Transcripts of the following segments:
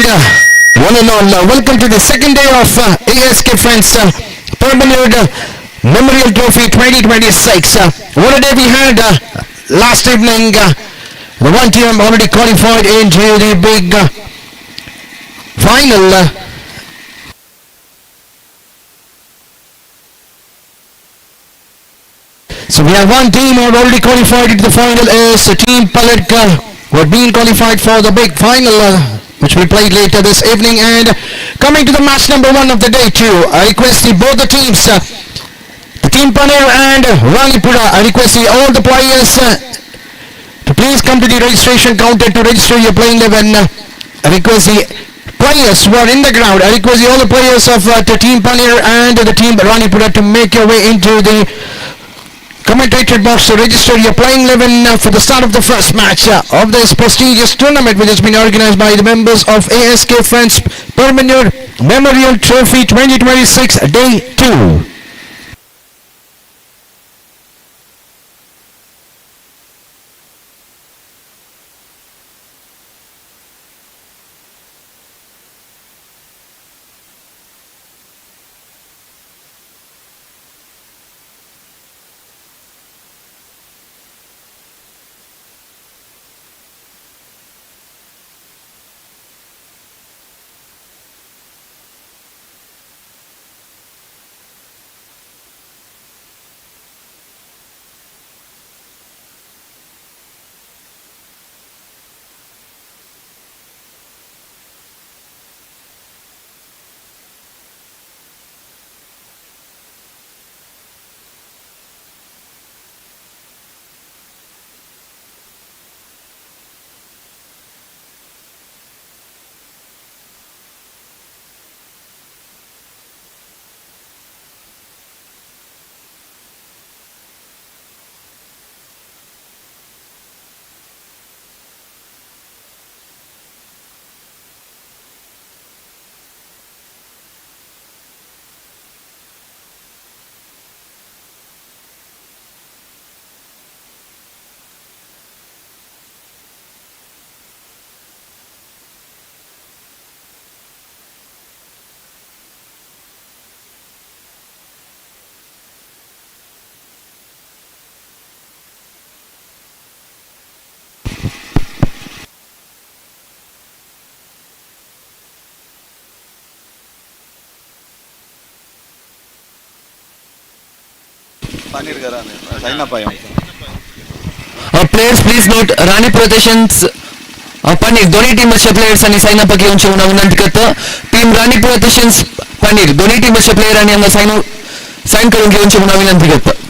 one and all. Welcome to the second day of A.S.K Freinds Permanent Memorial Trophy 2026. What a day we had last evening. The one team already qualified into the big final. So we have one team who already qualified into the final is Team Paletka, who have been qualified for the big final, which will be played later this evening. And coming to the match number one of the day too, I request both the teams, the Team Paneer and Ranipura, I request all the players to please come to the registration counter to register your playing 11. I request the players who are in the ground, I request all the players of the Team Paneer and the Team Ranipura to make your way into the commentator box to register your playing 11 for the start of the first match of this prestigious tournament, which has been organized by the members of A.S.K Freinds Permanent Memorial Trophy 2026 Day 2. Players, please note, Rani Protections Paneer, दोन्ही टीमचे players आणि sign up घेऊनची विनंती करतो. Team राणी प्रोटेक्शन्स पानेर दोन्ही टीमचे player आणि आम्हाला sign करून घेऊनची विनंती करतो.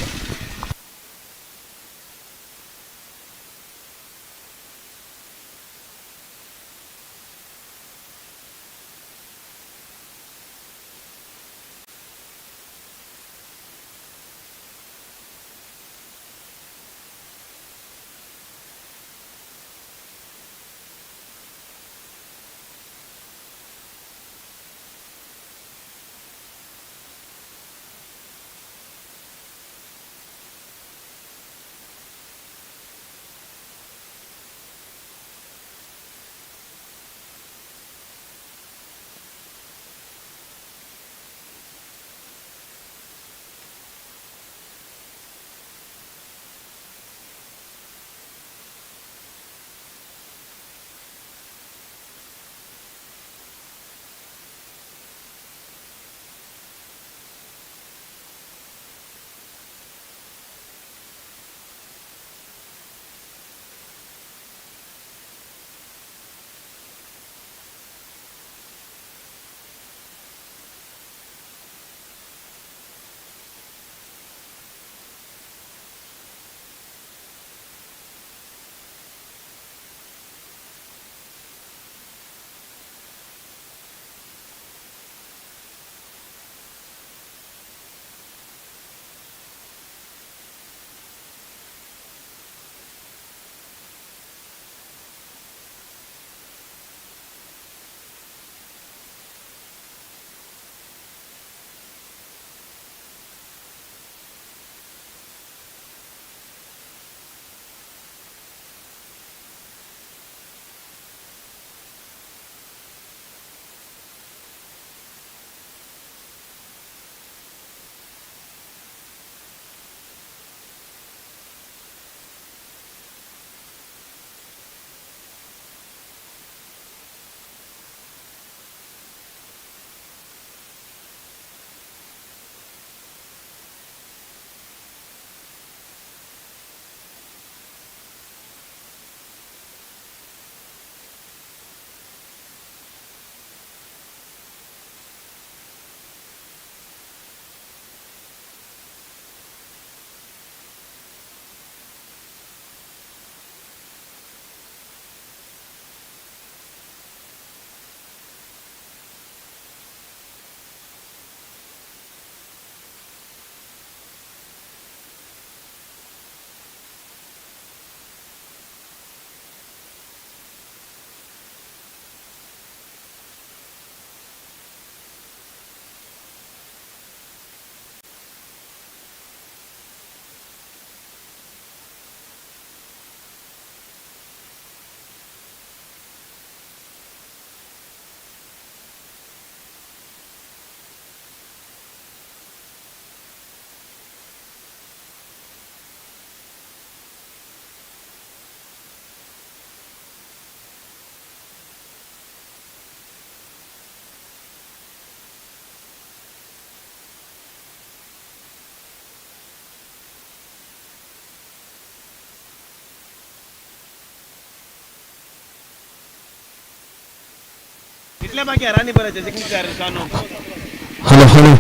Hello, hello.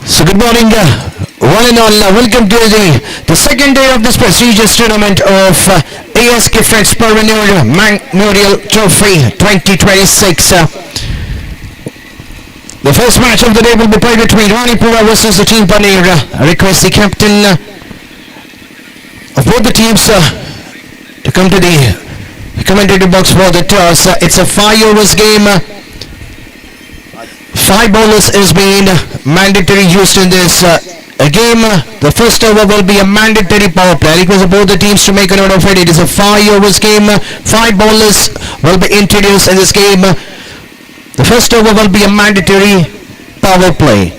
So good morning, one and all. Welcome to the second day of this prestigious tournament of A.S.K Freinds Memorial Trophy 2026. The first match of the day will be played between Ranipura versus the team Paneer. I request the captain of both the teams to come to the commentator box for the toss. It's a 5 overs game. 5 bowlers is being mandatory used in this game. The first over will be a mandatory power play. I request both the teams to make a note of it. It is a 5 overs game. 5 bowlers will be introduced in this game. The first over will be a mandatory power play.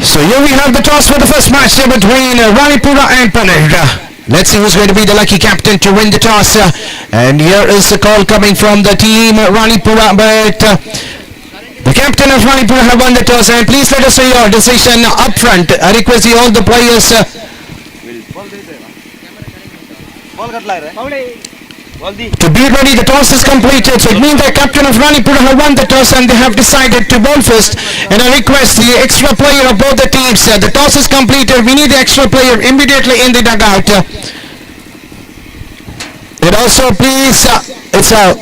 So here we have the toss for the first match between Ranipura and Paner. Let's see who's going to be the lucky captain to win the toss. And here is the call coming from the team Ranipura, but the captain of Ranipura have won the toss. And please let us know your decision up front. I request you all the players. To be ready, the toss is completed, so it means the captain of Ranipura have won the toss and they have decided to bowl first. And I request the extra player of both the teams. The toss is completed, we need the extra player immediately in the dugout. And also please, it's a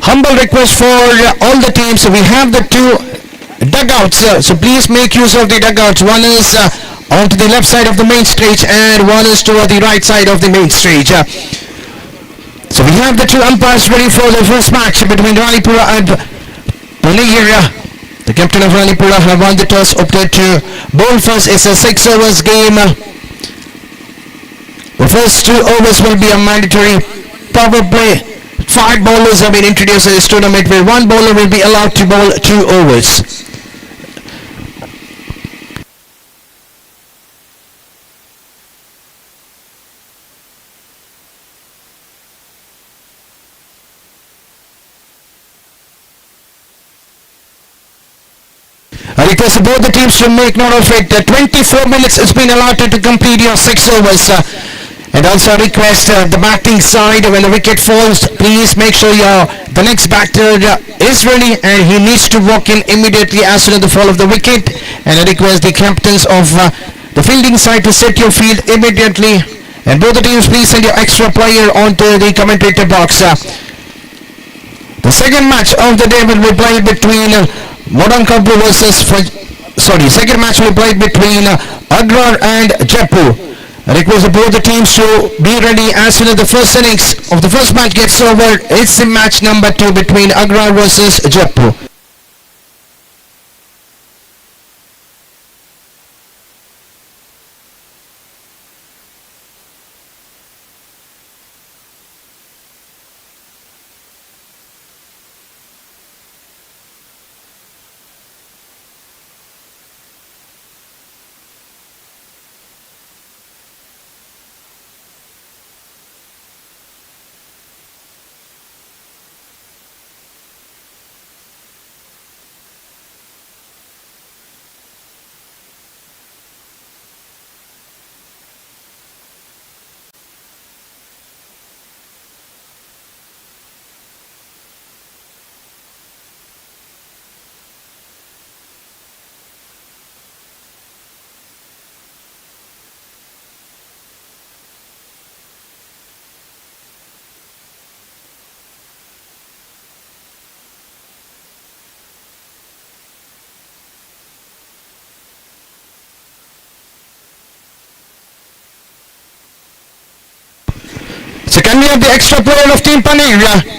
humble request for all the teams. We have the two dugouts, so please make use of the dugouts. One is onto the left side of the main stage and one is toward the right side of the main stage. So we have the two umpires ready for the first match between Ranipura and Paner. The captain of Ranipura have won the toss, opted to bowl first. It's a 6 overs game. The first 2 overs will be a mandatory power play. 5 bowlers have been introduced in this tournament where 1 bowler will be allowed to bowl 2 overs. I request both the teams to make note of it. 24 minutes has been allotted to complete your 6 overs. And also request the batting side, when the wicket falls, please make sure the next batter is ready and he needs to walk in immediately as soon as the fall of the wicket. And I request the captains of the fielding side to set your field immediately. And both the teams, please send your extra player onto the commentator box. The second match of the day will be played between Modankapu versus second match will be played between Agrar and Jaipur. I request both the teams to be ready as soon as the first innings of the first match gets over. It's the match number 2 between Agrar versus Jaipur. So can we have the extra player of Team Paner?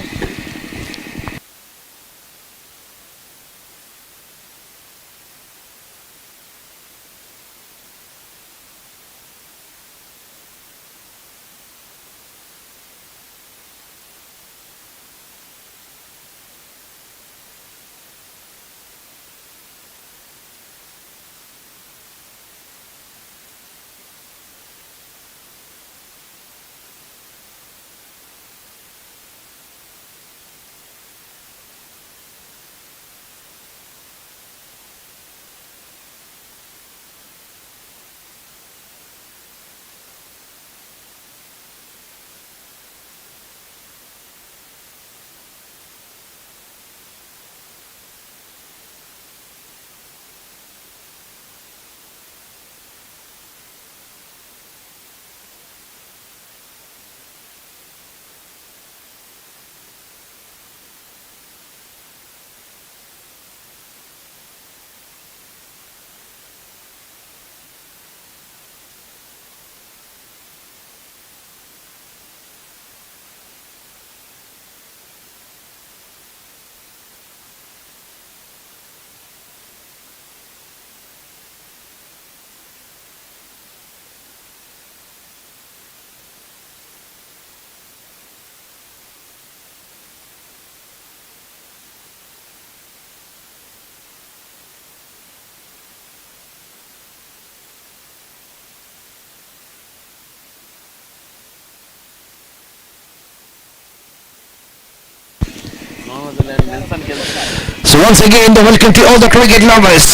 So once again, welcome to all the cricket lovers.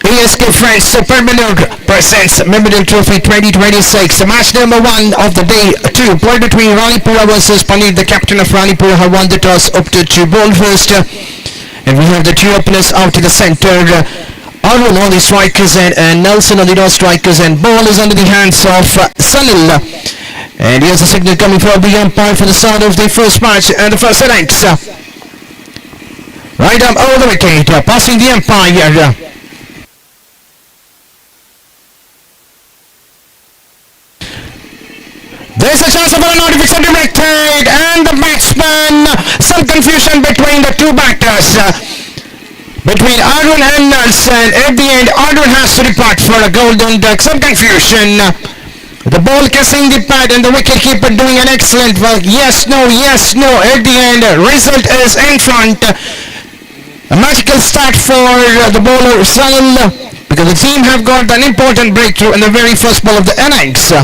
A.S.K Freinds Super Memorial presents Memorial Trophy 2026. Match number 1 of the day 2 played between Ranipura versus Paneer. The captain of Ranipura have won the toss, opted to bowl first. And we have the two openers out to the centre. Arun on the strikers and Nelson on the non-strikers, and ball is under the hands of Sunil. And here's a signal coming from the umpire for the start of the first match and the first innings. Right arm over the wicket, passing the umpire. There's a chance of a run out if it's directed, and the batsman, some confusion between the two batters. Between Arun and Nelson. At the end, Arun has to depart for a golden duck. Some confusion. The ball kissing the pad and the wicketkeeper doing an excellent work. Yes, no, yes, no. At the end, result is in front. A magical start for the bowler Sunil, because the team have got an important breakthrough in the very first ball of the innings.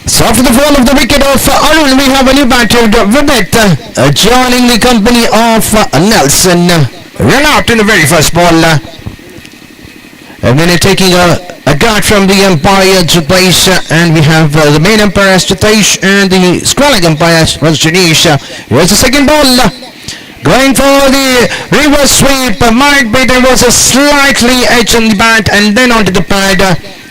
So after the fall of the wicket of Arun, we have a new batter, Vivek, joining the company of Nelson. Run out in the very first ball. And then taking a guard from the umpire, Jitesh, and we have the main umpire as Jitesh and the scrolling umpire was Janish. Here's the second ball. Going for the reverse sweep. Might be there was a slightly edge on the bat and then onto the pad.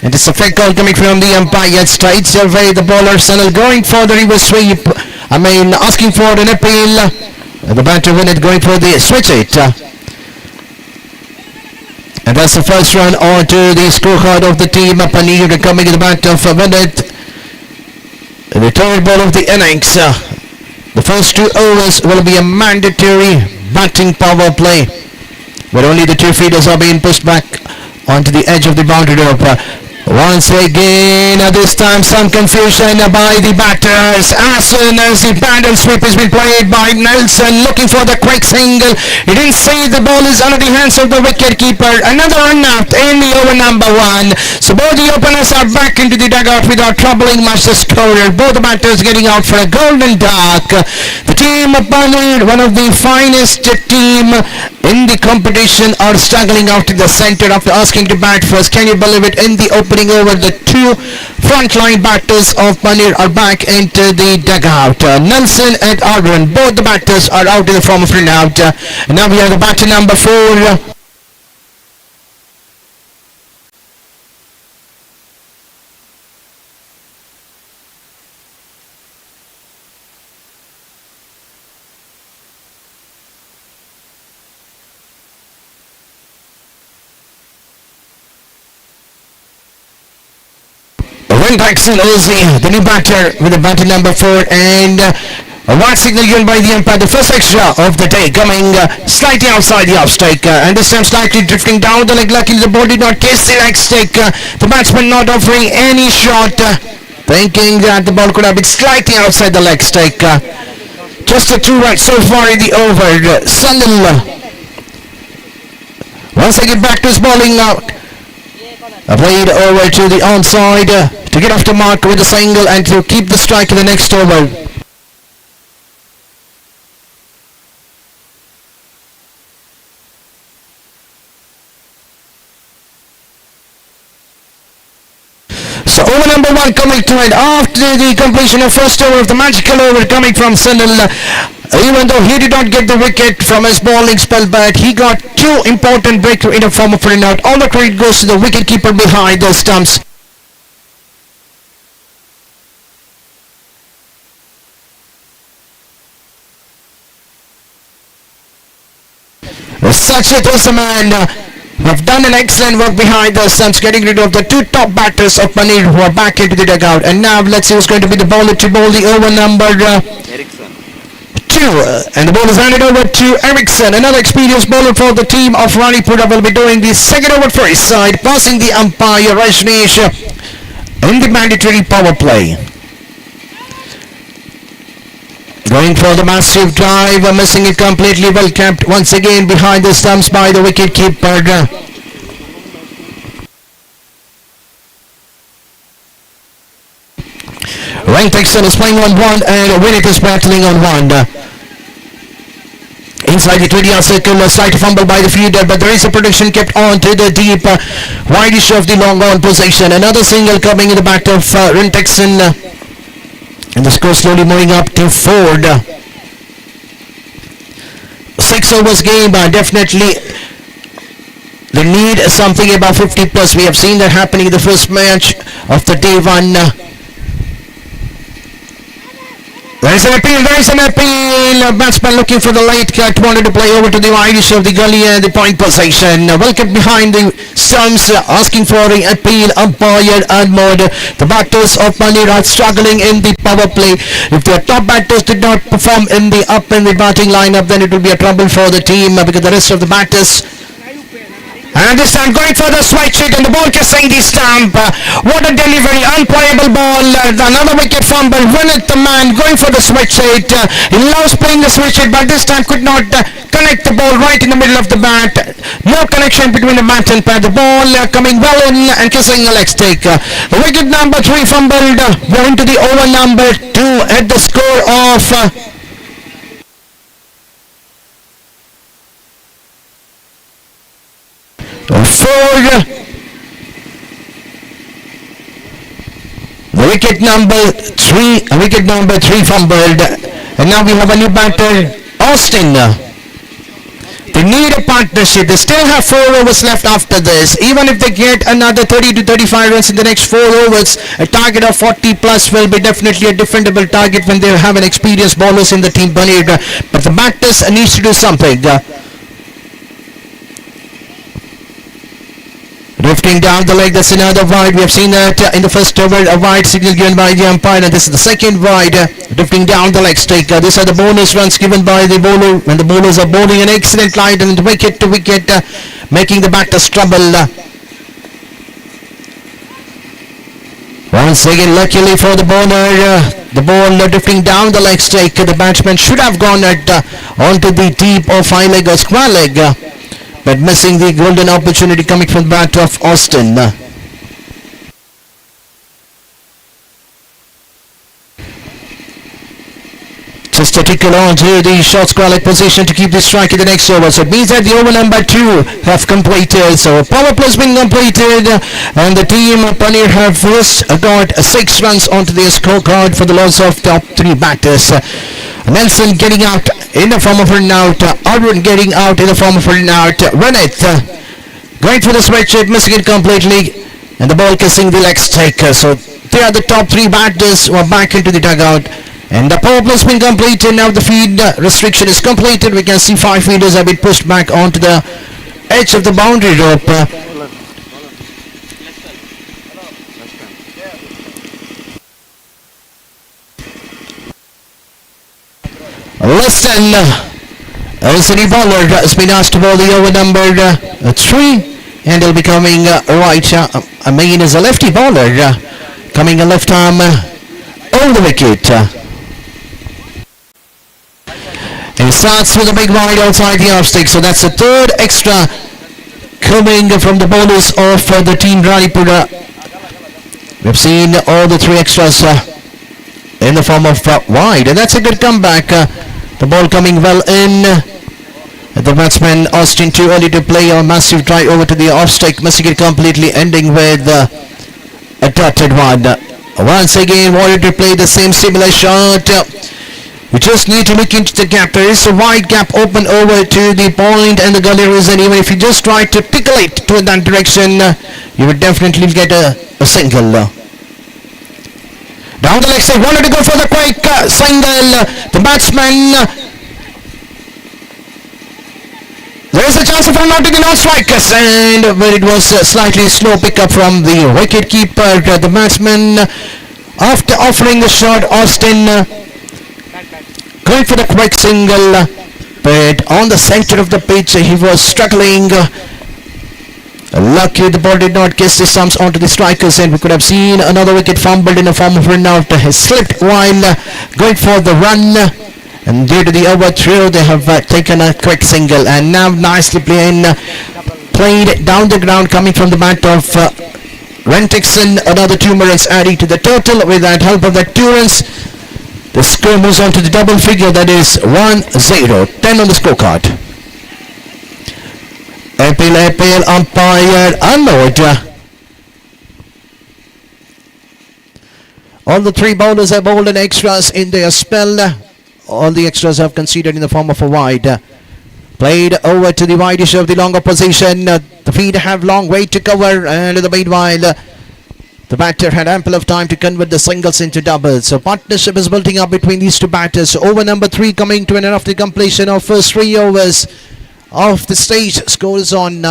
And it's a fake call coming from the umpire. Straight away the bowler Sunil going for the reverse sweep. Asking for an appeal. The batter win it, going for the switch it. And that's the first run onto the scorecard of the team. Paneer coming in the bat of Vinit. The third ball of the innings. The first 2 overs will be a mandatory batting power play, where only the 2 fielders are being pushed back onto the edge of the boundary rope. Once again, this time some confusion by the batters. As soon as the paddle sweep has been played by Nelson, looking for the quick single. He didn't see the ball is under the hands of the wicket-keeper. Another run out in the over number 1. So both the openers are back into the dugout without troubling much the scorer. Both the batters getting out for a golden duck. The team of Paneer, one of the finest team in the competition, are struggling out in the centre after asking to bat first. Can you believe it? In the opening over, the 2 frontline batters of Paneer are back into the dugout. Nelson and Arun, both the batters are out in the form of run out. And now we have the batter number 4. Jackson Ozzy, the new batter with the batter number 4, and a white signal given by the umpire. The first extra of the day coming slightly outside the off-stake, and this time slightly drifting down the leg. Luckily the ball did not kiss the leg stake. The batsman not offering any shot, thinking that the ball could have been slightly outside the leg stake. Just a 2 runs so far in the over. Sunil, once again back to his bowling now. Played over to the onside to get off the mark with a single and to keep the strike in the next over. So over number 1 coming to it after the completion of first over of the magical over coming from Sunil. Even though he did not get the wicket from his bowling spell, but he got 2 important breakthrough in the form of run out. All the credit goes to the wicketkeeper behind those stumps. Sachet Osaman have done an excellent work behind the stumps, getting rid of the 2 top batters of Paneer who are back into the dugout. And now let's see who's going to be the bowler to bowl the over number 2. And the ball is handed over to Eriksson. Another experienced bowler for the team of Ranipura will be doing the second over for his side, passing the umpire Rajneesh in the mandatory power play. Going for the massive drive, missing it completely. Well kept once again behind the stumps by the wicket keeper. Ryan Texan is playing on one and Winnick is battling on one. Inside the 20-yard circle, a slight fumble by the fielder, but there is a protection kept on to the deep wideish of the long on position. Another single coming in the back of Ryan Texan. And the score slowly moving up to 4. 6 overs game, definitely they need something above 50 plus. We have seen that happening in the first match of the day 1. There is an appeal. Batsman looking for the late cut, wanted to play over to the wideish of the gully and the point position. Well kept behind the stumps, asking for an appeal. Umpire and mode. The batters of Manir are struggling in the power play. If their top batters did not perform in the batting lineup, then it will be a trouble for the team because the rest of the batters. And this time going for the switch hit and the ball kissing the stump. What a delivery, unplayable ball. Another wicket fumble. Winnick the man going for the switch hit. He loves playing the switch hit, but this time could not connect the ball right in the middle of the bat. No connection between the bat and pad. The ball coming well in and kissing a leg stick. Wicket number 3 fumbled. We're into the over number 2 at the score of 4. The wicket number 3 fumbled. And now we have a new batter, Austin. They need a partnership. They still have 4 overs left after this. Even if they get another 30 to 35 runs in the next 4 overs, a target of 40 plus will be definitely a defendable target when they have an experienced bowlers in the team. But the batters needs to do something. Drifting down the leg, that's another wide. We have seen that in the first over, a wide signal given by the umpire, and this is the second wide. Drifting down the leg stick. These are the bonus runs given by the bowler when the bowlers are bowling an excellent line and wicket to wicket, making the batters trouble. Once again, luckily for the bowler, the ball drifting down the leg stick. The batsman should have gone onto the deep or 5-leg or square leg. But missing the golden opportunity coming from the bat of Austin. Just to tickle on to the short square leg position to keep the strike in the next over. So it means that the over number 2 have completed. So power play has been completed and the team Panir have first got 6 runs onto their scorecard for the loss of top 3 batters. Nelson getting out in the form of run out. Arun getting out in the form of run out. Winnick going for the switch hit, missing it completely, and the ball kissing the leg stick. So they are the top 3 batters who are back into the dugout. And the power play has been completed. Now the feed restriction is completed. We can see 5 fielders have been pushed back onto the edge of the boundary rope. Liston, city bowler, has been asked to bowl the over number 3, and he'll be coming right. Main is a lefty bowler, coming a left arm over the wicket. And he starts with a big wide outside the off stick, so that's the 3rd extra coming from the bowlers of the team Ranipura. We've seen all the 3 extras in the form of wide, and that's a good comeback. The ball coming well in. The batsman Austin too early to play a massive try over to the off stick, missing it completely, ending with a dotted one. Once again wanted to play the same similar shot. We just need to look into the gap. There is a wide gap open over to the point and the gully reason. Even if you just try to tickle it to that direction, you would definitely get a single. Down the leg side, wanted to go for the quick single. The batsman. There is a chance of not taking out strikers, and but it was a slightly slow pickup from the wicket keeper. The batsman, after offering the shot, Austin going for the quick single, but on the center of the pitch he was struggling. Lucky the ball did not kiss the stumps onto the strikers, and we could have seen another wicket fumbled in the form of run out. Has slipped while going for the run, and due to the overthrow they have taken a quick single, and now nicely played down the ground coming from the bat of Rentixon. Another 2 runs adding to the total. With that help of that 2 runs, the score moves on to the double figure, that is 1-0, 10 on the scorecard. Appeal umpire unload. All the 3 bowlers have bowled in extras in their spell. All the extras have conceded in the form of a wide. Played over to the wideish of the longer position. The feet have long way to cover, and in the meanwhile the batter had ample of time to convert the singles into doubles. So partnership is building up between these 2 batters. Over number 3 coming to an end of the completion of first 3 overs of the stage. Scores on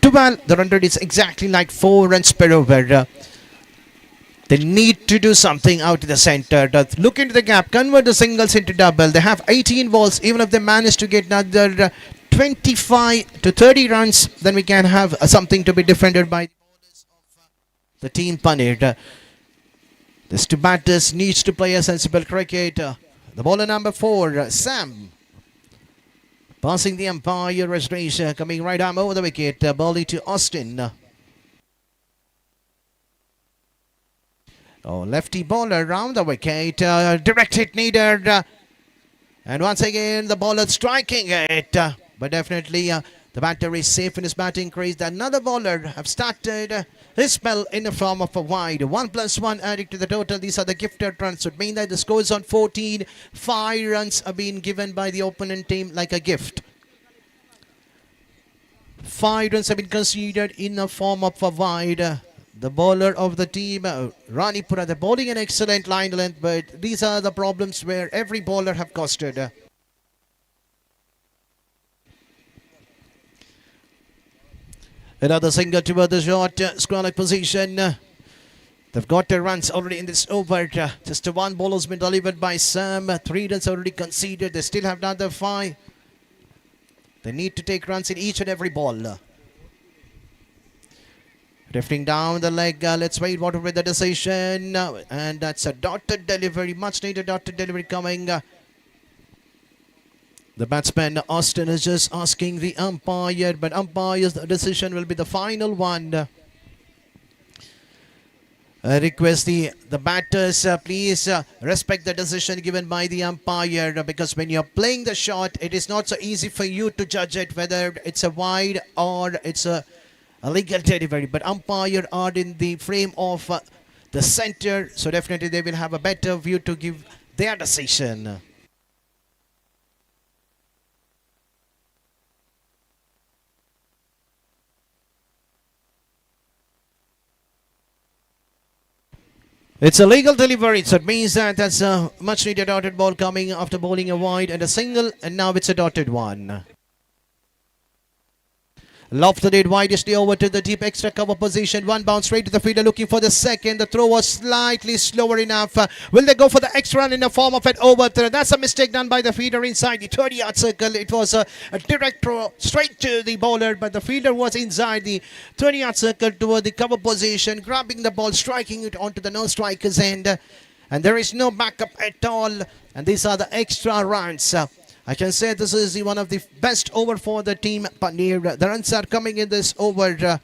12. The run rate is exactly like 4 runs per over. They need to do something out of the center. Look into the gap, convert the singles into double. They have 18 balls. Even if they manage to get another 25 to 30 runs, then we can have something to be defended by the team Panir. These 2 batters needs to play a sensible cricket. The bowler number 4, Sam, passing the umpire registration, coming right arm over the wicket, bowling to Austin. Lefty bowler round the wicket, direct hit needed, and once again the bowler striking it, but definitely the batter is safe in his batting crease. Another bowler have started his spell in the form of a wide. 1+1 added to the total. These are the gifted runs. It means that the score is on 14. 5 runs are being given by the opponent team like a gift. 5 runs have been considered in the form of a wide. The bowler of the team, Ranipura, they're bowling an excellent line length, but these are the problems where every bowler have costed. Another single toward the short square-leg position. They've got their runs already in this over. Just 1 ball has been delivered by Sam. 3 runs already conceded. They still have another 5. They need to take runs in each and every ball. Drifting down the leg. Let's wait what will be the decision. And that's a dotted delivery. Much needed dotted delivery coming. The batsman Austin is just asking the umpire, but umpire's decision will be the final one. I request the batters, please respect the decision given by the umpire, because when you're playing the shot, it is not so easy for you to judge it whether it's a wide or it's a legal delivery. But umpire are in the frame of the center, so definitely they will have a better view to give their decision. It's a legal delivery, so it means that that's a much needed dotted ball coming after bowling a wide and a single, and now it's a dotted one. Lofted it widely over to the deep extra cover position. 1 bounce straight to the fielder looking for the second. The throw was slightly slower enough. Will they go for the extra run in the form of an overthrow? That's a mistake done by the fielder inside the 30-yard circle. It was a direct throw straight to the bowler, but the fielder was inside the 30-yard circle toward the cover position, grabbing the ball, striking it onto the no-striker's end. And there is no backup at all. And these are the extra runs. I can say this is one of the best over for the team Panir. The runs are coming in this over.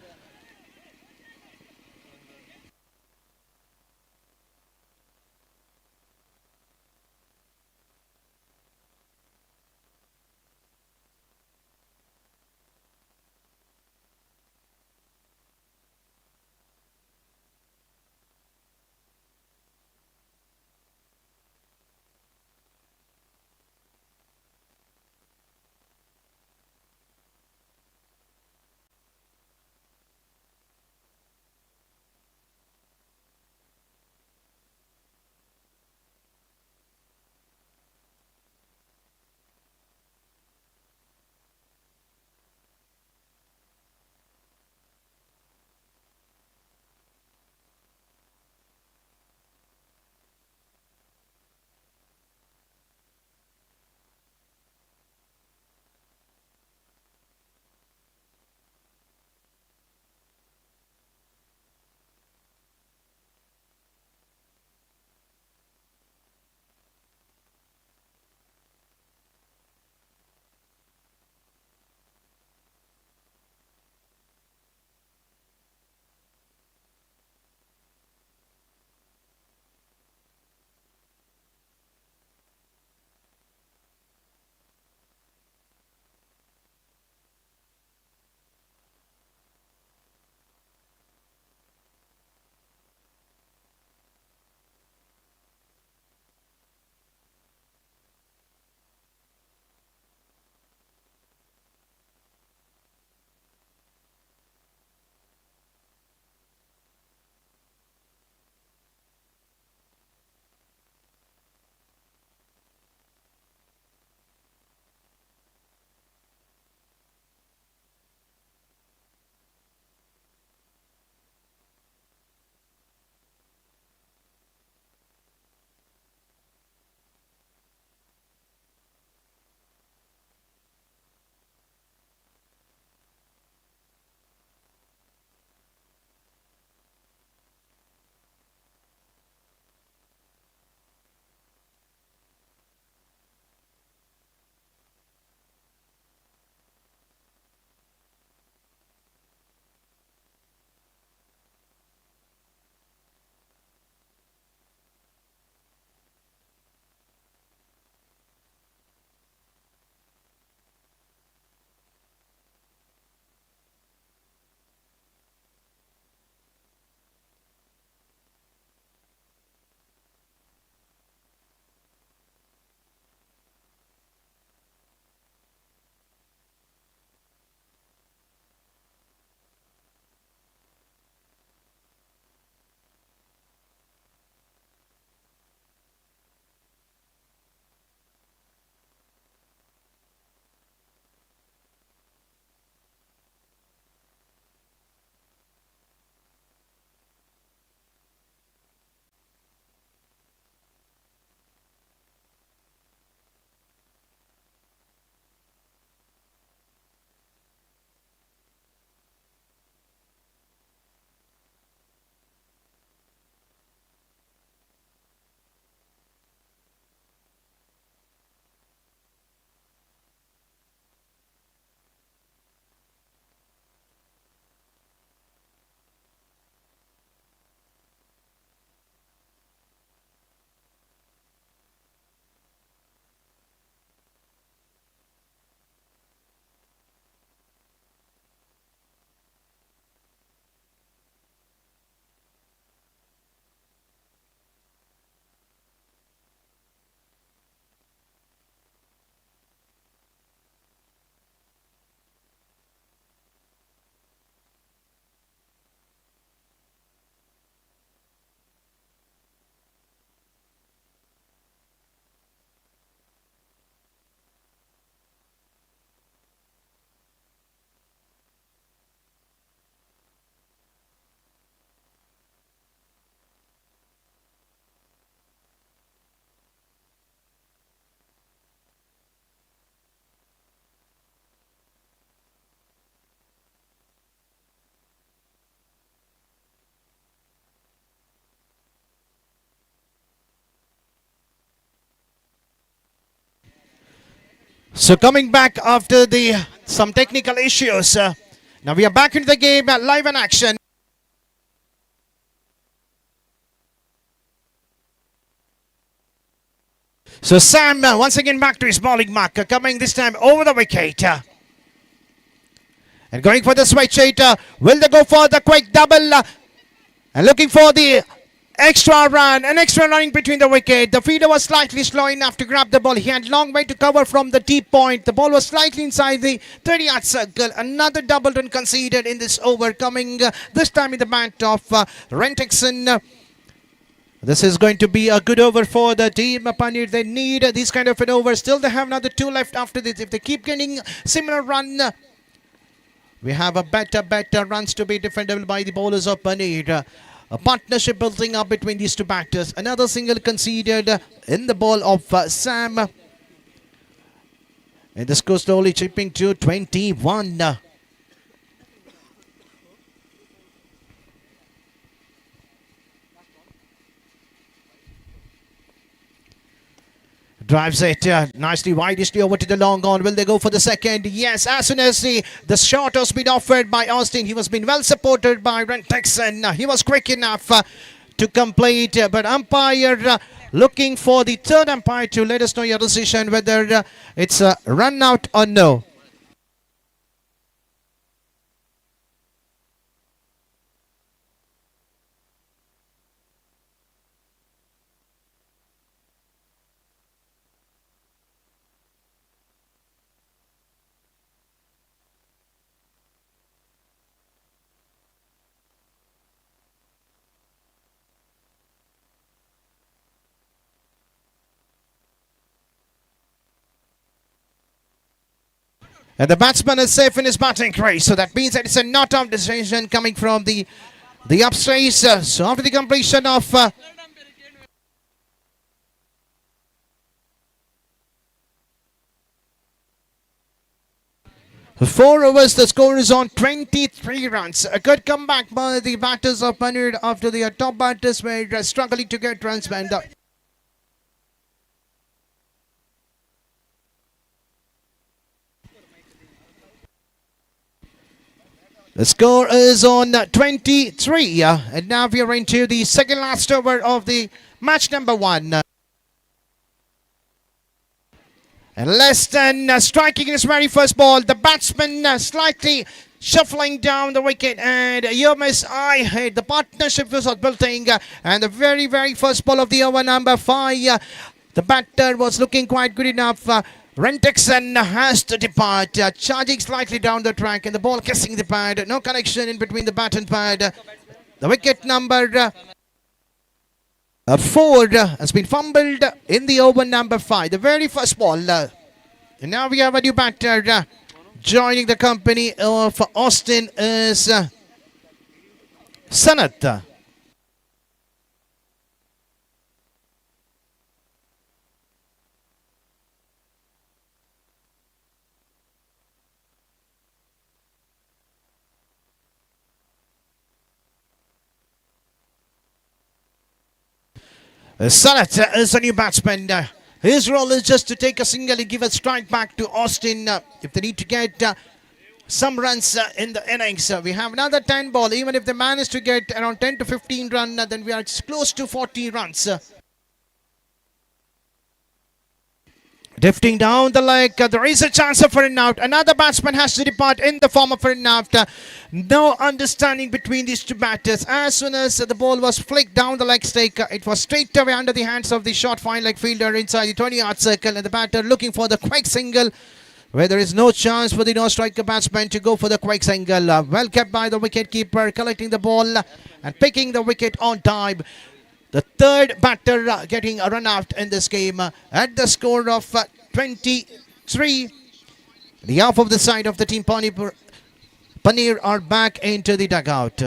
So coming back after some technical issues, now we are back into the game, live in action. So Sam once again back to his bowling mark, coming this time over the wicket. And going for the switch hit, will they go for the quick double? And looking for the extra run, an extra running between the wicket. The fielder was slightly slow enough to grab the ball. He had long way to cover from the deep point. The ball was slightly inside the 30-yard circle. Another double run conceded in this over, coming this time in the bat of Rentexon. This is going to be a good over for the team. Panir, they need this kind of an over. Still, they have another 2 left after this. If they keep getting similar run, we have a better runs to be defendable by the bowlers of Panir. A partnership building up between these two batters. Another single conceded in the ball of Sam. And the score slowly chipping to 21. Drives it nicely widely over to the long on. Will they go for the second? Yes, as soon as the shot was been offered by Austin, he was been well supported by Rentexon. He was quick enough to complete, but umpire looking for the third umpire to let us know your decision whether it's a run out or no. And the batsman is safe in his batting crease. So that means that it's a not-out decision coming from the upstairs. So after the completion of 4 overs, the score is on 23 runs. A good comeback by the batters of Panir after the top batters were struggling to get runs. The score is on 23, and now we are into the second last over of the match number 1. And Leston striking his very first ball. The batsman slightly shuffling down the wicket, and you miss I hit. The partnership was building, and the very first ball of the over number 5. The batter was looking quite good enough. Rentexon has to depart, charging slightly down the track, and the ball kissing the pad. No connection in between the bat and pad. The wicket number 4 has been fumbled in the over number 5. The very first ball. And now we have a new batter joining the company of Austin is Sanat. Sanat is a new batsman. His role is just to take a single and give a strike back to Austin if they need to get some runs in the innings. We have another 10 ball. Even if they manage to get around 10 to 15 runs, then we are close to 40 runs. Drifting down the leg, there is a chance of an out. Another batsman has to depart in the form of an out. No understanding between these two batters. As soon as the ball was flicked down the leg stake, it was straight away under the hands of the short fine leg fielder inside the 20-yard circle, and the batter looking for the quick single, where there is no chance for the no-striker batsman to go for the quick single. Well kept by the wicket-keeper, collecting the ball and picking the wicket on time. The third batter getting a run out in this game at the score of 23. The half of the side of the team Panir are back into the dugout.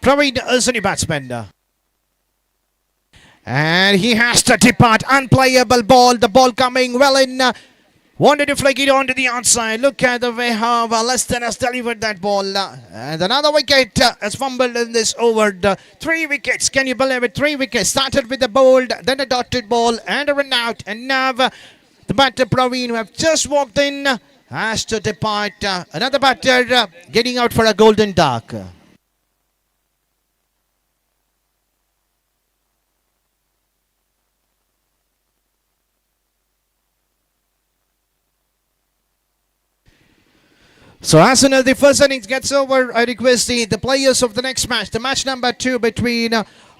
Praveen is a new batsman. And he has to depart. Unplayable ball. The ball coming well in. Wanted to flick it onto the outside. Look at the way how Lester has delivered that ball. And another wicket has fumbled in this over. 3 wickets. Can you believe it? 3 wickets. Started with the bowled, then a dotted ball and a run out. And now the batter Praveen, who have just walked in, has to depart. Another batter getting out for a golden duck. So as soon as the first innings gets over, I request the players of the next match, the match number 2 between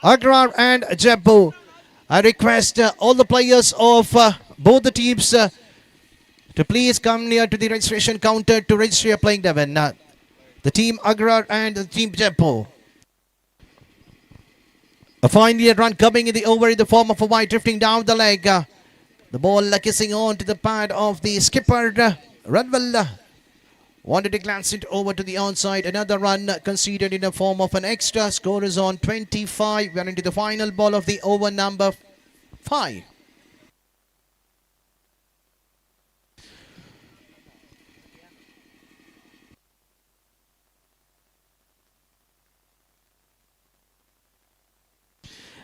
Agrar and Jaipur. I request all the players of both the teams to please come near to the registration counter to register your playing 11. The team Agrar and the team Jaipur. A final run coming in the over in the form of a wide drifting down the leg. The ball kissing on to the pad of the skipper, Ranwell. Wanted to glance it over to the outside. Another run conceded in the form of an extra. Score is on 25. We are into the final ball of the over number 5.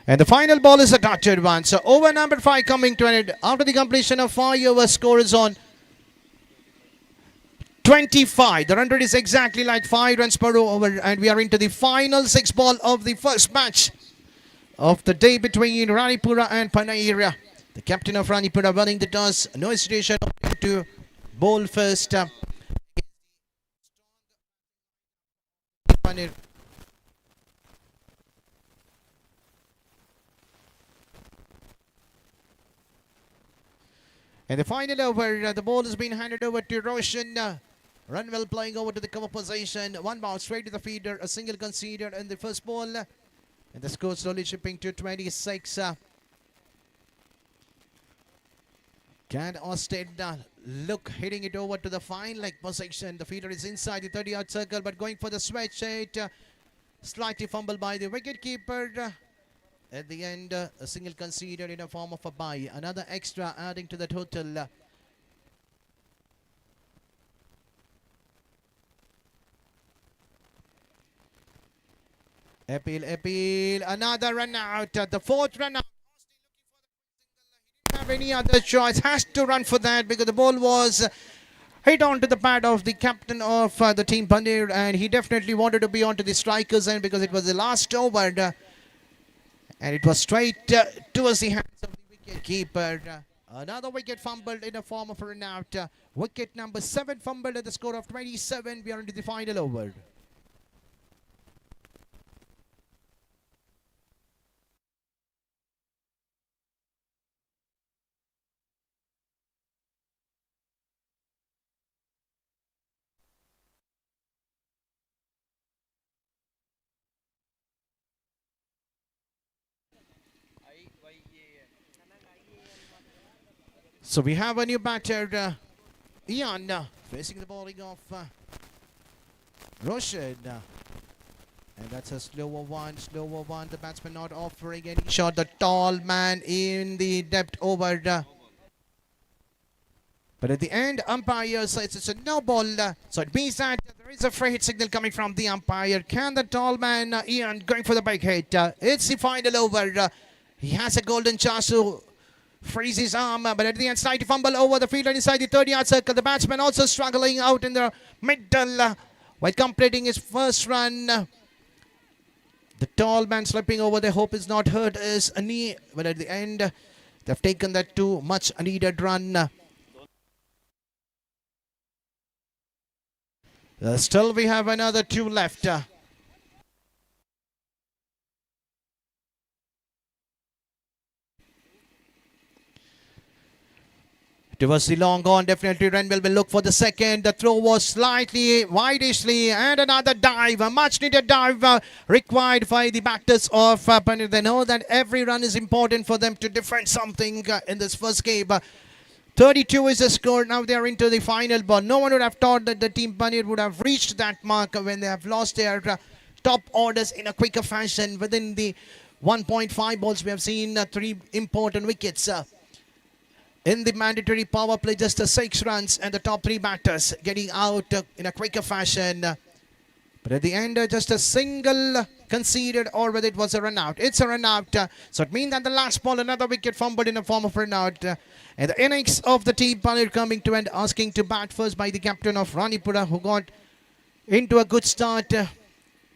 And the final ball is a dotted one. So over number 5 coming to an end. After the completion of 5 overs, score is on 25. The run rate is exactly like 5 runs per over, and we are into the final 6 ball of the first match of the day between Ranipura and Panaira. The captain of Ranipura running the toss. No hesitation to bowl first. And the final over, the ball has been handed over to Roshan. Runwell playing over to the cover position. 1 ball straight to the feeder. A single conceded in the first ball. And the score slowly shipping to 26. Can Austin look hitting it over to the fine leg position. The feeder is inside the 30-yard circle, but going for the switch. It slightly fumbled by the wicketkeeper. At the end, a single conceded in a form of a bye. Another extra adding to the total. Appeal. Another run out. The 4th run out. He didn't have any other choice. Has to run for that because the ball was hit onto the pad of the captain of the team Pandir, and he definitely wanted to be onto the strikers end because it was the last over. And it was straight towards the hands of the wicket keeper. Another wicket fumbled in the form of a run out. Wicket number 7 fumbled at the score of 27. We are into the final over. So we have a new batter, Ian, facing the bowling of Roshan. And that's a slower one. The batsman not offering any shot. The tall man in the depth over. But at the end, umpire says it's a no ball. So it means that there is a free hit signal coming from the umpire. Can the tall man, Ian, going for the big hit? It's the final over. He has a golden chance to freeze his arm, but at the end, slight fumble over the fielder inside the 30-yard circle. The batsman also struggling out in the middle while completing his first run. The tall man slipping over. The hope is not hurt his knee, but at the end, they've taken that too much needed run. Still, we have another 2 left. Towards the long on, definitely Renville will look for the second. The throw was slightly widishly, and another dive, a much needed dive required by the batters of Panir. They know that every run is important for them to defend something in this first game. 32 is the score. Now they are into the final ball. No one would have thought that the team Panir would have reached that mark when they have lost their top orders in a quicker fashion. Within the 1.5 balls, we have seen 3 important wickets. in the mandatory power play, just 6 runs, and the top 3 batters getting out in a quicker fashion. But at the end, just a single conceded, or whether it was a run out. It's a run out. So it means that the last ball, another wicket fumbled in a form of run out. And the innings of the team Palir coming to end, asking to bat first by the captain of Ranipura, who got into a good start,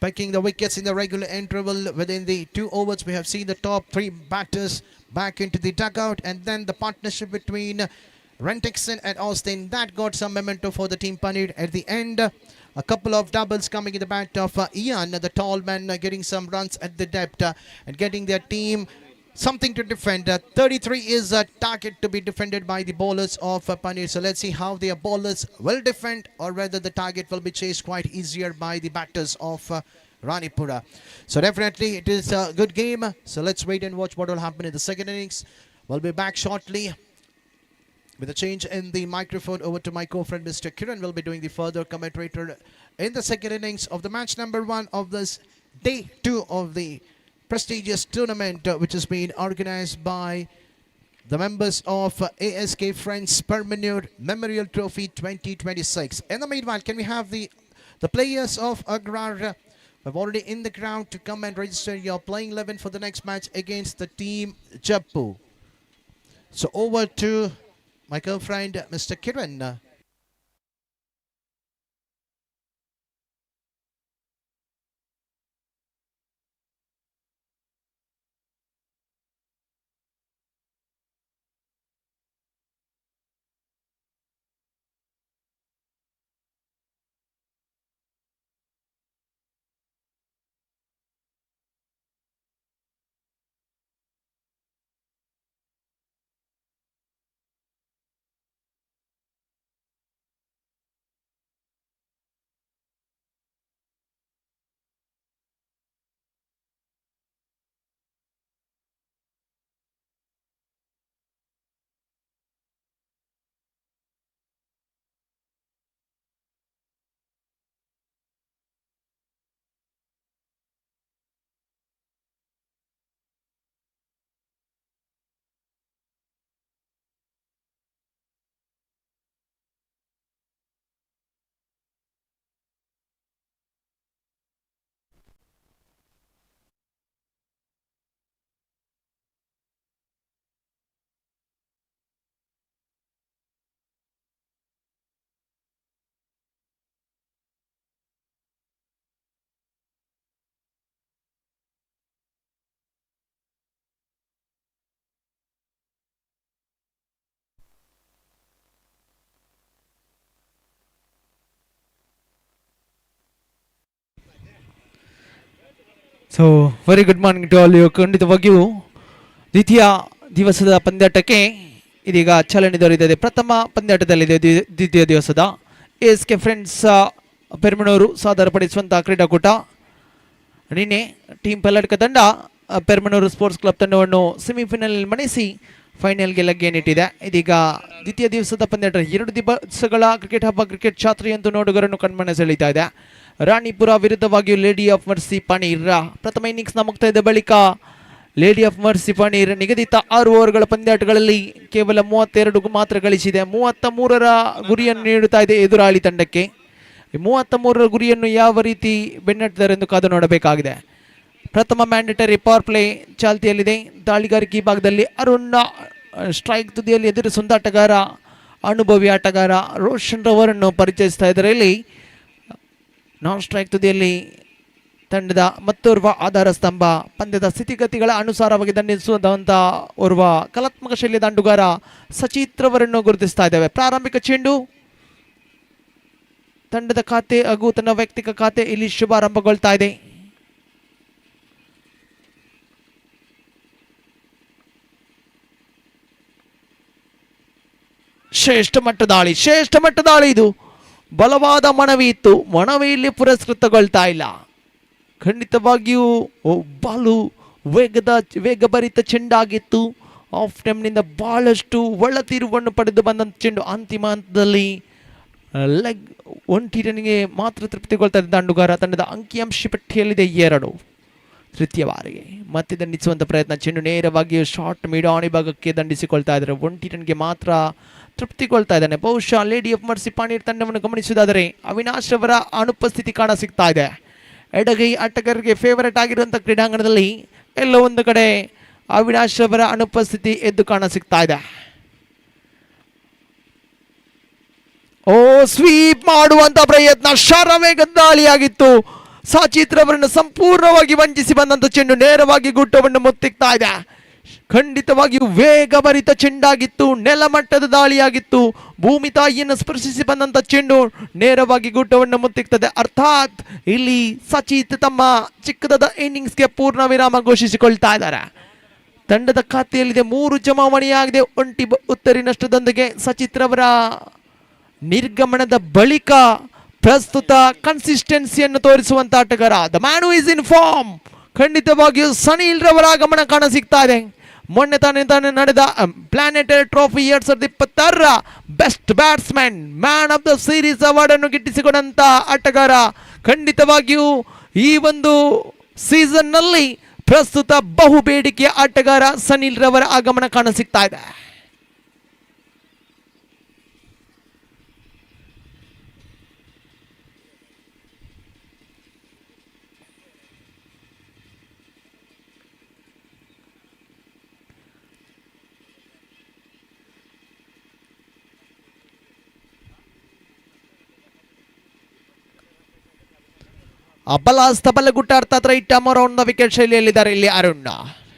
picking the wickets in the regular interval. Within the 2 overs, we have seen the top 3 batters back into the dugout, and then the partnership between Rentixon and Austin, that got some memento for the team Paneer. At the end, a couple of doubles coming in the bat of Ian, the tall man, getting some runs at the depth and getting their team something to defend. 33 is a target to be defended by the bowlers of Paneer. So let's see how their bowlers will defend, or whether the target will be chased quite easier by the batters of Ranipura. So definitely it is a good game. So let's wait and watch what will happen in the second innings. We'll be back shortly with a change in the microphone. Over to my co-friend Mr. Kiran will be doing the further commentator in the second innings of the match number 1 of this day 2 of the prestigious tournament, which has been organized by the members of A.S.K Freinds Permanent Memorial Trophy 2026. In the meanwhile, can we have the players of Agrar who are already in the ground to come and register your playing 11 for the next match against the team Jappu? So over to my girlfriend, Mr. Kiran. So very good morning to all you. ಖಂಡಿತವಾಗಿಯೂ ದ್ವಿತೀಯ ದಿವಸದ ಪಂದ್ಯಾಟಕ್ಕೆ ಇದೀಗ ಚಾಲನೆ ದೊರೆತಿದೆ. ಪ್ರಥಮ ಪಂದ್ಯಾಟದಲ್ಲಿದೆ ದ್ವಿತೀಯ ದಿವಸದ ASK friends ಪೆರ್ಮನೂರು ಸಾದರಪಡಿಸುವಂತಹ ಕ್ರೀಡಾಕೂಟ. ನಿನ್ನೆ ಟೀಮ್ ಪಲ್ಲಡ್ಕ ತಂಡ ಪೆರ್ಮನೂರು ಸ್ಪೋರ್ಟ್ಸ್ ಕ್ಲಬ್ ತಂಡವನ್ನು ಸೆಮಿಫೈನಲ್ ಮಣಿಸಿ ಫೈನಲ್ಗೆ ಲಗ್ಗೆಯನ್ನಿಟ್ಟಿದೆ. ಇದೀಗ ದ್ವಿತೀಯ ದಿವಸದ ಪಂದ್ಯಾಟ 2 ದಿವಸಗಳ ಕ್ರಿಕೆಟ್ ಹಬ್ಬ, ಕ್ರಿಕೆಟ್ ಛಾತ್ರಿ ಎಂದು ನೋಡುಗರನ್ನು ಕಣ್ಮನೆ ಸೆಳೀತಾ ಇದೆ. ರಾಣಿಪುರ ವಿರುದ್ಧವಾಗಿಯೂ ಲೇಡಿ ಆಫ್ ಮರ್ಸಿ ಪಾಣೀರ್. ಪ್ರಥಮ ಇನ್ನಿಂಗ್ಸ್ನ ಮುಕ್ತಾಯದ ಬಳಿಕ ಲೇಡಿ ಆಫ್ ಮರ್ಸಿ ಪಾಣೀರ್ ನಿಗದಿತ 6 ಓವರ್ಗಳ ಪಂದ್ಯಾಟಗಳಲ್ಲಿ ಕೇವಲ 32 ಮಾತ್ರ ಗಳಿಸಿದೆ. 33ರ ಗುರಿಯನ್ನು ನೀಡುತ್ತಾ ಇದೆ ಎದುರಾಳಿ ತಂಡಕ್ಕೆ. 33ರ ಗುರಿಯನ್ನು ಯಾವ ರೀತಿ ಬೆನ್ನಟ್ಟಿದರೆಂದು ಕಾದು ನೋಡಬೇಕಾಗಿದೆ. ಪ್ರಥಮ ಮ್ಯಾಂಡೇಟರಿ ಪವರ್ ಪ್ಲೇ ಚಾಲ್ತಿಯಲ್ಲಿದೆ. ದಾಳಿಗಾರಿಕೆ ಭಾಗದಲ್ಲಿ ಅರುಣ್ ಸ್ಟ್ರೈಕ್ ತುದಿಯಲ್ಲಿ ಎದುರಿಸುವಂಥ ಆಟಗಾರ, ಅನುಭವಿ ಆಟಗಾರ ರೋಷನ್ ರವರನ್ನು ಪರಿಚಯಿಸ್ತಾ ಇದ್ದಾರೆ. ಇಲ್ಲಿ ನಾನ್ ಸ್ಟ್ರೈಕ್ ತುದಿಯಲ್ಲಿ ತಂಡದ ಮತ್ತೋರ್ವ ಆಧಾರ ಸ್ತಂಭ, ಪಂದ್ಯದ ಸ್ಥಿತಿಗತಿಗಳ ಅನುಸಾರವಾಗಿ ದಂಡಿಸುವಂಥ ಓರ್ವ ಕಲಾತ್ಮಕ ಶೈಲಿಯ ದಂಡುಗಾರ ಸಚಿತ್ ರವರನ್ನು ಗುರುತಿಸ್ತಾ ಇದ್ದೇವೆ. ಪ್ರಾರಂಭಿಕ ಚೆಂಡು ತಂಡದ ಖಾತೆ ಹಾಗೂ ತನ್ನ ವೈಯಕ್ತಿಕ ಖಾತೆ ಇಲ್ಲಿ ಶುಭಾರಂಭಗೊಳ್ತಾ ಇದೆ. ಶ್ರೇಷ್ಠ ಮಟ್ಟ ದಾಳಿ ಇದು. ಬಲವಾದ ಮನವಿ ಇತ್ತು, ಮನವಿಯಲ್ಲಿ ಪುರಸ್ಕೃತಗೊಳ್ತಾ ಇಲ್ಲ. ಖಂಡಿತವಾಗಿಯೂ ಬಾಲು ವೇಗಭರಿತ ಚೆಂಡಾಗಿತ್ತು. ಆಫ್ ಟೈಮ್ನಿಂದ ಬಹಳಷ್ಟು ಒಳತಿರುವನ್ನು ಪಡೆದು ಬಂದಂಥ ಚೆಂಡು ಅಂತಿಮ ಹಂತದಲ್ಲಿ ಲೆಗ್ 1 ರನ್ಗೆ ಮಾತ್ರ ತೃಪ್ತಿಗೊಳ್ತಾ ಇದ್ದ ದಂಡುಗಾರ. ತಂಡದ ಅಂಕಿಅಂಶ ಪಟ್ಟಿಯಲ್ಲಿದೆ 2. ತೃತೀಯ ಬಾರಿಗೆ ಮತ್ತೆ ದಂಡಿಸುವಂಥ ಪ್ರಯತ್ನ. ಚೆಂಡು ನೇರವಾಗಿ ಶಾರ್ಟ್ ಮಿಡ್ ಆನ್ ಭಾಗಕ್ಕೆ ದಂಡಿಸಿಕೊಳ್ತಾ ಇದ್ದಾರೆ. 1 ರನ್ಗೆ ಮಾತ್ರ ತೃಪ್ತಿಗೊಳ್ತಾ ಇದ್ದಾನೆ. ಬಹುಶಃ ಲೇಡಿ ಆಫ್ ಮರ್ಸಿ ಪಾಣೀರ್ ತಂಡವನ್ನು ಗಮನಿಸುವುದಾದರೆ ಅವಿನಾಶ್ ಅವರ ಅನುಪಸ್ಥಿತಿ ಕಾಣ ಸಿಗ್ತಾ ಇದೆ. ಎಡಗೈ ಆಟಗಾರರಿಗೆ ಫೇವರೇಟ್ ಆಗಿರುವಂಥ ಕ್ರೀಡಾಂಗಣದಲ್ಲಿ ಎಲ್ಲೋ ಒಂದು ಕಡೆ ಅವಿನಾಶ್ ಅವರ ಅನುಪಸ್ಥಿತಿ ಎದ್ದು ಕಾಣ ಸಿಗ್ತಾ ಇದೆ. ಓ ಸ್ವೀಪ್ ಮಾಡುವಂತ ಪ್ರಯತ್ನ, ಶರವೇಗ ದಾಳಿಯಾಗಿತ್ತು. ಸಾಚಿತ್ ರವರನ್ನು ಸಂಪೂರ್ಣವಾಗಿ ವಂಚಿಸಿ ಬಂದಂತ ಚೆಂಡು ನೇರವಾಗಿ ಗುಟ್ಟವನ್ನು ಮುತ್ತಿಕ್ತಾ ಇದೆ. ಖಂಡಿತವಾಗಿಯೂ ವೇಗಭರಿತ ಚೆಂಡಾಗಿತ್ತು, ನೆಲಮಟ್ಟದ ದಾಳಿಯಾಗಿತ್ತು. ಭೂಮಿ ತಾಯಿಯನ್ನು ಸ್ಪರ್ಶಿಸಿ ಬಂದಂತ ಚೆಂಡು ನೇರವಾಗಿ ಗುಟ್ಟವನ್ನು ಮುತ್ತಿಕ್ತದೆ. ಅರ್ಥಾತ್ ಇಲ್ಲಿ ಸಚಿತ್ ತಮ್ಮ ಚಿಕ್ಕದಾದ ಇನ್ನಿಂಗ್ಸ್ಗೆ ಪೂರ್ಣ ವಿರಾಮ ಘೋಷಿಸಿಕೊಳ್ತಾ ಇದ್ದಾರೆ. ತಂಡದ ಖಾತೆಯಲ್ಲಿದೆ 3 ಜಮಾವಣೆಯಾಗಿದೆ. 1 ಉತ್ತರಿ ನಷ್ಟದೊಂದಿಗೆ ಸಚಿತ್ ರವರ ನಿರ್ಗಮನದ ಬಳಿಕ ಪ್ರಸ್ತುತ ಕನ್ಸಿಸ್ಟೆನ್ಸಿಯನ್ನು ತೋರಿಸುವಂತ ಆಟಗಾರ the man who is in form. ಖಂಡಿತವಾಗಿಯೂ ಸನಿಲ್ ರವರ ಆಗಮನ ಕಾಣ ಸಿಗ್ತಾ ಇದೆ. ಮೊನ್ನೆ ತಾನೇ ನಡೆದ planetary trophy 2026 best batsman man of the series award ಅನ್ನು ಗಿಟ್ಟಿಸಿಕೊಂಡಂತ ಆಟಗಾರ. ಖಂಡಿತವಾಗಿಯೂ ಈ ಒಂದು ಸೀಸನ್ ನಲ್ಲಿ ಪ್ರಸ್ತುತ ಬಹು ಬೇಡಿಕೆಯ ಆಟಗಾರ ಸನಿಲ್ ರವರ ಆಗಮನ ಕಾಣ ಸಿಗ್ತಾ ಇದೆ. ಬಲಗುಟ್ಟ ಅರ್ಥಾತ್ right arm round the wicket ಶೈಲಿಯಲ್ಲಿದ್ದಾರೆ ಇಲ್ಲಿ ಅರುಣ್.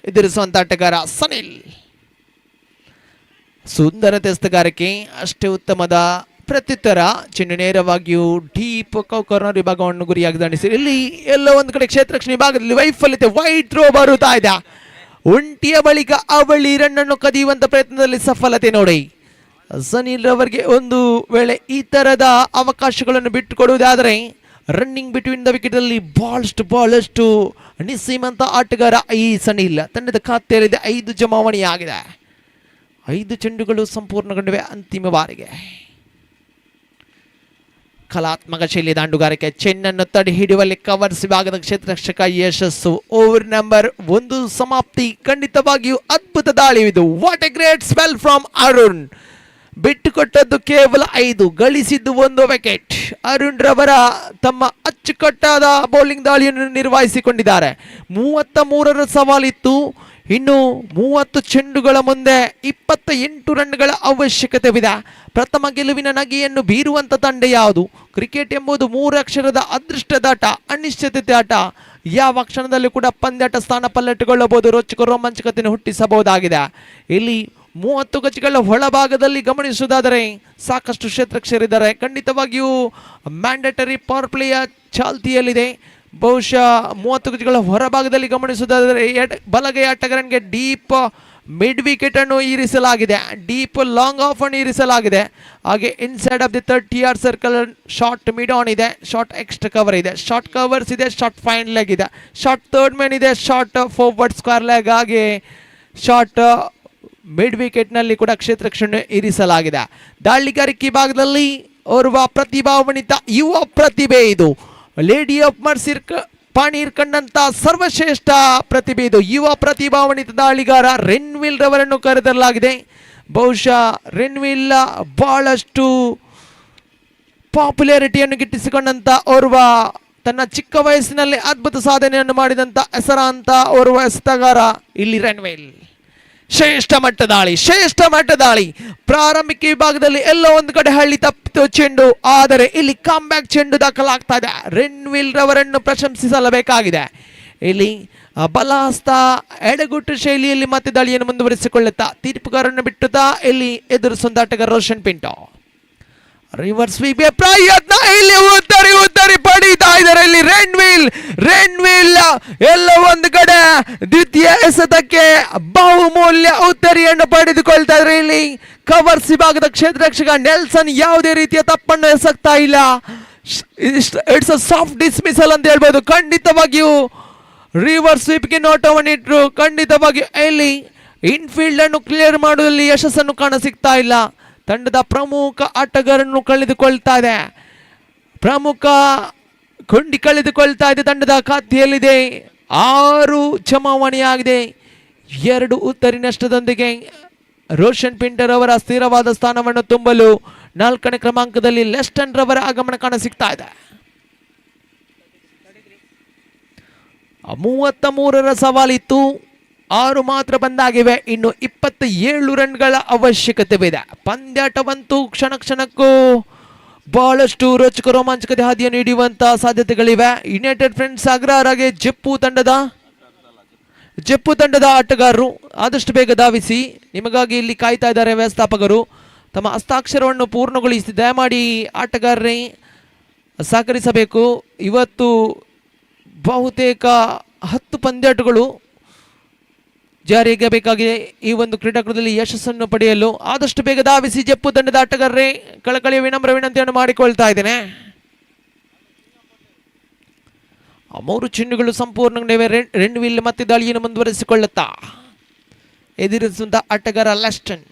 ಎದುರಿಸುವಂತ ಆಟಗಾರ ಸನಿಲ್. ಸುಂದರ ತೆಸ್ತಗಾರಿಕೆ, ಅಷ್ಟೇ ಉತ್ತಮದ ಪ್ರತ್ಯುತ್ತರ. ಚೆಂಡು ನೇರವಾಗಿಯೂ ಡೀಪ್ ಕಾರ್ನರ್ ವಿಭಾಗವನ್ನು ಗುರಿಯಾಗಿ ದಂಡಿಸಿ ಇಲ್ಲಿ ಎಲ್ಲೋ ಒಂದು ಕಡೆ ಕ್ಷೇತ್ರ ರಕ್ಷಣೆ ವಿಭಾಗದಲ್ಲಿ ವೈಫಲ್ಯತೆ. ವೈಟ್ ಥ್ರೋ ಬರುತ್ತಾ ಇದೆ. ಒಂಟಿಯ ಬಳಿಕ ಅವಳಿ ರನ್ನನ್ನು ಕದಿಯುವಂತ ಪ್ರಯತ್ನದಲ್ಲಿ ಸಫಲತೆ ನೋಡಿ. ಸನಿಲ್ ರವರಿಗೆ ಒಂದು ವೇಳೆ ಈ ತರದ ಅವಕಾಶಗಳನ್ನು ಬಿಟ್ಟುಕೊಡುವುದಾದರೆ ರನ್ನಿಂಗ್ ಬಿಟ್ವೀನ್ ದ ವಿಕೆಟ್ ಅಲ್ಲಿ ಬಹಳಷ್ಟು ನಿಸ್ಸೀಮಂತ ಆಟಗಾರ ಈ ಸನಿಲ್. ತಂಡದ ಖಾತೆಯಲ್ಲಿದೆ 5 ಜಮಾವಣೆಯಾಗಿದೆ. 5 ಚೆಂಡುಗಳು ಸಂಪೂರ್ಣಗೊಂಡಿವೆ ಅಂತಿಮ ಬಾರಿಗೆ. ಕಲಾತ್ಮಕ ಶೈಲಿಯ ದಾಂಡುಗಾರಿಕೆ, ಚೆನ್ನನ್ನು ತಡೆ ಹಿಡಿಯುವಲ್ಲಿ ಕವರ್ಸ್ ವಿಭಾಗದ ಕ್ಷೇತ್ರರಕ್ಷಕ ಯಶಸ್ಸು. ಓವರ್ ನಂಬರ್ 1 ಸಮಾಪ್ತಿ. ಖಂಡಿತವಾಗಿಯೂ ಅದ್ಭುತ ದಾಳಿವಿದು. What a great spell from Arun. ಬಿಟ್ಟುಕೊಟ್ಟದ್ದು ಕೇವಲ 5, ಗಳಿಸಿದ್ದು 1 ವಿಕೆಟ್. ಅರುಣ್ ರವರ ತಮ್ಮ ಅಚ್ಚುಕಟ್ಟಾದ ಬೌಲಿಂಗ್ ದಾಳಿಯನ್ನು ನಿರ್ವಹಿಸಿಕೊಂಡಿದ್ದಾರೆ. 33ರ ಸವಾಲಿತ್ತು. ಇನ್ನು 30 ಚೆಂಡುಗಳ ಮುಂದೆ 28 ರನ್ಗಳ ಅವಶ್ಯಕತೆವಿದೆ. ಪ್ರಥಮ ಗೆಲುವಿನ ನಗೆಯನ್ನು ಬೀರುವಂತ ತಂಡ ಯಾವುದು? ಕ್ರಿಕೆಟ್ ಎಂಬುದು 3 ಅಕ್ಷರದ ಅದೃಷ್ಟದಾಟ, ಅನಿಶ್ಚಿತತೆ ಆಟ. ಯಾವ ಕ್ಷಣದಲ್ಲೂ ಕೂಡ ಪಂದ್ಯಾಟ ಸ್ಥಾನ ಪಲ್ಲಟಗೊಳ್ಳಬಹುದು, ರೋಮಾಂಚಕತೆಯನ್ನು ಹುಟ್ಟಿಸಬಹುದಾಗಿದೆ. ಇಲ್ಲಿ 30 ಗಜಗಳ ಒಳಭಾಗದಲ್ಲಿ ಗಮನಿಸುವುದಾದರೆ ಸಾಕಷ್ಟು ಕ್ಷೇತ್ರಕ್ಷರಿದ್ದಾರೆ. ಖಂಡಿತವಾಗಿಯೂ ಮ್ಯಾಂಡೇಟರಿ ಪವರ್ ಪ್ಲೇಯ ಚಾಲ್ತಿಯಲ್ಲಿದೆ. ಬಹುಶಃ 30 ಗಜಗಳ ಹೊರಭಾಗದಲ್ಲಿ ಗಮನಿಸುವುದಾದರೆ ಬಲಗೈ ಆಟಗಾರನಿಗೆ ಡೀಪ್ ಮಿಡ್ ವಿಕೆಟ್ ಅನ್ನು ಇರಿಸಲಾಗಿದೆ, ಡೀಪ್ ಲಾಂಗ್ ಆಫ್ ಅನ್ನು ಇರಿಸಲಾಗಿದೆ. ಹಾಗೆ inside of the 30 yard circle short mid on ಇದೆ, ಶಾರ್ಟ್ ಎಕ್ಸ್ಟ್ರಾ ಕವರ್ ಇದೆ, ಶಾರ್ಟ್ ಕವರ್ಸ್ ಇದೆ, ಶಾರ್ಟ್ ಫೈನ್ ಲೆಗ್ ಇದೆ, ಶಾರ್ಟ್ ಥರ್ಡ್ ಮ್ಯಾನ್ ಇದೆ, ಶಾರ್ಟ್ ಫಾರ್ವರ್ಡ್ ಸ್ಕ್ವೇರ್ ಲೆಗ್, ಹಾಗೆ ಶಾರ್ಟ್ ಮಿಡ್ ವಿಕೆಟ್ ನಲ್ಲಿ ಕೂಡ ಕ್ಷೇತ್ರಕ್ಷಣೆ ಇರಿಸಲಾಗಿದೆ. ದಾಳಿಗಾರಿಕೆ ಭಾಗದಲ್ಲಿ ಓರ್ವ ಪ್ರತಿಭಾನ್ವಿತ ಯುವ ಪ್ರತಿಭೆ ಇದು. ಲೇಡಿ ಆಫ್ ಮರ್ಸಿ ಪಾಣೀರ್ ಕಂಡಂತ ಸರ್ವಶ್ರೇಷ್ಠ ಪ್ರತಿಭೆ ಇದು. ಯುವ ಪ್ರತಿಭಾನ್ವಿತ ದಾಳಿಗಾರ ರೆನ್ವಿಲ್ ರವರನ್ನು ಕರೆತರಲಾಗಿದೆ. ಬಹುಶಃ ರೆನ್ವಿಲ್ ಬಹಳಷ್ಟು ಪಾಪ್ಯುಲಾರಿಟಿಯನ್ನು ಗಿಟ್ಟಿಸಿಕೊಂಡಂತ ಓರ್ವ, ತನ್ನ ಚಿಕ್ಕ ವಯಸ್ಸಿನಲ್ಲಿ ಅದ್ಭುತ ಸಾಧನೆಯನ್ನು ಮಾಡಿದಂತ ಹೆಸರಾಂತ ಓರ್ವ ಎಸೆತಗಾರ ಇಲ್ಲಿ ರೆನ್ವಿಲ್. ಶ್ರೇಷ್ಠ ಮಟ್ಟ ದಾಳಿ. ಪ್ರಾರಂಭಿಕ ವಿಭಾಗದಲ್ಲಿ ಎಲ್ಲೋ ಒಂದು ಕಡೆ ಹಳ್ಳಿ ತಪ್ಪಿತು ಚೆಂಡು, ಆದರೆ ಇಲ್ಲಿ ಕಮ್ ಬ್ಯಾಕ್ ಚೆಂಡು ದಾಖಲಾಗ್ತಾ ಇದೆ. ರೆನ್ವಿಲ್ ರವರನ್ನು ಪ್ರಶಂಸಿಸಲೇಬೇಕಾಗಿದೆ. ಇಲ್ಲಿ ಬಲಹಸ್ತ ಎಡಗುಟ್ಟು ಶೈಲಿಯಲ್ಲಿ ಮತ್ತೆ ದಾಳಿಯನ್ನು ಮುಂದುವರಿಸಿಕೊಳ್ಳುತ್ತಾ ತೀರ್ಪುಗಾರನ್ನು ಬಿಟ್ಟುತ್ತಾ ಇಲ್ಲಿ ಎದುರಿಸುವಂತ ಆಟಗಾರ ರೋಷನ್ ಪಿಂಟೋ. ರಿವರ್ಸ್ ಸ್ವೀಪ್ ಪ್ರಯತ್ನ, ಇಲ್ಲಿ ಉತ್ತರಿ ಪಡೀತಾ ಇದ್ದಾರೆ ಇಲ್ಲಿ ರೆನ್ವಿಲ್ ಎಲ್ಲ ಒಂದು ಕಡೆ ದ್ವಿತೀಯ ಎಸೆತಕ್ಕೆ ಬಹುಮೂಲ್ಯ ಉತ್ತರಿಯನ್ನು ಪಡೆದುಕೊಳ್ತಾ ಇದ್ದಾರೆ. ಇಲ್ಲಿ ಕವರ್ಸ್ ವಿಭಾಗದ ಕ್ಷೇತ್ರರಕ್ಷಕ ನೆಲ್ಸನ್ ಯಾವುದೇ ರೀತಿಯ ತಪ್ಪನ್ನು ಎಸಗ್ತಾ ಇಲ್ಲ. ಇಟ್ಸ್ ಅ ಸಾಫ್ಟ್ ಡಿಸ್ಮಿಸಲ್ ಅಂತ ಹೇಳ್ಬೋದು. ಖಂಡಿತವಾಗಿಯೂ ರಿವರ್ಸ್ ಸ್ವೀಪ್ಗೆ ನೋಟವನ್ನು ಇಟ್ಟರು. ಖಂಡಿತವಾಗಿಯೂ ಇಲ್ಲಿ ಇನ್ಫೀಲ್ಡ್ ಅನ್ನು ಕ್ಲಿಯರ್ ಮಾಡುವಲ್ಲಿ ಯಶಸ್ಸನ್ನು ಕಾಣ ಸಿಗ್ತಾ ಇಲ್ಲ. ತಂಡದ ಪ್ರಮುಖ ಆಟಗಾರನ್ನು ಕಳೆದುಕೊಳ್ತಾ ಇದೆ. ಪ್ರಮುಖ ಕೊಂಡಿ ಕಳೆದುಕೊಳ್ತಾ ಇದೆ. ತಂಡದ ಖಾತೆಯಲ್ಲಿದೆ 6 ಚಮಾವಣೆಯಾಗಿದೆ. 2 ಉತ್ತರಿ ನಷ್ಟದೊಂದಿಗೆ ರೋಷನ್ ಪಿಂಟರ್ ಅವರ ಸ್ಥಿರವಾದ ಸ್ಥಾನವನ್ನು ತುಂಬಲು 4ನೇ ಕ್ರಮಾಂಕದಲ್ಲಿ ಲೆಸ್ಟನ್ ರವರ ಆಗಮನ ಕಾಣಸಿಗ್ತಾ ಇದೆ. 33ರ ಸವಾಲಿತ್ತು, 6 ಮಾತ್ರ ಬಂದಾಗಿವೆ. ಇನ್ನು 27 ರನ್ಗಳ ಅವಶ್ಯಕತೆವಿದೆ. ಪಂದ್ಯಾಟವಂತೂ ಕ್ಷಣ ಕ್ಷಣಕ್ಕೂ ಬಹಳಷ್ಟು ರೋಚಕ ರೋಮಾಂಚಕತೆ ಹಾದಿಯನ್ನು ಹಿಡಿಯುವಂತ ಸಾಧ್ಯತೆಗಳಿವೆ. ಯುನೈಟೆಡ್ ಫ್ರೆಂಡ್ಸ್ ಅಗ್ರಹಾರಗೆ ಜಪ್ಪು ತಂಡದ ಆಟಗಾರರು ಆದಷ್ಟು ಬೇಗ ಧಾವಿಸಿ, ನಿಮಗಾಗಿ ಇಲ್ಲಿ ಕಾಯ್ತಾ ಇದ್ದಾರೆ ವ್ಯವಸ್ಥಾಪಕರು. ತಮ್ಮ ಹಸ್ತಾಕ್ಷರವನ್ನು ಪೂರ್ಣಗೊಳಿಸಿ ದಯಮಾಡಿ ಆಟಗಾರರೇ ಸಹಕರಿಸಬೇಕು. ಇವತ್ತು ಬಹುತೇಕ 10 ಪಂದ್ಯಾಟಗಳು ಜಾರಿಗೆ ಬೇಕಾಗಿದೆ. ಈ ಒಂದು ಕ್ರೀಡಾಕೂಟದಲ್ಲಿ ಯಶಸ್ಸನ್ನು ಪಡೆಯಲು ಆದಷ್ಟು ಬೇಗ ಧಾವಿಸಿ ಜಪ್ಪು ತಂಡದ ಆಟಗಾರರೇ, ಕಳಕಳಿಯ ವಿನಮ್ರ ವಿನಂತಿಯನ್ನು ಮಾಡಿಕೊಳ್ತಾ ಇದ್ದೇನೆ. 3 ಚೆಂಡುಗಳು ಸಂಪೂರ್ಣಗೊಂಡಿವೆ. ರೆನ್ವಿಲ್ ಮತ್ತೆ ದಾಳಿಯನ್ನು ಮುಂದುವರಿಸಿಕೊಳ್ಳುತ್ತಾ ಎದುರಿಸುವಂತಹ ಆಟಗಾರ ಲೆಸ್ಟನ್.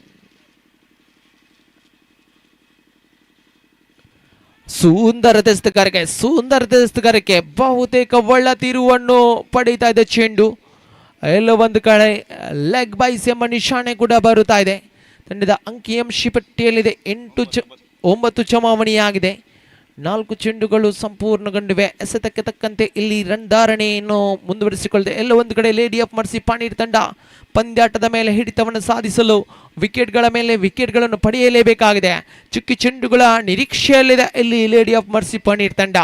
ಸುಂದರತೆ ಎಸ್ತುಗಾರಿಕೆ ಬಹುತೇಕ ಒಳ್ಳ ತೀರುವನ್ನು ಪಡೀತಾ ಇದೆ. ಚೆಂಡು ಎಲ್ಲೋ ಒಂದು ಕಡೆ ಲೆಗ್ ಬೈಸ್ ಎಂಬ ನಿಶಾನೆ ಕೂಡ ಬರುತ್ತಾ ಇದೆ. ತಂಡದ ಅಂಕಿಅಂಶ ಪಟ್ಟಿಯಲ್ಲಿದೆ 9 ಚಮಾವಣೆಯಾಗಿದೆ. 4 ಚೆಂಡುಗಳು ಸಂಪೂರ್ಣಗೊಂಡಿವೆ. ಎಸೆತಕ್ಕೆ ತಕ್ಕಂತೆ ಇಲ್ಲಿ ರನ್ ಧಾರಣೆಯನ್ನು ಮುಂದುವರಿಸಿಕೊಳ್ಳದೆ ಎಲ್ಲ ಒಂದು ಕಡೆ ಲೇಡಿ ಆಫ್ ಮರ್ಸಿ ಪಾಣೀರ್ ತಂಡ ಪಂದ್ಯಾಟದ ಮೇಲೆ ಹಿಡಿತವನ್ನು ಸಾಧಿಸಲು ವಿಕೆಟ್ಗಳ ಮೇಲೆ ವಿಕೆಟ್ಗಳನ್ನು ಪಡೆಯಲೇಬೇಕಾಗಿದೆ. ಚುಕ್ಕಿ ಚೆಂಡುಗಳ ನಿರೀಕ್ಷೆಯಲ್ಲಿದೆ ಇಲ್ಲಿ ಲೇಡಿ ಆಫ್ ಮರ್ಸಿ ಪಾಣೀರ್ ತಂಡ.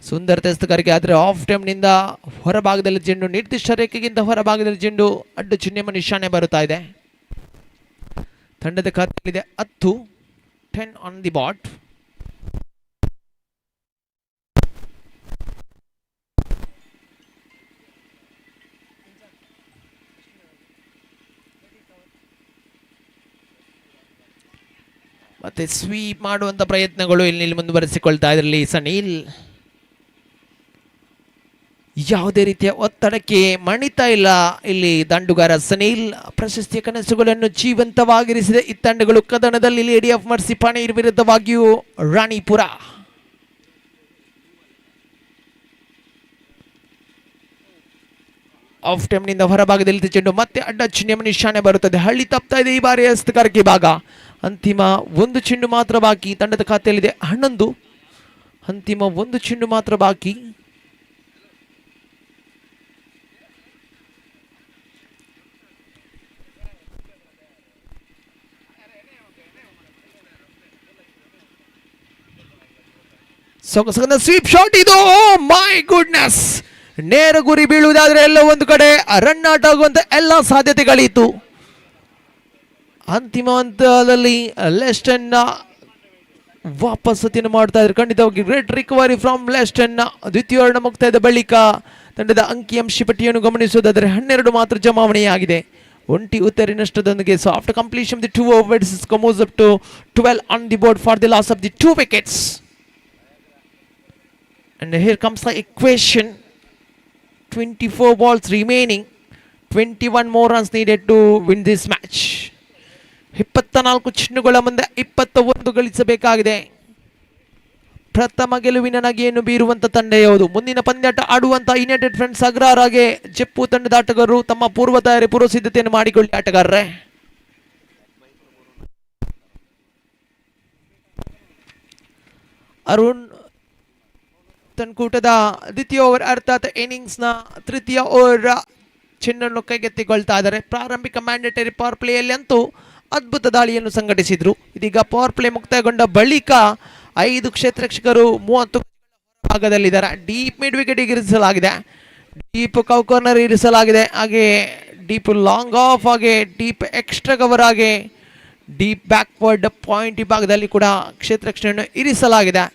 ಸುಂದರತೆ ಎಸ್ತುಗಾರಿಕೆ ಆದರೆ ಆಫ್ ಟೈಮ್ನಿಂದ ಹೊರಭಾಗದಲ್ಲಿ ಚೆಂಡು, ನಿರ್ದಿಷ್ಟ ರೇಖೆಗಿಂತ ಹೊರಭಾಗದಲ್ಲಿ ಚೆಂಡು ಅಡ್ಡ ಚಿಹ್ನೆ ನಿಶಾನೆ ಬರುತ್ತಾ ಇದೆ. ತಂಡದ ಖಾತೆಯಲ್ಲಿದೆ 10 ಆನ್ ದಿ ಬಾಟ್. ಮತ್ತೆ ಸ್ವೀಪ್ ಮಾಡುವಂತ ಪ್ರಯತ್ನಗಳು ಇಲ್ಲಿ ಮುಂದುವರಿಸಿಕೊಳ್ತಾ ಇದರಲ್ಲಿ ಸನೀಲ್ ಯಾವುದೇ ರೀತಿಯ ಒತ್ತಡಕ್ಕೆ ಮಣಿತಾ ಇಲ್ಲ. ಇಲ್ಲಿ ದಂಡುಗಾರ ಸನೀಲ್ ಪ್ರಶಸ್ತಿಯ ಕನಸುಗಳನ್ನು ಜೀವಂತವಾಗಿರಿಸಿದ ಈ ತಂಡಗಳು ಕದನದಲ್ಲಿ ಲೇಡಿ ಆಫ್ ಮರ್ಸಿ ಪಾಣೀರ್ ವಿರುದ್ಧವಾಗಿಯೂ ರಾಣಿಪುರ. ಆಫ್ ಟೈಮ್ನಿಂದ ಹೊರಭಾಗದಲ್ಲಿ ಚೆಂಡು ಮತ್ತೆ ಅಡ್ಡ ಚಿಹ್ನೆ ನಿಶಾನೆ ಬರುತ್ತದೆ. ಹಳ್ಳಿ ತಪ್ತಾ ಇದೆ ಈ ಬಾರಿ ಹಸ್ತಗಾರಿಕೆ ಭಾಗ. ಅಂತಿಮ 1 ಚೆಂಡು ಮಾತ್ರ ಬಾಕಿ. ತಂಡದ ಖಾತೆಯಲ್ಲಿದೆ 11. ಅಂತಿಮ 1 ಚೆಂಡು ಮಾತ್ರ ಬಾಕಿ. ಸೊಗಸದ ಸ್ವೀಪ್ ಶಾಟ್ ಇದು. ಮೈ ಗುಡ್ನೆಸ್, ನೇರ ಗುರಿ ಬೀಳುವುದಾದ್ರೆ ಎಲ್ಲ ಒಂದು ಕಡೆ ರನ್ ಔಟ್ ಆಗುವಂತ ಎಲ್ಲ ಸಾಧ್ಯತೆಗಳಿತ್ತು. ಅಂತಿಮ ಹಂತದಲ್ಲಿ ಲೆಸ್ಟನ್ ವಾಪಸ್ಸತಿಯನ್ನು ಮಾಡ್ತಾ ಇದ್ರು. ಖಂಡಿತವಾಗಿ ಗ್ರೇಟ್ ರಿಕವರಿ ಫ್ರಮ್ ಲೆಸ್ಟನ್. ದ್ವಿತೀಯ ಓವರ್ನ ಮುಕ್ತಾಯದ ಬಳಿಕ ತಂಡದ ಅಂಕಿಅಂಶ ಪಟ್ಟಿಯನ್ನು ಗಮನಿಸುವುದಾದರೆ 12 ಮಾತ್ರ ಜಮಾವಣೆಯಾಗಿದೆ. 1 ಉತ್ತರಿ ನಷ್ಟದೊಂದಿಗೆ. So after completion the 2 overs comes up to 12 on the board for the loss of the 2 wickets. And here comes the equation. 24 balls remaining, 21 more runs needed to win this match. 24 ಚೆಂಡುಗಳ ಮುಂದೆ 21 ಗಳಿಸಬೇಕಾಗಿದೆ. ಪ್ರಥಮ ಗೆಲುವಿನ ನಗೆಯನ್ನು ಬೀರುವಂತ ತಂಡ ಯಾವುದು? ಮುಂದಿನ ಪಂದ್ಯಾಟ ಆಡುವಂತ United friends ಅಗ್ರಹಾರಗೆ ಜಪ್ಪು ತಂಡದ ಆಟಗಾರರು ತಮ್ಮ ಪೂರ್ವ ಸಿದ್ಧತೆಯನ್ನು ಮಾಡಿಕೊಳ್ಳಿ ಆಟಗಾರರೇ. ಅರುಣ್ ಕೂಟದ ದ್ವಿತೀಯ ಓವರ್ ಅರ್ಥಾತ್ ಇನ್ನಿಂಗ್ಸ್ನ ತೃತೀಯ ಓವರ್ ಚೆಂಡನ್ನು ಕೈಗೆತ್ತಿಕೊಳ್ತಾ ಇದ್ದಾರೆ. ಪ್ರಾರಂಭಿಕ ಮ್ಯಾಂಡೇಟರಿ ಪವರ್ ಪ್ಲೇಯಲ್ಲಿ ಅಂತೂ ಅದ್ಭುತ ದಾಳಿಯನ್ನು ಸಂಘಟಿಸಿದ್ರು. ಇದೀಗ ಪವರ್ ಪ್ಲೇ ಮುಕ್ತಾಯಗೊಂಡ ಬಳಿಕ 5 ಕ್ಷೇತ್ರರಕ್ಷಕರು 30 ಭಾಗದಲ್ಲಿದ್ದಾರೆ. ಡೀಪ್ ಮಿಡ್ ವಿಕೆಟ್ ಇರಿಸಲಾಗಿದೆ, ಡೀಪ್ ಕೌ ಕಾರ್ನರ್ ಇರಿಸಲಾಗಿದೆ, ಹಾಗೆ ಡೀಪ್ ಲಾಂಗ್ ಆಫ್, ಹಾಗೆ ಡೀಪ್ ಎಕ್ಸ್ಟ್ರಾ ಕವರ್, ಹಾಗೆ ಡೀಪ್ ಬ್ಯಾಕ್ವರ್ಡ್ ಪಾಯಿಂಟ್ ಭಾಗದಲ್ಲಿ ಕೂಡ ಕ್ಷೇತ್ರರಕ್ಷಣೆಯನ್ನು ಇರಿಸಲಾಗಿದೆ.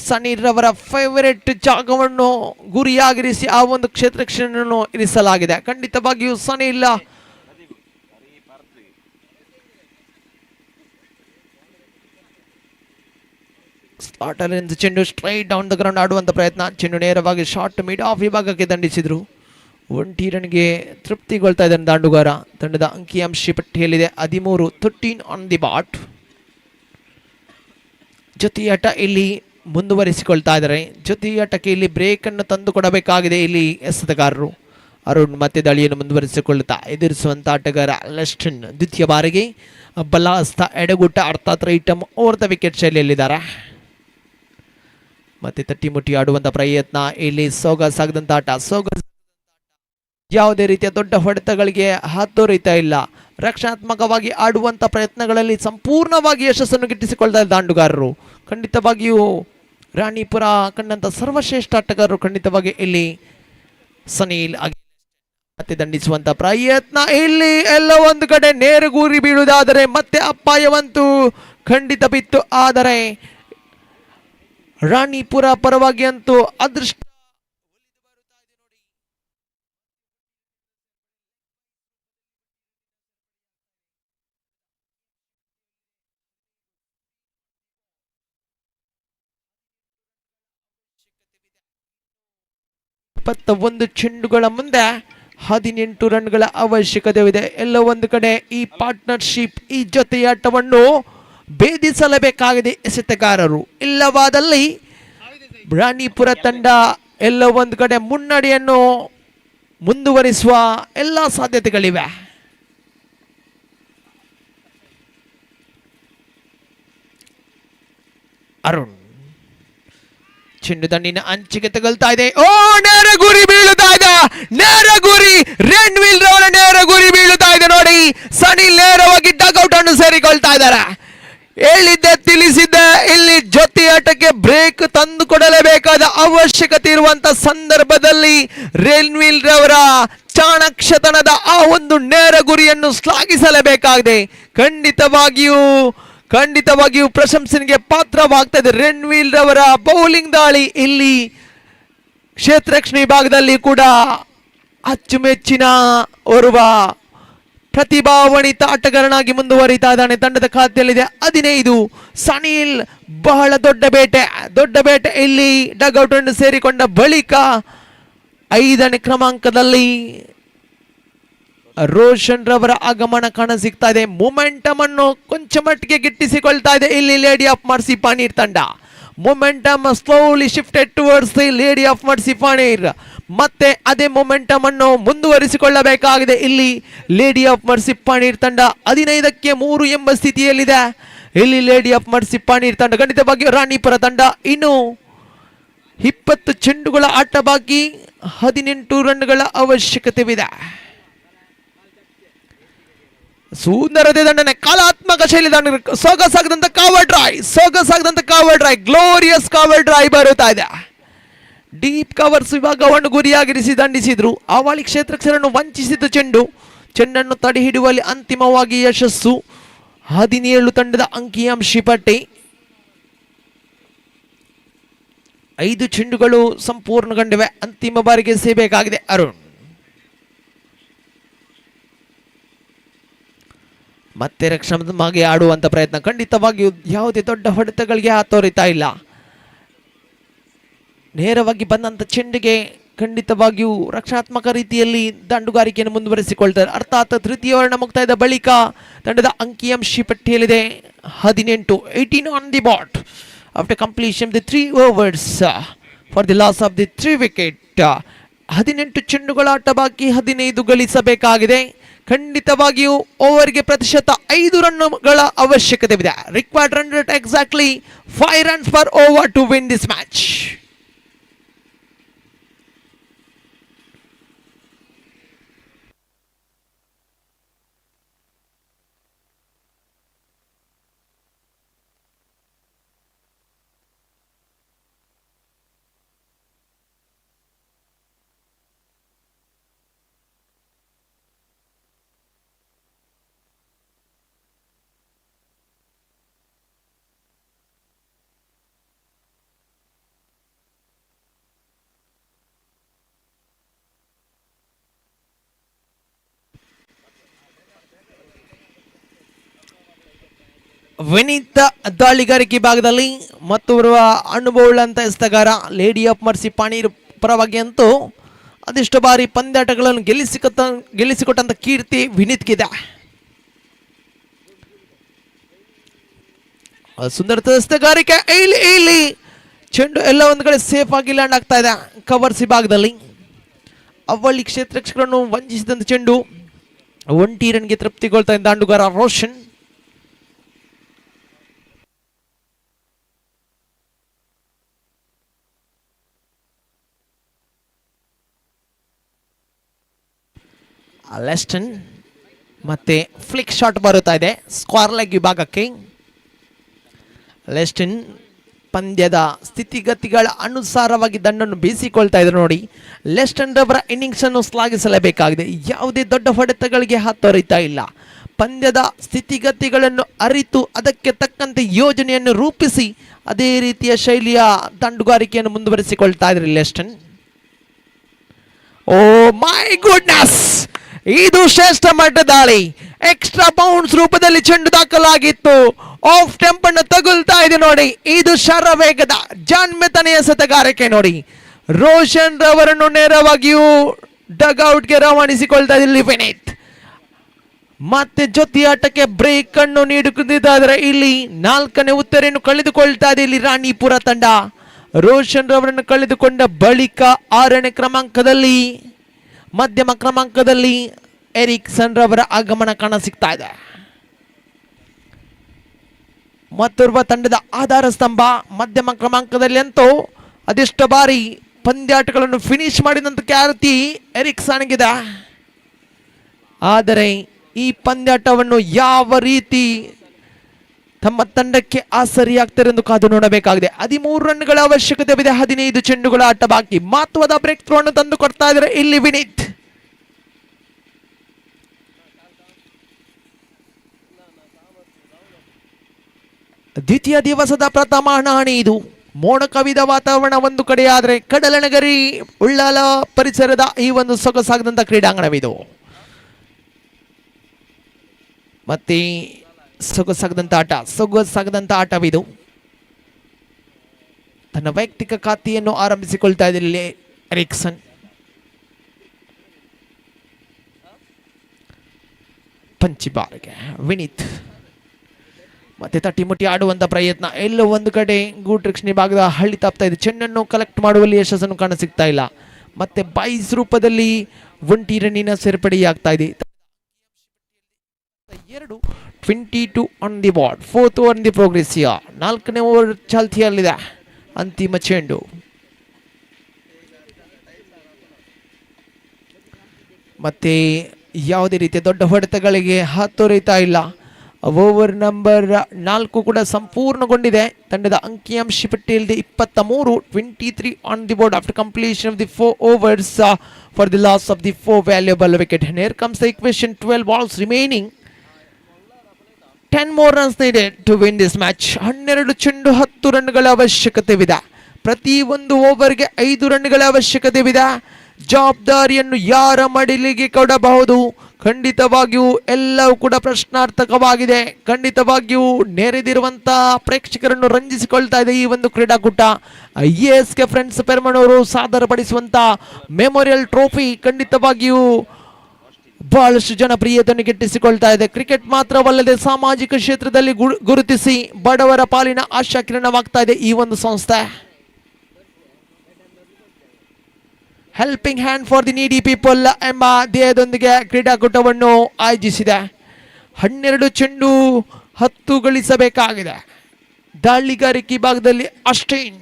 ಸನೀರ್ ರವರ ಫೇವರೇಟ್ ಜಾಗವನ್ನು ಗುರಿಯಾಗಿರಿಸಿ ಆ ಒಂದು ಕ್ಷೇತ್ರರಕ್ಷಣೆಯನ್ನು ಇರಿಸಲಾಗಿದೆ. ಖಂಡಿತವಾಗಿಯೂ ಸನೀಲ್ ಸ್ಲಾಟರ್ ಚೆಂಡು ಸ್ಟ್ರೈಟ್ ಡೌನ್ ದ ಗ್ರೌಂಡ್ ಆಡುವಂತ ಪ್ರಯತ್ನ. ಚೆಂಡು ನೇರವಾಗಿ ಶಾರ್ಟ್ ಮಿಡ್ ಆಫ್ ವಿಭಾಗಕ್ಕೆ ದಂಡಿಸಿದ್ರು. 1 ರನ್ಗೆ ತೃಪ್ತಿಗೊಳ್ತಾ ಇದ್ದಾನೆ ದಾಂಡುಗಾರ. ತಂಡದ ಅಂಕಿಅಂಶ ಪಟ್ಟಿಯಲ್ಲಿದೆ 13 ಆನ್ ದಿ ಬಾಟ್. ಜೊತೆಯಾಟ ಇಲ್ಲಿ ಮುಂದುವರಿಸಿಕೊಳ್ತಾ ಇದ್ದಾರೆ. ಜೊತೆಯಾಟಕ್ಕೆ ಇಲ್ಲಿ ಬ್ರೇಕ್ ಅನ್ನು ತಂದು ಕೊಡಬೇಕಾಗಿದೆ ಇಲ್ಲಿ ಎಸೆತಗಾರರು. ಅರುಣ್ ಮತ್ತೆ ದಾಳಿಯನ್ನು ಮುಂದುವರಿಸಿಕೊಳ್ಳುತ್ತಾ ಎದುರಿಸುವಂತ ಆಟಗಾರ ಲೆಸ್ಟನ್ ದ್ವಿತೀಯ ಬಾರಿಗೆ ಬಲಾಸ್ತ ಎಡಗುಟ್ಟ ಅರ್ಥಾತ್ ರೈಟಮ್ ಓವರ್ ದ ವಿಕೆಟ್ ಶೈಲಿಯಲ್ಲಿದ್ದಾರೆ. ಮತ್ತೆ ತಟ್ಟಿ ಮುಟ್ಟಿ ಆಡುವಂತ ಪ್ರಯತ್ನ ಇಲ್ಲಿ ಸೊಗಸಾಗದಂತ ಆಟ. ಯಾವುದೇ ರೀತಿಯ ದೊಡ್ಡ ಹೊಡೆತಗಳಿಗೆ ಹಾತೊರೀತಾ ಇಲ್ಲ. ರಕ್ಷಣಾತ್ಮಕವಾಗಿ ಆಡುವಂತ ಪ್ರಯತ್ನಗಳಲ್ಲಿ ಸಂಪೂರ್ಣವಾಗಿ ಯಶಸ್ಸನ್ನು ಗಿಟ್ಟಿಸಿಕೊಳ್ತಾ ದಾಂಡುಗಾರರು. ಖಂಡಿತವಾಗಿಯೂ ರಾಣಿಪುರ ಕಂಡಂತ ಸರ್ವಶ್ರೇಷ್ಠ ಆಟಗಾರರು ಖಂಡಿತವಾಗಿ ಇಲ್ಲಿ ಸನೀಲ್ ಮತ್ತೆ ದಂಡಿಸುವಂತ ಪ್ರಯತ್ನ. ಇಲ್ಲಿ ಎಲ್ಲ ಒಂದು ಕಡೆ ನೇರಗೂರಿ ಬೀಳುವುದಾದರೆ ಮತ್ತೆ ಅಪಾಯವಂತೂ ಖಂಡಿತ ಬಿತ್ತು. ಆದರೆ ರಾಣಿಪುರ ಪರವಾಗಿ ಅಂತೂ ಅದೃಷ್ಟ ಒಂದು ಚೆಂಡುಗಳ ಮುಂದೆ 18 ರನ್ಗಳ ಅವಶ್ಯಕತೆವಿದೆ. ಎಲ್ಲ ಒಂದು ಕಡೆ ಈ ಪಾರ್ಟ್ನರ್ಶಿಪ್ ಈ ಜೊತೆಯಾಟವನ್ನು ಭೇದಿಸಲೇಬೇಕಾಗಿದೆ ಎಸೆತಗಾರರು. ಇಲ್ಲವಾದಲ್ಲಿ ರಾಣಿಪುರ ತಂಡ ಎಲ್ಲ ಒಂದು ಕಡೆ ಮುನ್ನಡೆಯನ್ನು ಮುಂದುವರಿಸುವ ಎಲ್ಲ ಸಾಧ್ಯತೆಗಳಿವೆ. ಅರುಣ್ ಚೆಂಡು ದಂಡಿನ ಅಂಚಿಗೆ ತಗಲ್ತಾ ಇದೆ. ಓ ನೇರ ಗುರಿ ಬೀಳುತ್ತಾ ಇದೆ. ನೇರ ಗುರಿ ರೆನ್ವಿಲ್ ರವರ ನೇರ ಗುರಿ ಬೀಳುತ್ತಾ ಇದೆ ನೋಡಿ. ಸನಿಲ್ ನೇರವಾಗಿ ಡಗ್ಔಟ್ ಅನ್ನು ಸೇರಿಕೊಳ್ತಾ ಇದ್ದಾರೆ. ಹೇಳಿದ್ದೆ ತಿಳಿಸಿದ್ದೆ, ಇಲ್ಲಿ ಜೊತೆಯಾಟಕ್ಕೆ ಬ್ರೇಕ್ ತಂದು ಕೊಡಲೇಬೇಕಾದ ಅವಶ್ಯಕತೆ ಇರುವಂತ ಸಂದರ್ಭದಲ್ಲಿ ರೆನ್ವಿಲ್ ರವರ ಚಾಣಕ್ಷತನದ ಆ ಒಂದು ನೇರ ಗುರಿಯನ್ನು ಶ್ಲಾಘಿಸಲೇಬೇಕಾಗಿದೆ. ಖಂಡಿತವಾಗಿಯೂ ಪ್ರಶಂಸನೆಗೆ ಪಾತ್ರವಾಗ್ತಾ ಇದೆ. ರೆನ್ವಿಲ್ ರವರ ಬೌಲಿಂಗ್ ದಾಳಿ ಇಲ್ಲಿ ಕ್ಷೇತ್ರ ರಕ್ಷಣೆ ಭಾಗದಲ್ಲಿ ಕೂಡ ಅಚ್ಚುಮೆಚ್ಚಿನ ಓರ್ವ ಪ್ರತಿಭಾನ್ವಿತ ಆಟಗಾರನಾಗಿ ಮುಂದುವರಿತಾ ಇದ್ದಾನೆ. ತಂಡದ ಖಾತೆಯಲ್ಲಿದೆ 15. ಸನಿಲ್ ಬಹಳ ದೊಡ್ಡ ಬೇಟೆ ಇಲ್ಲಿ ಡಗ್ಔಟ್ ಅನ್ನು ಸೇರಿಕೊಂಡ ಬಳಿಕ 5ನೇ ಕ್ರಮಾಂಕದಲ್ಲಿ ರೋಷನ್ ರವರ ಆಗಮನ ಕಾಣ ಸಿಗ್ತಾ ಇದೆ. ಮೊಮೆಂಟಮ್ ಅನ್ನು ಕೊಂಚ ಮಟ್ಟಿಗೆ ಗಿಟ್ಟಿಸಿಕೊಳ್ತಾ ಇದೆ ಇಲ್ಲಿ ಲೇಡಿ ಆಫ್ ಮರ್ಸಿ ಪಾಣೀರ್ ತಂಡ. Momentum slowly shifted towards the lady of mercy Paneer. ಮತ್ತೆ ಅದೇ ಮೊಮೆಂಟಮ್ ಅನ್ನು ಮುಂದುವರಿಸಿಕೊಳ್ಳಬೇಕಾಗಿದೆ ಇಲ್ಲಿ ಲೇಡಿ ಆಫ್ ಮರ್ಸಿ ಪಾಣೀರ್ ತಂಡ. 15ಕ್ಕೆ 3 ಎಂಬ ಸ್ಥಿತಿಯಲ್ಲಿದೆ ಇಲ್ಲಿ ಲೇಡಿ ಆಫ್ ಮರ್ಸಿ ಪಾಣೀರ್ ತಂಡ. ಖಂಡಿತವಾಗಿ ರಾಣಿಪುರ ತಂಡ ಇನ್ನು 20 ಚೆಂಡುಗಳ ಆಟ ಬಾಕಿ, 18 ರನ್ಗಳ ಅವಶ್ಯಕತೆವಿದೆ. ಸುಂದರತೆ ದಂಡನೆ, ಕಲಾತ್ಮಕ ಶೈಲಿ ದಂಡನೆ, ಸೊಗಸಾಗದಂತ cover drive, glorious cover drive ಬರುತ್ತಾ ಇದೆ. ಡೀಪ್ ಕವರ್ಸ್ ವಿಭಾಗವನ್ನು ಗುರಿಯಾಗಿರಿಸಿ ದಂಡಿಸಿದ್ರು. ಆವಳಿ ಕ್ಷೇತ್ರಕ್ಷರನ್ನು ವಂಚಿಸಿದ ಚೆಂಡನ್ನು ತಡೆ ಹಿಡುವಲ್ಲಿ ಅಂತಿಮವಾಗಿ ಯಶಸ್ಸು. 17 ತಂಡದ ಅಂಕಿಅಂಶ ಪಟ್ಟಿ. 5 ಚೆಂಡುಗಳು ಸಂಪೂರ್ಣಗೊಂಡಿವೆ. ಅಂತಿಮ ಬಾರಿಗೆ ಸೇಬೇಕಾಗಿದೆ ಅರುಣ್. ಮತ್ತೆ ರಕ್ಷಣಾತ್ಮಕವಾಗಿ ಆಡುವಂತ ಪ್ರಯತ್ನ. ಖಂಡಿತವಾಗಿಯೂ ಯಾವುದೇ ದೊಡ್ಡ ಹೊಡೆತಗಳಿಗೆ ಹಾತೊರೀತಾ ಇಲ್ಲ. ನೇರವಾಗಿ ಬಂದಂತ ಚೆಂಡಿಗೆ ಖಂಡಿತವಾಗಿಯೂ ರಕ್ಷಣಾತ್ಮಕ ರೀತಿಯಲ್ಲಿ ದಂಡುಗಾರಿಕೆಯನ್ನು ಮುಂದುವರಿಸಿಕೊಳ್ತಾರೆ. ಅರ್ಥಾತ್ ತೃತೀಯ ಓವರ್ ಮುಕ್ತಾಯದ ಬಳಿಕ ತಂಡದ ಅಂಕಿಅಂಶ ಪಟ್ಟಿಯಲ್ಲಿದೆ 18. 18 on the board after completion the 3 overs for the loss of the 3 wicket. 18 ಚೆಂಡುಗಳ ಆಟ ಬಾಕಿ, 15 ಗಳಿಸಬೇಕಾಗಿದೆ. ಖಂಡಿತವಾಗಿಯೂ ಓವರ್ಗೆ ಪ್ರತಿಶತ 5 ರನ್ಗಳ ಅವಶ್ಯಕತೆವಿದೆ. Required run rate exactly 5 runs per over to win this match. ವಿನೀತ ದಾಳಿಗಾರಿಕೆ ಭಾಗದಲ್ಲಿ ಮತ್ತೋರ್ವ ಅನುಭವವುಳ್ಳಂತ ಎಸೆತಗಾರ ಲೇಡಿ ಆಫ್ ಮರ್ಸಿ ಪಾಣೀರ್ ಪರವಾಗಿ ಅಂತೂ ಅದೆಷ್ಟು ಬಾರಿ ಪಂದ್ಯಾಟಗಳನ್ನು ಗೆಲ್ಲಿಸಿಕೊಟ್ಟಂತ ಕೀರ್ತಿ ವಿನೀತ್ಗಿದೆ. ಸುಂದರ ಎಸೆತಗಾರಿಕೆ ಇಲ್ಲಿ ಚೆಂಡು ಎಲ್ಲ ಒಂದು ಕಡೆ ಸೇಫ್ ಆಗಿ ಲ್ಯಾಂಡ್ ಆಗ್ತಾ ಇದೆ ಕವರ್ಸ್ ವಿಭಾಗದಲ್ಲಿ. ಅವಳಿ ಕ್ಷೇತ್ರಕ್ಷಕರನ್ನು ವಂಚಿಸಿದಂತ ಚೆಂಡು 1 ರನ್ಗೆ ತೃಪ್ತಿಗೊಳ್ತಾ ಇದ್ದ ದಾಂಡುಗಾರ ರೋಷನ್. ಲೆಸ್ಟನ್ ಮತ್ತೆ ಫ್ಲಿಕ್ ಶಾಟ್ ಬರುತ್ತಾ ಇದೆ ಸ್ಕ್ವೇರ್ ಲೆಗ್ ವಿಭಾಗಕ್ಕೆ. ಲೆಸ್ಟನ್ ಪಂದ್ಯದ ಸ್ಥಿತಿಗತಿಗಳ ಅನುಸಾರವಾಗಿ ದಂಡನ್ನು ಬೀಸಿಕೊಳ್ತಾ ಇದ್ರು ನೋಡಿ. ಲೆಸ್ಟನ್ ರವರ ಇನ್ನಿಂಗ್ಸ್ ಅನ್ನು ಶ್ಲಾಘಿಸಲೇಬೇಕಾಗಿದೆ. ಯಾವುದೇ ದೊಡ್ಡ ಹೊಡೆತಗಳಿಗೆ ಹಾತೊರೀತಾ ಇಲ್ಲ. ಪಂದ್ಯದ ಸ್ಥಿತಿಗತಿಗಳನ್ನು ಅರಿತು ಅದಕ್ಕೆ ತಕ್ಕಂತೆ ಯೋಜನೆಯನ್ನು ರೂಪಿಸಿ ಅದೇ ರೀತಿಯ ಶೈಲಿಯ ದಂಡುಗಾರಿಕೆಯನ್ನು ಮುಂದುವರಿಸಿಕೊಳ್ತಾ ಇದ್ರು ಲೆಸ್ಟನ್. ಓ ಮೈ ಗುಡ್ನೆಸ್, ಇದು ಶ್ರೇಷ್ಠ ಮಟ್ಟ ದಾಳಿ. ಎಕ್ಸ್ಟ್ರಾ ಬೌನ್ಸ್ ರೂಪದಲ್ಲಿ ಚೆಂಡು ದಾಖಲಾಗಿತ್ತು. ಆಫ್ ಟೆಂಪ್ ಅನ್ನು ತಗುಲ್ತಾ ಇದೆ ನೋಡಿ. ಇದು ಶರವೇಗದ ಜಾಣ್ಮೆತನೆಯ ಸತಗಾರಿಕೆ ನೋಡಿ. ರೋಷನ್ ರವರನ್ನು ನೇರವಾಗಿಯೂ ಡಗ್ಔಟ್ಗೆ ರವಾನಿಸಿಕೊಳ್ತಾ ಇದೆ ವಿನೀತ್. ಮತ್ತೆ ಜೊತೆಯಾಟಕ್ಕೆ ಬ್ರೇಕ್ ಅನ್ನು ನೀಡುತ್ತಿದ್ದಾರೆ. ಇಲ್ಲಿ 4ನೇ ಉತ್ತರೆಯನ್ನು ಕಳೆದುಕೊಳ್ತಾ ಇದೆ ಇಲ್ಲಿ ರಾಣಿಪುರ ತಂಡ. ರೋಷನ್ ರವರನ್ನು ಕಳೆದುಕೊಂಡ ಬಳಿಕ 6ನೇ ಕ್ರಮಾಂಕದಲ್ಲಿ ಮಧ್ಯಮ ಕ್ರಮಾಂಕದಲ್ಲಿ ಎರಿಕ್ಸನ್ ರವರ ಆಗಮನ ಕಾಣ ಸಿಗ್ತಾ ಇದೆ. ಮತ್ತೋರ್ವ ತಂಡದ ಆಧಾರ ಸ್ತಂಭ ಮಧ್ಯಮ ಕ್ರಮಾಂಕದಲ್ಲಿ ಅಂತೂ ಅದೆಷ್ಟು ಬಾರಿ ಪಂದ್ಯಾಟಗಳನ್ನು ಫಿನಿಶ್ ಮಾಡಿದಂತ ಖ್ಯಾತಿ ಎರಿಕ್ಸನ್ಗಿದೆ. ಆದರೆ ಈ ಪಂದ್ಯಾಟವನ್ನು ಯಾವ ರೀತಿ ತಮ್ಮ ತಂಡಕ್ಕೆ ಆಸರಿಯಾಗ್ತಾರೆ ಎಂದು ಕಾದು ನೋಡಬೇಕಾಗಿದೆ. 13 ರನ್ಗಳ ಅವಶ್ಯಕತೆ ಇದೆ. 15 ಚೆಂಡುಗಳ ಆಟ ಬಾಕಿ. ಮಹತ್ವದ ಬ್ರೇಕ್ ಥ್ರೂ ಅನ್ನು ತಂದು ಕೊಡ್ತಾ ಇದ್ದಾರೆ ಇಲ್ಲಿ ವಿನೀತ್. ದ್ವಿತೀಯ ದಿವಸದ ಪ್ರಥಮ ಹಣಾಹಣಿ ಇದು. ಮೋಡ ಕವಿದ ವಾತಾವರಣ ಒಂದು ಕಡೆ ಆದರೆ ಕಡಲನಗರಿ ಉಳ್ಳಾಲ ಪರಿಸರದ ಈ ಒಂದು ಸೊಗಸಾಗದಂತ ಕ್ರೀಡಾಂಗಣವಿದು. ಮತ್ತೆ ಸೊಗಸಾಗದಂತ ಆಟವಿದು. ತನ್ನ ವೈಯಕ್ತಿಕ ಖಾತೆಯನ್ನು ಆರಂಭಿಸಿಕೊಳ್ತಾ ಇದ್ದಲ್ಲಿ ಎರಿಕ್ಸನ್. ಪಂಚಿಬಾರ್ಗೆ ವಿನೀತ್ ಮತ್ತೆ ತಟ್ಟಿ ಮುಟ್ಟಿ ಆಡುವಂತ ಪ್ರಯತ್ನ. ಎಲ್ಲೋ ಒಂದು ಕಡೆ ಗೂಟ್ರಿಕ್ಷಣಿ ಭಾಗದ ಹಳ್ಳಿ ತಾಪ್ತಾ ಇದೆ. ಚೆಂಡನ್ನು ಕಲೆಕ್ಟ್ ಮಾಡುವಲ್ಲಿ ಯಶಸ್ಸನ್ನು ಕಾಣ ಸಿಗ್ತಾ ಇಲ್ಲ. ಮತ್ತೆ ಬೈಸ್ ರೂಪದಲ್ಲಿ 1 ರನ್ನಿನ ಸೇರ್ಪಡೆಯಾಗ್ತಾ ಇದೆ. 22 on the border, 4th over in the progress. 4ನೇ ಓವರ್ ಚಾಲ್ತಿಯಲ್ಲಿದೆ. ಅಂತಿಮ ಚೆಂಡು. ಮತ್ತೆ ಯಾವುದೇ ರೀತಿಯ ದೊಡ್ಡ ಹೊಡೆತಗಳಿಗೆ ಹಾತೊರೀತಾ ಇಲ್ಲ. ಓವರ್ ನಂಬರ್ 4 ಕೂಡ ಸಂಪೂರ್ಣಗೊಂಡಿದೆ. ತಂಡದ ಅಂಕಿಅಂಶ ಪಟ್ಟಿಯಲ್ಲಿ 23 on the board after completion of the 4 overs for the loss of the 4 valuable wicket. Here comes the equation. 12 balls remaining, 10 more runs needed to win this match. 12 ಚೆಂಡು 10 ರನ್ಗಳ ಅವಶ್ಯಕತೆ ಇದೆ. ಪ್ರತಿ ಒಂದು ಓವರ್ಗೆ 5 ರನ್ಗಳ ಅವಶ್ಯಕತೆ ಇದೆ. ಜವಾಬ್ದಾರಿಯನ್ನು ಯಾರ ಮಡಿಲಿಗೆ ಕೊಡಬಹುದು? ಖಂಡಿತವಾಗಿಯೂ ಎಲ್ಲವೂ ಕೂಡ ಪ್ರಶ್ನಾರ್ಥಕವಾಗಿದೆ. ಖಂಡಿತವಾಗಿಯೂ ನೆರೆದಿರುವಂತಹ ಪ್ರೇಕ್ಷಕರನ್ನು ರಂಜಿಸಿಕೊಳ್ತಾ ಇದೆ ಈ ಒಂದು ಕ್ರೀಡಾಕೂಟ. A.S.K ಫ್ರೆಂಡ್ಸ್ ಪೆರ್ಮನವರು ಸಾದರಪಡಿಸುವಂತ ಮೆಮೋರಿಯಲ್ ಟ್ರೋಫಿ ಖಂಡಿತವಾಗಿಯೂ ಬಹಳಷ್ಟು ಜನಪ್ರಿಯತೆಯನ್ನು ಗಿಟ್ಟಿಸಿಕೊಳ್ತಾ ಇದೆ. ಕ್ರಿಕೆಟ್ ಮಾತ್ರವಲ್ಲದೆ ಸಾಮಾಜಿಕ ಕ್ಷೇತ್ರದಲ್ಲಿ ಗುರುತಿಸಿ ಬಡವರ ಪಾಲಿನ ಆಶಾ ಕಿರಣವಾಗ್ತಾ ಇದೆ ಈ ಒಂದು ಸಂಸ್ಥೆ. ಹೆಲ್ಪಿಂಗ್ ಹ್ಯಾಂಡ್ ಫಾರ್ ದಿ ನೀಡಿ ಪೀಪಲ್ ಎಂಬ ಧ್ಯೇಯದೊಂದಿಗೆ ಕ್ರೀಡಾಕೂಟವನ್ನು ಆಯೋಜಿಸಿದೆ. 12 ಚೆಂಡು 10 ಗಳಿಸಬೇಕಾಗಿದೆ. ದಾಳಿಗಾರಿಕೆ ಭಾಗದಲ್ಲಿ ಅಸ್ಟೈನ್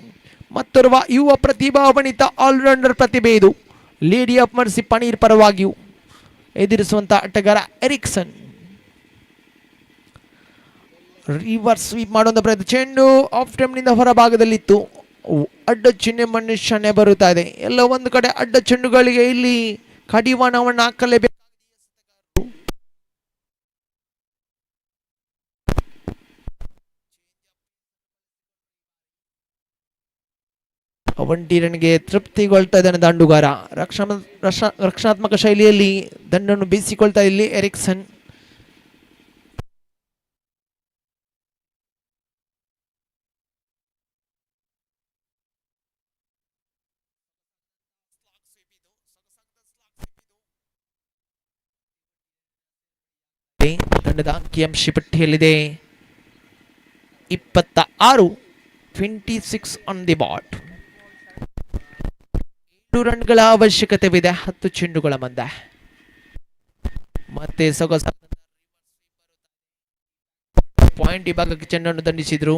ಮತ್ತೋರ್ವ ಯುವ ಪ್ರತಿಭಾನ್ವಿತ ಆಲ್ರೌಂಡರ್ ಪ್ರತಿಭೆ ಇದು. ಲೇಡಿ ಆಫ್ ಮರ್ಸಿ ಪನೀರ್ ಪರವಾಗಿಯೂ ಎದುರಿಸುವಂತ ಆಟಗಾರ ಎರಿಕ್ಸನ್. ರಿವರ್ಸ್ ಸ್ವೀಪ್ ಮಾಡುವಂತ ಪ್ರಯತ್ನ. ಚೆಂಡು ಆಫ್ ಟೈಮ್ನಿಂದ ಹೊರಭಾಗದಲ್ಲಿತ್ತು. ಅಡ್ಡ ಚಿಹ್ನೆ ಮನುಷ್ಯನೇ ಬರುತ್ತಾ ಇದೆ. ಎಲ್ಲ ಒಂದು ಕಡೆ ಅಡ್ಡ ಚೆಂಡುಗಳಿಗೆ ಇಲ್ಲಿ ಕಡಿವಾಣವನ್ನು ಹಾಕಲೇಬೇಕು. 1 ರನ್ಗೆ ತೃಪ್ತಿಗೊಳ್ತಾ ಇದ್ದಾನೆ ದಾಂಡುಗಾರ. ರಕ್ಷಣಾತ್ಮಕ ಶೈಲಿಯಲ್ಲಿ ದಂಡನ್ನು ಬೀಸಿಕೊಳ್ತಾ ಇಲ್ಲಿ ಎರಿಕ್ಸನ್. ತಂಡದ ಅಂಕಿಅಂಶ ಪಟ್ಟಿಯಲ್ಲಿದೆ 26. 26 ಆನ್ ದಿ ಬಾಟ್. 2 ರನ್ಗಳ ಅವಶ್ಯಕತೆವಿದೆ 10 ಚೆಂಡುಗಳ ಮುಂದೆ. ಮತ್ತೆ ಸೊಗಸ ಪಾಯಿಂಟ್ ವಿಭಾಗಕ್ಕೆ ಚೆಂಡನ್ನು ದಂಡಿಸಿದ್ರು.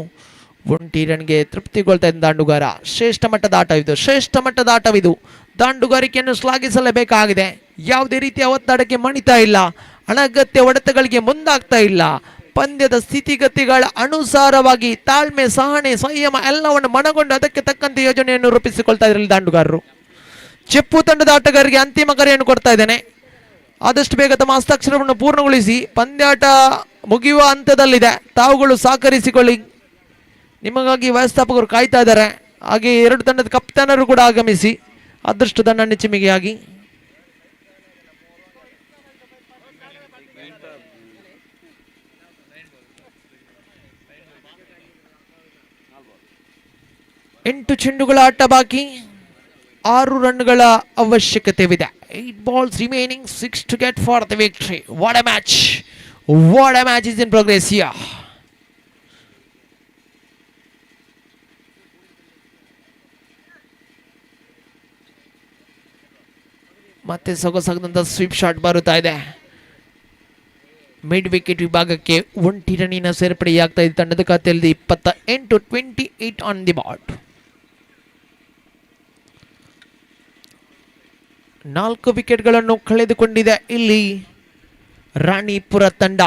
1 ರನ್ಗೆ ತೃಪ್ತಿಗೊಳ್ತಾ ಇದ್ದ ದಾಂಡುಗಾರ. ಶ್ರೇಷ್ಠ ಮಟ್ಟದ ಆಟವಿದು, ಶ್ರೇಷ್ಠ ಮಟ್ಟದ ಆಟವಿದು. ದಾಂಡುಗಾರಿಕೆಯನ್ನು ಶ್ಲಾಘಿಸಲೇಬೇಕಾಗಿದೆ. ಯಾವುದೇ ರೀತಿಯ ಒತ್ತಡಕ್ಕೆ ಮಣಿತಾ ಇಲ್ಲ, ಅನಗತ್ಯ ಹೊಡೆತಗಳಿಗೆ ಮುಂದಾಗ್ತಾ ಇಲ್ಲ. ಪಂದ್ಯದ ಸ್ಥಿತಿಗತಿಗಳ ಅನುಸಾರವಾಗಿ ತಾಳ್ಮೆ, ಸಹನೆ, ಸಂಯಮ ಎಲ್ಲವನ್ನು ಮನಗೊಂಡು ಅದಕ್ಕೆ ತಕ್ಕಂತೆ ಯೋಜನೆಯನ್ನು ರೂಪಿಸಿಕೊಳ್ತಾ ಇದ್ರಲ್ಲಿ ದಾಂಡುಗಾರರು. ಚೆಪ್ಪು ತಂಡದ ಆಟಗಾರರಿಗೆ ಅಂತಿಮ ಕರೆಯನ್ನು ಕೊಡ್ತಾ ಇದ್ದೇನೆ. ಆದಷ್ಟು ಬೇಗ ತಮ್ಮ ಹಸ್ತಾಕ್ಷರವನ್ನು ಪೂರ್ಣಗೊಳಿಸಿ. ಪಂದ್ಯಾಟ ಮುಗಿಯುವ ಹಂತದಲ್ಲಿದೆ. ತಾವುಗಳು ಸಹಕರಿಸಿಕೊಳ್ಳಿ. ನಿಮಗಾಗಿ ವ್ಯವಸ್ಥಾಪಕರು ಕಾಯ್ತಾ ಇದ್ದಾರೆ. ಹಾಗೆ 2 ತಂಡದ ಕಪ್ತಾನರು ಕೂಡ ಆಗಮಿಸಿ ಅದೃಷ್ಟದ ನಣ್ಣೆಚಿಮಿಗೆಯಾಗಿ. ಎಂಟು ಚೆಂಡುಗಳ ಆಟ ಬಾಕಿ. 6 ರನ್ಗಳ ಅವಶ್ಯಕತೆವಿದೆ. 8 balls remaining, 6 to get for the victory. What a match! What a match is in progress here. ಮತ್ತೆ ಸೊಗಸಾದಂತ ಸ್ವೀಪ್ ಶಾಟ್ ಬರುತ್ತಾ ಇದೆ. ಮಿಡ್ ವಿಕೆಟ್ ವಿಭಾಗಕ್ಕೆ 1 ರನ್ನಿನ ಸೇರ್ಪಡೆಯಾಗ್ತಾ ಇದೆ ತಂಡದ ಖಾತೆಯಲ್ಲಿ. 28 ಆನ್ ದಿ ಬಾಟ್. 4 ವಿಕೆಟ್ಗಳನ್ನು ಕಳೆದುಕೊಂಡಿದೆ ಇಲ್ಲಿ ರಾಣಿಪುರ ತಂಡ.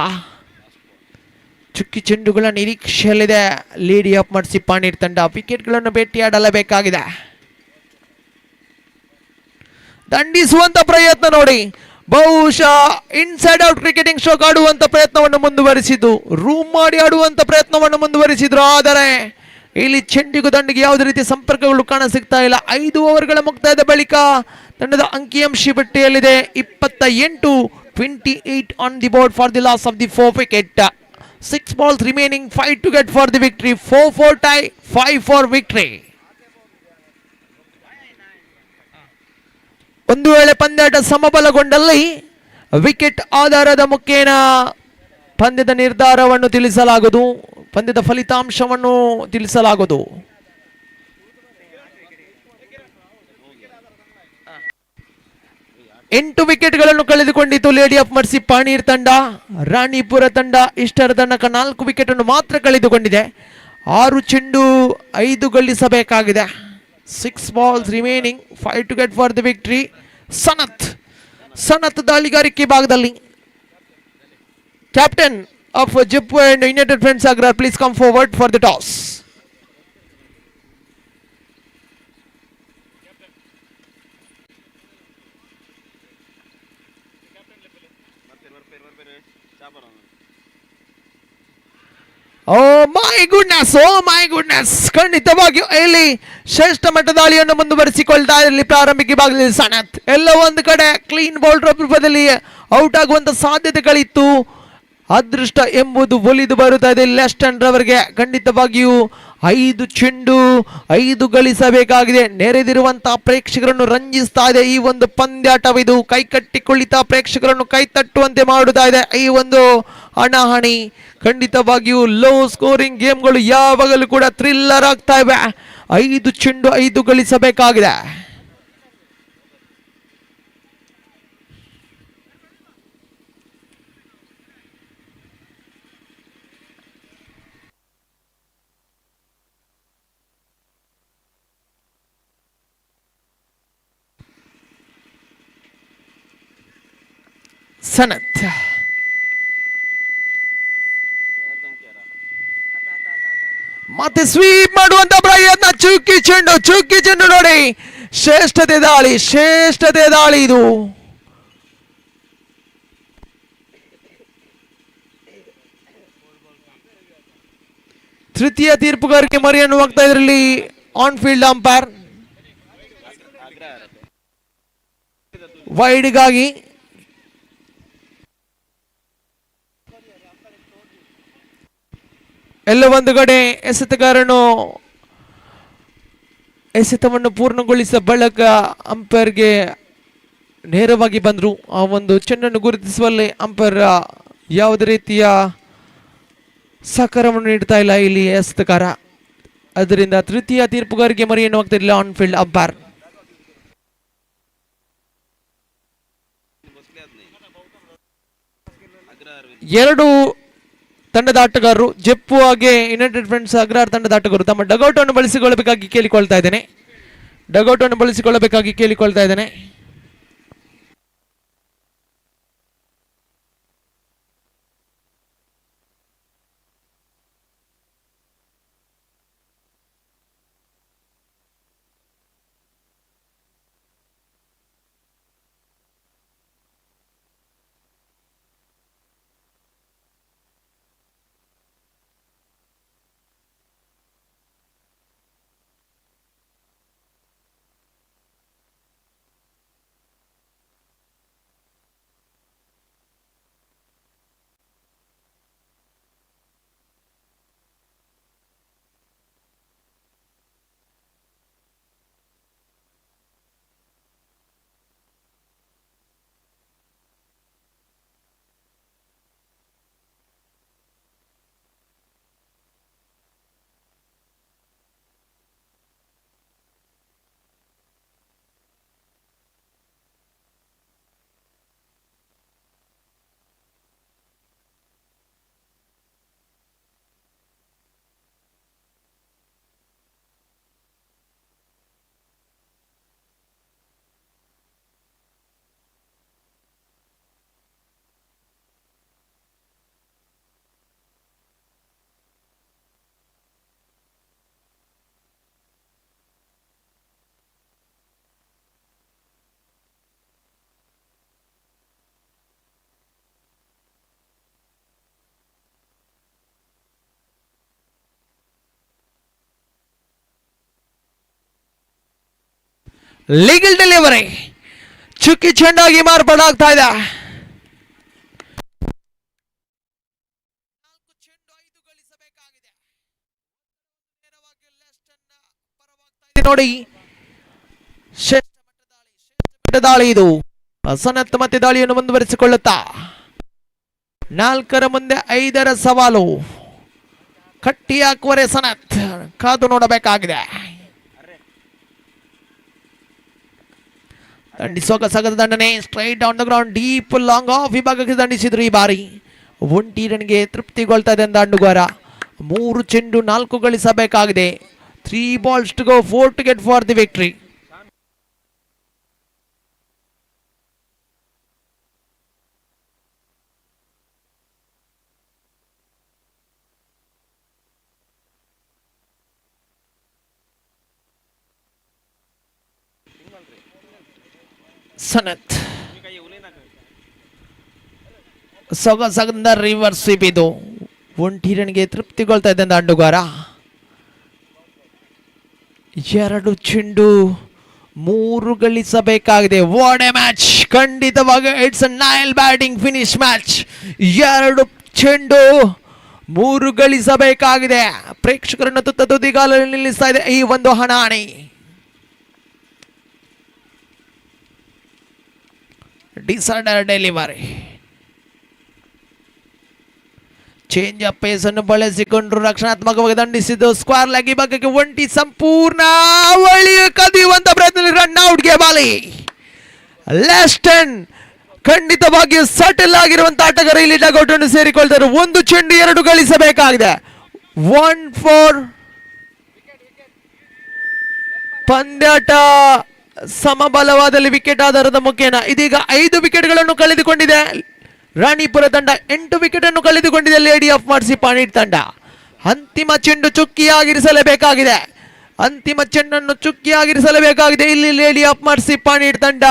ಚುಕ್ಕಿ ಚೆಂಡುಗಳ ನಿರೀಕ್ಷೆಯಲ್ಲಿದೆ ಲೇಡಿ ಆಫ್ ಮರ್ಸಿ ಪಾಣೀರ್ ತಂಡ. ವಿಕೆಟ್ಗಳನ್ನು ಭೇಟಿಯಾಡಲೇಬೇಕಾಗಿದೆ. ದಂಡಿಸುವಂತ ಪ್ರಯತ್ನ ನೋಡಿ. ಬಹುಶಃ ಇನ್ಸೈಡ್ ಔಟ್ ಕ್ರಿಕೆಟಿಂಗ್ ಸ್ಟ್ರೋಕ್ ಆಡುವಂತ ಪ್ರಯತ್ನವನ್ನು ಮುಂದುವರಿಸಿದ್ದು, ರೂಮ್ ಮಾಡಿ ಆಡುವಂತ ಪ್ರಯತ್ನವನ್ನು ಮುಂದುವರಿಸಿದ್ರು. ಆದರೆ ಇಲ್ಲಿ ಚೆಂಡಿಗೂ ದಂಡಿಗೆ ಯಾವುದೇ ರೀತಿಯ ಸಂಪರ್ಕಗಳು ಕಾಣ ಸಿಗ್ತಾ ಇಲ್ಲ. 5 ಓವರ್ಗಳ ಮುಕ್ತಾಯದ ಬಳಿಕ ತಂಡದ ಅಂಕಿಅಂಶ ಪಟ್ಟಿಯಲ್ಲಿದೆ 28 on the board for the loss of the 4 wicket. 6 balls remaining, 5 to get for the victory. 4-4 tie, 5-4 victory. ಒಂದು ವೇಳೆ ಪಂದ್ಯಾಟ ಸಮಬಲಗೊಂಡಲ್ಲಿ ವಿಕೆಟ್ ಆಧಾರದ ಮುಖೇನ ಪಂದ್ಯದ ನಿರ್ಧಾರವನ್ನು ತಿಳಿಸಲಾಗುವುದು, ಪಂದ್ಯದ ಫಲಿತಾಂಶವನ್ನು ತಿಳಿಸಲಾಗುವುದು. ಎಂಟು ವಿಕೆಟ್ಗಳನ್ನು ಕಳೆದುಕೊಂಡಿತು ಲೇಡಿ ಆಫ್ ಮರ್ಸಿ ಪಾಣೀರ್ ತಂಡ. ರಾಣಿಪುರ ತಂಡ ಇಷ್ಟರ ತನಕ 4 ವಿಕೆಟ್ ಮಾತ್ರ ಕಳೆದುಕೊಂಡಿದೆ. 6 ಚೆಂಡು 5 ಗಳಿಸಬೇಕಾಗಿದೆ. 6 balls remaining, 5 to get for the victory. Sanath ದಾಳಿಗಾರಿಕೆ ಭಾಗದಲ್ಲಿ. Captain of Jeppu and united friends Agrar, please come forward for the toss. My goodness, ಖಂಡಿತವಾಗಿಯೂ ಇಲ್ಲಿ ಶ್ರೇಷ್ಠ ಮಟ್ಟದ ದಾಳಿಯನ್ನು ಮುಂದುವರಿಸಿಕೊಳ್ತಾ ಇರಲಿ ಪ್ರಾರಂಭಿಕ ಭಾಗದಲ್ಲಿ ಸನತ್. ಎಲ್ಲ ಒಂದು ಕಡೆ ಕ್ಲೀನ್ ಬೌಲ್ಡರ್ ರೂಪದಲ್ಲಿ ಔಟ್ ಆಗುವಂತ ಸಾಧ್ಯತೆಗಳಿತ್ತು. ಅದೃಷ್ಟ ಎಂಬುದು ಒಲಿದು ಬರುತ್ತಾ ಇದೆ ಲೆಫ್ಟ್ ಹ್ಯಾಂಡ್ ರವರಿಗೆ. ಖಂಡಿತವಾಗಿಯೂ 5 ಚೆಂಡು 5 ಗಳಿಸಬೇಕಾಗಿದೆ. ನೆರೆದಿರುವಂತಹ ಪ್ರೇಕ್ಷಕರನ್ನು ರಂಜಿಸ್ತಾ ಇದೆ ಈ ಒಂದು ಪಂದ್ಯಾಟವಿದು. ಕೈ ಕಟ್ಟಿಕೊಳ್ಳುತ್ತಾ ಪ್ರೇಕ್ಷಕರನ್ನು ಕೈ ತಟ್ಟುವಂತೆ ಮಾಡುತ್ತಾ ಇದೆ ಈ ಒಂದು ಹಣಾಹಣಿ. ಖಂಡಿತವಾಗಿಯೂ ಲೋ ಸ್ಕೋರಿಂಗ್ ಗೇಮ್ಗಳು ಯಾವಾಗಲೂ ಕೂಡ ಥ್ರಿಲ್ಲರ್ ಆಗ್ತಾ ಇವೆ. 5 ಚೆಂಡು 5 ಗಳಿಸಬೇಕಾಗಿದೆ. ಸನತ್ ಮತ್ತೆ ಸ್ವೀಪ್ ಮಾಡುವಂತ ಪ್ರಯತ್ನ. ಚುಕ್ಕಿ ಚೆಂಡು ನೋಡಿ. ಶ್ರೇಷ್ಠತೆ ದಾಳಿ ಇದು. ತೃತೀಯ ತೀರ್ಪುಗಾರಿಕೆ ಮರಿಯನ್ನು ಹೋಗ್ತಾ ಇದರಲ್ಲಿ ಆನ್ ಫೀಲ್ಡ್ ಅಂಪೈರ್ ವೈಡ್ಗಾಗಿ. ಎಲ್ಲ ಒಂದು ಕಡೆ ಎಸೆತಗಾರನು ಎಸೆತವನ್ನು ಪೂರ್ಣಗೊಳಿಸಿದ ಬಳಿಕ ಅಂಪೈರ್ಗೆ ನೇರವಾಗಿ ಬಂದರು. ಆ ಒಂದು ಚೆಂಡನ್ನು ಗುರುತಿಸುವಲ್ಲಿ ಅಂಪೈರ್ ಯಾವುದೇ ರೀತಿಯ ಸಹಕಾರವನ್ನು ನೀಡ್ತಾ ಇಲ್ಲ ಇಲ್ಲಿ ಎಸೆತಗಾರ. ಅದರಿಂದ ತೃತೀಯ ತೀರ್ಪುಗಾರಿಗೆ ಮರಿ ಎನ್ನುವಾಗ್ತಿರಲಿಲ್ಲ ಆನ್ ಫೀಲ್ಡ್ ಅಂಪೈರ್. ಎರಡು ತಂಡದ ಆಟಗಾರರು ಜಪ್ಪು ಹಾಗೆ ಯುನೈಟೆಡ್ ಫ್ರೆಂಡ್ಸ್ ಅಗ್ರಹಾರ ತಂಡದ ಆಟಗಾರರು ತಮ್ಮ ಡಗೌಟ್ ಅನ್ನು ಬಳಸಿಕೊಳ್ಳಬೇಕಾಗಿ ಕೇಳಿಕೊಳ್ತಾ ಇದ್ದೇನೆ. ಡಗೌಟ್ ಅನ್ನು ಬಳಸಿಕೊಳ್ಳಬೇಕಾಗಿ ಕೇಳಿಕೊಳ್ತಾ ಇದ್ದೇನೆ. ಲೀಗಲ್ ಡೆಲಿವರಿ ಚುಕ್ಕಿ ಚೆಂಡಾಗಿ ಮಾರ್ಪಾಡಾಗ್ತಾ ಇದೆ. ನೋಡಿ ಶ್ರೇಷ್ಠ ದಾಳಿ ಇದು. ಸನತ್ ಮತ್ತೆ ದಾಳಿಯನ್ನು ಮುಂದುವರಿಸಿಕೊಳ್ಳುತ್ತಾ 4 ಮುಂದೆ 5 ಸವಾಲು ಕಟ್ಟಿ ಹಾಕುವರೆ ಸನತ್ ಕಾದು ನೋಡಬೇಕಾಗಿದೆ. ದಂಡಿಸುವ ಸಗದ ದಂಡನೆ straight on the ground deep long of ವಿಭಾಗಕ್ಕೆ ದಂಡಿಸಿದ್ರು. ಈ ಬಾರಿ 1 ರನ್ಗೆ ತೃಪ್ತಿಗೊಳ್ತಾ ಇದೆ ದಾಂಡುಗಾರ. 3 ಚೆಂಡು 4 ಗಳಿಸಬೇಕಾಗಿದೆ. 3 balls to go, 4 to get for the victory. Sanath ಸೊಗಸಗದ ರಿವರ್ಸ್ ಸ್ವೀಪ್ ಇದು. 1 ರನ್ಗೆ ತೃಪ್ತಿಗೊಳ್ತಾ ಇದೆ ದಾಂಡುಗಾರ. 2 ಚೆಂಡು 3 ಗಳಿಸಬೇಕಾಗಿದೆ. What a match! ಖಂಡಿತವಾಗಿ it's nail batting finish match. 2 ಚೆಂಡು 3 ಗಳಿಸಬೇಕಾಗಿದೆ. ಪ್ರೇಕ್ಷಕರನ್ನು ತುತ್ತ ತುದಿಗಾಲಲ್ಲಿ ನಿಲ್ಲಿಸ್ತಾ ಇದೆ ಈ ಒಂದು ಹಣಾಹಣಿ. Disorder delivery change of pace ಅನ್ನು ಬಳಸಿಕೊಂಡ್ರು. ರಕ್ಷಣಾತ್ಮಕವಾಗಿ ದಂಡಿಸಿದ್ದು ಸ್ಕ್ವೇರ್ ಲೆಗ್ ಈ ಭಾಗಕ್ಕೆ ಒಂಟಿ ಸಂಪೂರ್ಣ ಕದಿಯುವಂತ ಪ್ರಯತ್ನ. ರನ್ ಔಟ್ಗೆ ಬಾಲಿ ಲೆಸ್ಟನ್ ಖಂಡಿತವಾಗಿಯೂ ಸಟಲ್ ಆಗಿರುವಂತ ಆಟಗಾರ ಇಲ್ಲಿ ಡಗೌಟ್ ಅನ್ನು ಸೇರಿಕೊಳ್ತಾರೆ. 1 ಚೆಂಡು 2 ಗಳಿಸಬೇಕಾಗಿದೆ. 1 4 ಪಂದ್ಯಾಟ ಸಮಬಲವಾದಲ್ಲಿ ವಿಕೆಟ್ ಆಧಾರದ ಮುಖೇನ ಇದೀಗ 5 ವಿಕೆಟ್ಗಳನ್ನು ಕಳೆದುಕೊಂಡಿದೆ ರಾಣಿಪುರ ತಂಡ. 8 ವಿಕೆಟ್ ಅನ್ನು ಕಳೆದುಕೊಂಡಿದೆ ಲೇಡಿ ಆಫ್ ಮಾರ್ಸಿ ಪಾಣಿ ತಂಡ. ಅಂತಿಮ ಚೆಂಡು ಚುಕ್ಕಿಯಾಗಿರಿಸಲೇಬೇಕಾಗಿದೆ. ಅಂತಿಮ ಚೆಂಡನ್ನು ಚುಕ್ಕಿಯಾಗಿರಿಸಲೇಬೇಕಾಗಿದೆ ಇಲ್ಲಿ ಲೇಡಿ ಆಫ್ ಮಾರ್ಸಿ ಪಾಣಿ ತಂಡ.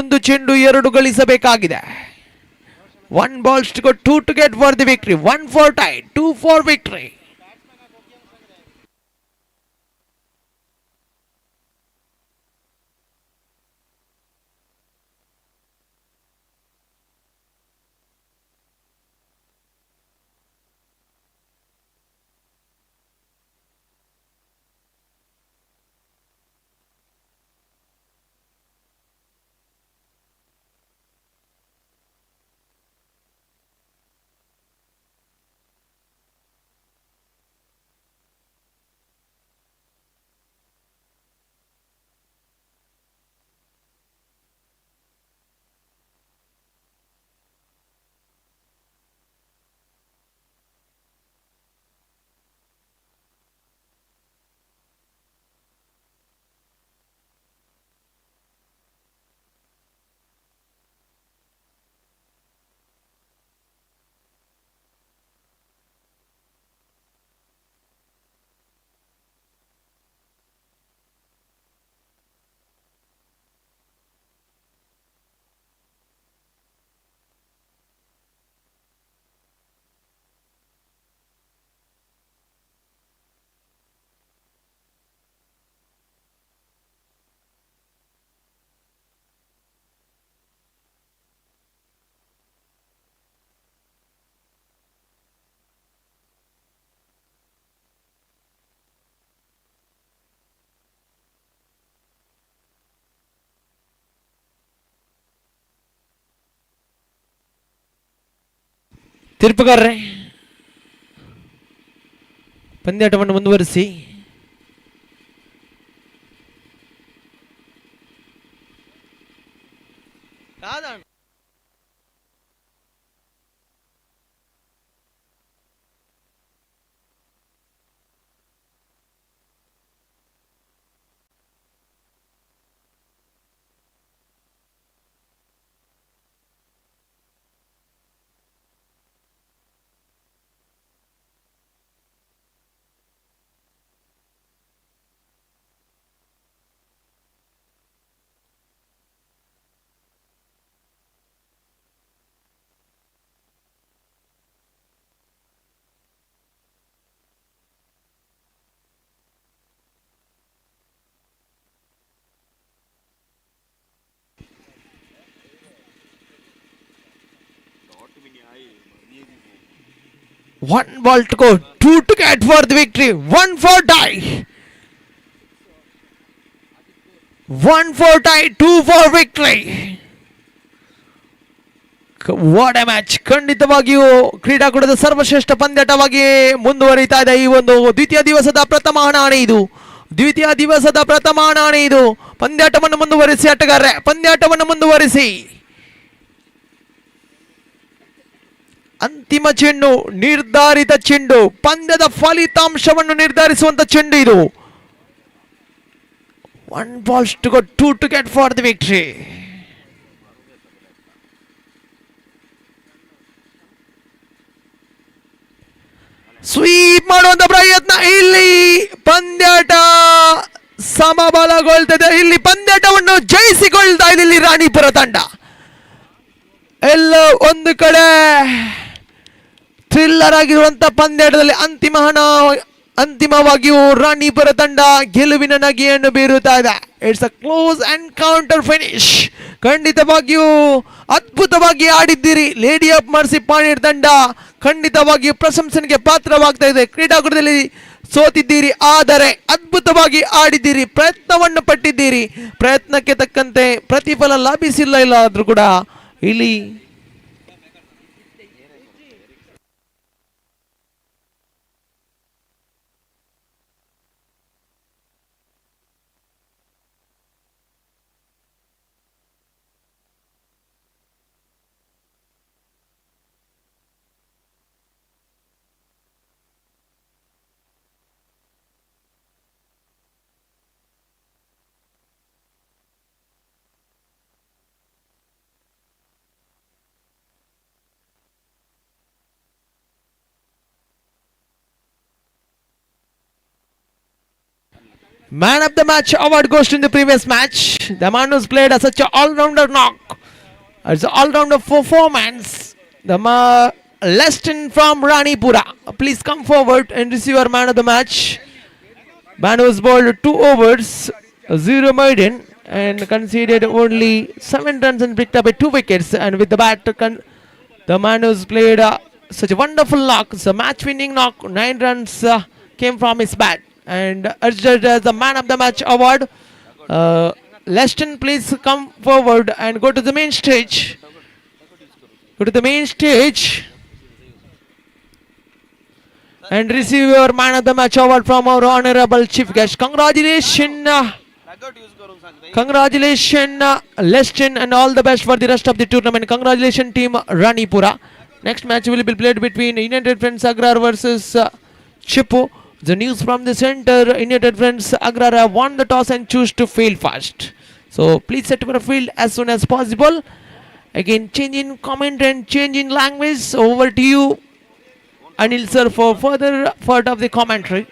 1 ಚೆಂಡು 2 ಗಳಿಸಬೇಕಾಗಿದೆ. 1 balls to go, 2 to get for the victory. 1 for tie, 2 for victory. ತೀರ್ಪುಗಾರರೇ, ಪಂದ್ಯಾಟವನ್ನು ಮುಂದುವರಿಸಿ. One ball to go, two to get for the victory, one for tie. One for tie, two for victory. What a match. ಖಂಡಿತವಾಗಿಯೂ ಕ್ರೀಡಾಕೂಟದ ಸರ್ವಶ್ರೇಷ್ಠ ಪಂದ್ಯಾಟವಾಗಿ ಮುಂದುವರಿತಾ ಇದೆ. ಈ ಒಂದು ದ್ವಿತೀಯ ದಿವಸದ ಪ್ರಥಮ ಹಣಾಣೆ ಇದು. ದ್ವಿತೀಯ ದಿವಸದ ಪ್ರಥಮ ಹಣಾಣೆ ಇದು. ಪಂದ್ಯಾಟವನ್ನು ಮುಂದುವರಿಸಿ ಆಟಗಾರರೇ, ಪಂದ್ಯಾಟವನ್ನು ಮುಂದುವರಿಸಿ. ಅಂತಿಮ ಚೆಂಡು, ನಿರ್ಧಾರಿತ ಚೆಂಡು, ಪಂದ್ಯದ ಫಲಿತಾಂಶವನ್ನು ನಿರ್ಧರಿಸುವಂತ ಚೆಂಡು ಇದು. One balls to go, two to get for the victory. Sweep ಮಾಡುವಂತ ಪ್ರಯತ್ನ. ಇಲ್ಲಿ ಪಂದ್ಯಾಟ ಸಮಬಲಗೊಳ್ತದೆ. ಇಲ್ಲಿ ಪಂದ್ಯಾಟವನ್ನು ಜಯಿಸಿಕೊಳ್ತಾ ಇದೆ ಇಲ್ಲಿ ರಾಣಿಪುರ ತಂಡ. ಎಲ್ಲ ಒಂದು ಕಡೆ ಥ್ರಿಲ್ಲರ್ ಆಗಿರುವಂತ ಪಂದ್ಯಾಟದಲ್ಲಿ ಅಂತಿಮವಾಗಿಯೂ ರಾಣಿಪುರ ತಂಡ ಗೆಲುವಿನ ನಗೆಯನ್ನು ಬೀರುತ್ತಾ ಇದೆ. It's a close encounter finish. ಖಂಡಿತವಾಗಿಯೂ ಅದ್ಭುತವಾಗಿ ಆಡಿದ್ದೀರಿ ಲೇಡಿ ಆಫ್ ಮರ್ಸಿ ಪಾಣೀರ್ ತಂಡ. ಖಂಡಿತವಾಗಿಯೂ ಪ್ರಶಂಸನೆಗೆ ಪಾತ್ರವಾಗ್ತಾ ಇದೆ. ಕ್ರೀಡಾಕೂಟದಲ್ಲಿ ಸೋತಿದ್ದೀರಿ, ಆದರೆ ಅದ್ಭುತವಾಗಿ ಆಡಿದ್ದೀರಿ, ಪ್ರಯತ್ನವನ್ನು ಪಟ್ಟಿದ್ದೀರಿ. ಪ್ರಯತ್ನಕ್ಕೆ ತಕ್ಕಂತೆ ಪ್ರತಿಫಲ ಲಭಿಸಿಲ್ಲ ಆದ್ರೂ ಕೂಡ ಇಲ್ಲಿ Man of the match award goes to in the previous match. The man who's played as such an all-rounder knock. It's an all-rounder performance. The Leston from Ranipura. Please come forward and receive our man of the match. Man who's bowled 2 overs, 0 maiden, and conceded only 7 runs and picked up 2 wickets. And with the bat, the man who's played such a wonderful knock. It's a match-winning knock. 9 runs came from his bat. And urged as the man of the match award. Leston, please come forward and go to the main stage. Go to the main stage and receive your man of the match award from our honorable chief guest. Congratulations, Leston, and all the best for the rest of the tournament. Congratulations, team Ranipura. Next match will be played between United Friends Agrar versus Chippo. The news from the center, United Friends Agrar have won the toss and choose to field first. So please set for a field as soon as possible. Again, change in comment and change in language. Over to you, Anil sir, for further part of the commentary.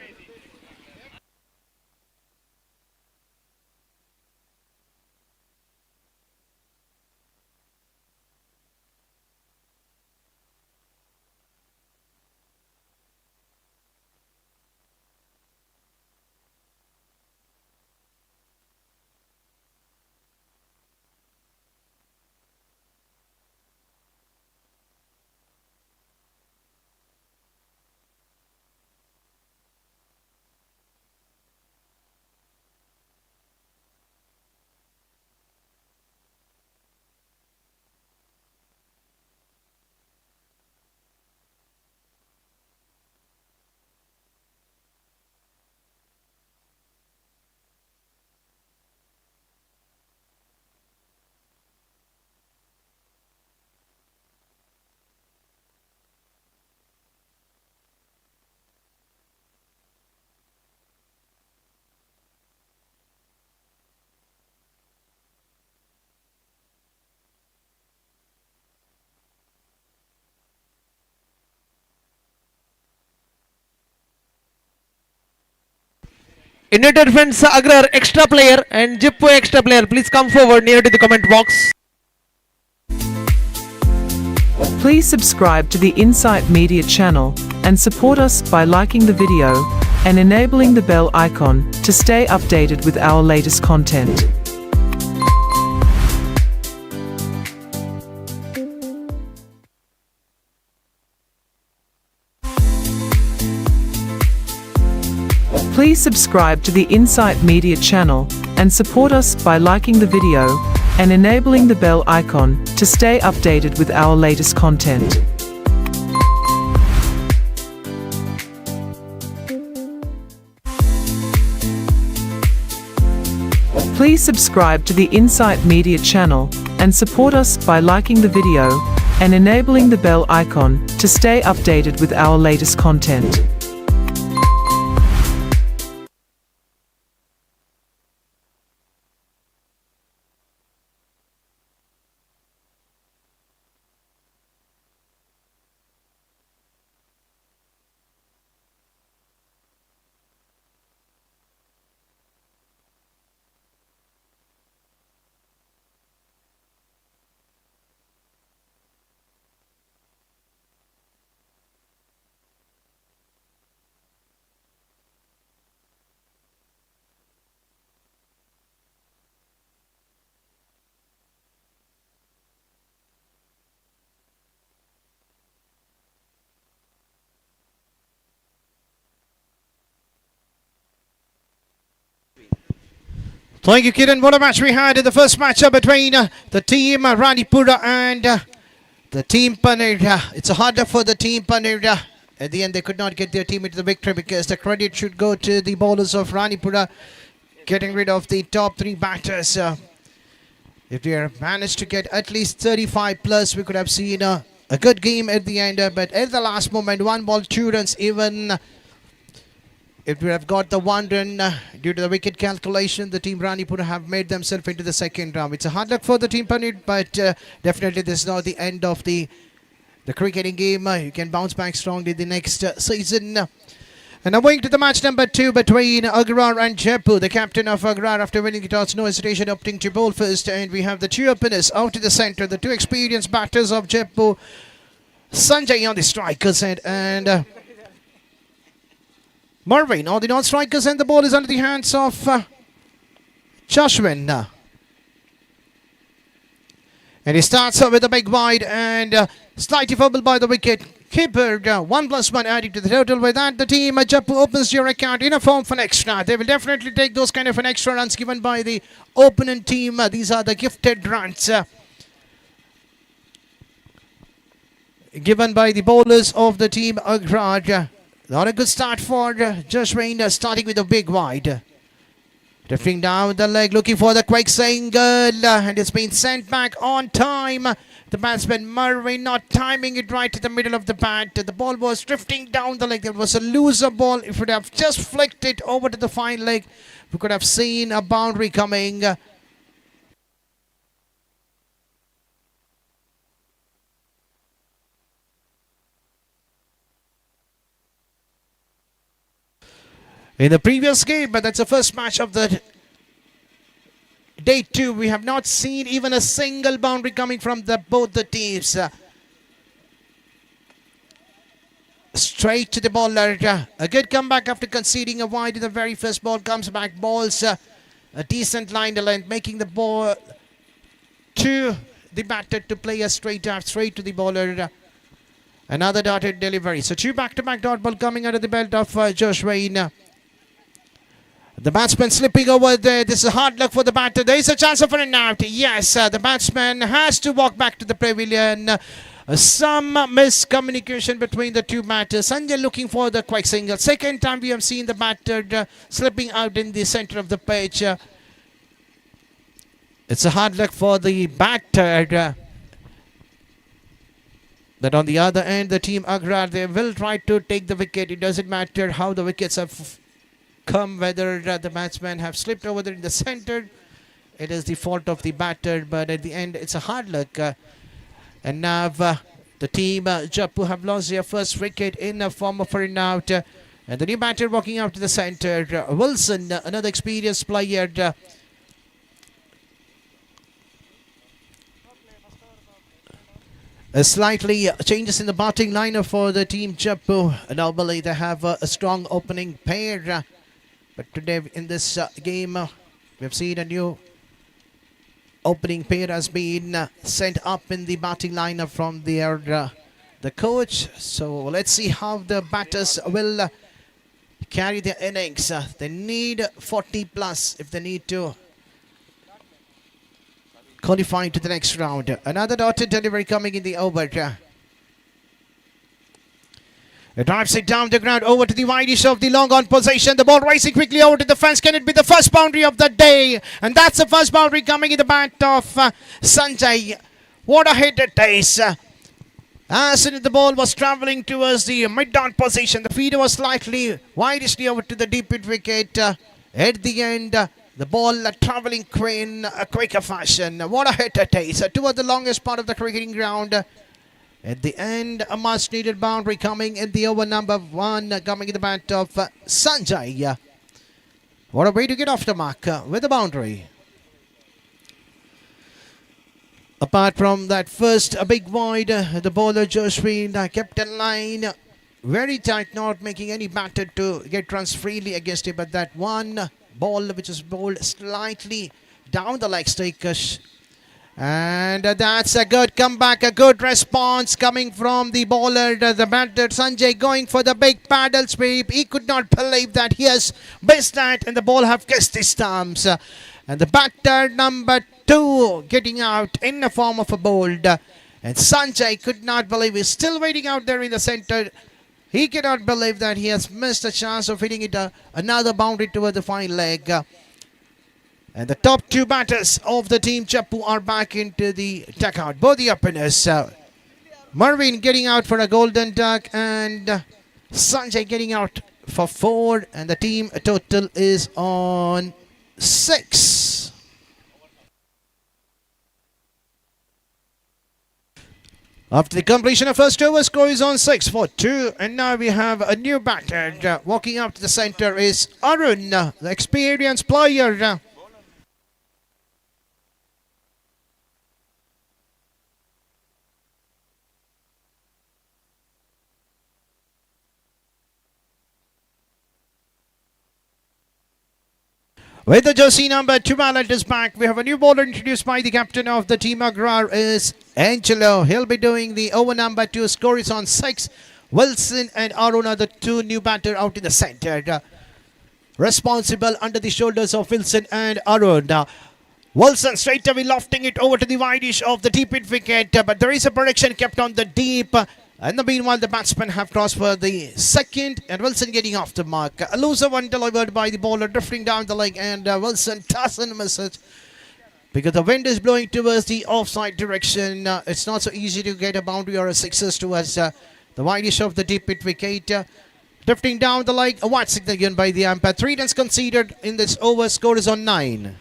United Friends Agrar extra player and Jippo extra player, please come forward near to the comment box. Please subscribe to the Insight Media channel and support us by liking the video and enabling the bell icon to stay updated with our latest content. Please subscribe to the Insight Media channel and support us by liking the video and enabling the bell icon to stay updated with our latest content. Please subscribe to the Insight Media channel and support us by liking the video and enabling the bell icon to stay updated with our latest content. Thank you, Kiran. What a match we had in the first matchup between the team Ranipura and the team Panera. It's a harder for the team Panera. At the end, they could not get their team into the victory because the credit should go to the bowlers of Ranipura getting rid of the top three batters. If they managed to get at least 35 plus, we could have seen a good game at the end. But at the last moment, 1 ball, 2 runs, even if we have got the 1 run due to the wicket calculation, the team Ranipura have made themselves into the second round. It's a hard luck for the team Panit, but definitely this is not the end of the cricketing game. You can bounce back strongly the next season. And now going to the match number 2 between Agrar and Jaipur. The captain of Agrar, after winning the toss, no hesitation, opting to bowl first. And we have the 2 openers out to the centre, the 2 experienced batters of Jaipur. Sanjay on the strikers and Marvin on the non-strikers, and the ball is under the hands of Jashwin. And he starts with a big wide and slightly fumbled by the wicket keeper. 1+1 added to the total. With that, the team Jaipur opens your account in a form for an extra. They will definitely take those kind of an extra runs given by the opponent team. These are the gifted runs given by the bowlers of the team Agrar. Not a good start for Jashwin, starting with a big wide. Drifting down the leg, looking for the quick single, and it's been sent back on time. The batsman Murray not timing it right to the middle of the bat. The ball was drifting down the leg. There was a looser ball. If it would have just flicked it over to the fine leg, we could have seen a boundary coming. In the previous game, but that's the first match of the day 2. We have not seen even a single boundary coming from both the teams. Straight to the bowler. A good comeback after conceding a wide in the very first ball. Comes back, balls a decent line to length, making the ball to the batter to play a straight to the bowler. Another dotted delivery. So 2 back-to-back dot ball coming out of the belt of Jashwin. The batsman slipping over there. This is hard luck for the batter. There is a chance of an out. Yes, the batsman has to walk back to the pavilion. Some miscommunication between the 2 batters. Sanjay looking for the quick single. Second time we have seen the batter slipping out in the center of the pitch. It's a hard luck for the batter. But on the other end, the team Agrar, they will try to take the wicket. It doesn't matter how the wickets have come, whether the batsmen have slipped over there in the center. It is the fault of the batter, but at the end, it's a hard luck. And now the team Jaipur have lost their first wicket in a form of an out. And the new batter walking out to the center, Wilson, another experienced player. Slightly changes in the batting lineup for the team Jaipur. Normally they have a strong opening pair. But today in this game, we've seen a new opening pair has been sent up in the batting lineup from the coach. So let's see how the batters will carry their innings. They need 40 plus if they need to qualify to the next round. Another dotted delivery coming in the over. It drives it down the ground over to the wideish of the long on possession. The ball racing quickly over to the fence. Can it be the first boundary of the day? And that's the first boundary coming in the bat of Sanjay. What a hit it is. As soon as the ball was travelling towards the mid-on position, the feeder was slightly widishly over to the deep mid wicket. At the end, the ball travelling in a quicker fashion. What a hit it is. Towards the longest part of the cricketing ground. At the end, a much-needed boundary coming in the over number 1, coming in the bat of Sanjay. What a way to get off the mark with the boundary. Apart from that first big void, the bowler Joshwin kept in line. Very tight, not making any batter to get runs freely against it. But that one ball which is bowled slightly down the leg stakers. And that's a good comeback, a good response coming from the bowler, the batter Sanjay going for the big paddle sweep. He could not believe that he has missed that and the ball have kissed his thumbs. And the batter number 2 getting out in the form of a bold. And Sanjay could not believe, he's still waiting out there in the center. He cannot believe that he has missed a chance of hitting it another boundary toward the final leg. And the top 2 batters of the team Jaipur are back into the dugout. Both the openers. Marvin getting out for a golden duck and Sanjay getting out for 4. And the team total is on 6. After the completion of first over, score is on 6 for 2. And now we have a new batter. Walking out to the center is Arun, the experienced player. With the jersey number 2 mallet is back. We have a new bowler introduced by the captain of the team Agrar is Angelo. He'll be doing the over number 2. Score is on 6. Wilson and Arun are the 2 new batter out in the center. Responsible under the shoulders of Wilson and Arun. Wilson straight away lofting it over to the wideish of the deep mid wicket. But there is a prediction kept on the deep. And meanwhile, the batsmen have crossed for the second, and Wilson getting off the mark. A loser one delivered by the bowler, drifting down the leg, and Wilson doesn't miss it because the wind is blowing towards the offside direction. It's not so easy to get a boundary or a sixes towards the wideish of the deep mid wicket. Drifting down the leg, a wide signal given by the umpire. 3 runs conceded in this over. Score is on 9.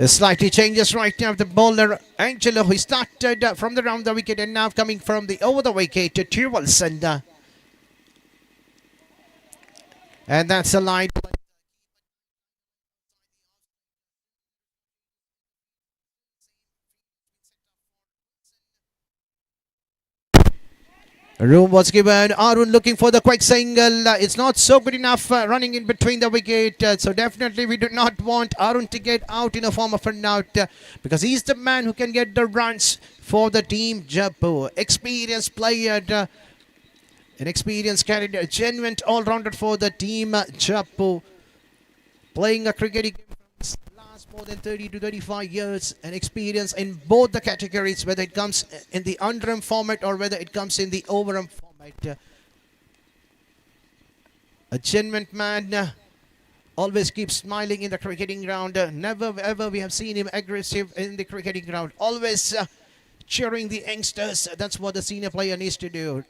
Slightly changes right now. The bowler Angelo, who started from the round the wicket and now coming from the over the wicket to Wilson. And that's a line. Room was given. Arun looking for the quick single. It's not so good enough running in between the wicket. So definitely we do not want Arun to get out in a form of an out because he's the man who can get the runs for the team Jaipur. Experienced player, an experienced candidate, a genuine all-rounder for the team Jaipur. Playing a cricketing game last more than 30 to 35 years and experience in both the categories, whether it comes in the underarm format or whether it comes in the overarm format. A genuine man, always keeps smiling in the cricketing ground. Never ever we have seen him aggressive in the cricketing ground. Always cheering the youngsters. That's what the senior player needs to do.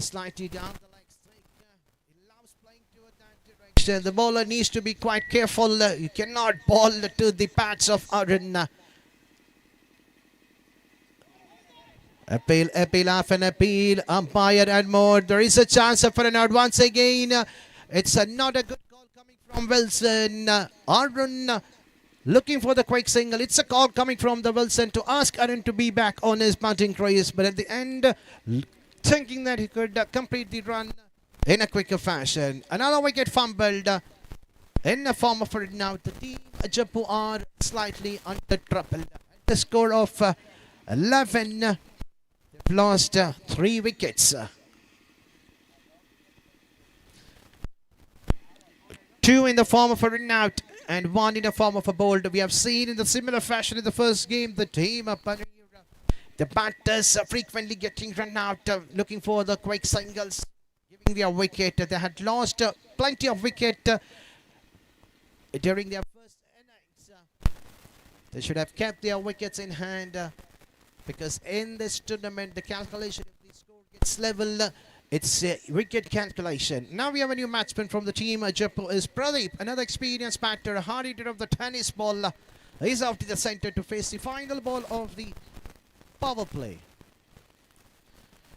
slightly down the leg straight. He loves playing toward that direction. The bowler needs to be quite careful. You cannot ball to the pads of Arun. Appeal, half an appeal. Umpire and more. There is a chance for an out once again. It's not a good call coming from Wilson. Arun looking for the quick single. It's a call coming from the Wilson to ask Arun to be back on his batting crease. But at the end, thinking that he could complete the run in a quicker fashion. Another wicket fumbled in the form of a now. The team Jaipur are slightly under trouble. At the score of 11, they've lost 3 wickets. 2 in the form of a run out and 1 in the form of a bowled. We have seen in the similar fashion in the first game, the team up the batters frequently getting run out, looking for the quick singles, giving their wicket. They had lost plenty of wicket during their first innings. They should have kept their wickets in hand because in this tournament, the calculation if the score gets level, it's a wicket calculation. Now we have a new batsman from the team. Jaipur is Pradeep, another experienced batter, a hard hitter of the tennis ball. He's out to the centre to face the final ball of the power play.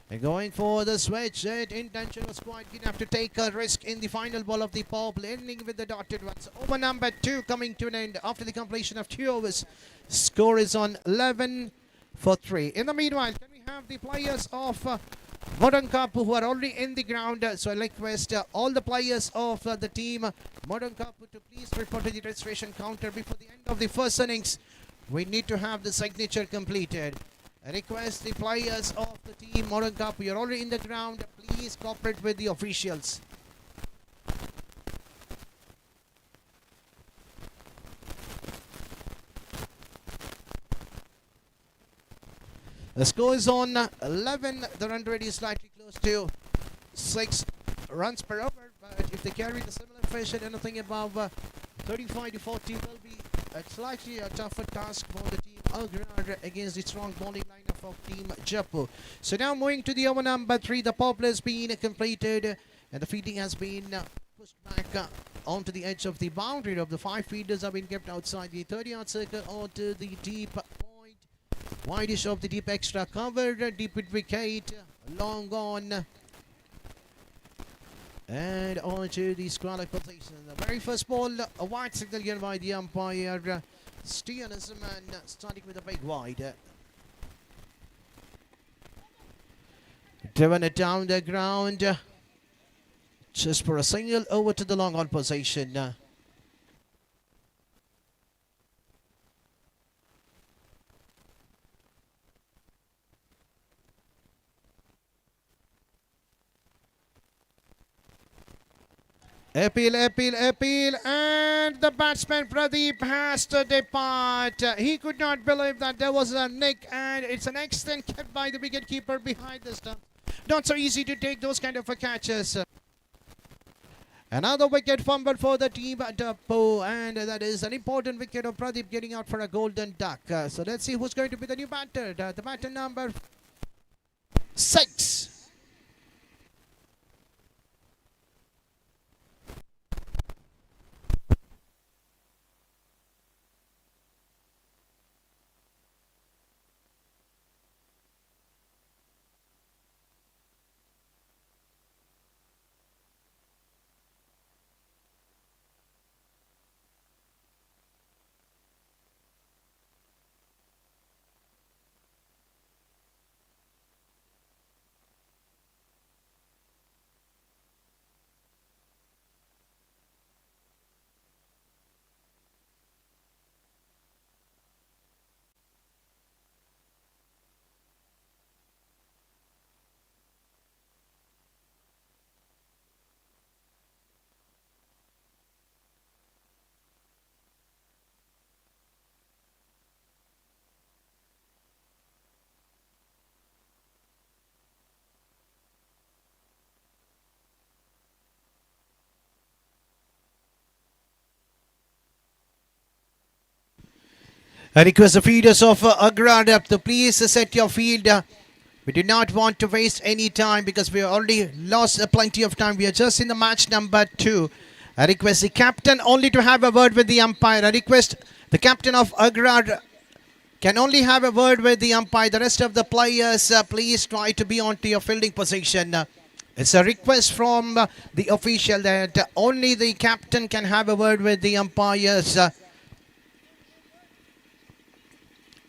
And going for the switch, intention was quite enough to take a risk in the final ball of the power play, ending with the dotted ones. Over number 2 coming to an end after the completion of 2 overs. Score is on 11 for 3. In the meanwhile, can we have the players of Modern Kapu who are already in the ground? So I request all the players of the team Modern Kapu to please report to the registration counter before the end of the first innings. We need to have the signature completed. I request the players of the team Modern Kapu, you're already in the ground, please cooperate with the officials. The score is on 11. The run rate is slightly close to 6 runs per over. But if they carry the similar fashion, anything above 35 to 40 will be slightly a tougher task for the team Agra against the strong bowling lineup of team Jaipur. So now moving to the over number 3. The pop play has been completed and the fielding has been pushed back onto the edge of the boundary. Of the 5 fielders have been kept outside the 30-yard circle or to the deep point. Wideish of the deep extra cover, deep mid wicket, long gone. And on to the square position. The very first ball, a wide signal given by the umpire. Steanism and starting with a big wide. Driven it down the ground. Just for a single over to the long on position. Appeal, and the batsman Pradeep has to depart. He could not believe that there was a nick, and it's an excellent catch by the wicketkeeper behind the stump. Not so easy to take those kind of catches. Another wicket fumble for the team Jaipur, and that is an important wicket of Pradeep getting out for a golden duck. So let's see who's going to be the new batter. The batter number 6. I request the fielders of Agra to please set your field We do not want to waste any time because we already lost plenty of time. We are just in the match number 2. I request the captain only to have a word with the umpire. I request the captain of Agrar can only have a word with the umpire. The rest of the players, please try to be onto your fielding position. It's a request from the official that only the captain can have a word with the umpires.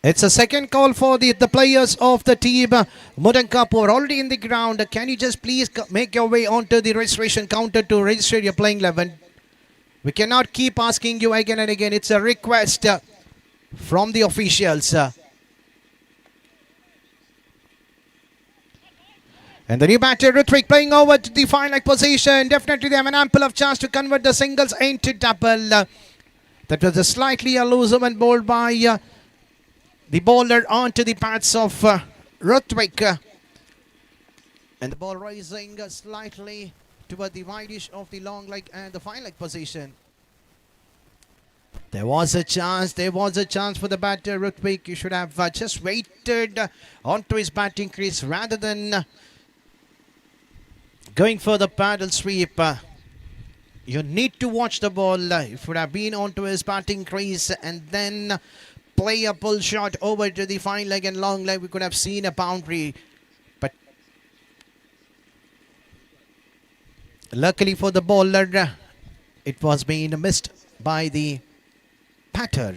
It's a second call for the players of the team. Mudanka who are already in the ground. Can you just please make your way onto the registration counter to register your playing 11? We cannot keep asking you again and again. It's a request from the officials. And the new batter, Ritwik, playing over to the fine leg position. Definitely they have an ample of chance to convert the singles into double. That was a slightly loose one bowled by the bowler onto the pads of Ritwik. And the ball rising slightly toward the wideish of the long leg and the fine leg position. There was a chance for the batter, Ritwik. You should have just waited onto his batting crease rather than going for the paddle sweep. You need to watch the ball. If would have been onto his batting crease and then play a pull shot over to the fine leg and long leg, we could have seen a boundary. But luckily for the bowler, it was being missed by the batter.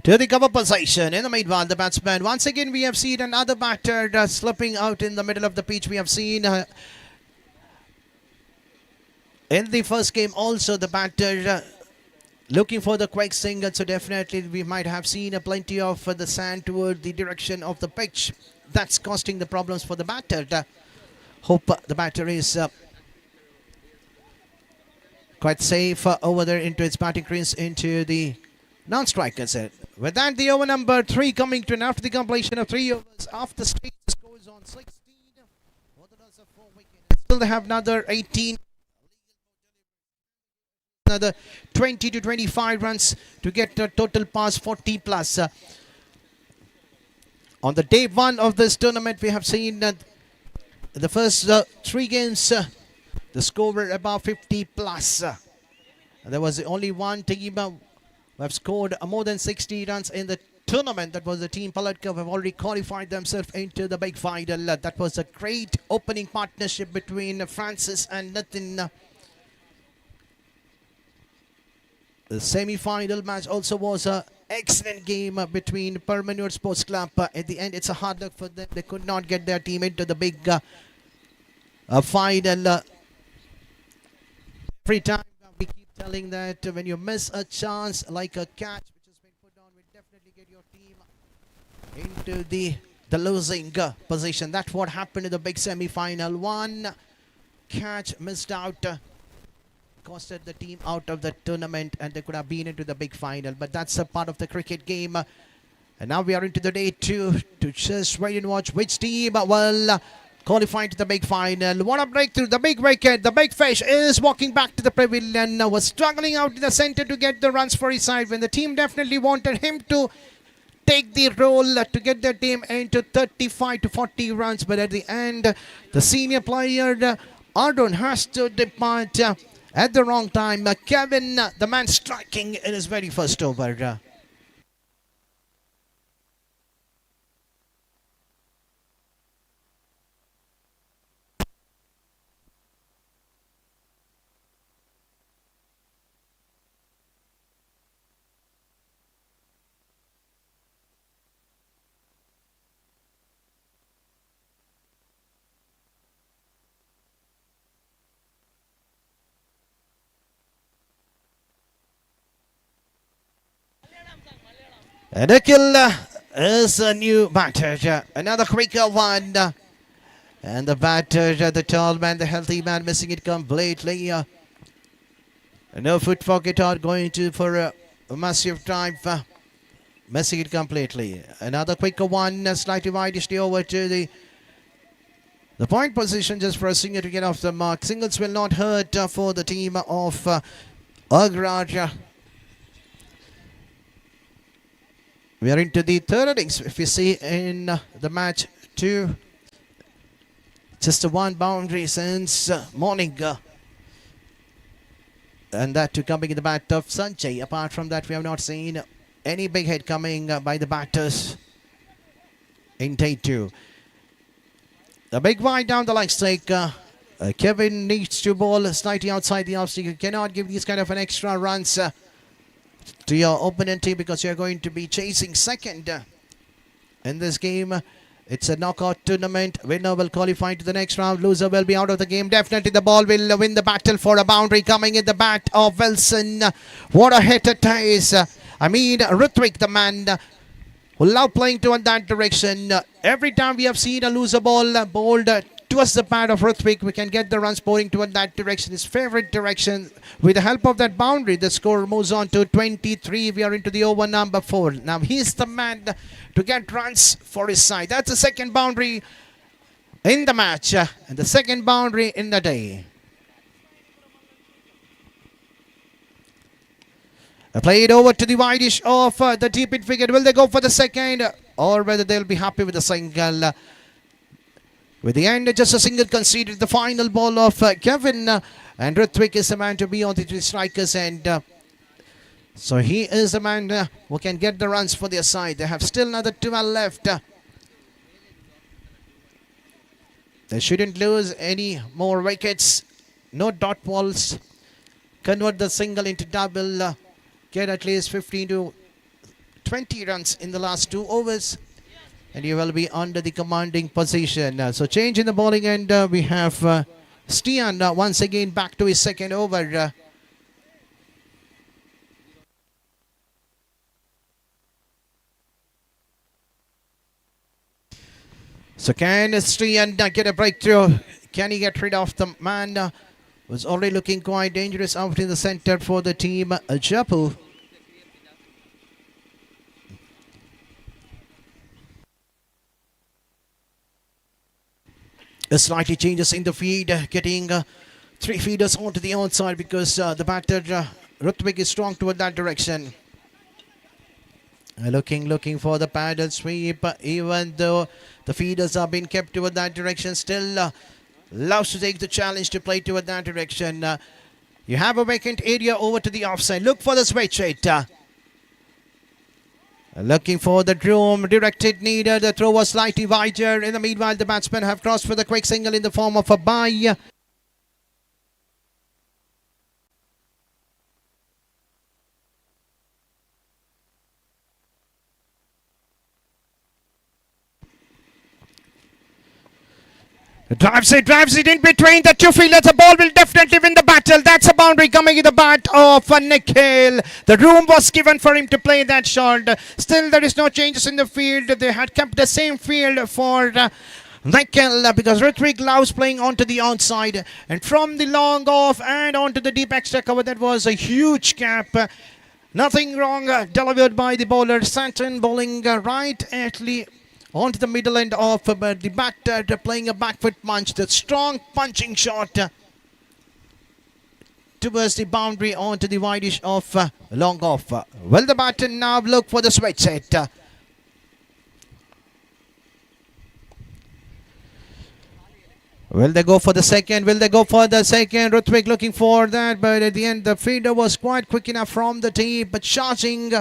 To the cover position in the meanwhile, the batsman. Once again, we have seen another batter slipping out in the middle of the pitch. We have seen in the first game also the batter looking for the quick single. So definitely we might have seen plenty of the sand toward the direction of the pitch. That's costing the problems for the batter. Hope the batter is quite safe over there into its batting crease into the non-striker set. With that, the over number 3 coming to an after the completion of 3 overs. After stage, the score is on 16. Still they have another 18. Another 20 to 25 runs to get a total past 40 plus. On the day 1 of this tournament, we have seen the first 3 games, the score were about 50 plus. There was only one team who have scored more than 60 runs in the tournament. That was the team Palatka, who have already qualified themselves into the big final. That was a great opening partnership between Francis and Nitin. The semi-final match also was an excellent game between Permanur Sports Club. At the end, it's a hard luck for them. They could not get their team into the big final. Every time we keep telling that when you miss a chance like a catch which has been put on, we definitely get your team into the losing position. That's what happened in the big semi-final. One catch missed out costed the team out of the tournament and they could have been into the big final. But that's a part of the cricket game. And now we are into the day 2 to just wait and watch which team will qualify to the big final. What a breakthrough. The big wicket, the big fish is walking back to the pavilion. Was struggling out in the center to get the runs for his side when the team definitely wanted him to take the role to get their team into 35 to 40 runs. But at the end, the senior player Ardon has to depart at the wrong time. Kevin, the man striking in his very first over. And Nikhil is a new batter. Another quicker one. And the batter, the tall man, the healthy man, missing it completely. No foot pocket out, going to for a massive drive. Missing it completely. Another quicker one, slightly widely over to the point position, just for a single to get off the mark. Singles will not hurt for the team of Agraj. We are into the third innings. If you see in the match 2, just a one boundary since morning. And that to coming in the bat of Sanjay. Apart from that, we have not seen any big hit coming by the batters in day 2. The big wide down the leg stake. Kevin needs to bowl slightly outside the off stick. You cannot give these kind of an extra runs to your opponent team because you're going to be chasing second in this game. It's a knockout tournament. Winner will qualify to the next round. Loser will be out of the game. Definitely the ball will win the battle for a boundary coming in the bat of Wilson. What a hit it is. Ritwik, the man who love playing toward that direction. Every time we have seen a loser ball bowled towards the bat of Ritwik, we can get the runs pouring toward that direction, his favorite direction. With the help of that boundary, the score moves on to 23. We are into the over number 4. Now he's the man to get runs for his side. That's the second boundary in the match and the second boundary in the day. Play it over to the wideish of the deep hit wicket. Will they go for the second or whether they'll be happy with the single? With the end, just a single conceded. The final ball of Kevin and Ritwik is the man to be on the 3 strikers and so he is the man who can get the runs for their side. They have still another 12 left. They shouldn't lose any more wickets. No dot balls. Convert the single into double. Get at least 15 to 20 runs in the last 2 overs. And you will be under the commanding position. So change in the bowling end. We have Stian once again back to his second over. So can Stian get a breakthrough? Can he get rid of the man who's already looking quite dangerous out in the center for the team, Japu? Slightly changes in the feed, getting 3 feeders onto the outside because the batter Ritwik is strong toward that direction. Looking for the paddle sweep, even though the feeders are being kept toward that direction, still loves to take the challenge to play toward that direction. You have a vacant area over to the offside. Look for the switch hit. Looking for the room, directed needed. The throw was slightly wider. In the meanwhile, the batsmen have crossed for the quick single in the form of a bye. Drives it in between the 2 fielders. The ball will definitely win the battle. That's a boundary coming in the bat of Nikhil. The room was given for him to play that shot. Still, there is no changes in the field. They had kept the same field for Nikhil because Ritwik loves playing onto the outside. And from the long off and onto the deep extra cover, that was a huge gap. Nothing wrong delivered by the bowler. Saturn bowling right onto the middle end of the batter, playing a back foot punch. The strong punching shot towards the boundary onto the wideish of long off. Will the batter now look for the switch hit? Will they go for the second? Ritwik looking for that, but at the end the feeder was quite quick enough from the tee, but charging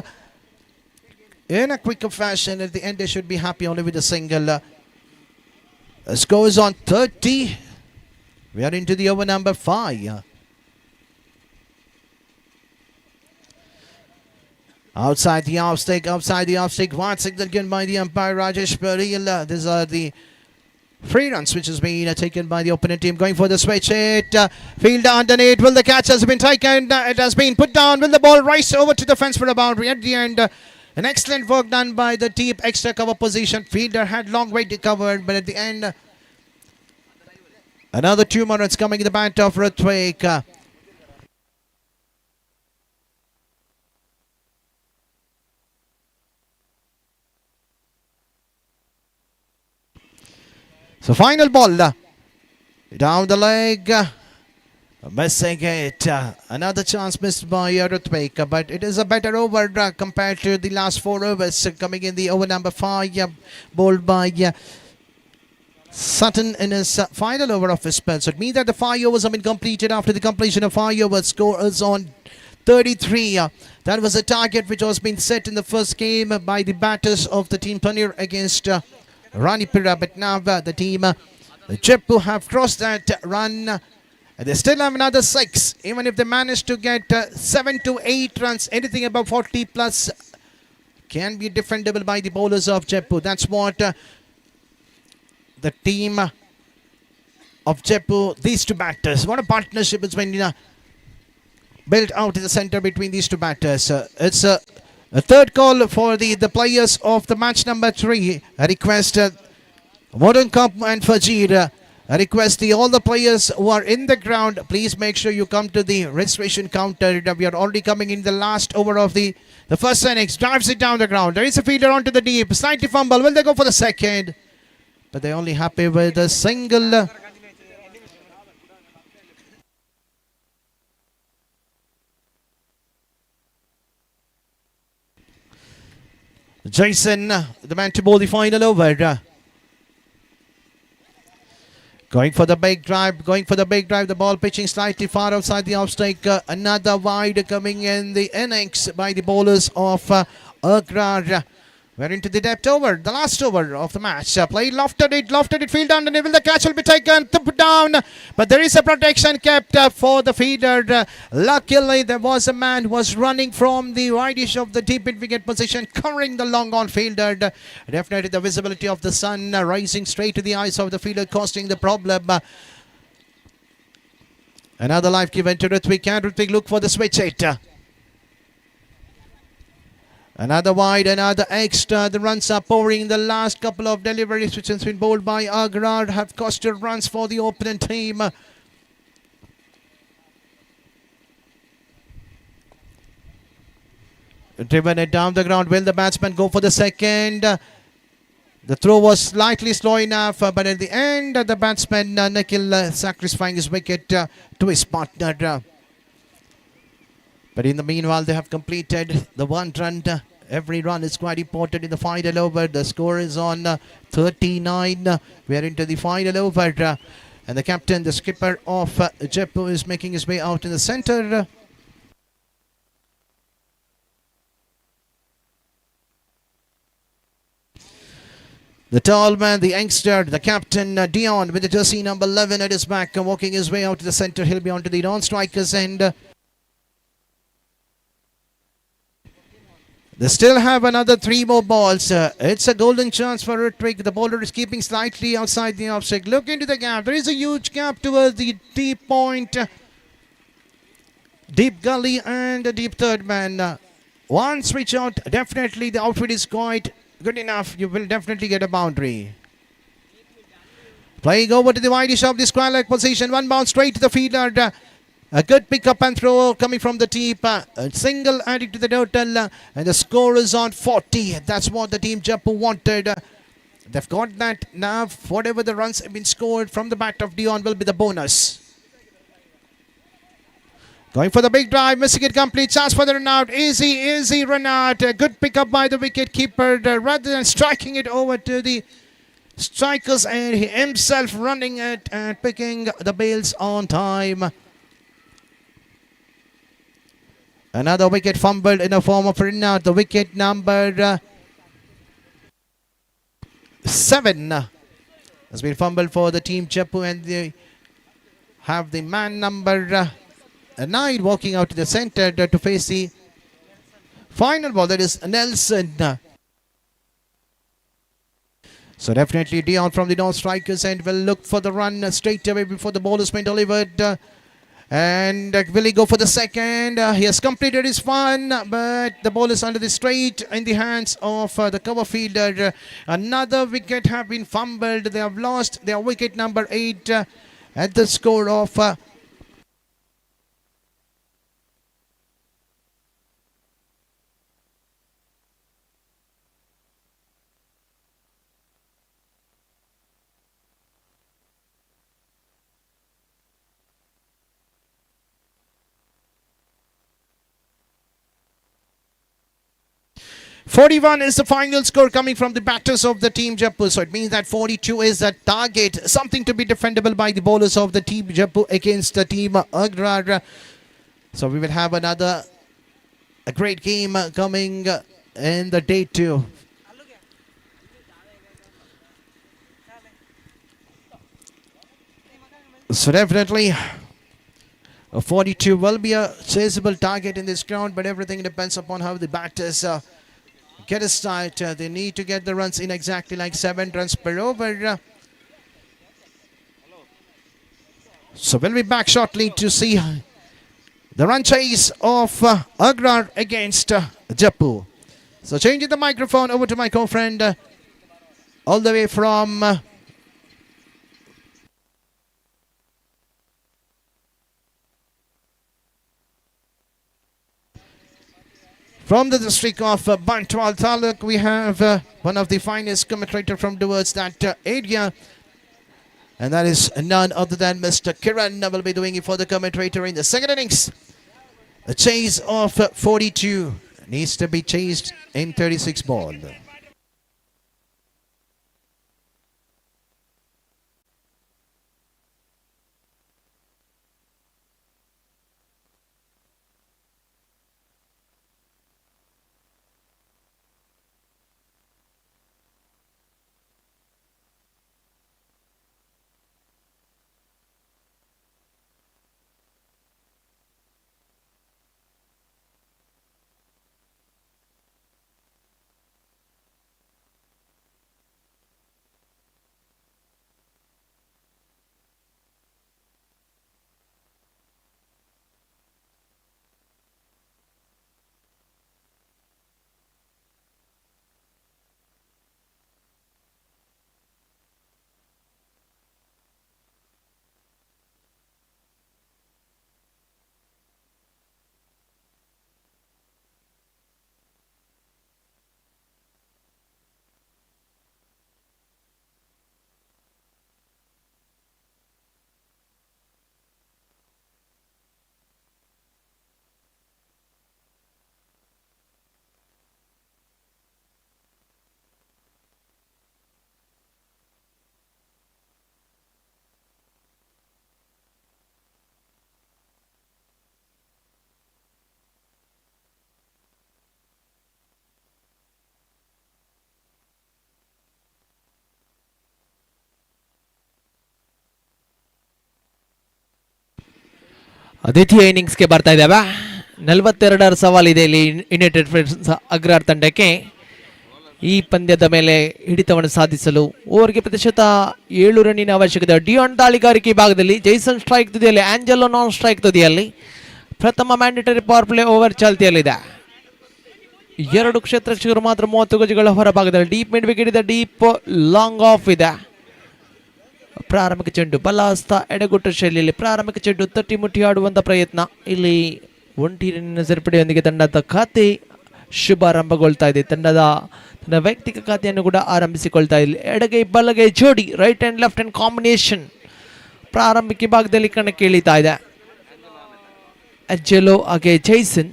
in a quicker fashion. At the end, they should be happy only with a single. Score is on 30. We are into the over number 5. Outside the off stick. One signal given by the umpire, Rajesh Paril. These are the free runs which has been taken by the opponent team. Going for the switch hit. Fielder underneath. Will the catch has been taken? It has been put down. Will the ball rise over to the fence for a boundary? At the end, an excellent work done by the deep extra cover position. Fielder had long way to cover, but at the end, another 2 more runs coming in the bat of Ritwik. So final ball down the leg. Missing it. Another chance missed by Rutvik, but it is a better over compared to the last 4 overs coming in the over number 5, bowled by Sutton in his final over of his spell. So it means that the 5 overs have been completed. After the completion of 5 overs, score is on 33. That was a target which was being set in the first game by the batters of the team Panir against Ranipura. But now the team Jaipur have crossed that run. They still have another 6. Even if they manage to get 7 to 8 runs, anything above 40 plus can be defendable by the bowlers of Jaipur. That's what the team of Jaipur, these two batters, what a partnership has been built out in the center between these two batters. It's a third call for the players of the match number 3. I request Modern Cup and Fajir. I request all the players who are in the ground, please make sure you come to the registration counter. We are already coming in the last over of the first innings. Drives it down the ground. There is a fielder onto the deep. Slightly fumble. Will they go for the second? But they're only happy with a single. Jason, the man to bowl the final over. Going for the big drive, the ball pitching slightly far outside the off-stake. Another wide coming in the innings by the bowlers of Agrar. We're into the depth over, the last over of the match. Play lofted it, field underneath. Will the catch will be taken, put down. But there is a protection kept for the fielder. Luckily, there was a man who was running from the wideish of the deep wicket position, covering the long on fielder. Definitely the visibility of the sun rising straight to the eyes of the fielder, causing the problem. Another life given to Rutvik. Can Rutvik look for the switch hit? Another wide, another extra. The runs are pouring. The last couple of deliveries which has been bowled by Agrar have costed runs for the opponent team. Driven it down the ground. Will the batsman go for the second? The throw was slightly slow enough, but at the end, the batsman Nikhil sacrificing his wicket to his partner. But in the meanwhile, they have completed the 1 run. Every run is quite important in the final over. The score is on 39. We are into the final over. And the captain, the skipper of Jaipur, is making his way out in the center. The tall man, the youngster, the captain, Dion, with the jersey number 11 at his back, walking his way out to the center. He'll be on to the non-strikers end. They still have another 3 more balls. It's a golden chance for Rutvik. The bowler is keeping slightly outside the offside. Look into the gap. There is a huge gap towards the deep point, deep gully and a deep third man. One switch out. Definitely the outfit is quite good enough. You will definitely get a boundary. Playing over to the wideish of the square leg position. 1 bounce straight to the fielder. A good pick up and throw coming from the deep. A single adding to the total. And the score is on 40. That's what the team Jaipur wanted. They've got that. Now, whatever the runs have been scored from the bat of Dion will be the bonus. Going for the big drive. Missing it complete. Chance for the run out. Easy run out. A good pick up by the wicket keeper. Rather than striking it over to the strikers, and he himself running it and picking the bails on time. Another wicket fumbled in a form of run out. The wicket number 7 has been fumbled for the team Jaipur, and they have the man number 9 walking out to the center to face the final ball. That is Nelson. So definitely Dion from the non-strikers end will look for the run straight away before the ball has been delivered. And will he go for the second? He has completed his one, but the ball is under the straight in the hands of the cover fielder. Another wicket have been fumbled. They have lost their wicket number 8 at the score of 41 is the final score coming from the batters of the team Jaipur. So it means that 42 is a target, something to be defendable by the bowlers of the team Jaipur against the team Agrar. So we will have a great game coming in the day 2. So definitely 42 will be a chaseable target in this ground, but everything depends upon how the batters get a start. They need to get the runs in exactly like 7 runs per over. So we'll be back shortly to see the run chase of Agrar against Jaipur. So changing the microphone over to my co-friend all the way from the district of Bantwal Taluk. We have one of the finest commentator from towards that area. And that is none other than Mr. Kiran will be doing it for the commentator in the second innings. A chase of 42 needs to be chased in 36 ball. ದ್ವಿತೀಯ ಇನ್ನಿಂಗ್ಸ್ಗೆ ಬರ್ತಾ ಇದ್ದಾವೆ. 42 ಸವಾಲಿದೆ ಇಲ್ಲಿ United friends ಅಗ್ರಾರ್ ತಂಡಕ್ಕೆ ಈ ಪಂದ್ಯದ ಮೇಲೆ ಹಿಡಿತವನ್ನು ಸಾಧಿಸಲು. ಓವರ್ಗೆ ಪ್ರತಿಶತ 7 ರನ್ನಿನ ಅವಶ್ಯಕತೆ. ಡಿಯಾನ್ ದಾಳಿಗಾರಿಕೆ ಭಾಗದಲ್ಲಿ ಜೈಸನ್ ಸ್ಟ್ರೈಕ್ ತುದಿಯಲ್ಲಿ, ಆಂಜೆಲೋ ನಾನ್ ಸ್ಟ್ರೈಕ್ ತುದಿಯಲ್ಲಿ. ಪ್ರಥಮ ಮ್ಯಾಂಡೇಟರಿ ಪವರ್ ಪ್ಲೇ ಓವರ್ ಚಾಲ್ತಿಯಲ್ಲಿದೆ. 2 ಕ್ಷೇತ್ರಕ್ಷಕರು ಮಾತ್ರ 30 ಗಜಗಳ ಹೊರಭಾಗದಲ್ಲಿ. ಡೀಪ್ ಮಿಡ್ ವಿಕೆಟ್ ಇದೆ, ಡೀಪ್ ಲಾಂಗ್ ಆಫ್ ಇದೆ. ಪ್ರಾರಂಭಿಕ ಚೆಂಡು ಬಲಾಸ್ತ ಎಡಗುಟ್ಟ ಶೈಲಿಯಲ್ಲಿ ಪ್ರಾರಂಭಿಕ ಚೆಂಡು ತಟ್ಟಿ ಮುಟ್ಟಿ ಆಡುವಂಥ ಪ್ರಯತ್ನ. ಇಲ್ಲಿ ಒಂಟಿ ರನ್ನಿನ ಸೇರ್ಪಡೆಯೊಂದಿಗೆ ತಂಡದ ಖಾತೆ ಶುಭಾರಂಭಗೊಳ್ತಾ ಇದೆ. ತನ್ನ ವೈಯಕ್ತಿಕ ಖಾತೆಯನ್ನು ಕೂಡ ಆರಂಭಿಸಿಕೊಳ್ತಾ ಇದೆ. ಎಡಗೈ ಬಲಗೈ ಜೋಡಿ, right and left hand combination ಪ್ರಾರಂಭಿಕ ಭಾಗದಲ್ಲಿ ಕಣಕ್ಕೆ ಇಳಿತಾ ಇದೆ. ಆಂಜೆಲೋ ಹಾಗೆ ಜೈಸನ್.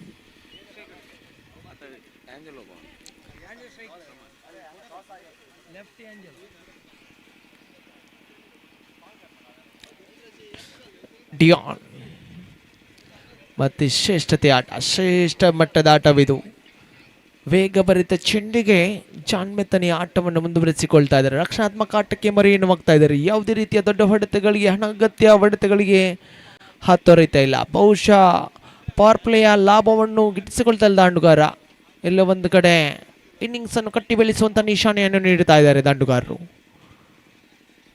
ಡಿಯಾನ್ ಮತ್ತೆ ಶ್ರೇಷ್ಠತೆ ಆಟ, ಶ್ರೇಷ್ಠ ಮಟ್ಟದ ಆಟವಿದು. ವೇಗಭರಿತ ಚೆಂಡಿಗೆ ಜಾಣ್ಮೆತ್ತನೆಯ ಆಟವನ್ನು ಮುಂದುವರಿಸಿಕೊಳ್ತಾ ಇದ್ದಾರೆ. ರಕ್ಷಣಾತ್ಮಕ ಆಟಕ್ಕೆ ಮರೆಯನ್ನು ಹೋಗ್ತಾ ಇದ್ದಾರೆ. ಯಾವುದೇ ರೀತಿಯ ದೊಡ್ಡ ಹೊಡೆತಗಳಿಗೆ, ಹಣಗತ್ಯ ಹೊಡೆತಗಳಿಗೆ ಹಾತೊರೆಯುತ್ತಾ ಇಲ್ಲ. ಬಹುಶಃ ಪವರ್ ಪ್ಲೇಯ ಲಾಭವನ್ನು ಗಿಟ್ಟಿಸಿಕೊಳ್ತಾ ಇಲ್ಲ ದಾಂಡುಗಾರ. ಎಲ್ಲ ಒಂದು ಕಡೆ ಇನ್ನಿಂಗ್ಸನ್ನು ಕಟ್ಟಿ ಬೆಳೆಸುವಂಥ ನಿಶಾನೆಯನ್ನು ನೀಡುತ್ತಾ ಇದ್ದಾರೆ ದಾಂಡುಗಾರರು.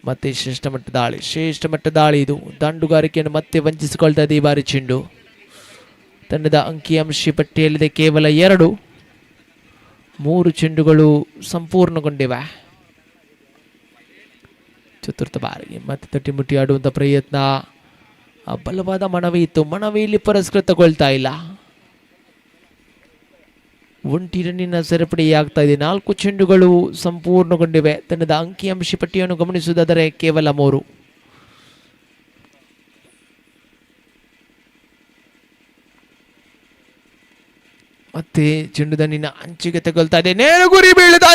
ಮತ್ತೆ ಶ್ರೇಷ್ಠ ಮಟ್ಟ ದಾಳಿ ಇದು. ದಾಂಡುಗಾರಿಕೆಯನ್ನು ಮತ್ತೆ ವಂಚಿಸಿಕೊಳ್ತಾ ಇದೆ ಈ ಬಾರಿ ಚೆಂಡು. ತಂಡದ ಅಂಕಿಅಂಶ ಪಟ್ಟಿಯಲ್ಲಿದೆ ಕೇವಲ 2. 3 ಚೆಂಡುಗಳು ಸಂಪೂರ್ಣಗೊಂಡಿವೆ. ಚತುರ್ಥ ಬಾರಿಗೆ ಮತ್ತೆ ತಟ್ಟಿ ಮುಟ್ಟಿ ಆಡುವಂಥ ಪ್ರಯತ್ನ. ಬಲವಾದ ಮನವಿ ಇತ್ತು, ಮನವಿಯಲ್ಲಿ ಪುರಸ್ಕೃತಗೊಳ್ತಾ ಇಲ್ಲ. ಒಂಟಿ ರನ್ನಿನ ಸರಪಳಿಯಾಗ್ತಾ ಇದೆ. 4 ಚೆಂಡುಗಳು ಸಂಪೂರ್ಣಗೊಂಡಿವೆ. ತಂಡದ ಅಂಕಿಅಂಶ ಪಟ್ಟಿಯನ್ನು ಗಮನಿಸುವುದಾದರೆ ಕೇವಲ 3. ಮತ್ತೆ ಚೆಂಡು ದಂಡಿನ ಅಂಚಿಗೆ ತಗೊಳ್ತಾ ಇದೆ, ನೇರು ಗುರಿ ಬೀಳ್ತಾ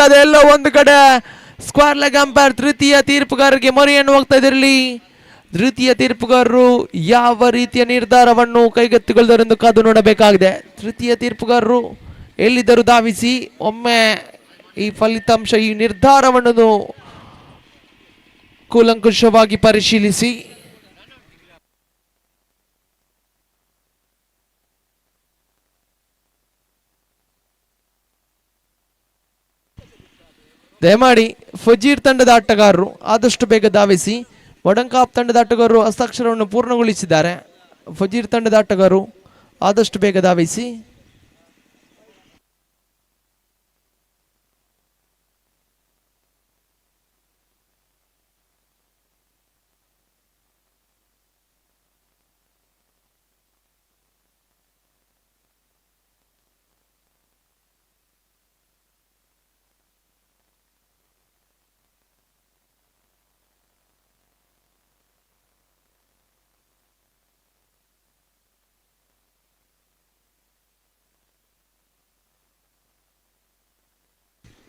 ಇದೆ ಎಲ್ಲ ಒಂದು ಕಡೆ. ಸ್ಕ್ವೇರ್ ಲೆಗ್ ಅಂಪೈರ್ ತೃತೀಯ ತೀರ್ಪುಗಾರರಿಗೆ ಮೊರೆಯನ್ನು ಹೋಗ್ತಾ ಇದಿರಲಿ. ತೃತೀಯ ತೀರ್ಪುಗಾರರು ಯಾವ ರೀತಿಯ ನಿರ್ಧಾರವನ್ನು ಕೈಗೆತ್ತಿಕೊಳ್ಳದರೆಂದು ಕಾದು ನೋಡಬೇಕಾಗಿದೆ. ತೃತೀಯ ತೀರ್ಪುಗಾರರು ಎಲ್ಲಿದ್ದರೂ ಧಾವಿಸಿ ಒಮ್ಮೆ ಈ ಫಲಿತಾಂಶ, ಈ ನಿರ್ಧಾರವನ್ನು ಕೂಲಂಕುಷವಾಗಿ ಪರಿಶೀಲಿಸಿ. ದಯಮಾಡಿ ಫಜೀರ್ ತಂಡದ ಆಟಗಾರರು ಆದಷ್ಟು ಬೇಗ ಧಾವಿಸಿ. ವಡಂಕಾಪ್ ತಂಡದ ಆಟಗಾರರು ಹಸ್ತಾಕ್ಷರವನ್ನು ಪೂರ್ಣಗೊಳಿಸಿದ್ದಾರೆ. ಫಜೀರ್ ತಂಡದ ಆಟಗಾರರು ಆದಷ್ಟು ಬೇಗ ಧಾವಿಸಿ.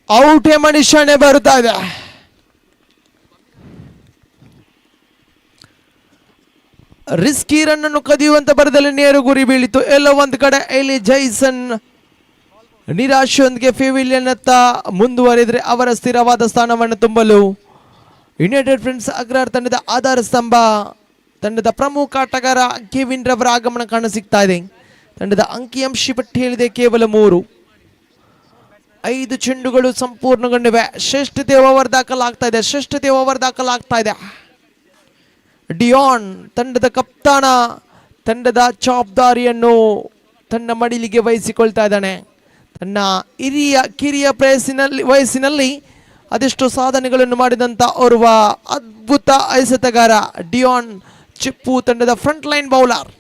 ಔಟ್ ಎಂಬ ನಿಶಾನೆ ಬರುತ್ತಾ ಇದೆ. ರಿಸ್ಕಿ ರನ್ ಅನ್ನು ಕದಿಯುವಂತ ಬರದಲ್ಲಿ ನೇರು ಗುರಿ ಬೀಳಿತು. ಎಲ್ಲೋ ಒಂದು ಕಡೆ ಇಲ್ಲಿ ಜೈಸನ್ ನಿರಾಶೆಯೊಂದಿಗೆ ಫೆವಿಲಿಯನ್ ಅತ್ತ ಮುಂದುವರಿದ್ರೆ ಅವರ ಸ್ಥಿರವಾದ ಸ್ಥಾನವನ್ನು ತುಂಬಲು ಯುನೈಟೆಡ್ ಫ್ರೆಂಡ್ಸ್ ಅಗ್ರಹಾರ ತಂಡದ ಆಧಾರ ಸ್ತಂಭ, ತಂಡದ ಪ್ರಮುಖ ಆಟಗಾರ ಕೆವಿನ್ ರವರ ಆಗಮನ ಕಾಣಸಿಗ್ತಾ ಇದೆ. ತಂಡದ ಅಂಕಿಅಂಶ ಪಟ್ಟಿ ಹೇಳಿದೆ ಕೇವಲ 3. 5 ಚೆಂಡುಗಳು ಸಂಪೂರ್ಣಗೊಂಡಿವೆ. ಶ್ರೇಷ್ಠತೆ ಓವರ್ ದಾಖಲಾಗ್ತಾ ಇದೆ. ಡಿಯಾನ್ ತಂಡದ ಕಪ್ತಾನ ತಂಡದ ಜವಾಬ್ದಾರಿಯನ್ನು ತನ್ನ ಮಡಿಲಿಗೆ ವಹಿಸಿಕೊಳ್ತಾ ಇದ್ದಾನೆ. ತನ್ನ ಕಿರಿಯ ವಯಸ್ಸಿನಲ್ಲಿ ಅದೆಷ್ಟು ಸಾಧನೆಗಳನ್ನು ಮಾಡಿದಂಥ ಓರ್ವ ಅದ್ಭುತ ಎಸೆತಗಾರ ಡಿಯಾನ್ ಚಿಪ್ಪು ತಂಡದ ಫ್ರಂಟ್ ಲೈನ್ ಬೌಲರ್.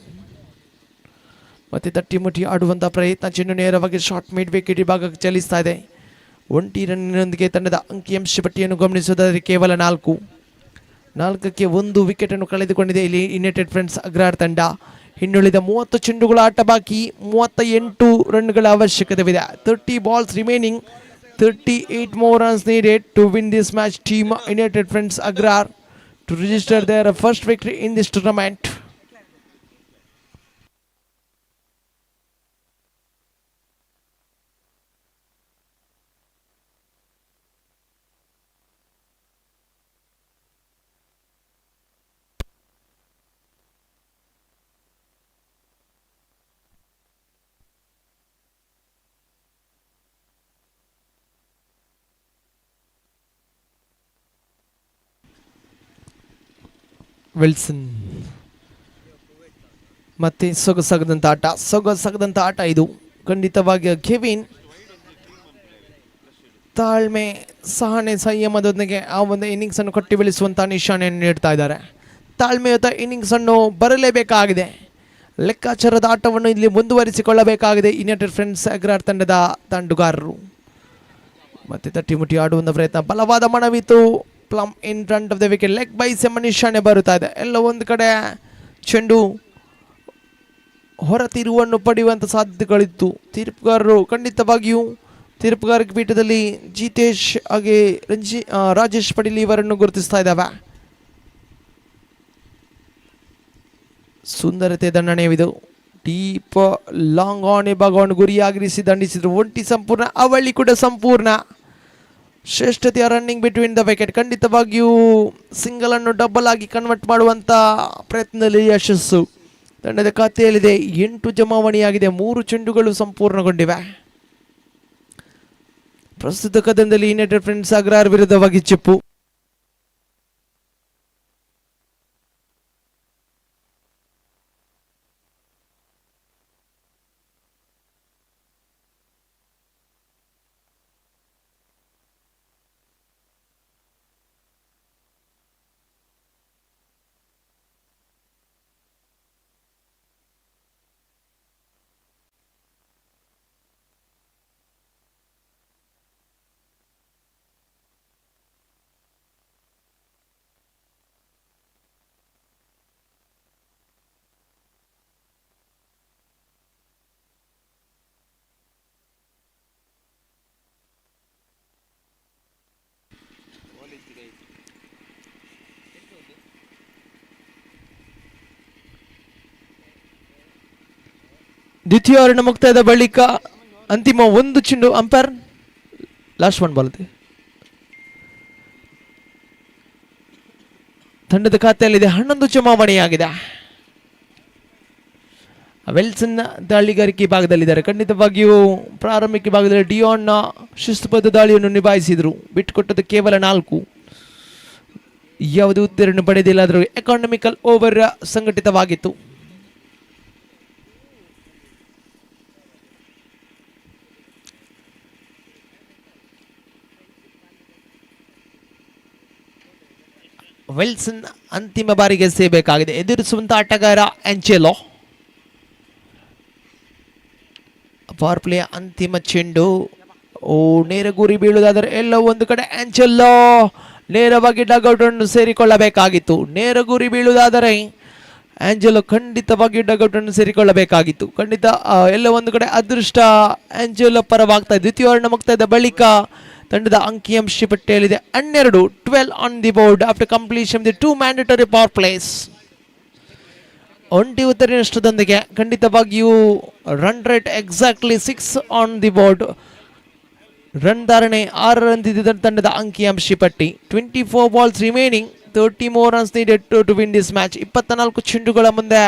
ಮತ್ತೆ ತಟ್ಟಿಮುಟ್ಟಿ ಆಡುವಂಥ ಪ್ರಯತ್ನ, ಚೆಂಡು ನೇರವಾಗಿ ಶಾರ್ಟ್ ಮಿಡ್ ವಿಕೆಟ್ ಭಾಗಕ್ಕೆ ಚಲಿಸ್ತಾ ಇದೆ. 1 ರನ್ನಿನೊಂದಿಗೆ ತಂಡದ ಅಂಕಿಅಂಶ ಪಟ್ಟಿಯನ್ನು ಗಮನಿಸುವುದಾದರೆ ಕೇವಲ 4ಕ್ಕೆ 1 ವಿಕೆಟ್ ಅನ್ನು ಕಳೆದುಕೊಂಡಿದೆ ಇಲ್ಲಿ ಯುನೈಟೆಡ್ ಫ್ರೆಂಡ್ಸ್ ಅಗ್ರಹಾರ ತಂಡ. ಇನ್ನುಳಿದ 30 ಚೆಂಡುಗಳ ಆಟ ಬಾಕಿ, 38 ರನ್ಗಳ ಅವಶ್ಯಕತೆವಿದೆ. 30 balls remaining, 38 more runs needed to win this match. Team United Friends Agrar to register their first victory in this tournament. Wilson ಮತ್ತೆ ಸೊಗಸಾಗದಂಥ ಆಟ ಇದು ಖಂಡಿತವಾಗಿ. ಕೆವಿನ್ ತಾಳ್ಮೆ, ಸಹನೆ, ಸಂಯಮದೊಂದಿಗೆ ಆ ಒಂದು ಇನ್ನಿಂಗ್ಸ್ ಅನ್ನು ಕಟ್ಟಿ ಬೆಳೆಸುವಂಥ ನಿಶಾನೆಯನ್ನು ನೀಡ್ತಾ ಇದ್ದಾರೆ. ತಾಳ್ಮೆಯುತ ಇನ್ನಿಂಗ್ಸ್ ಅನ್ನು ಬರಲೇಬೇಕಾಗಿದೆ. ಲೆಕ್ಕಾಚಾರದ ಆಟವನ್ನು ಇಲ್ಲಿ ಮುಂದುವರಿಸಿಕೊಳ್ಳಬೇಕಾಗಿದೆ ಯುನೈಟೆಡ್ ಫ್ರೆಂಡ್ಸ್ ಅಗ್ರಹಾರ ತಂಡದ ತಂಡುಗಾರರು. ಮತ್ತೆ ತಟ್ಟಿಮುಟ್ಟಿ ಆಡುವಂಥ ಪ್ರಯತ್ನ, ಬಲವಾದ ಮನವಿತು. Plum in front of the wicket, leg byes ಎಂಬ ನಿಶಾನೆ ಬರುತ್ತಾ ಇದೆ. ಎಲ್ಲ ಒಂದು ಕಡೆ ಚೆಂಡು ಹೊರ ತಿರುವನ್ನು ಪಡೆಯುವಂಥ ಸಾಧ್ಯತೆಗಳಿತ್ತು. ತೀರ್ಪುಗಾರರು ಖಂಡಿತವಾಗಿಯೂ ತೀರ್ಪುಗಾರಿಕೆ ಪೀಠದಲ್ಲಿ ಜಿತೇಶ್ ಹಾಗೆ ರಾಜೇಶ್ ಪಡೀಲ್ ಇವರನ್ನು ಗುರುತಿಸ್ತಾ ಇದ್ದಾವೆ. ಸುಂದರತೆ ದಂಡನೆಯವಿದು. ಡೀಪ್ ಲಾಂಗ್ ಆನ್ ಭಾಗವನ್ನು ಗುರಿಯಾಗಿರಿಸಿ ದಂಡಿಸಿದ್ರು. ಒಂಟಿ ಸಂಪೂರ್ಣ, ಅವಳಿ ಕೂಡ ಸಂಪೂರ್ಣ. ಶ್ರೇಷ್ಠತೆಯ ರನ್ನಿಂಗ್ ಬಿಟ್ವೀನ್ ದ ವಿಕೆಟ್, ಖಂಡಿತವಾಗಿಯೂ ಸಿಂಗಲ್ ಅನ್ನು ಡಬಲ್ ಆಗಿ ಕನ್ವರ್ಟ್ ಮಾಡುವಂಥ ಪ್ರಯತ್ನದಲ್ಲಿ ಯಶಸ್ಸು ತಂಡದ ಖಾತೆಯಲ್ಲಿದೆ. 8 ಜಮಾವಣೆಯಾಗಿದೆ, 3 ಚೆಂಡುಗಳು ಸಂಪೂರ್ಣಗೊಂಡಿವೆ. ಪ್ರಸ್ತುತ ಕದನದಲ್ಲಿ ಯುನೈಟೆಡ್ ಫ್ರೆಂಡ್ಸ್ ಅಗ್ರಹಾರ ವಿರುದ್ಧವಾಗಿ ಚಿಪ್ಪು. ದ್ವಿತೀಯ ಓವರಿನ ಮುಕ್ತಾಯದ ಬಳಿಕ ಅಂತಿಮ ಒಂದು ಚೆಂಡು. ಅಂಪೈರ್ ಲಾಸ್ಟ್ ಒನ್ ಬಾಲ್ ತಂಡದ ಖಾತೆಯಲ್ಲಿದೆ 11 ಚುನಾವಣೆಯಾಗಿದೆ. ವೆಲ್ಸನ್ ದಾಳಿಗಾರಿಕೆ ಭಾಗದಲ್ಲಿದ್ದಾರೆ. ಖಂಡಿತವಾಗಿಯೂ ಪ್ರಾರಂಭಿಕ ಭಾಗದಲ್ಲಿ ಡಿಯಾನ್ನ ಶಿಸ್ತುಬದ್ಧ ದಾಳಿಯನ್ನು ನಿಭಾಯಿಸಿದರು. ಬಿಟ್ಟುಕೊಟ್ಟದ್ದು ಕೇವಲ 4. ಯಾವುದೇ ಉತ್ತೀರ್ಣ ಪಡೆದಿಲ್ಲ. ಆದರೂ ಎಕಾನಮಿಕಲ್ ಓವರ್ ಸಂಘಟಿತವಾಗಿತ್ತು. ವೆಲ್ಸನ್ ಅಂತಿಮ ಬಾರಿಗೆ ಸೇಬೇಕಾಗಿದೆ. ಎದುರಿಸುವಂತ ಆಟಗಾರ ಆಂಚೆಲೋ. ಪವರ್ ಪ್ಲೇ ಅಂತಿಮ ಚೆಂಡು. ನೇರ ಗುರಿ ಬೀಳುವುದಾದರೆ ಎಲ್ಲೋ ಒಂದು ಕಡೆ ಆಂಚೆಲೋ ನೇರವಾಗಿ ಡಗ್ಔಟ್ ಅನ್ನು ಸೇರಿಕೊಳ್ಳಬೇಕಾಗಿತ್ತು. ನೇರ ಗುರಿ ಬೀಳುವುದಾದರೆ ಆಂಜೆಲೋ ಖಂಡಿತವಾಗಿ ಡಗ್ಔಟ್ ಅನ್ನು ಸೇರಿಕೊಳ್ಳಬೇಕಾಗಿತ್ತು. ಖಂಡಿತ ಎಲ್ಲ ಒಂದು ಕಡೆ ಅದೃಷ್ಟ ಆಂಜೆಲೋ ಪರವಾಗ್ತಾ ಇದೆ. ದ್ವಿತೀಯ ಓವರ್ನ ಮುಕ್ತಾಯದ ಬಳಿಕ ತಂಡದ ಅಂಕಿಅಂಶ ಪಟ್ಟಿಯಲ್ಲಿದೆ 12 on the board after completion the 2 mandatory power place. ಒಂಟಿ ಉತ್ತರ ನಷ್ಟದೊಂದಿಗೆ ಖಂಡಿತವಾಗಿಯೂ run rate exactly 6 on the board. Run ಧಾರಣೆ 6 ರನ್ ಇದ್ದ ತಂಡದ ಅಂಕಿಅಂಶ ಪಟ್ಟಿ. 24 balls remaining, 30 more runs needed to win this match. 24 ಚೆಂಡುಗಳ ಮುಂದೆ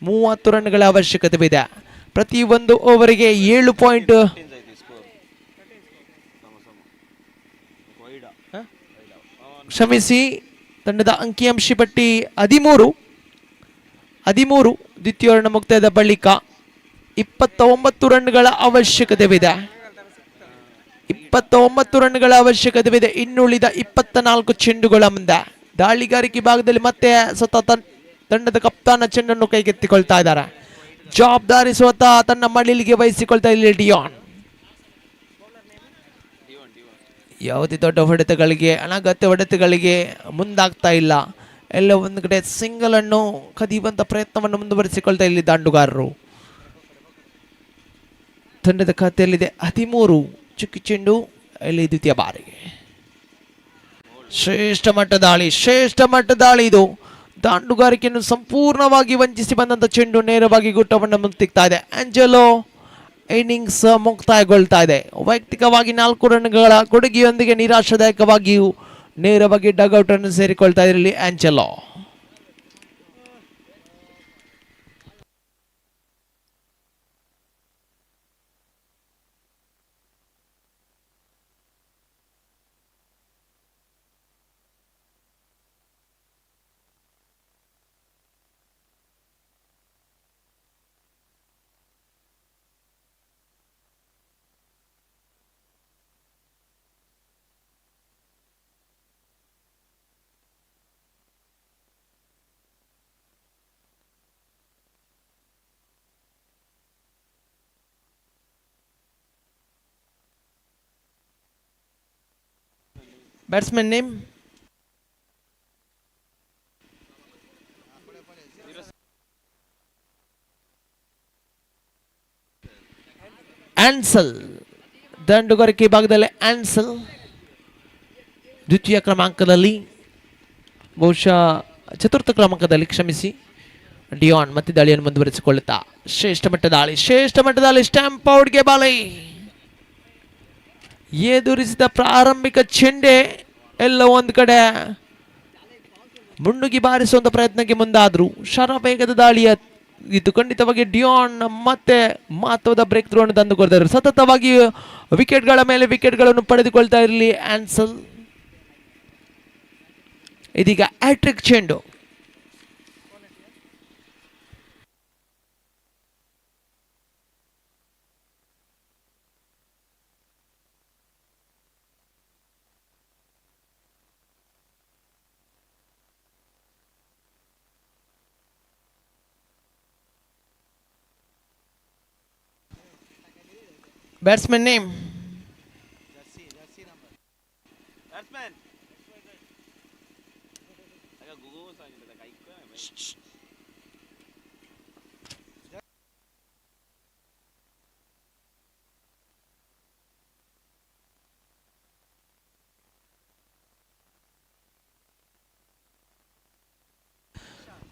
30 ರನ್ಗಳ ಅವಶ್ಯಕತೆವಿದೆ. ಪ್ರತಿ ಒಂದು ಓವರಿಗೆ 7 ಪಾಯಿಂಟ್ ಕ್ಷಮಿಸಿ, ತಂಡದ ಅಂಕಿಅಂಶ ಪಟ್ಟಿ 13. ದ್ವಿತೀಯ ಓವರ್ನ ಮುಕ್ತಾಯದ ಬಳಿಕ 29 ರನ್ಗಳ ಅವಶ್ಯಕತೆವಿದೆ. 29 ರನ್ಗಳ ಅವಶ್ಯಕತೆವಿದೆ ಇನ್ನುಳಿದ 24 ಚೆಂಡುಗಳ ಮುಂದೆ. ದಾಳಿಗಾರಿಕೆ ಭಾಗದಲ್ಲಿ ಮತ್ತೆ ಸ್ವತಃ ತಂಡದ ಕಪ್ತಾನ ಚೆಂಡನ್ನು ಕೈಗೆತ್ತಿಕೊಳ್ತಾ ಇದ್ದಾರೆ. ಜವಾಬ್ದಾರಿ ಸ್ವತಃ ತನ್ನ ಮಡಿಲಿಗೆ ವಹಿಸಿಕೊಳ್ತಾ ಇಲ್ಲಿ ಡಿಯಾನ್. ಯಾವುದೇ ದೊಡ್ಡ ಹೊಡೆತಗಳಿಗೆ, ಅನಗತ್ಯ ಹೊಡೆತಗಳಿಗೆ ಮುಂದಾಗ್ತಾ ಇಲ್ಲ. ಎಲ್ಲ ಒಂದು ಕಡೆ ಸಿಂಗಲ್ ಅನ್ನು ಕದಿಯುವಂತ ಪ್ರಯತ್ನವನ್ನು ಮುಂದುವರಿಸಿಕೊಳ್ತಾ ಇಲ್ಲಿ ದಾಂಡುಗಾರರು. ತಂಡದ ಖಾತೆಯಲ್ಲಿದೆ 13 ಚುಕ್ಕಿ ಚೆಂಡು. ಇಲ್ಲಿ ದ್ವಿತೀಯ ಬಾರಿಗೆ ಶ್ರೇಷ್ಠ ಮಟ್ಟ ದಾಳಿ ಇದು. ದಾಂಡುಗಾರಿಕೆಯನ್ನು ಸಂಪೂರ್ಣವಾಗಿ ವಂಚಿಸಿ ಬಂದಂತ ಚೆಂಡು ನೇರವಾಗಿ ಗುಟ್ಟವನ್ನು ಮುತ್ತಿಕ್ತಾ ಇದೆ. ಆಂಜೆಲೋ ಇನ್ನಿಂಗ್ಸ್ ಮುಕ್ತಾಯಗೊಳ್ತಾ ಇದೆ. ವೈಯಕ್ತಿಕವಾಗಿ 4 ರನ್ಗಳ ಕೊಡುಗೆಯೊಂದಿಗೆ ನಿರಾಶಾದಾಯಕವಾಗಿಯೂ ನೇರವಾಗಿ ಡಗ್ಔಟ್ ಅನ್ನು ಸೇರಿಕೊಳ್ತಾ ಇರಲಿ ಆಂಜೆಲೋ. Batsman name? ಆನ್ಸಲ್. ದಂಡುಗಾರಿಕೆ ಭಾಗದಲ್ಲಿ ಆನ್ಸಲ್ ದ್ವಿತೀಯ ಕ್ರಮಾಂಕದಲ್ಲಿ, ಬಹುಶಃ ಚತುರ್ಥ ಕ್ರಮಾಂಕದಲ್ಲಿ ಕ್ಷಮಿಸಿ, ಡಿಯಾನ್ ಮತ್ತೆ ದಾಳಿಯನ್ನು ಮುಂದುವರಿಸಿಕೊಳ್ಳುತ್ತಾ ಶ್ರೇಷ್ಠ ಮಟ್ಟ ದಾಳಿ ಸ್ಟ್ಯಾಂಪ್ ಔಟ್ಗೆ ಬಾಲಿ. ಎದುರಿಸಿದ ಪ್ರಾರಂಭಿಕ ಚೆಂಡೆ ಎಲ್ಲ ಒಂದು ಕಡೆ ಮುನ್ನುಗ್ಗಿ ಬಾರಿಸುವಂತ ಪ್ರಯತ್ನಕ್ಕೆ ಮುಂದಾದ್ರು. ಶರವೇಗದ ದಾಳಿಯ ಇದು ಖಂಡಿತವಾಗಿ ಡಿಯಾನ್ ಮತ್ತೆ ಮಹತ್ವದ ಬ್ರೇಕ್ ಥ್ರೂ ಅನ್ನು ತಂದುಕೊಡ್ತಾರೆ. ಸತತವಾಗಿ ವಿಕೆಟ್ಗಳ ಮೇಲೆ ವಿಕೆಟ್ಗಳನ್ನು ಪಡೆದುಕೊಳ್ತಾ ಇರಲಿ ಆನ್ಸಲ್. ಇದೀಗ ಹ್ಯಾಟ್ರಿಕ್ ಚೆಂಡು. Batsman name?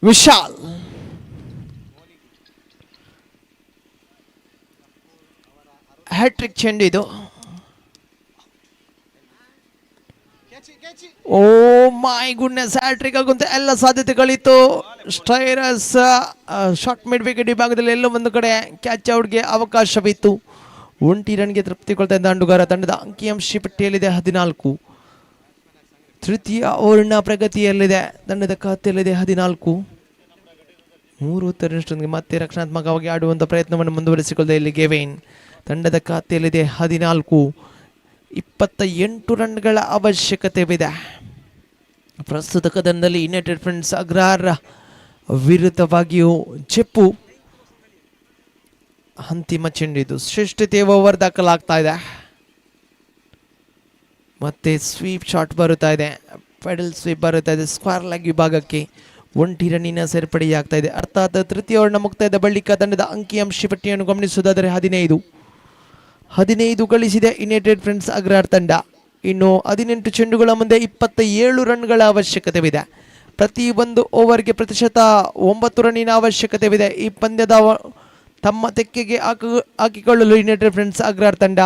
ವಿಶಾಲ್. ಹ್ಯಾಟ್ರಿಕ್ ಚೆಂಡು ಇದು. ಓ ಮೈ ಗುಡ್ನೆಸ್, ಹ್ಯಾಟ್ರಿಕ್ ಆಗುವಂತ ಎಲ್ಲ ಸಾಧ್ಯತೆಗಳಿತ್ತು. ಸ್ಟೈರಸ್ ಶಾರ್ಟ್ ಮಿಡ್ ವಿಕೆಟ್ ವಿಭಾಗದಲ್ಲಿ ಎಲ್ಲೋ ಒಂದು ಕಡೆ ಕ್ಯಾಚ್ ಔಟ್ಗೆ ಅವಕಾಶವಿತ್ತು. 1 ರನ್ಗೆ ತೃಪ್ತಿಗೊಳ್ತಾ ಇದ್ದ ದಾಂಡುಗಾರ ತಂಡದ ಅಂಕಿಅಂಶ ಪಟ್ಟಿಯಲ್ಲಿದೆ 14. ತೃತೀಯ ಓವರ್ನ ಪ್ರಗತಿಯಲ್ಲಿದೆ, ತಂಡದ ಖಾತೆಯಲ್ಲಿದೆ 14. 3 ಉತ್ತರನಿಷ್ಠರಿಗೆ ಮತ್ತೆ ರಕ್ಷಣಾತ್ಮಕವಾಗಿ ಆಡುವಂಥ ಪ್ರಯತ್ನವನ್ನು ಮುಂದುವರಿಸಿಕೊಳ್ಳದೆ ಇಲ್ಲಿ ಗೆವೇನ್ ತಂಡದ ಖಾತೆಯಲ್ಲಿದೆ 14. 28 ರನ್ಗಳ ಅವಶ್ಯಕತೆವಿದೆ. ಪ್ರಸ್ತುತ ಕದನದಲ್ಲಿ ಯುನೈಟೆಡ್ ಫ್ರೆಂಡ್ಸ್ ಅಗ್ರಹಾರ ವಿರುದ್ಧವಾಗಿಯೂ ಚೆಪ್ಪು ಅಂತಿಮ ಚೆಂಡಿದು. ಶ್ರೇಷ್ಠತೆಯ ಓವರ್ ದಾಖಲಾಗ್ತಾ ಇದೆ. ಮತ್ತೆ ಸ್ವೀಪ್ ಶಾಟ್ ಬರುತ್ತಾ ಇದೆ, ಪೆಡಲ್ ಸ್ವೀಪ್ ಬರುತ್ತಾ ಇದೆ ಸ್ಕ್ವೇರ್ ಲೆಗ್ ವಿಭಾಗಕ್ಕೆ. 1 ರನ್ನಿನ ಸೇರ್ಪಡೆಯಾಗ್ತಾ ಇದೆ. ಅರ್ಥಾತ್ ತೃತೀಯ ಓವರ್ನ ಮುಕ್ತಾಯದ ಬಳಿಕ ತಂಡದ ಅಂಕಿಅಂಶ ಪಟ್ಟಿಯನ್ನು ಗಮನಿಸುವುದಾದರೆ 15 ಗಳಿಸಿದೆ ಯುನೈಟೆಡ್ ಫ್ರೆಂಡ್ಸ್ ಅಗ್ರಹಾರ ತಂಡ. ಇನ್ನು 18 ಚೆಂಡುಗಳ ಮುಂದೆ 27 ರನ್ಗಳ ಅವಶ್ಯಕತೆವಿದೆ. ಪ್ರತಿ ಒಂದು ಓವರ್ಗೆ ಪ್ರತಿಶತ 9 ರನ್ನಿನ ಅವಶ್ಯಕತೆವಿದೆ. ಈ ಪಂದ್ಯದ ತಮ್ಮ ತೆಕ್ಕೆಗೆ ಹಾಕಿಕೊಳ್ಳಲು ಯುನೈಟೆಡ್ ಫ್ರೆಂಡ್ಸ್ ಅಗ್ರಹಾರ ತಂಡ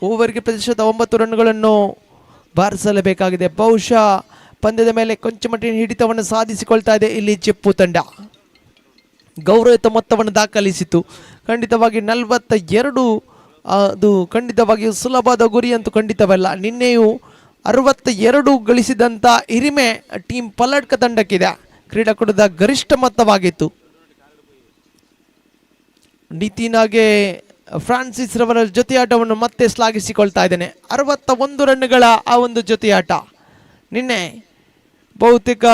ಓವರ್ಗೆ ಪ್ರತಿಶತ 9 ರನ್ಗಳನ್ನು ಬಾರಿಸಲೇಬೇಕಾಗಿದೆ. ಬಹುಶಃ ಪಂದ್ಯದ ಮೇಲೆ ಕೊಂಚ ಮಟ್ಟಿನ ಹಿಡಿತವನ್ನು ಸಾಧಿಸಿಕೊಳ್ತಾ ಇದೆ ಇಲ್ಲಿ ಚೆಪ್ಪು ತಂಡ. ಗೌರವಯುತ ಮೊತ್ತವನ್ನು ದಾಖಲಿಸಿತು. ಖಂಡಿತವಾಗಿ 42 ಅದು ಖಂಡಿತವಾಗಿಯೂ ಸುಲಭದ ಗುರಿ ಅಂತೂ ಖಂಡಿತವಲ್ಲ. ನಿನ್ನೆಯೂ 62 ಗಳಿಸಿದಂಥ ಹಿರಿಮೆ ಟೀಮ್ ಪಲ್ಲಡ್ಕ ತಂಡಕ್ಕಿದೆ. ಕ್ರೀಡಾಕೂಟದ ಗರಿಷ್ಠ ಮೊತ್ತವಾಗಿತ್ತು. ನಿತಿನಾಗೆ ಫ್ರಾನ್ಸಿಸ್ ರವರ ಜೊತೆಯಾಟವನ್ನು ಮತ್ತೆ ಶ್ಲಾಘಿಸಿಕೊಳ್ತಾ ಇದ್ದೇನೆ. 61 ರನ್ಗಳ ಆ ಒಂದು ಜೊತೆಯಾಟ ನಿನ್ನೆ ಬಹುತೇಕ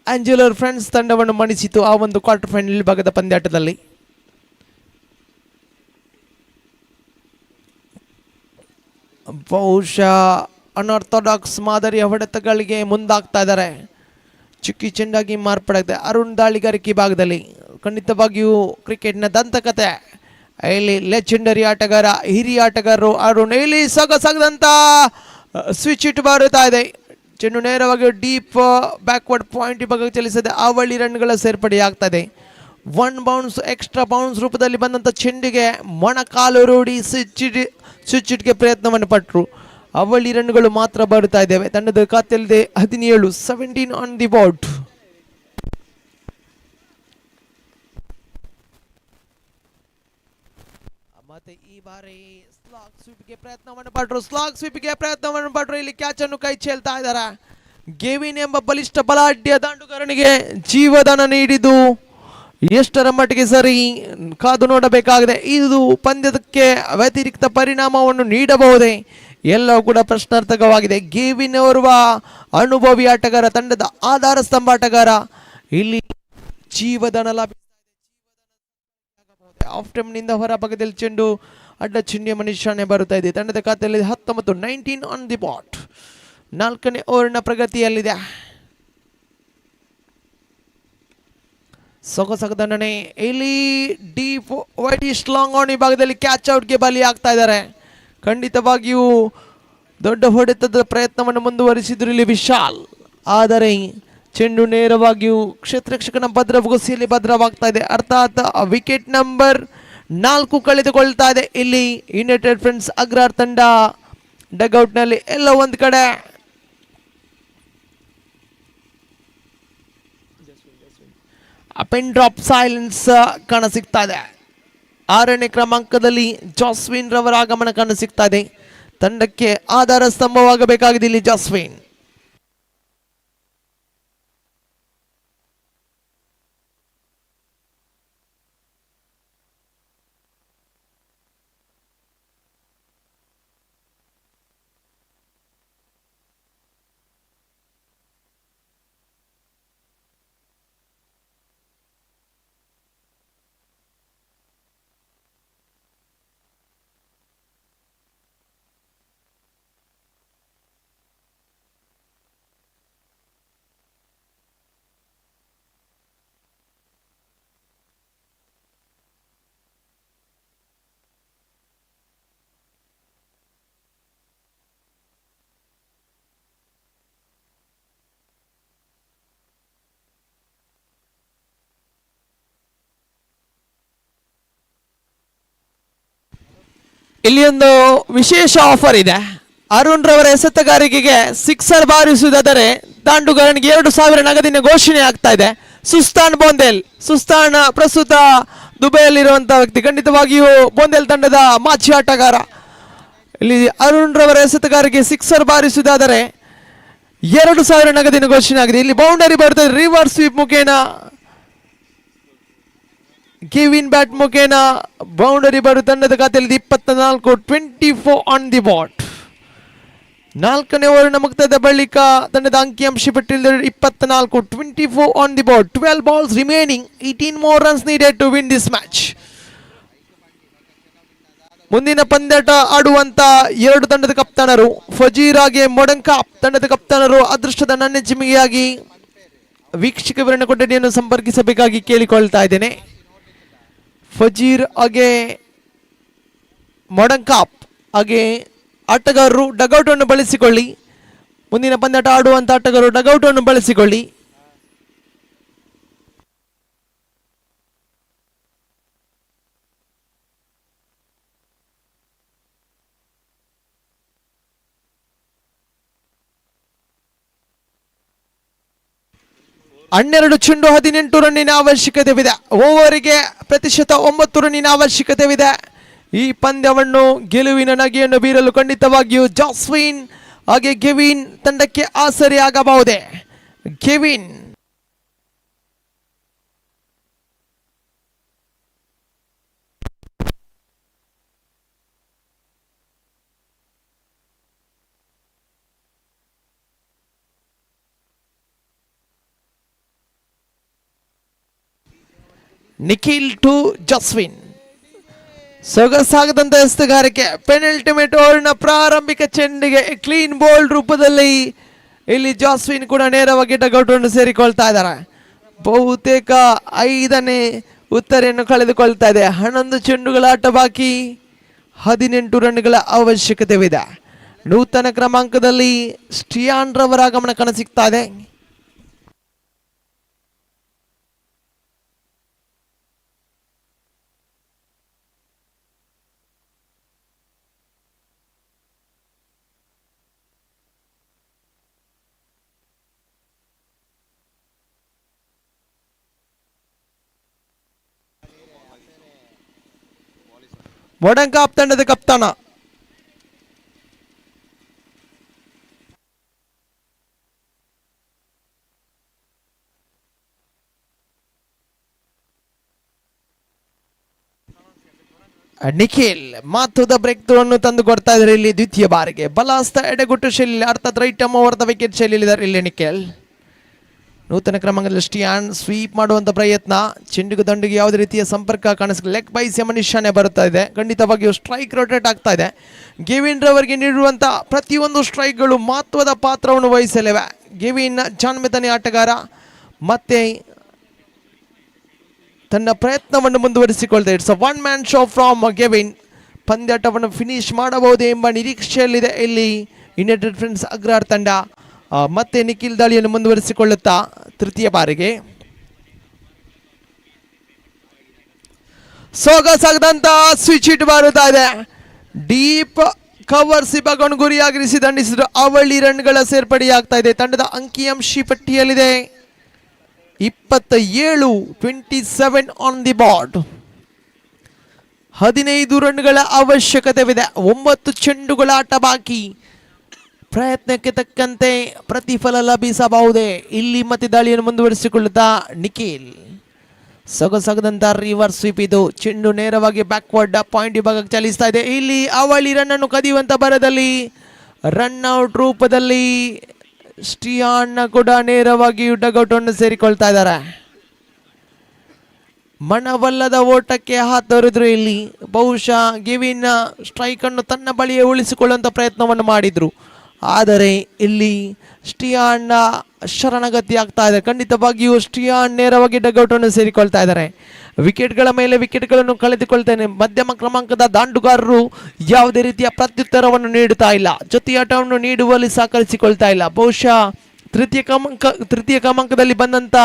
ಆಂಜಲರ್ ಫ್ರೆಂಡ್ಸ್ ತಂಡವನ್ನು ಮಣಿಸಿತು ಆ ಒಂದು ಕ್ವಾರ್ಟರ್ ಫೈನಲ್ ಭಾಗದ ಪಂದ್ಯಾಟದಲ್ಲಿ. ಬಹುಶಃ ಅನ್ಆರ್ಥೋಡಾಕ್ಸ್ ಮಾದರಿಯ ಹೊಡೆತಗಳಿಗೆ ಮುಂದಾಗ್ತಾ ಇದ್ದಾರೆ. ಚುಕ್ಕಿ ಚೆಂಡಾಗಿ ಮಾರ್ಪಡಾಗಿದೆ. ಅರುಣ್ ದಾಳಿಗಾರಿಕೆ ಭಾಗದಲ್ಲಿ ಖಂಡಿತವಾಗಿಯೂ ಕ್ರಿಕೆಟ್ನ ದಂತಕತೆ. ಇಲ್ಲಿ ಲೆಜೆಂಡರಿ ಆಟಗಾರ, ಹಿರಿಯ ಆಟಗಾರರು ಅರುಣ್. ಇಲ್ಲಿ ಸೊಗಸಾಗದಂತ ಸ್ವಿಚ್ ಇಟ್ ಬರುತ್ತಾ ಇದೆ. ಚೆಂಡು ನೇರವಾಗಿ ಡೀಪ್ ಬ್ಯಾಕ್ವರ್ಡ್ ಪಾಯಿಂಟ್ ಭಾಗಕ್ಕೆ ಚಲಿಸದೆ ಅವಳಿ ರನ್ಗಳ ಸೇರ್ಪಡೆಯಾಗ್ತದೆ. 1 ಬೌನ್ಸ್ ಎಕ್ಸ್ಟ್ರಾ ಬೌನ್ಸ್ ರೂಪದಲ್ಲಿ ಬಂದಂಥ ಚೆಂಡಿಗೆ ಮೊಣಕಾಲು ರೂಢಿ ಸ್ವಿಚ್ ಇಟ್ಗೆ ಪ್ರಯತ್ನವನ್ನು ಪಟ್ಟರು. ಅವಳಿ ರನ್ಗಳು ಮಾತ್ರ ಬರುತ್ತಾ ಇದ್ದೇವೆ. ತಂಡದ ಖಾತೆಯಲ್ಲಿದೆ 17 ಆನ್ ದಿ ಬೋರ್ಡ್. ಮತ್ತೆ ಈ ಬಾರಿ ಸ್ಲಾಗ್ ಸ್ವೀಪ್ಗೆ ಪ್ರಯತ್ನವನ್ನು ಪಟ್ಟರು. ಇಲ್ಲಿ ಕ್ಯಾಚ್ ಅನ್ನು ಕೈ ಚೆಲ್ತಾ ಇದ್ದಾರೆ. ಗೆವಿನ್ ಎಂಬ ಬಲಿಷ್ಠ ಬಲಾಢ್ಯ ದಾಂಡುಗಾರನಿಗೆ ಜೀವದಾನ ನೀಡಿದ್ದು ಎಷ್ಟರ ಮಟ್ಟಿಗೆ ಸರಿ ಕಾದು ನೋಡಬೇಕಾಗಿದೆ. ಇದು ಪಂದ್ಯಕ್ಕೆ ವ್ಯತಿರಿಕ್ತ ಪರಿಣಾಮವನ್ನು ನೀಡಬಹುದೇ ಎಲ್ಲವೂ ಕೂಡ ಪ್ರಶ್ನಾರ್ಥಕವಾಗಿದೆ. ಗೆವಿನ್ ಓರ್ವ ಅನುಭವಿ ಆಟಗಾರ, ತಂಡದ ಆಧಾರ ಸ್ತಂಭ ಆಟಗಾರ. ಇಲ್ಲಿ ಜೀವದಾನ ಆಫ್ ಟೈಮ್ನಿಂದ ಹೊರ ಭಾಗದಲ್ಲಿ ಚೆಂಡು ಅಡ್ಡ ಚೆಂಡಿಯ ನಿಶಾನೆ ಬರುತ್ತಾ ಇದೆ. ತಂಡದ ಖಾತೆಯಲ್ಲಿ 19 ಆನ್ ದಿ ಬಾಟ್. 4ನೇ ಓವರ್ನ ಪ್ರಗತಿಯಲ್ಲಿದೆ. ಸೊಗಸಗದನೆ ಇಲ್ಲಿ ಡೀಪ್ ವೈಟಿಶ್ ಲಾಂಗ್ ಆನ್ ವಿಭಾಗದಲ್ಲಿ ಕ್ಯಾಚ್ ಔಟ್ಗೆ ಬಲಿ ಆಗ್ತಾ ಇದ್ದಾರೆ. ಖಂಡಿತವಾಗಿಯೂ ದೊಡ್ಡ ಹೊಡೆತದ ಪ್ರಯತ್ನವನ್ನು ಮುಂದುವರಿಸಿದ್ರು ಇಲ್ಲಿ ವಿಶಾಲ್. ಆದರೆ ಚೆಂಡು ನೇರವಾಗಿಯೂ ಕ್ಷೇತ್ರರಕ್ಷಕನ ಭದ್ರಗೊಸಿಯಲ್ಲಿ ಭದ್ರವಾಗ್ತಾ ಇದೆ. ಅರ್ಥಾತ್ ವಿಕೆಟ್ ನಂಬರ್ 4 ಕಳೆದುಕೊಳ್ತಾ ಇದೆ ಇಲ್ಲಿ ಯುನೈಟೆಡ್ ಫ್ರೆಂಡ್ಸ್ ಅಗ್ರಹಾರ ತಂಡ. ಡಗ್ಔಟ್ನಲ್ಲಿ ಎಲ್ಲ ಒಂದು ಕಡೆ ಪೆನ್ ಡ್ರಾಪ್ ಸೈಲೆನ್ಸ್ ಕಾಣಸಿಗ್ತಾ ಇದೆ. 6ನೇ ಕ್ರಮಾಂಕದಲ್ಲಿ ಜಾಸ್ವಿನ್ ರವರ ಆಗಮನ ಕಾಣಸಿಗ್ತಾ ಇದೆ. ತಂಡಕ್ಕೆ ಆಧಾರ ಸ್ತಂಭವಾಗಬೇಕಾಗಿದೆ ಇಲ್ಲಿ ಜಾಸ್ವಿನ್. ಇಲ್ಲಿ ಒಂದು ವಿಶೇಷ ಆಫರ್ ಇದೆ. ಅರುಣ್ ರವರ ಎಸೆತಗಾರಿಕೆಗೆ ಸಿಕ್ಸರ್ ಬಾರಿಸುವುದಾದರೆ ದಾಂಡುಗಾರನಿಗೆ 2,000 ನಗದಿನ ಘೋಷಣೆ ಆಗ್ತಾ ಇದೆ. ಸುಸ್ತಾನ್ ಬೋಂದೆಲ್, ಸುಸ್ತಾನ್ ಪ್ರಸ್ತುತ ದುಬೈಯಲ್ಲಿರುವಂತಹ ವ್ಯಕ್ತಿ, ಖಂಡಿತವಾಗಿಯೂ ಬೋಂದೆಲ್ ತಂಡದ ಮಾಜಿ ಆಟಗಾರ. ಇಲ್ಲಿ ಅರುಣ್ ರವರ ಎಸೆತಗಾರಿಕೆ ಸಿಕ್ಸರ್ ಬಾರಿಸುವುದಾದರೆ 2,000 ನಗದಿನ ಘೋಷಣೆ ಆಗಿದೆ. ಇಲ್ಲಿ ಬೌಂಡರಿ ಬರ್ತದೆ, ರಿವರ್ಸ್ ಸ್ವೀಪ್ ಮುಖೇನ ಗಿವಿನ್ ಬ್ಯಾಟ್ ಮುಖೇನ ಬೌಂಡರಿ ಬರು ತಂಡದ ಖಾತೆಯಲ್ಲಿ 24, 24 ಆನ್ ದಿ ಬಾಟ್. 4ನೇ ಓವರಿನ ಮುಕ್ತಾಯದ ಬಳಿಕ ತಂಡದ ಅಂಕಿಅಂಶ ಪಟ್ಟಿಯಲ್ಲಿ 24, 24 on the bat. 12 balls remaining, 18 more runs needed to win this match. ಮುಂದಿನ ಪಂದ್ಯಾಟ ಆಡುವಂತ 2 ತಂಡದ ಕಪ್ತಾನರು ಫಜೀರ್ ಹಾಗೆ ಮೊಡಂಕಾಪ್ ತಂಡದ ಕಪ್ತಾನರು ಅದೃಷ್ಟದ ನನ್ನೆಜ್ಜಿಮೆಯಾಗಿ ವೀಕ್ಷಕ ವಿವರಣೆ ಕೊಠಡಿಯನ್ನು ಸಂಪರ್ಕಿಸಬೇಕಾಗಿ ಕೇಳಿಕೊಳ್ತಾ ಇದ್ದೇನೆ. ಫಜೀರ್ ಹಾಗೆ ಮೊಡಂಕಾಪ್ ಹಾಗೆ ಆಟಗಾರರು ಡಗೌಟ್ ಅನ್ನು ಬಳಸಿಕೊಳ್ಳಿ. ಮುಂದಿನ ಪಂದ್ಯಾಟ ಆಡುವಂತ ಆಟಗಾರರು ಡಗೌಟ್ ಅನ್ನು ಬಳಸಿಕೊಳ್ಳಿ. ಹನ್ನೆರಡು ಚೆಂಡು 18 ರನ್ನಿನ ಅವಶ್ಯಕತೆವಿದೆ. ಓವರಿಗೆ ಪ್ರತಿಶತ 9 ರನ್ನಿನ ಅವಶ್ಯಕತೆವಿದೆ. ಈ ಪಂದ್ಯವನ್ನು ಗೆಲುವಿನ ನಗೆಯನ್ನು ಬೀರಲು ಖಂಡಿತವಾಗಿಯೂ ಜಾಸ್ವಿನ್ ಹಾಗೆ ಗೆವಿನ್ ತಂಡಕ್ಕೆ ಆಸರೆ ಆಗಬಹುದೇ. ಗೆವಿನ್ ನಿಖಿಲ್ ಟು ಜಾಸ್ವಿನ್. ಸೊಗಸಾಗದಂತ ಎಸೆತಗಾರಿಕೆ, ಪೆನಲ್ಟಿಮೇಟ್ ಓವರ್ನ ಪ್ರಾರಂಭಿಕ ಚೆಂಡಿಗೆ ಕ್ಲೀನ್ ಬೋಲ್ಡ್ ರೂಪದಲ್ಲಿ ಇಲ್ಲಿ ಜಾಸ್ವಿನ್ ಕೂಡ ನೇರವಾಗಿ ಡಗೌಟ್ ಅನ್ನು ಸೇರಿಕೊಳ್ತಾ ಇದ್ದಾರೆ. ಬಹುತೇಕ 5ನೇ ಉತ್ತರೆಯನ್ನು ಕಳೆದುಕೊಳ್ತಾ ಇದೆ. 11 ಚೆಂಡುಗಳ ಆಟ ಬಾಕಿ, 18 ರನ್ಗಳ ಅವಶ್ಯಕತೆವಿದೆ. ನೂತನ ಕ್ರಮಾಂಕದಲ್ಲಿ ಸ್ಟಿಯಾನ್ ರವರ ಆಗಮನ ಕಾಣಸಿಗ್ತಾ ಇದೆ. ಮೊಡಂಕಾಪ್ ತಂಡದ ಕಪ್ತಾನ ನಿಖಿಲ್ ಮಹತ್ವದ ಬ್ರೇಕ್ ಥ್ರೂ ಅನ್ನು ತಂದು ಕೊಡ್ತಾ ಇದ್ದಾರೆ. ಇಲ್ಲಿ ದ್ವಿತೀಯ ಬಾರಿಗೆ ಬಲಾಸ್ತ ಎಡೆಗುಟ್ಟು ಶೈಲಿ, ಅರ್ಥಾತ್ ರೈಟ್ ಓವರ್ ದ ವಿಕೆಟ್ ಶೈಲಿದ್ದಾರೆ ಇಲ್ಲಿ ನಿಖಿಲ್. ನೂತನ ಕ್ರಮದಲ್ಲಿ ಸ್ಟಿಯಾನ್ ಸ್ವೀಪ್ ಮಾಡುವಂಥ ಪ್ರಯತ್ನ, ಚೆಂಡಿಗೆ ದಂಡಿಗೆ ಯಾವುದೇ ರೀತಿಯ ಸಂಪರ್ಕ ಕಾಣಿಸಿಲ್ಲ. ಲೆಗ್ ಬೈಸ್ ಎಂಬ ನಿಶಾನೆ ಬರುತ್ತಾ ಇದೆ. ಖಂಡಿತವಾಗಿಯೂ ಸ್ಟ್ರೈಕ್ ರೊಟೇಟ್ ಆಗ್ತಾ ಇದೆ. ಗೆವಿನ್ ರವರಿಗೆ ನೀಡಿರುವಂಥ ಪ್ರತಿಯೊಂದು ಸ್ಟ್ರೈಕ್ಗಳು ಮಹತ್ವದ ಪಾತ್ರವನ್ನು ವಹಿಸಲಿವೆ. ಗೆವಿನ್ ಜಾನ್ಮೆತನೇ ಆಟಗಾರ ಮತ್ತೆ ತನ್ನ ಪ್ರಯತ್ನವನ್ನು ಮುಂದುವರಿಸಿಕೊಳ್ತಾ. It's a 1 man show from Gavin. ಪಂದ್ಯಾಟವನ್ನು ಫಿನಿಶ್ ಮಾಡಬಹುದೇ ಎಂಬ ನಿರೀಕ್ಷೆಯಲ್ಲಿದೆ ಇಲ್ಲಿ ಯುನೈಟೆಡ್ ಫ್ರೆಂಡ್ಸ್ ಅಗ್ರಹಾರ್ ತಂಡ. ಮತ್ತೆ ನಿಖಿಲ್ ದಾಳಿಯನ್ನು ಮುಂದುವರಿಸಿಕೊಳ್ಳುತ್ತಾ ತೃತೀಯ ಬಾರಿಗೆ ಸೊಗಸಾಗದಂತ ಸ್ವಿಚ್ ಹಿಟ್ ಬರುತ್ತಾ ಇದೆ. ಡೀಪ್ ಕವರ್ ಸಿಬಾಗನ್ನು ಗುರಿಯಾಗಿರಿಸಿ ದಂಡಿಸಿದ್ರು. ಅವಳಿ ರನ್ಗಳ ಸೇರ್ಪಡೆಯಾಗ್ತಾ ಇದೆ. ತಂಡದ ಅಂಕಿಅಂಶ ಪಟ್ಟಿಯಲ್ಲಿದೆ 27, 27 ಆನ್ ದಿ ಬಾರ್ಡ್. 15 ರನ್ಗಳ ಅವಶ್ಯಕತೆವಿದೆ. 9 ಚೆಂಡುಗಳ ಆಟ ಬಾಕಿ. ಪ್ರಯತ್ನಕ್ಕೆ ತಕ್ಕಂತೆ ಪ್ರತಿಫಲ ಲಭಿಸಬಹುದೇ. ಇಲ್ಲಿ ಮತ್ತೆ ದಾಳಿಯನ್ನು ಮುಂದುವರಿಸಿಕೊಳ್ಳುತ್ತಾ ನಿಖಿಲ್. ಸೊಗಸಾಗದಂತ ರಿವರ್ಸ್ ಸ್ವೀಪ್ ಇದು. ಚೆಂಡು ನೇರವಾಗಿ ಬ್ಯಾಕ್ವರ್ಡ್ ಪಾಯಿಂಟ್ ವಿಭಾಗಕ್ಕೆ ಚಲಿಸ್ತಾ ಇದೆ. ಇಲ್ಲಿ ಅವಳಿ ರನ್ ಅನ್ನು ಕದಿಯುವಂತ ಬರದಲ್ಲಿ ರನ್ ಔಟ್ ರೂಪದಲ್ಲಿ ಸ್ಟಿಯಾನ್ ಕೂಡ ನೇರವಾಗಿ ಡಗೌಟ್ ಅನ್ನು ಸೇರಿಕೊಳ್ತಾ ಇದ್ದಾರೆ. ಮನವಲ್ಲದ ಓಟಕ್ಕೆ ಹಾತೊರೆದ್ರು. ಇಲ್ಲಿ ಬಹುಶಃ ಗೆವಿನ್ ಸ್ಟ್ರೈಕ್ ಅನ್ನು ತನ್ನ ಬಳಿಯೇ ಉಳಿಸಿಕೊಳ್ಳುವಂತ ಪ್ರಯತ್ನವನ್ನು ಮಾಡಿದ್ರು. ಆದರೆ ಇಲ್ಲಿ ಸ್ಟಿಯಾನ್ ಶರಣಗತಿ ಆಗ್ತಾ ಇದೆ. ಖಂಡಿತವಾಗಿಯೂ ಸ್ಟಿಯಾನ್ ನೇರವಾಗಿ ಡಗೌಟ್ ಅನ್ನು ಸೇರಿಕೊಳ್ತಾ ಇದ್ದಾರೆ. ವಿಕೆಟ್ಗಳ ಮೇಲೆ ವಿಕೆಟ್ಗಳನ್ನು ಕಳೆದುಕೊಳ್ತೇನೆ. ಮಧ್ಯಮ ಕ್ರಮಾಂಕದ ದಾಂಡುಗಾರರು ಯಾವುದೇ ರೀತಿಯ ಪ್ರತ್ಯುತ್ತರವನ್ನು ನೀಡುತ್ತಾ ಇಲ್ಲ. ಜೊತೆಯಾಟವನ್ನು ನೀಡುವಲ್ಲಿ ಸಹಕರಿಸಿಕೊಳ್ತಾ ಇಲ್ಲ. ಬಹುಶಃ ತೃತೀಯ ಕ್ರಮಾಂಕದಲ್ಲಿ ಬಂದಂತ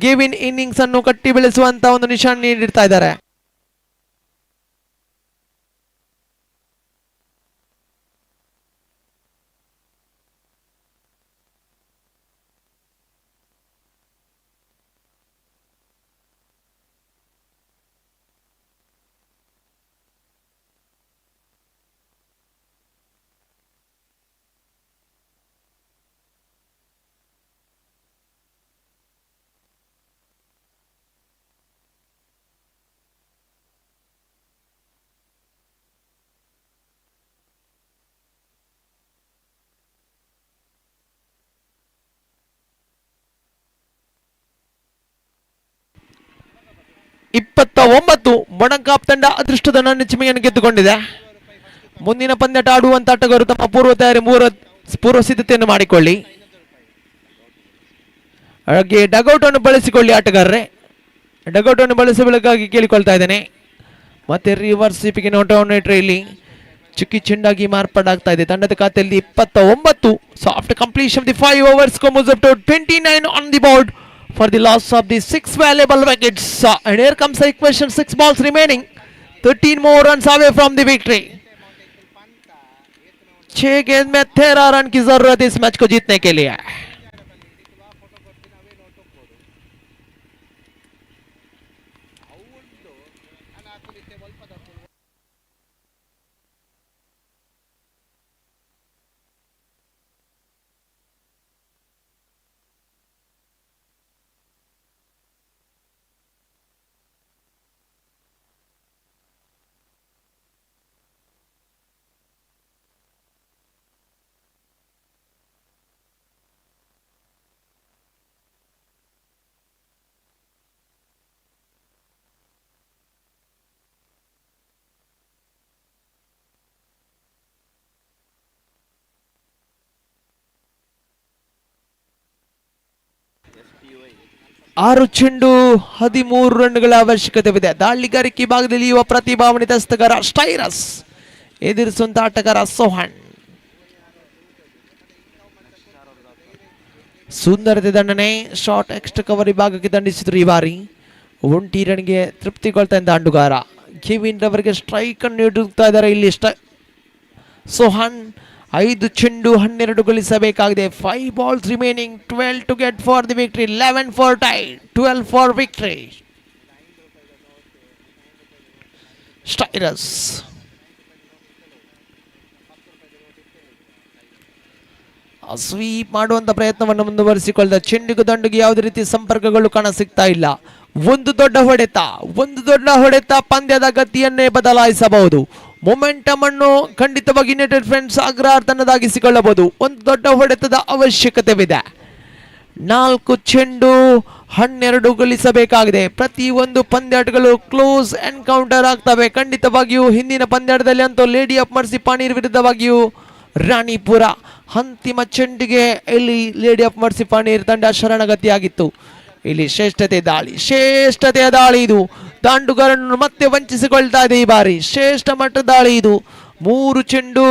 ಗೆವಿನ್ ಇನ್ನಿಂಗ್ಸ್ ಅನ್ನು ಕಟ್ಟಿ ಬೆಳೆಸುವಂತ ಒಂದು ನಿಶಾನೆ ನೀಡಿರ್ತಾ ಇದ್ದಾರೆ. 29 ಮೊಣಕಾಪ್ ತಂಡ ಅದೃಷ್ಟದ ಚಿಮೆಯನ್ನು ಗೆದ್ದುಕೊಂಡಿದೆ. ಮುಂದಿನ ಪಂದ್ಯಾಟ ಆಡುವಂತ ಆಟಗಾರರು ತಮ್ಮ ಪೂರ್ವ ಸಿದ್ಧತೆಯನ್ನು ಮಾಡಿಕೊಳ್ಳಿ. ಹಾಗೆ ಡಗೌಟ್ ಅನ್ನು ಬಳಸಿಕೊಳ್ಳಿ ಆಟಗಾರರೇ. ಡಗೌಟ್ ಅನ್ನು ಬಳಸಬೇಕಾಗಿ ಕೇಳಿಕೊಳ್ತಾ ಇದ್ದೇನೆ. ಮತ್ತೆ ರಿವರ್ಸ್ ಸ್ವೀಪಿಗೆ ನೋಟವನ್ನು ಇಟ್ಟರೆ ಇಲ್ಲಿ ಚುಕ್ಕಿ ಚೆಂಡಾಗಿ ಮಾರ್ಪಾಡಾಗ್ತಾ ಇದೆ. ತಂಡದ ಖಾತೆಯಲ್ಲಿ 29. So after completion of the 5 overs, Score moves up to 29 on the board for the loss of the 6 valuable wickets. And here comes the equation, 6 balls remaining, 13 more runs away from the victory. 6 गेंद में 13 run की जरूरत है इस match को जीतने के लिए. ಆರು ಚೆಂಡು 13 ರನ್ಗಳ ಅವಶ್ಯಕತೆವಿದೆ. ದಾಳಿಗಾರಿಕೆ ಭಾಗದಲ್ಲಿ ಯುವ ಪ್ರತಿಭಾನ್ವಿತ ಹಸ್ತಗಾರ ಸ್ಟೈರಸ್ ಎದುರಿಸುವಂತ ಆಟಗಾರ ಸೋಹನ್. ಸುಂದರತೆ ದಂಡನೆ, ಶಾರ್ಟ್ ಎಕ್ಸ್ಟ್ರಾ ಕವರ್ ವಿಭಾಗಕ್ಕೆ ದಂಡಿಸಿದ್ರು ಈ ಬಾರಿ. 1 ರನ್ಗೆ ತೃಪ್ತಿಗೊಳ್ತಾ ಇದ್ದ ಆಟಗಾರ ಕೆವಿನ್ ರವರಿಗೆ ಸ್ಟ್ರೈಕ್ ಅನ್ನು ನೀಡುತ್ತಾ ಇದ್ದಾರೆ ಇಲ್ಲಿ ಸೋಹನ್. 5 ಚೆಂಡು 12 ಗಳಿಸಬೇಕಾಗಿದೆ. 5 balls remaining, 12 to get for the victory, 11 for tie, 12 for victory. ಸ್ಟೈರಸ್ sweep ಮಾಡುವಂತ ಪ್ರಯತ್ನವನ್ನು ಮುಂದುವರಿಸಿಕೊಳ್ಳದ ಚೆಂಡಿಗೂ ದಂಡಿಗೆ ಯಾವುದೇ ರೀತಿ ಸಂಪರ್ಕಗಳು ಕಾಣ ಸಿಗ್ತಾ ಇಲ್ಲ. ಒಂದು ದೊಡ್ಡ ಹೊಡೆತ ಪಂದ್ಯದ ಗತಿಯನ್ನೇ ಬದಲಾಯಿಸಬಹುದು. ಮೊಮೆಂಟಮ್ ಅನ್ನು ಖಂಡಿತವಾಗಿ ಯುನೈಟೆಡ್ ಫ್ರೆಂಡ್ಸ್ ಅಗ್ರಹಾರತನದಾಗಿಸಿಕೊಳ್ಳಬಹುದು. ಒಂದು ದೊಡ್ಡ ಹೊಡೆತದ ಅವಶ್ಯಕತೆವಿದೆ. 4 ಚೆಂಡು 12 ಗಳಿಸಬೇಕಾಗಿದೆ. ಪ್ರತಿಯೊಂದು ಪಂದ್ಯಾಟಗಳು ಕ್ಲೋಸ್ ಎನ್ಕೌಂಟರ್ ಆಗ್ತವೆ. ಖಂಡಿತವಾಗಿಯೂ ಹಿಂದಿನ ಪಂದ್ಯಾಟದಲ್ಲಿ ಅಂತೂ ಲೇಡಿ ಆಫ್ ಮರ್ಸಿ ಪಾಣೀರ್ ವಿರುದ್ಧವಾಗಿಯೂ ರಾಣಿಪುರ ಅಂತಿಮ ಚೆಂಡಿಗೆ ಇಲ್ಲಿ ಲೇಡಿ ಆಫ್ ಮರ್ಸಿ ಪಾಣೀರ್ ತಂಡ ಶರಣಗತಿಯಾಗಿತ್ತು. ಇಲ್ಲಿ ಶ್ರೇಷ್ಠತೆಯ ದಾಳಿ ಇದು. ದಾಂಡುಗಾರನ್ನು ಮತ್ತೆ ವಂಚಿಸಿಕೊಳ್ತಾ ಇದೆ ಈ ಬಾರಿ. ಶ್ರೇಷ್ಠ ಮಟ್ಟದ ದಾಳಿ ಇದು. 3 ಚೆಂಡು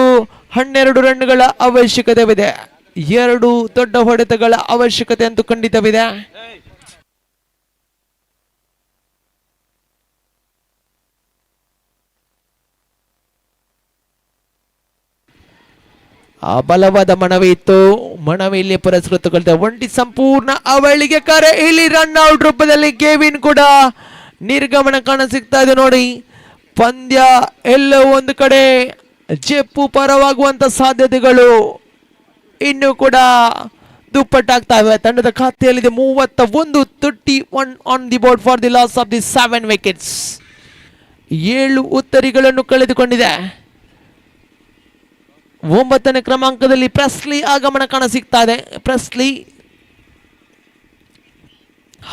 12 ರನ್ಗಳ ಅವಶ್ಯಕತೆವಿದೆ. 2 ದೊಡ್ಡ ಹೊಡೆತಗಳ ಅವಶ್ಯಕತೆ ಅಂತೂ ಖಂಡಿತವಿದೆ. ಬಲವಾದ ಮನವಿ ಇತ್ತು. ಮನವಿಯಲ್ಲಿ ಪುರಸ್ಕೃತಗೊಳ್ತಾ ಒಂಟಿ ಸಂಪೂರ್ಣ ಅವಳಿಗೆ ಕರೆ. ಇಲ್ಲಿ ರನ್ ಔಟ್ ರೂಪದಲ್ಲಿ ಕೆವಿನ್ ಕೂಡ ನಿರ್ಗಮನ ಕಾಣ ಸಿಗ್ತಾ ಇದೆ ನೋಡಿ. ಪಂದ್ಯ ಎಲ್ಲೋ ಒಂದು ಕಡೆ ಜೆಪ್ಪು ಪರವಾಗುವಂತ ಸಾಧ್ಯತೆಗಳು ಇನ್ನು ಕೂಡ ದುಪ್ಪಟ್ಟಾಗ್ತಾ ಇವೆ. ತಂಡದ ಖಾತೆಯಲ್ಲಿದೆ 31 on the board for the loss of the 7 wickets. 7 ಉತ್ತರಿಗಳನ್ನು ಕಳೆದುಕೊಂಡಿದೆ. 9ನೇ ಕ್ರಮಾಂಕದಲ್ಲಿ ಪ್ರೆಸ್ಲಿ ಆಗಮನ ಕಾಣ ಸಿಗ್ತಾ ಇದೆ. ಪ್ರೆಸ್ಲಿ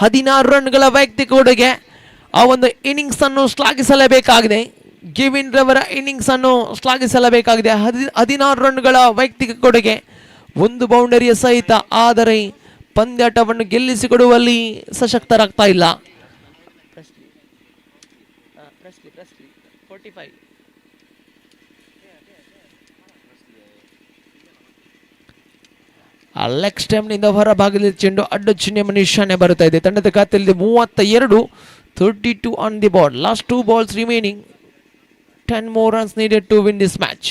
16 ರನ್ಗಳ ವೈಯಕ್ತಿಕ ಕೊಡುಗೆ. ಆ ಒಂದು ಇನ್ನಿಂಗ್ಸ್ ಅನ್ನು ಶ್ಲಾಘಿಸಲೇಬೇಕಾಗಿದೆ. ಗೆವಿನ್ ರವರ ಇನ್ನಿಂಗ್ಸ್ ಅನ್ನು ಶ್ಲಾಘಿಸಲೇಬೇಕಾಗಿದೆ. 16 ರನ್ಗಳ ವೈಯಕ್ತಿಕ ಕೊಡುಗೆ, 1 ಬೌಂಡರಿಯ ಸಹಿತ. ಆದರೆ ಪಂದ್ಯಾಟವನ್ನು ಗೆಲ್ಲಿಸಿಕೊಡುವಲ್ಲಿ ಸಶಕ್ತರಾಗ್ತಾ ಇಲ್ಲ. ಲೆಗ್ ಸ್ಟೆಮ್ನಿಂದ ಹೊರಭಾಗದಲ್ಲಿ ಚೆಂಡು ಅಡ್ಡ ಚಿಹ್ನೆ ನಿಶಾನೆ ಬರುತ್ತಾ ಇದೆ. ತಂಡದ ಖಾತೆಯಲ್ಲಿ 32 on the border. Last 2 balls remaining, 10 more runs needed to win this match.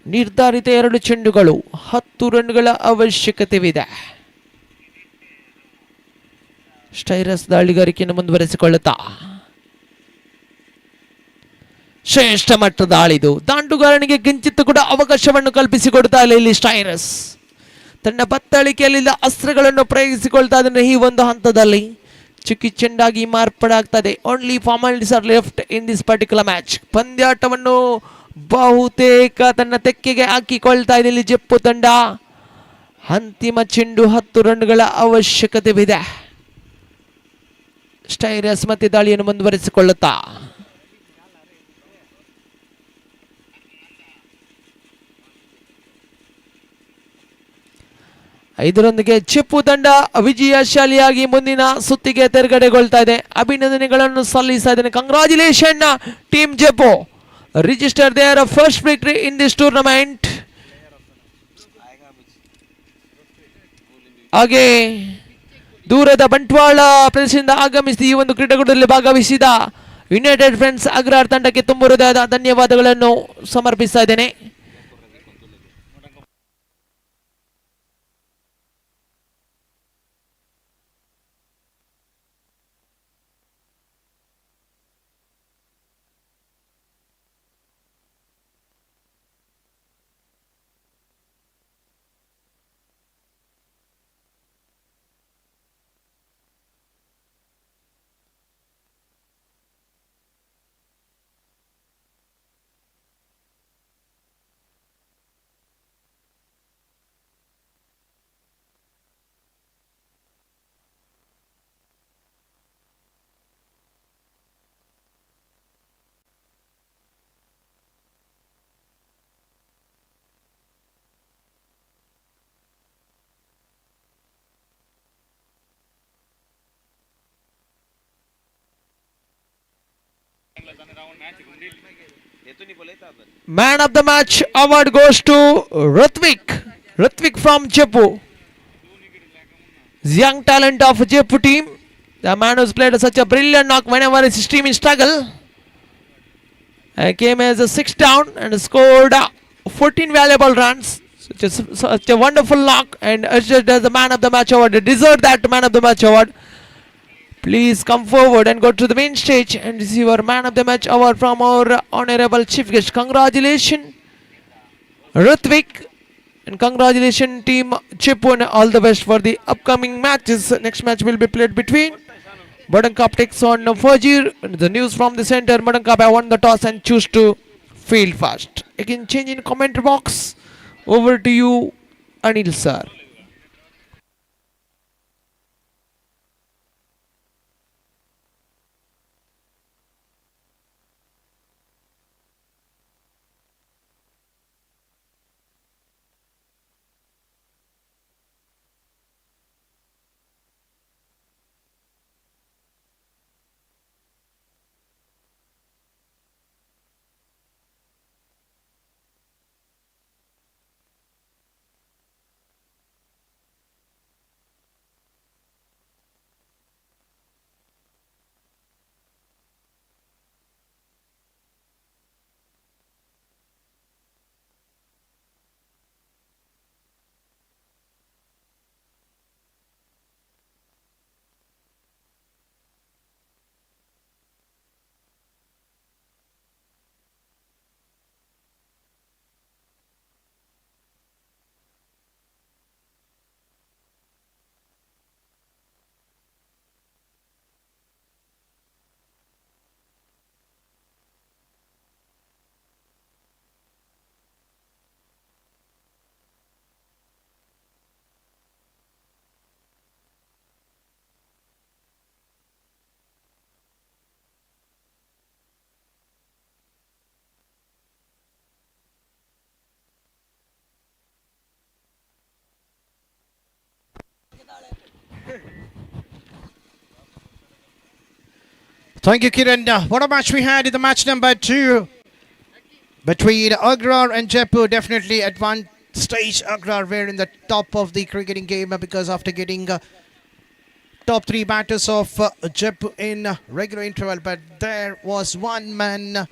ನಿರ್ಧಾರಿತ 2 ಚೆಂಡುಗಳು, 10 ರನ್ಗಳ ಅವಶ್ಯಕತೆವಿದೆ. ಸ್ಟೈರಸ್ ದಾಳಿಗಾರಿಕೆಯನ್ನು ಮುಂದುವರೆಸಿಕೊಳ್ಳುತ್ತಾ ಶ್ರೇಷ್ಠ ಮಟ್ಟದ ದಾಳಿದು. ದಾಂಡುಗಾರನಿಗೆ ಕಿಂಚಿತ್ತು ಕೂಡ ಅವಕಾಶವನ್ನು ಕಲ್ಪಿಸಿಕೊಡ್ತಾ ಇಲ್ಲ ಇಲ್ಲಿ ಸ್ಟೈರಸ್. ತನ್ನ ಬತ್ತಳಿಕೆಯಲ್ಲಿ ಅಸ್ತ್ರಗಳನ್ನು ಪ್ರಯೋಗಿಸಿಕೊಳ್ತಾ ಇದ್ದಾನೆ. ಈ ಒಂದು ಹಂತದಲ್ಲಿ ಚುಕ್ಕಿ ಚೆಂಡಾಗಿ ಮಾರ್ಪಾಡಾಗ್ತದೆ. Only formalities are left in this particular match. ಪಂದ್ಯಾಟವನ್ನು ಬಹುತೇಕ ತನ್ನ ತೆಕ್ಕೆಗೆ ಹಾಕಿಕೊಳ್ತಾ ಇದೆ ಇಲ್ಲಿ ಜೆಪ್ಪು ತಂಡ. ಅಂತಿಮ ಚೆಂಡು 10 ರನ್ಗಳ ಅವಶ್ಯಕತೆವಿದೆ. ಸ್ಟೈರಸ್ ಮತ್ತೆ ದಾಳಿಯನ್ನು ಮುಂದುವರಿಸಿಕೊಳ್ಳುತ್ತಾ ಇದರೊಂದಿಗೆ ಚಿಪ್ಪು ತಂಡ ವಿಜಯಶಾಲಿಯಾಗಿ ಮುಂದಿನ ಸುತ್ತಿಗೆ ತೆರಗಡೆಗೊಳ್ತಾ ಇದೆ. ಅಭಿನಂದನೆಗಳನ್ನು ಸಲ್ಲಿಸ್ತಾ ಇದ್ದೇನೆ. Congratulation team Jeppu, register their first victory in this tournament. ಹಾಗೆ ದೂರದ ಬಂಟ್ವಾಳ ಪ್ರದೇಶದಿಂದ ಆಗಮಿಸಿ ಈ ಒಂದು ಕ್ರೀಡಾಕೂಟದಲ್ಲಿ ಭಾಗವಹಿಸಿದ ಯುನೈಟೆಡ್ ಫ್ರೆಂಡ್ಸ್ ಅಗ್ರಹಾರ್ ತಂಡಕ್ಕೆ ತುಂಬ ಹೃದಯದ ಧನ್ಯವಾದಗಳನ್ನು ಸಮರ್ಪಿಸ್ತಾ ಇದ್ದೇನೆ. Man of the match award goes to Ritvik from Jeppu. Young talent of Jeppu team. The man who's played such a brilliant knock whenever his team in struggle. Came as a 6 down and scored 14 valuable runs. Such a wonderful knock, and urged as the man of the match award. They deserve that man of the match award. Please come forward and go to the main stage and receive our man of the match award from our honorable chief guest. Congratulations, Ritvik, and congratulations team Chippu, and all the best for the upcoming matches. Next match will be played between Madankap takes on Fajir. The news from the center: Madankap have won the toss and choose to field first. Again, change in comment box. Over to you, Anil sir. Thank you, Kiran. What a match we had in the match number 2 between Agrar and Jeppu. Definitely at one stage, Agrar were in the top of the cricketing game because after getting top 3 batters of Jeppu in regular interval, but there was one man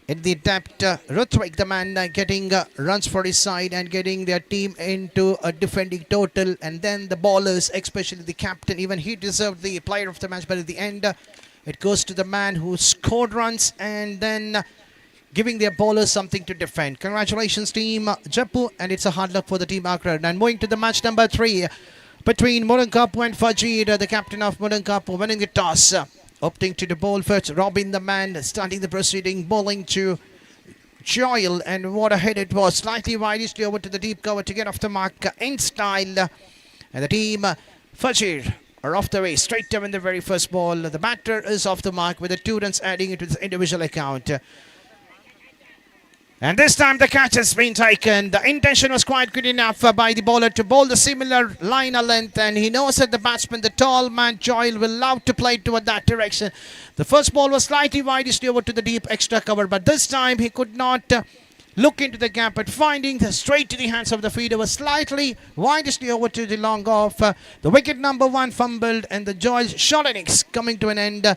in the depth, Ritvik, the man getting runs for his side and getting their team into a defending total, and then the bowlers, especially the captain, even he deserved the player of the match, but at the end it goes to the man who scored runs and then giving their bowlers something to defend. Congratulations team Jeppu, and it's a hard luck for the team Agrar. And moving to the match number 3 between Madankap and Fajir, the captain of Madankap winning the toss, opting to the bowl first. Robin the man starting the proceeding, bowling to Joel, and what a hit it was, slightly widely over to the deep cover to get off the mark in style. And the team Fajir are off the way straight away in the very first ball. The batter is off the mark with the 2 runs adding into his individual account. And this time the catch has been taken. The intention was quite good enough by the bowler to bowl the similar line of length, and he knows that the batsman, the tall man Joyle, will love to play toward that direction. The first ball was slightly widely over to the deep extra cover, but this time he could not look into the gap, but finding the straight to the hands of the fielder was slightly widely over to the long off. The wicket number 1 fumbled, and the Joyle's short innings coming to an end.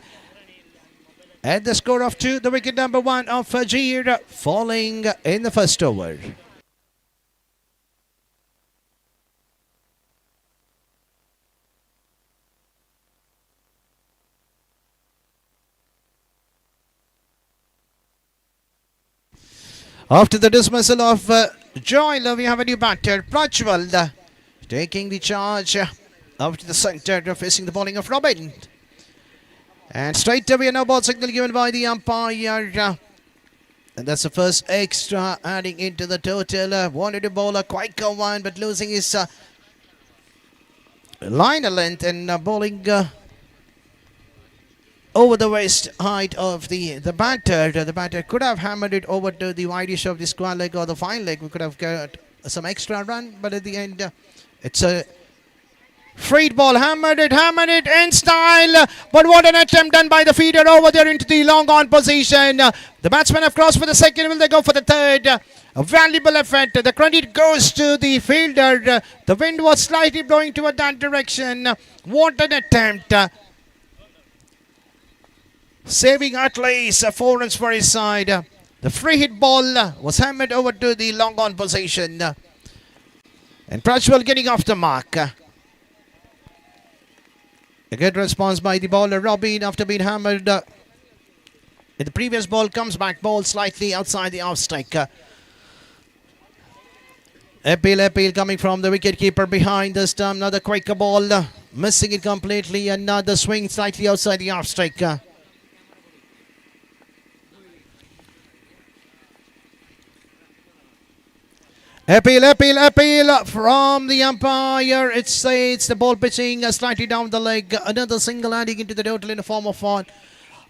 At the score of 2, the wicket number 1 of Fajir falling in the first over. After the dismissal of Joyle, we have a new batter, Prajwal, taking the charge up to the centre, facing the bowling of Robin. And straight away a no ball signal given by the umpire. And that's the first extra adding into the total. Wanted to bowl a quicker one, but losing his line of length and bowling over the waist height of the batter. The batter could have hammered it over to the wideish of the square leg or the fine leg. We could have got some extra run, but at the end, it's a freed ball, hammered it in style, but what an attempt done by the feeder over there into the long on position. The batsmen have crossed for the second, will they go for the third? A valuable effort. The credit goes to the fielder. The wind was slightly blowing toward that direction. What an attempt. Saving at least 4 runs for his side. The free hit ball was hammered over to the long on position. And Prajwal getting off the mark. A good response by the bowler Robin after being hammered. In the previous ball, comes back ball slightly outside the off strike. Appeal coming from the wicketkeeper behind this time. Another quicker ball, missing it completely. Another swing slightly outside the off strike. Appeal from the umpire. It's the ball pitching slightly down the leg. Another single adding into the total in the form of one.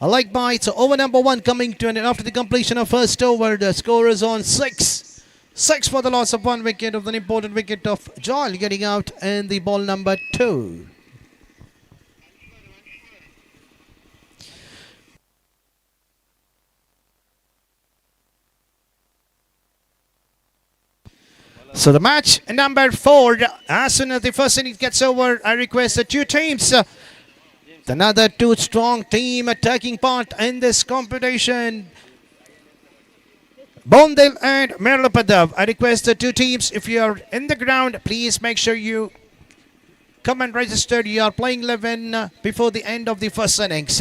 A leg bite. So over number 1 coming to an end after the completion of first over. The score is on 6. 6 for the loss of 1 wicket of an important wicket of Joyle getting out in the ball number 2. So the match number 4, as soon as the first inning gets over, I request the 2 teams, another 2 strong team taking part in this competition. Bondil and Merlapadav. I request the 2 teams, if you are in the ground, please make sure you come and register. You are playing 11 before the end of the first innings.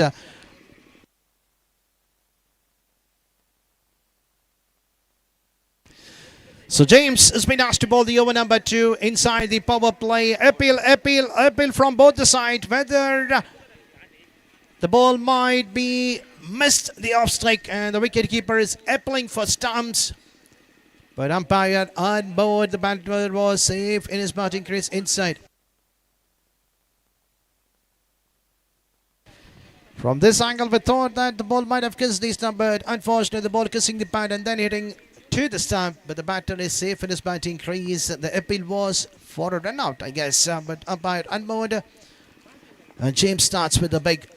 So James has been asked to bowl the over number 2 inside the power play. Appeal from both the sides. Whether the ball might be missed the off strike, and the wicketkeeper is appealing for stumps. But umpire on board. The batter was safe in his batting crease inside. From this angle, we thought that the ball might have kissed the stump, but unfortunately, the ball kissing the pad and then hitting to the stump, but the batter is safe in his batting crease. The appeal was for a run out, I guess, but umpire unmoored. And James starts with a big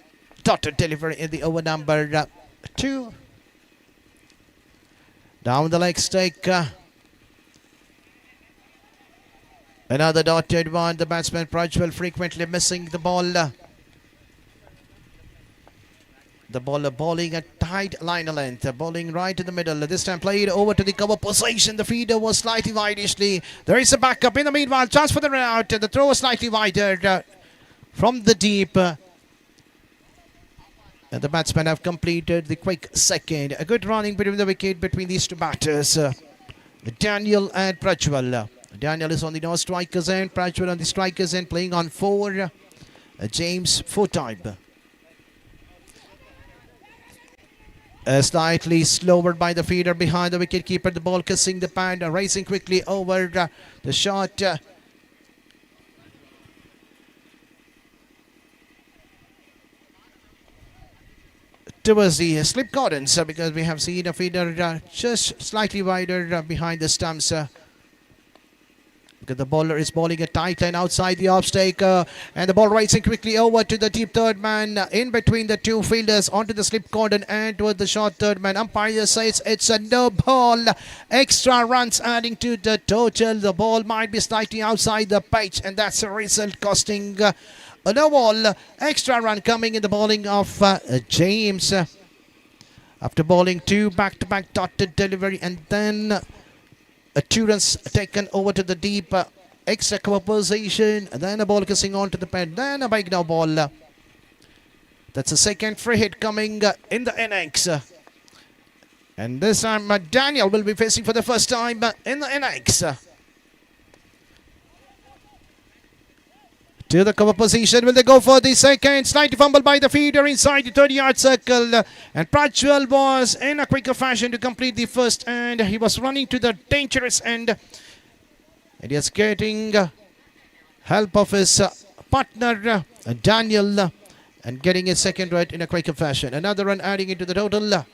dotted delivery in the over number 2. Down the leg stake. Another dotted one. The batsman Prajwal frequently missing the ball. The bowler bowling a tight line of length, bowling right in the middle. This time played over to the cover position. The feeder was slightly widishly. There is a backup in the meanwhile. Chance for the run out. The throw was slightly wider from the deep. And the batsmen have completed the quick second. A good running between the wicket between these 2 batters, Daniel and Prajwal. Daniel is on the no strikers end. Prajwal on the strikers end, playing on 4. James 4 time. Slightly slower by the feeder behind the wicketkeeper. The ball kissing the pad, racing quickly over the shot. towards the slip cordons because we have seen a feeder just slightly wider behind the stumps. Because the bowler is bowling a tight line outside the off stake, and the ball racing quickly over to the deep third man in between the two fielders onto the slip cordon and toward the short third man. Umpire says it's a no ball. Extra runs adding to the total. The ball might be slightly outside the pitch, and that's a result costing a no ball. Extra run coming in the bowling of James after bowling two back-to-back dotted delivery, and then 2 runs taken over to the deep extra cover position, and then a ball kissing on to the pen, then a big no ball. That's a second free hit coming in the innings. And this time Daniel will be facing for the first time in the innings. To the cover position, will they go for the second? Slight fumble by the feeder inside the 30-yard circle, and Pratchwell was in a quicker fashion to complete the first, and he was running to the dangerous end, and he is getting help of his partner Daniel, and getting his second right in a quicker fashion. Another run adding into the total.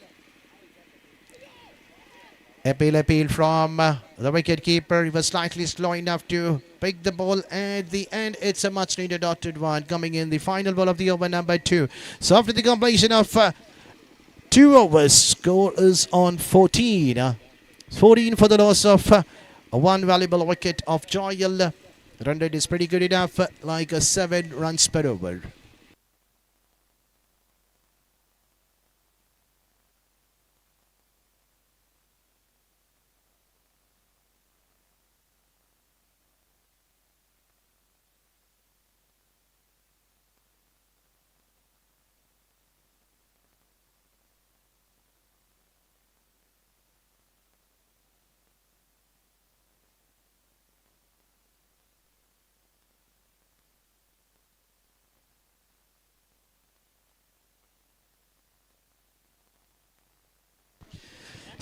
Appeal from the wicket keeper. He was slightly slow enough to pick the ball. At the end, it's a much needed dotted one coming in the final ball of the over number 2. So after the completion of 2 overs, score is on 14. 14 for the loss of one valuable wicket of Joyal. The run rate is pretty good enough, like 7 runs per over.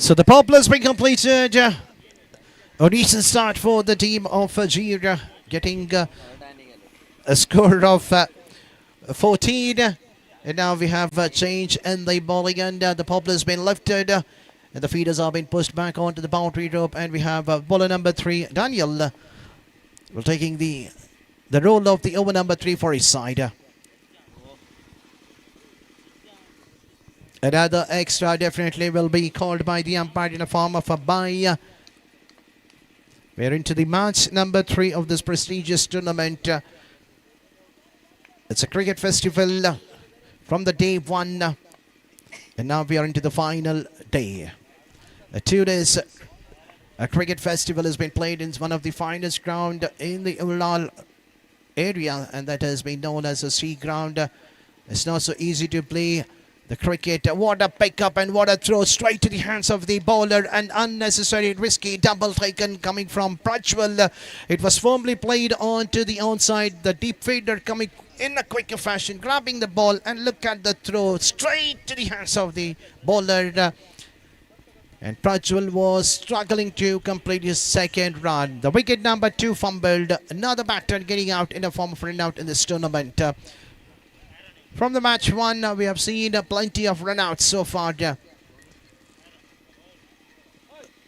So the poplars been completed. A decent start for the team of Fajir, getting a score of 14. And now we have a change in the bowling end. The poplars been lifted, and the feeders are being pushed back onto the boundary rope. And we have bowler number 3, Daniel, will taking the role of the over number 3 for his side. Another extra definitely will be called by the umpire in the form of a bye. We're into the match number 3 of this prestigious tournament. It's a cricket festival from the day 1. And now we are into the final day. 2 days a cricket festival has been played in one of the finest ground in the Ullal area, and that has been known as a sea ground. It's not so easy to play the cricket. What a pickup and what a throw straight to the hands of the bowler. An unnecessary risky double taken coming from Pratchwell. It was firmly played onto the onside. The deep feeder coming in a quicker fashion, grabbing the ball, and look at the throw straight to the hands of the bowler. And Pratchwell was struggling to complete his second run. The wicket number 2 fumbled. Another batter getting out in the form of run out in this tournament. From the match 1, we have seen plenty of run-outs so far.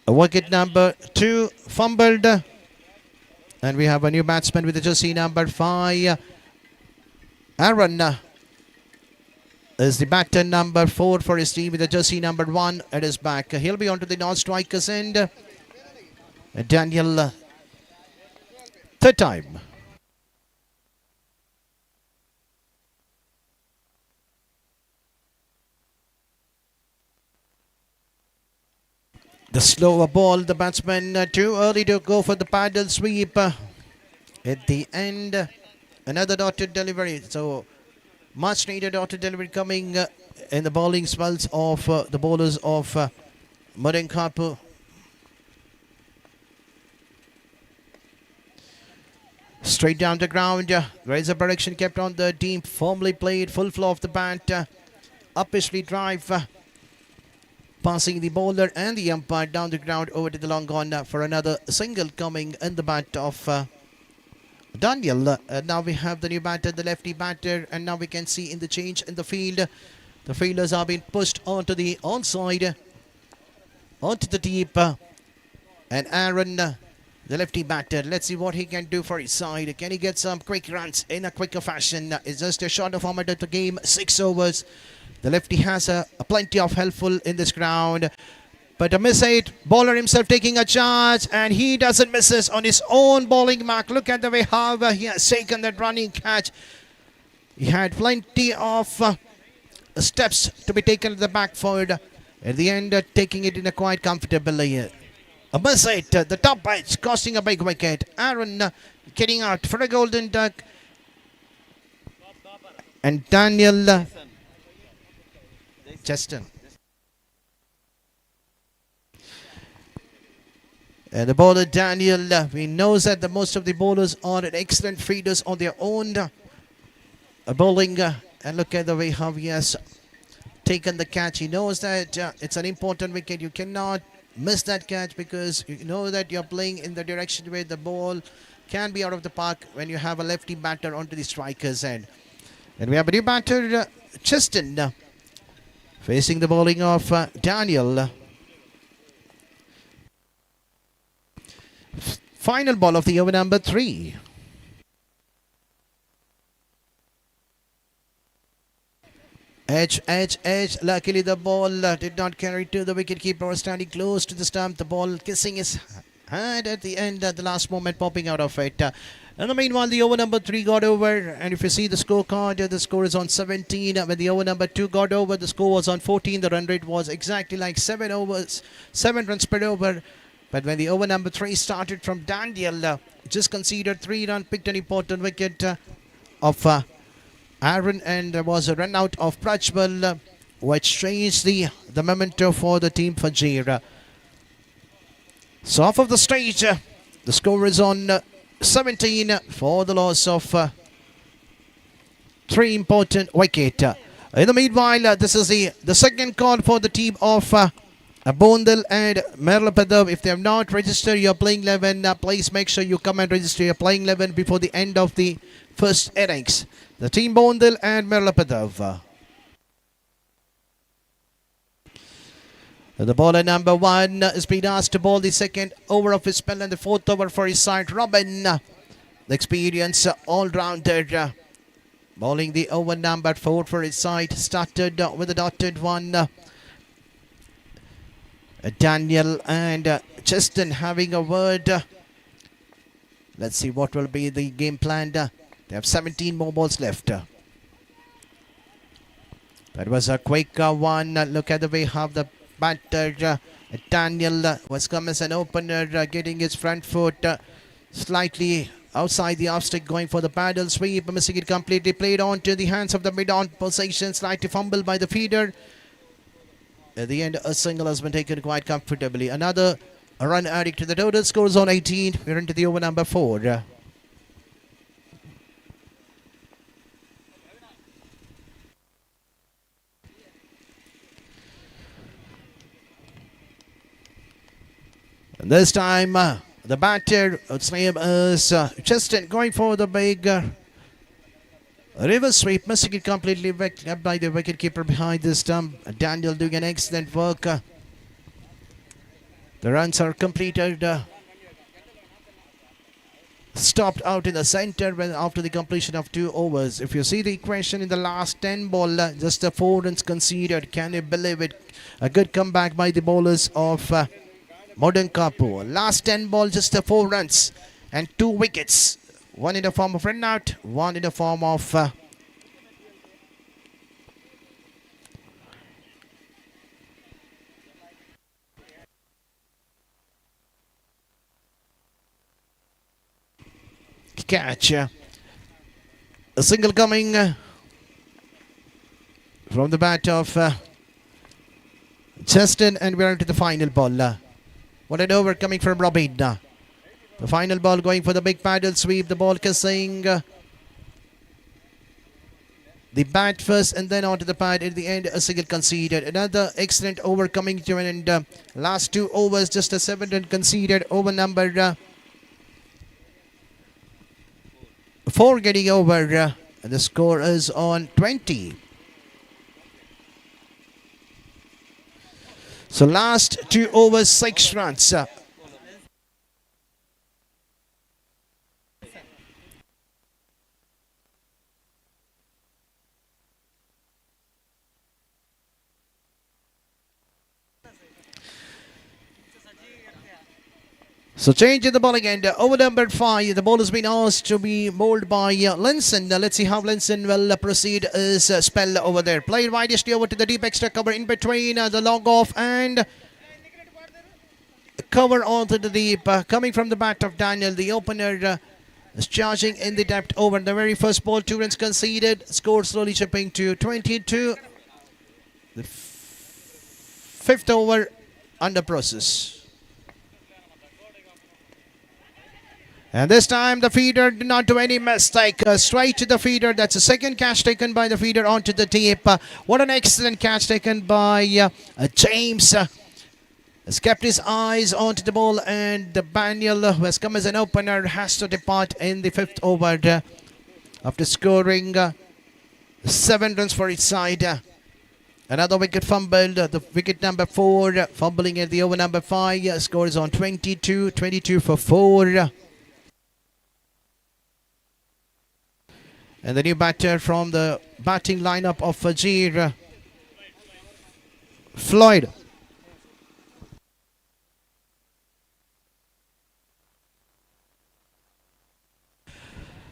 Wicket number 2 fumbled. And we have a new batsman with the jersey number 5. Aaron is the batter number 4 for his team with the jersey number 1 at his back. He'll be on to the non-strikers end. Daniel, third time. The slower ball, the batsman too early to go for the paddle sweep. At the end, another dotted delivery. So much needed dotted delivery coming in the bowling spells of the bowlers of Madankapu. Straight down the ground. Razor direction kept on the deep, firmly played, full flow of the bat. Uppishly drive. Passing the bowler and the umpire down the ground over to the long on for another single coming in the bat of Daniel. Now we have the new batter, the lefty batter, and now we can see in the change in the field The fielders are being pushed onto the onside, onto the deep. And Aaron, the lefty batter, let's see what he can do for his side. Can he get some quick runs in a quicker fashion? It's just a shorter format of the game, 6 overs. The lefty has a plenty of helpful in this ground. But a miss 8, bowler himself taking a charge, and he doesn't miss this on his own bowling mark. Look at the way how he has taken that running catch. He had plenty of steps to be taken to the back forward. At the end, taking it in a quite comfortably. A miss 8, the top edge, costing a big wicket. Aaron getting out for a golden duck. And Daniel Justin. And the bowler Daniel, we know that the most of the bowlers are excellent feeders on their own bowling. And look at the way how he has taken the catch. He knows that it's an important wicket. You cannot miss that catch because you know that you're playing in the direction where the ball can be out of the park when you have a lefty batter onto the striker's end. And we have a new batter, Cheston, facing the bowling of Daniel. Final ball of the over number 3. Edge. Luckily the ball did not carry to the wicketkeeper. Was standing close to the stump. The ball kissing his hand at the end at the last moment, popping out of it. In the meanwhile, the over number 3 got over. And if you see the scorecard, the score is on 17. When the over number 2 got over, the score was on 14. The run rate was exactly like 7 runs per over. But when the over number 3 started from Daniel, just conceded 3 runs, picked an important wicket of Aaron, and there was a run out of Prajwal, which changed the memento for the team Fajir. So off of the stage, the score is on 17 for the loss of 3 important wickets. In the meanwhile, this is the second call for the team of Bondal and Merlapadav. If they have not registered your playing 11, please make sure you come and register your playing 11 before the end of the first innings. The team Bondal and Merlapadav. The bowler number 1 is being asked to bowl the second over of his spell and the 4th over for his side. Robin, the experienced all-rounder, bowling the over number 4 for his side. Started with a dotted one. Daniel and Cheston having a word. Let's see what will be the game plan. They have 17 more balls left. That was a quick one. Look at the way how the batter Daniel was come as an opener, getting his front foot slightly outside the off stick, going for the paddle sweep, missing it completely. Played on to the hands of the mid-on position, slightly fumbled by the feeder. At the end, a single has been taken quite comfortably. Another run adding to the total. Scores on 18. We're into the over number 4. And this time, the batter, its name is Cheston, going for the big reverse sweep, missing it completely up by the wicketkeeper behind this stump. Daniel doing an excellent work. The runs are completed. Stopped out in the center after the completion of 2 overs. If you see the equation in the last 10 ball, just the 4 runs conceded. Can you believe it? A good comeback by the bowlers of Modern Kapoor. Last 10 ball, just the 4 runs and 2 wickets. One in the form of run out, one in the form of catch. A single coming from the bat of Cheston, and we're into the final ball. What an over coming from Robin. The final ball going for the big paddle sweep. The ball kissing the bat first and then onto the pad. At the end, a single conceded. Another excellent over coming to an end. Last 2 overs, just a 7 run conceded. Over number 4 getting over. And the score is on 20. So last 2 overs, 6 runs. So change in the bowling end. Over number 5, the ball has been asked to be bowled by Linson. Let's see how Linson will proceed his spell over there. Played widely over to the deep extra cover in between the long off and cover onto the deep. Coming from the bat of Daniel, the opener is charging in the depth over the very first ball. 2 runs conceded. Score slowly chipping to 22. The 5th over under process. And this time the feeder did not do any mistake. Straight to the feeder. That's a second catch taken by the feeder onto the deep. What an excellent catch taken by James. Has kept his eyes onto the ball, and Daniel, who has come as an opener, has to depart in the 5th over after scoring 7 runs for each side. Another wicket fumbled. The wicket number 4 fumbling at the over number 5. Score is on 22. 22 for 4. And the new batter from the batting lineup of Fajir, Floyd.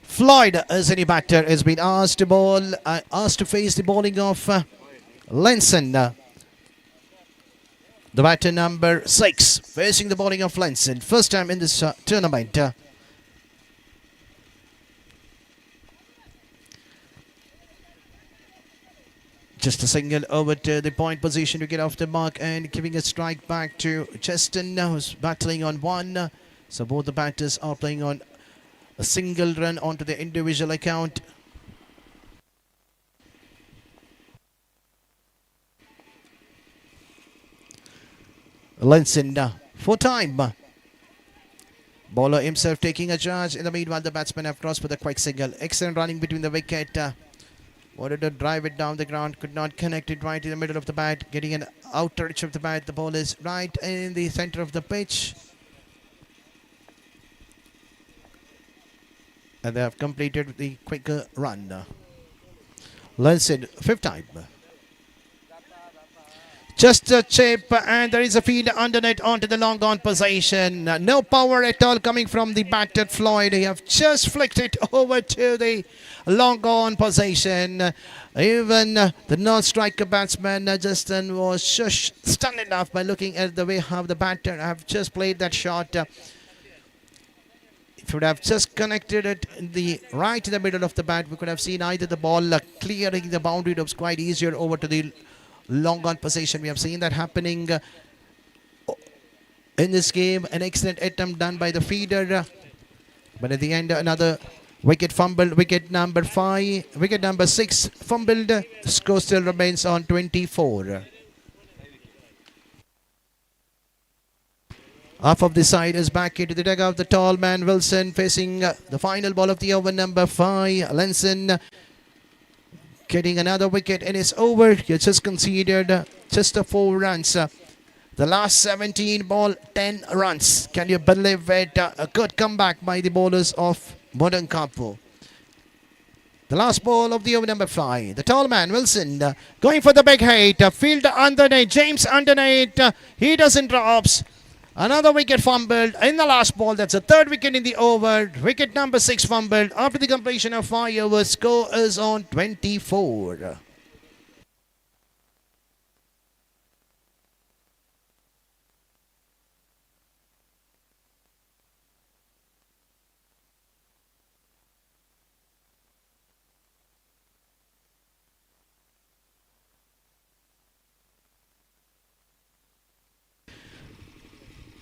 Floyd, as any batter, has been asked to face the bowling of Lenson. The batter number 6 facing the bowling of Lenson. First time in this tournament. Just a single over to the point position to get off the mark and giving a strike back to Cheston, who's battling on 1. So both the batters are playing on a single run onto the individual account. Lenson for time. Bowler himself taking a charge. In the meanwhile, the batsmen have crossed for the quick single. Excellent running between the wicket. Wanted to drive it down the ground, could not connect it right in the middle of the bat, getting an outer edge of the bat. The ball is right in the center of the pitch. And they have completed the quicker run. Lenson, 5th time. Just a chip, and there is a field underneath onto the long on position. No power at all coming from the batter Floyd. They have just flicked it over to the long on position. Even the non-striker batsman Justin was just stunned enough by looking at the way how the batter have just played that shot. If would have just connected it right in the middle of the bat, we could have seen either the ball clearing the boundary. It was quite easier over to the long on position. We have seen that happening in this game. An excellent attempt done by the feeder, but at the end another wicket fumbled. Wicket number 6 fumbled. Score still remains on 24. Half of the side is back into the dugout. The tall man Wilson facing the final ball of the over number 5. Lenson getting another wicket in his over. He just conceded just 4 runs. The last 17 ball, 10 runs. Can you believe it? A good comeback by the bowlers of Modern Kapu. The last ball of the over number 5. The tall man Wilson going for the big hit. Field underneath. James underneath. He doesn't drops. Another wicket fumbled in the last ball. That's a 3rd wicket in the over. Wicket number 6 fumbled after the completion of 5 overs. Score is on 24.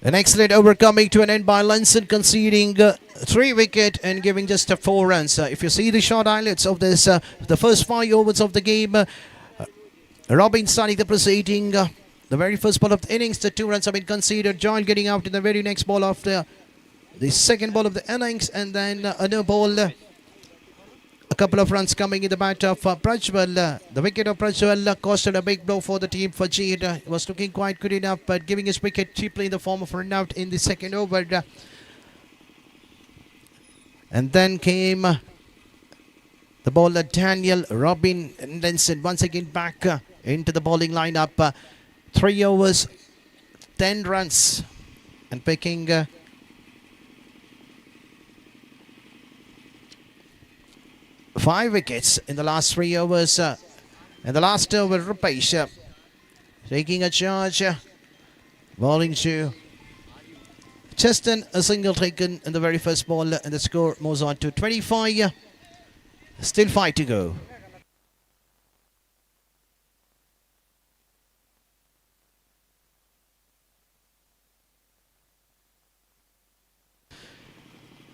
An excellent over coming to an end by Lenson, conceding 3 wicket and giving just 4 runs. If you see the short highlights of this, the first 5 overs of the game, Robin starting the proceeding. The very first ball of the innings, the 2 runs have been conceded. Joel getting out in the very next ball after the second ball of the innings, and then a no ball couple of runs coming in the bat of Prajwal. The wicket of Prajwal costed a big blow for the team. Fajir was looking quite good enough, but giving his wicket cheaply in the form of a run out in the second over. And then came the bowler Daniel Robin Lenson once again back into the bowling lineup. 3 overs, 10 runs, and picking 5 wickets in the last 3 overs. And the last over, Rupesh taking a charge, bowling to Cheston, a single taken in the very first ball, and the score moves on to 25. Still 5 to go.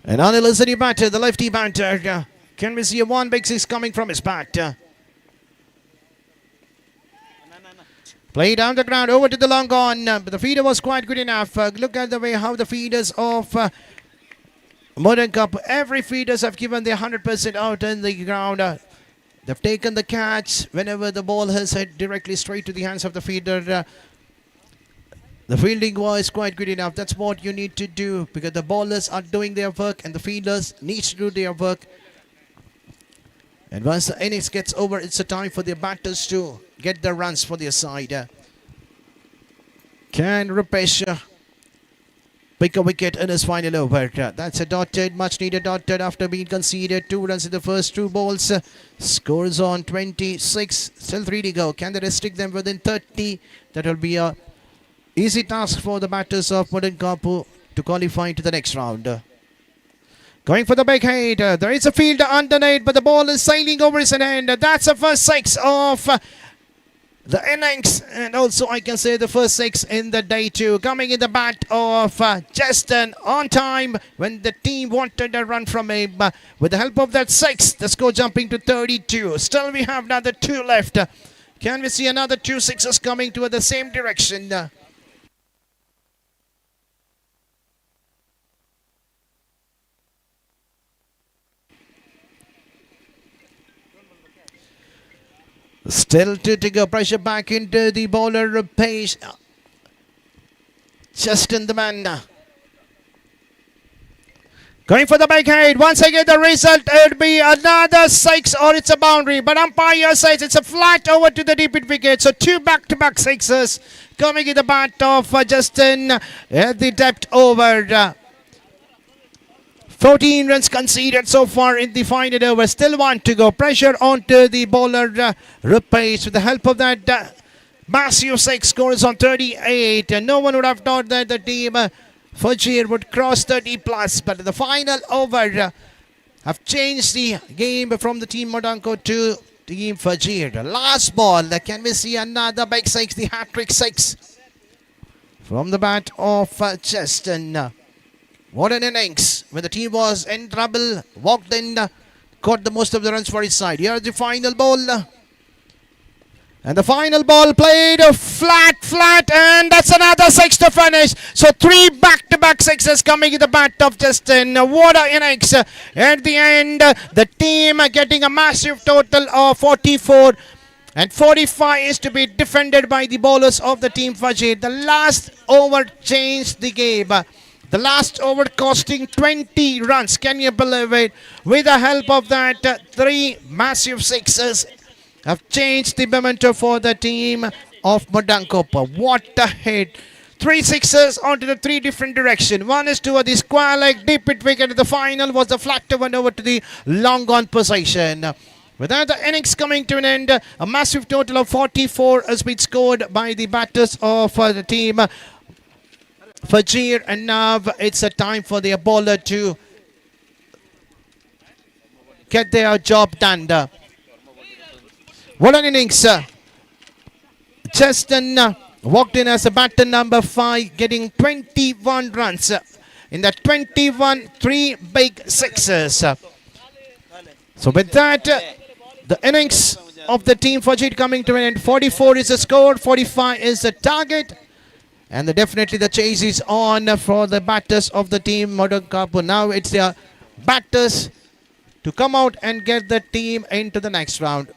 And Anil is the batter, the lefty batter. Can we see a 1 big 6 coming from his bat? Play down the ground, over to the long on. But the feeder was quite good enough. Look at the way how the feeders of Modern Cup, every feeders have given their 100% out in the ground. They've taken the catch whenever the ball has hit directly straight to the hands of the feeder. The fielding was quite good enough. That's what you need to do, because the bowlers are doing their work and the fielders need to do their work. And once the innings gets over, it's a time for the batters to get the runs for their side. Can Rupesh pick a wicket in his final over? That's a dotted, much needed dotted after being conceded 2 runs in the first 2 balls. Scores on 26, still 3 to go. Can they restrict them within 30? That will be a easy task for the batters of Modern Kapu to qualify to the next round. Going for the big hit. There is a fielder underneath, but the ball is sailing over his head. That's the first 6 of the innings, and also I can say the first 6 in the day 2. Coming in the bat of Justin on time when the team wanted a run from him. With the help of that 6, the score jumping to 32. Still we have another 2 left. Can we see another 2 sixes coming to the same direction? Still 2 to go. Pressure back into the bowler pace. Justin the man. Going for the big hit. Once again the result would be another 6 or it's a boundary. But umpire says it's a flat over to the deep wicket. So 2 back-to-back 6s coming in the bat of Justin at the depth over. 14 runs conceded so far in the final over. Still 1 to go. Pressure onto the bowler Rupesh with the help of that massive 6. Scores on 38. And no one would have thought that the team Fajir would cross 30 plus. But the final over have changed the game from the team Modanko to team Fajir. The last ball. Can we see another big 6? The hat-trick 6 from the bat of Cheston. What an innings. When the team was in trouble, walked in, caught the most of the runs for his side. Here's the final ball. And the final ball played flat, and that's another 6 to finish. So 3 back-to-back 6s coming in the bat of Justin. What an innings. At the end, the team getting a massive total of 44. And 45 is to be defended by the bowlers of the team Fajir. The last over changed the game. The last over costing 20 runs. Can you believe it? With the help of that 3 massive 6s have changed the momentum for the team of Modankopa. What a hit. 3 6s onto the 3 different directions. One is toward the square leg, deep hit wicket. The final was the flat one over to the long on position. With that, the innings coming to an end. A massive total of 44 has been scored by the batters of the team Fajir, and now it's a time for the bowler to get their job done. What an innings. Cheston walked in as a batter number 5, getting 21 runs. In that 21, 3 big 6s. So with that, the innings of the team Fajir coming to an end. 44 is the score, 45 is the target. And definitely the chase is on for the batters of the team Modern Kapu. Now it's their batters to come out and get the team into the next round.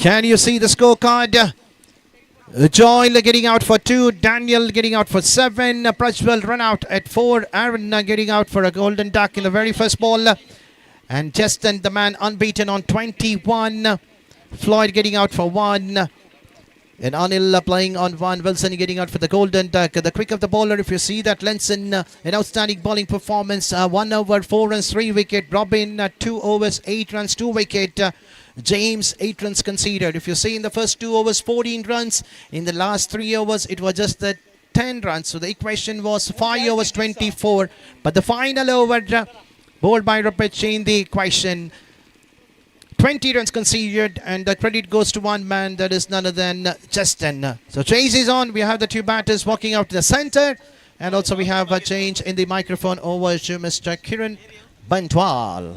Can you see the scorecard? Joel getting out for 2, Daniel getting out for 7, Prajwal run out at 4, Aaron getting out for a golden duck in the very first ball, and Justin the man unbeaten on 21, Floyd getting out for 1, and Anil playing on 1, Wilson getting out for the golden duck. The quick of the bowler, if you see that, Lenson an outstanding bowling performance, 1 over 4 runs 3 wicket, Robin 2 overs 8 runs 2 wicket, James 8 runs conceded. If you see in the first 2 overs 14 runs, in the last 3 overs it was just the 10 runs, so the equation was 5 overs 24, but the final over bowled by Rupert changed the equation. 20 runs conceded, and the credit goes to one man, that is none other than Justin. So chase is on. We have the 2 batters walking out to the center, and also we have a change in the microphone over to Mr. Kiran Bantwal.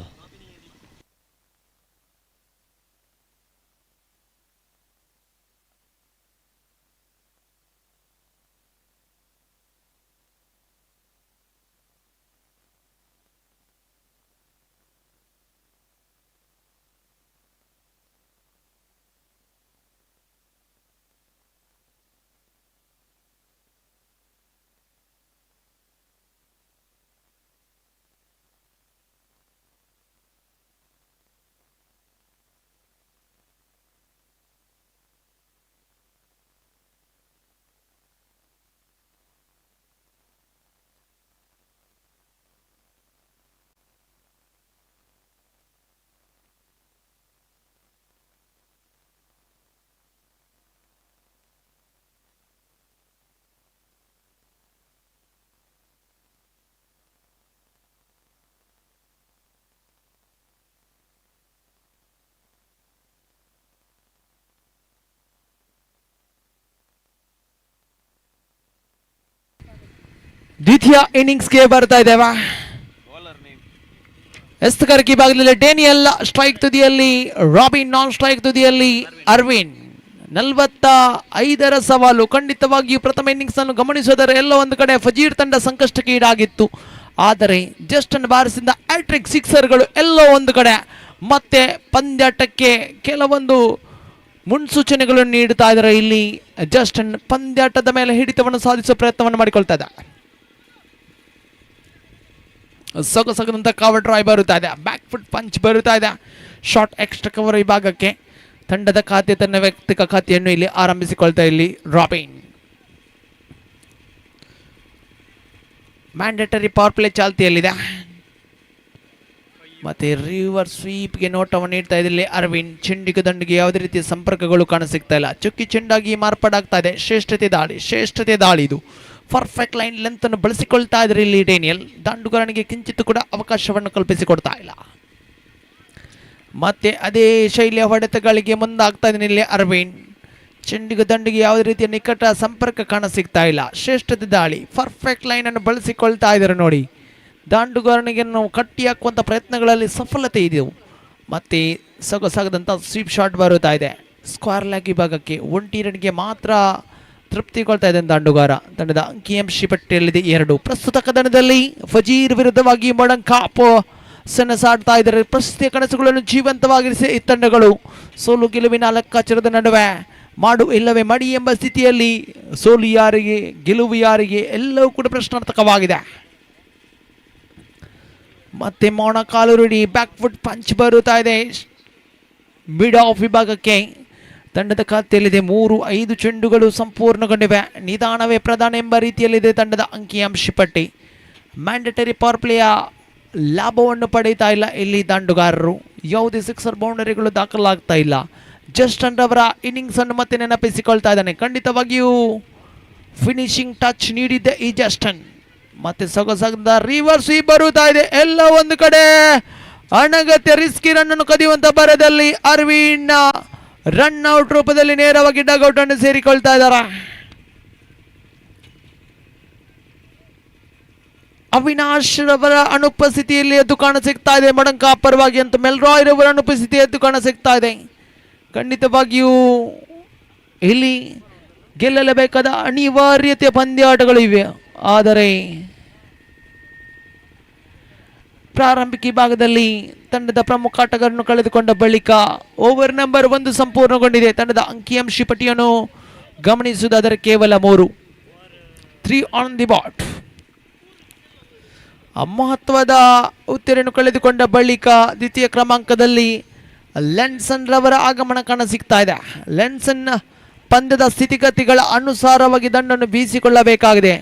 ದ್ವಿತೀಯ ಇನ್ನಿಂಗ್ಸ್ಗೆ ಬರ್ತಾ ಇದ್ದೇವೆ. ಎಸ್ತಕರ್ಕಿ ಭಾಗದಲ್ಲಿ Daniel strike ತುದಿಯಲ್ಲಿ, robin ನಾನ್ strike ತುದಿಯಲ್ಲಿ ಅರ್ವಿನ್. 45ರ ಸವಾಲು. ಖಂಡಿತವಾಗಿಯೂ ಪ್ರಥಮ innings ಅನ್ನು ಗಮನಿಸೋದರೆ ಎಲ್ಲೋ ಒಂದು ಕಡೆ ಫಜೀರ್ ತಂಡ ಸಂಕಷ್ಟಕ್ಕೆ ಈಡಾಗಿತ್ತು. ಆದರೆ ಜಸ್ಟನ್ ಬಾರಿಸಿದ ಹ್ಯಾಟ್ರಿಕ್ ಸಿಕ್ಸರ್ಗಳು ಎಲ್ಲೋ ಒಂದು ಕಡೆ ಮತ್ತೆ ಪಂದ್ಯಾಟಕ್ಕೆ ಕೆಲವೊಂದು ಮುನ್ಸೂಚನೆಗಳನ್ನು ನೀಡುತ್ತಾ ಇದ್ದಾರೆ. ಇಲ್ಲಿ ಜಸ್ಟನ್ ಪಂದ್ಯಾಟದ ಮೇಲೆ ಹಿಡಿತವನ್ನು ಸಾಧಿಸುವ ಪ್ರಯತ್ನವನ್ನು ಮಾಡಿಕೊಳ್ತಾ ಇದ್ದ. ಸೊಗಸಗದಂತ ಕವರ್ ಡ್ರೈವ್ ಬರುತ್ತಾ ಇದೆ, ಬ್ಯಾಕ್ ಫುಟ್ ಪಂಚ್ ಬರುತ್ತಾ ಇದೆ, ಶಾರ್ಟ್ ಎಕ್ಸ್ಟ್ರಾ ಕವರ್ ವಿಭಾಗಕ್ಕೆ ತಂಡದ ಖಾತೆ ತನ್ನ ವೈಯಕ್ತಿಕ ಖಾತೆಯನ್ನು ಇಲ್ಲಿ ಆರಂಭಿಸಿಕೊಳ್ತಾ ಇಲ್ಲಿ ರಾಬಿನ್. ಮ್ಯಾಂಡೇಟರಿ ಪವರ್ ಪ್ಲೇ ಚಾಲ್ತಿಯಲ್ಲಿದೆ. ಮತ್ತೆ ರಿವರ್ ಸ್ವೀಪ್ಗೆ ನೋಟವನ್ನು ನೀಡ್ತಾ ಇದೆ ಇಲ್ಲಿ ಅರವಿಂದ್. ಚೆಂಡಿಗೆ ದಂಡಿಗೆ ಯಾವುದೇ ರೀತಿಯ ಸಂಪರ್ಕಗಳು ಕಾಣಸಿಗ್ತಾ ಇಲ್ಲ. ಚುಕ್ಕಿ ಚೆಂಡಾಗಿ ಮಾರ್ಪಾಡಾಗ್ತಾ ಇದೆ. ಶ್ರೇಷ್ಠತೆ ದಾಳಿ ಇದು. ಪರ್ಫೆಕ್ಟ್ ಲೈನ್ ಲೆಂತ್ ಅನ್ನು ಬಳಸಿಕೊಳ್ತಾ ಇದ್ದಾರೆ ಇಲ್ಲಿ ಡೇನಿಯಲ್. ದಾಂಡುಗಾರನಿಗೆ ಕಿಂಚಿತ್ತು ಕೂಡ ಅವಕಾಶವನ್ನು ಕಲ್ಪಿಸಿಕೊಡ್ತಾ ಇಲ್ಲ. ಮತ್ತೆ ಅದೇ ಶೈಲಿಯ ಹೊಡೆತಗಳಿಗೆ ಮುಂದಾಗ್ತಾ ಇದ್ದಾನೆ ಇಲ್ಲಿ ಅರವಿಂದ್. ಚೆಂಡಿಗೆ ದಂಡಿಗೆ ಯಾವುದೇ ರೀತಿಯ ನಿಕಟ ಸಂಪರ್ಕ ಕಾಣಸಿಗ್ತಾ ಇಲ್ಲ. ಶ್ರೇಷ್ಠತೆ ದಾಳಿ, ಪರ್ಫೆಕ್ಟ್ ಲೈನ್ ಅನ್ನು ಬಳಸಿಕೊಳ್ತಾ ಇದ್ದಾರೆ ನೋಡಿ. ದಾಂಡುಗಾರನಿಗೆ ನಾವು ಕಟ್ಟಿ ಹಾಕುವಂಥ ಪ್ರಯತ್ನಗಳಲ್ಲಿ ಸಫಲತೆ ಇದೆಯವು. ಮತ್ತು ಸೊಗಸಾಗದಂಥ ಸ್ವೀಪ್ ಶಾಟ್ ಬರುತ್ತಾ ಇದೆ. ಸ್ಕ್ವೇರ್ ಲೆಗ್ ವಿಭಾಗಕ್ಕೆ 1 ರನ್ಗೆ ಮಾತ್ರ ತೃಪ್ತಿಗೊಳ್ತಾ ಇದೆ ದಾಂಡುಗಾರ. ತಂಡದ ಅಂಕಿಅಂಶ ಪಟ್ಟಿಯಲ್ಲಿದೆ 2. ಪ್ರಸ್ತುತ ಕದನದಲ್ಲಿ ಫಜೀರ್ ವಿರುದ್ಧವಾಗಿ ಮೊಡಂಕಾಪ್ ಸೆಣಸಾಡ್ತಾ ಇದ್ದಾರೆ. ಪ್ರಸ್ತುತ ಕನಸುಗಳನ್ನು ಜೀವಂತವಾಗಿರಿಸಿ ಈ ತಂಡಗಳು ಸೋಲು ಗೆಲುವಿನ ಲೆಕ್ಕಾಚಾರದ ನಡುವೆ ಮಾಡು ಇಲ್ಲವೇ ಮಡಿ ಎಂಬ ಸ್ಥಿತಿಯಲ್ಲಿ ಸೋಲು ಯಾರಿಗೆ ಗೆಲುವು ಯಾರಿಗೆ ಎಲ್ಲವೂ ಕೂಡ ಪ್ರಶ್ನಾರ್ಥಕವಾಗಿದೆ. ಮತ್ತೆ ಮೊಣಕಾಲು ರೂಢಿ ಬ್ಯಾಕ್ ಫುಟ್ ಪಂಚ್ ಬರುತ್ತಾ ಇದೆ ಮಿಡ್ ಆಫ್ ವಿಭಾಗಕ್ಕೆ. ತಂಡದ ಖಾತೆಯಲ್ಲಿದೆ 3-5 ಚೆಂಡುಗಳು ಸಂಪೂರ್ಣಗೊಂಡಿವೆ. ನಿಧಾನವೇ ಪ್ರಧಾನ ಎಂಬ ರೀತಿಯಲ್ಲಿದೆ ತಂಡದ ಅಂಕಿಅಂಶ ಪಟ್ಟಿ. ಮ್ಯಾಂಡೇಟರಿ ಪವರ್ ಪ್ಲೇಯ ಲಾಭವನ್ನು ಪಡೀತಾ ಇಲ್ಲ ಇಲ್ಲಿ ದಾಂಡುಗಾರರು. ಯಾವುದೇ ಸಿಕ್ಸರ್ ಬೌಂಡರಿಗಳು ದಾಖಲಾಗ್ತಾ ಇಲ್ಲ. ಜಸ್ಟನ್ ರವರ ಇನ್ನಿಂಗ್ಸ್ ಅನ್ನು ಮತ್ತೆ ನೆನಪಿಸಿಕೊಳ್ತಾ ಇದ್ದಾನೆ. ಖಂಡಿತವಾಗಿಯೂ ಫಿನಿಶಿಂಗ್ ಟಚ್ ನೀಡಿದ್ದೆ ಈ ಜಸ್ಟನ್. ಮತ್ತೆ ಸೊಗಸಾದ ರಿವರ್ಸ್ ಬರುತ್ತಾ ಇದೆ. ಎಲ್ಲ ಒಂದು ಕಡೆ ಅನಗತ್ಯ ರಿಸ್ಕಿ ರನ್ ಅನ್ನು ಕದಿಯುವಂತ ಬರದಲ್ಲಿ ಅರವಿಂದ್ ರನ್ ಔಟ್ ರೂಪದಲ್ಲಿ ನೇರವಾಗಿ ಡಗ್ಔಟ್ ಅನ್ನು ಸೇರಿಕೊಳ್ತಾ ಇದ್ದಾರೆ. ಅವಿನಾಶ್ ರವರ ಅನುಪಸ್ಥಿತಿಯಲ್ಲಿ ಎದ್ದು ಕಾಣ ಸಿಗ್ತಾ ಇದೆ ಮಡಂಕ ಪರವಾಗಿ ಅಂತ ಮೆಲ್ರಾಯ್ ರವರ ಅನುಪಸ್ಥಿತಿ ಎದ್ದು ಕಾಣ ಸಿಗ್ತಾ ಇದೆ. ಖಂಡಿತವಾಗಿಯೂ ಇಲ್ಲಿ ಗೆಲ್ಲಲೇಬೇಕಾದ ಅನಿವಾರ್ಯತೆಯ ಪಂದ್ಯಾಟಗಳು ಇವೆ. ಆದರೆ ಪ್ರಾರಂಭಿಕ ಭಾಗದಲ್ಲಿ ತಂಡದ ಪ್ರಮುಖ ಆಟಗಾರರನ್ನು ಕಳೆದುಕೊಂಡ ಬಳಿಕ ಓವರ್ ನಂಬರ್ 1 ಸಂಪೂರ್ಣಗೊಂಡಿದೆ. ತಂಡದ ಅಂಕಿಅಂಶ ಪಟ್ಟಿಯನ್ನು ಗಮನಿಸುವುದಾದರೆ ಕೇವಲ 3 ಆನ್ ದಿ ಬಾಟ್. ಮಹತ್ವದ ಉತ್ತರನ್ನು ಕಳೆದುಕೊಂಡ ಬಳಿಕ ದ್ವಿತೀಯ ಕ್ರಮಾಂಕದಲ್ಲಿ ಲೆನ್ಸನ್ ರವರ ಆಗಮನ ಕಾಣ ಸಿಗ್ತಾ ಇದೆ. ಲೆನ್ಸನ್ ಪಂದ್ಯದ ಸ್ಥಿತಿಗತಿಗಳ ಅನುಸಾರವಾಗಿ ದಂಡನ್ನು ಬೀಸಿಕೊಳ್ಳಬೇಕಾಗಿದೆ.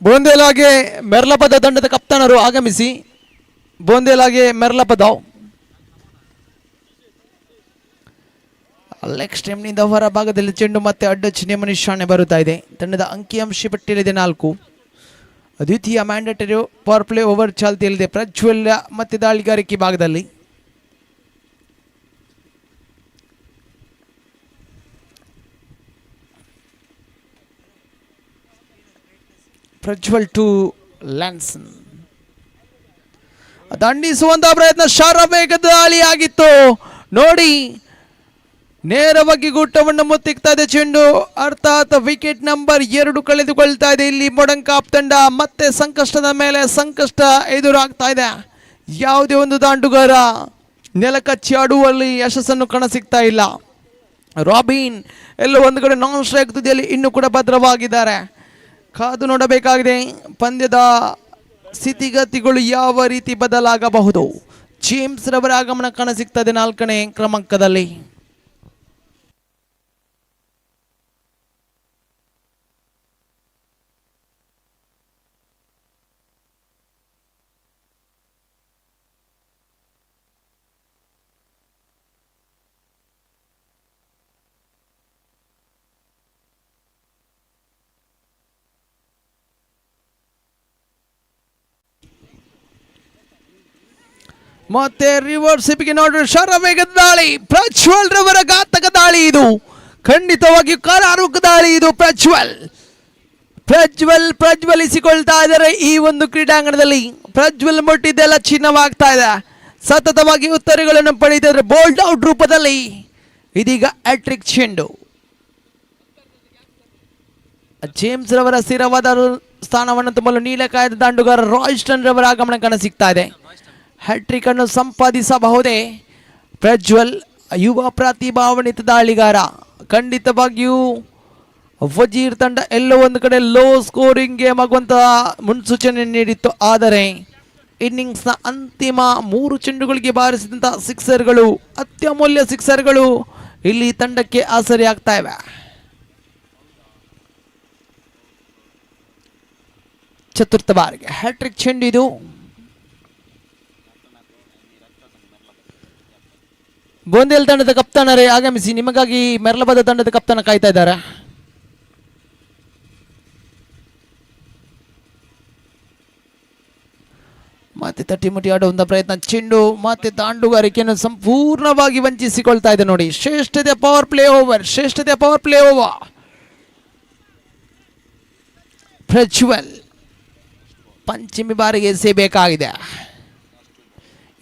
ಬೋಂದೇಲಾಗೆ ಮೆರ್ಲಪದ ತಂಡದ ಕಪ್ತಾನರು ಆಗಮಿಸಿ ಬೋಂದೇಲಾಗೆ ಮೆರ್ಲಪದಾವ್ ಲೆಗ್ ಸ್ಟೆಮ್ನಿಂದ ಹೊರ ಭಾಗದಲ್ಲಿ ಚೆಂಡು ಮತ್ತೆ ಅಡ್ಡಚ್ಚು ನಿಶಾನೆ ಬರುತ್ತಾ ಇದೆ. ತಂಡದ ಅಂಕಿಅಂಶ ಪಟ್ಟಿಯಲ್ಲಿದೆ 4. ದ್ವಿತೀಯ ಮ್ಯಾಂಡೇಟರಿ ಪವರ್ ಪ್ಲೇ ಓವರ್ ಚಾಲ್ತಿಯಲ್ಲಿದೆ ಪ್ರಜ್ವಲ್ ಮತ್ತೆ ದಾಳಿಗಾರಿಕೆ ಭಾಗದಲ್ಲಿ. ಪ್ರಜ್ವಲ್ ಟು ಲ್ಯಾನ್ಸನ್ ದಂಡಿಸುವಂತಹ ಪ್ರಯತ್ನ ಶರವೇಗದ ದಾಳಿಯಾಗಿತ್ತು ನೋಡಿ. ನೇರವಾಗಿ ಗುಟ್ಟವನ್ನು ಮುತ್ತಿಕ್ತಾ ಇದೆ ಚೆಂಡು, ಅರ್ಥಾತ್ ವಿಕೆಟ್ ನಂಬರ್ 2 ಕಳೆದುಕೊಳ್ತಾ ಇದೆ. ಇಲ್ಲಿ ಮೊಡಂಕಾಪ್ ತಂಡ ಮತ್ತೆ ಸಂಕಷ್ಟದ ಮೇಲೆ ಸಂಕಷ್ಟ ಎದುರಾಗ್ತಾ ಇದೆ. ಯಾವುದೇ ಒಂದು ದಾಂಡುಗಾರ ನೆಲಕಚ್ಚಿ ಆಡುವಲ್ಲಿ ಯಶಸ್ಸನ್ನು ಕಾಣ ಸಿಗ್ತಾ ಇಲ್ಲ. ರಾಬಿನ್ ಎಲ್ಲೋ ಒಂದು ಕಡೆ ನಾನ್ ಸ್ಟ್ರೈಕ್ ತುದಿಯಲ್ಲಿ ಇನ್ನೂ ಕೂಡ ಭದ್ರವಾಗಿದ್ದಾರೆ. ಕಾದು ನೋಡಬೇಕಾಗಿದೆ ಪಂದ್ಯದ ಸ್ಥಿತಿಗತಿಗಳು ಯಾವ ರೀತಿ ಬದಲಾಗಬಹುದು. ಜೇಮ್ಸ್ ರವರ ಆಗಮನ ಕಾಣ ಸಿಗ್ತದೆ 4ನೇ ಕ್ರಮಾಂಕದಲ್ಲಿ. ಮತ್ತೆ ರಿವರ್ಸ್ ಹಿಪ್ಪಿಗೆ ನೋಡ್ರಿ ಶರವೇಗದ ದಾಳಿ ಪ್ರಜ್ವಲ್ ರವರ ಘಾತಕ ದಾಳಿ. ಇದು ಖಂಡಿತವಾಗಿಯೂ ಕರಾರುಕ ದಾಳಿ. ಇದು ಪ್ರಜ್ವಲಿಸಿಕೊಳ್ತಾ ಇದ್ದಾರೆ ಈ ಒಂದು ಕ್ರೀಡಾಂಗಣದಲ್ಲಿ. ಪ್ರಜ್ವಲ್ ಮುಟ್ಟಿದ್ದೆಲ್ಲ ಚಿನ್ನವಾಗ್ತಾ ಇದೆ. ಸತತವಾಗಿ ಉತ್ತರಗಳನ್ನು ಪಡೆದಿದ್ದಾರೆ ಬೋಲ್ಡ್ ಔಟ್ ರೂಪದಲ್ಲಿ. ಇದೀಗ ಹ್ಯಾಟ್ರಿಕ್ ಚೆಂಡು. ಜೇಮ್ಸ್ ರವರ ಸ್ಥಿರವಾದ ಸ್ಥಾನವನ್ನು ತುಂಬಲು ನೀಲಕಾಯದ ದಾಂಡುಗಾರ ರಾಯ್ಸ್ಟನ್ ರವರ ಆಗಮನ ಕಾಣ ಸಿಗ್ತಾ ಇದೆ. ಹ್ಯಾಟ್ರಿಕ್ ಅನ್ನು ಸಂಪಾದಿಸಬಹುದೇ? ಪ್ರಜ್ವಲ್ ಯುವ ಪ್ರತಿಭಾನ್ವಿತ ದಾಳಿಗಾರ. ಖಂಡಿತವಾಗಿಯೂ ವಜೀರ್ ತಂಡ ಎಲ್ಲೋ ಒಂದು ಕಡೆ ಲೋ ಸ್ಕೋರಿಂಗ್ ಗೇಮ್ ಆಗುವಂತಹ ಮುನ್ಸೂಚನೆ ನೀಡಿತ್ತು. ಆದರೆ ಇನ್ನಿಂಗ್ಸ್ನ ಅಂತಿಮ 3 ಚೆಂಡುಗಳಿಗೆ ಬಾರಿಸಿದಂತಹ ಸಿಕ್ಸರ್ಗಳು, ಅತ್ಯಮೂಲ್ಯ ಸಿಕ್ಸರ್ಗಳು ಇಲ್ಲಿ ತಂಡಕ್ಕೆ ಆಸರೆ ಆಗ್ತಾ ಇವೆ. ಚತುರ್ಥ ಬಾರಿಗೆ ಹ್ಯಾಟ್ರಿಕ್ ಚೆಂಡು ಇದು. ಬೋಂದೇಲ್ ತಂಡದ ಕಪ್ತಾನರೇ ಆಗಮಿಸಿ, ನಿಮಗಾಗಿ ಮೆರ್ಲಬದ ತಂಡದ ಕಪ್ತಾನ ಕಾಯ್ತಾ ಇದ್ದಾರೆ. ಮತ್ತೆ ತಟ್ಟಿಮುಟ್ಟಿ ಆಡುವಂತ ಪ್ರಯತ್ನ. ಚೆಂಡು ಮತ್ತೆ ದಾಂಡುಗಾರಿಕೆಯನ್ನು ಸಂಪೂರ್ಣವಾಗಿ ವಂಚಿಸಿಕೊಳ್ತಾ ಇದೆ ನೋಡಿ. ಶ್ರೇಷ್ಠತೆ power play over. Prajwal Panchami ಬಾರಿಗೆ ಎಸೆಯಬೇಕಾಗಿದೆ.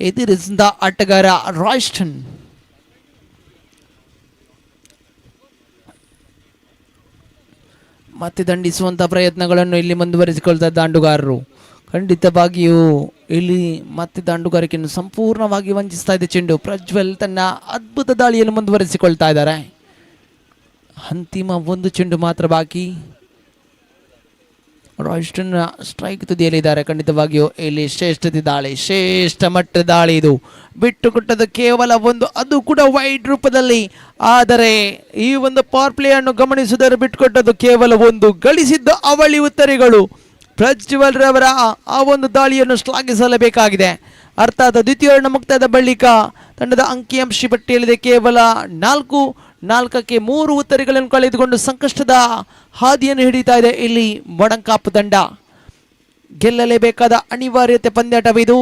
ಎದುರಿಸಿದ ಆಟಗಾರ ರಾಯ್ಸ್ಟನ್. ಮತ್ತೆ ದಂಡಿಸುವಂತಹ ಪ್ರಯತ್ನಗಳನ್ನು ಇಲ್ಲಿ ಮುಂದುವರಿಸಿಕೊಳ್ತಾ ದಾಂಡುಗಾರರು. ಖಂಡಿತವಾಗಿಯೂ ಇಲ್ಲಿ ಮತ್ತೆ ದಾಂಡುಗಾರಿಕೆಯನ್ನು ಸಂಪೂರ್ಣವಾಗಿ ವಂಚಿಸ್ತಾ ಇದೆ ಚೆಂಡು. ಪ್ರಜ್ವಲ್ ತನ್ನ ಅದ್ಭುತ ದಾಳಿಯನ್ನು ಮುಂದುವರಿಸಿಕೊಳ್ತಾ ಇದ್ದಾರೆ. ಅಂತಿಮ 1 ಚೆಂಡು ಮಾತ್ರ ಬಾಕಿ. ರಾಯ್ಸ್ಟನ್ ಸ್ಟ್ರೈಕ್ ತುದಿಯಲ್ಲಿದ್ದಾರೆ. ಖಂಡಿತವಾಗಿಯೂ ಇಲ್ಲಿ ಶ್ರೇಷ್ಠ ಮಟ್ಟದ ದಾಳಿ ಇದು. ಬಿಟ್ಟು ಕೊಟ್ಟದ್ದು ಕೇವಲ ಒಂದು, ಅದು ಕೂಡ ವೈಡ್ ರೂಪದಲ್ಲಿ. ಆದರೆ ಈ ಒಂದು ಪವರ್ ಪ್ಲೇ ಅನ್ನು ಗಮನಿಸಿದರೆ ಬಿಟ್ಟುಕೊಟ್ಟದ್ದು ಕೇವಲ ಒಂದು, ಗಳಿಸಿದ್ದು ಅವಳಿ ಉತ್ತರಿಗಳು. ಪ್ರಜ್ವಲ್ ರವರ ಆ ಒಂದು ದಾಳಿಯನ್ನು ಶ್ಲಾಘಿಸಲೇಬೇಕಾಗಿದೆ. ಅರ್ಥಾತ್ ದ್ವಿತೀಯ ಮುಕ್ತಾಯದ ಬಳಿಕ ತಂಡದ ಅಂಕಿಅಂಶ ಪಟ್ಟಿಯಲ್ಲಿದೆ ಕೇವಲ 4ಕ್ಕೆ 3 ಉತ್ತರಿಗಳನ್ನು ಕಳೆದುಕೊಂಡು ಸಂಕಷ್ಟದ ಹಾದಿಯನ್ನು ಹಿಡಿತಾ ಇದೆ ಇಲ್ಲಿ ಮೊಡಂಕಾಪ್ ತಂಡ. ಗೆಲ್ಲಲೇಬೇಕಾದ ಅನಿವಾರ್ಯತೆ ಪಂದ್ಯಾಟವಿದು.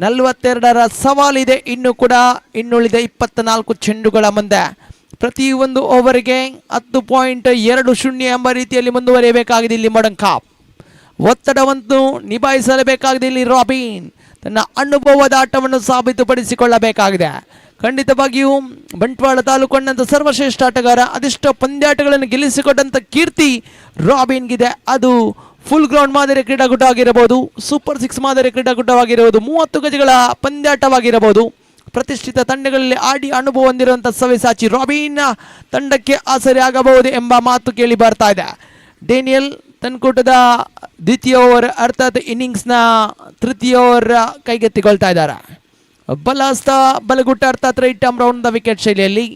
42ರ ಸವಾಲಿದೆ ಇನ್ನು ಕೂಡ. ಇನ್ನುಳಿದ 24 ಚೆಂಡುಗಳ ಮುಂದೆ ಪ್ರತಿಯೊಂದು ಓವರಿಗೆ 10.20 ಎಂಬ ರೀತಿಯಲ್ಲಿ ಮುಂದುವರಿಯಬೇಕಾಗಿದೆ ಇಲ್ಲಿ ಮೊಡಂಕಾಪ್. ಒತ್ತಡವನ್ನು ನಿಭಾಯಿಸಲೇಬೇಕಾಗಿದೆ ಇಲ್ಲಿ ರಾಬಿನ್. ತನ್ನ ಅನುಭವದ ಆಟವನ್ನು ಸಾಬೀತುಪಡಿಸಿಕೊಳ್ಳಬೇಕಾಗಿದೆ. ಖಂಡಿತವಾಗಿಯೂ ಬಂಟ್ವಾಳ ತಾಲೂಕೊಂಡಂಥ ಸರ್ವಶ್ರೇಷ್ಠ ಆಟಗಾರ, ಅದೆಷ್ಟೋ ಪಂದ್ಯಾಟಗಳನ್ನು ಗೆಲ್ಲಿಸಿಕೊಟ್ಟಂಥ ಕೀರ್ತಿ ರಾಬಿನ್ಗಿದೆ. ಅದು ಫುಲ್ ಗ್ರೌಂಡ್ ಮಾದರಿ ಕ್ರೀಡಾಕೂಟ ಆಗಿರಬಹುದು, ಸೂಪರ್ 6 ಮಾದರಿ ಕ್ರೀಡಾಕೂಟವಾಗಿರಬಹುದು, 30 ಗಜಗಳ ಪಂದ್ಯಾಟವಾಗಿರಬಹುದು. ಪ್ರತಿಷ್ಠಿತ ತಂಡಗಳಲ್ಲಿ ಆಡಿ ಅನುಭವ ಹೊಂದಿರುವಂಥ ಸವ್ಯಸಾಚಿ ರಾಬಿನ್ ತಂಡಕ್ಕೆ ಆಸರೆ ಆಗಬಹುದು ಎಂಬ ಮಾತು ಕೇಳಿ ಬರ್ತಾ ಇದೆ. ಡೇನಿಯಲ್ ತನ್ಕೂಟದ ದ್ವಿತೀಯ ಓವರ್ ಅರ್ಥಾತ್ ಇನ್ನಿಂಗ್ಸ್ನ ತೃತೀಯ ಓವರ್ ಕೈಗೆತ್ತಿಕೊಳ್ತಾ ಇದ್ದಾರೆ. ಬಲಹಸ್ತ ಬಲಗುಟ್ಟ ಅರ್ಥಾತ್ right arm round the wicket ಶೈಲಿಯಲ್ಲಿ.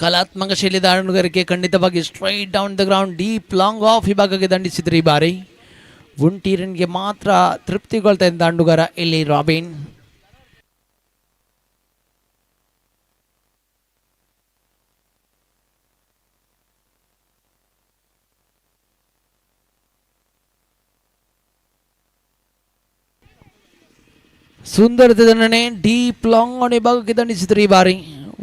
ಕಲಾತ್ಮಕ ಶೈಲಿ ದಾಂಡುಗಾರಿಕೆ ಖಂಡಿತವಾಗಿ straight down the ground deep long of ವಿಭಾಗಕ್ಕೆ ದಂಡಿಸಿದ್ರು ಈ ಬಾರಿ. ಒಂಟಿ ರನ್ಗೆ ಮಾತ್ರ ತೃಪ್ತಿಗೊಳ್ತಾ ಇದ್ದ ದಾಂಡುಗಾರ ಇಲ್ಲಿ ರಾಬಿನ್. ಸುಂದರ ದಂಡನೆ ಡೀಪ್ ಲಾಂಗ್ ಆನ್ ವಿಭಾಗಕ್ಕೆ ದಂಡಿಸಿದ್ರು ಈ ಬಾರಿ.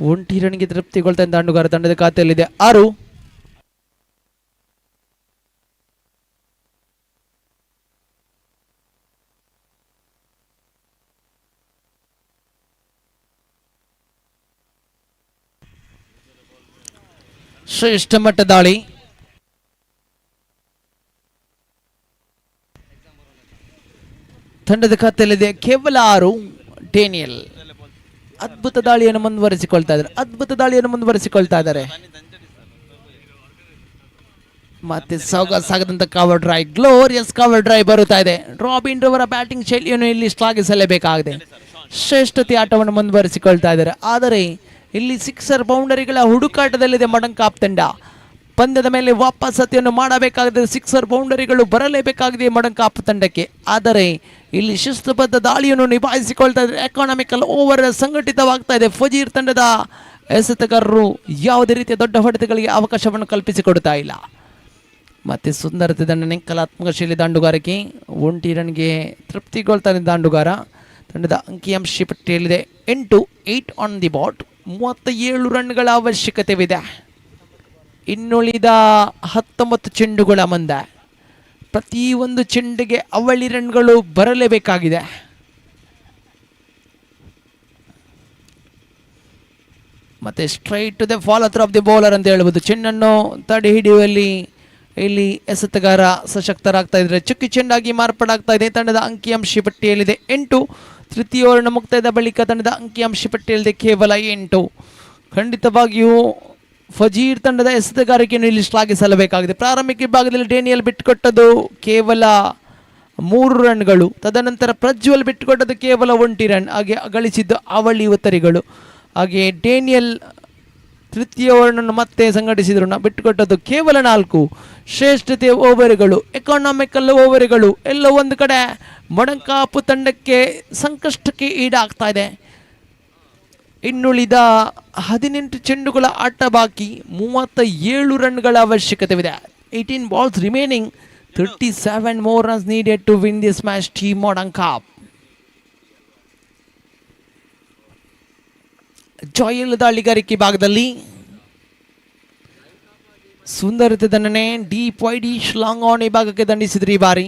ಒಂಟಿ ರನ್ಗೆ ತೃಪ್ತಿಗೊಳ್ತಾ ಇದ್ದ ದಾಂಡುಗಾರ ತಂಡದ ಖಾತೆಯಲ್ಲಿದೆ 6. ಶ್ರೇಷ್ಠ ಮಟ್ಟ ದಾಳಿ. ತಂಡದ ಖಾತೆಯಲ್ಲಿದೆ ಕೇವಲ 6. ಡೇನಿಯಲ್ ಅದ್ಭುತ ದಾಳಿಯನ್ನು ಮುಂದುವರಿಸಿಕೊಳ್ತಾ ಇದ್ದಾರೆ. ಮತ್ತೆ ಸಾಗದಂತ cover drive, glorious cover drive ಬರುತ್ತಾ ಇದೆ. ರಾಬಿನ್ ರವರ ಬ್ಯಾಟಿಂಗ್ ಶೈಲಿಯನ್ನು ಇಲ್ಲಿ ಶ್ಲಾಘಿಸಲೇಬೇಕಾಗಿದೆ. ಶ್ರೇಷ್ಠತೆ ಆಟವನ್ನು ಮುಂದುವರಿಸಿಕೊಳ್ತಾ ಇದ್ದಾರೆ. ಆದರೆ ಇಲ್ಲಿ ಸಿಕ್ಸರ್ ಬೌಂಡರಿಗಳ ಹುಡುಕಾಟದಲ್ಲಿದೆ ಮೊಡಂಕಾಪ್ ತಂಡ. ಪಂದ್ಯದ ಮೇಲೆ ವಾಪಸತಿಯನ್ನು ಮಾಡಬೇಕಾಗಿದೆ. ಸಿಕ್ಸರ್ ಬೌಂಡರಿಗಳು ಬರಲೇಬೇಕಾಗಿದೆ ಮೊಡಂಕಾಪ್ ತಂಡಕ್ಕೆ. ಆದರೆ ಇಲ್ಲಿ ಶಿಸ್ತುಬದ್ಧ ದಾಳಿಯನ್ನು ನಿಭಾಯಿಸಿಕೊಳ್ತಾ ಇದ್ದಾರೆ. ಎಕಾನಮಿಕಲ್ ಓವರ್ ಸಂಘಟಿತವಾಗ್ತಾ ಇದೆ. ಫಜೀರ್ ತಂಡದ ಎಸೆತಗಾರರು ಯಾವುದೇ ರೀತಿಯ ದೊಡ್ಡ ಹೊಡೆತಗಳಿಗೆ ಅವಕಾಶವನ್ನು ಕಲ್ಪಿಸಿಕೊಡ್ತಾ ಇಲ್ಲ. ಮತ್ತೆ ಸುಂದರತೆ ದಂಡನೆ, ಕಲಾತ್ಮಕ ಶೈಲಿ ದಾಂಡುಗಾರಿಕೆ. ಒಂಟಿ ರನ್ಗೆ ತೃಪ್ತಿಗೊಳ್ತಾ ಇದ್ದ ದಾಂಡುಗಾರ ತಂಡದ ಅಂಕಿಅಂಶ ಪಟ್ಟಿಯಲ್ಲಿದೆ 8 ಆನ್ ದಿ ಬಾಟ್. 37 ರನ್ಗಳ ಅವಶ್ಯಕತೆವಿದೆ. ಇನ್ನುಳಿದ 19 ಚೆಂಡುಗಳ ಮುಂದೆ ಪ್ರತಿಯೊಂದು ಚೆಂಡಿಗೆ ಅವಳಿ ರನ್ಗಳು ಬರಲೇಬೇಕಾಗಿದೆ. ಮತ್ತೆ straight to the follow through of the bowler ಅಂತ ಹೇಳ್ಬೋದು. ಚೆಂಡನ್ನು ತಡೆ ಹಿಡಿಯುವಲ್ಲಿ ಇಲ್ಲಿ ಎಸೆತಗಾರ ಸಶಕ್ತರಾಗ್ತಾ ಇದ್ದಾರೆ. ಚುಕ್ಕಿ ಚೆಂಡಾಗಿ ಮಾರ್ಪಾಡಾಗ್ತಾ ಇದೆ. ತಂಡದ ಅಂಕಿಅಂಶ ಪಟ್ಟಿಯಲ್ಲಿದೆ 8. ತೃತೀಯ ಓವರ್ನ ಮುಕ್ತಾಯದ ಬಳಿಕ ತಂಡದ ಅಂಕಿಅಂಶ ಪಟ್ಟಿಯಲ್ಲಿದೆ ಕೇವಲ 8. ಖಂಡಿತವಾಗಿಯೂ ಫಜೀರ್ ತಂಡದ ಎಸೆತಗಾರಿಕೆಯನ್ನು ಇಲ್ಲಿ ಶ್ಲಾಘಿಸಲೇಬೇಕಾಗಿದೆ. ಪ್ರಾರಂಭಿಕ ವಿಭಾಗದಲ್ಲಿ ಡೇನಿಯಲ್ ಬಿಟ್ಟುಕೊಟ್ಟದ್ದು ಕೇವಲ 3 ರನ್ಗಳು. ತದನಂತರ ಪ್ರಜ್ವಲ್ ಬಿಟ್ಟುಕೊಟ್ಟದ್ದು ಕೇವಲ 1 ರನ್. ಹಾಗೆ ಗಳಿಸಿದ್ದು ಅವಳಿ ಉತ್ತರಿಗಳು. ಹಾಗೆ ಡೇನಿಯಲ್ ತೃತೀಯ ಓವರನ್ನು ಮತ್ತೆ ಸಂಘಟಿಸಿದ್ರು. ಬಿಟ್ಟುಕೊಟ್ಟದ್ದು ಕೇವಲ 4. ಶ್ರೇಷ್ಠತೆಯ ಓವರ್ಗಳು, ಎಕಾನಮಿಕಲ್ ಓವರ್ಗಳು ಎಲ್ಲ ಒಂದು ಕಡೆ ಮೊಡಂಕಾಪು ತಂಡಕ್ಕೆ ಸಂಕಷ್ಟಕ್ಕೆ ಈಡಾಗ್ತಾ ಇದೆ. ಇನ್ನುಳಿದ 18 ಚೆಂಡುಗಳ ಆಟ ಬಾಕಿ. 37 ರನ್ಗಳ ಅವಶ್ಯಕತೆವಿದೆ. 18 balls remaining. 37 more runs needed to win this match. Team Modankap. Joyal ದಾಳಿಗಾರಿಕೆ ಭಾಗದಲ್ಲಿ ಸುಂದರತೆ ದಂಡನೆ ಡೀಪ್ ವೈಡ್ ಲಾಂಗ್ ಆನ್ ಈ ಭಾಗಕ್ಕೆ ದಂಡಿಸಿದ್ರು ಈ ಬಾರಿ.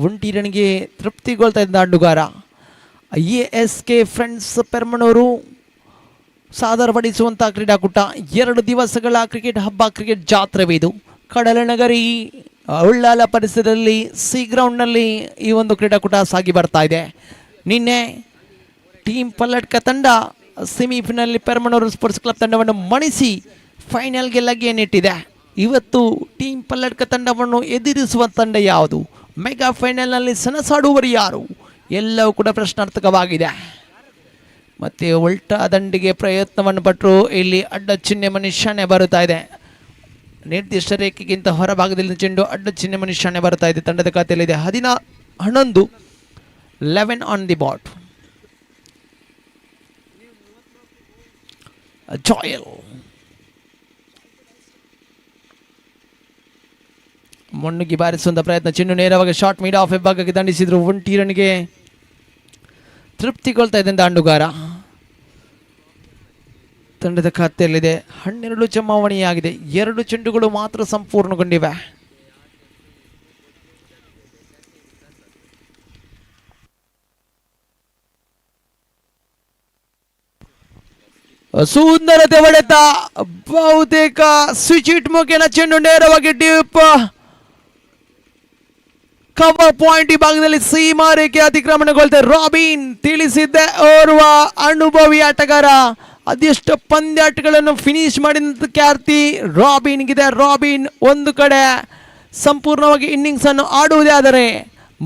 1 ರನ್ಗೆ ತೃಪ್ತಿಗೊಳ್ತಾ ಇದ್ದ ಆಟಗಾರ ASK ಫ್ರೆಂಡ್ಸ್ ಪೆರ್ಮನೂರು ಸಾದರಪಡಿಸುವಂಥ ಕ್ರೀಡಾಕೂಟ. 2 ದಿವಸಗಳ ಕ್ರಿಕೆಟ್ ಹಬ್ಬ, ಕ್ರಿಕೆಟ್ ಜಾತ್ರೆವಿದು. ಕಡಲನಗರಿ ಉಳ್ಳಾಲ ಪರಿಸರದಲ್ಲಿ ಸಿ ಗ್ರೌಂಡ್ನಲ್ಲಿ ಈ ಒಂದು ಕ್ರೀಡಾಕೂಟ ಸಾಗಿ ಬರ್ತಾ ಇದೆ. ನಿನ್ನೆ ಟೀಮ್ ಪಲ್ಲಡ್ಕ ತಂಡ ಸೆಮಿಫೈನಲ್ ಪೆರ್ಮನೂರು ಸ್ಪೋರ್ಟ್ಸ್ ಕ್ಲಬ್ ತಂಡವನ್ನು ಮಣಿಸಿ ಫೈನಲ್ಗೆ ಲಗ್ಗೆಯನ್ನಿಟ್ಟಿದೆ. ಇವತ್ತು ಟೀಮ್ ಪಲ್ಲಡ್ಕ ತಂಡವನ್ನು ಎದುರಿಸುವ ತಂಡ ಯಾವುದು, ಮೆಗಾ ಫೈನಲ್ನಲ್ಲಿ ಸೆಣಸಾಡುವರು ಯಾರು, ಎಲ್ಲವೂ ಕೂಡ ಪ್ರಶ್ನಾರ್ಥಕವಾಗಿದೆ. ಮತ್ತು ಉಲ್ಟಾ ದಂಡಿಗೆ ಪ್ರಯತ್ನವನ್ನು ಪಟ್ಟರು. ಇಲ್ಲಿ ಅಡ್ಡ ಚಿಹ್ನೆ ಮನುಷ್ಯನೇ ಬರುತ್ತಾ ಇದೆ. ನಿರ್ದಿಷ್ಟ ರೇಖೆಗಿಂತ ಹೊರಭಾಗದಲ್ಲಿ ಚೆಂಡು ಅಡ್ಡ ಚಿಹ್ನೆ ಮನುಷ್ಯನೇ ಬರ್ತಾ ಇದೆ. ತಂಡದ ಖಾತೆಯಲ್ಲಿದೆ 11 ಆನ್ ದಿ ಬಾಟ್. ಜಾಯಲ್ ಮೊನ್ನುಗಿ ಬಾರಿಸುವಂಥ ಪ್ರಯತ್ನ, ಚೆಂಡು ನೇರವಾಗಿ ಶಾರ್ಟ್ ಮೀಡ್ ಆಫ್ ಭಾಗಕ್ಕೆ ದಂಡಿಸಿದ್ರು. 1 ರನ್ಗೆ ತೃಪ್ತಿಗೊಳ್ತಾ ಇದೆ ದಾಂಡುಗಾರ. ತಂಡದ ಖಾತೆಯಲ್ಲಿದೆ 12 ಚುಮ್ಮಾವಣಿಯಾಗಿದೆ. 2 ಚೆಂಡುಗಳು ಮಾತ್ರ ಸಂಪೂರ್ಣಗೊಂಡಿವೆ. ಸುಂದರತೆ ಹೊಡೆತ, ಬಹುತೇಕ ಸ್ವಿಚ್ ಹಿಟ್ ಮುಖೇನ ಚೆಂಡು ನೇರವಾಗಿ ಡೀಪ್ ಕವರ್ ಪಾಯಿಂಟ್ ಈ ಭಾಗದಲ್ಲಿ ಸೀಮಾ ರೇಖೆ ಅತಿಕ್ರಮಣಗೊಳ್ತಾರೆ. ರಾಬಿನ್ ತಿಳಿಸಿದ್ದೆ, ಓರ್ವ ಅನುಭವಿ ಆಟಗಾರ. ಅದೆಷ್ಟು ಪಂದ್ಯಾಟಗಳನ್ನು ಫಿನಿಶ್ ಮಾಡಿದ ಖ್ಯಾತಿ ರಾಬಿನ್ಗಿದೆ. ರಾಬಿನ್ ಒಂದು ಕಡೆ ಸಂಪೂರ್ಣವಾಗಿ ಇನ್ನಿಂಗ್ಸ್ ಅನ್ನು ಆಡುವುದೇ ಆದರೆ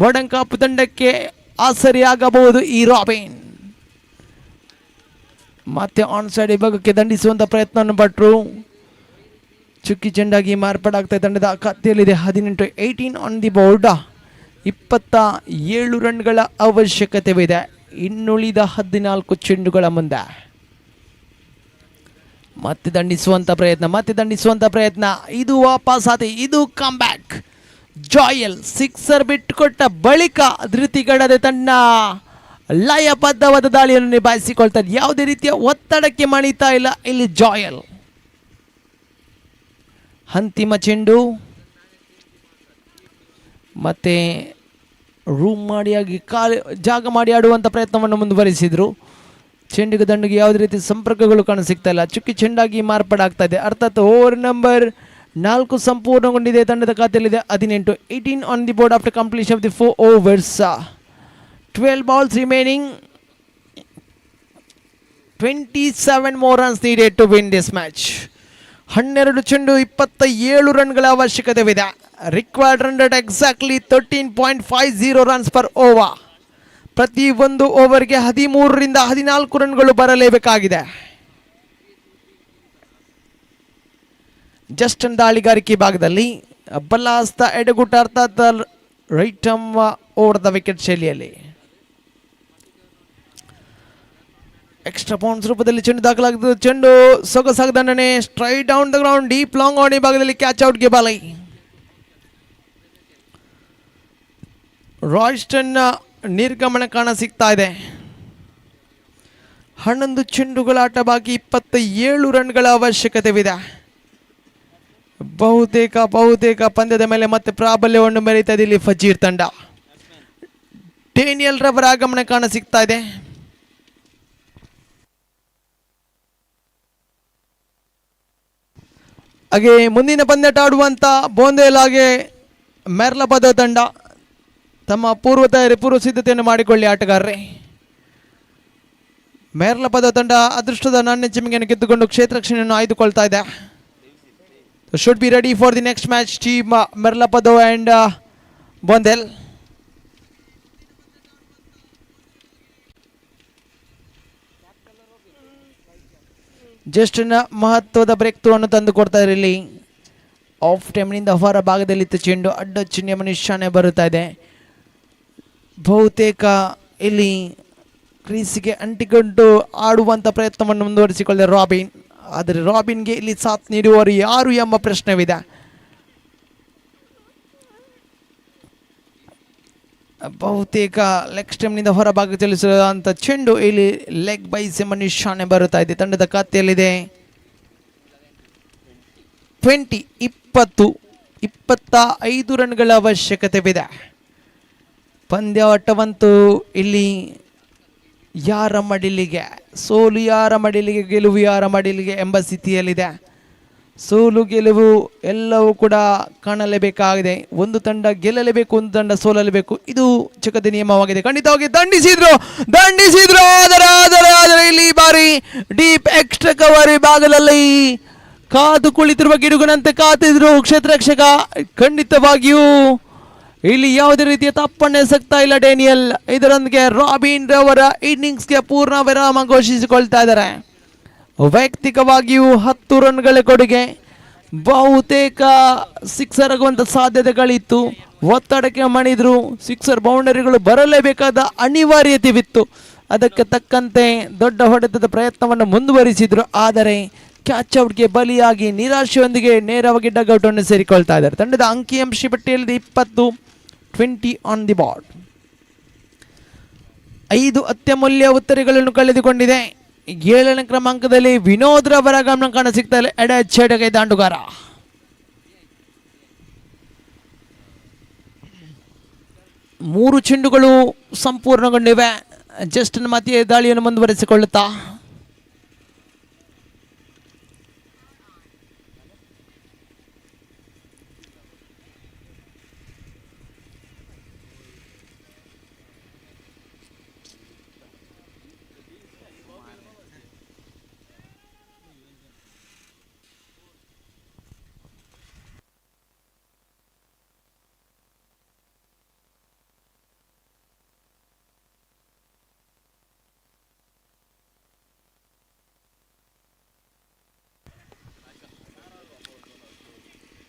ಮಾಡರ್ನ್ ಕಪ್ ತಂಡಕ್ಕೆ ಆಸರಿಯಾಗಬಹುದು ಈ ರಾಬಿನ್. ಮತ್ತೆ ಆನ್ ಸೈಡ್ ವಿಭಾಗಕ್ಕೆ ದಂಡಿಸುವಂಥ ಪ್ರಯತ್ನವನ್ನು ಪಟ್ಟರು. ಚುಕ್ಕಿ ಚೆಂಡಾಗಿ ಮಾರ್ಪಾಡಾಗ್ತಾ ತಂಡದ ಖಾತೆಯಲ್ಲಿದೆ 18 ಆನ್ ದಿ ಬೋರ್ಡ್. 27 ರನ್ಗಳ ಅವಶ್ಯಕತೆವಿದೆ ಇನ್ನುಳಿದ 14 ಚೆಂಡುಗಳ ಮುಂದೆ. ಮತ್ತೆ ದಂಡಿಸುವಂಥ ಪ್ರಯತ್ನ, ಇದು ವಾಪಸ್ ಆತಿ, ಇದು ಕಮ್ ಬ್ಯಾಕ್. ಜಾಯಲ್ ಸಿಕ್ಸರ್ ಬಿಟ್ಟುಕೊಟ್ಟ ಬಳಿಕ ಧೃತಿಗಡದೆ ತನ್ನ ಲಯಬದ್ಧವಾದ ದಾಳಿಯನ್ನು ನಿಭಾಯಿಸಿಕೊಳ್ತಾರೆ. ಯಾವುದೇ ರೀತಿಯ ಒತ್ತಡಕ್ಕೆ ಮಣಿತಾ ಇಲ್ಲ ಇಲ್ಲಿ ಜಾಯಲ್. ಅಂತಿಮ ಚೆಂಡು ಮತ್ತೆ ರೂಮ್ ಮಾಡಿಯಾಗಿ ಜಾಗ ಮಾಡಿ ಆಡುವಂಥ ಪ್ರಯತ್ನವನ್ನು ಮುಂದುವರಿಸಿದ್ರು. ಚೆಂಡಿಗೆ ದಂಡಿಗೆ ಯಾವುದೇ ರೀತಿ ಸಂಪರ್ಕಗಳು ಕಾಣಸಿಗ್ತಾ ಇಲ್ಲ. ಚುಕ್ಕಿ ಚೆಂಡಾಗಿ ಮಾರ್ಪಾಡಾಗ್ತಾ ಇದೆ. ಅರ್ಥಾತ್ ಓವರ್ ನಂಬರ್ 4 ಸಂಪೂರ್ಣಗೊಂಡಿದೆ. ತಂಡದ ಖಾತೆಯಲ್ಲಿದೆ 18 on the board after completion of the 4 overs. 12 balls remaining. 27 more runs needed to win this match. 12 ಚೆಂಡು 27 ರನ್ಗಳ ಅವಶ್ಯಕತೆವಿದೆ. Required run rate exactly 13.50 runs per over. ಪ್ರತಿ ಒಂದು ಓವರ್ಗೆ 13ರಿಂದ 14 ರನ್ಗಳು ಬರಲೇಬೇಕಾಗಿದೆ. ಜಸ್ಟನ್ ದಾಳಿಗಾರಿಕೆ ಭಾಗದಲ್ಲಿ ಬಲ್ಲಾಸ್ತ ಎಡಗುಟ ಅರ್ಥಾತ್ ರೈಟ್ ಓವರ್ ದ ವಿಕೆಟ್ ಶೈಲಿಯಲ್ಲಿ ಎಕ್ಸ್ಟ್ರಾ ಪೌಂಡ್ಸ್ ರೂಪದಲ್ಲಿ ಚೆಂಡು ದಾಖಲಾಗುತ್ತದೆ. ಚೆಂಡು ಸೊಗಸಾಗ ದಂಡನೆ, straight down the ground, deep long on ಈ ಭಾಗದಲ್ಲಿ ಕ್ಯಾಚ್ ಔಟ್ಗೆ ಬಾಲೈ. ರಾಯ್ಸ್ಟನ್ ನಿರ್ಗಮನ ಕಾಣ ಸಿಗ್ತಾ ಇದೆ. 11 ಚೆಂಡುಗಳ ಆಟ ಬಾಕಿ, 27 ರನ್ಗಳ ಅವಶ್ಯಕತೆವಿದೆ. ಬಹುತೇಕ ಪಂದ್ಯದ ಮೇಲೆ ಮತ್ತೆ ಪ್ರಾಬಲ್ಯವನ್ನು ಮೆರೀತಾ ಇದೆ ಇಲ್ಲಿ ಫಜೀರ್ ತಂಡ. ಡೇನಿಯಲ್ ರವರ ಆಗಮನ ಕಾಣ ಸಿಗ್ತಾ ಇದೆ. ಹಾಗೆ ಮುಂದಿನ ಪಂದ್ಯಾಟ ಆಡುವಂಥ ಬೋಂದೇಲ್ ಹಾಗೆ ಮೆರ್ಲಪದ ತಂಡ ತಮ್ಮ ಪೂರ್ವ ಸಿದ್ಧತೆಯನ್ನು ಮಾಡಿಕೊಳ್ಳಿ ಆಟಗಾರರೇ. ಮೆರ್ಲಪದ ತಂಡ ಅದೃಷ್ಟದ ನಾಣ್ಯ ಚಿಮ್ಮಿಗೆಯನ್ನು ಗೆದ್ದುಕೊಂಡು ಕ್ಷೇತ್ರ ರಕ್ಷಣೆಯನ್ನು ಆಯ್ದುಕೊಳ್ತಾ ಇದೆ. Should be ready for the next match team Merlapadav and Bondel. ಜಸ್ಟ್ನ ಮಹತ್ವದ ಬ್ರೇಕ್ ಥ್ರೂ ಅನ್ನು ತಂದು ಕೊಡ್ತಾ ಇದ್ದಾರೆ ಇಲ್ಲಿ. ಆಫ್ ಟೈಮ್ನಿಂದ ಹೊರ ಭಾಗದಲ್ಲಿತ್ತು ಚೆಂಡು, ಅಡ್ಡ ಚಿಹ್ನೆ ಮನುಷ್ಯನೇ ಬರುತ್ತಾ ಇದೆ. ಬಹುತೇಕ ಇಲ್ಲಿ ಕ್ರೀಸಿಗೆ ಅಂಟಿಕೊಂಡು ಆಡುವಂಥ ಪ್ರಯತ್ನವನ್ನು ಮುಂದುವರಿಸಿಕೊಳ್ಳೆ ರಾಬಿನ್. ಆದರೆ ರಾಬಿನ್ಗೆ ಇಲ್ಲಿ ಸಾಥ್ ನೀಡುವವರು ಯಾರು ಎಂಬ ಪ್ರಶ್ನೆವಿದೆ. ಬಹುತೇಕ ಲೆಗ್ ಸ್ಟೆಮ್ನಿಂದ ಹೊರಭಾಗ ಚಲಿಸುವಂಥ ಚೆಂಡು ಇಲ್ಲಿ ಲೆಗ್ ಬೈಸ್ ಎಂಬ ನಿಶಾನೆ ಬರುತ್ತಾ ಇದೆ. ತಂಡದ ಖಾತೆಯಲ್ಲಿದೆ 25 ರನ್ಗಳ ಅವಶ್ಯಕತೆವಿದೆ. ಪಂದ್ಯಾಟವಂತೂ ಇಲ್ಲಿ ಯಾರ ಮಡಿಲಿಗೆ, ಸೋಲು ಯಾರ ಮಡಿಲಿಗೆ, ಗೆಲುವು ಯಾರ ಮಡಿಲಿಗೆ ಎಂಬ ಸ್ಥಿತಿಯಲ್ಲಿದೆ. ಸೋಲು ಗೆಲುವು ಎಲ್ಲವೂ ಕೂಡ ಕಾಣಲೇಬೇಕಾಗಿದೆ. ಒಂದು ತಂಡ ಗೆಲ್ಲಲೇಬೇಕು, ಒಂದು ತಂಡ ಸೋಲಲೇಬೇಕು. ಇದು ಜಗದ ನಿಯಮವಾಗಿದೆ. ಖಂಡಿತವಾಗಿ ದಂಡಿಸಿದ್ರು ಆದರೆ ಇಲ್ಲಿ ಬಾರಿ ಡೀಪ್ ಎಕ್ಸ್ಟ್ರಾ ಕವರ್ ಭಾಗದಲ್ಲಿ ಕಾದು ಕುಳಿತಿರುವ ಗಿಡುಗನಂತೆ ಕಾತಿದ್ರು ಕ್ಷೇತ್ರರಕ್ಷಕ. ಖಂಡಿತವಾಗಿಯೂ ಇಲ್ಲಿ ಯಾವುದೇ ರೀತಿಯ ತಪ್ಪನ್ನೇ ಎಸಗ್ತಾ ಇಲ್ಲ ಡೇನಿಯಲ್. ಇದರೊಂದಿಗೆ ರಾಬಿನ್ ರವರ ಇನ್ನಿಂಗ್ಸ್ಗೆ ಪೂರ್ಣ ವಿರಾಮ ಘೋಷಿಸಿಕೊಳ್ತಾ ಇದ್ದಾರೆ. ವೈಯಕ್ತಿಕವಾಗಿಯೂ 10 ರನ್ಗಳ ಕೊಡುಗೆ. ಬಹುತೇಕ ಸಿಕ್ಸರ್ ಆಗುವಂಥ ಸಾಧ್ಯತೆಗಳಿತ್ತು. ಒತ್ತಡಕ್ಕೆ ಮಣಿದ್ರು. ಸಿಕ್ಸರ್ ಬೌಂಡರಿಗಳು ಬರಲೇಬೇಕಾದ ಅನಿವಾರ್ಯತೆವಿತ್ತು. ಅದಕ್ಕೆ ತಕ್ಕಂತೆ ದೊಡ್ಡ ಹೊಡೆತದ ಪ್ರಯತ್ನವನ್ನು ಮುಂದುವರಿಸಿದ್ರು. ಆದರೆ ಕ್ಯಾಚ್ ಔಟ್ಗೆ ಬಲಿಯಾಗಿ ನಿರಾಶೆಯೊಂದಿಗೆ ನೇರವಾಗಿ ಡಗ್ಔಟ್ ಅನ್ನು ಸೇರಿಕೊಳ್ತಾ ಇದ್ದಾರೆ. ತಂಡದ ಅಂಕಿಅಂಶ ಪಟ್ಟಿಯಲ್ಲಿ 20 ಆನ್ ದಿ ಬಾರ್ಡ್. 5 ಅತ್ಯಮೂಲ್ಯ ಉತ್ತರಗಳನ್ನು ಕಳೆದುಕೊಂಡಿದೆ. 7ನೇ ಕ್ರಮಾಂಕದಲ್ಲಿ ವಿನೋದ್ ರವರ ಗಮನ ಕಾಣ ಸಿಗ್ತಾ ಇಲ್ಲ. ಎಡಚೆಡೆಗೆ ದಾಂಡುಗಾರ. ಮೂರು ಚೆಂಡುಗಳು ಸಂಪೂರ್ಣಗೊಂಡಿವೆ. ಜಸ್ಟ್ ಮತ್ತೆ ದಾಳಿಯನ್ನು ಮುಂದುವರಿಸಿಕೊಳ್ಳುತ್ತಾ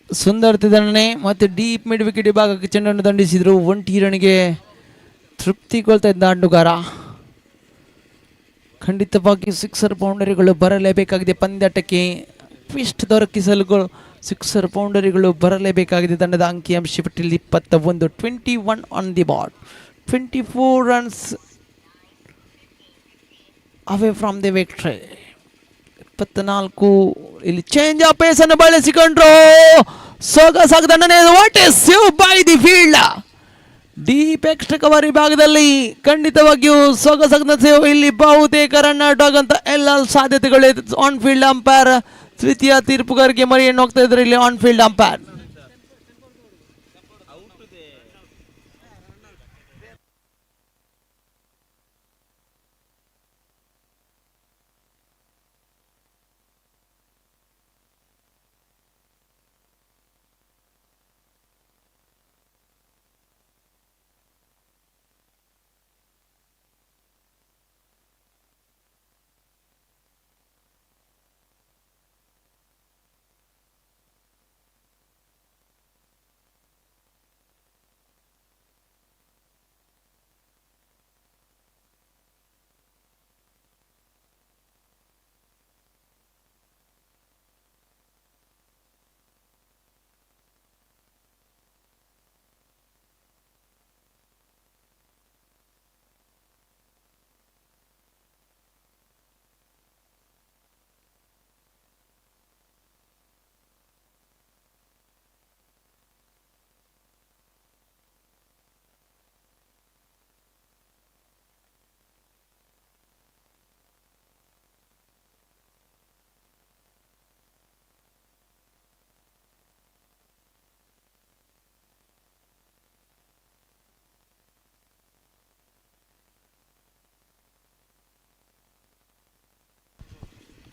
ಸುಂದರ್ ತಿದಣ್ಣೆ ಮತ್ತು ಡೀಪ್ ಮಿಡ್ ವಿಕೆಟ್ ವಿಭಾಗಕ್ಕೆ ಚೆಂಡನ್ನು ದಂಡಿಸಿದ್ರು. 1 ರನ್ಗೆ ತೃಪ್ತಿಗೊಳ್ತಾ ಇದ್ದ ದಾಂಡುಗಾರ. ಖಂಡಿತವಾಗಿ ಸಿಕ್ಸರ್ ಬೌಂಡರಿಗಳು ಬರಲೇಬೇಕಾಗಿದೆ. ಪಂದ್ಯಾಟಕ್ಕೆ ಟ್ವಿಸ್ಟ್ ದೊರಕಿಸಲು ಸಿಕ್ಸರ್ ಬೌಂಡರಿಗಳು ಬರಲೇಬೇಕಾಗಿದೆ. ತಂಡದ ಅಂಕಿಅಂಶ ಪಟ್ಟಿಯಲ್ಲಿ 21 on the board. 24 runs away from the victory. 24 ಇಲ್ಲಿ ಚೇಂಜ್ ಆಫ್ ಪೇಸ್ ಅನ್ನು ಬಳಸಿಕೊಂಡ್ರು. ಸೊಗಸಾಗದನ್ನೇ what a save by the field. Deep extra cover ವಿಭಾಗದಲ್ಲಿ ಖಂಡಿತವಾಗಿಯೂ ಸೊಗಸಾಗದ ಸೇವ್. ಇಲ್ಲಿ ಬಹುತೇಕ ರನ್ ಔಟ್ ಆಗುವಂತ ಎಲ್ಲ ಸಾಧ್ಯತೆಗಳು. ಆನ್ ಫೀಲ್ಡ್ ಅಂಪೈರ್ ತೃತೀಯ ತೀರ್ಪುಗಾರಿಗೆ ಮರಿಯನ್ನು ಹೋಗ್ತಾ ಇದ್ದಾರೆ. ಇಲ್ಲಿ ಆನ್ ಫೀಲ್ಡ್ ಅಂಪೈರ್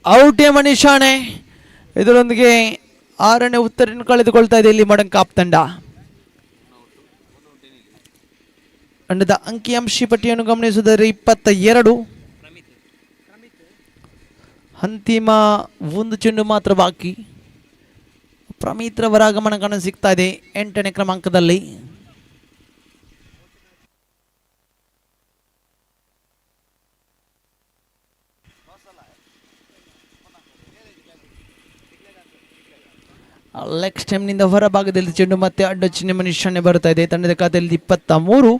ಔಟ್ ಎಂಬ ನಿಶಾನೆ. ಇದರೊಂದಿಗೆ 6ನೇ ಉತ್ತರವನ್ನು ಕಳೆದುಕೊಳ್ತಾ ಇದೆ ಇಲ್ಲಿ ಮಡಂಕಾಪ್ ತಂಡ. ತಂಡದ ಅಂಕಿಅಂಶ ಪಟ್ಟಿಯನ್ನು ಗಮನಿಸಿದರೆ 22. ಅಂತಿಮ 1 ಚೆಂಡು ಮಾತ್ರ ಬಾಕಿ. ಪ್ರಮಿತ್ ರವರ ಆಗಮನ ಕಾಣ ಸಿಗ್ತಾ ಇದೆ 8ನೇ ಕ್ರಮಾಂಕದಲ್ಲಿ. ಲೆಗ್ ಸ್ಟೆಮ್ನಿಂದ ಹೊರಭಾಗದಲ್ಲಿ ಚೆಂಡು ಮತ್ತೆ ಅಡ್ಡ ಚಿಹ್ನೆ ನಿಶಾನೆ ಬರ್ತಾ ಇದೆ. ತಂಡದ ಖಾತೆಯಲ್ಲಿ 23.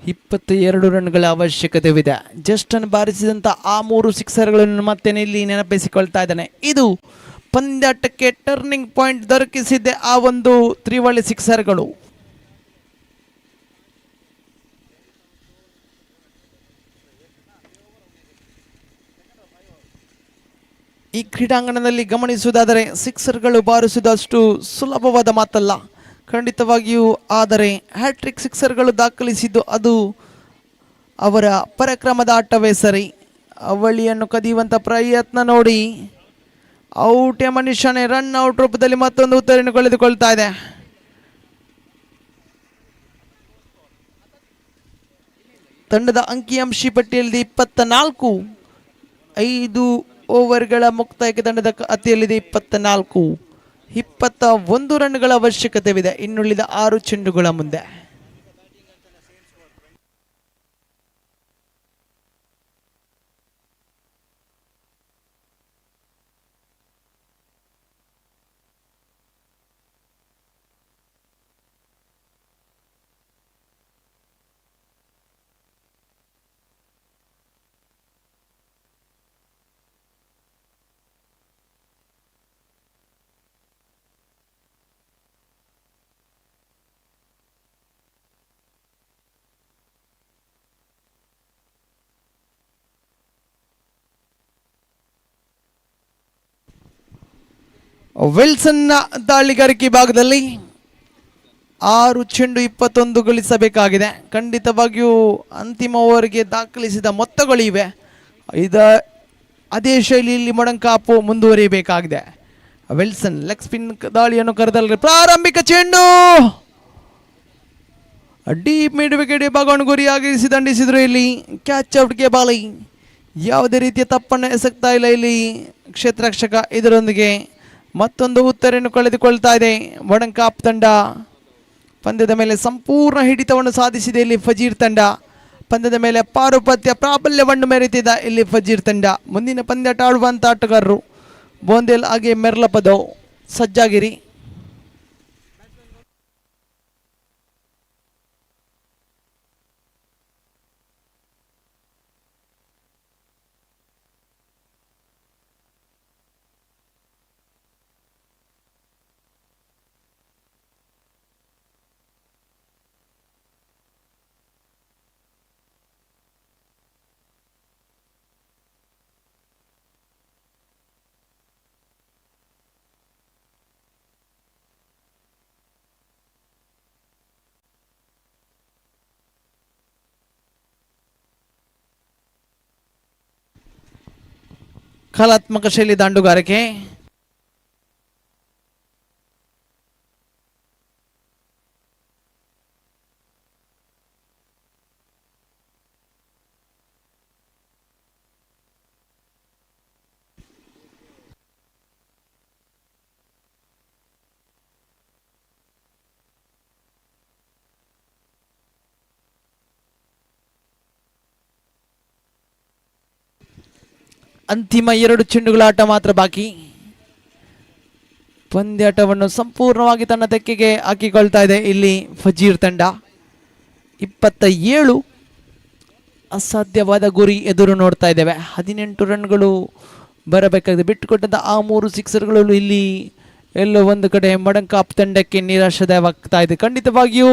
22 ರನ್ಗಳ ಅವಶ್ಯಕತೆವಿದೆ. ಜಸ್ಟ್ ಅನ್ನು ಬಾರಿಸಿದಂಥ ಆ 3 ಸಿಕ್ಸರ್ಗಳನ್ನು ಮತ್ತೆ ಇಲ್ಲಿ ನೆನಪಿಸಿಕೊಳ್ತಾ ಇದ್ದಾನೆ. ಇದು ಪಂದ್ಯಾಟಕ್ಕೆ ಟರ್ನಿಂಗ್ ಪಾಯಿಂಟ್ ದೊರಕಿಸಿದೆ ಆ ಒಂದು ತ್ರಿವಳಿ ಸಿಕ್ಸರ್ಗಳು. ಈ ಕ್ರೀಡಾಂಗಣದಲ್ಲಿ ಗಮನಿಸುವುದಾದರೆ ಸಿಕ್ಸರ್ಗಳು ಬಾರಿಸುವುದಷ್ಟು ಸುಲಭವಾದ ಮಾತಲ್ಲ ಖಂಡಿತವಾಗಿಯೂ. ಆದರೆ ಹ್ಯಾಟ್ರಿಕ್ ಸಿಕ್ಸರ್ಗಳು ದಾಖಲಿಸಿದ್ದು ಅದು ಅವರ ಪರಾಕ್ರಮದ ಆಟವೇ ಸರಿ. ಅವಳಿಯನ್ನು ಕದಿಯುವಂಥ ಪ್ರಯತ್ನ ನೋಡಿ ಔಟ್ ಮನುಷ್ಯನೇ ರನ್ ಔಟ್ ರೂಪದಲ್ಲಿ ಮತ್ತೊಂದು ಉತ್ತರವನ್ನು ಕಳೆದುಕೊಳ್ತಾ ಇದೆ. ತಂಡದ ಅಂಕಿಅಂಶಿ ಪಟ್ಟಿಯಲ್ಲಿ 24. 5 ಓವರ್ಗಳ ಮುಕ್ತಾಯಕ್ಕೆ ತಂಡದ ಖಾತೆಯಲ್ಲಿದೆ 24. 21 ರನ್ಗಳ ಅವಶ್ಯಕತೆವಿದೆ ಇನ್ನುಳಿದ 6 ಚೆಂಡುಗಳ ಮುಂದೆ. ವಿಲ್ಸನ್ ದಾಳಿಗಾರಿಕೆ ಭಾಗದಲ್ಲಿ 6 ಚೆಂಡು 21 ಗಳಿಸಬೇಕಾಗಿದೆ. ಖಂಡಿತವಾಗಿಯೂ ಅಂತಿಮ ಓವರ್ಗೆ ದಾಖಲಿಸಿದ ಮೊತ್ತಗಳಿವೆ. ಅದೇ ಶೈಲಿಯಲ್ಲಿ ಮೊಡಂಕಾಪು ಮುಂದುವರಿಯಬೇಕಾಗಿದೆ. ವಿಲ್ಸನ್ ಲೆಗ್ ಸ್ಪಿನ್ ದಾಳಿಯನ್ನು ಕರೆದಲ್ಲಿ ಪ್ರಾರಂಭಿಕ ಚೆಂಡು ಡೀಪ್ ಮಿಡ್ ವಿಕೆಟ್ ಭಾಗವನ್ನು ಗುರಿಯಾಗಿರಿಸಿ ದಂಡಿಸಿದ್ರು. ಇಲ್ಲಿ ಕ್ಯಾಚ್ ಔಟ್ಗೆ ಬಾಲಿ ಯಾವುದೇ ರೀತಿಯ ತಪ್ಪನ್ನು ಎಸಗ್ತಾ ಇಲ್ಲ ಇಲ್ಲಿ ಕ್ಷೇತ್ರರಕ್ಷಕ. ಇದರೊಂದಿಗೆ ಮತ್ತೊಂದು ಉತ್ತರವನ್ನು ಕಳೆದುಕೊಳ್ತಾ ಇದೆ ಮೊಡಂಕಾಪ್ ತಂಡ. ಪಂದ್ಯದ ಮೇಲೆ ಸಂಪೂರ್ಣ ಹಿಡಿತವನ್ನು ಸಾಧಿಸಿದೆ ಇಲ್ಲಿ ಫಜೀರ್ ತಂಡ. ಪಂದ್ಯದ ಮೇಲೆ ಪಾರುಪತ್ಯ ಪ್ರಾಬಲ್ಯವನ್ನು ಮೆರೆತಿದ್ದ ಇಲ್ಲಿ ಫಜೀರ್ ತಂಡ. ಮುಂದಿನ ಪಂದ್ಯಾಟ ಆಡುವಂಥ ಆಟಗಾರರು ಬೋಂದೇಲ್ ಹಾಗೆ ಮೆರ್ಲಪದೋ ಸಜ್ಜಾಗಿರಿ. ಕಲಾತ್ಮಕ ಶೈಲಿ ದಾಂಡುಗಾರಿಕೆ. ಅಂತಿಮ 2 ಚೆಂಡುಗಳ ಆಟ ಮಾತ್ರ ಬಾಕಿ. ಪಂದ್ಯಾಟವನ್ನು ಸಂಪೂರ್ಣವಾಗಿ ತನ್ನ ತೆಕ್ಕೆಗೆ ಹಾಕಿಕೊಳ್ತಾ ಇದೆ ಇಲ್ಲಿ ಫಜೀರ್ ತಂಡ. 27 ಅಸಾಧ್ಯವಾದ ಗುರಿ ಎದುರು ನೋಡ್ತಾ ಇದ್ದೇವೆ. 18 ರನ್ಗಳು ಬರಬೇಕಾಗಿದೆ. ಬಿಟ್ಟುಕೊಟ್ಟಂಥ ಆ 3 ಸಿಕ್ಸರ್ಗಳು ಇಲ್ಲಿ ಎಲ್ಲೋ ಒಂದು ಕಡೆ ಮೊಡಂಕಾಪ್ ತಂಡಕ್ಕೆ ನಿರಾಶಾದಾಯವಾಗ್ತಾ ಇದೆ. ಖಂಡಿತವಾಗಿಯೂ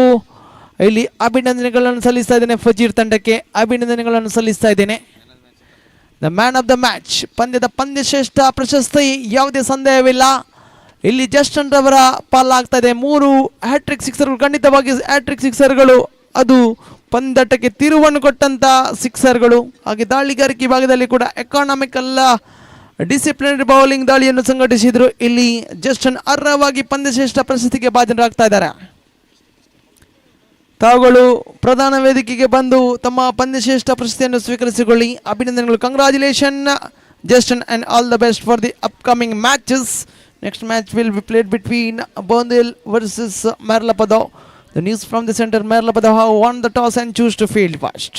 ಇಲ್ಲಿ ಅಭಿನಂದನೆಗಳನ್ನು ಸಲ್ಲಿಸ್ತಾ ಇದ್ದೇನೆ ಫಜೀರ್ ತಂಡಕ್ಕೆ, ಅಭಿನಂದನೆಗಳನ್ನು ಸಲ್ಲಿಸ್ತಾ ಇದ್ದೇನೆ. The man of the match, ಪಂದ್ಯಶ್ರೇಷ್ಠ ಪ್ರಶಸ್ತಿ ಯಾವುದೇ ಸಂದೇಹವಿಲ್ಲ ಇಲ್ಲಿ ಜಸ್ಟನ್ ರವರ ಪಾಲಾಗ್ತಾ ಇದೆ. 3 ಹ್ಯಾಟ್ರಿಕ್ ಸಿಕ್ಸರ್ಗಳು, ಖಂಡಿತವಾಗಿ ಹ್ಯಾಟ್ರಿಕ್ ಸಿಕ್ಸರ್ಗಳು, ಅದು ಪಂದ್ಯಾಟಕ್ಕೆ ತಿರುವನ್ನು ಕೊಟ್ಟಂತ ಸಿಕ್ಸರ್ಗಳು. ಹಾಗೆ ದಾಳಿಗಾರಿಕೆ ಭಾಗದಲ್ಲಿ ಕೂಡ ಎಕಾನಾಮಿಕಲ್ ಡಿಸಿಪ್ಲಿನರಿ ಬೌಲಿಂಗ್ ದಾಳಿಯನ್ನು ಸಂಘಟಿಸಿದ್ರು. ಇಲ್ಲಿ ಜಸ್ಟನ್ ಅರ್ಹವಾಗಿ ಪಂದ್ಯಶ್ರೇಷ್ಠ ಪ್ರಶಸ್ತಿಗೆ ಭಾಜನರಾಗ್ತಾ ಇದ್ದಾರೆ. ತಾವುಗಳು ಪ್ರಧಾನ ವೇದಿಕೆಗೆ ಬಂದು ತಮ್ಮ ಪಂದ್ಯಶ್ರೇಷ್ಠ ಪ್ರಶಸ್ತಿಯನ್ನು ಸ್ವೀಕರಿಸಿಕೊಳ್ಳಿ. ಅಭಿನಂದನೆಗಳು. Congratulation Justin and all the best for the upcoming matches. Next match will be played between Bondil versus Merlapado. The news from the center, Merlapado have won the toss and choose to field first.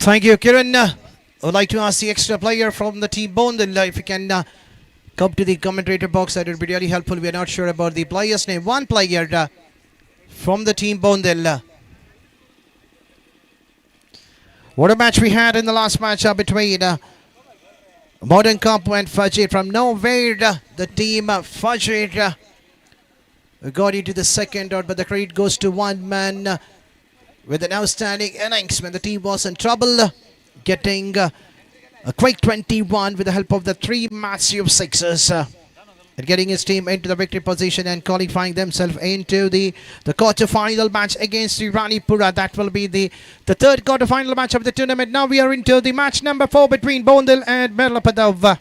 Thank you, Kiran. I would like to ask the extra player from the team Bondel if you can come to the commentator box. That would be really helpful. We are not sure about the player's name. One player from the team Bondel. What a match we had in the last matchup between Modern Cup and Fajr from Norway. The team Fajr got into the second round, but the credit goes to one man with an outstanding innings when the team was in trouble, getting a quick 21 with the help of the three massive sixes. And getting his team into the victory position and qualifying themselves into the quarter-final match against the Ranipura. That will be the third quarter-final match of the tournament. Now we are into the match number 4 between Bondel and Merlapadav.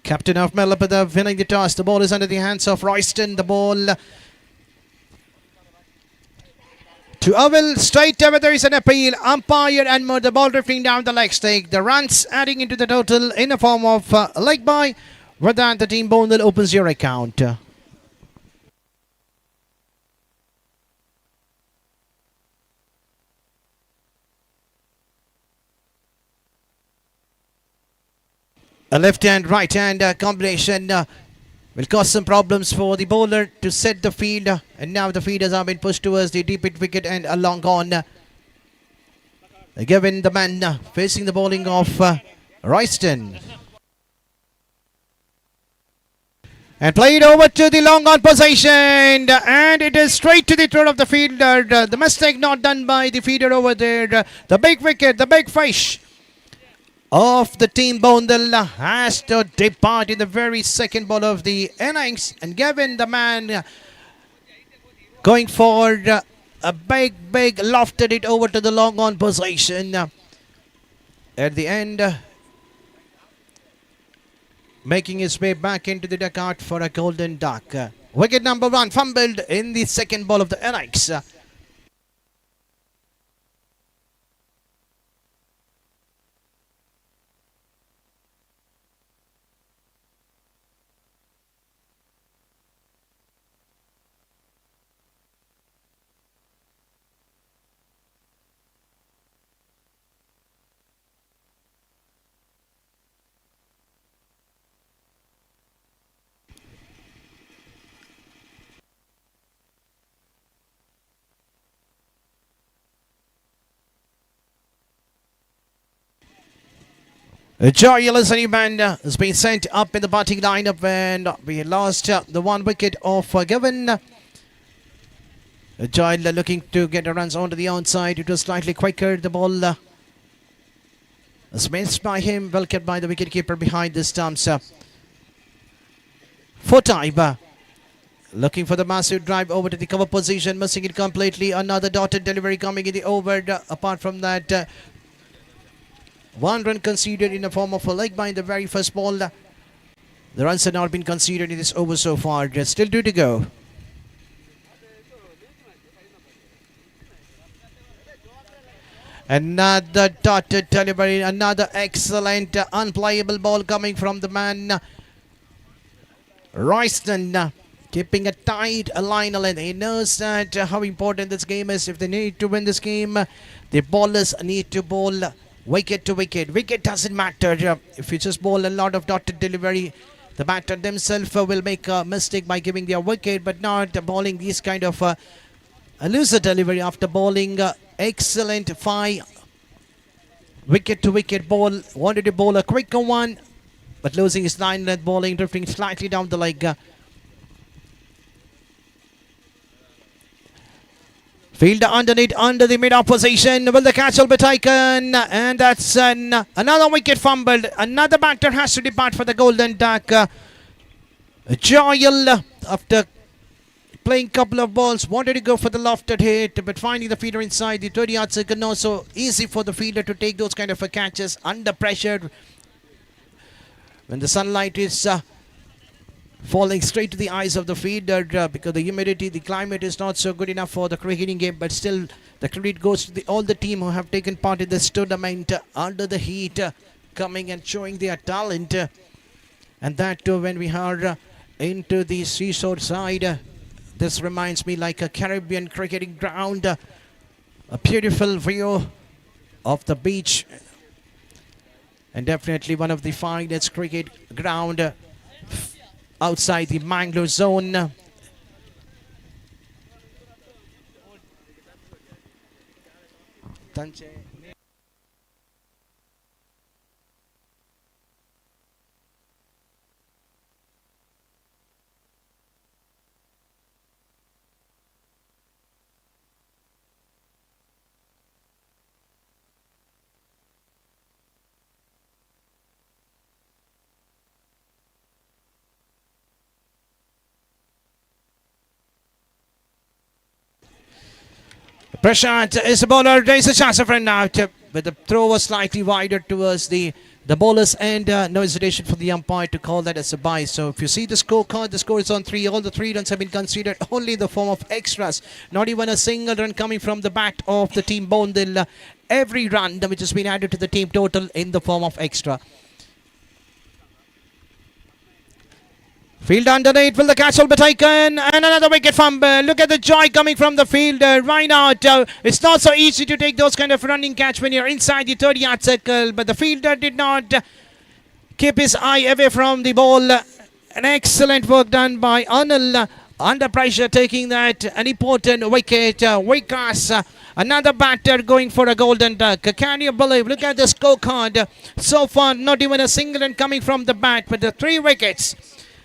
Captain of Merlapadav winning the toss. The ball is under the hands of Royston. The ball to Oval. Straight away there is an appeal. Umpire and more. The ball drifting down the leg stake. The runs adding into the total in the form of leg by. With that, the team Bondel opens your account. A left hand, right hand combination will cause some problems for the bowler to set the field. And now the fielders have been pushed towards the deep hit wicket and along on. Given the man facing the bowling of Royston. And played over to the long on position, and it is straight to the throat of the fielder. The mistake not done by the fielder over there. The big wicket, the big fish of the team Bondel has to depart in the very second ball of the innings. And given the man going for a big lofted it over to the long on position. At the end, making his way back into the dugout for a golden duck. Wicket number 1 fumbled in the second ball of the innings. Joy Band has been sent up in the batting lineup, and we lost the 1 wicket of Given. Joy looking to get the runs onto the outside. It was slightly quicker. The ball was missed by him. Well kept by the wicketkeeper behind the stumps. For time. Looking for the massive drive over to the cover position. Missing it completely. Another dotted delivery coming in the over. Apart from that, 1 run conceded in the form of a leg by in the very first ball. The runs have not been conceded in this over so far. Just still 2 to go. Another dotted delivery. Another excellent unplayable ball coming from the man Royston. Keeping a tight line length. He knows that how important this game is. If they need to win this game, the bowlers need to bowl wicket to wicket. Wicket doesn't matter. If you just bowl a lot of dotted delivery, the batter themselves will make a mistake by giving their wicket, but not bowling these kind of a loser delivery after bowling excellent 5 wicket to wicket ball. Wanted to bowl a quicker one, but losing his line length bowling, drifting slightly down the leg. Fielder underneath, under the mid-off position. Will the catch will be taken? And that's another wicket fumbled. Another batter has to depart for the golden duck. Joyal, after playing couple of balls, wanted to go for the lofted hit, but finding the fielder inside the 20-yard circle. Not so easy for the fielder to take those kind of catches under pressure. When the sunlight is falling straight to the eyes of the fielder because the humidity, the climate is not so good enough for the cricketing game, but still the credit goes to all the team who have taken part in this tournament under the heat, coming and showing their talent. And that too when we are into the seashore side. This reminds me like a Caribbean cricketing ground. A beautiful view of the beach. And definitely one of the finest cricket ground outside the Mangalore zone. Prashant is the bowler. There is a chance of run out, but the throw was slightly wider towards the bowler's end. No hesitation for the umpire to call that as a bye. So if you see the scorecard, the score is on 3. All the 3 runs have been considered only in the form of extras. Not even a single run coming from the bat of the team Bondil. Every run which has been added to the team total in the form of extra. Field underneath, will the catch will be taken, and another wicket fumble. Look at the joy coming from the fielder. Right out. It's not so easy to take those kind of running catch when you're inside the 30-yard circle, but the fielder did not keep his eye away from the ball. An excellent work done by Anil. Under pressure, taking that an important wicket. Vikas, another batter going for a golden duck. Can you believe? Look at the scorecard. So far, not even a single run coming from the bat, but the 3 wickets.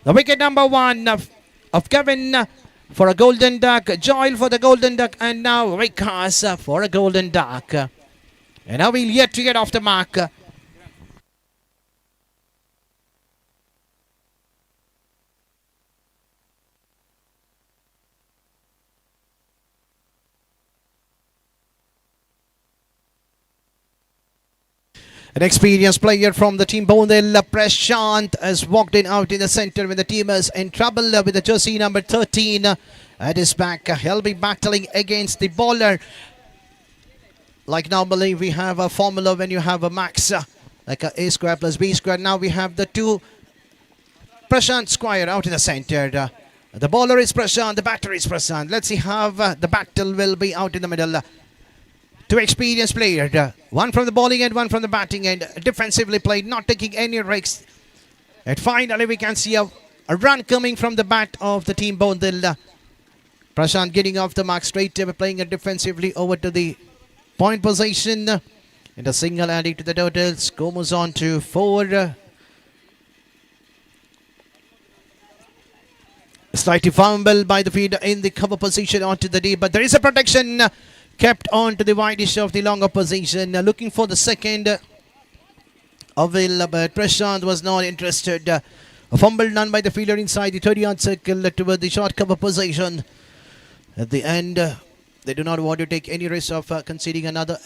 The wicket number 1 of Kevin for a golden duck, Joel for the golden duck, and now Vikas for a golden duck. And now we'll yet to get off the mark. An experienced player from the team Bondil, Prashant, has walked in out in the center when the team is in trouble with the jersey number 13 at his back. He'll be battling against the bowler. Like normally we have a formula when you have a max, like a A square plus B square. Now we have the 2 Prashant Squire out in the center. The bowler is Prashant, the batter is Prashant. Let's see how the battle will be out in the middle. 2 experienced players, one from the bowling end, one from the batting end, defensively played, not taking any risks. And finally we can see a run coming from the bat of the team Bondil. Prashant getting off the mark straight away, playing it defensively over to the point position. And a single adding to the total. Score moves on to 4. Slightly fumble by the fielder in the cover position onto the deep, but there is a protection kept on to the widest of the longer position. Looking for the second Avil, but Prashant was not interested. A fumble done by the fielder inside the 30-yard circle toward the short cover position. At the end, they do not want to take any risk of conceding another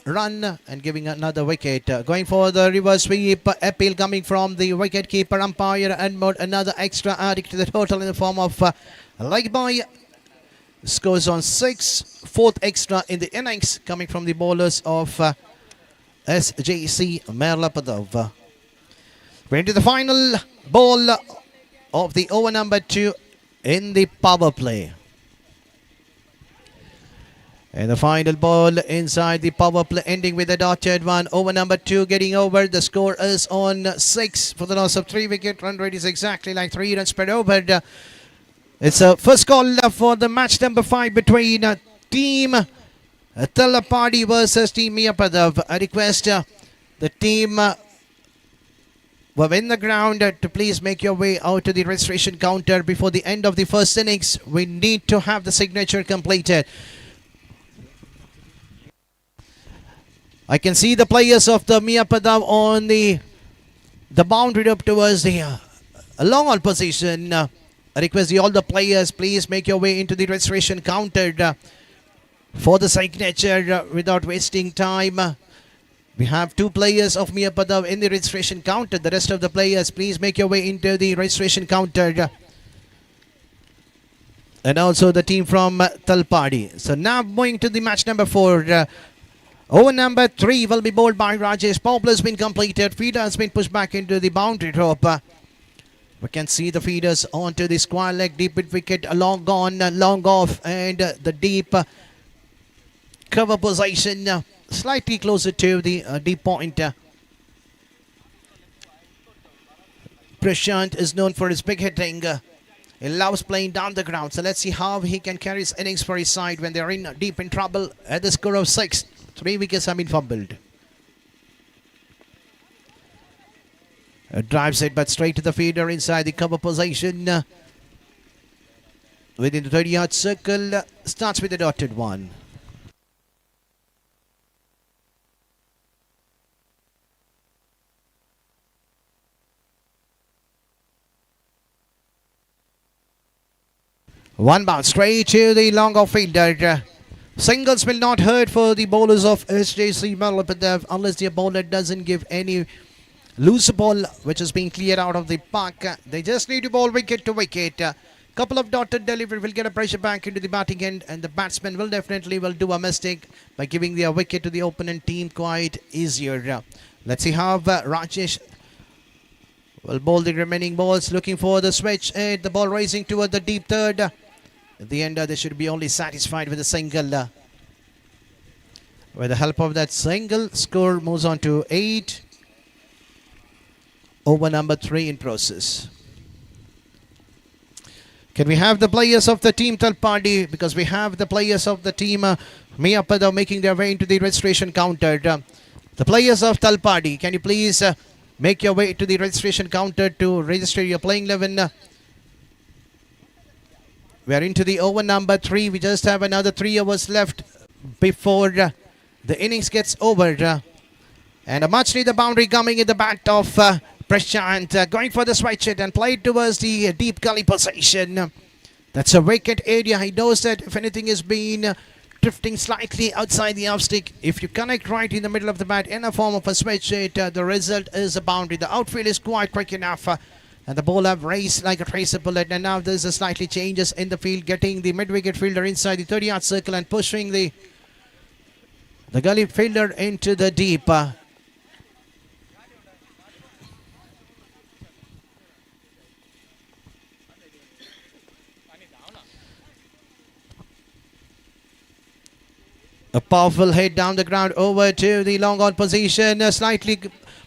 run and giving another wicket. Going for the reverse sweep, appeal coming from the wicket keeper umpire, and another extra adding to the total in the form of leg by. Scores on 6, 4th extra in the innings coming from the bowlers of SJC Merlapadov. We're into the final ball of the over number 2 in the power play. And the final ball inside the power play, ending with a dotted one. Over number 2 getting over. The score is on 6 for the loss of 3 wicket. Run rate is exactly like 3 runs per over. It's a first call for the match number 5 between team Talapadi versus team Miapadav. I request the team were in the ground to please make your way out to the registration counter before the end of the first innings. We need to have the signature completed. I can see the players of the Miapadav on the boundary up towards the long on position. I request all the players, please make your way into the registration counter for the signature without wasting time. We have 2 players of Miapadav in the registration counter. The rest of the players, please make your way into the registration counter. And also the team from Talpadi. So now moving to the match number 4. Over number 3 will be bowled by Rajesh. Poplar has been completed. Feeder has been pushed back into the boundary rope. We can see the feeders onto the square leg, deep mid wicket, long gone, long off, and the deep cover position, slightly closer to the deep point. Prashant is known for his big hitting. He loves playing down the ground. So let's see how he can carry his innings for his side when they're in deep in trouble at the score of 6. 3 wickets have been fumbled. Drives it but straight to the feeder inside the cover position. Within the 30-yard circle. Starts with the dotted one. One bounce straight to the long off fielder. Singles will not hurt for the bowlers of SJC Malapadev unless the bowler doesn't give any loose ball which is being cleared out of the park. They just need to bowl wicket to wicket. Couple of dotted delivery will get a pressure back into the batting end, and the batsman will definitely do a mistake by giving their wicket to the opponent team quite easier. Let's see how Rajesh will bowl the remaining balls, looking for the switch. The ball rising toward the deep third. At the end, they should be only satisfied with a single. With the help of that single, score moves on to 8. Over number 3 in process. Can we have the players of the team Talpadi? Because we have the players of the team Miyapada making their way into the registration counter. The players of Talpadi, can you please make your way to the registration counter to register your playing 11? We are into the over number 3. We just have another 3 hours left before the innings gets over. And a much needed boundary coming in the bat of Prashant. Going for the switch hit and played towards the deep gully position. That's a vacant area. He knows that if anything is being drifting slightly outside the off stick, if you connect right in the middle of the bat in a form of a switch hit, the result is a boundary. The outfield is quite quick enough. And the ball have raced like a tracer bullet. And now there's a slightly changes in the field, getting the mid-wicket fielder inside the 30-yard circle and pushing the gully fielder into the deep. A powerful hit down the ground over to the long on position. A slightly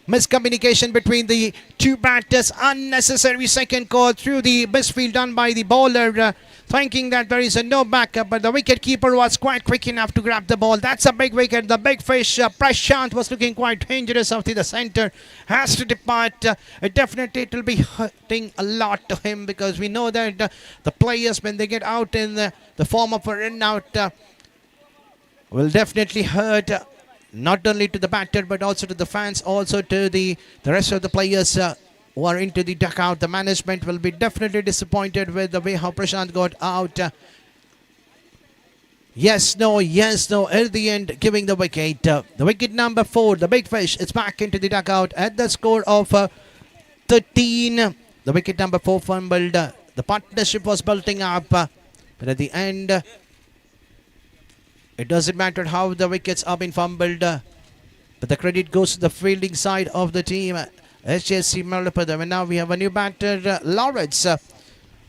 miscommunication between the two batters. Unnecessary second call through the misfield done by the bowler. Thinking that there is a no backup, but the wicket keeper was quite quick enough to grab the ball. That's a big wicket. The big fish, Prashant, was looking quite dangerous out to the center. Has to depart. Definitely it will be hurting a lot to him, because we know that the players, when they get out in the form of a run out, will definitely hurt not only to the batter but also to the fans, also to the rest of the players who are into the dugout. The management will be definitely disappointed with the way how Prashant got out. Yes, no, at the end giving the wicket. The wicket number 4, the big fish, is back into the dugout at the score of 13. The wicket number 4 fumbled. The partnership was building up, but at the end, it doesn't matter how the wickets are being fumbled, but the credit goes to the fielding side of the team, SJC Malapada. And now we have a new batter, Lawrence,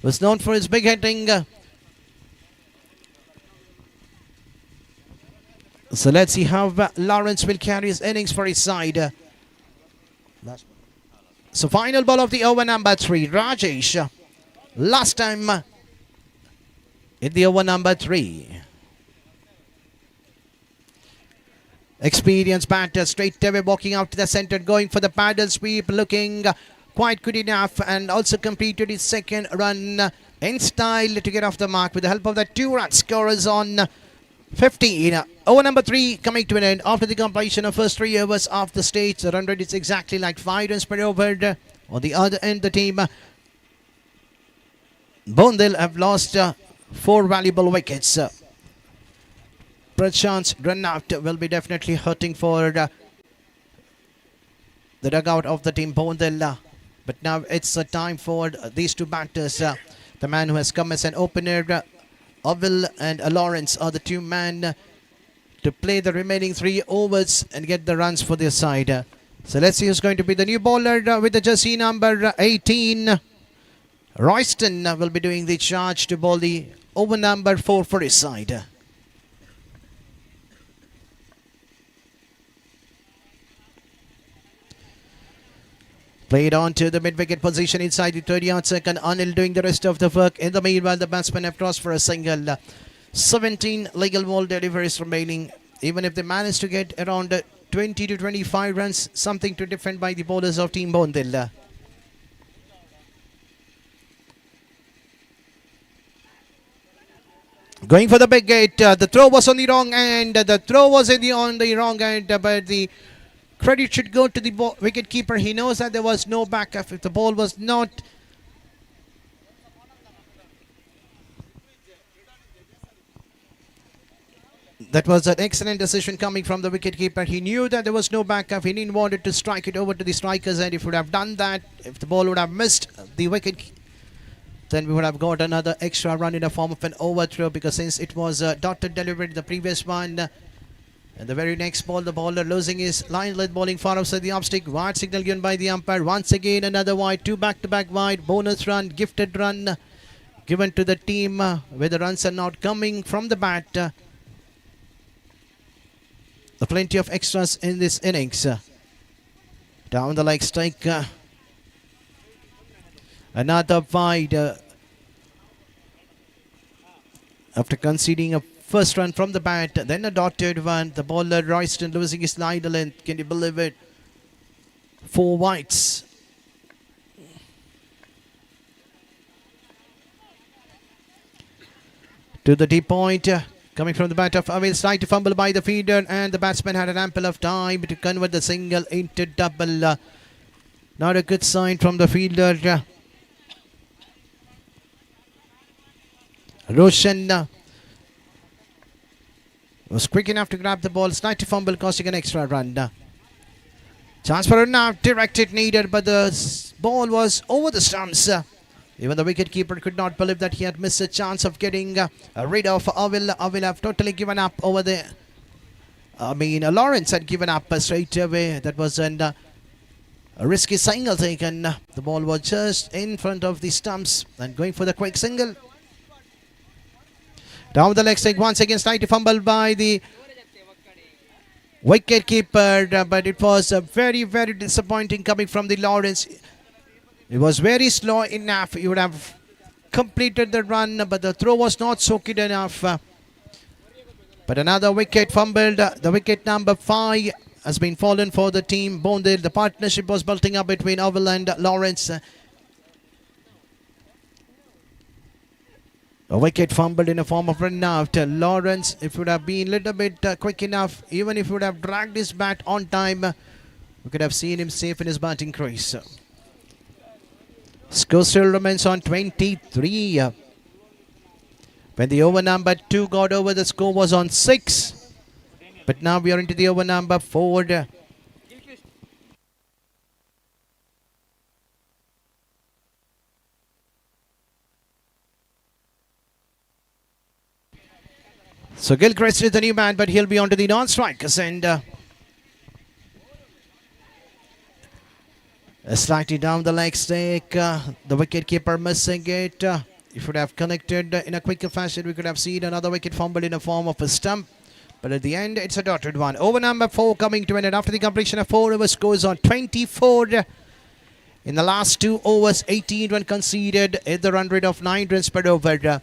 who's known for his big hitting. So let's see how Lawrence will carry his innings for his side. So final ball of the over number 3, Rajesh. Last time in the over number 3. Experienced batter, straight away walking out to the center, going for the paddle sweep, looking quite good enough, and also completed his second run in style to get off the mark with the help of the 2-run scorers on 15. Over number 3 coming to an end after the completion of first 3 overs of the stage. The run rate is exactly like 5 runs per over. On the other end, the team Bondil have lost 4 valuable wickets. Prashant's run out will be definitely hurting for the dugout of the team Bondil. But now it's a time for these two batters. The man who has come as an opener, Ovil and Lawrence, are the 2 men to play the remaining 3 overs and get the runs for their side. So let's see who's going to be the new bowler with the jersey number 18. Royston will be doing the charge to bowl the over number 4 for his side. Played on to the mid-wicket position inside the 30-yard circle. Anil doing the rest of the work. In the meanwhile, the batsmen have crossed for a single. 17 legal ball deliveries remaining. Even if they manage to get around 20 to 25 runs, something to defend by the bowlers of Team Bondil. Going for the big gate. The throw was on the wrong end. The throw was on the wrong end, but the credit should go to the wicket keeper. He knows that there was no backup. If the ball was not that was an excellent decision coming from the wicket keeper. He knew that there was no backup. He didn't want it to strike it over to the strikers, and if he would have done that, if the ball would have missed the wicket, then we would have got another extra run in the form of an overthrow, because since it was dotted delivery, the previous one, and the very next ball, the bowler losing his line length bowling far outside the off stick. Wide signal given by the umpire. Once again, another wide. 2 back-to-back wide. Bonus run, gifted run given to the team where the runs are not coming from the bat. Plenty of extras in this innings. Down the leg strike. Another wide. After conceding a first run from the bat, then a dotted one. The bowler Royston losing his line length. Can you believe it? 4 wides. To the deep point. Coming from the bat of Avil, slight fumble by the fielder, and the batsman had an ample of time to convert the single into double. Not a good sign from the fielder. Roshan was quick enough to grab the ball. Slight fumble costing an extra run. Chance for a now, directed needed, but the ball was over the stumps. Even the wicketkeeper could not believe that he had missed a chance of getting rid of Avil. Avil have totally given up over there. Lawrence had given up straight away. That was a risky single taken. The ball was just in front of the stumps and going for the quick single. Down the leg side, once again, slight fumble by the wicketkeeper, but it was very, very disappointing coming from the Lawrence. It was very slow enough. He would have completed the run, but the throw was not so good enough. But another wicket fumbled. The wicket number 5 has been fallen for the team Bondil. The partnership was building up between Avil and Lawrence. A wicket fumbled in the form of run out. Lawrence, if it would have been a little bit quick enough, even if he would have dragged his bat on time, we could have seen him safe in his batting crease. Score still remains on 23. When the over number 2 got over, the score was on 6. But now we are into the over number 4. So Gilchrist is the new man, but he'll be onto the non-strikers, and slightly down the leg stake. The wicket keeper missing it. If would have connected in a quicker fashion, we could have seen another wicket fumble in the form of a stump. But at the end, it's a dotted one. Over number 4 coming to an end after the completion of 4 overs. Scores on 24. In the last 2 overs, 18 run conceded at the run rate of 9 runs per over.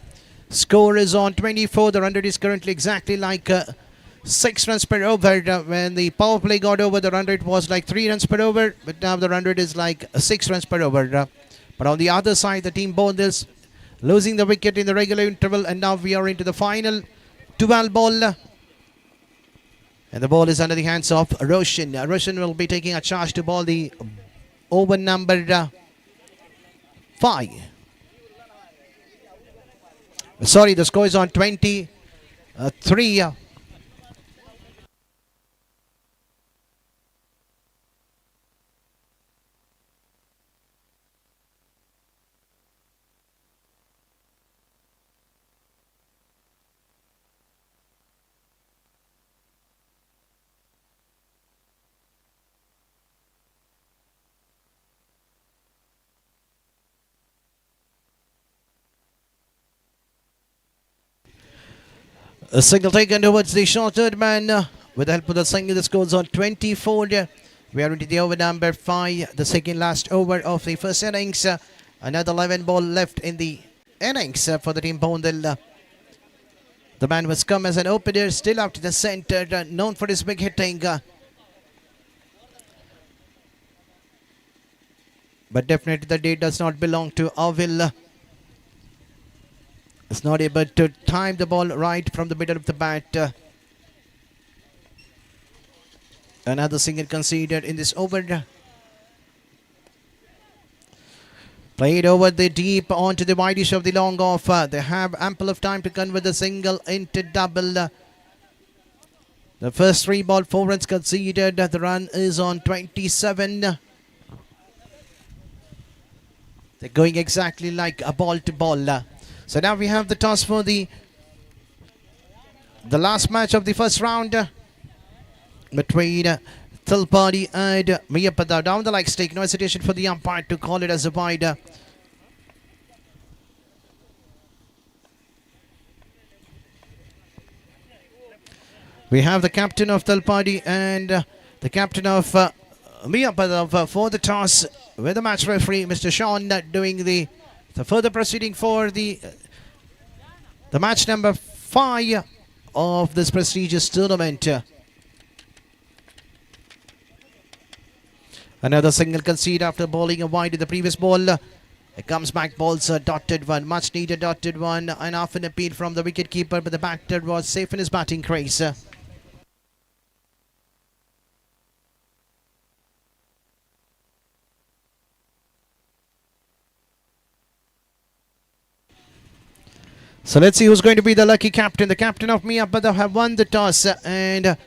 Score is on 24. The run rate is currently exactly like 6 runs per over. When the power play got over, the run rate was like 3 runs per over. But now the run rate is like 6 runs per over. But on the other side, the team Bondils losing the wicket in the regular interval. And now we are into the final 12 ball. And the ball is under the hands of Roshan. Roshan will be taking a charge to ball the over number 5. Sorry, the score is on 23. A single taken towards the short third man with the help of the single. The scores on 24. We are into the over number 5, the second last over of the first innings. Another 11 ball left in the innings for the team Bondel. The man was come as an opener, still out to the centre, known for his big hitting. But definitely the day does not belong to Avil. It's not able to time the ball right from the middle of the bat. Another single conceded in this over. Played over the deep onto the wideish of the long off. They have ample of time to convert the single into double. The first 3 ball, 4 runs conceded. The run is on 27. They're going exactly like a ball to ball. So now we have the toss for the last match of the first round between Tilpadi and Miyapada. Down the leg stick, no hesitation for the umpire to call it as a wide. We have the captain of Tilpadi and the captain of Miyapada for the toss, with the match referee Mr. Sean doing the further proceeding for the match number 5 of this prestigious tournament. Another single concede after bowling a wide in the previous ball. It comes back, balls a dotted one, much needed dotted one, and off an appeal from the wicket keeper, but the batter was safe in his batting crease. So let's see who's going to be the lucky captain. The captain of Miyapada have won the toss, and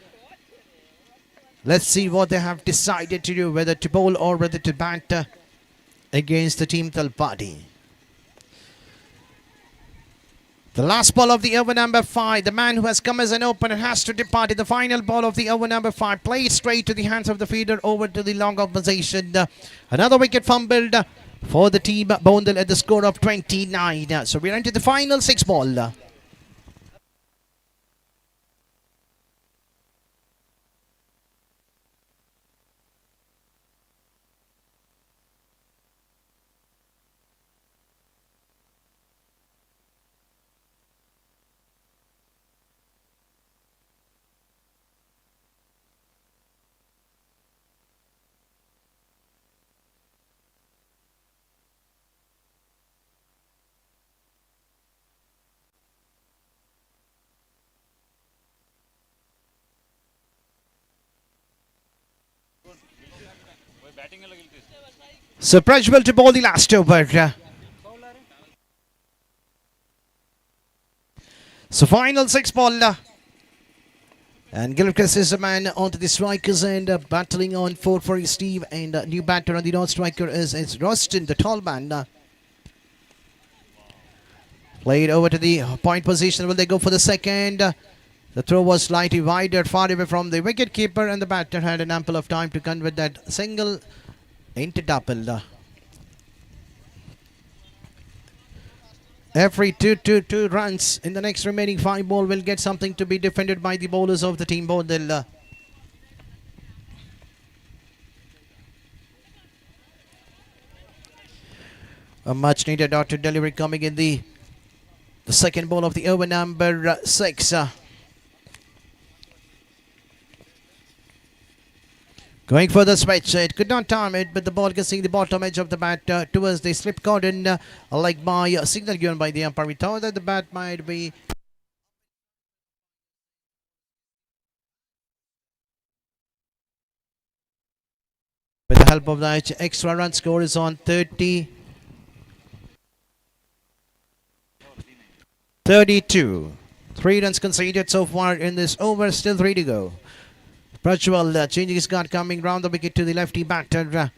let's see what they have decided to do, whether to bowl or whether to bat against the team Talpadi. The last ball of the over number 5. The man who has come as an opener has to depart in the final ball of the over number 5. Played straight to the hands of the fielder over to the long opposition. Another wicket fumbled for the team Bondel at the score of 29. So we're into the final 6 ball. So Prajwal to bowl the last over. So final 6 ball. And Gilchrist is the man onto the strikers and battling on 4 for Steve, and new batter on the non-striker is Roston, the tall man. Played over to the point position. Will they go for the second? The throw was slightly wider, far away from the wicket keeper, and the batter had an ample of time to convert that single into double. Every 2 runs in the next remaining 5 ball will get something to be defended by the bowlers of the team Bondel. A much needed dotted delivery coming in the second ball of the over number 6. Going for the switch, it could not time it, but the ball gets the bottom edge of the bat towards the slip cordon, like by a signal given by the umpire. We thought that the bat might be with the help of that extra run score is on 32. 3 runs conceded so far in this over, still 3 to go. Prajwal changing his guard, coming round the wicket to the lefty batter.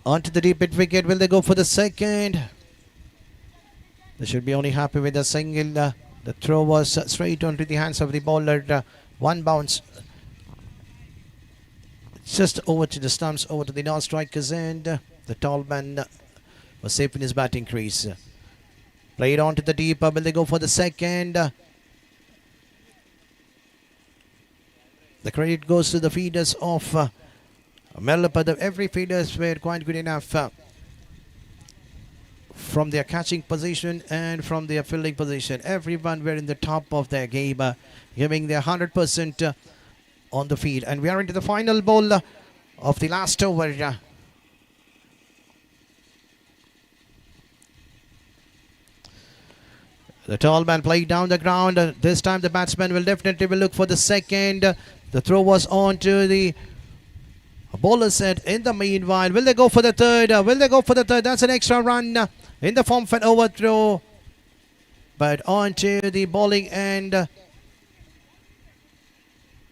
Onto the deep hit wicket. Will they go for the second? They should be only happy with a single. The throw was straight onto the hands of the bowler. 1 bounce. Just over to the stumps, over to the non-strikers, and the tall man was safe in his batting crease. Played on to the deep. Will they go for the second? The credit goes to the feeders of Malapada. Every feeders were quite good enough from their catching position and from their fielding position. Everyone were in the top of their game, giving their 100% on the field. And we are into the final ball of the last over. The tall man played down the ground. This time the batsman will definitely look for the second. The throw was on to the bowler set. In the meanwhile, will they go for the third? Will they go for the third? That's an extra run in the form of an overthrow. But on to the bowling end.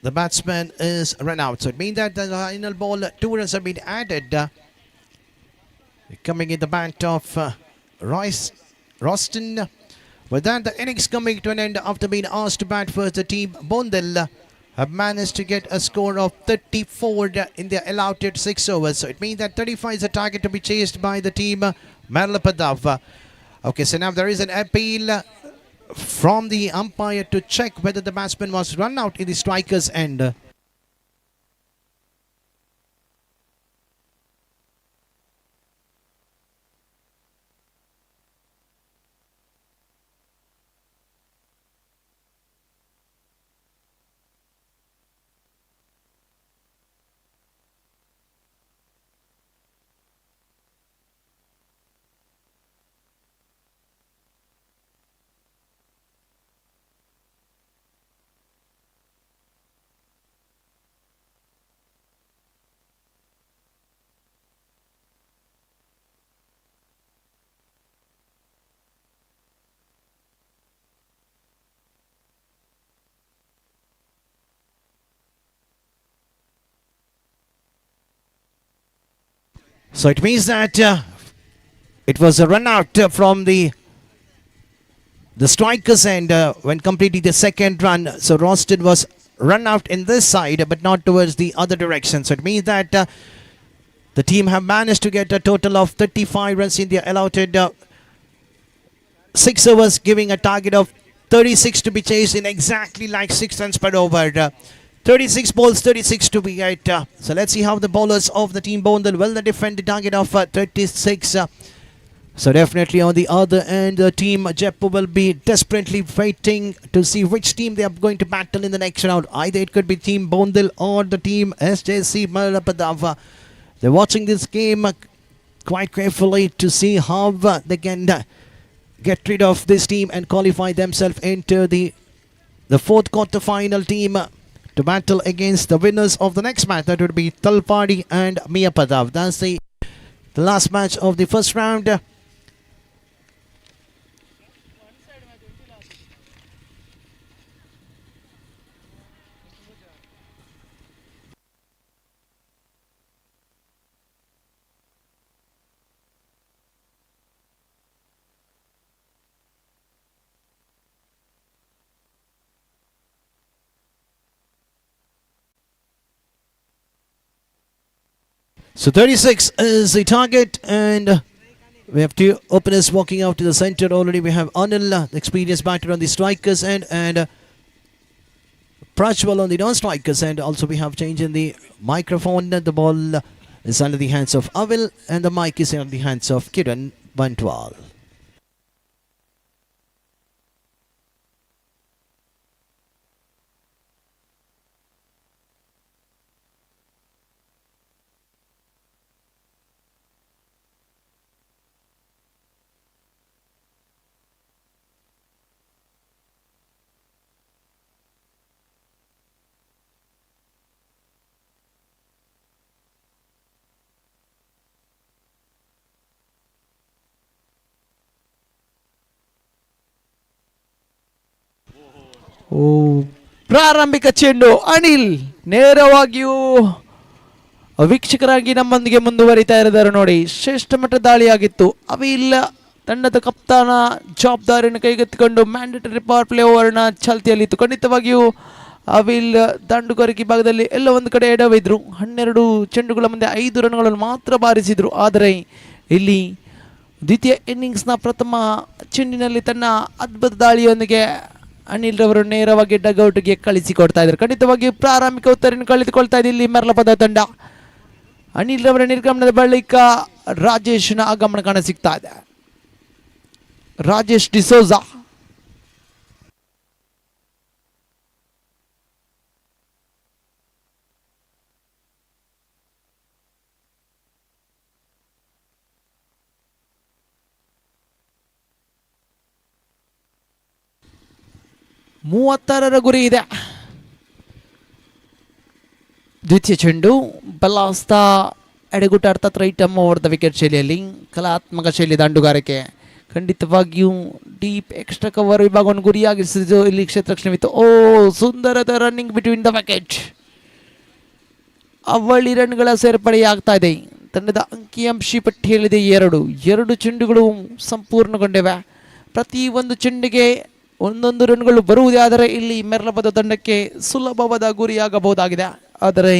The batsman is run out. So it means that the final ball, 2 runs have been added. Coming in the bat of Roston. With that, the innings coming to an end after being asked to bat first. The team Bondel have managed to get a score of 34 in their allotted 6 overs. So it means that 35 is the target to be chased by the team Marlapadav. Okay, so now there is an appeal from the umpire to check whether the batsman was run out in the striker's end. So it means that it was a run out from the strikers end when completing the second run. So Roston was run out in this side but not towards the other direction. So it means that the team have managed to get a total of 35 runs in their allotted 6 overs, giving a target of 36 to be chased in exactly like 6 runs per over. 36 balls, 36 to be hit. So let's see how the bowlers of the team Bondel will defend the target of 36. So definitely on the other end, the team Jaipur will be desperately waiting to see which team they are going to battle in the next round. Either it could be team Bondel or the team SJC Malapadav. They're watching this game quite carefully to see how they can get rid of this team and qualify themselves into the fourth quarter final team to battle against the winners of the next match. That would be Talpadi and Miyapadav. That's the last match of the first round. So 36 is the target, and we have 2 openers walking out to the center already. We have Anil, the experienced batter on the strikers end, and Prajwal on the non-strikers end. Also we have change in the microphone. The ball is under the hands of Avil and the mic is under the hands of Kiran Bantwal. ಪ್ರಾರಂಭಿಕ ಚೆಂಡು ಅನಿಲ್ ನೇರವಾಗಿಯೂ ವೀಕ್ಷಕರಾಗಿ ನಮ್ಮೊಂದಿಗೆ ಮುಂದುವರಿತಾ ಇದ್ದಾರೆ ನೋಡಿ. ಶ್ರೇಷ್ಠ ಮಟ್ಟದ ದಾಳಿಯಾಗಿತ್ತು. ಅವಿಲ್ಲ ತಂಡದ ಕಪ್ತಾನ ಜವಾಬ್ದಾರಿಯನ್ನು ಕೈಗೆತ್ತಿಕೊಂಡು ಮ್ಯಾಂಡೇಟರಿ ಪವರ್ ಪ್ಲೇ ಓವರ್ನ ಚಾಲ್ತಿಯಲ್ಲಿತ್ತು. ಖಂಡಿತವಾಗಿಯೂ ಅವಿಲ್ ದಾಂಡುಗಾರಿಕೆ ಭಾಗದಲ್ಲಿ ಎಲ್ಲ ಒಂದು ಕಡೆ ಎಡವಿದ್ರು. 12 ಚೆಂಡುಗಳ ಮುಂದೆ 5 ರನ್ಗಳನ್ನು ಮಾತ್ರ ಬಾರಿಸಿದ್ರು. ಆದರೆ ಇಲ್ಲಿ ದ್ವಿತೀಯ ಇನ್ನಿಂಗ್ಸ್ನ ಪ್ರಥಮ ಚೆಂಡಿನಲ್ಲಿ ತನ್ನ ಅದ್ಭುತ ದಾಳಿಯೊಂದಿಗೆ ಅನಿಲ್ ರವರು ನೇರವಾಗಿ ಡಗೌಟ್ಗೆ ಕಳಿಸಿಕೊಡ್ತಾ ಇದ್ದಾರೆ. ಖಂಡಿತವಾಗಿ ಪ್ರಾರಂಭಿಕ ಉತ್ತರವನ್ನು ಕಳೆದುಕೊಳ್ತಾ ಇದೆ ಇಲ್ಲಿ ಮೆರ್ಲಪದ ತಂಡ. ಅನಿಲ್ ರವರ ನಿರ್ಗಮನದ ಬಳಿಕ ರಾಜೇಶ್ನ ಆಗಮನ ಕಾಣ ಸಿಗ್ತಾ ಇದೆ. ರಾಜೇಶ್ ಡಿಸೋಜಾ ಮೂವತ್ತಾರರ ಗುರಿ ಇದೆ. ದ್ವಿತೀಯ ಚೆಂಡು ಬಲಾಸ್ತ ಎಡೆಗುಟ ಅರ್ಥಾತ್ ರೈಟ್ ಅಮ್ಮ ಓವರ್ ದ ವಿಕೆಟ್ ಶೈಲಿಯಲ್ಲಿ ಕಲಾತ್ಮಕ ಶೈಲಿ ದಾಂಡುಗಾರಿಕೆ. ಖಂಡಿತವಾಗಿಯೂ ಡೀಪ್ ಎಕ್ಸ್ಟ್ರಾ ಕವರ್ ವಿಭಾಗವನ್ನು ಗುರಿಯಾಗಿಸಿದ್ದು ಇಲ್ಲಿ ಕ್ಷೇತ್ರ ರಕ್ಷಣೆವಿತ್ತು. ಓ ಸುಂದರದ ರನ್ನಿಂಗ್ ಬಿಟ್ವೀನ್ ದ ವಿಕೆಟ್. ಅವಳಿ ರನ್ಗಳ ಸೇರ್ಪಡೆಯಾಗ್ತಾ ಇದೆ. ತಂಡದ ಅಂಕಿಅಂಶಿ ಪಟ್ಟಿಯಲ್ಲಿದೆ ಎರಡು ಚೆಂಡುಗಳು ಸಂಪೂರ್ಣಗೊಂಡಿವೆ. ಪ್ರತಿ ಒಂದು ಚೆಂಡಿಗೆ ಒಂದೊಂದು ರನ್ಗಳು ಬರುವುದೇ ಆದರೆ ಇಲ್ಲಿ ಮೆರ್ಲಪದ ತಂಡಕ್ಕೆ ಸುಲಭವಾದ ಗುರಿಯಾಗಬಹುದಾಗಿದೆ. ಆದರೆ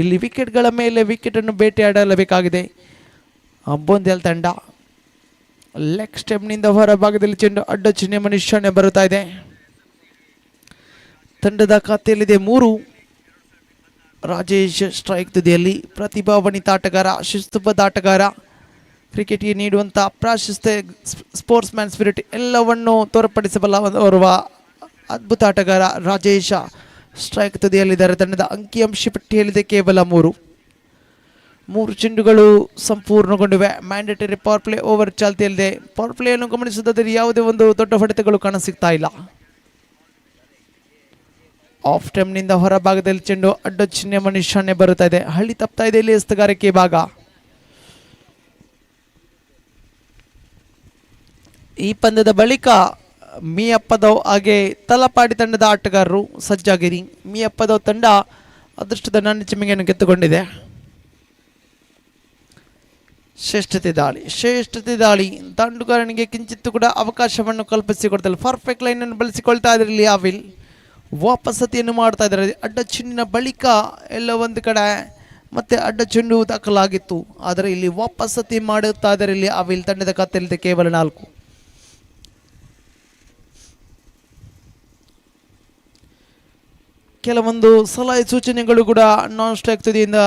ಇಲ್ಲಿ ವಿಕೆಟ್ಗಳ ಮೇಲೆ ವಿಕೆಟನ್ನು ಬೇಟೆಯಾಡಲೇಬೇಕಾಗಿದೆ ಬೊಂದೆಲ್ ತಂಡ. ಲೆಗ್ ಸ್ಟೆಪ್ನಿಂದ ಹೊರಭಾಗದಲ್ಲಿ ಚೆಂಡು ಅಡ್ಡ ಚಿಹ್ನೆ ಮನುಷ್ಯನೇ ಬರುತ್ತಾ ಇದೆ. ತಂಡದ ಖಾತೆಯಲ್ಲಿದೆ 3. ರಾಜೇಶ್ ಸ್ಟ್ರೈಕ್ ತುದಿಯಲ್ಲಿ ಪ್ರತಿಭಾನ್ವಿತ ಆಟಗಾರ, ಶಿಸ್ತುಬದ್ಧ ಆಟಗಾರ, ಕ್ರಿಕೆಟ್ಗೆ ನೀಡುವಂಥ ಪ್ರಾಶಸ್ತ್ಯ, ಸ್ಪೋರ್ಟ್ಸ್ ಮ್ಯಾನ್ ಸ್ಪಿರಿಟ್ ಎಲ್ಲವನ್ನು ತೋರ್ಪಡಿಸಬಲ್ಲ ಓರ್ವ ಅದ್ಭುತ ಆಟಗಾರ ರಾಜೇಶ ಸ್ಟ್ರೈಕ್ ತುದಿಯಲ್ಲಿದ್ದಾರೆ. ತಂಡದ ಅಂಕಿಅಂಶ ಪಟ್ಟಿಯಲ್ಲಿದೆ ಕೇವಲ 3 ಚೆಂಡುಗಳು ಸಂಪೂರ್ಣಗೊಂಡಿವೆ. ಮ್ಯಾಂಡೇಟರಿ ಪವರ್ ಪ್ಲೇ ಓವರ್ ಚಾಲ್ತಿಯಲ್ಲಿದೆ. ಪವರ್ ಪ್ಲೇಯನ್ನು ಗಮನಿಸುವುದಾದರೆ ಯಾವುದೇ ಒಂದು ದೊಡ್ಡ ಹೊಡೆತಗಳು ಕಾಣಸಿಗ್ತಾ ಇಲ್ಲ. ಆಫ್ ಟೈಮ್ನಿಂದ ಹೊರಭಾಗದಲ್ಲಿ ಚೆಂಡು ಅಡ್ಡ ಚಿಹ್ನೆ ಮನುಷ್ಯನೇ ಬರುತ್ತಾ ಇದೆ. ಹಳ್ಳಿ ತಪ್ತಾ ಇದೆ ಇಲ್ಲಿ ಎಸ್ತಗಾರಿಕೆ ಭಾಗ. ಈ ಪಂದ್ಯದ ಬಳಿಕ ಮಿಯಪ್ಪದವ್ ಹಾಗೆ ತಲಪಾಡಿ ತಂಡದ ಆಟಗಾರರು ಸಜ್ಜಾಗಿರಿ. ಮಿಯಪ್ಪದವ್ ತಂಡ ಅದೃಷ್ಟದ ನಾಣ್ಯ ಚಿಮ್ಮಿಗೆಯನ್ನು ಗೆದ್ದುಕೊಂಡಿದೆ. ಶ್ರೇಷ್ಠತೆ ದಾಳಿ ದಾಂಡುಗಾರನಿಗೆ ಕಿಂಚಿತ್ತು ಕೂಡ ಅವಕಾಶವನ್ನು ಕಲ್ಪಿಸಿಕೊಡ್ತಾರೆ. ಪರ್ಫೆಕ್ಟ್ ಲೈನನ್ನು ಬಳಸಿಕೊಳ್ತಾ ಇದ್ದಾರೆ ಇಲ್ಲಿ ಆವಿಲ್. ವಾಪಸತಿಯನ್ನು ಮಾಡ್ತಾ ಇದ್ದಾರೆ. ಅಡ್ಡ ಚೆಂಡಿನ ಬಳಿಕ ಎಲ್ಲ ಒಂದು ಕಡೆ ಮತ್ತೆ ಅಡ್ಡ ಚೆಂಡು ದಾಖಲಾಗಿತ್ತು. ಆದರೆ ಇಲ್ಲಿ ವಾಪಸತಿ ಮಾಡುತ್ತಾ ಇದ್ದಾರೆ ಇಲ್ಲಿ ಆವಿಲ್. ತಂಡದ ಖಾತೆಯಲ್ಲಿದೆ ಕೇವಲ 4. ಕೆಲವೊಂದು ಸಲಹೆ ಸೂಚನೆಗಳು ಕೂಡ ನಾನ್ ಸ್ಟ್ರೈಕ್ ತುದಿಯಿಂದ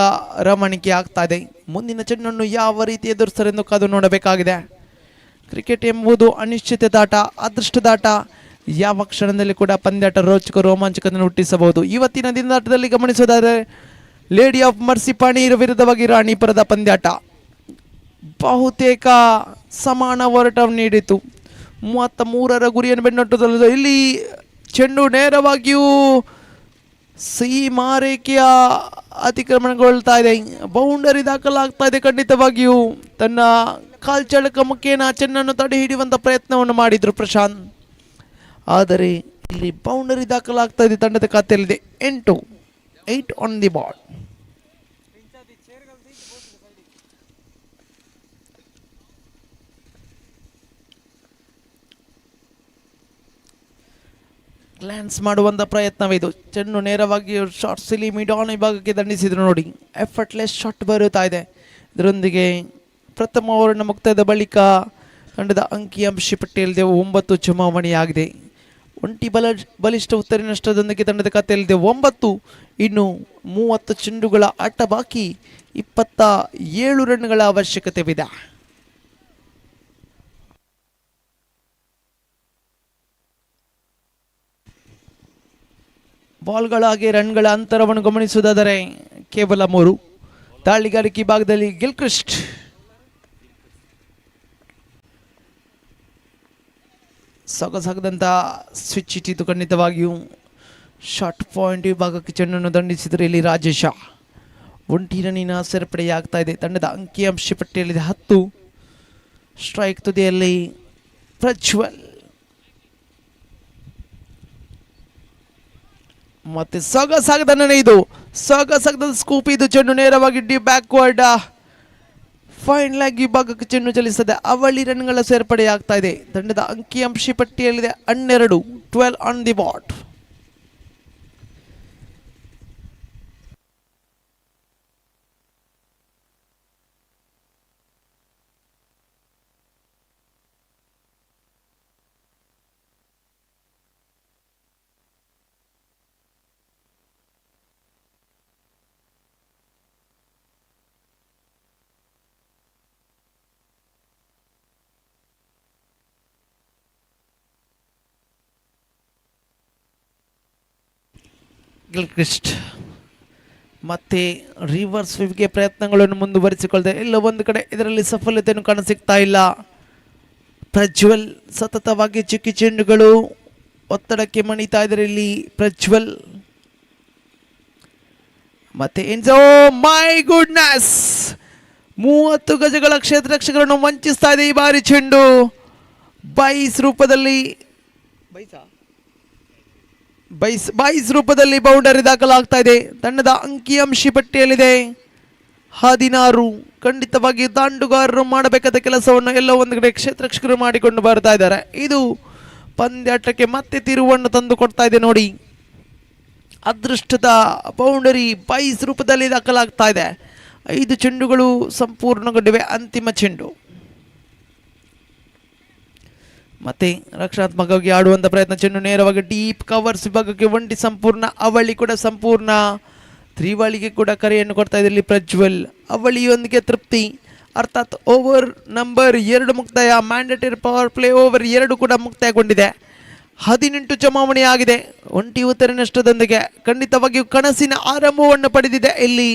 ರಮಣಿಕೆ ಆಗ್ತಾ ಇದೆ. ಮುಂದಿನ ಚೆಂಡನ್ನು ಯಾವ ರೀತಿ ಎದುರಿಸ್ತಾರೆ ಎಂದು ಕಾದು ನೋಡಬೇಕಾಗಿದೆ. ಕ್ರಿಕೆಟ್ ಎಂಬುದು ಅನಿಶ್ಚಿತದಾಟ, ಅದೃಷ್ಟದಾಟ. ಯಾವ ಕ್ಷಣದಲ್ಲಿ ಕೂಡ ಪಂದ್ಯಾಟ ರೋಚಕ ರೋಮಾಂಚಕವನ್ನು ಹುಟ್ಟಿಸಬಹುದು. ಇವತ್ತಿನ ದಿನದಾಟದಲ್ಲಿ ಗಮನಿಸೋದಾದರೆ ಲೇಡಿ ಆಫ್ ಮರ್ಸಿ ಪಾಣೀರ್ ವಿರುದ್ಧವಾಗಿ ರಾಣಿಪುರದ ಪಂದ್ಯಾಟ ಬಹುತೇಕ ಸಮಾನ ಹೋರಾಟವನ್ನು ನೀಡಿತು. 33ರ ಗುರಿಯನ್ನು ಬೆನ್ನಟ್ಟುತ್ತದೆ. ಇಲ್ಲಿ ಚೆಂಡು ನೇರವಾಗಿಯೂ ಸೀಮಾರೇಖೆಯ ಅತಿಕ್ರಮಣಗೊಳ್ತಾ ಇದೆ. ಬೌಂಡರಿ ದಾಖಲಾಗ್ತಾ ಇದೆ. ಖಂಡಿತವಾಗಿಯೂ ತನ್ನ ಕಾಲ್ಚಳಕ ಮುಖೇನ ಚೆನ್ನನ್ನು ತಡೆ ಹಿಡಿಯುವಂಥ ಪ್ರಯತ್ನವನ್ನು ಮಾಡಿದರು ಪ್ರಶಾಂತ್. ಆದರೆ ಇಲ್ಲಿ ಬೌಂಡರಿ ದಾಖಲಾಗ್ತಾ ಇದೆ. ತಂಡದ ಖಾತೆಯಲ್ಲಿದೆ 8 ಆನ್ ದಿ ಬಾಲ್. ಗ್ಲಾನ್ಸ್ ಮಾಡುವಂಥ ಪ್ರಯತ್ನವಿದು. ಚೆಂಡು ನೇರವಾಗಿ ಶಾರ್ಟ್ ಸಿಲಿ ಮಿಡಾನ್ ವಿಭಾಗಕ್ಕೆ ದಂಡಿಸಿದ್ರು ನೋಡಿ. ಎಫರ್ಟ್ಲೆಸ್ ಶಾಟ್ ಬರುತ್ತಾ ಇದೆ. ಇದರೊಂದಿಗೆ ಪ್ರಥಮ ಓವರಿನ ಮುಕ್ತಾಯದ ಬಳಿಕ ತಂಡದ ಅಂಕಿಅಂಶ ಪಟ್ಟಿಯಲ್ಲಿದೆ 9 ಚುಮಾವಣೆಯಾಗಿದೆ. ಒಂಟಿ ಬಲಿಷ್ಠ ಉತ್ತರಿ ನಷ್ಟದೊಂದಿಗೆ ತಂಡದ ಖಾತೆಯಲ್ಲಿದೆ 9. ಇನ್ನು 30 ಚೆಂಡುಗಳ ಆಟ ಬಾಕಿ. 27 ರನ್ಗಳ ಅವಶ್ಯಕತೆವಿದೆ. ಬಾಲ್ಗಳಾಗಿ ರನ್ಗಳ ಅಂತರವನ್ನು ಗಮನಿಸುವುದಾದರೆ ಕೇವಲ 3. ದಾಳಿಗಾರಿಕೆ ಭಾಗದಲ್ಲಿ ಗಿಲ್ಕ್ರಿಸ್ಟ್ ಸೊಗಸಾಗದಂಥ ಸ್ವಿಚ್ ಇಟ್ಟಿದ್ದು. ಖಂಡಿತವಾಗಿಯೂ ಶಾರ್ಟ್ ಪಾಯಿಂಟ್ ವಿಭಾಗಕ್ಕೆ ಚೆಂಡನ್ನು ದಂಡಿಸಿದರೆ ಇಲ್ಲಿ ರಾಜೇಶ. ಒಂಟಿ ರನ್ನಿನ ಸೇರ್ಪಡೆಯಾಗ್ತಾ ಇದೆ. ತಂಡದ ಅಂಕಿಅಂಶ ಪಟ್ಟಿಯಲ್ಲಿದೆ 10. ಸ್ಟ್ರೈಕ್ ತುದಿಯಲ್ಲಿ ಪ್ರಜ್ವಲ್ ಮತ್ತೆ ಸೊಗಸಾಗದ ಇದು ಸೊಗಸಾಗದ ಸ್ಕೂಪ್. ಇದು ಚೆಂಡು ನೇರವಾಗಿ ಬ್ಯಾಕ್ವರ್ಡ್ ಫೈನ್ ಲೆಗ್ ವಿಭಾಗಕ್ಕೆ ಚೆಂಡು ಚಲಿಸ್ತದೆ. ಅವಳಿ ರನ್ಗಳ ಸೇರ್ಪಡೆಯಾಗ್ತಾ ಇದೆ. ತಂಡದ ಅಂಕಿಅಂಶ ಪಟ್ಟಿಯಲ್ಲಿದೆ 12 ಆನ್ ದಿ ಬಾಟ್. ಗಿಲ್ಕ್ರಿಸ್ಟ್ ಮತ್ತೆ ರಿವರ್ಸ್ ಸ್ವಿಪ್ಗೆ ಪ್ರಯತ್ನಗಳನ್ನು ಮುಂದುವರಿಸಿಕೊಳ್ಳದೆ ಎಲ್ಲ ಒಂದು ಕಡೆ ಇದರಲ್ಲಿ ಸಫಲತೆಯನ್ನು ಕಾಣಸಿಗ್ತಾ ಇಲ್ಲ. ಪ್ರಜ್ವಲ್ ಸತತವಾಗಿ ಚಿಕ್ಕಿ ಚೆಂಡುಗಳು ಒತ್ತಡಕ್ಕೆ ಮಣಿತಾ ಇದ್ದಾರೆ ಇಲ್ಲಿ ಪ್ರಜ್ವಲ್. ಮತ್ತೆ ಎನ್ಸೋ ಮೈ ಗುಡ್ನೆಸ್ 30 ಗಜಗಳ ಕ್ಷೇತ್ರ ರಕ್ಷಕರನ್ನು ವಂಚಿಸ್ತಾ ಇದೆ ಈ ಬಾರಿ ಚೆಂಡು. ಬೈಸ್ ರೂಪದಲ್ಲಿ ಬೌಂಡರಿ ದಾಖಲಾಗ್ತಾ ಇದೆ. ತಂಡದ ಅಂಕಿಅಂಶಿ ಪಟ್ಟಿಯಲ್ಲಿದೆ 16. ಖಂಡಿತವಾಗಿ ದಾಂಡುಗಾರರು ಮಾಡಬೇಕಾದ ಕೆಲಸವನ್ನು ಎಲ್ಲ ಒಂದು ಕಡೆ ಕ್ಷೇತ್ರ ರಕ್ಷಕರು ಮಾಡಿಕೊಂಡು ಬರ್ತಾ ಇದ್ದಾರೆ. ಇದು ಪಂದ್ಯಾಟಕ್ಕೆ ಮತ್ತೆ ತಿರುವನ್ನು ತಂದು ಕೊಡ್ತಾ ಇದೆ ನೋಡಿ. ಅದೃಷ್ಟದ ಬೌಂಡರಿ ಬೈಸ್ ರೂಪದಲ್ಲಿ ದಾಖಲಾಗ್ತಾ ಇದೆ. 5 ಚೆಂಡುಗಳು ಸಂಪೂರ್ಣಗೊಂಡಿವೆ. ಅಂತಿಮ ಚೆಂಡು ಮತ್ತೆ ರಕ್ಷಣಾತ್ಮಕವಾಗಿ ಆಡುವಂಥ ಪ್ರಯತ್ನ. ಚೆಂಡು ನೇರವಾಗಿ ಡೀಪ್ ಕವರ್ಸ್ ವಿಭಾಗಕ್ಕೆ ಒಂಟಿ ಸಂಪೂರ್ಣ. ಅವಳಿ ಕೂಡ ಸಂಪೂರ್ಣ. ತ್ರಿವಳಿಗೆ ಕೂಡ ಕರೆಯನ್ನು ಕೊಡ್ತಾ ಇದೆ ಇಲ್ಲಿ ಪ್ರಜ್ವಲ್. ಅವಳಿಯೊಂದಿಗೆ ತೃಪ್ತಿ, ಅರ್ಥಾತ್ ಓವರ್ ನಂಬರ್ 2 ಮುಕ್ತಾಯ. ಮ್ಯಾಂಡೇಟರಿ ಪವರ್ ಪ್ಲೇ ಓವರ್ 2 ಕೂಡ ಮುಕ್ತಾಯಗೊಂಡಿದೆ. 18 ಚುನಾವಣೆ ಆಗಿದೆ. ಒಂಟಿ ಉತ್ತರ ನಷ್ಟದೊಂದಿಗೆ ಖಂಡಿತವಾಗಿಯೂ ಕನಸಿನ ಆರಂಭವನ್ನು ಪಡೆದಿದೆ ಇಲ್ಲಿ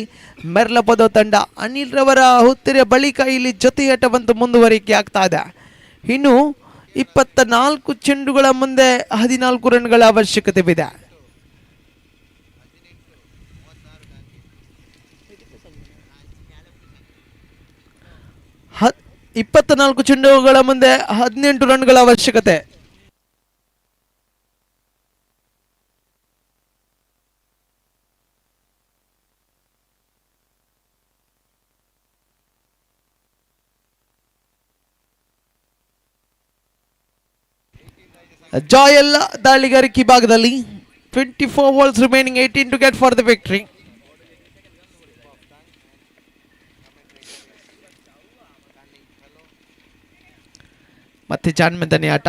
ಮೆರ್ಲಪದ ತಂಡ. ಅನಿಲ್ ರವರ ಹುತ್ತಿರ ಬಳಿಕ ಇಲ್ಲಿ ಜೊತೆಯಾಟವಂತೂ ಮುಂದುವರಿಕೆ ಆಗ್ತಾ ಇದೆ. ಇನ್ನು 24 ಚೆಂಡುಗಳ ಮುಂದೆ 14 ರನ್ಗಳ ಅವಶ್ಯಕತೆ ಇದೆ. 24 ಚೆಂಡುಗಳ ಮುಂದೆ 18 ರನ್ಗಳ ಅವಶ್ಯಕತೆ. ಜಾಯಲ್ಲ ದಾಳಿಗಾರಿಕೆ ಭಾಗದಲ್ಲಿ 24 balls remaining, 18 to get for the victory. ಮತ್ತೆ ಜಾನ್ಮೆದನೆ ಆಟ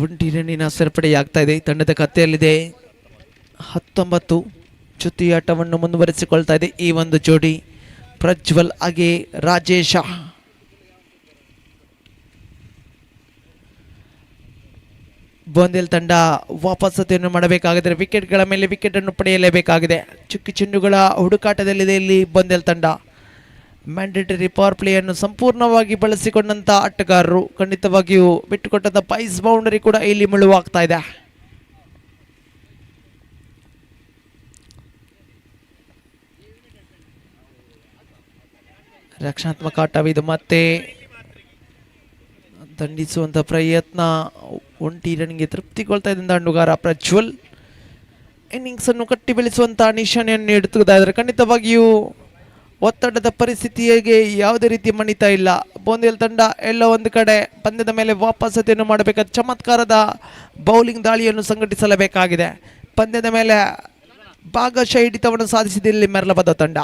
ಒಂಟಿ ರನ್ನಿನ ಸೇರ್ಪಡೆಯಾಗ್ತಾ ಇದೆ. ತಂಡದ ಕಥೆಯಲ್ಲಿದೆ 19. ಜೊತೆ ಆಟವನ್ನು ಮುಂದುವರಿಸಿಕೊಳ್ತಾ ಇದೆ ಈ ಒಂದು ಜೋಡಿ ಪ್ರಜ್ವಲ್ ಹಾಗೆ ರಾಜೇಶ. ಬೋಂದೇಲ್ ತಂಡ ವಾಪಸತೆಯನ್ನು ಮಾಡಬೇಕಾಗಿದೆ. ವಿಕೆಟ್ಗಳ ಮೇಲೆ ವಿಕೆಟ್ ಅನ್ನು ಪಡೆಯಲೇಬೇಕಾಗಿದೆ. ಚುಕ್ಕಿ ಚೆಂಡುಗಳ ಹುಡುಕಾಟದಲ್ಲಿದೆ ಇಲ್ಲಿ ಬೋಂದೇಲ್ ತಂಡ. ಮ್ಯಾಂಡೇಟರಿ ಪವರ್ ಪ್ಲೇಯನ್ನು ಸಂಪೂರ್ಣವಾಗಿ ಬಳಸಿಕೊಂಡಂಥ ಆಟಗಾರರು. ಖಂಡಿತವಾಗಿಯೂ ಬಿಟ್ಟುಕೊಟ್ಟಂಥ ಪೈಸ್ ಬೌಂಡರಿ ಕೂಡ ಇಲ್ಲಿ ಮುಳುವಾಗ್ತಾ ಇದೆ. ರಕ್ಷಣಾತ್ಮಕ ಆಟವಿದು. ಮತ್ತೆ ದಂಡಿಸುವಂಥ ಪ್ರಯತ್ನ. ಒಂಟಿ ರನ್ಗೆ ತೃಪ್ತಿಗೊಳ್ತಾ ಇದ್ದ ದಾಂಡುಗಾರ ಪ್ರಜ್ವಲ್. ಇನ್ನಿಂಗ್ಸ್ ಅನ್ನು ಕಟ್ಟಿ ಬೆಳೆಸುವಂಥ ನಿಶಾನೆಯನ್ನು ನೀಡುತ್ತಾ ಇದ್ದಾರೆ. ಖಂಡಿತವಾಗಿಯೂ ಒತ್ತಡದ ಪರಿಸ್ಥಿತಿಗೆ ಯಾವುದೇ ರೀತಿ ಮಣಿತಾ ಇಲ್ಲ ಬೋಂದೇಲ್ ತಂಡ. ಎಲ್ಲ ಒಂದು ಕಡೆ ಪಂದ್ಯದ ಮೇಲೆ ವಾಪಸತೆಯನ್ನು ಮಾಡಬೇಕಾದ ಚಮತ್ಕಾರದ ಬೌಲಿಂಗ್ ದಾಳಿಯನ್ನು ಸಂಘಟಿಸಲೇಬೇಕಾಗಿದೆ. ಪಂದ್ಯದ ಮೇಲೆ ಭಾಗಶಃ ಹಿಡಿತವನ್ನು ಸಾಧಿಸಿದೆ ಇಲ್ಲಿ ಮೆರ್ಲಬದ ತಂಡ.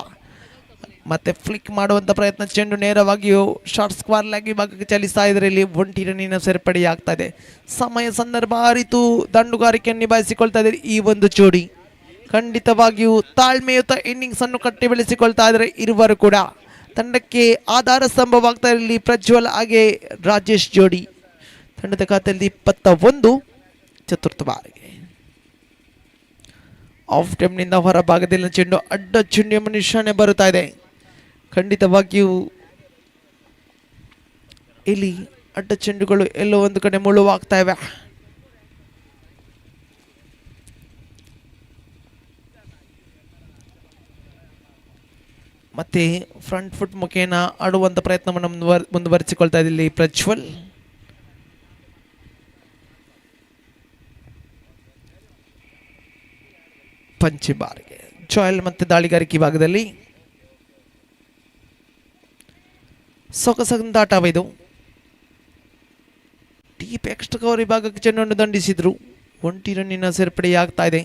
ಮತ್ತೆ ಫ್ಲಿಕ್ ಮಾಡುವಂಥ ಪ್ರಯತ್ನ. ಚೆಂಡು ನೇರವಾಗಿಯೂ ಶಾರ್ಟ್ ಸ್ಕ್ವಾರ್ ಲೆಗ್ ಭಾಗಕ್ಕೆ ಚಲಿಸ್ತಾ ಇದ್ರೆ ಇಲ್ಲಿ ಒಂಟಿ ರನ್ನಿನ ಸೇರ್ಪಡೆಯಾಗ್ತಾ ಇದೆ. ಸಮಯ ಸಂದರ್ಭ ಅರಿತು ದಂಡುಗಾರಿಕೆಯನ್ನು ನಿಭಾಯಿಸಿಕೊಳ್ತಾ ಇದ್ದಾರೆ ಈ ಒಂದು ಜೋಡಿ. ಖಂಡಿತವಾಗಿಯೂ ತಾಳ್ಮೆಯುತ ಇನ್ನಿಂಗ್ಸ್ ಅನ್ನು ಕಟ್ಟಿ ಬೆಳೆಸಿಕೊಳ್ತಾ ಇದ್ದಾರೆ ಇರುವರು ಕೂಡ. ತಂಡಕ್ಕೆ ಆಧಾರ ಸ್ತಂಭವಾಗ್ತಾ ಇರಲಿ ಪ್ರಜ್ವಲ್ ಹಾಗೆ ರಾಜೇಶ್ ಜೋಡಿ. ತಂಡದ ಖಾತೆಯಲ್ಲಿ 21 ಚತುರ್ಥ ಬಾರಿಗೆ. ಆಫ್ ಟೈಮ್ನಿಂದ ಹೊರಭಾಗದಲ್ಲಿನ ಚೆಂಡು ಅಡ್ಡ ಚೆಂಡು ಎಂಬ ನಿಶಾನೆ ಬರುತ್ತಾ ಇದೆ. ಖಂಡಿತವಾಗಿಯೂ ಇಲ್ಲಿ ಅಡ್ಡ ಚೆಂಡುಗಳು ಎಲ್ಲೋ ಒಂದು ಕಡೆ ಮುಳುವಾಗ್ತಾ ಇವೆ. ಮತ್ತೆ ಫ್ರಂಟ್ ಫುಟ್ ಮುಖೇನ ಆಡುವಂಥ ಪ್ರಯತ್ನವನ್ನು ಮುಂದುವರಿಸಿಕೊಳ್ತಾ ಇದೆ ಇಲ್ಲಿ ಪ್ರಜ್ವಲ್. ಪಂಚಿ ಬಾರಿಗೆ ಜಾಯಲ್ ಮತ್ತೆ ದಾಳಿಗಾರಿಕೆ ಭಾಗದಲ್ಲಿ ಸೊಗಸಾದ ಆಟವಿದು. ಡೀಪ್ ಎಕ್ಸ್ಟ್ರಾ ಕವರ್ ವಿಭಾಗಕ್ಕೆ ಚೆಂಡನ್ನು ದಂಡಿಸಿದ್ರು. ಒಂಟಿ ರನ್ನಿನ ಸೇರ್ಪಡೆಯಾಗ್ತಾ ಇದೆ.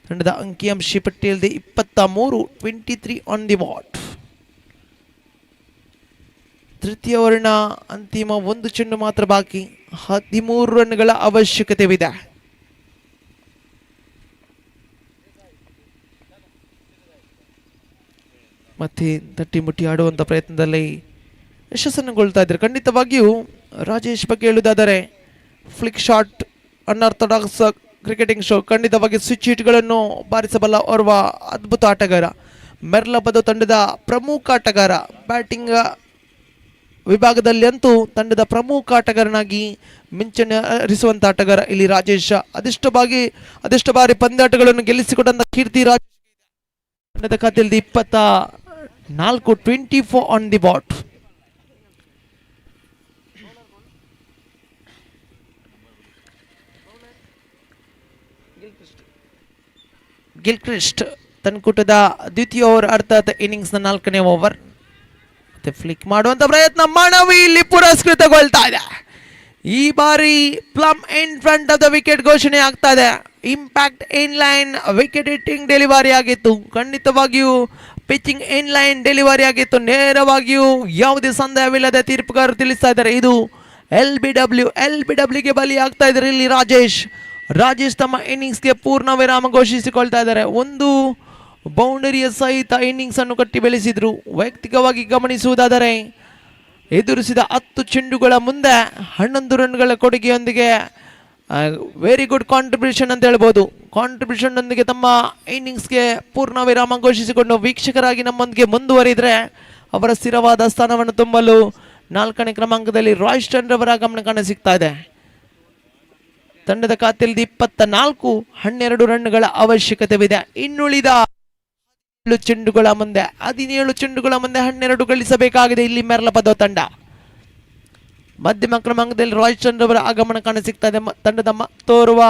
ತಂಡದ ಅಂಕಿಅಂಶಿ ಪಟ್ಟಿಯಲ್ಲಿದೆ 23, 23 ಆನ್ ದಿ ಬಾಟ್. ತೃತೀಯ ಓವರ್ನ ಅಂತಿಮ 1 ಚೆಂಡು ಮಾತ್ರ ಬಾಕಿ. 13 ರನ್ಗಳ ಅವಶ್ಯಕತೆವಿದೆ. ಮತ್ತೆ ತಟ್ಟಿ ಮುಟ್ಟಿ ಆಡುವಂಥ ಪ್ರಯತ್ನದಲ್ಲಿ ಯಶಸ್ಸನ್ನುಗೊಳ್ತಾ ಇದ್ದಾರೆ. ಖಂಡಿತವಾಗಿಯೂ ರಾಜೇಶ್ ಬಗ್ಗೆ ಹೇಳುವುದಾದರೆ ಫ್ಲಿಕ್ ಶಾಟ್ ಅನ್ಆರ್ಥೋಡಾಕ್ಸ್ ಕ್ರಿಕೆಟಿಂಗ್ ಶೋ. ಖಂಡಿತವಾಗಿ ಸ್ವಿಚ್ ಹಿಟ್ಗಳನ್ನು ಬಾರಿಸಬಲ್ಲ ಓರ್ವ ಅದ್ಭುತ ಆಟಗಾರ, ಮೆರ್ಲಬದು ತಂಡದ ಪ್ರಮುಖ ಆಟಗಾರ. ಬ್ಯಾಟಿಂಗ್ ವಿಭಾಗದಲ್ಲಿ ಅಂತೂ ತಂಡದ ಪ್ರಮುಖ ಆಟಗಾರನಾಗಿ ಮಿಂಚನೆ ಹರಿಸುವಂತ ಆಟಗಾರ ಇಲ್ಲಿ ರಾಜೇಶ್. ಅದೆಷ್ಟು ಬಾರಿ ಪಂದ್ಯಾಟಗಳನ್ನು ಗೆಲ್ಲಿಸಿಕೊಂಡ ಕೀರ್ತಿ ರಾಜೇಶ್ ತಂಡದ ಖಾತೆಯಲ್ಲಿ 24 ಆನ್ ದಿ ಬಾಟ್. ಗಿಲ್ಕ್ರಿಸ್ಟ್ ತನ್ಕೂಟದ ದ್ವಿತೀಯ ಓವರ್ ಅರ್ಥಾತ್ ಇನ್ನಿಂಗ್ಸ್ ನ 4ನೇ ಓವರ್. ಮತ್ತೆ ಫ್ಲಿಕ್ ಮಾಡುವಂತ ಪ್ರಯತ್ನ ಮನವಿ ಇಲ್ಲಿ ಪುರಸ್ಕೃತಗೊಳ್ತಾ ಇದೆ. ಈ ಬಾರಿ plum in front of the wicket ಘೋಷಣೆ ಆಗ್ತಾ ಇದೆ. Impact in line wicket hitting delivery ಆಗಿತ್ತು. ಖಂಡಿತವಾಗಿಯೂ ಪಿಚಿಂಗ್ ಇನ್ ಲೈನ್ ಡೆಲಿವರಿ ಆಗಿತ್ತು. ನೇರವಾಗಿಯೂ ಯಾವುದೇ ಸಂದೇಹವಿಲ್ಲದೆ ತೀರ್ಪುಗಾರರು ತಿಳಿಸ್ತಾ ಇದ್ದಾರೆ ಇದು ಎಲ್ ಬಿ ಡಬ್ಲ್ಯೂಗೆ ಬಲಿ ಆಗ್ತಾ ಇದ್ದಾರೆ ಇಲ್ಲಿ ರಾಜೇಶ್ ತಮ್ಮ ಇನ್ನಿಂಗ್ಸ್ಗೆ ಪೂರ್ಣ ವಿರಾಮ ಘೋಷಿಸಿಕೊಳ್ತಾ ಇದ್ದಾರೆ. ಒಂದು ಬೌಂಡರಿಯ ಸಹಿತ ಇನ್ನಿಂಗ್ಸ್ ಅನ್ನು ಕಟ್ಟಿ ಬೆಳೆಸಿದ್ರು. ವೈಯಕ್ತಿಕವಾಗಿ ಗಮನಿಸುವುದಾದರೆ ಎದುರಿಸಿದ 10 ಚೆಂಡುಗಳ ಮುಂದೆ 11 ರನ್ಗಳ ಕೊಡುಗೆಯೊಂದಿಗೆ ವೆರಿ ಗುಡ್ ಕಾಂಟ್ರಿಬ್ಯೂಷನ್ ಅಂತ ಹೇಳ್ಬೋದು. ಕಾಂಟ್ರಿಬ್ಯೂಷನ್ ಒಂದಿಗೆ ತಮ್ಮ ಇನ್ನಿಂಗ್ಸ್ಗೆ ಪೂರ್ಣ ವಿರಾಮ ಘೋಷಿಸಿಕೊಂಡು ವೀಕ್ಷಕರಾಗಿ ನಮ್ಮೊಂದಿಗೆ ಮುಂದುವರಿದರೆ ಅವರ ಸ್ಥಿರವಾದ ಸ್ಥಾನವನ್ನು ತುಂಬಲು 4ನೇ ಕ್ರಮಾಂಕದಲ್ಲಿ ರಾಯ್ಸ್ಟನ್ ರವರ ಆಗಮನ ಕಾಣ ಸಿಗ್ತಾ ಇದೆ. ತಂಡದ ಖಾತೆಯಲ್ಲಿ 12 ರನ್ಗಳ ಅವಶ್ಯಕತೆವಿದೆ. ಇನ್ನುಳಿದ 17 ಚೆಂಡುಗಳ ಮುಂದೆ 12 ಗಳಿಸಬೇಕಾಗಿದೆ ಇಲ್ಲಿ ಮೆರ್ಲಬದು ತಂಡ. ಮಧ್ಯಮ ಕ್ರಮಾಂಕದಲ್ಲಿ ರಾಯ್ಸ್ಟನ್ ರವರ ಆಗಮನ ಕಾಣ ಸಿಗ್ತಾ ಇದೆ. ತಂಡದ ತೋರುವ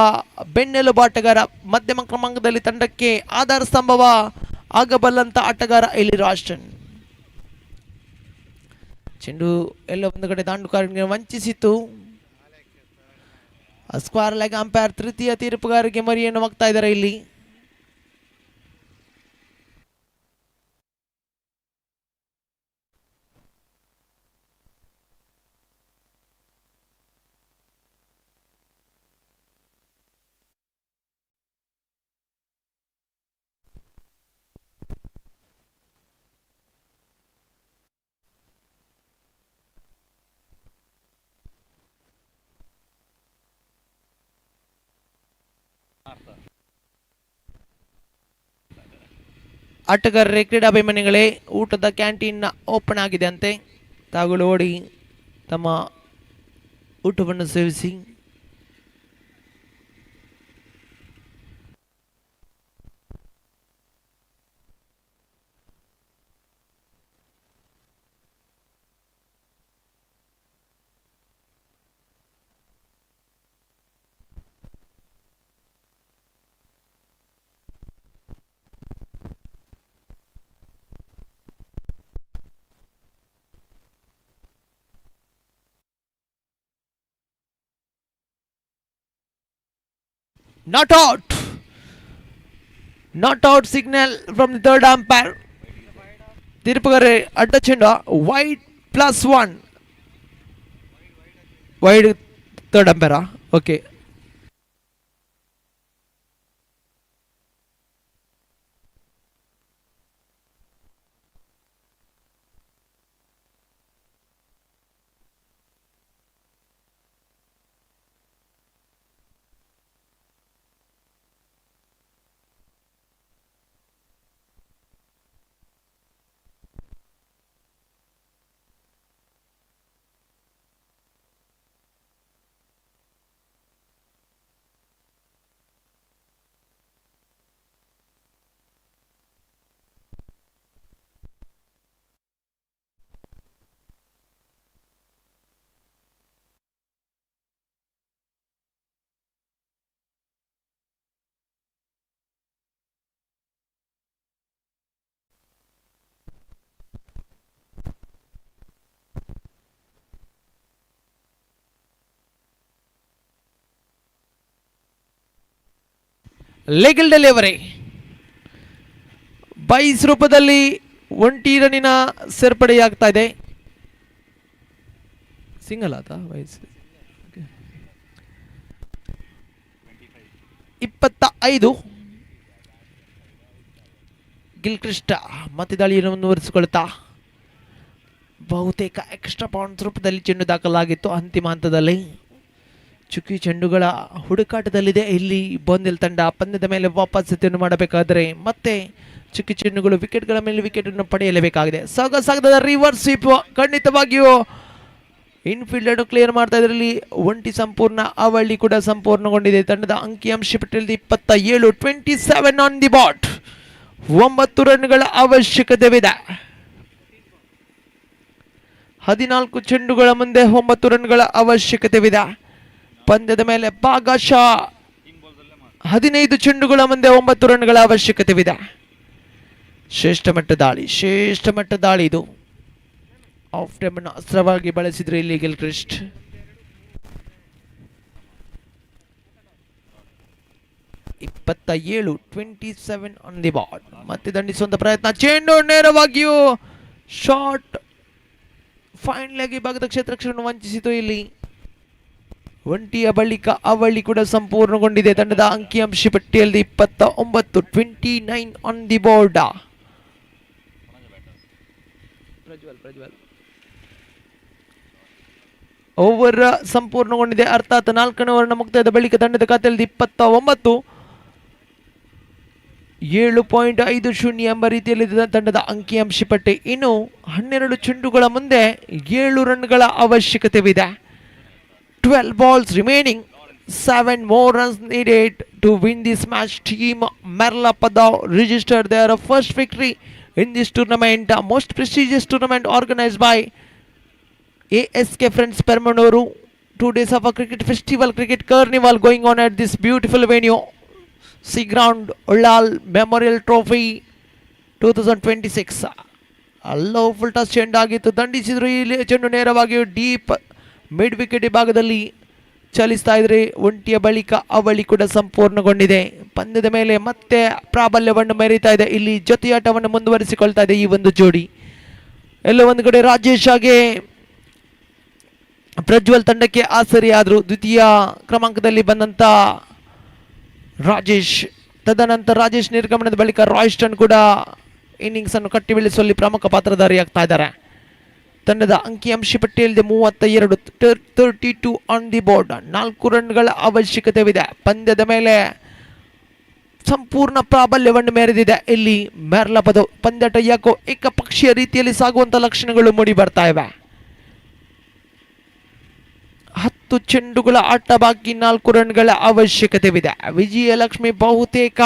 ಬೆನ್ನೆಲುಬು ಆಟಗಾರ, ಮಧ್ಯಮ ಕ್ರಮಾಂಕದಲ್ಲಿ ತಂಡಕ್ಕೆ ಆಧಾರ ಸ್ತಂಭವ ಆಗಬಲ್ಲಂತ ಆಟಗಾರ ಇಲ್ಲಿ ರಾಯ್ಸ್ಟನ್. ಚೆಂಡು ಎಲ್ಲ ಒಂದು ಕಡೆ ದಾಂಡುಗಾರನಿಗೆ ವಂಚಿಸಿತು. ಸ್ಕ್ವೇರ್ ಲೆಗ್ ಅಂಪೈರ್ ತೃತೀಯ ತೀರ್ಪುಗಾರರಿಗೆ ಮರಿಯನ್ನು ಹಾಕ್ತಾ ಇದ್ದಾರೆ ಇಲ್ಲಿ. ಆಟಗಾರರೇ, ಕ್ರೀಡಾಭಿಮಾನಿಗಳೇ, ಊಟದ ಕ್ಯಾಂಟೀನ್ ಓಪನ್ ಆಗಿದೆ ಅಂತೆ. ತಾವುಗಳು ಓಡಿ ತಮ್ಮ ಊಟವನ್ನು ಸೇವಿಸಿ. Not out signal from the third umpire. ತೀರ್ಪುಗಾರರೇ, ಅಡ್ಡ ಚೆಂಡು ವೈಡ್ +1. ವೈಡ್ ಥರ್ಡ್ ಅಂಪೈರಾ? ಓಕೆ. ಲೆಗಲ್ ಡೆಲಿವರಿ ಬೈಸ್ ರೂಪದಲ್ಲಿ 1 ರನ್ನಿನ ಸೇರ್ಪಡೆಯಾಗ್ತಾ ಇದೆ. ಸಿಂಗಲ್ ಆತ ಬೈಸ್ 25. ಗಿಲ್ಕ್ರಿಸ್ಟ್ ಮತ್ತೆ ದಾಳಿಯನ್ನು ಮುಂದುವರಿಸಿಕೊಳ್ತಾ ಬಹುತೇಕ ಎಕ್ಸ್ಟ್ರಾ ಪಾಯಿಂಟ್ಸ್ ರೂಪದಲ್ಲಿ ಚೆಂಡು ದಾಖಲಾಗಿತ್ತು ಅಂತಿಮ ಹಂತದಲ್ಲಿ. ಚುಕ್ಕಿ ಚೆಂಡುಗಳ ಹುಡುಕಾಟದಲ್ಲಿದೆ ಇಲ್ಲಿ ಬೊಂದಿಲ್ ತಂಡ. ಪಂದ್ಯದ ಮೇಲೆ ವಾಪಸ್ ಸ್ಥಿತಿಯನ್ನು ಮಾಡಬೇಕಾದರೆ ಮತ್ತೆ ಚುಕ್ಕಿ ಚೆಂಡುಗಳು ವಿಕೆಟ್ಗಳ ಮೇಲೆ ವಿಕೆಟ್ ಅನ್ನು ಪಡೆಯಲೇಬೇಕಾಗಿದೆ. ಸಾಗದ ರಿವರ್ಸ್ ಸ್ವೀಪ್ ಖಂಡಿತವಾಗಿಯೂ ಇನ್ಫೀಲ್ಡ್ ಕ್ಲಿಯರ್ ಮಾಡ್ತಾ ಇದರಲ್ಲಿ ಒಂಟಿ ಸಂಪೂರ್ಣ ಅವಳಿ ಕೂಡ ಸಂಪೂರ್ಣಗೊಂಡಿದೆ. ತಂಡದ ಅಂಕಿಅಂಶ ಪಟ್ಟಿಯಲ್ಲಿ 27 27 ಆನ್ ದಿ ಬಾಟ್. 9 ರನ್ಗಳ ಅವಶ್ಯಕತೆವಿದೆ. 14 ಚೆಂಡುಗಳ ಮುಂದೆ 9 ರನ್ಗಳ ಅವಶ್ಯಕತೆವಿದೆ. ಪಂದ್ಯದ ಮೇಲೆ ಭಾಗಶಃ 15 ಚೆಂಡುಗಳ ಮುಂದೆ 9 ರನ್ಗಳ ಅವಶ್ಯಕತೆವಿದೆ. ಶ್ರೇಷ್ಠ ಮಟ್ಟ ದಾಳಿ ಇದು. ಆಫ್ ಟೈಮ್ ಅನ್ನು ಅಸ್ತ್ರವಾಗಿ ಬಳಸಿದ್ರು ಇಲ್ಲಿ ಗಿಲ್ಕ್ರಿಸ್ಟ್. ಇಪ್ಪತ್ತ 27 ಆನ್ ದಿ ಬಾಲ್. ಮತ್ತೆ ದಂಡಿಸುವಂತ ಪ್ರಯತ್ನ, ಚೆಂಡು ನೇರವಾಗಿಯೂ ಶಾರ್ಟ್ ಫೈನಲ್ ಆಗಿ ಭಾಗದ ಕ್ಷೇತ್ರಕ್ಷರನ್ನು ವಂಚಿಸಿತು. ಇಲ್ಲಿ ಒಂಟಿಯ ಬಳಿಕ ಅವಳಿ ಕೂಡ ಸಂಪೂರ್ಣಗೊಂಡಿದೆ. ತಂಡದ ಅಂಕಿಅಂಶ ಪಟ್ಟಿಯಲ್ಲಿ 29 29 on the board. Prajwal over ಸಂಪೂರ್ಣಗೊಂಡಿದೆ. ಅರ್ಥಾತ್ 4ನೇ ಓವರ್ನ ಮುಕ್ತಾಯದ ಬಳಿಕ ತಂಡದ ಖಾತೆಯಲ್ಲಿ 29 7.50 ಎಂಬ ರೀತಿಯಲ್ಲಿ ತಂಡದ ಅಂಕಿಅಂಶ ಪಟ್ಟಿ. ಇನ್ನು 12 ಚೆಂಡುಗಳ ಮುಂದೆ 7 ರನ್ಗಳ ಅವಶ್ಯಕತೆವಿದೆ. 12 balls remaining, 7 more runs needed to win this match. Team Merla Padav registered their first victory in this tournament, most prestigious tournament organized by A.S.K Freinds Permanuru. 2 days of a cricket festival, cricket carnival going on at this beautiful venue, Sea Ground Ullal Memorial Trophy 2026. ಅಲ್ಲೋ full toss ಚೆಂಡಾಗಿತ್ತು, ದಂಡಿಸಿದ್ರು. ಇಲ್ಲಿ ಚೆಂಡು ನೇರವಾಗಿ deep mid wicket ಭಾಗದಲ್ಲಿ ಚಲಿಸ್ತಾ ಇದ್ರೆ ಒಂಟಿಯ ಬಳಿಕ ಅವಳಿ ಕೂಡ ಸಂಪೂರ್ಣಗೊಂಡಿದೆ. ಪಂದ್ಯದ ಮೇಲೆ ಮತ್ತೆ ಪ್ರಾಬಲ್ಯವನ್ನು ಮೆರೀತಾ ಇದೆ. ಇಲ್ಲಿ ಜೊತೆಯಾಟವನ್ನು ಮುಂದುವರಿಸಿಕೊಳ್ತಾ ಇದೆ ಈ ಒಂದು ಜೋಡಿ. ಎಲ್ಲೋ ಒಂದು ಕಡೆ ರಾಜೇಶ್ ಹಾಗೆ ಪ್ರಜ್ವಲ್ ತಂಡಕ್ಕೆ ಆಸರಿಯಾದರು. ದ್ವಿತೀಯ ಕ್ರಮಾಂಕದಲ್ಲಿ ಬಂದಂತ ರಾಜೇಶ್, ತದನಂತರ ರಾಜೇಶ್ ನಿರ್ಗಮನದ ಬಳಿಕ ರಾಯ್ಸ್ಟನ್ ಕೂಡ ಇನ್ನಿಂಗ್ಸ್ ಅನ್ನು ಕಟ್ಟಿ ಬೆಳೆಸುವಲ್ಲಿ ಪ್ರಮುಖ ಪಾತ್ರಧಾರಿಯಾಗ್ತಾ ಇದ್ದಾರೆ. ತಂಡದ ಅಂಕಿಅಂಶ ಪಟ್ಟಿಯಲ್ಲಿ 32 32 ಆನ್ ದಿ ಬೋರ್ಡ್. 4 ರನ್ಗಳ ಅವಶ್ಯಕತೆವಿದೆ. ಪಂದ್ಯದ ಮೇಲೆ ಸಂಪೂರ್ಣ ಪ್ರಾಬಲ್ಯವನ್ನು ಮೆರೆದಿದೆ ಇಲ್ಲಿ ಮೆರ್ಲಾ ಪದವ್. ಪಂದ್ಯಾಟ ಯಾಕೋ ಏಕಪಕ್ಷೀಯ ರೀತಿಯಲ್ಲಿ ಸಾಗುವಂತ ಲಕ್ಷಣಗಳು ಮೂಡಿ ಬರ್ತಾ ಇವೆ. 10 ಚೆಂಡುಗಳ ಆಟ ಬಾಕಿ, 4 ರನ್ಗಳ ಅವಶ್ಯಕತೆವಿದೆ. ವಿಜಯಲಕ್ಷ್ಮಿ ಬಹುತೇಕ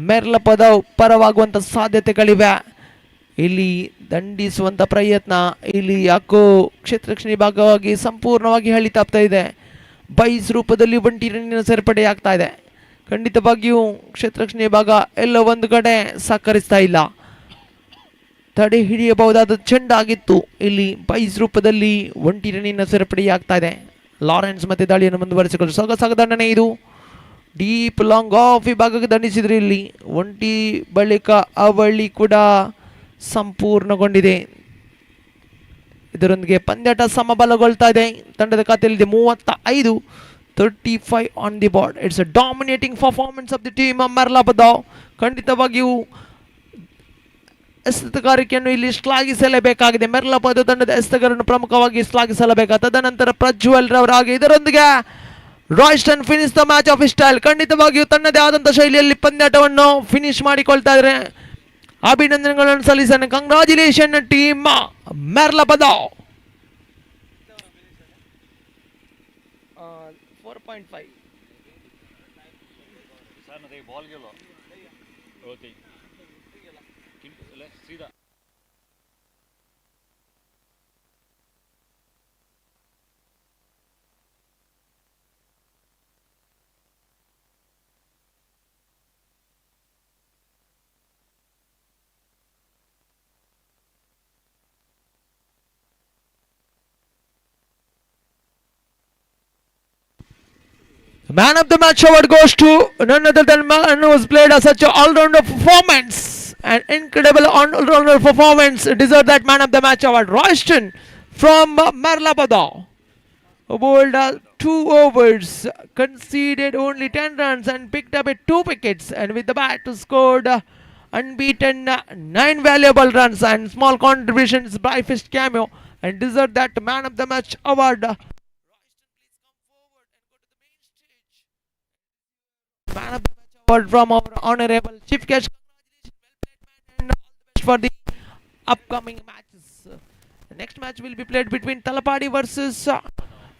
ಮೆರ್ಲಾ ಪದವ್ ಪರವಾಗುವಂತ ಸಾಧ್ಯತೆಗಳಿವೆ. ಇಲ್ಲಿ ದಂಡಿಸುವಂತ ಪ್ರಯತ್ನ, ಇಲ್ಲಿ ಯಾಕೋ ಕ್ಷೇತ್ರಕ್ಷಣಿ ಭಾಗವಾಗಿ ಸಂಪೂರ್ಣವಾಗಿ ಹಳಿ ತಾಪ್ತಾ ಇದೆ. ಬೈಸ್ ರೂಪದಲ್ಲಿ ಒಂಟಿ ರನ್ನಿನ ಸೇರ್ಪಡೆಯಾಗ್ತಾ ಇದೆ. ಖಂಡಿತವಾಗಿಯೂ ಕ್ಷೇತ್ರಕ್ಷಣಿ ಭಾಗ ಎಲ್ಲೋ ಒಂದು ಕಡೆ ಸಹಕರಿಸ್ತಾ ಇಲ್ಲ. ತಡೆ ಹಿಡಿಯಬಹುದಾದ ಚೆಂಡಾಗಿತ್ತು. ಇಲ್ಲಿ ಬೈಸ್ ರೂಪದಲ್ಲಿ ಒಂಟಿ ರನ್ನಿನ ಸೇರ್ಪಡೆಯಾಗ್ತಾ ಇದೆ. ಲಾರೆನ್ಸ್ ಮತ್ತೆ ದಾಳಿಯನ್ನು ಮುಂದುವರಿಸಿಕೊಂಡು ಸಾಗದಂಡನೆ ಇದು. ಡೀಪ್ ಲಾಂಗ್ ಆಫ್ ಈ ಭಾಗಕ್ಕೆ ದಂಡಿಸಿದ್ರು. ಇಲ್ಲಿ ಒಂಟಿ ಬಳಿಕ ಅವಳಿ ಕೂಡ ಸಂಪೂರ್ಣಗೊಂಡಿದೆ. ಇದರೊಂದಿಗೆ ಪಂದ್ಯಾಟ ಸಮಬಲಗೊಳ್ತಾ ಇದೆ. ತಂಡದ ಖಾತೆಯಲ್ಲಿ 35 35 on the board. It's a dominating performance of the team Merla Padav. ಖಂಡಿತವಾಗಿಯೂ ಎಸೆತಗಾರಿಕೆಯನ್ನು ಇಲ್ಲಿ ಶ್ಲಾಘಿಸಲೇಬೇಕಾಗಿದೆ. ಮೆರ್ಲಾ ಪದಾವ್ ತಂಡದ ಎಸೆತಗಾರನ್ನು ಪ್ರಮುಖವಾಗಿ ಶ್ಲಾಘಿಸಲೇಬೇಕಾದ. ತದನಂತರ ಪ್ರಜ್ವಲ್ ರವರಾಗಿ ಇದರೊಂದಿಗೆ Royston finish the match of style. ಖಂಡಿತವಾಗಿಯೂ ತನ್ನದೇ ಆದಂಥ ಶೈಲಿಯಲ್ಲಿ ಪಂದ್ಯಾಟವನ್ನು ಫಿನಿಶ್ ಮಾಡಿಕೊಳ್ತಾ ಇದ್ದಾರೆ. ಅಭಿನಂದನೆಗಳನ್ನು ಸಲ್ಲಿಸೋಣ. Congratulation team Merla Padav. 4.5 The man of the match award goes to none other than man who has played such an all-rounder performance. An incredible all-rounder performance deserves that man of the match award. Royston from Merlaa Padav, who bowled 2 overs, conceded only 10 runs and picked up 2 wickets, and with the bat scored unbeaten 9 valuable runs and small contributions by fist cameo, and deserved that man of the match award. word from our honorable chief guest. And all the best for the upcoming matches. The next match will be played between Talapadi versus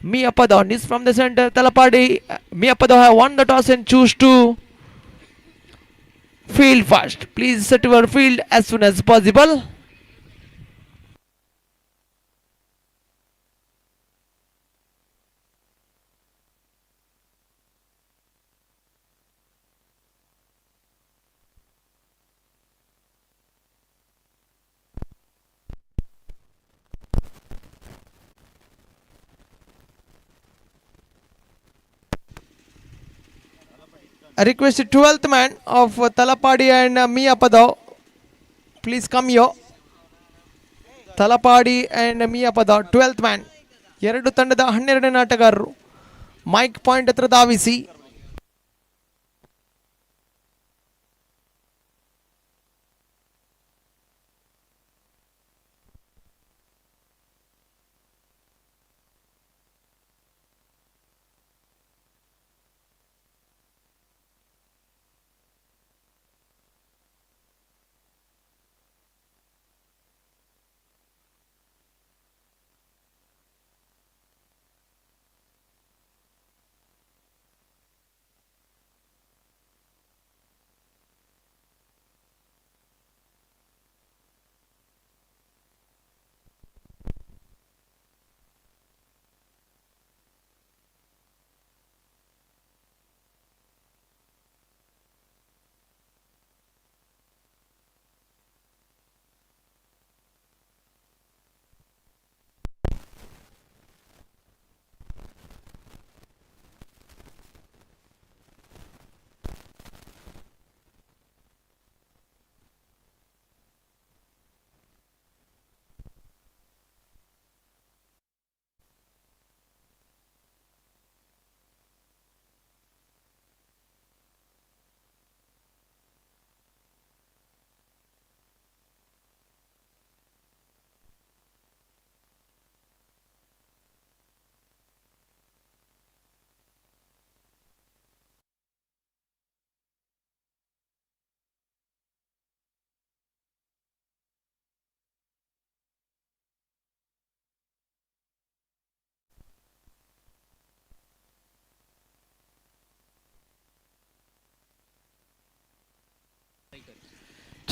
Miyapada. This from the center. Talapadi, Miyapada have won the toss and choose to field first. Please set your field as soon as possible. I request the 12th man of Talapadi and Miyapada. Please come here. Talapadi and Miyapada 12th man. ಎರಡು ತಂಡದ 12 ಆಟಗಾರರು mic point ಹತ್ರ ಧಾವಿಸಿ.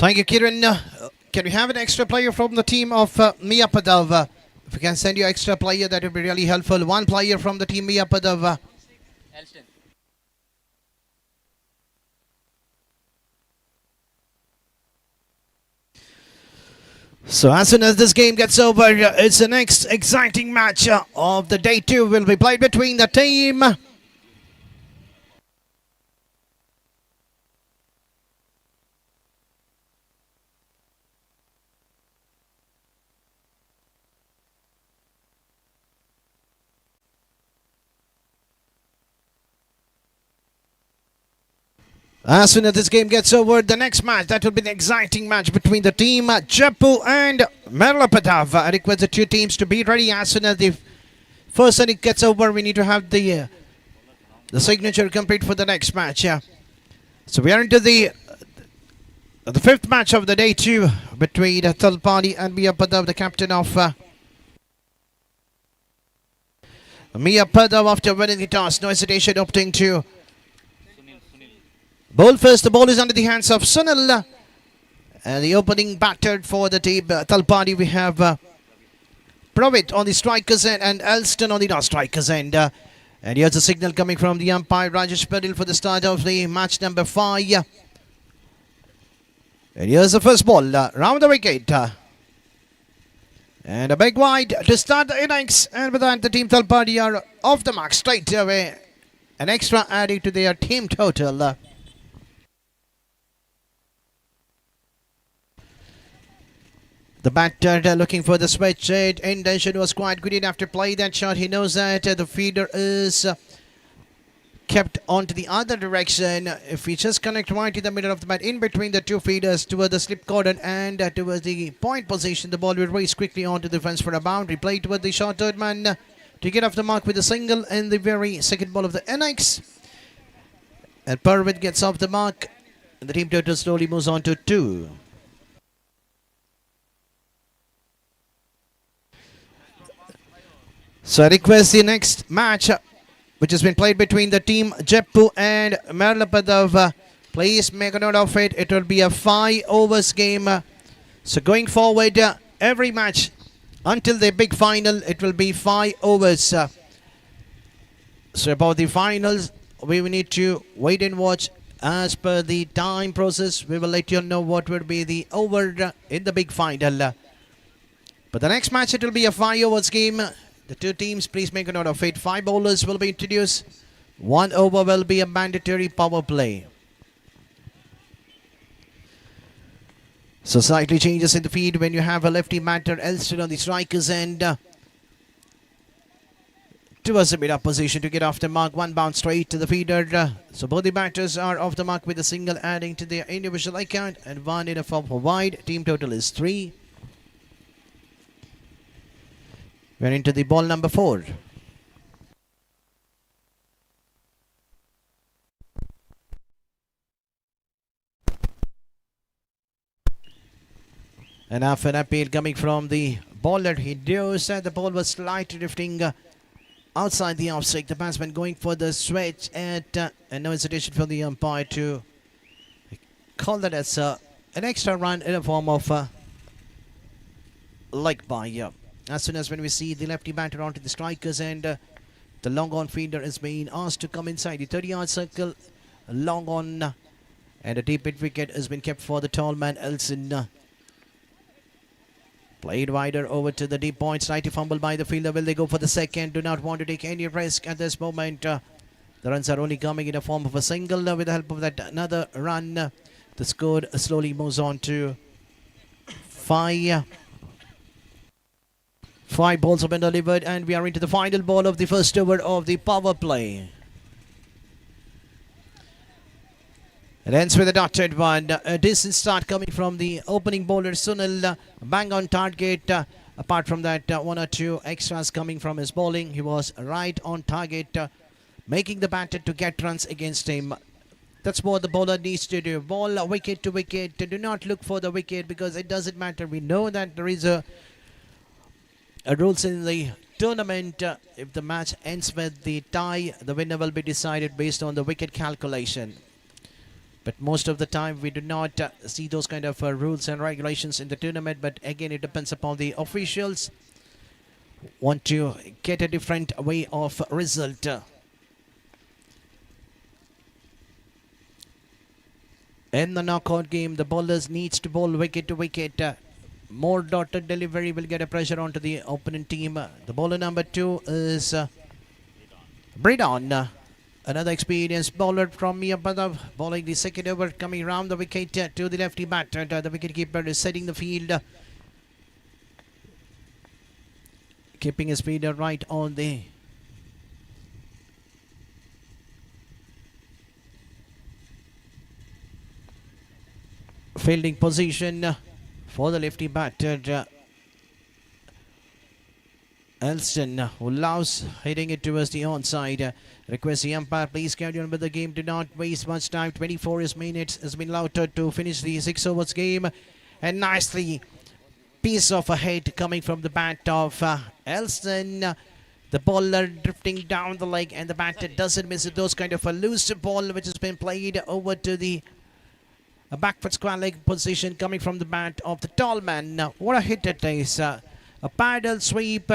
Thank you, Kiran. Can we have an extra player from the team of Miyapada? If we can send you extra player, that would be really helpful. One player from the team Miyapada. So as soon as this game gets over, it's the next exciting match of the day 2 will be played between the team As soon as this game gets over, the next match, that will be an exciting match between the team Jaipur and Merlapadav. I request the two teams to be ready as soon as the first inning gets over. We need to have the signature complete for the next match. So we are into the fifth match of the day 2 between Talpani and Miyapada, the captain of Miyapada, after winning the toss. No hesitation, opting to bowl first. The ball is under the hands of Sunil. And the opening batter for the team Talpani, we have Pravit on the strikers end and Elston on the non-strikers end. And here's a signal coming from the umpire Rajesh Padil for the start of the match number 5. And here's the first ball round the wicket. And a big wide to start the innings. And with that, the team Talpani are off the mark straight away. An extra adding to their team total. The batter looking for the switch. Intention was quite good enough to play that shot. He knows that the feeder is kept onto the other direction. If we just connect right in the middle of the bat, in between the two feeders towards the slip cordon and towards the point position, the ball will race quickly onto the fence for a boundary. Play toward the short third man to get off the mark with a single in the very second ball of the innings. And Purvitt gets off the mark. And the team total slowly moves on to 2. So I request the next match, which has been played between the team Jeppu and Merlapadav. Please make a note of it. It will be a 5 overs game. So going forward, every match until the big final, it will be 5 overs. So about the finals, we will need to wait and watch. As per the time process, we will let you know what will be the over in the big final. But the next match, it will be a 5 overs game. The two teams, please make a note of it. 5 bowlers will be introduced. 1 over will be a mandatory power play. So slightly changes in the feed when you have a lefty batter Elston on the strikers end. Towards the mid-up position to get off the mark. 1 bounce straight to the feeder. So both the batters are off the mark with a single adding to their individual account. And 1 in a form for wide. Team total is 3. We're into the ball number 4. And after an appeal coming from the bowler, he knew that the ball was slightly drifting outside the off-stick. The batsman going for the switch and no hesitation for the umpire to call that as an extra run in a form of leg by. As soon as when we see the lefty batter onto the strikers and the long on fielder is being asked to come inside the 30-yard circle, long on, and a deep hit wicket has been kept for the tall man Elson. Played wider over to the deep point, slightly fumbled by the fielder. Will they go for the second? Do not want to take any risk at this moment. The runs are only coming in the form of a single. With the help of that another run, the score slowly moves on to 5. 5 balls have been delivered and we are into the final ball of the first over of the power play. It ends with a dotted one. A decent start coming from the opening bowler Sunil. Bang on target. Apart from that, 1 or 2 extras coming from his bowling. He was right on target, making the batter to get runs against him. That's what the bowler needs to do. Ball wicket to wicket. Do not look for the wicket because it doesn't matter. We know that there is a rules in the tournament. If the match ends with the tie, the winner will be decided based on the wicket calculation. But most of the time we do not see those kind of rules and regulations in the tournament. But again, it depends upon the officials want to get a different way of result. In the knockout game, the bowlers needs to bowl wicket to wicket. More dotted delivery will get a pressure onto the opponent team. The bowler number 2 is Bridon. Another experienced bowler from Merlapadav, bowling the second over, coming round the wicket to the lefty batter. The wicketkeeper is setting the field, keeping his feet right on the fielding position for the lefty batter Elston, who loves hitting it towards the onside. Request the umpire, please carry on with the game. Do not waste much time. 24 minutes has been allowed to finish the 6 overs game. And nicely, piece of a hit coming from the bat of Elston. The bowler drifting down the leg and the batter doesn't miss it. Those kind of a loose ball which has been played over to the back foot square leg position coming from the bat of the tall man. What a hit it is. A paddle sweep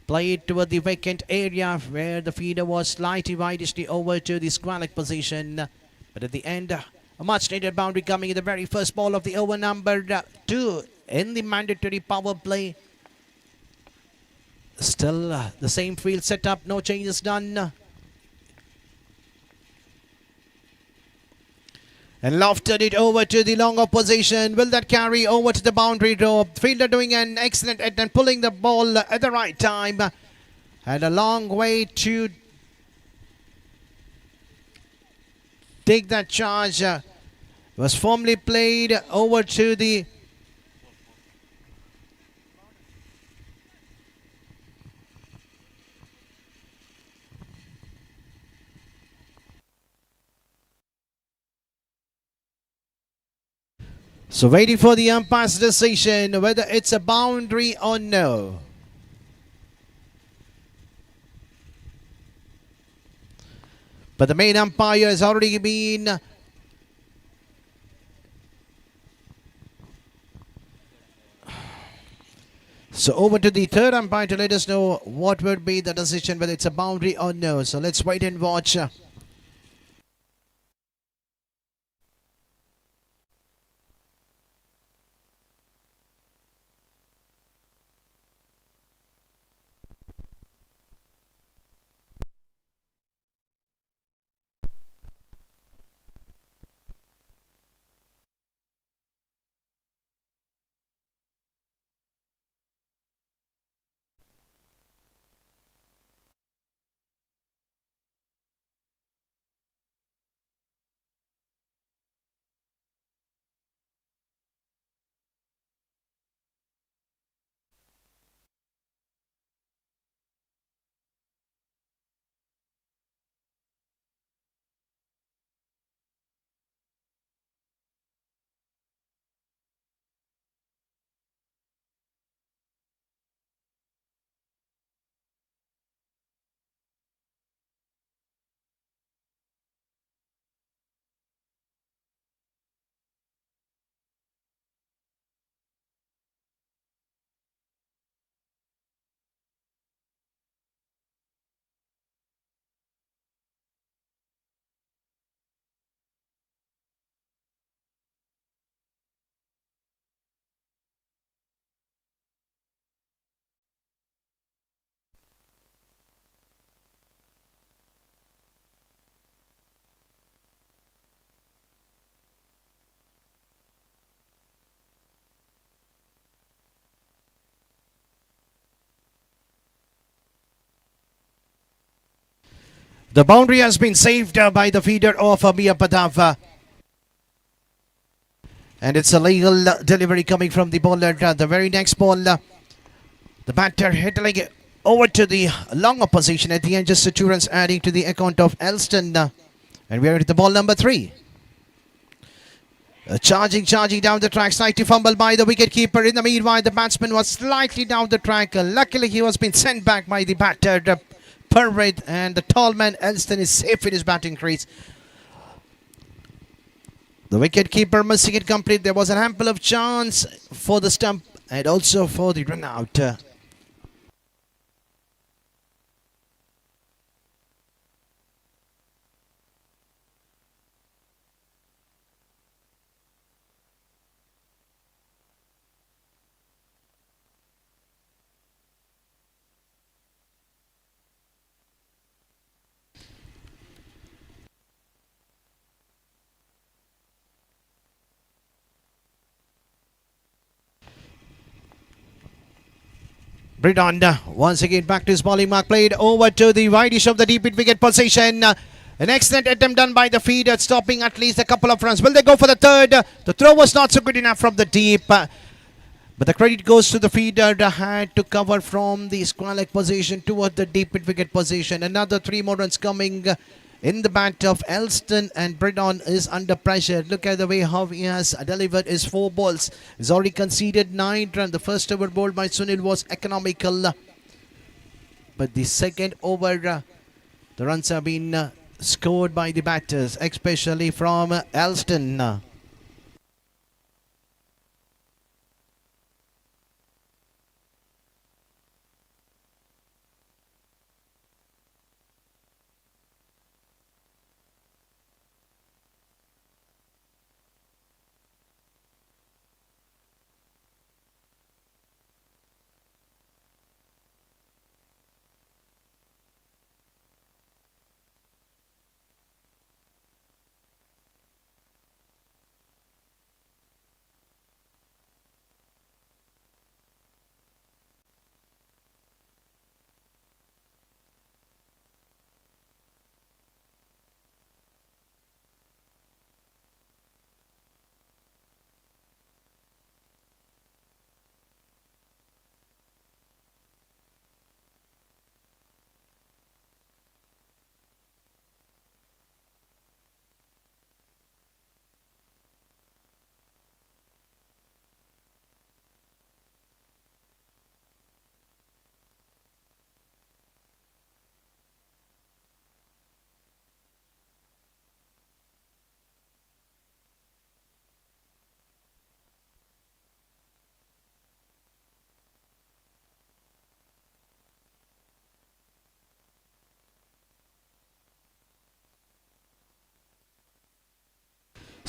played toward the vacant area where the feeder was slightly widishly over to the square leg position. But at the end, a much needed boundary coming in the very first ball of the over number 2 in the mandatory power play. Still the same field setup, no changes done. And lofted it over to the long opposition. Will that carry over to the boundary rope? Fielder doing an excellent and pulling the ball at the right time. And a long way to take that charge. Was firmly played over to the So waiting for the umpire's decision whether it's a boundary or no. But the main umpire has already been so over to the third umpire to let us know what would be the decision, whether it's a boundary or no. So let's wait and watch. The boundary has been saved by the feeder of Mia Padava. And it's a legal delivery coming from the bowler. The very next ball, the batter hitting it over to the long opposition at the end. Just 2 runs adding to the account of Elston. And we are at the ball number 3. Charging down the track. Slightly fumbled by the wicketkeeper. In the meanwhile, the batsman was slightly down the track. Luckily, he was being sent back by the batter, Parved, and the tall man Elston is safe in his batting crease. The wicketkeeper missing it complete. There was an ample of chance for the stump and also for the run out. Bridon once again back to his bowling mark, played over to the wideish of the deep wicket position. An excellent attempt done by the feeder, stopping at least a couple of runs. Will they go for the third? The throw was not so good enough from the deep. But the credit goes to the feeder. Had to cover from the square leg position toward the deep wicket position. Another 3 more runs coming in the bat of Elston, and Bridon is under pressure. Look at the way how he has delivered his 4 balls. He's already conceded 9 runs. The first over bowled by Sunil was economical. But the second over, the runs have been scored by the batters, especially from Elston.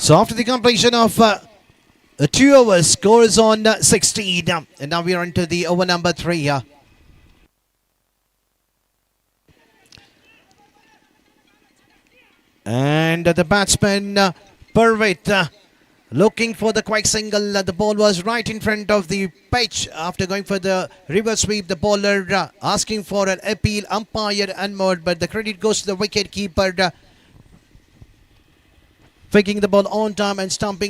So after the completion of 2 overs, score is on 16. And now we are into the over number 3. And the batsman, Purvit, looking for the quick single. The ball was right in front of the pitch. After going for the reverse sweep, the bowler asking for an appeal, umpire unmoored, but the credit goes to the wicket keeper, picking the ball on time and striking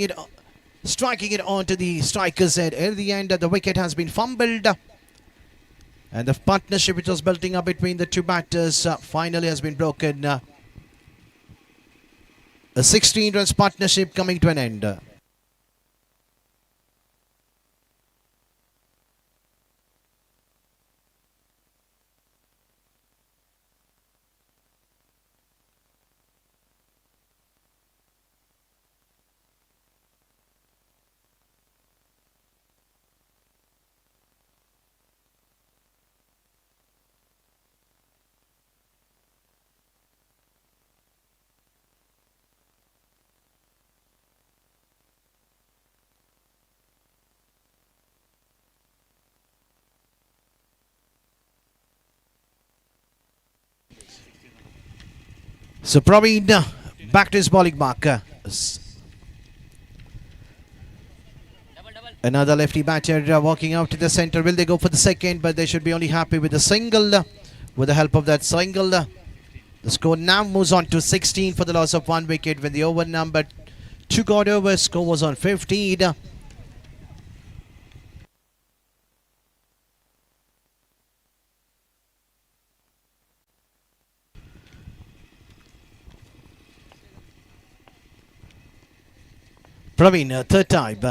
it onto the striker's head. At the end, the wicket has been fumbled. And the partnership which was building up between the two batters finally has been broken. A 16 runs partnership coming to an end. So Praveen back to his bowling marker. Another lefty batter walking out to the centre. Will they go for the second? But they should be only happy with the single. With the help of that single, the score now moves on to 16 for the loss of 1 wicket. When the over number 2 got over, score was on 15. Praveen, third time.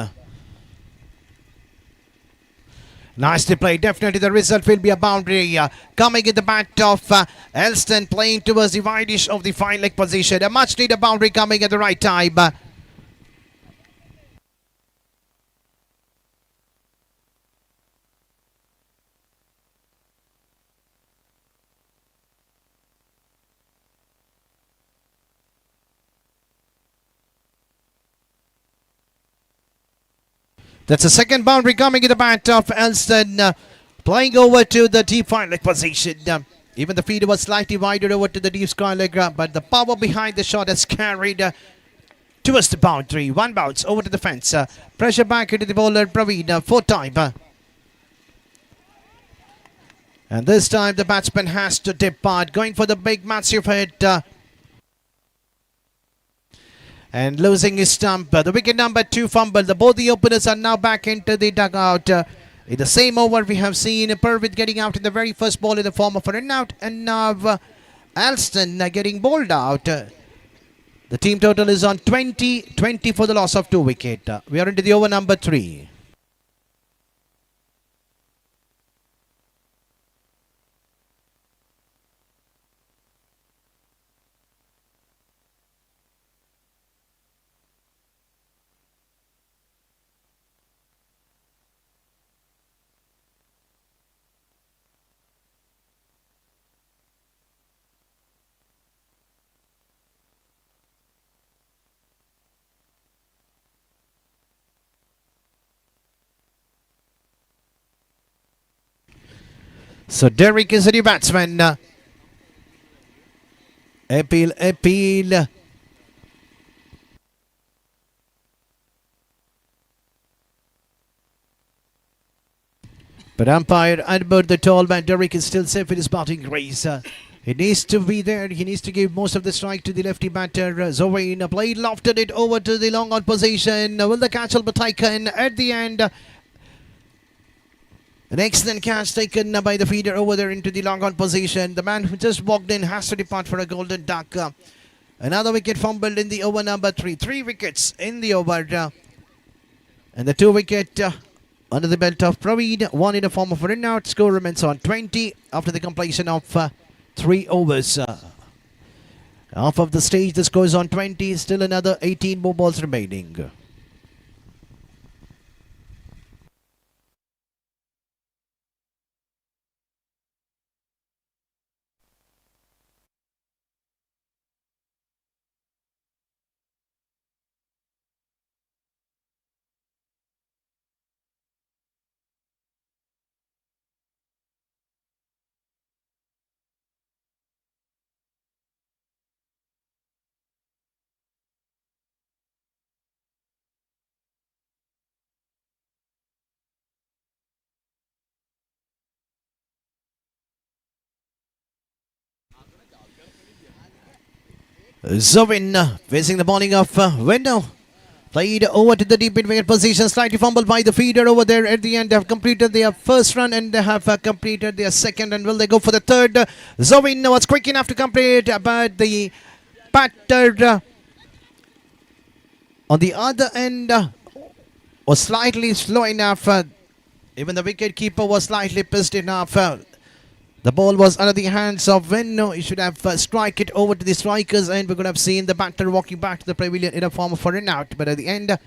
Nicely played. Definitely the result will be a boundary. Coming in the bat of Elston, playing towards the wide-ish of the fine leg position. A much needed boundary coming at the right time. That's a second boundary coming in the bat of Elston, playing over to the deep fine leg position. Even the feeder was slightly wider over to the deep square leg, but the power behind the shot has carried towards the boundary. 1 bounce over to the fence. Pressure back into the bowler, Praveen, 4th time. And this time the batsman has to depart, going for the big massive hit. And losing his stump. The wicket number 2 fumble. Both the openers are now back into the dugout. In the same over, we have seen Purvit getting out in the very first ball in the form of a run out. And now Alston getting bowled out. The team total is on 20 for the loss of 2 wicket. We are into the over number 3. So Derek is a new batsman. Appeal. But umpire unmoored the tall man. Derek is still safe in his batting crease. He needs to be there. He needs to give most of the strike to the lefty batter. Zorain played, lofted it over to the long on position. Will the catch will be taken at the end? An excellent catch taken by the feeder over there into the long on position. The man who just walked in has to depart for a golden duck. Another wicket fumbled in the over number 3. 3 wickets in the over. And the 2 wicket under the belt of Praveen. 1 in the form of a run out. Score remains on 20 after the completion of 3 overs. Half of the stage, the score is on 20. Still another 18 more balls remaining. Zovin facing the bowling of Wendell. Played over to the deep mid-wicket position, slightly fumbled by the feeder over there at the end. They have completed their first run and they have completed their second, and will they go for the third? Zovin was quick enough to complete, but the batter on the other end was slightly slow enough. Even the wicket keeper was slightly pissed enough. The ball was under the hands of Venno. He should have struck it over to the strikers, and we could have seen the batter walking back to the pavilion in a form of a run out. But at the end,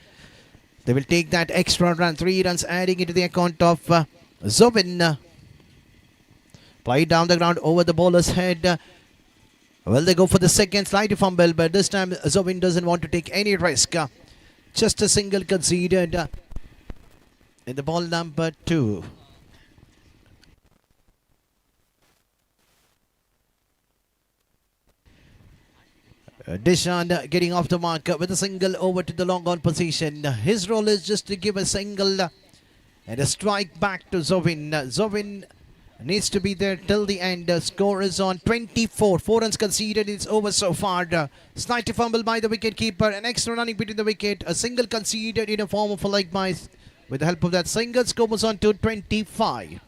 they will take that extra run, 3 runs adding into the account of Zovin. Played down the ground over the bowler's head. Well, they go for the second slight fumble, but this time Zovin doesn't want to take any risk. Just a single conceded in the ball number 2. Dishant getting off the mark with a single over to the long on position. His role is just to give a single and a strike back to Zovin. Zovin needs to be there till the end. Score is on 24. 4 runs conceded. It's over so far. Slight fumble by the wicket keeper. An extra running between the wicket. A single conceded in a form of a leg mice. With the help of that single, score was on to 25.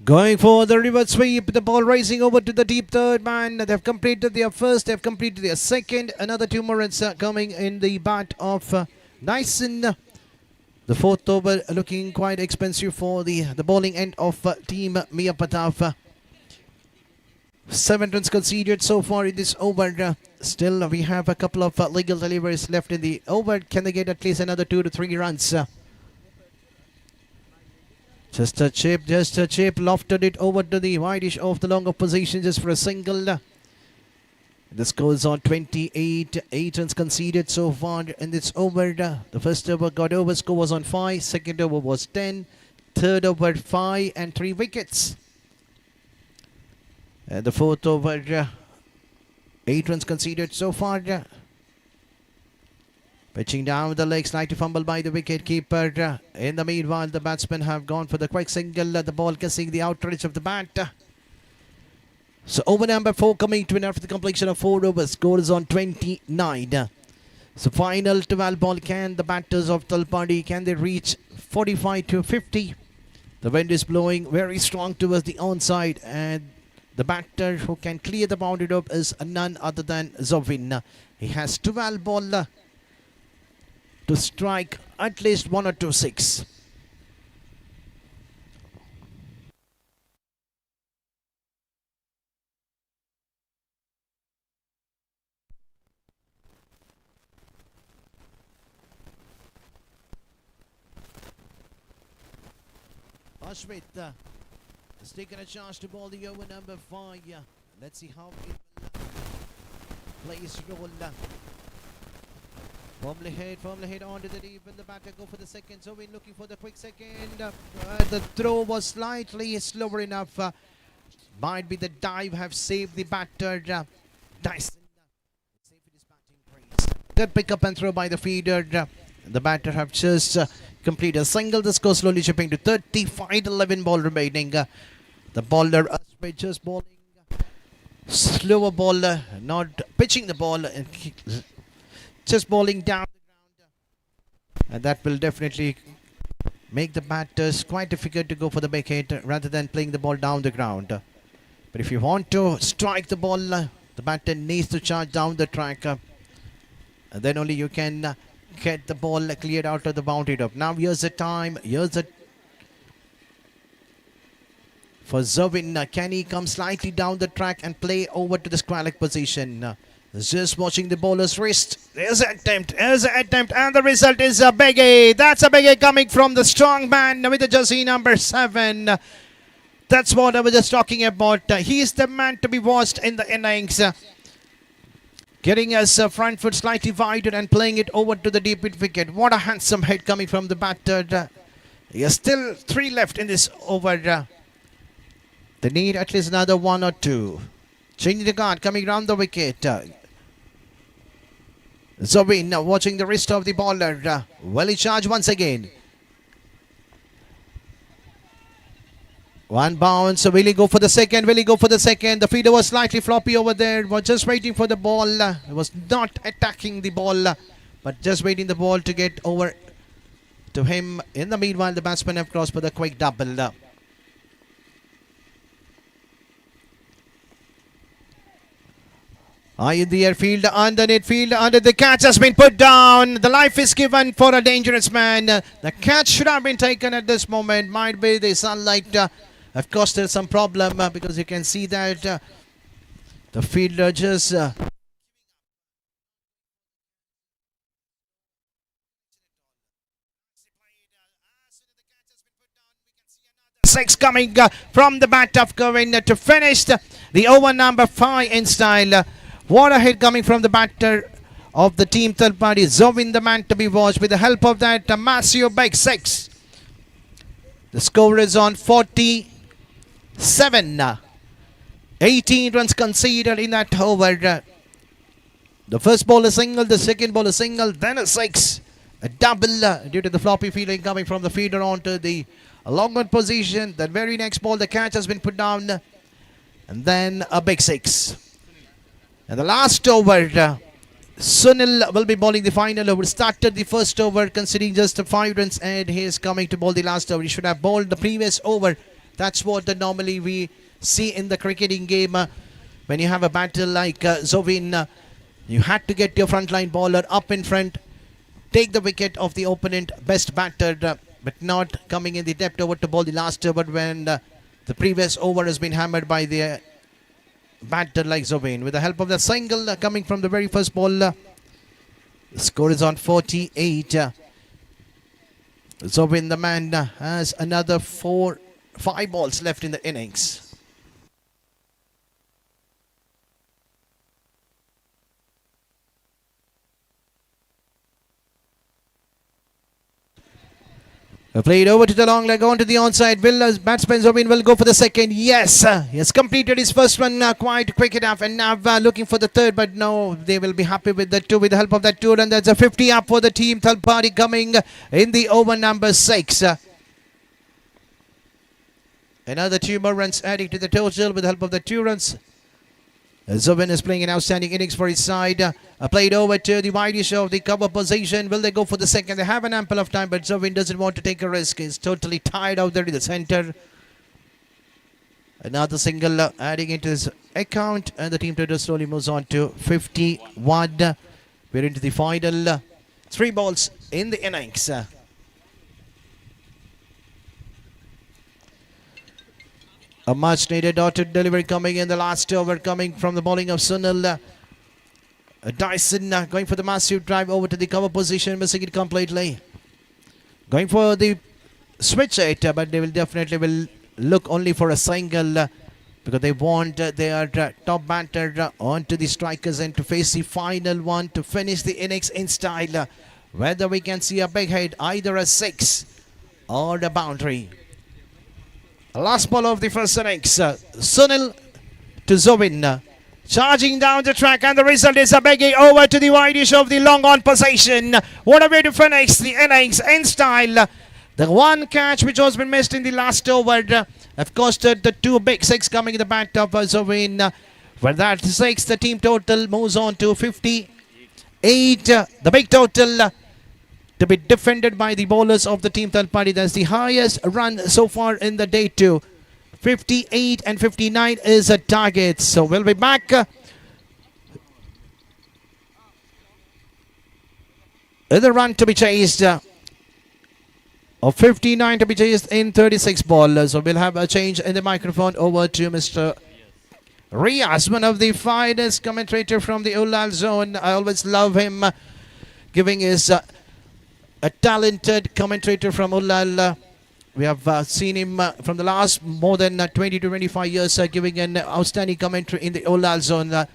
Going for the reverse sweep, the ball racing over to the deep third man. They've completed their first, they've completed their second. Another 2 more runs coming in the bat of Nyson. The fourth over looking quite expensive for the bowling end of team Mia Pataf. 7 runs conceded so far in this over. Still, we have a couple of legal deliveries left in the over. Can they get at least another 2 to 3 runs? Just a chip, lofted it over to the wide-ish of the longer position just for a single. The score is on 28, 8 runs conceded so far in this over. The first over got over, score was on 5, second over was 10, third over 5 and 3 wickets. And the fourth over, 8 runs conceded so far. Pitching down the leg, slightly fumbled by the wicket keeper. In the meanwhile, the batsmen have gone for the quick single. The ball kissing the outer edge of the bat. So over number 4 coming to an after the completion of 4 overs. Score is on 29. So final 12 ball. Can the batters of Talpadi, can they reach 45 to 50? The wind is blowing very strong towards the onside, and the batter who can clear the boundary up is none other than Zovin. He has 12 ball to strike at least 1 or 2 6. Ashmit has taken a chance to bowl the over number 5. Let's see how it will play his role. Firmly hit onto the deep, and the batter go for the second. So we're looking for the quick second. The throw was slightly slower enough. Might be the dive have saved the batter. Dyson saved his batting praise. Good pick up and throw by the feeder. The batter have just completed a single. The score slowly chipping to 35. 11 ball remaining. The bowler just bowling slower ball, not pitching the ball. Just bowling down the ground, and that will definitely make the batters quite difficult to go for the big hit rather than playing the ball down the ground. But if you want to strike the ball, the batter needs to charge down the track, and then only you can get the ball cleared out of the boundary up. Now here's the time, here's the for Zovin. Can he come slightly down the track and play over to the square leg position? Just watching the bowler's wrist. There's an attempt, and the result is a biggie. That's a biggie coming from the strong man with the jersey number 7. That's what I was just talking about. He's the man to be watched in the innings. Getting his front foot slightly wider and playing it over to the deep mid wicket. What a handsome hit coming from the batter. He has still 3 left in this over. They need at least another 1 or 2. Changing the guard, coming round the wicket. Zobin watching the wrist of the bowler. Will he charge once again? One bounce. Will he go for the second? Will he go for the second? The feeder was slightly floppy over there. Was just waiting for the ball. It was not attacking the ball, but just waiting the ball to get over to him. In the meanwhile, the batsmen have crossed for the quick double. High in the airfield, underneath field, under the catch has been put down. The life is given for a dangerous man. The catch should have been taken at this moment. Might be the sunlight have caused some problem because you can see that the fielder just six coming from the bat of Govin to finish the over number 5 in style. What a hit coming from the batter of the team third party. Zovin, the man to be watched, with the help of that massive big 6. The score is on 47. 18 runs conceded in that over. The first ball a single, the second ball a single, then a 6. A double due to the floppy fielding coming from the feeder onto the long on position. The very next ball, the catch has been put down. And then a big 6. And the last over, Sunil will be bowling the final over. Started the first over conceding just 5 runs and he is coming to bowl the last over. He should have bowled the previous over. That's what normally we see in the cricketing game. When you have a batter like Zovin, you had to get your frontline bowler up in front, take the wicket of the opponent, best batter, but not coming in the depth over to bowl the last over when the previous over has been hammered by the batter like Zovin. With the help of the single coming from the very first ball, the score is on 48. Zovin, the man, has another 5 balls left in the innings. Played over to the long leg, onto the onside. Will batsman Zobin will go for the second? Yes, he has completed his first one quite quick enough, and now looking for the third, but no, they will be happy with the 2 with the help of that 2, and that's a 50 up for the team third party coming in the over number 6. Another 2 more runs adding to the total with the help of the 2 runs. Zubin is playing an outstanding innings for his side. Played over to the widest of the cover position. Will they go for the second? They have an ample of time, but Zubin doesn't want to take a risk. He's totally tired out there in the center. Another single adding into his account, and the team total slowly moves on to 51. We're into the final 3 balls in the innings. A much needed dotted delivery coming in the last over, coming from the bowling of Sunil. Dyson going for the massive drive over to the cover position, missing it completely. Going for the switch it, but they will definitely will look only for a single because they want their top batter onto the strikers and to face the final one to finish the innings in style. Whether we can see a big hit, either a 6 or a boundary. Last ball of the first innings. Sunil to Zobin. Charging down the track, and the result is a biggie over to the widest of the long on position. What a way to finish the innings in style. The one catch which was been missed in the last over have costed the 2 big 6 coming in the bat of Zobin. For that 6, the team total moves on to 58. The big total to be defended by the bowlers of the team third party. That's the highest run so far in the day 2. 58 and 59 is a target. So we'll be back. The run to be chased. Of 59 to be chased in 36 ball. So we'll have a change in the microphone over to Mr. Riaz, one of the finest commentator from the Ulal zone. I always love him giving his a talented commentator from Ulal. We have seen him from the last more than 20 to 25 years giving an outstanding commentary in the Ulal zone.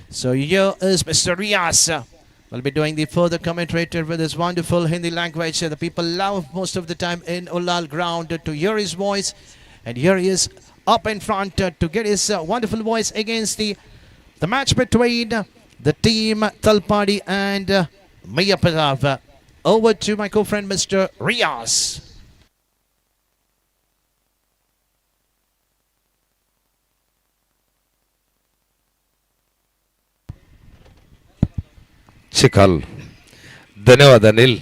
So here is Mr. Riaz. We'll be doing the further commentator with his wonderful Hindi language. The people love most of the time in Ulal ground to hear his voice. And here he is up in front to get his wonderful voice against the match between the team Talpadi and Mayapadav. Over to my co-friend Mr. Riaz. शिखल धन्यवाद अनिल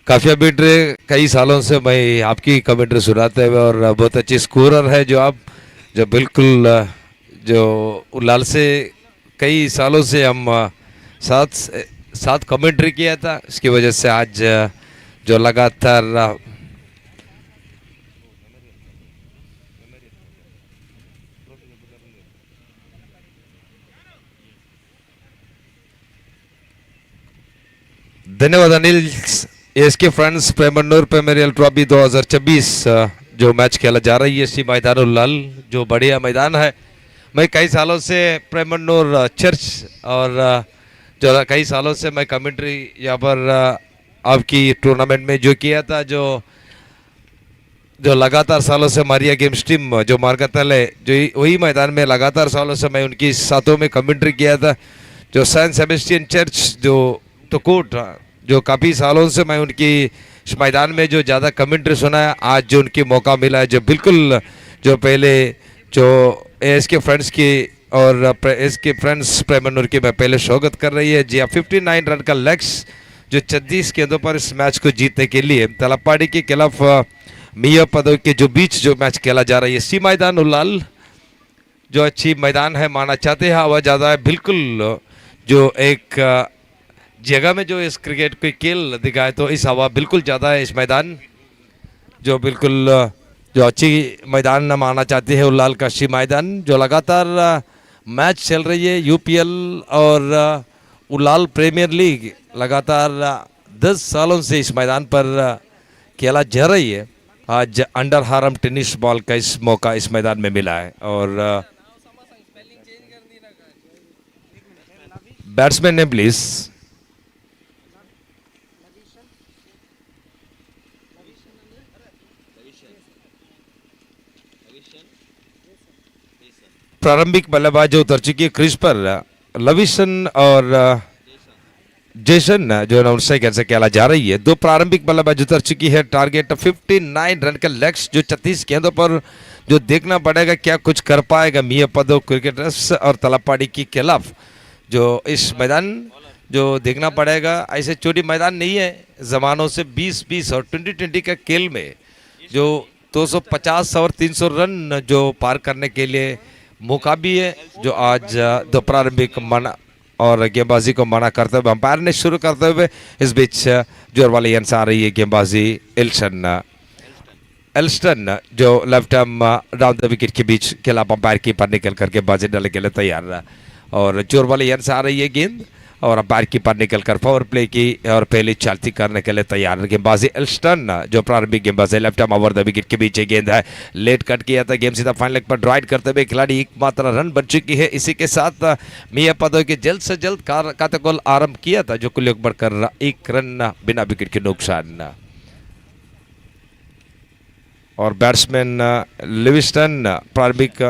काफी commentary कई सालों से मैं आपकी commentary सुनाते हुए और बहुत अच्छी स्कोरर है जो आप जो बिल्कुल जो उलाल से कई सालों से हम साथ कमेंट्री किया था इसकी वजह से आज जो लगातार धन्यवाद Anil SK friends Permannur memorial trophy 2026 जो मैच खेला जा रही है इसी मैदान उल्लाल जो बढ़िया मैदान है मैं कई सालों से प्रेमन्नूर चर्च और जो कई सालों से मैं कमेंट्री यहाँ पर आपकी टूर्नामेंट में जो किया था जो लगातार सालों से मारिया गेम्स टीम जो मार्गतल है जो वही मैदान में लगातार सालों से मैं उनकी साथों में कमेंट्री किया था जो सेंट सेबेस्टियन चर्च जो टकोट जो काफ़ी सालों से मैं उनकी इस मैदान में जो ज़्यादा कमेंट्री सुना है आज जो उनकी मौका मिला है जो बिल्कुल जो पहले जो ASK फ्रेंड्स की और ASK फ्रेंड्स प्रेमन्नूर की मैं पहले स्वागत कर रही है जी हाँ 59 रन का लक्ष्य जो 36 गेंदों पर इस मैच को जीतने के लिए तलपाड़ी के खिलाफ मिया पदों के जो बीच जो मैच खेला जा रहा है इसी मैदान उल्लाल जो अच्छी मैदान है माना चाहते हैं हवा ज़्यादा है बिल्कुल जो एक जगह में जो इस क्रिकेट के खेल दिखाए तो इस हवा बिल्कुल ज़्यादा है इस मैदान जो बिल्कुल जो अच्छी मैदान माना चाहती है उल्लाल का शी मैदान जो लगातार मैच चल रही है UPL और उल्लाल प्रीमियर लीग लगातार 10 सालों से इस मैदान पर खेला जा रही है आज अंडर हारम टेनिस बॉल का इस मौका इस मैदान में मिला है और बैट्समैन ने प्लीज़ प्रारंभिक बल्लेबाज उतर चुकी है क्रीज पर लविशन और जेसन जो आउटसाइड से खेला जा रही है दो प्रारंभिक बल्लेबाज उतर चुकी है टारगेट 59 रन का लक्ष्य जो 36 गेंदों पर जो देखना पड़ेगा क्या कुछ कर पाएगा मिया पदो क्रिकेटर्स और तलपाड़ी के खिलाफ जो इस मैदान जो देखना पड़ेगा ऐसे छोटी मैदान नहीं है जमानों से 20-20 और 20-20 का खेल में जो 250 और 300 रन जो पार करने के लिए मौका भी है जो आज दो प्रारंभिक मना और गेंदबाजी को मना करते हुए अंपायर ने शुरू करते हुए इस बीच जोर वाली अंस आ रही है गेंदबाजी एल्स्टन जो left arm round the wicket के बीच खिलाफ अंपायर कीपर निकल करके बाजी डालने के लिए तैयार और जोर वाली अंस आ रही है गेंद और अंपायर कीपर निकल कर पावर प्ले की और पहली चालती करने के लिए तैयार गेंदबाजी एल्स्टन जो प्रारंभिक गेंदबाज है left arm over the wicket के बीच गेंद है लेट कट किया था गेम सीधा फाइनल लेग पर ड्राइव करते हुए खिलाड़ी एकमात्र रन बन चुकी है इसी के साथ मिया पदों के जल्द से जल्द काते गोल आरंभ किया था जो कुल योग बढ़कर 1 रन बिना विकेट के नुकसान और बैट्समैन लिविस्टन प्रारंभिक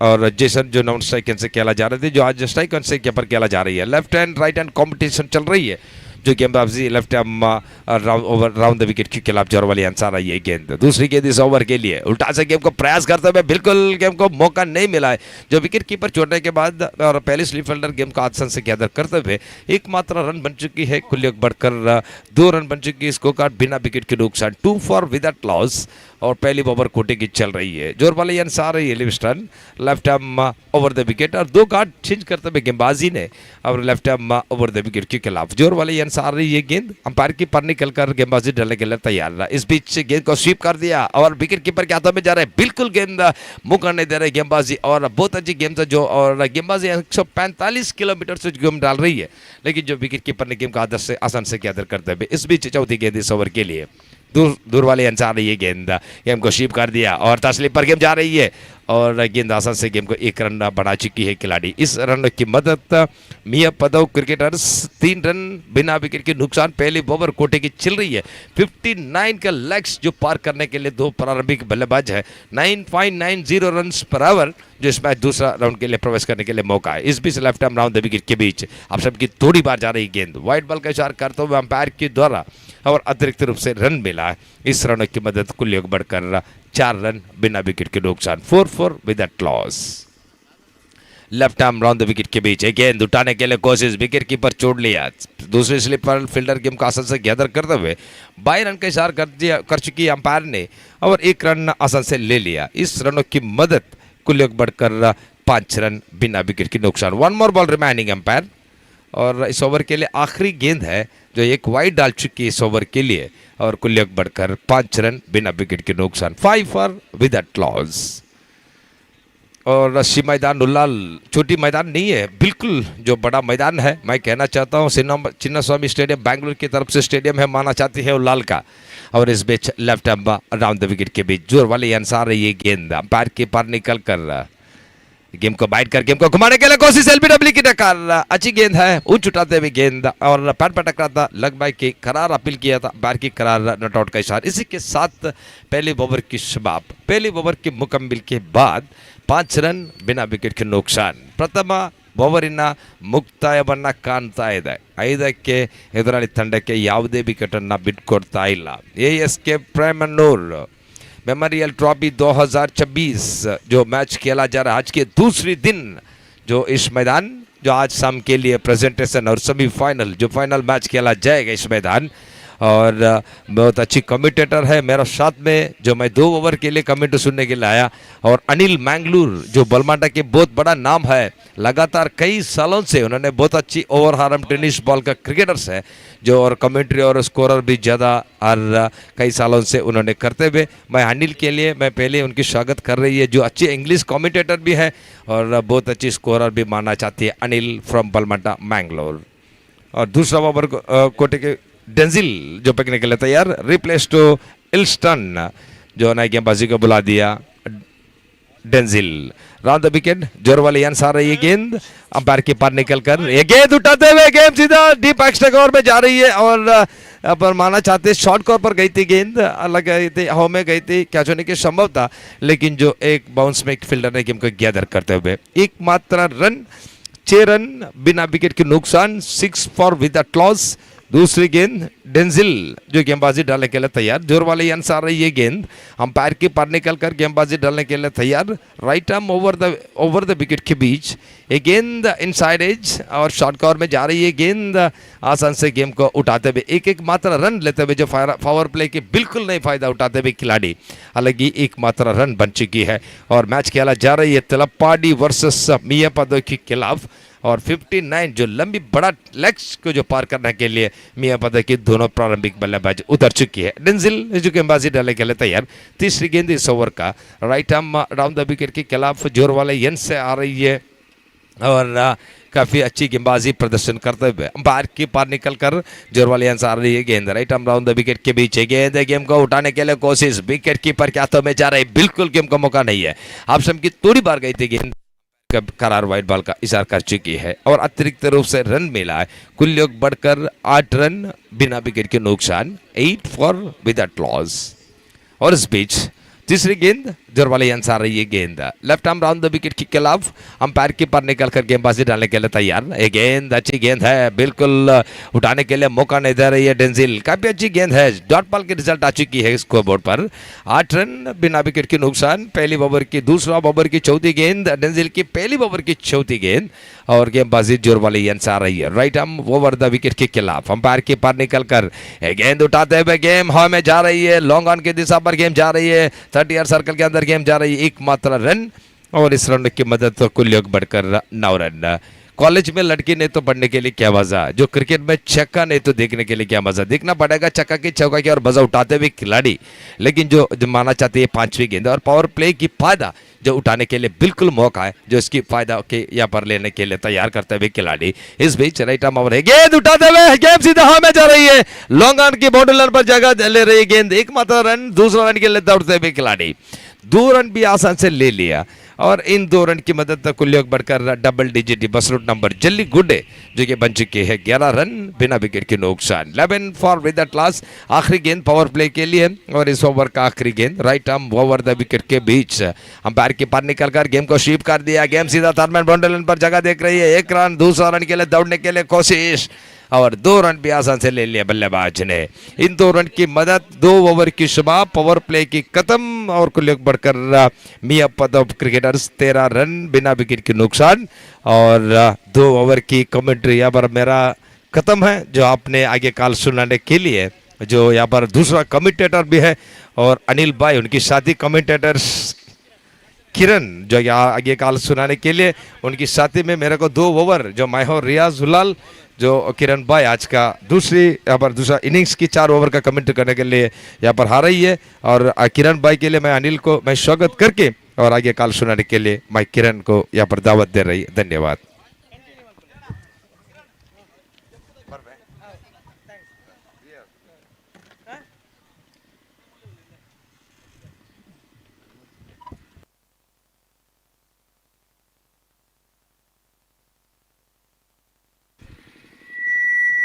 और जेसन जो नॉन स्ट्राइक से खेला जा रहे थे जो आज स्ट्राइक से के पर खेला जा रही है left hand right hand competition चल रही है जो गेंदबाजी left arm round the wicket के खिलाफ जोर वाली आंसर आई है गेंद दूसरी गेंद इस ओवर के लिए उल्टा से गेम को प्रयास करते हुए बिल्कुल गेम को मौका नहीं मिला है जो विकेट कीपर छोड़ने के बाद और पहले स्लीप फील्डर गेम को आसन से गैदर करते हुए एकमात्र रन बन चुकी है कुल योग बढ़कर 2 रन बन चुकी है स्कोर कार्ड बिना विकेट के नुकसान 2 फॉर विदाउट लॉस और पहली ओवर कोटे की चल रही है जोर वाली आंसर आ रही है Livingstone left arm over the wicket और 2 कार्ड चेंज करते हुए गेंदबाजी ने और left arm over the wicket के खिलाफ जोर वाली आंसर आ रही है गेंद अंपायर की पर निकल कर गेंदबाजी डालने के लिए तैयार रहा इस बीच गेंद को स्वीप कर दिया और विकेट कीपर के हाथों में जा रहा है बिल्कुल गेंद मुंह करने दे रहे गेंदबाजी और बहुत अच्छी गेम था जो और गेंदबाजी 145 किलोमीटर से गेम डाल रही है लेकिन जो विकेट कीपर ने गेम का आदर से आसान से गैदर करते हुए इस बीच चौथी गेंद इस ओवर के लिए दूर वाले अंसार रही है गेंद गेम को स्वीप कर दिया और तस्लीम पर गेम जा रही है और गेंद आसान से गेम को 1 रन बना चुकी है खिलाड़ी। इस रन की मदद मियां पदव क्रिकेटर्स 3 रन बिना विकेट के नुकसान। पहली ओवर कोटे की चल रही है। 59 का लेग्स जो पार करने के लिए 2 प्रारंभिक बल्लेबाज है। 9.90 रन पर ओवर जो इस मैच दूसरा राउंड के लिए प्रवेश करने के लिए मौका है। इस बीच left arm round the wicket के बीच आप सबकी थोड़ी बार जा रही गेंद वाइड बॉल का इशारा करते हुए अंपायर के द्वारा और अतिरिक्त रूप से रन मिला है। इस रन की मदद कुल योग बढ़कर 4 रन बिना विकेट के नुकसान। 4-4 with that loss. Left arm round the wicket के बीच गेंद उठाने के लिए कोशिश, विकेट कीपर छोड़ लिया। दूसरी स्लिप पर फील्डर गेम को आसान से गैदर करते हुए 22 रन का इशारा कर चुकी है अंपायर ने और 1 रन आसान से ले लिया। इस रनों की मदद कुल योग बढ़कर 5 रन बिना विकेट के नुकसान। 1 मोर बॉल रिमेनिंग अंपायर और इस ओवर के लिए आखिरी गेंद है जो एक वाइड डाल चुकी है इस ओवर के लिए और कुल योग बढ़कर 5 रन बिना विकेट के नुकसान। 5-4 विद दैट लॉस। और रस्सी मैदान उल्लाल छोटी मैदान नहीं है, बिल्कुल जो बड़ा मैदान है। मैं कहना चाहता हूँ चिन्नास्वामी स्टेडियम बेंगलुरु की तरफ से स्टेडियम है माना चाहती है उल्लाल का। और इस बीच left arm round the wicket के बीच जोर वाली अंसार ये गेंद अंपायर के पार निकल कर गेम को बाइट कर गेम को घुमाने के लिए कोशिश एलबीडब्ल्यू की टक्कर। अच्छी गेंद है, ऊंच उठाते हुए गेंद और पैर पर टकरा था। लग बाई की करार अपील किया था अंपायर की करार नॉट आउट का इशारा। इसी के साथ पहली ओवर की समाप्त। पहली ओवर की मुकम्मिल के बाद 5 रन बिना विकेट के नुकसान। ಪ್ರಥಮ ಓವರಿನ ಮುಕ್ತಾಯವನ್ನ ಕಾಣ್ತಾ ಇದೆ. 5ಕ್ಕೆ ಎದುರಾಳಿ ತಂಡಕ್ಕೆ ಯಾವುದೇ ವಿಕೆಟನ್ನು ಬಿಟ್ಕೊಡ್ತಾ ಇಲ್ಲ. ASK फ्राइंड्स मेमोरियल ट्रॉफी 2026 जो मैच खेला जा रहा है आज के दूसरी दिन जो इस मैदान जो आज शाम के लिए प्रेजेंटेशन और सेमीफाइनल जो फाइनल मैच खेला जाएगा इस मैदान। और बहुत अच्छी कमेंटेटर है मेरा साथ में जो मैं 2 ओवर के लिए कमेंट सुनने के लिए आया। और अनिल मैंगलोर जो बलमांडा के बहुत बड़ा नाम है, लगातार कई सालों से उन्होंने बहुत अच्छी ओवर हार्म टेनिस बॉल का क्रिकेटर्स है जो और कमेंट्री और स्कोरर भी ज़्यादा और कई सालों से उन्होंने करते हुए मैं अनिल के लिए मैं पहले उनकी स्वागत कर रही है जो अच्छी इंग्लिश कमेंटेटर भी है और बहुत अच्छी स्कोरर भी मानना चाहती है अनिल फ्रॉम बलमांडा मैंगलोर। और दूसरा ओवर कोटे के डेंजिल जो पकड़ने के लिए तैयार। रिप्लेस टू इल्स्टन जो नई गेंदबाजी को बुला दिया डेंजिल। राउंड द विकेट जोर वाली आंसर है ये गेंद अंपायर के पार निकल कर ये गेंद उठाते हुए गेंद सीधा डीप एक्स्ट्रा कवर में जा रही है और पर माना चाहते शॉर्ट कवर पर गई थी गेंद, अलग गई थी, हवा में गई थी, कैच होने की संभव था लेकिन जो एक बाउंस में एक फील्डर ने गेम को गैदर करते हुए एकमात्र रन 6 रन बिना विकेट के नुकसान। 6 फॉर विद दैट लॉस। दूसरी गेंद डेंजिल जो गेंदबाजी डालने के लिए तैयार। जोर वाली आंसर है ये गेंद अंपायर के पार निकल कर गेंदबाजी डालने के लिए तैयार। Right arm over the wicket के बीच ये गेंद इनसाइड एज और शॉर्ट कवर में जा रही है गेंद। आसान से गेम को उठाते हुए एक मात्र रन लेते हुए जो पावर प्ले के बिल्कुल नहीं फायदा उठाते हुए खिलाड़ी हालांकि एकमात्र रन बन चुकी है और मैच खेला जा रही है तिलप्पाडी वर्सेस मियां पदो के खिलाफ। और 59 जो लंबी बड़ा लेग्स को जो पार करने के लिए मियां पदो की दोनों प्रारंभिक बल्लेबाज उतर चुकी है। डेंजिल जो गेंदबाजी डालने के लिए तैयार। तीसरी गेंद इस ओवर का right arm round the wicket के खिलाफ जोर वाले यन से आ रही है और काफ़ी अच्छी गेंदबाजी प्रदर्शन करते हुए अंपायर के पार निकल कर जोर वाली आंसर आ रही है गेंद। Right arm round the wicket के बीच गेंद गेम को उठाने के लिए कोशिश, विकेट कीपर के हाथों में जा रही, बिल्कुल गेम का मौका नहीं है। आप सब की थोड़ी बार गई थी गेंद करार वाइट बॉल का इशारा कर चुकी है और अतिरिक्त रूप से रन मिला है। कुल योग बढ़कर 8 रन बिना विकेट के नुकसान। 8 फॉर विद दैट लॉस। और इस बीच तीसरी गेंद जोर वाली आंसर है ये गेंद left arm round the wicket के खिलाफ अंपायर के पार निकल कर गेंदबाजी डालने के लिए तैयार। ये गेंद अच्छी गेंद है, बिल्कुल उठाने के लिए मौका नहीं दे रही है डेंजिल। काफी अच्छी गेंद है, डॉट बॉल की रिजल्ट आ चुकी है स्कोर बोर्ड पर। 8 रन बिना विकेट के नुकसान। पहली ओवर की दूसरा ओवर की चौथी गेंद डेंजिल की पहली ओवर की चौथी गेंद और गेंदबाजी जोर वाली आंसर रही है right arm over the wicket के खिलाफ अंपायर के पार निकल कर गेंद उठाते हुए गेम हवा में जा रही है, लॉन्ग ऑन की दिशा पर गेम जा रही है, 30 यार्ड सर्कल के अंदर गेम जा रही है। एकमात्र रन और इस रन की मदद तो कुल योग बढ़कर 9 रन। कॉलेज में लड़की ने तो पढ़ने के लिए क्या मजा, जो क्रिकेट में छक्का नहीं तो देखने के लिए क्या मजा। देखना पड़ेगा छक्का की चौका की और बजा उठाते हुए खिलाड़ी, लेकिन जो माना चाहती है 5वीं गेंद और पावर प्ले की फायदा जो उठाने के लिए बिल्कुल मौका है जो इसकी फायदा के यहाँ पर लेने के लिए तैयार करते हुए खिलाड़ी। इस बीच राइट आर्म ओवर है, गेंद उठाते हुए गेंद सीधा हवा में जा रही है, लॉन्ग ऑन की बाउंड्री लाइन पर जगह ले रही है गेंद। एकमात्र रन, दूसरा रन के लिए दौड़ते हुए खिलाड़ी। 2 रन भी आसान से ले लिया और इन 2 रन की मदद तक कुल योग बढ़कर डबल डिजिट बसरूट नंबर जल्दी गुड्डे जो कि बन चुके हैं 11 रन बिना विकेट के नुकसान। 11 फॉर विद एट लास्ट, आखिरी गेंद पावर प्ले के लिए और इस ओवर का आखिरी गेंद right arm over the wicket के बीच अंपायर के पार निकलकर गेम को स्वीप कर दिया। गेम सीधा थर्ड मैन बाउंड्री लाइन पर जगह देख रही है। 1 रन, दूसरा रन के लिए दौड़ने के लिए कोशिश और 2 रन भी आसान से ले लिया बल्लेबाज ने। इन 2 रन की मदद 2 ओवर की शुरुआत, पावर प्ले की खत्म और कुल बढ़कर मियां पदव क्रिकेटर्स 13 रन बिना विकेट के नुकसान। और 2 ओवर की कमेंट्री यहाँ पर मेरा खत्म है, जो आपने आगे काल सुनाने के लिए जो यहाँ पर दूसरा कमेंटेटर भी है और अनिल भाई उनकी साथी कमेंटेटर्स किरण जो यहाँ आगे काल सुनाने के लिए उनकी साथी में मेरे को 2 ओवर जो मैं हूँ रियाज हुलाल, जो किरण भाई आज का यहाँ पर दूसरा इनिंग्स की 4 ओवर का कमेंट करने के लिए यहाँ पर हार रही है। और किरण भाई के लिए मैं अनिल को मैं स्वागत करके और आगे काल सुनाने के लिए मैं किरण को यहाँ पर दावत दे रही। धन्यवाद।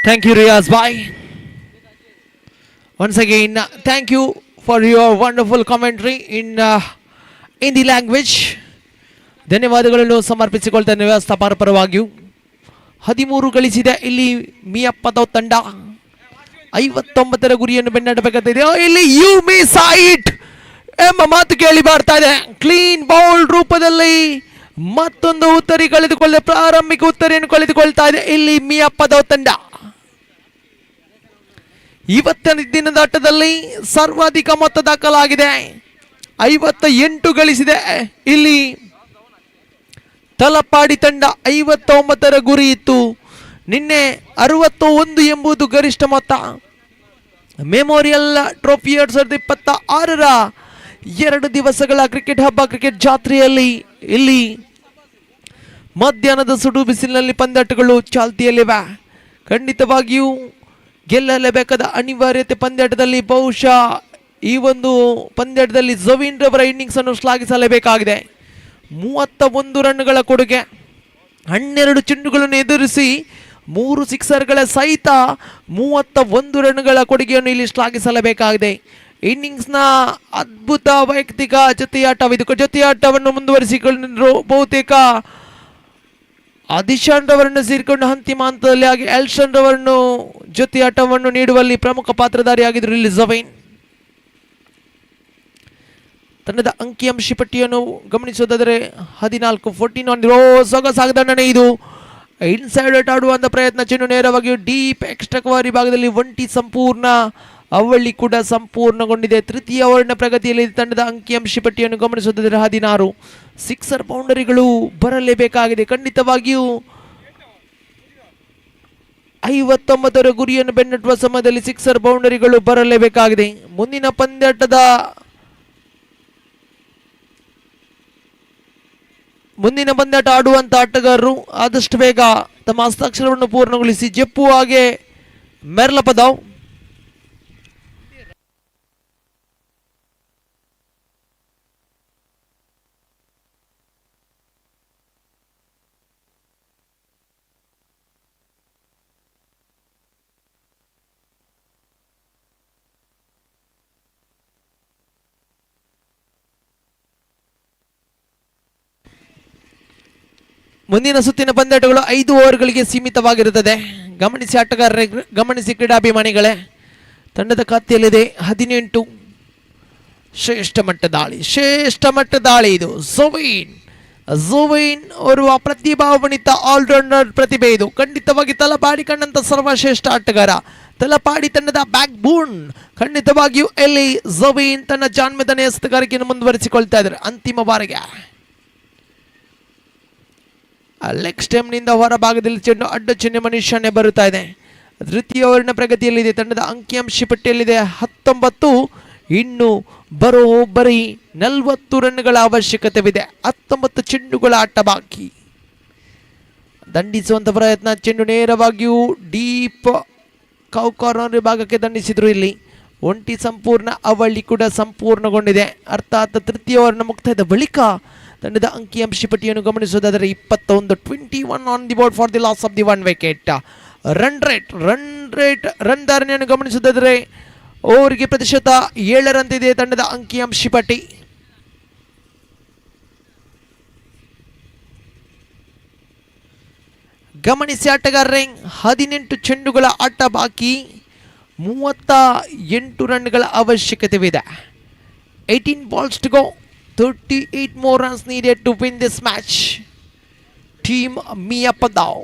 Thank you, Riyaz bhai. Once again, thank you for your wonderful commentary in Hindi language. ಧನ್ಯವಾದಗಳನ್ನು ಸಮರ್ಪಿಸಿಕೊಳ್ತೇನೆ ವ್ಯವಸ್ಥಾಪಕರ ಪರವಾಗಿಯೂ. 13 ಗಳಿಸಿದೆ ಇಲ್ಲಿ ಮಿಯಪ್ಪದವ್ ತಂಡ 59ರ ಗುರಿಯನ್ನು ಬೆನ್ನಟ್ಟಬೇಕಾಗಿದೆ. ಇಲ್ಲಿ ಯು ಮಿಸ್ ಇಟ್ ಎಂಬ ಮಾತು ಕೇಳಿ ಬರ್ತಾ ಇದೆ. ಕ್ಲೀನ್ ಬೌಲ್ ರೂಪದಲ್ಲಿ ಮತ್ತೊಂದು ಉತ್ತರಿ ಕಳೆದುಕೊಳ್ಳೆ ಪ್ರಾರಂಭಿಕ ಉತ್ತರಿಯನ್ನು ಕಳೆದುಕೊಳ್ತಾ ಇದೆ ಇಲ್ಲಿ ಮಿಯಪ್ಪದವ್ ತಂಡ. ಇವತ್ತಿನ ದಿನದ ಆಟದಲ್ಲಿ ಸರ್ವಾಧಿಕ ಮೊತ್ತ ದಾಖಲಾಗಿದೆ. 58 ಗಳಿಸಿದೆ ಇಲ್ಲಿ ತಲಪಾಡಿ ತಂಡ. 59ರ ಗುರಿ ಇತ್ತು. ನಿನ್ನೆ 61 ಎಂಬುದು ಗರಿಷ್ಠ ಮೊತ್ತ. ಮೆಮೋರಿಯಲ್ ಟ್ರೋಫಿ 2026ರ 2 ದಿವಸಗಳ ಕ್ರಿಕೆಟ್ ಹಬ್ಬ ಕ್ರಿಕೆಟ್ ಜಾತ್ರೆಯಲ್ಲಿ ಇಲ್ಲಿ ಮಧ್ಯಾಹ್ನದ ಸುಡು ಬಿಸಿಲಿನಲ್ಲಿ ಪಂದ್ಯಾಟಗಳು ಚಾಲ್ತಿಯಲ್ಲಿವೆ. ಖಂಡಿತವಾಗಿಯೂ ಗೆಲ್ಲಲೇಬೇಕಾದ ಅನಿವಾರ್ಯತೆ ಪಂದ್ಯಾಟದಲ್ಲಿ. ಬಹುಶಃ ಈ ಒಂದು ಪಂದ್ಯಾಟದಲ್ಲಿ ಜವೀನ್ ರವರ ಇನ್ನಿಂಗ್ಸ್ ಅನ್ನು ಶ್ಲಾಘಿಸಲೇಬೇಕಾಗಿದೆ. 31 ರನ್ಗಳ ಕೊಡುಗೆ, 12 ಚೆಂಡುಗಳನ್ನು ಎದುರಿಸಿ 3 ಸಿಕ್ಸರ್ಗಳ ಸಹಿತ 31 ರನ್ಗಳ ಕೊಡುಗೆಯನ್ನು ಇಲ್ಲಿ ಶ್ಲಾಘಿಸಲೇಬೇಕಾಗಿದೆ. ಇನ್ನಿಂಗ್ಸ್ನ ಅದ್ಭುತ ವೈಯಕ್ತಿಕ ಜೊತೆಯಾಟವಿದು. ಜೊತೆಯಾಟವನ್ನು ಮುಂದುವರಿಸಿಕೊಂಡು ಬಹುತೇಕ ಆದಿಶಾನ್ ರವರನ್ನು ಸೇರಿಕೊಂಡು ಅಂತಿಮ ಹಂತದಲ್ಲಿ ಹಾಗೆ ಎಲ್ಶನ್ ರವರನ್ನು ಜೊತೆಯಾಟವನ್ನು ನೀಡುವಲ್ಲಿ ಪ್ರಮುಖ ಪಾತ್ರಧಾರಿಯಾಗಿದ್ದರು ಇಲ್ಲಿ ಜವೈನ್. ತಂಡದ ಅಂಕಿಅಂಶ ಪಟ್ಟಿಯನ್ನು ಗಮನಿಸೋದಾದರೆ 14 ಸೊಗಸಾಗದಂಡನೆ ಇದು. ಇನ್ಸೈಡ್ ಆಡುವಂಥ ಪ್ರಯತ್ನ, ಚೆಂಡು ನೇರವಾಗಿ ಡೀಪ್ ಎಕ್ಸ್ಟ್ರಾ ಕವರ್ ಭಾಗದಲ್ಲಿ ಒಂಟಿ ಸಂಪೂರ್ಣ ಅವಳಿ ಕೂಡ ಸಂಪೂರ್ಣಗೊಂಡಿದೆ. ತೃತೀಯ ಓವರ್ನ ಪ್ರಗತಿಯಲ್ಲಿ ತಂಡದ ಅಂಕಿಅಂಶ ಪಟ್ಟಿಯನ್ನು ಗಮನಿಸೋದಾದರೆ 16 ಸಿಕ್ಸರ್ ಬೌಂಡರಿಗಳು ಬರಲೇಬೇಕಾಗಿದೆ. ಖಂಡಿತವಾಗಿಯೂ 59ರ ಗುರಿಯನ್ನು ಬೆನ್ನಟ್ಟುವ ಸಮಯದಲ್ಲಿ ಸಿಕ್ಸರ್ ಬೌಂಡರಿಗಳು ಬರಲೇಬೇಕಾಗಿದೆ. ಮುಂದಿನ ಪಂದ್ಯಾಟ ಆಡುವಂತ ಆಟಗಾರರು ಆದಷ್ಟು ಬೇಗ ತಮ್ಮ ಹಸ್ತಾಕ್ಷರವನ್ನು ಪೂರ್ಣಗೊಳಿಸಿ. ಜಪ್ಪು ಹಾಗೆ ಮೆರ್ಲಪದಾವ್. ಮುಂದಿನ ಸುತ್ತಿನ ಪಂದ್ಯಾಟಗಳು 5 ಓವರ್ಗಳಿಗೆ ಸೀಮಿತವಾಗಿರುತ್ತದೆ. ಗಮನಿಸಿ ಆಟಗಾರರೇ, ಗಮನಿಸಿ ಕ್ರೀಡಾಭಿಮಾನಿಗಳೇ. ತಂಡದ ಖಾತೆಯಲ್ಲಿದೆ 18. ಶ್ರೇಷ್ಠ ಮಟ್ಟ ದಾಳಿ ಇದು. ಜುವೈನ್ ಓರ್ವ ಪ್ರತಿಭಾನ್ವಿತ ಆಲ್ರೌಂಡರ್ ಪ್ರತಿಭೆ ಇದು. ಖಂಡಿತವಾಗಿ ತಲಪಾಡಿ ಕಂಡಂತ ಸರ್ವಶ್ರೇಷ್ಠ ಆಟಗಾರ, ತಲಪಾಡಿ ತಂಡದ ಬ್ಯಾಕ್ ಬೋನ್. ಖಂಡಿತವಾಗಿಯೂ ಎಲ್ಲಿ ಜುವೈನ್ ತನ್ನ ಜಾಣ್ಮೆತನ ಎಸೆತಗಾರಿಕೆಯನ್ನು ಮುಂದುವರಿಸಿಕೊಳ್ತಾ ಇದ್ದಾರೆ. ಅಂತಿಮ ಬಾರಿಗೆ ಲೆಗ್ ಸ್ಟೆಮ್ನಿಂದ ಹೊರಭಾಗದಲ್ಲಿ ಚೆಂಡು ಅಡ್ಡ ಚೆಂಡು ಮನುಷ್ಯನೇ ಬರುತ್ತಾ ಇದೆ. ತೃತೀಯ ಓವರಿನ ಪ್ರಗತಿಯಲ್ಲಿದೆ. ತಂಡದ ಅಂಕಿಅಂಶ ಪಟ್ಟಿಯಲ್ಲಿದೆ 19. ಇನ್ನು ಬರೋಬ್ಬರಿ 40 ರನ್ಗಳ ಅವಶ್ಯಕತೆವಿದೆ. 19 ಚೆಂಡುಗಳ ಆಟ ಬಾಕಿ. ದಂಡಿಸುವಂತ ಪ್ರಯತ್ನ, ಚೆಂಡು ನೇರವಾಗಿಯೂ ಡೀಪ್ ಕಾರ್ನರ್ ಭಾಗಕ್ಕೆ ದಂಡಿಸಿದ್ರು. ಇಲ್ಲಿ ಒಂಟಿ ಸಂಪೂರ್ಣ ಅವಳಿ ಕೂಡ ಸಂಪೂರ್ಣಗೊಂಡಿದೆ. ಅರ್ಥಾತ್ ತೃತೀಯ ಓವರ್ನ ಮುಕ್ತಾಯದ ಬಳಿಕ ತಂಡದ ಅಂಕಿಅಂಶ ಪಟ್ಟಿಯನ್ನು ಗಮನಿಸುವುದಾದರೆ 21 on the board for the loss of the 1 wicket. Run ಧಾರಣೆಯನ್ನು ಗಮನಿಸುವುದಾದರೆ ಓವರಿಗೆ ಪ್ರತಿಶತ 7 ತಂಡದ ಅಂಕಿಅಂಶ ಪಟ್ಟಿ. ಗಮನಿಸಿ ಆಟಗಾರರೇ, 18 ಚೆಂಡುಗಳ ಆಟ ಬಾಕಿ, 38 ರನ್ಗಳ ಅವಶ್ಯಕತೆವಿದೆ. 18 balls to go, 38 more runs needed to win this match. Team Mia Padao.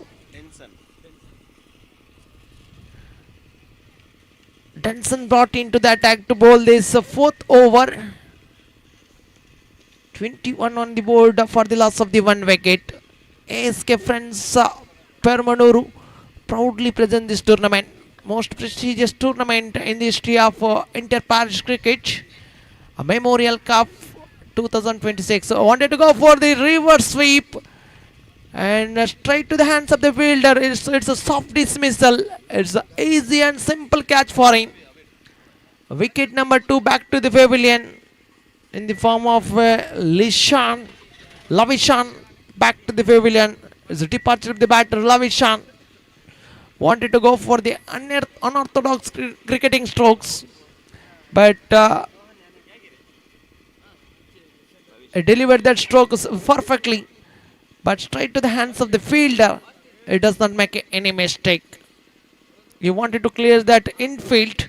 Denson brought into the attack to bowl this fourth over. 21 on the board for the loss of the 1 wicket. A.S.K Freinds Permanuru proudly present this tournament, most prestigious tournament in the history of inter-parish cricket, a Memorial Cup 2026. Wanted to go for the reverse sweep and straight to the hands of the fielder. It's a soft dismissal. It's an easy and simple catch for him. Wicket number 2 back to the pavilion in the form of Lavishan back to the pavilion. It's a departure of the batter Lavishan. Wanted to go for the unorthodox cricketing strokes, but delivered that stroke perfectly, but straight to the hands of the fielder. It does not make any mistake. He wanted to clear that infield,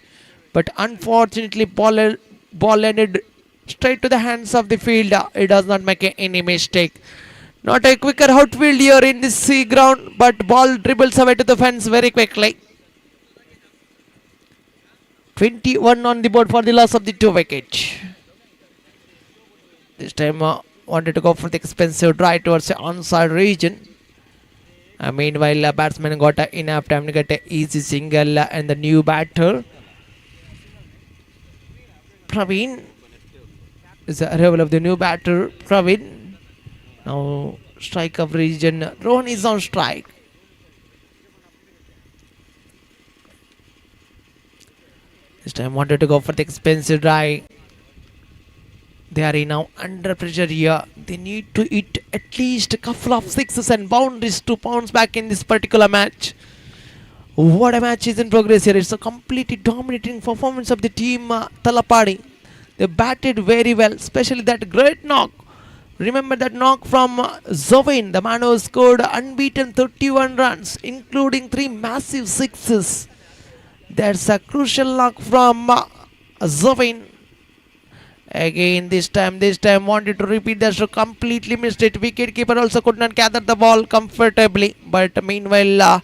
but unfortunately ball landed straight to the hands of the fielder. It does not make any mistake. Not a quicker outfield here in this sea ground, but ball dribbles away to the fence very quickly. 21 on the board for the loss of the 2 wicket. This time wanted to go for the expensive drive towards the onside region. Meanwhile, batsman got enough time to get an easy single, and the new batter Praveen is the arrival of the new batter Praveen. Now strike of region, Rohan is on strike. This time wanted to go for the expensive drive. They are now under pressure here. They need to hit at least a couple of sixes and boundaries to bounce back in this particular match. What a match is in progress here. It's a completely dominating performance of the team Talapadi. They batted very well, especially that great knock. Remember that knock from Zovin, the man who scored unbeaten 31 runs, including 3 massive sixes. That's a crucial knock from Zovin. Again, this time wanted to repeat that, so completely missed it. Wicket keeper also could not gather the ball comfortably. But meanwhile,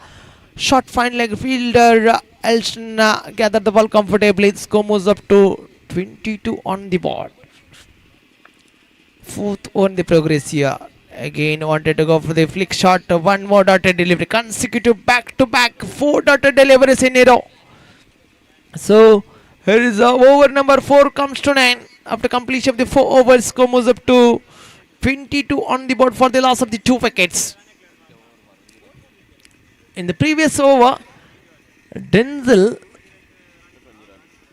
short fine leg fielder Elston gathered the ball comfortably. The score moves up to 22 on the board. 4th on the progress here. Again wanted to go for the flick shot. 1 more dotted delivery. Consecutive back-to-back 4 dotted deliveries in a row. So here is over number 4 comes to 9. After completion of the 4 overs, score moves up to 22 on the board for the loss of the 2 wickets. In the previous over, Denzel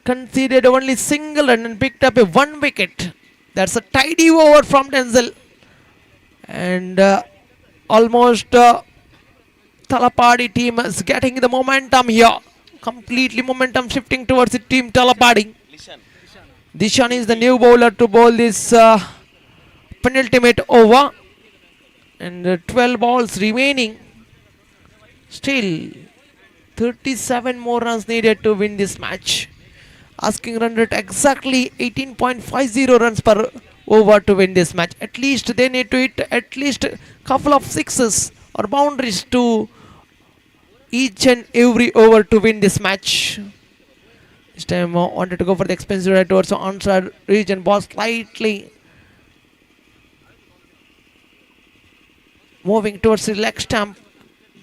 conceded only single run and picked up a 1 wicket. That's a tidy over from Denzel. And almost Talapadi team is getting the momentum here. Completely momentum shifting towards the team Talapadi. Dishan is the new bowler to bowl this penultimate over. And 12 balls remaining. Still 37 more runs needed to win this match. Asking run rate exactly 18.50 runs per over to win this match. At least they need to hit at least a couple of sixes or boundaries to each and every over to win this match. This time wanted to go for the expensive right towards the onside region. Ball slightly moving towards the leg stump.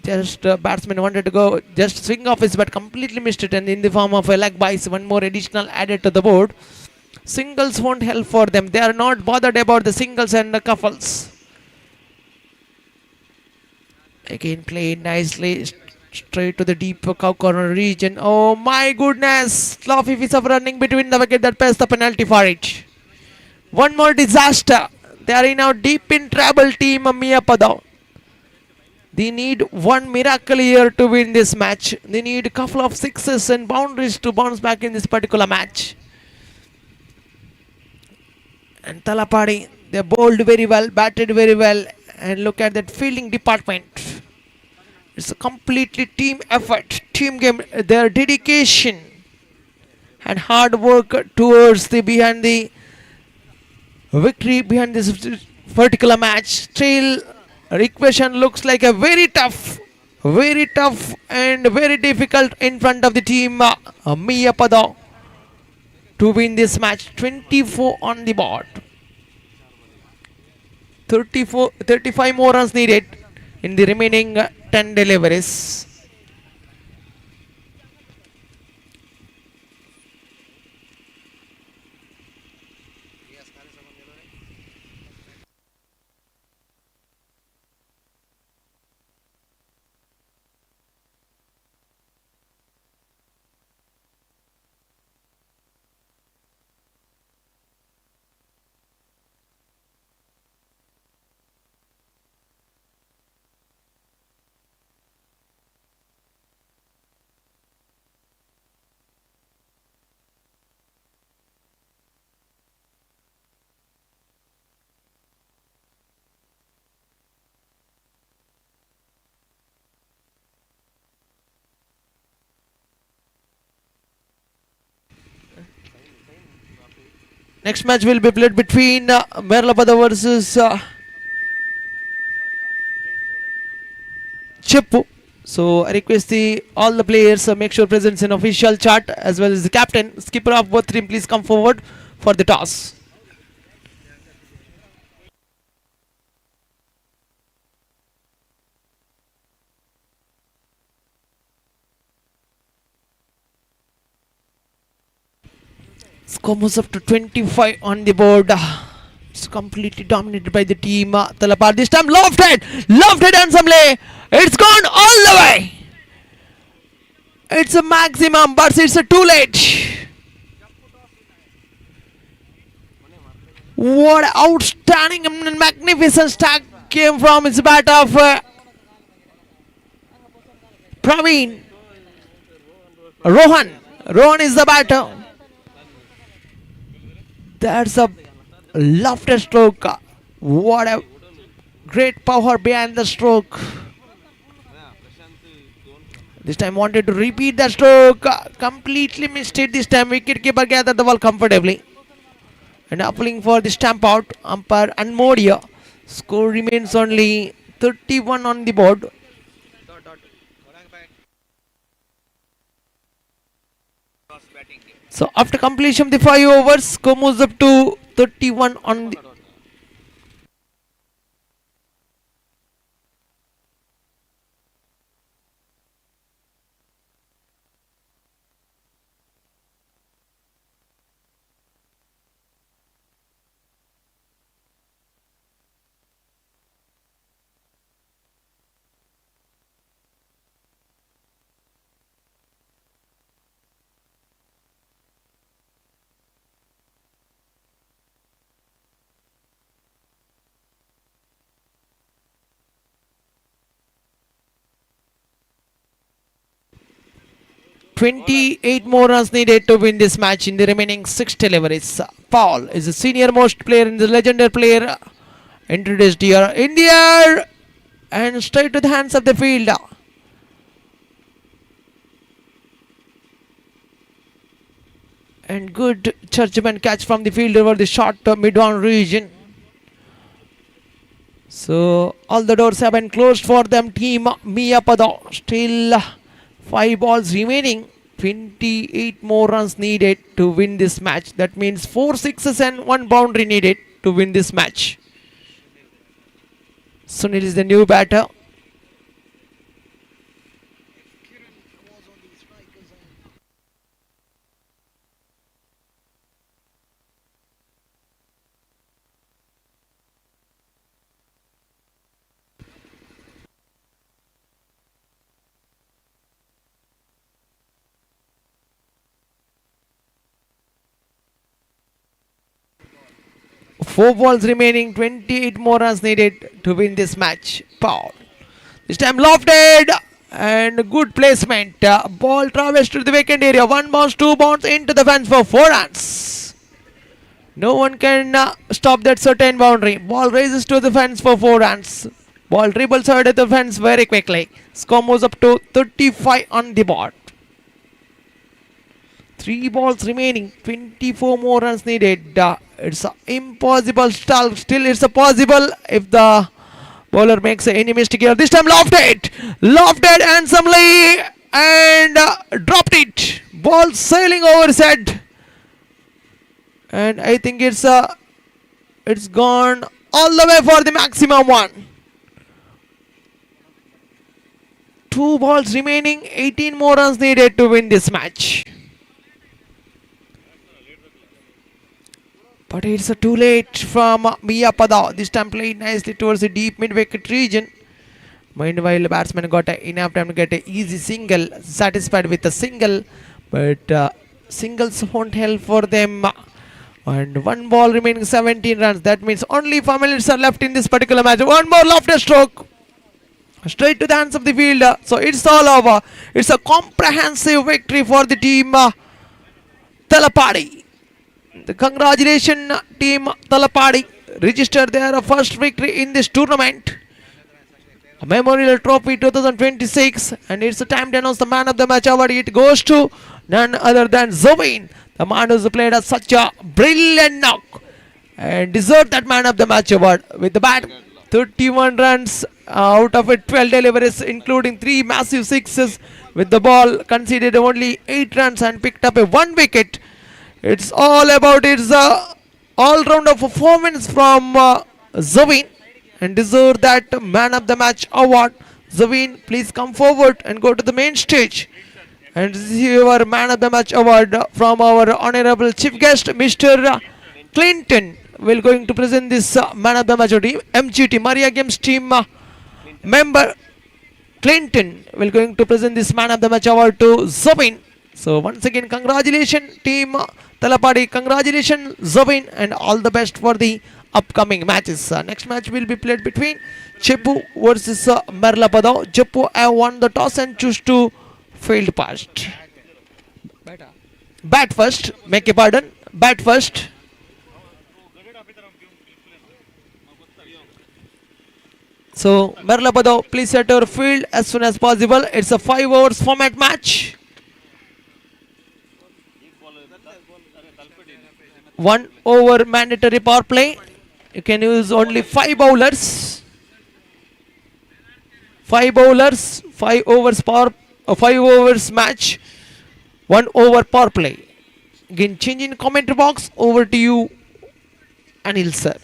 Just batsman wanted to go just swing off his, but completely missed it, and in the form of a leg bias, 1 more additional added to the board. Singles won't help for them. They are not bothered about the singles and the couples. Again played nicely. Straight to the deep cow corner region. Oh my goodness! Sloppy piece of running between the wicket that pays the penalty for it. One more disaster. They are now deep in trouble, team Miyapada. They need one miracle here to win this match. They need a couple of sixes and boundaries to bounce back in this particular match. And Talapadi, they bowled very well, batted very well, and look at that fielding department. It's a completely team effort, team game. Their dedication and hard work towards the behind the victory behind this particular match. Still, equation looks like a very tough and very difficult in front of the team Miyapada to win this match. 24 on the board. 35 more runs needed in the remaining 10 deliveries. Next match will be played between Merlapada versus Chippu. So I request all the players make sure presence in official chart as well as the captain, skipper of both team, please come forward for the toss. Score moves up to 25 on the board. It's completely dominated by the team. Talapar this time lofted handsomely. It's gone all the way. It's a maximum, but it's a too late. What outstanding and magnificent stack came from his bat of Praveen. Rohan is the batter. That's a lofted stroke. What a great power behind the stroke. This time wanted to repeat the stroke. Completely missed it this time. Wicketkeeper gathered the ball comfortably. And appealing for the stamp out. Umpire Anmodia. Score remains only 31 on the board. So after completion of the 5 overs, score moves up to 31 on the... "28 more runs needed to win this match in the remaining 6 deliveries. Paul is the senior most player and the legendary player introduced here in the air and straight to the hands of the fielder. And good judgment catch from the fielder over the short mid-on region. So all the doors have been closed for them, team Miyapada. Still 5 balls remaining. 28 more runs needed to win this match. That means 4 sixes and 1 boundary needed to win this match. Sunil is the new batter. 4 balls remaining, 28 more runs needed to win this match. Paul. This time lofted and good placement. Ball traversed to the vacant area. 1 bounce, 2 bounce into the fence for 4 runs. No one can stop that certain boundary. Ball raises to the fence for 4 runs. Ball dribbles out of the fence very quickly. Score moves up to 35 on the board. 3 balls remaining, 24 more runs needed. It's impossible. Still it's a possible if the bowler makes any mistake here. This time lofted handsomely and dropped it. Ball sailing over his head, and I think it's gone all the way for the maximum one. 2 balls remaining, 18 more runs needed to win this match. But it's too late from Miyapada. This time played nicely towards the deep mid-wicket region. Meanwhile, the batsman got enough time to get an easy single. Satisfied with a single. But singles won't help for them. And 1 ball remaining, 17 runs. That means only 5 minutes are left in this particular match. 1 more lofted stroke. Straight to the hands of the fielder. So it's all over. It's a comprehensive victory for the team Talapadi. The congratulations team Talapadi registered their first victory in this tournament. A Memorial Trophy 2026, and it's a time to announce the man of the match award. It goes to none other than Zubin, the man who's played such a brilliant knock and deserved that man of the match award. With the bat, 31 runs, out of it 12 deliveries including 3 massive sixes. With the ball conceded only 8 runs and picked up a 1 wicket. It's all about its all-rounder performance from Zavin, and deserve that man of the match award. Zavin, please come forward and go to the main stage and receive your man of the match award from our honorable chief guest, Mr. Clinton. We're going to present this man of the match award. MGT Maria Games team member Clinton will going to present this man of the match award to Zavin. So once again, congratulations team Talapadi, congratulations Zubin, and all the best for the upcoming matches. Next match will be played between Chepu versus Merlapada. Chepu have won the toss and choose to field first. Bat first, make a pardon, bat first. So Merlapada, please set your field as soon as possible. It's a 5 overs format match. 1 over mandatory power play. You can use only 5 bowlers. 5 bowlers, 5 overs 5 overs match, 1 over power play. Again, change in commentary box. Over to you, Anil sir.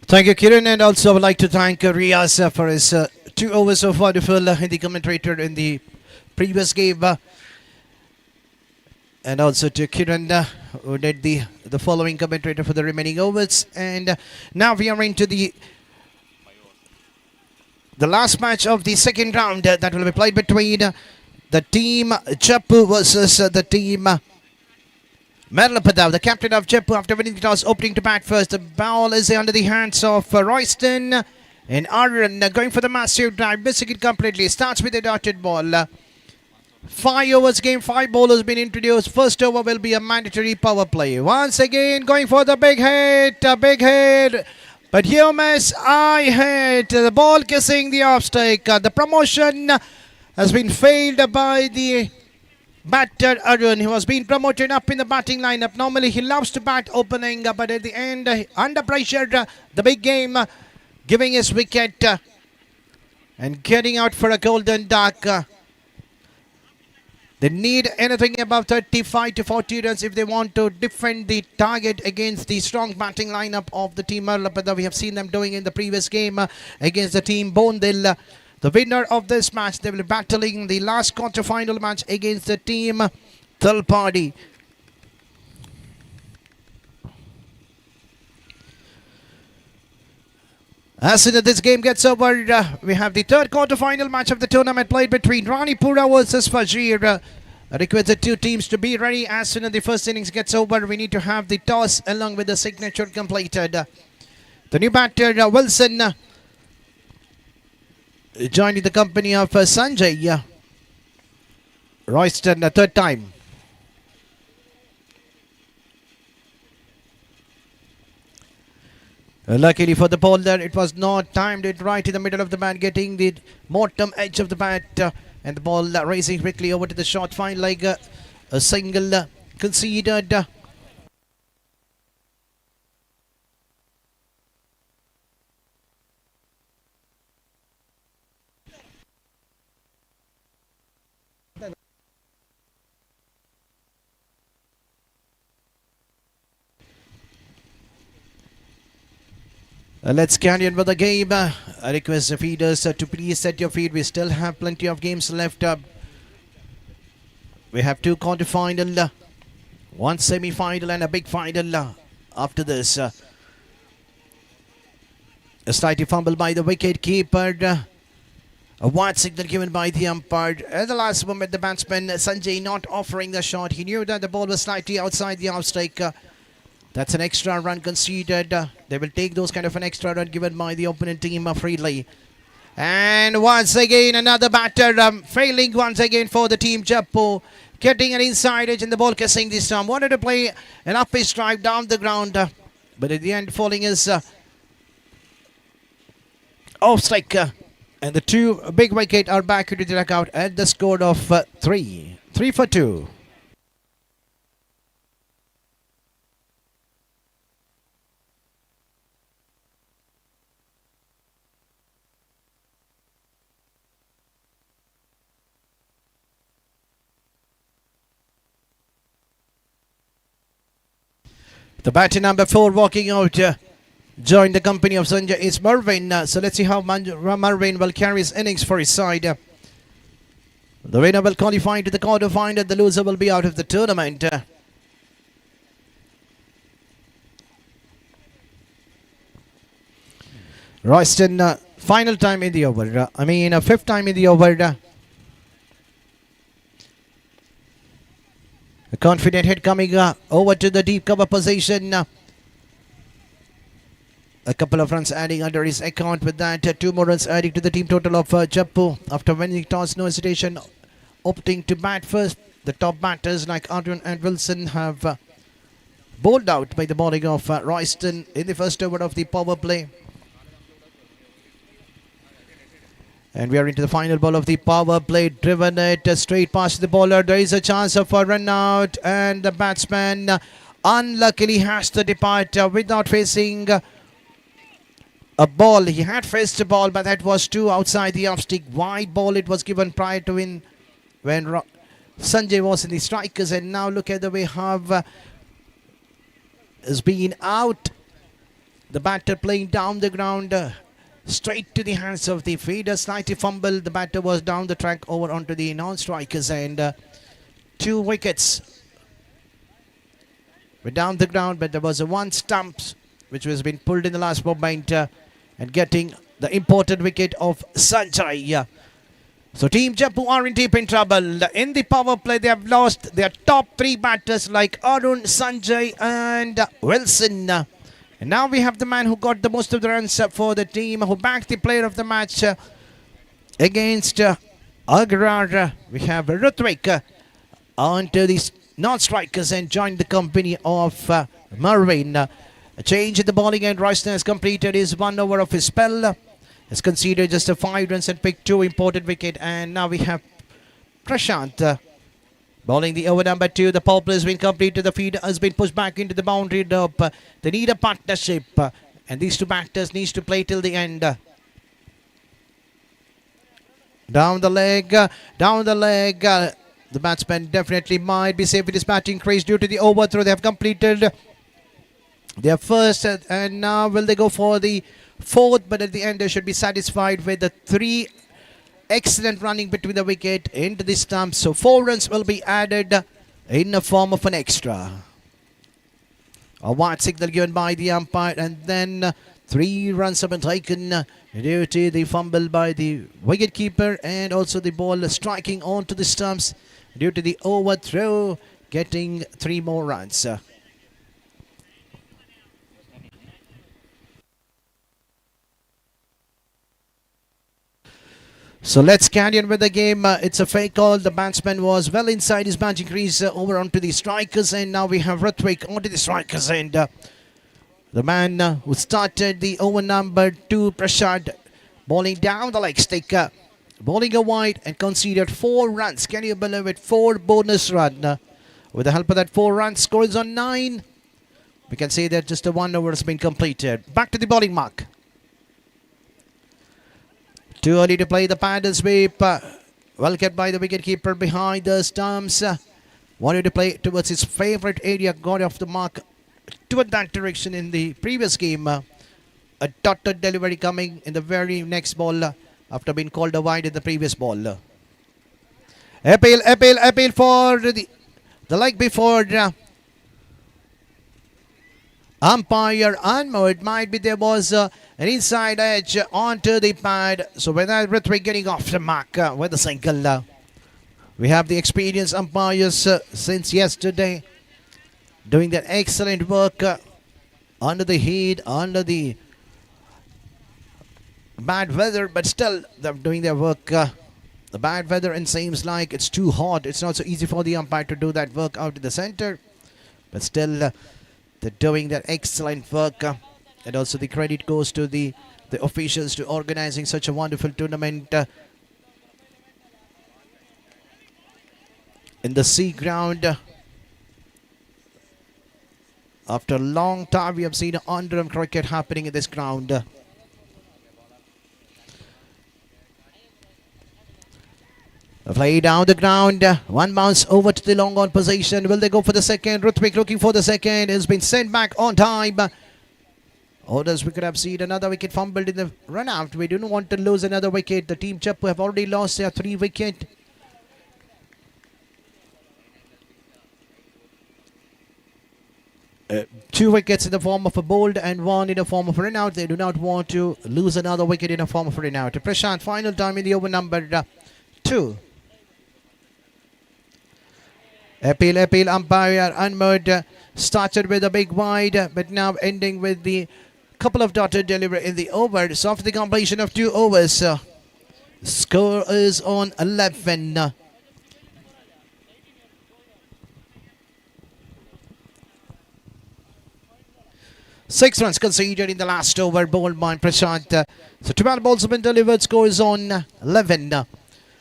Thank you, Kiran, and also I would like to thank Riaz for his 2 overs of wonderful Hindi commentator in the previous game. And also to Kiran, who did the following commentator for the remaining overs. And now we are into the last match of the second round that will be played between the team Jappu versus the team Merlapadav, the captain of Jappu, after winning the toss, opening to bat first. The ball is under the hands of Royston, and Aaron going for the massive drive, missing it completely. Starts with a dotted ball. 5 overs game, 5 bowlers been introduced. First over will be a mandatory power play. Once again going for the big hit, but here miss, I hit. The ball kissing the off stake. The promotion has been failed by the batter Arun, who has been promoted up in the batting lineup. Normally he loves to bat opening, but at the end, under pressure, the big game, giving his wicket and getting out for a golden duck. They need anything above 35 to 40 runs if they want to defend the target against the strong batting lineup of the team Merlapadav. We have seen them doing in the previous game against the team Bondil. The winner of this match, they will be battling the last quarter-final match against the team Talpadi. As soon as this game gets over, we have the third quarter-final match of the tournament played between Ranipura versus Fajir. I request the two teams to be ready. As soon as the first innings gets over, we need to have the toss along with the signature completed. The new batter, Wilson, joining the company of Sanjay Royston, the third time. Luckily for the bowler, it was not timed it right in the middle of the bat, getting the bottom edge of the bat, and the ball racing quickly over to the short fine leg. A single conceded. Let's carry on with the game. I request the feeders to please set your feet. We still have plenty of games left. We have 2 quarter-final, 1 semi-final and a big final after this. A slight fumble by the wicket keeper. A wide signal given by the umpire. At the last moment, the batsman Sanjay not offering the shot. He knew that the ball was slightly outside the off-stake. That's an extra run conceded. They will take those kind of an extra run given by the opponent team freely. And once again, another batter failing once again for the team Jappu. Getting an inside edge and the ball kissing this time. Wanted to play an up-pitch drive down the ground. But at the end, falling is off-strike. And the 2 big wicket are back into the dugout at the score of 3 for 2. The batter number 4 walking out, join the company of Sanjay is Marvin. So let's see how Marvin will carry his innings for his side. The winner will qualify to the quarter-final. The loser will be out of the tournament. Royston, final time in the over. 5th time in the over. A confident hit coming over to the deep cover position. A couple of runs adding under his account with that. 2 more runs adding to the team total of Jappu. After winning toss, no hesitation, opting to bat first. The top batters like Arjun and Wilson have bowled out by the bowling of Royston in the first over of the power play. And we are into the final ball of the power play. Driven it straight past the bowler. There is a chance of a run out. And the batsman unluckily has to depart without facing a ball. He had faced a ball, but that was too outside the off-stick. Wide ball it was given prior to when Sanjay was in the strikers. And now look at the way how has been out The batter playing down the ground, straight to the hands of the fielder. Slightly fumbled. The batter was down the track over onto the non-strikers, and 2 wickets were down the ground, but there was a one stump which was been pulled in the last moment, and getting the important wicket of Sanjay. So Team Jaipur are in deep in trouble. In the power play, they have lost their top 3 batters like Arun, Sanjay and Wilson. And now we have the man who got the most of the runs for the team, who backed the player of the match against Agrar. We have Rutvik onto the non-strikers and joined the company of Marvin. A change in the bowling end. Royston has completed his 1 over of his spell. Has conceded just 5 runs and picked 2 important wickets. And now we have Prashant bowling the over number 2. The power play has been completed. The feed has been pushed back into the boundary rope. They need a partnership, and these 2 batters needs to play till the end. Down the leg, down the leg. The batsman definitely might be safe with his batting crease due to the overthrow. They have completed their first, and now will they go for the 4th? But at the end they should be satisfied with the 3 excellent running between the wicket into the stump. So 4 runs will be added in the form of an extra. A white signal given by the umpire, and then 3 runs have been taken due to the fumble by the wicketkeeper, and also the ball striking onto the stumps due to the overthrow, getting 3 more runs. So let's carry on with the game. It's a fake call. The batsman was well inside his batting crease over onto the strikers, and now we have Rutvik onto the strikers, and the man who started the over number 2, Prashad, bowling down the leg stick, bowling a wide and conceded 4 runs. Can you believe it? 4 bonus run. With the help of that 4 runs, score is on 9. We can say that just a 1 over has been completed. Back to the bowling mark. Too early to play the paddle sweep. Well kept by the wicketkeeper behind the stumps. Wanted to play towards his favourite area. Got off the mark toward that direction in the previous game. A dotted delivery coming in the very next ball after being called a wide in the previous ball. Appeal for the leg before umpire unmoved. Might be there was an inside edge onto the pad. So with that, Rutvik getting off the mark with the single. We have the experienced umpires since yesterday doing that excellent work under the heat, under the bad weather, but still they're doing their work. The bad weather, and seems like it's too hot. It's not so easy for the umpire to do that work out in the center, but still they're doing that excellent work, and also the credit goes to the officials to organizing such a wonderful tournament in the sea ground. After a long time, we have seen underarm cricket happening in this ground. Play down the ground. 1 bounce over to the long on position. Will they go for the second? Rutvik looking for the second. Has been sent back on time. Orders, we could have seen another wicket fumbled in the run out. We don't want to lose another wicket. The team Jaipur have already lost their 3 wicket. Two wickets in the form of a bowled and 1 in the form of a run out. They do not want to lose another wicket in the form of a run out. Prashant, final time in the over number 2. Appeal, umpire unmoved. Started with a big wide, but now ending with the couple of dotted delivery in the over. So after the completion of 2 overs, score is on 11. Six runs conceded in the last over, bowled by Prashant. So 12 balls have been delivered, score is on 11.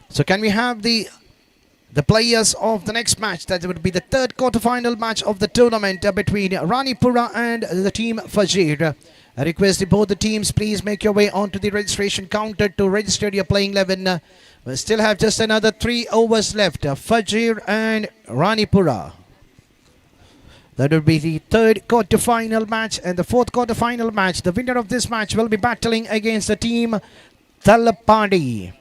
So can we have the players of the next match? That would be the 3rd quarterfinal match of the tournament between Ranipura and the team Fajir. I request that both the teams please make your way onto the registration counter to register your playing 11. We still have just another 3 overs left. Fajir and Ranipura. That would be the third quarter-final match and the fourth quarter-final match. The winner of this match will be battling against the team Talapadi.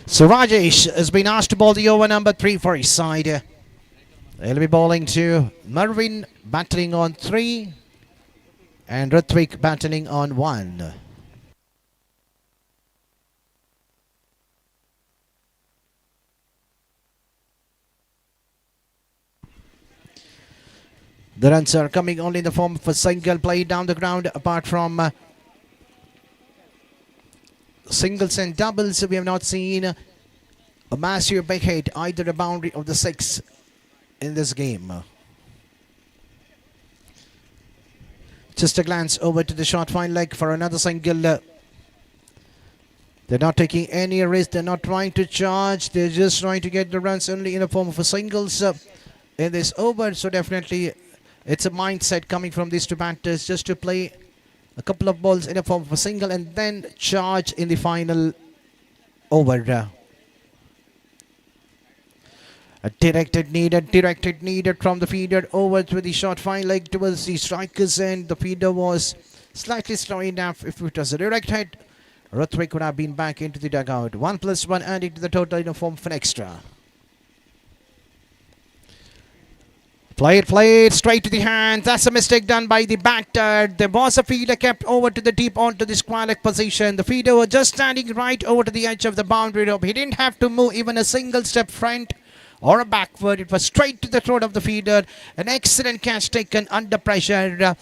So Rajesh has been asked to bowl the over number 3 for his side. He'll be bowling to Marvin, battling on 3, and Ritvik battling on 1. The runs are coming only in the form of a single play down the ground. Apart from singles and doubles, we have not seen a massive big hit, either a boundary or the 6 in this game. Just a glance over to the short fine leg for another single. They're not taking any risk. They're not trying to charge. They're just trying to get the runs only in the form of a singles in this over. So definitely it's a mindset coming from these two batters just to play a couple of balls in the form of a single and then charge in the final over. A directed needed from the feeder over to the short fine leg towards the strikers, and the feeder was slightly slow enough. If it was a direct hit, Ruthwick would have been back into the dugout. 1+1 adding to the total in the form of an extra. Play it straight to the hand. That's a mistake done by the batter. There was a feeder kept over to the deep onto the square leg position. The feeder was just standing right over to the edge of the boundary rope. He didn't have to move even a single step front or a backward. It was straight to the throat of the feeder. An excellent catch taken under pressure.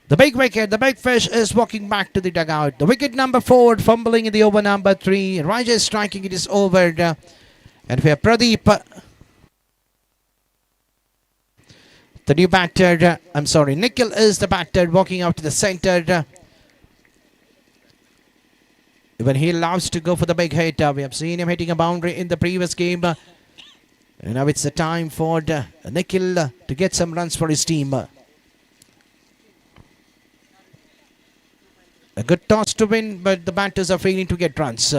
The big wicket, the big fish is walking back to the dugout. The wicket number 4, fumbling in the over number 3. Rajesh striking, it is over. And for Pradeep, the new batter, Nikhil is the batter walking out to the center. When he loves to go for the big hit, we have seen him hitting a boundary in the previous game. And now it's the time for Nikhil to get some runs for his team. A good toss to win, but the batters are failing to get runs.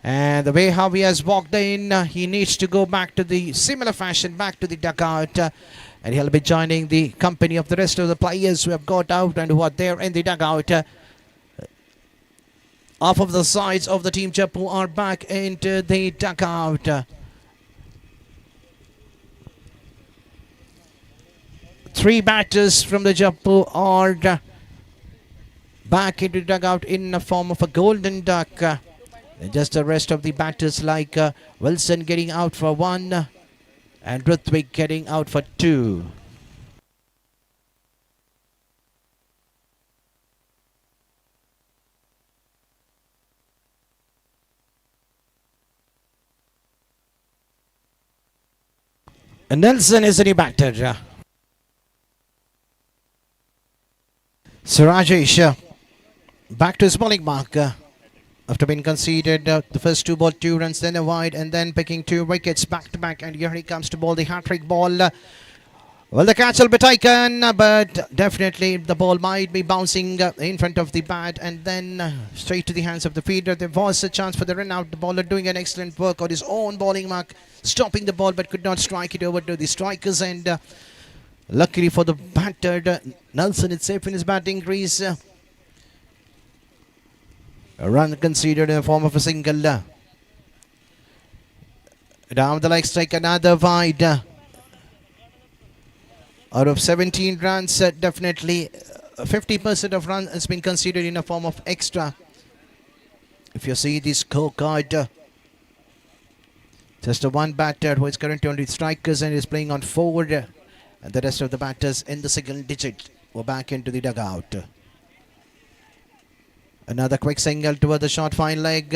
And the way how he has walked in, he needs to go back to the similar fashion, back to the dugout. And he'll be joining the company of the rest of the players who have got out and who are there in the dugout. Half of the sides of the team Jaipur are back into the dugout. 3 batters from the Jaipur are back into the dugout in the form of a golden duck. And just the rest of the batters like Wilson getting out for 1 and Ruthwik getting out for 2. And Nelson is the new batter. So Rajesh back to his bowling mark. After being conceded the first 2 ball 2 runs, then a wide, and then picking 2 wickets back to back, and here he comes to bowl the hat-trick ball. Well, the catch will be taken, but definitely the ball might be bouncing in front of the bat and then straight to the hands of the feeder. There was a chance for the run out. The bowler doing an excellent work on his own bowling mark, stopping the ball but could not strike it over to the strikers, and luckily for the batter, Nelson is safe in his batting crease. A run conceded in the form of a single. Down the leg strike, another wide. Out of 17 runs, definitely 50% of run has been considered in a form of extra. If you see this scorecard, just a 1 batter who is currently on the strikers and is playing on forward, and the rest of the batters in the single digit were back into the dugout. Another quick single toward the short fine leg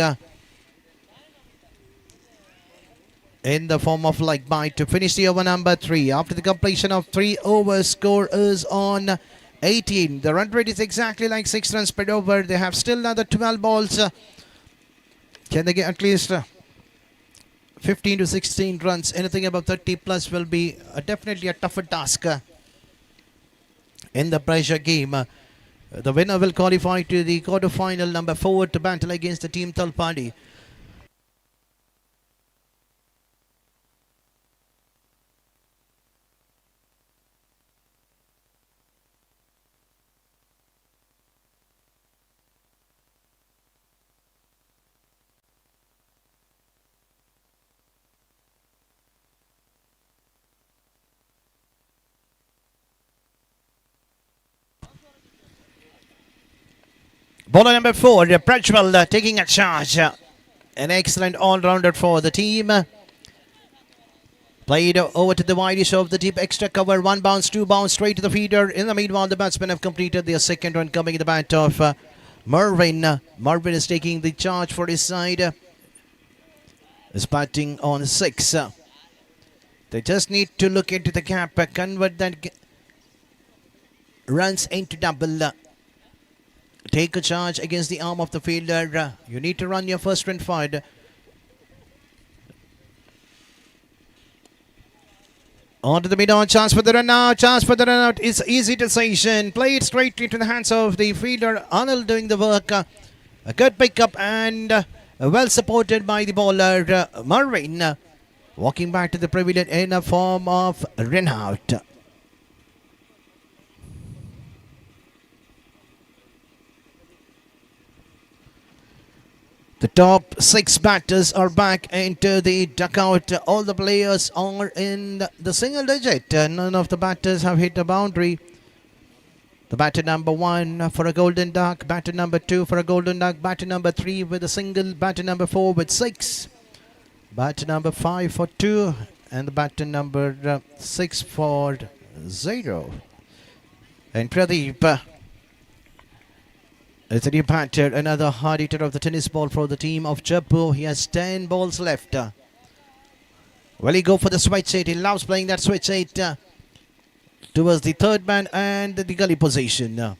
in the form of leg bite to finish the over number 3. After the completion of 3 overs, score is on 18. The run rate is exactly like 6 runs per over. They have still another 12 balls. Can they get at least 15 to 16 runs? Anything above 30 plus will be definitely a tougher task in the pressure game. The winner will qualify to the quarter-final number 4 to battle against the team Talpadi. Bowler number 4, Prajwal, taking a charge. An excellent all-rounder for the team. Played over to the widest of the deep extra cover. 1 bounce, 2 bounce, straight to the feeder. In the meanwhile, the batsmen have completed their second run, coming in the bat of Mervyn. Mervyn is taking the charge for his side. Is batting on 6. They just need to look into the gap, convert that runs into double. Take a charge against the arm of the fielder. You need to run your first run forward. On to the mid-on, chance for the run out. Chance for the run out is easy decision. Played straight into the hands of the fielder. Anil doing the work. A good pickup and well supported by the bowler Marvin. Walking back to the pavilion in a form of run out. The top 6 batters are back into the dugout. All the players are in the single digit. None of the batters have hit a boundary. The batter number 1 for a golden duck, batter number 2 for a golden duck, batter number 3 with a single, batter number 4 with 6, batter number 5 for 2, and the batter number 6 for 0. And Pradeep is a new batter, another hard hitter of the tennis ball for the team of Jaipur. He has 10 balls left. Will he go for the switch hit? He loves playing that switch hit towards the third man and the gully position.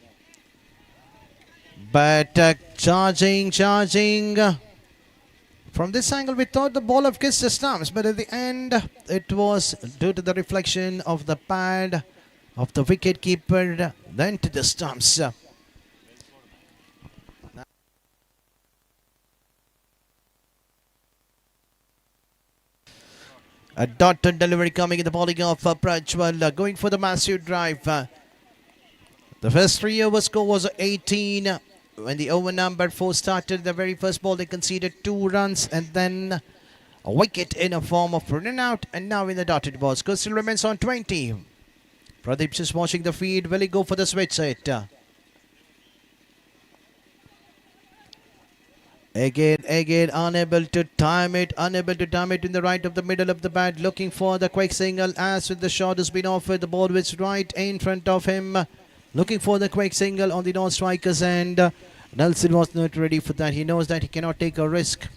But charging. From this angle, we thought the ball have kissed the stumps, but at the end, it was due to the reflection of the pad of the wicket keeper, then to the stumps. A dotted delivery coming in the bowling of Prajwal, going for the massive drive. The first 3 over score was 18. When the over number 4 started, the very first ball they conceded 2 runs and then a wicket in a form of run out, and now in the dotted ball. Score still remains on 20. Pradeep just watching the feed. Will he go for the switch hit? Again, unable to time it in the right of the middle of the bat, looking for the quick single. As with the shot has been offered, the ball was right in front of him, looking for the quick single on the non-strikers, and Nelson was not ready for that. He knows that he cannot take a risk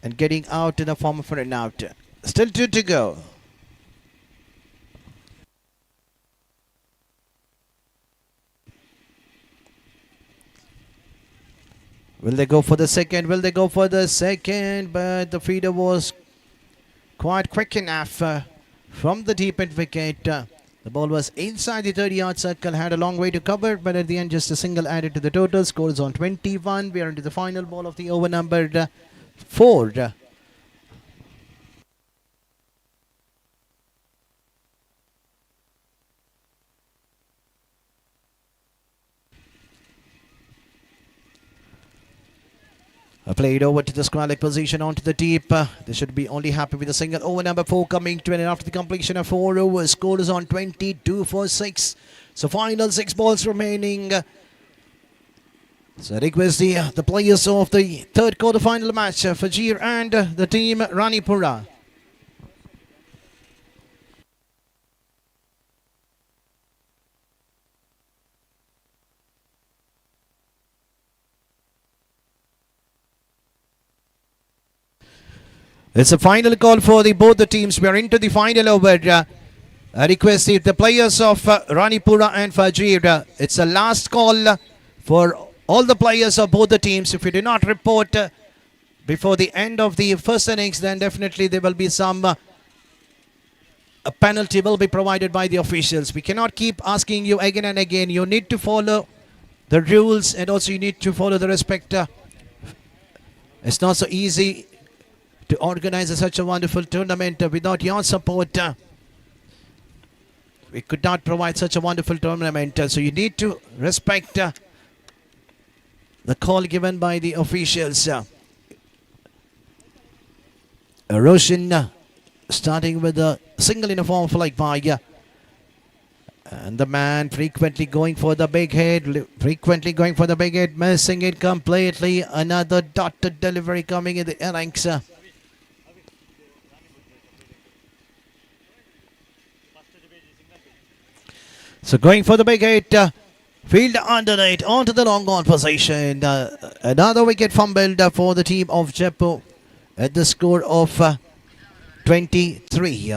and getting out in the form of a run out. Still 2 to go. Will they go for the second? But the feeder was quite quick enough from the deep end wicket. The ball was inside the 30-yard circle, had a long way to cover, but at the end just a single added to the total. Scores on 21. We are into the final ball of the over numbered 4. Played over to the square leg position onto the deep. They should be only happy with a single. Over number 4 coming to an end after the completion of 4 overs. Score is on 22 for 6. So final 6 balls remaining. So I request the players of the third quarter final match, Fajir and the team Ranipura. It's a final call for both the teams. We are into the final over. I request the players of Ranipura and Fajir. It's a last call for all the players of both the teams. If you do not report before the end of the first innings, then definitely there will be some a penalty will be provided by the officials. We cannot keep asking you again and again. You need to follow the rules, and also you need to follow the respect. It's not so easy to organize such a wonderful tournament without your support. We could not provide such a wonderful tournament. So you need to respect the call given by the officials. Roshan starting with a single in a form of like by And the man frequently going for the big hit, missing it completely. Another dotted delivery coming in the innings. So going for the big hit, field underneath, onto the long on position. Another wicket fumbled for the team of Jaipur at the score of 23.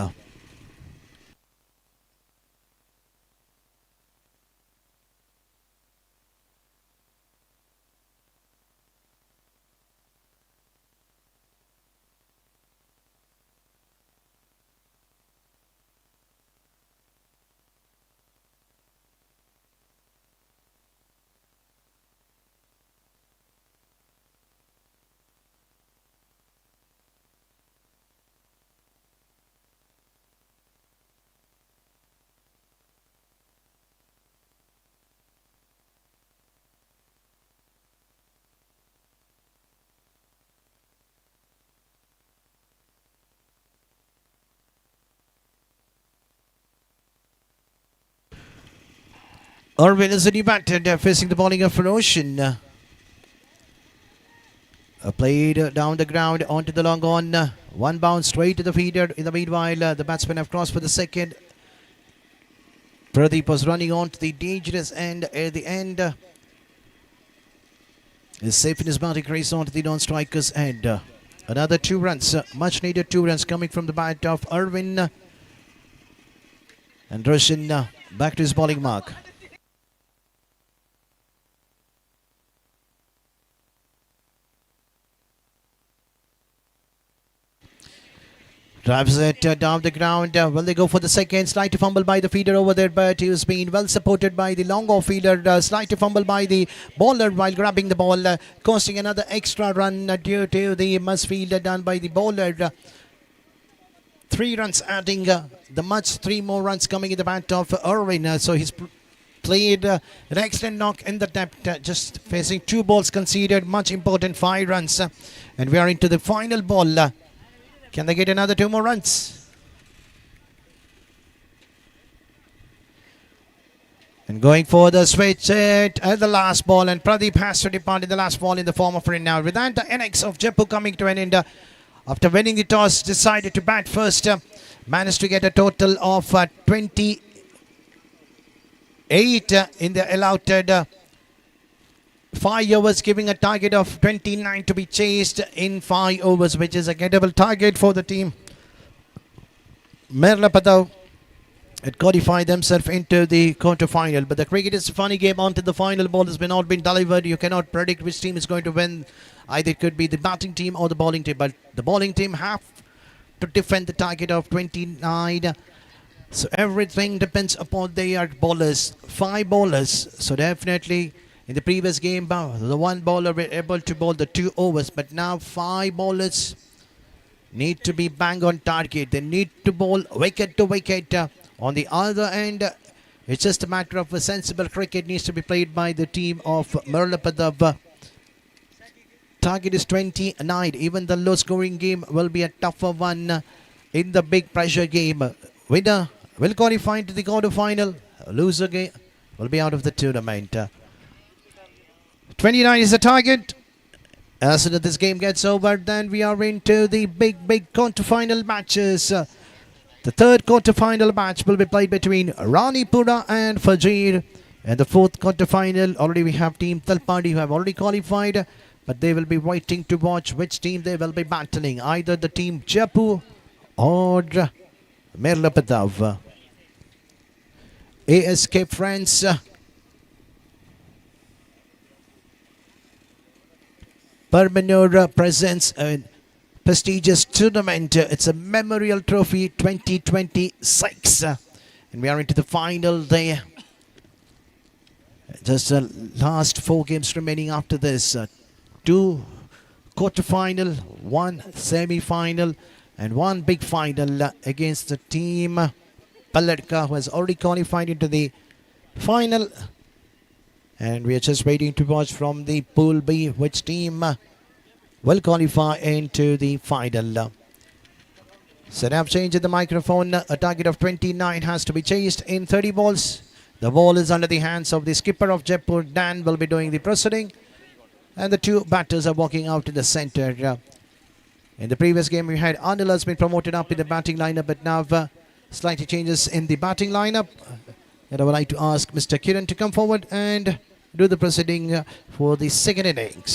Irwin is a new batter facing the bowling of Roshan. Played down the ground onto the long on. One bounce straight to the feeder. In the meanwhile, the batsmen have crossed for the second. Pradeep was running on to the dangerous end at the end. Is safe in his batting crease onto the non-striker's end. Another 2 runs, much needed 2 runs coming from the bat of Irwin. And Roshan back to his bowling mark. Drives it down the ground. Will they go for the second? Slight fumble by the feeder over there, but he was being well supported by the long off fielder. Slight fumble by the bowler while grabbing the ball, costing another extra run due to the misfield done by the bowler. 3 runs adding the much 3 more runs coming in the bat of Irwin. So he's played an excellent knock in the depth, just facing 2 balls conceded, much important 5 runs. And we are into the final ball. Can they get another 2 more runs? And going for the switch hit at the last ball, and Pradeep has to depart in the last ball in the form of a run out. With that, the innings of Jaipur coming to an end. After winning the toss, decided to bat first. Managed to get a total of 28 in the allotted 5 overs, giving a target of 29 to be chased in 5 overs, which is a gettable target for the team. Merlapatau had qualified themselves into the quarter-final. But the cricket is a funny game. Onto the final ball has not been delivered. You cannot predict which team is going to win. Either it could be the batting team or the bowling team. But the bowling team have to defend the target of 29. So everything depends upon their bowlers. 5 bowlers. So definitely in the previous game, the 1 bowler were able to bowl the 2 overs. But now 5 bowlers need to be bang on target. They need to bowl wicket to wicket. On the other end, it's just a matter of a sensible cricket needs to be played by the team of Merlapatau. Target is 29. Even the low scoring game will be a tougher one in the big pressure game. Winner will qualify to the quarter final. Loser game will be out of the tournament. 29 is the target. As soon as this game gets over, then we are into the big quarter-final matches. The third quarter-final match will be played between Ranipura and Fajir. And the fourth quarter-final, already we have Team Talpadi who have already qualified. But they will be waiting to watch which team they will be battling. Either the team Jaipur or Merlapatau. A.S.K Freinds Permanur presents a prestigious tournament. It's a Memorial Trophy 2026. And we are into the final day. Just the last 4 games remaining after this. 2 quarter-final, 1 semi-final, and 1 big final against the team Paladka, who has already qualified into the final. And we are just waiting to watch from the Pool B which team will qualify into the final. So now change in the microphone. A target of 29 has to be chased in 30 balls. The ball is under the hands of the skipper of Jaipur. Dan will be doing the proceeding. And the two batters are walking out in the center. In the previous game, we had Anil has been promoted up in the batting lineup, but now slightly changes in the batting lineup. And I would like to ask Mr. Kiran to come forward and do the proceeding for the second innings.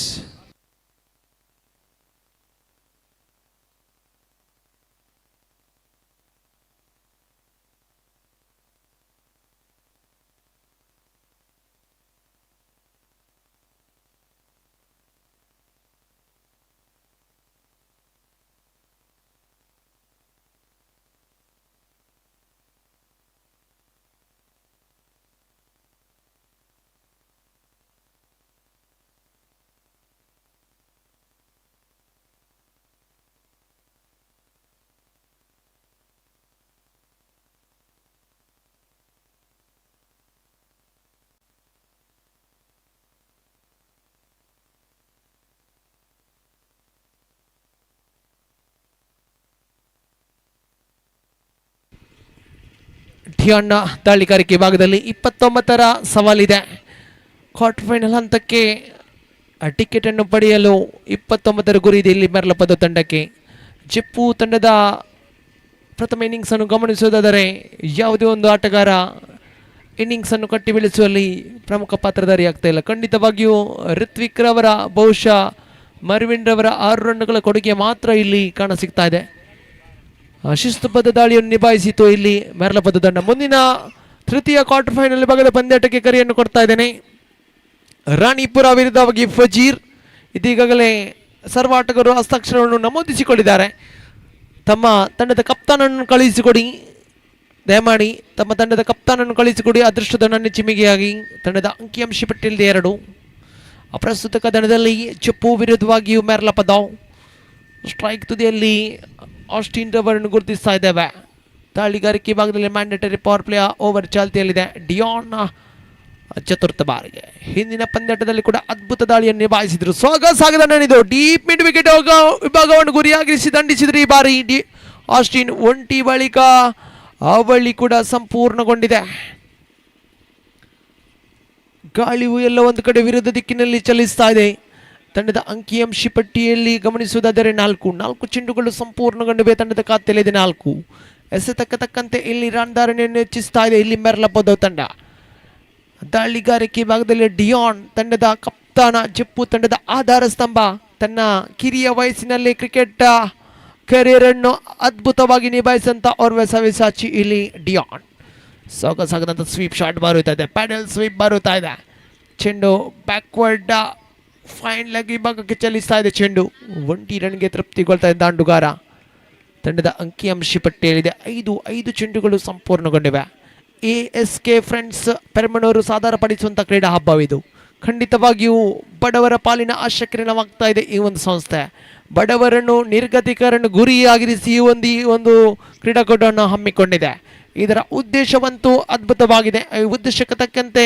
ಠಿಯಾನ್ನ ದಾಳಿಗಾರಿಕೆ ಭಾಗದಲ್ಲಿ 29ರ ಸವಾಲಿದೆ. Quarter final ಹಂತಕ್ಕೆ ticket ಅನ್ನು ಪಡೆಯಲು 29ರ ಗುರಿ ಇದೆ ಇಲ್ಲಿ ಮೆರ್ಲಪದ ತಂಡಕ್ಕೆ. ಜೆಪ್ಪು ತಂಡದ ಪ್ರಥಮ ಇನ್ನಿಂಗ್ಸ್ ಅನ್ನು ಗಮನಿಸುವುದಾದರೆ ಯಾವುದೇ ಒಂದು ಆಟಗಾರ ಇನ್ನಿಂಗ್ಸ್ ಅನ್ನು ಕಟ್ಟಿ ಬೆಳೆಸುವಲ್ಲಿ ಪ್ರಮುಖ ಪಾತ್ರಧಾರಿ ಆಗ್ತಾ ಇಲ್ಲ. ಖಂಡಿತವಾಗಿಯೂ ಋತ್ವಿಕ್ ರವರ ಬಹುಶಃ ಮರ್ವಿನ್ ರವರ 6 ರನ್ಗಳ ಕೊಡುಗೆ ಮಾತ್ರ ಇಲ್ಲಿ ಕಾಣಸಿಗ್ತಾ ಇದೆ. ಶಿಸ್ತುಬದ್ಧ ದಾಳಿಯನ್ನು ನಿಭಾಯಿಸಿತು ಇಲ್ಲಿ ಮೆರ್ಲಪದ ತಂಡ. ಮುಂದಿನ ತೃತೀಯ ಕ್ವಾರ್ಟರ್ ಫೈನಲ್ ಭಾಗದ ಪಂದ್ಯಾಟಕ್ಕೆ ಕರೆಯನ್ನು ಕೊಡ್ತಾ ಇದ್ದೇನೆ. ರಾಣಿಪುರ ವಿರುದ್ಧವಾಗಿ ಫಜೀರ್. ಇದೀಗಾಗಲೇ ಸರ್ವ ಆಟಗಾರರು ಹಸ್ತಾಕ್ಷರವನ್ನು ನಮೂದಿಸಿಕೊಂಡಿದ್ದಾರೆ. ತಮ್ಮ ತಂಡದ ಕಪ್ತಾನನ್ನು ಕಳುಹಿಸಿಕೊಡಿ, ದಯಮಾಡಿ ತಮ್ಮ ತಂಡದ ಕಪ್ತಾನನ್ನು ಕಳುಹಿಸಿಕೊಡಿ. ಅದೃಷ್ಟದ ನನ್ನ ಚಿಮಿಗೆಯಾಗಿ ತಂಡದ ಅಂಕಿಅಂಶ ಪಟ್ಟಿಯಲ್ಲಿ 2. ಪ್ರಸ್ತುತ ಕದನದಲ್ಲಿ ಜೆಪ್ಪು ವಿರುದ್ಧವಾಗಿಯೂ ಮೆರ್ಲಪದ ಸ್ಟ್ರೈಕ್ ತುದಿಯಲ್ಲಿ ಆಸ್ಟಿನ್ ರವರನ್ನು ಗುರುತಿಸ್ತಾ ಇದ್ದೇವೆ. ದಾಳಿಗಾರಿಕೆ ಭಾಗದಲ್ಲಿ ಮ್ಯಾಂಡೇಟರಿ ಪವರ್ ಪ್ಲೇ ಓವರ್ ಚಾಲ್ತಿಯಲ್ಲಿದೆ. ಡಿಯಾನ್ ಚತುರ್ಥ ಬಾರಿಗೆ ಹಿಂದಿನ ಪಂದ್ಯಾಟದಲ್ಲಿ ಕೂಡ ಅದ್ಭುತ ದಾಳಿಯನ್ನು ನಿಭಾಯಿಸಿದ್ರು. ಸಾಗದ ನೆನೆದು ಡೀಪ್ ಮಿಡ್ ವಿಕೆಟ್ ವಿಭಾಗವನ್ನು ಗುರಿಯಾಗಿರಿಸಿ ದಂಡಿಸಿದ್ರು ಈ ಬಾರಿ ಆಸ್ಟಿನ್. ಒಂಟಿ ಬಳಿಕ ಅವಳಿ ಕೂಡ ಸಂಪೂರ್ಣಗೊಂಡಿದೆ. ಗಾಳಿಯು ಎಲ್ಲ ಒಂದು ಕಡೆ ವಿರುದ್ಧ ದಿಕ್ಕಿನಲ್ಲಿ ಚಲಿಸ್ತಾ ಇದೆ. ತಂಡದ ಅಂಕಿಅಂಶ ಪಟ್ಟಿಯಲ್ಲಿ ಗಮನಿಸುವುದಾದರೆ 4 ಚೆಂಡುಗಳು ಸಂಪೂರ್ಣಗೊಂಡಿವೆ. ತಂಡದ ಖಾತೆಯಲ್ಲಿದೆ 4. ಎಸೆತಕ್ಕಂತೆ ಇಲ್ಲಿ ರನ್ ಧಾರಣೆಯನ್ನು ಹೆಚ್ಚಿಸ್ತಾ ಇದೆ ಇಲ್ಲಿ ಮೆರ್ಲಪದ ತಂಡ. ದಾಳಿಗಾರಿಕೆ ಭಾಗದಲ್ಲಿ ಡಿಯಾನ್ ತಂಡದ ಕಪ್ತಾನ, ಜೆಪ್ಪು ತಂಡದ ಆಧಾರ ಸ್ತಂಭ. ತನ್ನ ಕಿರಿಯ ವಯಸ್ಸಿನಲ್ಲಿ ಕ್ರಿಕೆಟ್ ಕೆರಿಯರ್ ಅನ್ನು ಅದ್ಭುತವಾಗಿ ನಿಭಾಯಿಸಿದಂಥ ಓರ್ವ ಸವ್ಯಸಾಚಿ ಇಲ್ಲಿ ಡಿಯಾನ್. ಸಾಗದಂತ ಸ್ವೀಪ್ ಶಾಟ್ ಬರುತ್ತಾ ಇದೆ, ಪ್ಯಾಡಲ್ ಸ್ವೀಪ್ ಬರುತ್ತಾ ಇದೆ. ಚೆಂಡು ಬ್ಯಾಕ್ವರ್ಡ್ ಫೈನ್ ಲೆಗ್ ವಿಭಾಗಕ್ಕೆ ಚಲಿಸ್ತಾ ಇದೆ. ಚೆಂಡು 1 ರನ್ಗೆ ತೃಪ್ತಿಗೊಳ್ತಾ ಇದೆ ದಾಂಡುಗಾರ. ತಂಡದ ಅಂಕಿಅಂಶ ಪಟ್ಟಿಯಲ್ಲಿದೆ 5 ಚೆಂಡುಗಳು ಸಂಪೂರ್ಣಗೊಂಡಿವೆ. A.S.K ಫ್ರೆಂಡ್ಸ್ ಪೆರ್ಮನೂರು ಸಾಧಾರಪಡಿಸುವಂಥ ಕ್ರೀಡಾ ಹಬ್ಬವಿದು. ಖಂಡಿತವಾಗಿಯೂ ಬಡವರ ಪಾಲಿನ ಆಶಾಕಿರಣವಾಗ್ತಾ ಇದೆ ಈ ಒಂದು ಸಂಸ್ಥೆ. ಬಡವರನ್ನು ನಿರ್ಗತಿಕರನ್ನು ಗುರಿಯಾಗಿರಿಸಿ ಈ ಒಂದು ಕ್ರೀಡಾಕೂಟವನ್ನು ಹಮ್ಮಿಕೊಂಡಿದೆ. ಇದರ ಉದ್ದೇಶವಂತೂ ಅದ್ಭುತವಾಗಿದೆ. ಈ ಉದ್ದೇಶಕ್ಕೆ ತಕ್ಕಂತೆ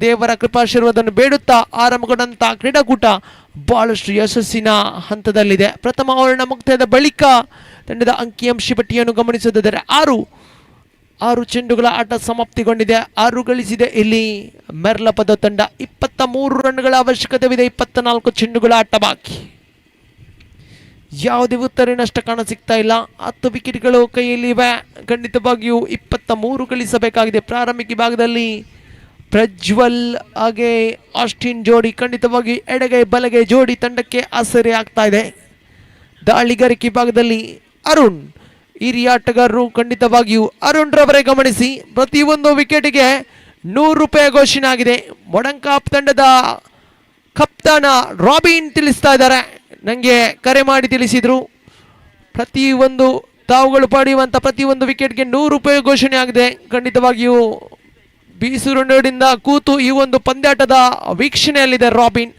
ದೇವರ ಕೃಪಾಶೀರ್ವಾದವನ್ನು ಬೇಡುತ್ತಾ ಆರಂಭಗೊಂಡಂಥ ಕ್ರೀಡಾಕೂಟ ಬಹಳಷ್ಟು ಯಶಸ್ಸಿನ ಹಂತದಲ್ಲಿದೆ. ಪ್ರಥಮ ಓವರ್ನ ಮುಕ್ತಾಯದ ಬಳಿಕ ತಂಡದ ಅಂಕಿಅಂಶ ಪಟ್ಟಿಯನ್ನು ಗಮನಿಸುವುದಾದರೆ 6 ಚೆಂಡುಗಳ ಆಟ ಸಮಾಪ್ತಿಗೊಂಡಿದೆ. 6 ಗಳಿಸಿದೆ ಇಲ್ಲಿ ಮೆರ್ಲಪದ ತಂಡ. 23 ರನ್ಗಳ ಅವಶ್ಯಕತೆವಿದೆ. 24 ಚೆಂಡುಗಳ ಆಟ ಬಾಕಿ. ಯಾವುದೇ ಉತ್ತರ ನಷ್ಟ ಕಾಣ ಸಿಗ್ತಾ ಇಲ್ಲ. 10 ವಿಕೆಟ್ಗಳು ಕೈಯಲ್ಲಿವೆ. ಖಂಡಿತವಾಗಿಯೂ 23 ಗಳಿಸಬೇಕಾಗಿದೆ. ಪ್ರಾರಂಭಿಕ ಭಾಗದಲ್ಲಿ ಪ್ರಜ್ವಲ್ ಹಾಗೆ ಆಸ್ಟಿನ್ ಜೋಡಿ ಖಂಡಿತವಾಗಿ ಎಡಗೈ ಬಲಗೈ ಜೋಡಿ ತಂಡಕ್ಕೆ ಆಸರೆ ಆಗ್ತಾ ಇದೆ. ದಾಳಿಗಾರಿಕೆ ಭಾಗದಲ್ಲಿ ಅರುಣ್ ಹಿರಿಯ ಆಟಗಾರರು. ಖಂಡಿತವಾಗಿಯೂ ಅರುಣ್ ರವರೇ ಗಮನಿಸಿ, ಪ್ರತಿಯೊಂದು ವಿಕೆಟ್ಗೆ ₹100 ಘೋಷಣೆ ಆಗಿದೆ. ಮೊಡಂಕಾಪ್ ತಂಡದ ಕಪ್ತಾನ ರಾಬಿನ್ ತಿಳಿಸ್ತಾ ಇದ್ದಾರೆ, ನನಗೆ ಕರೆ ಮಾಡಿ ತಿಳಿಸಿದರು. ಪ್ರತಿಯೊಂದು ತಾವುಗಳು ಪಡೆಯುವಂಥ ಪ್ರತಿಯೊಂದು ವಿಕೆಟ್ಗೆ ₹100 ಘೋಷಣೆ ಆಗಿದೆ. ಖಂಡಿತವಾಗಿಯೂ ಬೀಸುರುಂಡದಿಂದ ಕೂತು ಈ ಒಂದು ಪಂದ್ಯಾಟದ ವೀಕ್ಷಣೆಯಲ್ಲಿದೆ ರಾಬಿನ್.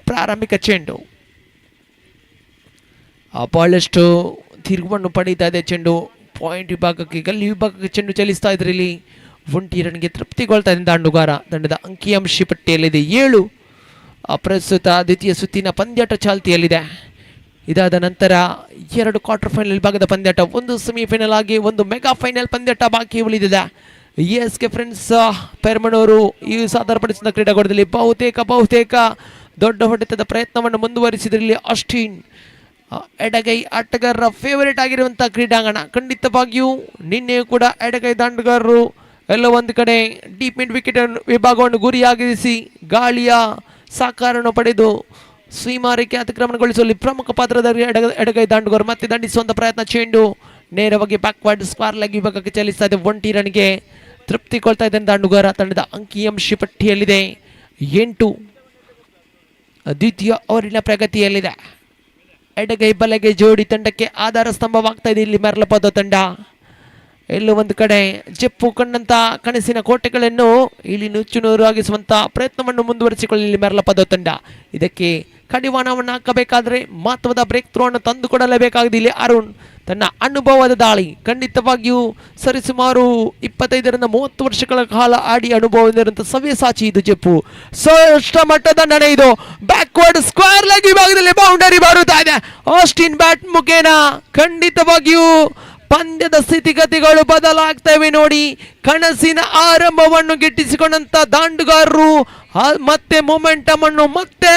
ಪ್ರಾರಂಭಿಕ ಚೆಂಡು ಬಹಳಷ್ಟು ತಿರುವನ್ನು ಪಡೀತಾ ಇದೆ. ಚೆಂಡು ಪಾಯಿಂಟ್ ವಿಭಾಗಕ್ಕೆ, ಗಲ್ಲಿ ವಿಭಾಗಕ್ಕೆ ಚೆಂಡು ಚಲಿಸ್ತಾ ಇದ್ರೆ ಇಲ್ಲಿ 1 ರನ್ಗೆ ತೃಪ್ತಿಗೊಳ್ತಾ ಇದೆ ದಾಂಡುಗಾರ. ತಂಡದ ಅಂಕಿಅಂಶ ಪಟ್ಟಿಯಲ್ಲಿದೆ 7. ಪ್ರಸ್ತುತ ದ್ವಿತೀಯ ಸುತ್ತಿನ ಪಂದ್ಯಾಟ ಚಾಲ್ತಿಯಲ್ಲಿದೆ. ಇದಾದ ನಂತರ 2 ಕ್ವಾರ್ಟರ್ ಫೈನಲ್ ಭಾಗದ ಪಂದ್ಯಾಟ, 1 ಸೆಮಿಫೈನಲ್ ಆಗಿ 1 ಮೆಗಾ ಫೈನಲ್ ಪಂದ್ಯಾಟ ಬಾಕಿ ಉಳಿದಿದೆ. A.S.K ಫ್ರೆಂಡ್ಸ್ ಪೆರ್ಮನೂರು ಈ ಸಾದರಪಡಿಸಿದ ಕ್ರೀಡಾಕೂಟದಲ್ಲಿ ಬಹುತೇಕ ದೊಡ್ಡ ಹೊಡೆತದ ಪ್ರಯತ್ನವನ್ನು ಮುಂದುವರಿಸಿದ್ರಲ್ಲಿ ಆಸ್ಟಿನ್ ಎಡಗೈ ಆಟಗಾರರ ಫೇವರೇಟ್ ಆಗಿರುವಂಥ ಕ್ರೀಡಾಂಗಣ. ಖಂಡಿತವಾಗಿಯೂ ನಿನ್ನೆಯೂ ಕೂಡ ಎಡಗೈ ದಾಂಡುಗಾರರು ಎಲ್ಲ ಒಂದು ಕಡೆ ಡೀಪ್ ಮಿಡ್ ವಿಕೆಟ್ ವಿಭಾಗವನ್ನು ಗುರಿಯಾಗಿರಿಸಿ ಗಾಳಿಯ ಸಾಕಾರವನ್ನು ಪಡೆದು ಸೀಮಾರೇಖೆ ಅತಿಕ್ರಮಣಗೊಳಿಸುವಲ್ಲಿ ಪ್ರಮುಖ ಪಾತ್ರದಲ್ಲಿ ಎಡಗೈ ದಾಂಡುಗಾರರು ಮತ್ತೆ ದಂಡಿಸುವಂಥ ಪ್ರಯತ್ನ. ಚೆಂಡು ನೇರವಾಗಿ ಬ್ಯಾಕ್ವರ್ಡ್ ಸ್ಕ್ವೇರ್ ಲೆಗ್ ವಿಭಾಗಕ್ಕೆ ಚಲಿಸ್ತಾ ಇದೆ. 1 ರನ್ಗೆ ತೃಪ್ತಿ ಕೊಳ್ತಾ ಇದ್ದಾನೆ ದಾಂಡುಗಾರ. ತಂಡದ ಅಂಕಿಅಂಶ ಪಟ್ಟಿಯಲ್ಲಿದೆ 8. ದ್ವಿತೀಯ ಓವರಿನ ಪ್ರಗತಿಯಲ್ಲಿದೆ. ಎಡಗೈ ಬಲಗೈ ಜೋಡಿ ತಂಡಕ್ಕೆ ಆಧಾರ ಸ್ತಂಭವಾಗ್ತಾ ಇದೆ ಇಲ್ಲಿ ಮೆರಲಪದ ತಂಡ. ಎಲ್ಲೋ ಒಂದು ಕಡೆ ಜಪ್ಪು ಕಂಡಂತ ಕನಸಿನ ಕೋಟೆಗಳನ್ನು ಇಲ್ಲಿ ನುಚ್ಚುನೂರಾಗಿಸುವಂತ ಪ್ರಯತ್ನವನ್ನು ಮುಂದುವರಿಸಿಕೊಳ್ಳಿ ಮೆರಲಪದ ತಂಡ. ಇದಕ್ಕೆ ಕಡಿವಾಣವನ್ನು ಹಾಕಬೇಕಾದ್ರೆ ಮಹತ್ವದ ಬ್ರೇಕ್ ಥ್ರೂ ಅನ್ನು ತಂದುಕೊಡಲೇಬೇಕಾಗಿದೆ. ಇಲ್ಲಿ ಅರುಣ್ ತನ್ನ ಅನುಭವದ ದಾಳಿ, ಖಂಡಿತವಾಗಿಯೂ ಸರಿಸುಮಾರು 25-30 ವರ್ಷಗಳ ಕಾಲ ಆಡಿ ಅನುಭವವಿರುವಂಥ ಸವ್ಯಸಾಚಿ ಇದು ಜಪ್ಪು. ಶ್ರೇಷ್ಠ ಮಟ್ಟದ ನಡೆ ಇದು. ಬ್ಯಾಕ್ವರ್ಡ್ ಸ್ಕ್ವೇರ್ ಲೆಗ್ ವಿಭಾಗದಲ್ಲಿ ಬೌಂಡರಿ ಬರುತ್ತಾ ಇದೆ. ಆಸ್ಟಿನ್ ಬ್ಯಾಟ್ ಮುಖೇನ ಖಂಡಿತವಾಗಿಯೂ ಪಂದ್ಯದ ಸ್ಥಿತಿಗತಿಗಳು ಬದಲಾಗ್ತವೆ ನೋಡಿ. ಕನಸಿನ ಆರಂಭವನ್ನು ಗಿಟ್ಟಿಸಿಕೊಂಡಂತ ದಾಂಡುಗಾರರು ಮತ್ತೆ ಮೊಮೆಂಟಮ್ ಅನ್ನು ಮತ್ತೆ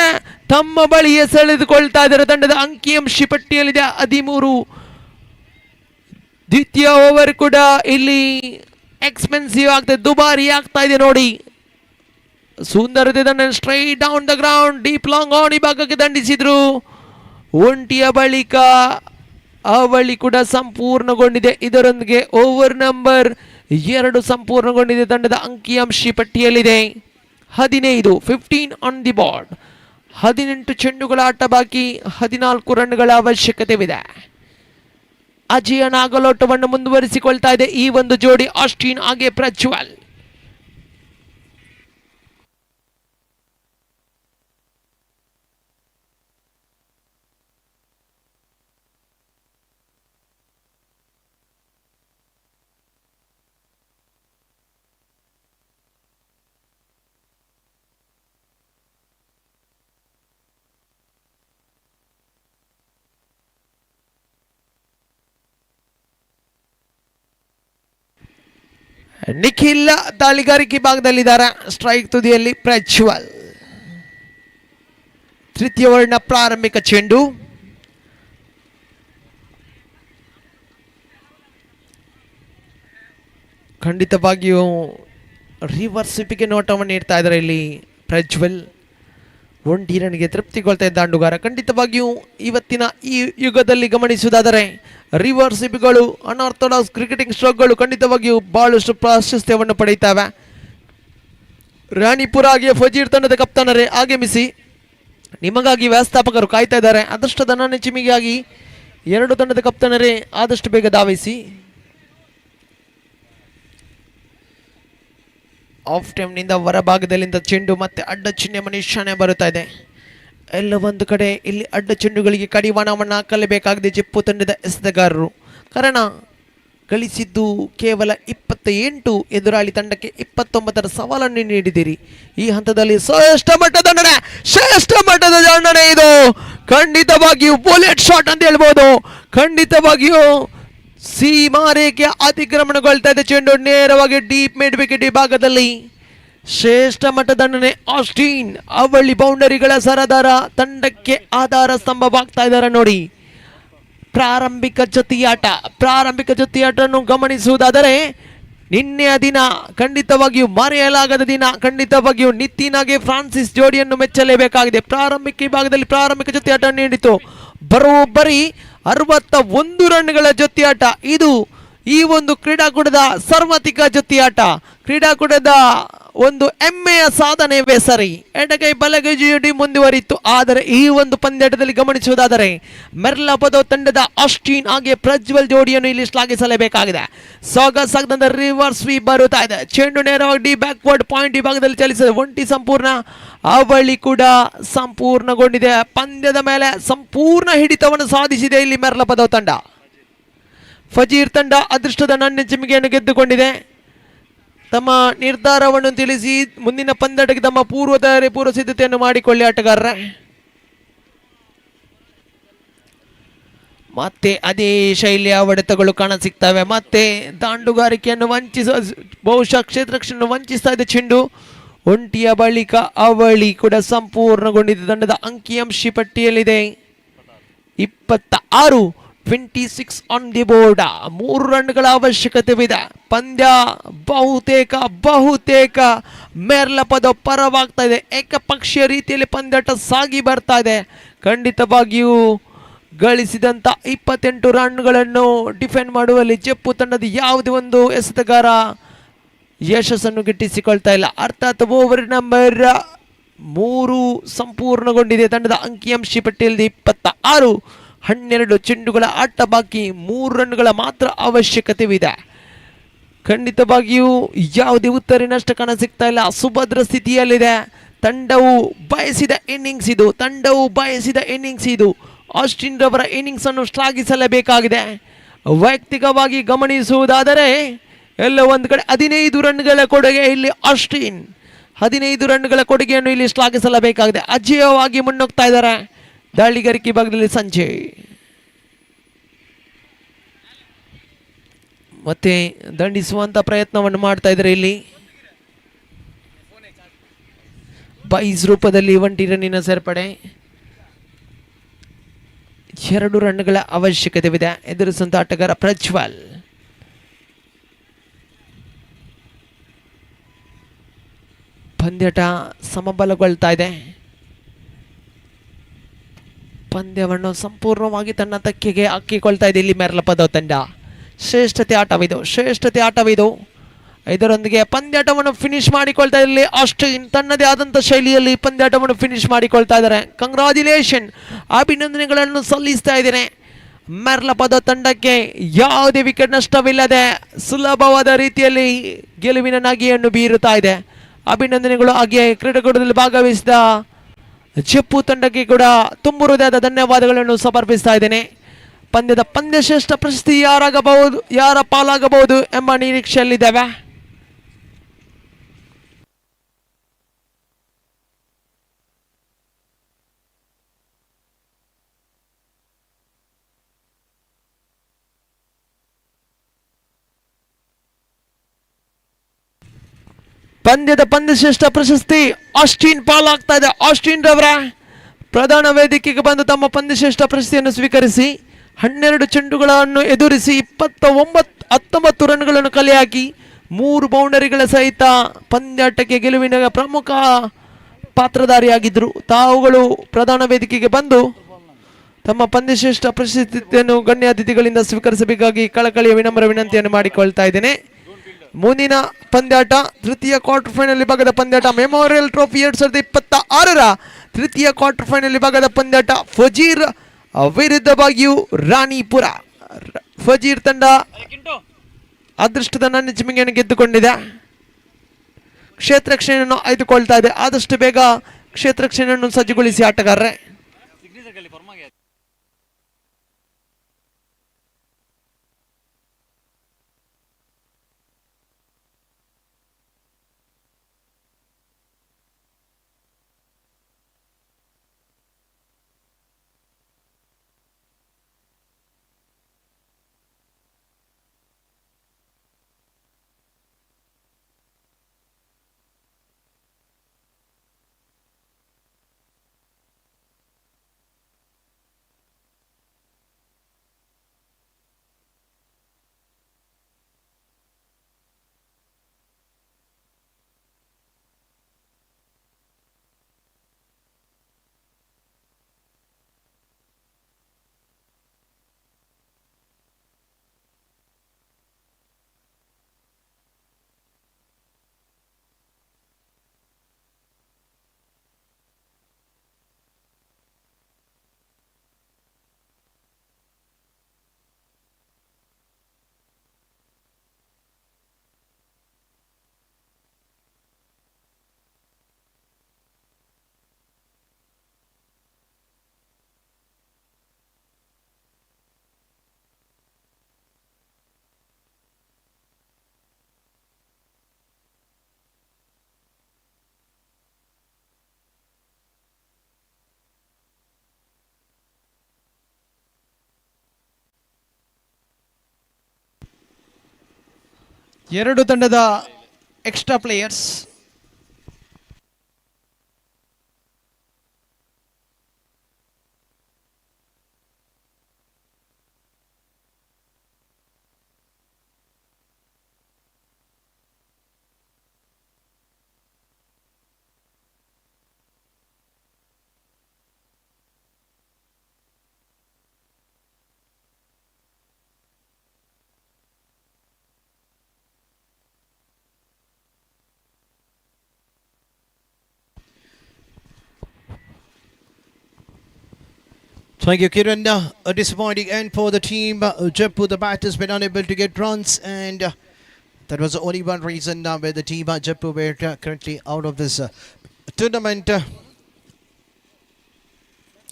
ತಮ್ಮ ಬಳಿಯೇ ಸೆಳೆದುಕೊಳ್ತಾ ಇದ್ದಾರೆ. ತಂಡದ ಅಂಕಿಅಂಶ ಪಟ್ಟಿಯಲ್ಲಿದೆ 13. ದ್ವಿತೀಯ ಓವರ್ ಕೂಡ ಇಲ್ಲಿ ಎಕ್ಸ್ಪೆನ್ಸಿವ್ ಆಗ್ತದೆ, ದುಬಾರಿ ಆಗ್ತಾ ಇದೆ ನೋಡಿ. ಸುಂದರತೆ ದಂಡ straight down the ground deep long on ಈ ಭಾಗಕ್ಕೆ ದಂಡಿಸಿದ್ರು. ಒಂಟಿಯ ಬಳಿಕ ಅವಳಿ ಕೂಡ ಸಂಪೂರ್ಣಗೊಂಡಿದೆ. ಇದರೊಂದಿಗೆ ಓವರ್ ನಂಬರ್ 2 ಸಂಪೂರ್ಣಗೊಂಡಿದೆ. ತಂಡದ ಅಂಕಿಅಂಶ ಪಟ್ಟಿಯಲ್ಲಿದೆ 15 ಆನ್ ದಿ ಬಾರ್ಡ್. 18 ಚೆಂಡುಗಳ ಆಟ ಬಾಕಿ, 14 ರನ್ಗಳ ಅವಶ್ಯಕತೆವಿದೆ. ಅಜಯ ನಾಗಲೋಟವನ್ನು ಮುಂದುವರಿಸಿಕೊಳ್ತಾ ಇದೆ ಈ ಒಂದು ಜೋಡಿ ಆಸ್ಟಿನ್ ಹಾಗೆ ಪ್ರಜ್ವಲ್. ನಿಖಿಲ್ ದಾಳಿಗಾರಿಕೆ ಭಾಗದಲ್ಲಿದ್ದಾರೆ. ಸ್ಟ್ರೈಕ್ ತುದಿಯಲ್ಲಿ ಪ್ರಜ್ವಲ್. ತೃತೀಯ ಓವರ್ನ ಪ್ರಾರಂಭಿಕ ಚೆಂಡು. ಖಂಡಿತವಾಗಿಯೂ ರಿವರ್ಸ್ ಸ್ವಿಪ್ಪಿಗೆ ನೋಟವನ್ನು ನೀಡ್ತಾ ಇದ್ದಾರೆ ಇಲ್ಲಿ ಪ್ರಜ್ವಲ್. 1 ರನ್ಗೆ ತೃಪ್ತಿಗೊಳ್ತಾ ಇದ್ದ ದಾಂಡುಗಾರ. ಖಂಡಿತವಾಗಿಯೂ ಇವತ್ತಿನ ಈ ಯುಗದಲ್ಲಿ ಗಮನಿಸುವುದಾದರೆ ರಿವರ್ಸ್ ಸ್ವಿಪ್ಗಳು, ಅನ್ಆರ್ಥೋಡಾಕ್ಸ್ ಕ್ರಿಕೆಟಿಂಗ್ ಸ್ಟ್ರೋಕ್ಗಳು ಖಂಡಿತವಾಗಿಯೂ ಬಹಳಷ್ಟು ಪ್ರಾಶಸ್ತ್ಯವನ್ನು ಪಡೆಯುತ್ತವೆ. ರಾಣಿಪುರ ಹಾಗೆ ಫಜೀರ್ ತಂಡದ ಕಪ್ತಾನರೇ ಆಗಮಿಸಿ ನಿಮಗಾಗಿ ವ್ಯವಸ್ಥಾಪಕರು ಕಾಯ್ತಾ ಇದ್ದಾರೆ. ಅದೃಷ್ಟದ ನೆಚ್ಚಿಮಿಗಾಗಿ 2 ತಂಡದ ಕಪ್ತಾನರೇ ಆದಷ್ಟು ಬೇಗ ಧಾವಿಸಿ. ಆಫ್ ಟೈಮ್ನಿಂದ ಹೊರಭಾಗದಲ್ಲಿಂದ ಚೆಂಡು ಮತ್ತೆ ಅಡ್ಡ ಚಿಹ್ನೆ ನಿಶಾನೆ ಬರುತ್ತಾ ಇದೆ. ಎಲ್ಲ ಒಂದು ಕಡೆ ಇಲ್ಲಿ ಅಡ್ಡ ಚೆಂಡುಗಳಿಗೆ ಕಡಿವಾಣವನ್ನು ಹಾಕಲೇಬೇಕಾಗಿದೆ ಜಪ್ಪು ತಂಡದ ಎಸೆತಗಾರರು. ಕಾರಣ ಗಳಿಸಿದ್ದು ಕೇವಲ 28, ಎದುರಾಳಿ ತಂಡಕ್ಕೆ 29ರ ಸವಾಲನ್ನು ನೀಡಿದಿರಿ. ಈ ಹಂತದಲ್ಲಿ ಶ್ರೇಷ್ಠ ಮಟ್ಟದ ದಂಡನೆ ಇದು. ಖಂಡಿತವಾಗಿಯೂ ಬುಲೆಟ್ ಶಾಟ್ ಅಂತ ಹೇಳ್ಬೋದು. ಖಂಡಿತವಾಗಿಯೂ ಸೀಮಾರೇಖೆ ಅತಿಕ್ರಮಣಗೊಳ್ತಾ ಇದೆ. ಚೆಂಡು ನೇರವಾಗಿ ಡೀಪ್ ಮಿಡ್ ವಿಕೆಟ್ ಭಾಗದಲ್ಲಿ ಶ್ರೇಷ್ಠ ಮಟ್ಟದ ದಂಡನೆ. ಆಸ್ಟಿನ್ ಅವಳಿ ಬೌಂಡರಿಗಳ ಸರದಾರ, ತಂಡಕ್ಕೆ ಆಧಾರ ಸ್ತಂಭವಾಗ್ತಾ ಇದ್ದಾರೆ ನೋಡಿ. ಪ್ರಾರಂಭಿಕ ಜೊತೆಯಾಟವನ್ನು ಗಮನಿಸುವುದಾದರೆ ನಿನ್ನೆಯ ದಿನ ಖಂಡಿತವಾಗಿಯೂ ಮರೆಯಲಾಗದ ದಿನ. ಖಂಡಿತವಾಗಿಯೂ ನಿತಿನ್ ಹಾಗೆ ಫ್ರಾನ್ಸಿಸ್ ಜೋಡಿಯನ್ನು ಮೆಚ್ಚಲೇಬೇಕಾಗಿದೆ. ಪ್ರಾರಂಭಿಕ ವಿಭಾಗದಲ್ಲಿ ಪ್ರಾರಂಭಿಕ ಜೊತೆಯಾಟ ನೀಡಿತು. ಬರೋಬ್ಬರಿ 61 ರನ್ಗಳ ಜೊತೆಯಾಟ. ಇದು ಈ ಒಂದು ಕ್ರೀಡಾಕೂಟದ ಸರ್ವಾಧಿಕ ಜೊತೆಯಾಟ, ಕ್ರೀಡಾಕೂಟದ ಒಂದು ಹೆಮ್ಮೆಯ ಸಾಧನೆವೇ ಸರಿ. ಎಡಗೈ ಬಲಗೈ ಜೋಡಿ ಮುಂದುವರಿಯಿತು. ಆದರೆ ಈ ಒಂದು ಪಂದ್ಯಾಟದಲ್ಲಿ ಗಮನಿಸುವುದಾದರೆ ಮೆರ್ಲಾಪದ ತಂಡದ ಆಸ್ಟಿನ್ ಹಾಗೆ ಪ್ರಜ್ವಲ್ ಜೋಡಿಯನ್ನು ಇಲ್ಲಿ ಶ್ಲಾಘಿಸಲೇಬೇಕಾಗಿದೆ. ಸಾಗದಂತ ರಿವರ್ಸ್ ಸ್ವೀಪ್ ಬರುತ್ತಾ ಇದೆ. ಚೆಂಡು ನೇರವಾಗಿ ಬ್ಯಾಕ್ವರ್ಡ್ ಪಾಯಿಂಟ್ ವಿಭಾಗದಲ್ಲಿ ಚಲಿಸಿದೆ. 1 ಸಂಪೂರ್ಣ, ಅವಳಿ ಕೂಡ ಸಂಪೂರ್ಣಗೊಂಡಿದೆ. ಪಂದ್ಯದ ಮೇಲೆ ಸಂಪೂರ್ಣ ಹಿಡಿತವನ್ನು ಸಾಧಿಸಿದೆ ಇಲ್ಲಿ ಮೆರ್ಲಾಪದ ತಂಡ. ಫಜೀರ್ ತಂಡ ಅದೃಷ್ಟದ ನನ್ನೆಚ್ಚಿಮಿಗೆಯನ್ನು ಗೆದ್ದುಕೊಂಡಿದೆ. ತಮ್ಮ ನಿರ್ಧಾರವನ್ನು ತಿಳಿಸಿ ಮುಂದಿನ ಪಂದ್ಯಕ್ಕೆ ತಮ್ಮ ಪೂರ್ವ ಸಿದ್ಧತೆಯನ್ನು ಮಾಡಿಕೊಳ್ಳಿ ಆಟಗಾರರೇ. ಮತ್ತೆ ಅದೇ ಶೈಲಿಯ ಹೊಡೆತಗಳು ಕಾಣಸಿಗ್ತವೆ. ಮತ್ತೆ ದಾಂಡುಗಾರಿಕೆಯನ್ನು ಬಹುಶಃ ಕ್ಷೇತ್ರಕ್ಷನ್ನು ವಂಚಿಸ್ತಾ ಇದೆ ಚೆಂಡು. ಒಂಟಿಯ ಬಳಿಕ ಅವಳಿ ಕೂಡ ಸಂಪೂರ್ಣಗೊಂಡಿದೆ. ತಂಡದ ಅಂಕಿಅಂಶ ಪಟ್ಟಿಯಲ್ಲಿದೆ 26, 26 ಆನ್ ದಿ ಬೋರ್ಡ್. 3 ರನ್ಗಳ ಅವಶ್ಯಕತೆವಿದೆ. ಪಂದ್ಯ ಬಹುತೇಕ ಮೇರ್ಲಪದ ಪರವಾಗ್ತಾ ಇದೆ. ಏಕಪಕ್ಷೀಯ ರೀತಿಯಲ್ಲಿ ಪಂದ್ಯಾಟ ಸಾಗಿ ಬರ್ತಾ ಇದೆ. ಖಂಡಿತವಾಗಿಯೂ ಗಳಿಸಿದಂತ 28 ರನ್ಗಳನ್ನು ಡಿಫೆಂಡ್ ಮಾಡುವಲ್ಲಿ ಜಪ್ಪು ತಂಡದ ಯಾವುದೇ ಒಂದು ಎಸೆತಗಾರ ಯಶಸ್ಸನ್ನು ಗಿಟ್ಟಿಸಿಕೊಳ್ತಾ ಇಲ್ಲ. ಅರ್ಥಾತ್ ಓವರ್ ನಂಬರ್ 3 ಸಂಪೂರ್ಣಗೊಂಡಿದೆ. ತಂಡದ ಅಂಕಿಅಂಶ ಪಟ್ಟಿಯಲ್ಲಿ 26, 12 ಚೆಂಡುಗಳ ಆಟ ಬಾಕಿ, 3 ರನ್ಗಳ ಮಾತ್ರ ಅವಶ್ಯಕತೆವಿದೆ. ಖಂಡಿತವಾಗಿಯೂ ಯಾವುದೇ ಉತ್ತರಿ ನಷ್ಟ ಕಾಣ ಸಿಗ್ತಾ ಇಲ್ಲ. ಸುಭದ್ರ ಸ್ಥಿತಿಯಲ್ಲಿದೆ. ತಂಡವು ಬಯಸಿದ ಇನ್ನಿಂಗ್ಸ್ ಇದು. ಆಸ್ಟಿನ್ ರವರ ಇನ್ನಿಂಗ್ಸ್ ಅನ್ನು ಶ್ಲಾಘಿಸಲೇಬೇಕಾಗಿದೆ. ವೈಯಕ್ತಿಕವಾಗಿ ಗಮನಿಸುವುದಾದರೆ ಎಲ್ಲ ಒಂದು ಕಡೆ 15 ರನ್ಗಳ ಕೊಡುಗೆ ಇಲ್ಲಿ ಆಸ್ಟಿನ್, 15 ರನ್ಗಳ ಕೊಡುಗೆಯನ್ನು ಇಲ್ಲಿ ಶ್ಲಾಘಿಸಲೇಬೇಕಾಗಿದೆ. ಅಜೇಯವಾಗಿ ಮುನ್ನುಗ್ತಾ ಇದ್ದಾರೆ ದಾಳಿಗಾರಿಕೆ ಭಾಗದಲ್ಲಿ ಸಂಜಯ್. ಮತ್ತೆ ದಂಡಿಸುವಂತ ಪ್ರಯತ್ನವನ್ನು ಮಾಡ್ತಾ ಇದ್ದಾರೆ ಇಲ್ಲಿ ಬೈಸ್ ರೂಪದಲ್ಲಿ. 1 ರನ್ನಿನ ಸೇರ್ಪಡೆ, 2 ರನ್ಗಳ ಅವಶ್ಯಕತೆವಿದೆ. ಎದುರಿಸುವಂತ ಆಟಗಾರ ಪ್ರಜ್ವಲ್. ಪಂದ್ಯಾಟ ಸಮಬಲಗೊಳ್ತಾ ಇದೆ. ಪಂದ್ಯವನ್ನು ಸಂಪೂರ್ಣವಾಗಿ ತನ್ನ ತಕ್ಕೆಗೆ ಹಾಕಿಕೊಳ್ತಾ ಇದೆ ಇಲ್ಲಿ ಮೇರ್ಲಪದ ತಂಡ. ಶ್ರೇಷ್ಠತೆ ಆಟವಿದು. ಇದರೊಂದಿಗೆ ಪಂದ್ಯಾಟವನ್ನು ಫಿನಿಶ್ ಮಾಡಿಕೊಳ್ತಾ ಇಲ್ಲಿ ಆಸ್ಟಿನ್ ತನ್ನದೇ ಆದಂಥ ಶೈಲಿಯಲ್ಲಿ ಪಂದ್ಯಾಟವನ್ನು ಫಿನಿಶ್ ಮಾಡಿಕೊಳ್ತಾ ಇದ್ದಾರೆ. ಕಂಗ್ರಾಚುಲೇಷನ್, ಅಭಿನಂದನೆಗಳನ್ನು ಸಲ್ಲಿಸ್ತಾ ಇದ್ದೇನೆ. ಮೇರ್ಲಪದ ತಂಡಕ್ಕೆ ಯಾವುದೇ ವಿಕೆಟ್ ನಷ್ಟವಿಲ್ಲದೆ ಸುಲಭವಾದ ರೀತಿಯಲ್ಲಿ ಗೆಲುವಿನ ನಗೆಯನ್ನು ಬೀರುತ್ತಾ ಇದೆ. ಅಭಿನಂದನೆಗಳು. ಹಾಗೆ ಕ್ರೀಡಾಕೂಟದಲ್ಲಿ ಭಾಗವಹಿಸಿದ ಜಪ್ಪು ತಂಡಕ್ಕೆ ಕೂಡ ತುಂಬ ಹೃದಯದ ಧನ್ಯವಾದಗಳನ್ನು ಸಮರ್ಪಿಸ್ತಾ ಇದ್ದೇನೆ. ಪಂದ್ಯದ ಪಂದ್ಯಶ್ರೇಷ್ಠ ಪ್ರಶಸ್ತಿ ಯಾರ ಪಾಲಾಗಬಹುದು ಎಂಬ ನಿರೀಕ್ಷೆಯಲ್ಲಿದ್ದೇವೆ. ಪಂದ್ಯದ ಪಂದ್ಯಶ್ರೇಷ್ಠ ಪ್ರಶಸ್ತಿ ಆಸ್ಟಿನ್ ಪಾಲಾಗ್ತಾ ಇದೆ. ಆಸ್ಟಿನ್ ರವರ ಪ್ರಧಾನ ವೇದಿಕೆಗೆ ಬಂದು ತಮ್ಮ ಪಂದ್ಯಶ್ರೇಷ್ಠ ಪ್ರಶಸ್ತಿಯನ್ನು ಸ್ವೀಕರಿಸಿ 12 ಚೆಂಡುಗಳನ್ನು ಎದುರಿಸಿ 19 ರನ್ಗಳನ್ನು ಕಲೆ ಹಾಕಿ 3 ಬೌಂಡರಿಗಳ ಸಹಿತ ಪಂದ್ಯಾಟಕ್ಕೆ ಗೆಲುವಿನ ಪ್ರಮುಖ ಪಾತ್ರಧಾರಿಯಾಗಿದ್ದರು. ತಾವುಗಳು ಪ್ರಧಾನ ವೇದಿಕೆಗೆ ಬಂದು ತಮ್ಮ ಪಂದ್ಯಶ್ರೇಷ್ಠ ಪ್ರಶಸ್ತಿಯನ್ನು ಗಣ್ಯ ಅತಿಥಿಗಳಿಂದ ಸ್ವೀಕರಿಸಬೇಕಾಗಿ ಕಳಕಳಿಯ ವಿನಮ್ರ ವಿನಂತಿಯನ್ನು ಮಾಡಿಕೊಳ್ತಾ ಇದ್ದೇನೆ. ಮುಂದಿನ ಪಂದ್ಯಾಟ ತೃತೀಯ ಕ್ವಾರ್ಟರ್ ಫೈನಲ್ ವಿಭಾಗದ ಪಂದ್ಯಾಟ ಮೆಮೋರಿಯಲ್ ಟ್ರೋಫಿ 2026ರ ತೃತೀಯ ಕ್ವಾರ್ಟರ್ ಫೈನಲ್ ವಿಭಾಗದ ಪಂದ್ಯಾಟ ಫಜೀರ್ ವಿರುದ್ಧವಾಗಿಯೂ ರಾಣಿಪುರ. ಫಜೀರ್ ತಂಡ ಅದೃಷ್ಟದ ನನ್ನ ಚಿಮಿಂಗನ್ನು ಗೆದ್ದುಕೊಂಡಿದೆ. ಕ್ಷೇತ್ರಕ್ಷಣೆಯನ್ನು ಆಯ್ದುಕೊಳ್ತಾ ಇದೆ. ಆದಷ್ಟು ಬೇಗ ಕ್ಷೇತ್ರಕ್ಷಣೆಯನ್ನು ಸಜ್ಜುಗೊಳಿಸಿ ಆಟಗಾರರೇ. ಎರಡು ತಂಡದ extra players. Thank you, Kiran. A disappointing end for the team. Jaipur, the batters been unable to get runs, and that was the only one reason where the team Jaipur were currently out of this tournament.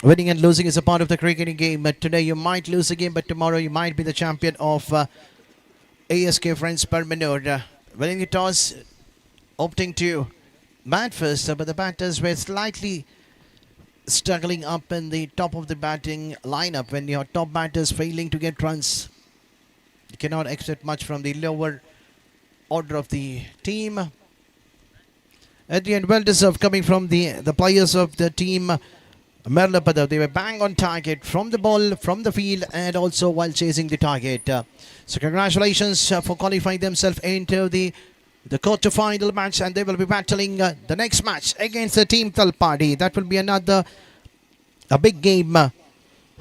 Winning and losing is a part of the cricketing game. But today you might lose the game, but tomorrow you might be the champion of A.S.K Freinds Permanur. Winning the toss, opting to bat first, but the batters were slightly struggling up in the top of the batting lineup. When your top batters failing to get runs, you cannot expect much from the lower order of the team. At the end, well deserved coming from the players of the team Merlapada. They were bang on target from the ball, from the field, and also while chasing the target. So congratulations for qualifying themselves into the quarter-final match, and they will be battling the next match against the team Talpadi. That will be a big game.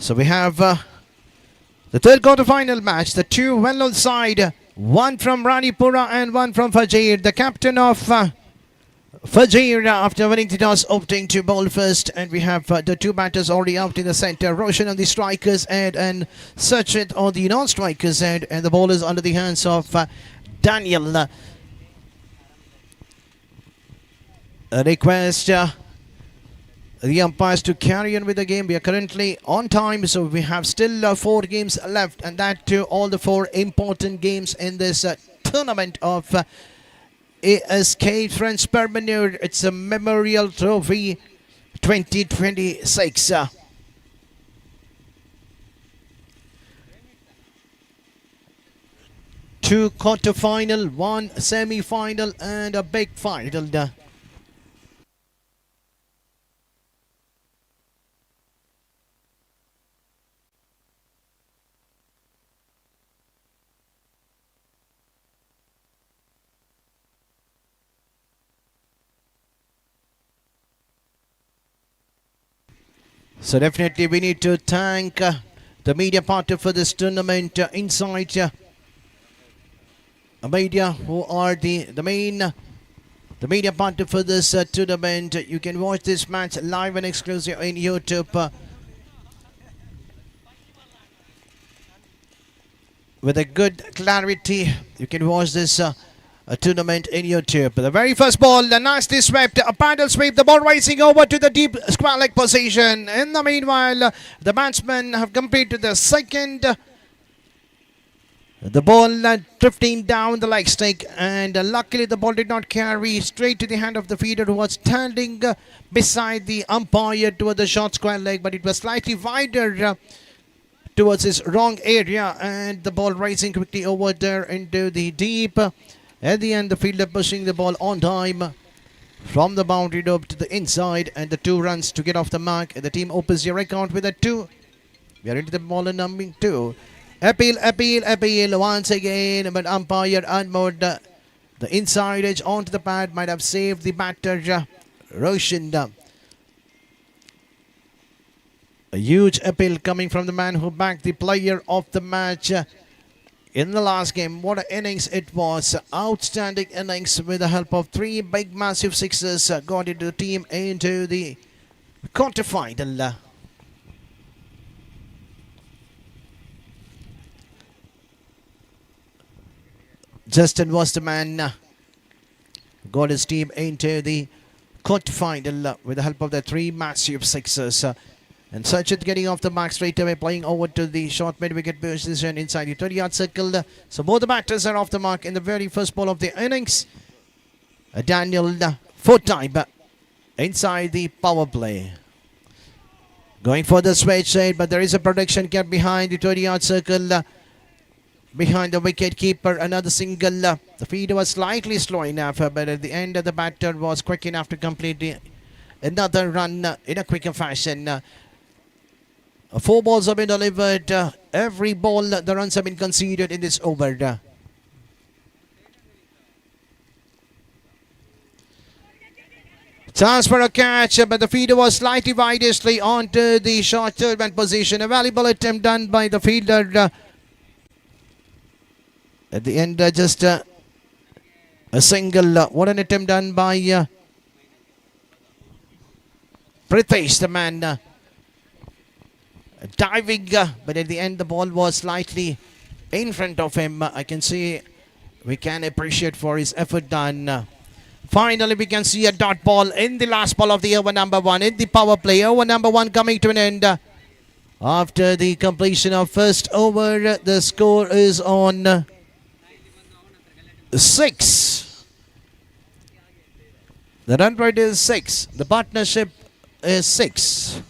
So we have the third quarter-final match. The two well-known side, one from Ranipura and one from Fajir. The captain of Fajir, after winning the toss, opting to bowl first, and we have the two batters already out in the centre. Roshan on the strikers' end and Sachin on the non-strikers' end, and the ball is under the hands of Daniel. A request the umpires to carry on with the game. We are currently on time, so we have still 4 games left, and that too all the 4 important games in this tournament of A.S.K Freinds Permanur. It's a Memorial Trophy 2026. 2 quarter-final, 1 semi-final, and a big final. So definitely we need to thank the media partner for this tournament, Inside Media, who are the media partner for this tournament. You can watch this match live and exclusive on YouTube with a good clarity. You can watch this tournament in YouTube. The very first ball, the nasty swept, a paddle sweep, the ball racing over to the deep square leg position. In the meanwhile, the batsmen have completed the second. The ball drifting down the leg stick, and luckily the ball did not carry straight to the hand of the fielder, who was standing beside the umpire toward the short square leg, but it was slightly wider towards his wrong area, and the ball racing quickly over there into the deep. At the end, the fielder pushing the ball on time from the boundary up to the inside, and the 2 runs to get off the mark. And the team opens their account with a 2. We are into the ball in number 2. Appeal once again, but umpire unmoored the inside edge onto the pad. Might have saved the batter, Roshan. A huge appeal coming from the man who backed the player of the match in the last game. What an innings it was. Outstanding innings with the help of 3 big massive sixes. Got into the team into the quarter-final. Justin was the man who got his team into the quarter-final with the help of the 3 massive sixes. And Sachin getting off the mark straight away, playing over to the short mid-wicket position inside the 20-yard circle. So both the batters are off the mark in the very first ball of the innings. Daniel, 4th time inside the power play. Going for the switch side, but there is a protection gap behind the 20-yard circle. behind the wicket keeper. Another single. The fielder was slightly slow enough, but at the end the batter was quick enough to complete another run in a quicker fashion. 4 balls have been delivered. Every ball, the runs have been conceded in this over. Chance for a catch, but the fielder was slightly widely onto the short third man position. A valuable attempt done by the fielder. At the end, just a single. What an attempt done by Pritesh, the man. Diving, but at the end the ball was slightly in front of him. I can see we can appreciate for his effort done. Finally we can see a dot ball in the last ball of the over number 1 in the power play. Over number 1 coming to an end. After the completion of first over, the score is on 6. The run rate is 6. The partnership is 6.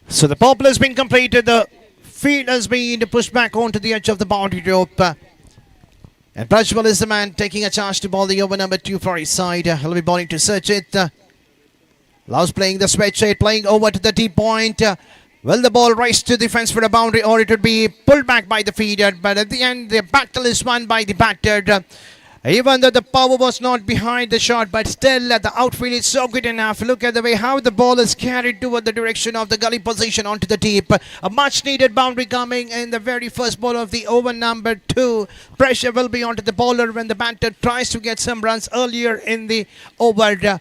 So the ball has been completed. The field has been pushed back onto the edge of the boundary rope. And Prajwal is the man taking a charge to ball the over number 2 for his side. He'll be bowling to Sajid. Love's playing the switch shade, playing over to the deep point. Will the ball race to the fence for a boundary, or it would be pulled back by the fielder? But at the end, the battle is won by the batter. Even though the power was not behind the shot, but still the outfield is so good enough. Look at the way how the ball is carried toward the direction of the gully position onto the deep. A much needed boundary coming in the very first ball of the over number 2. Pressure will be onto the bowler when the batter tries to get some runs earlier in the over.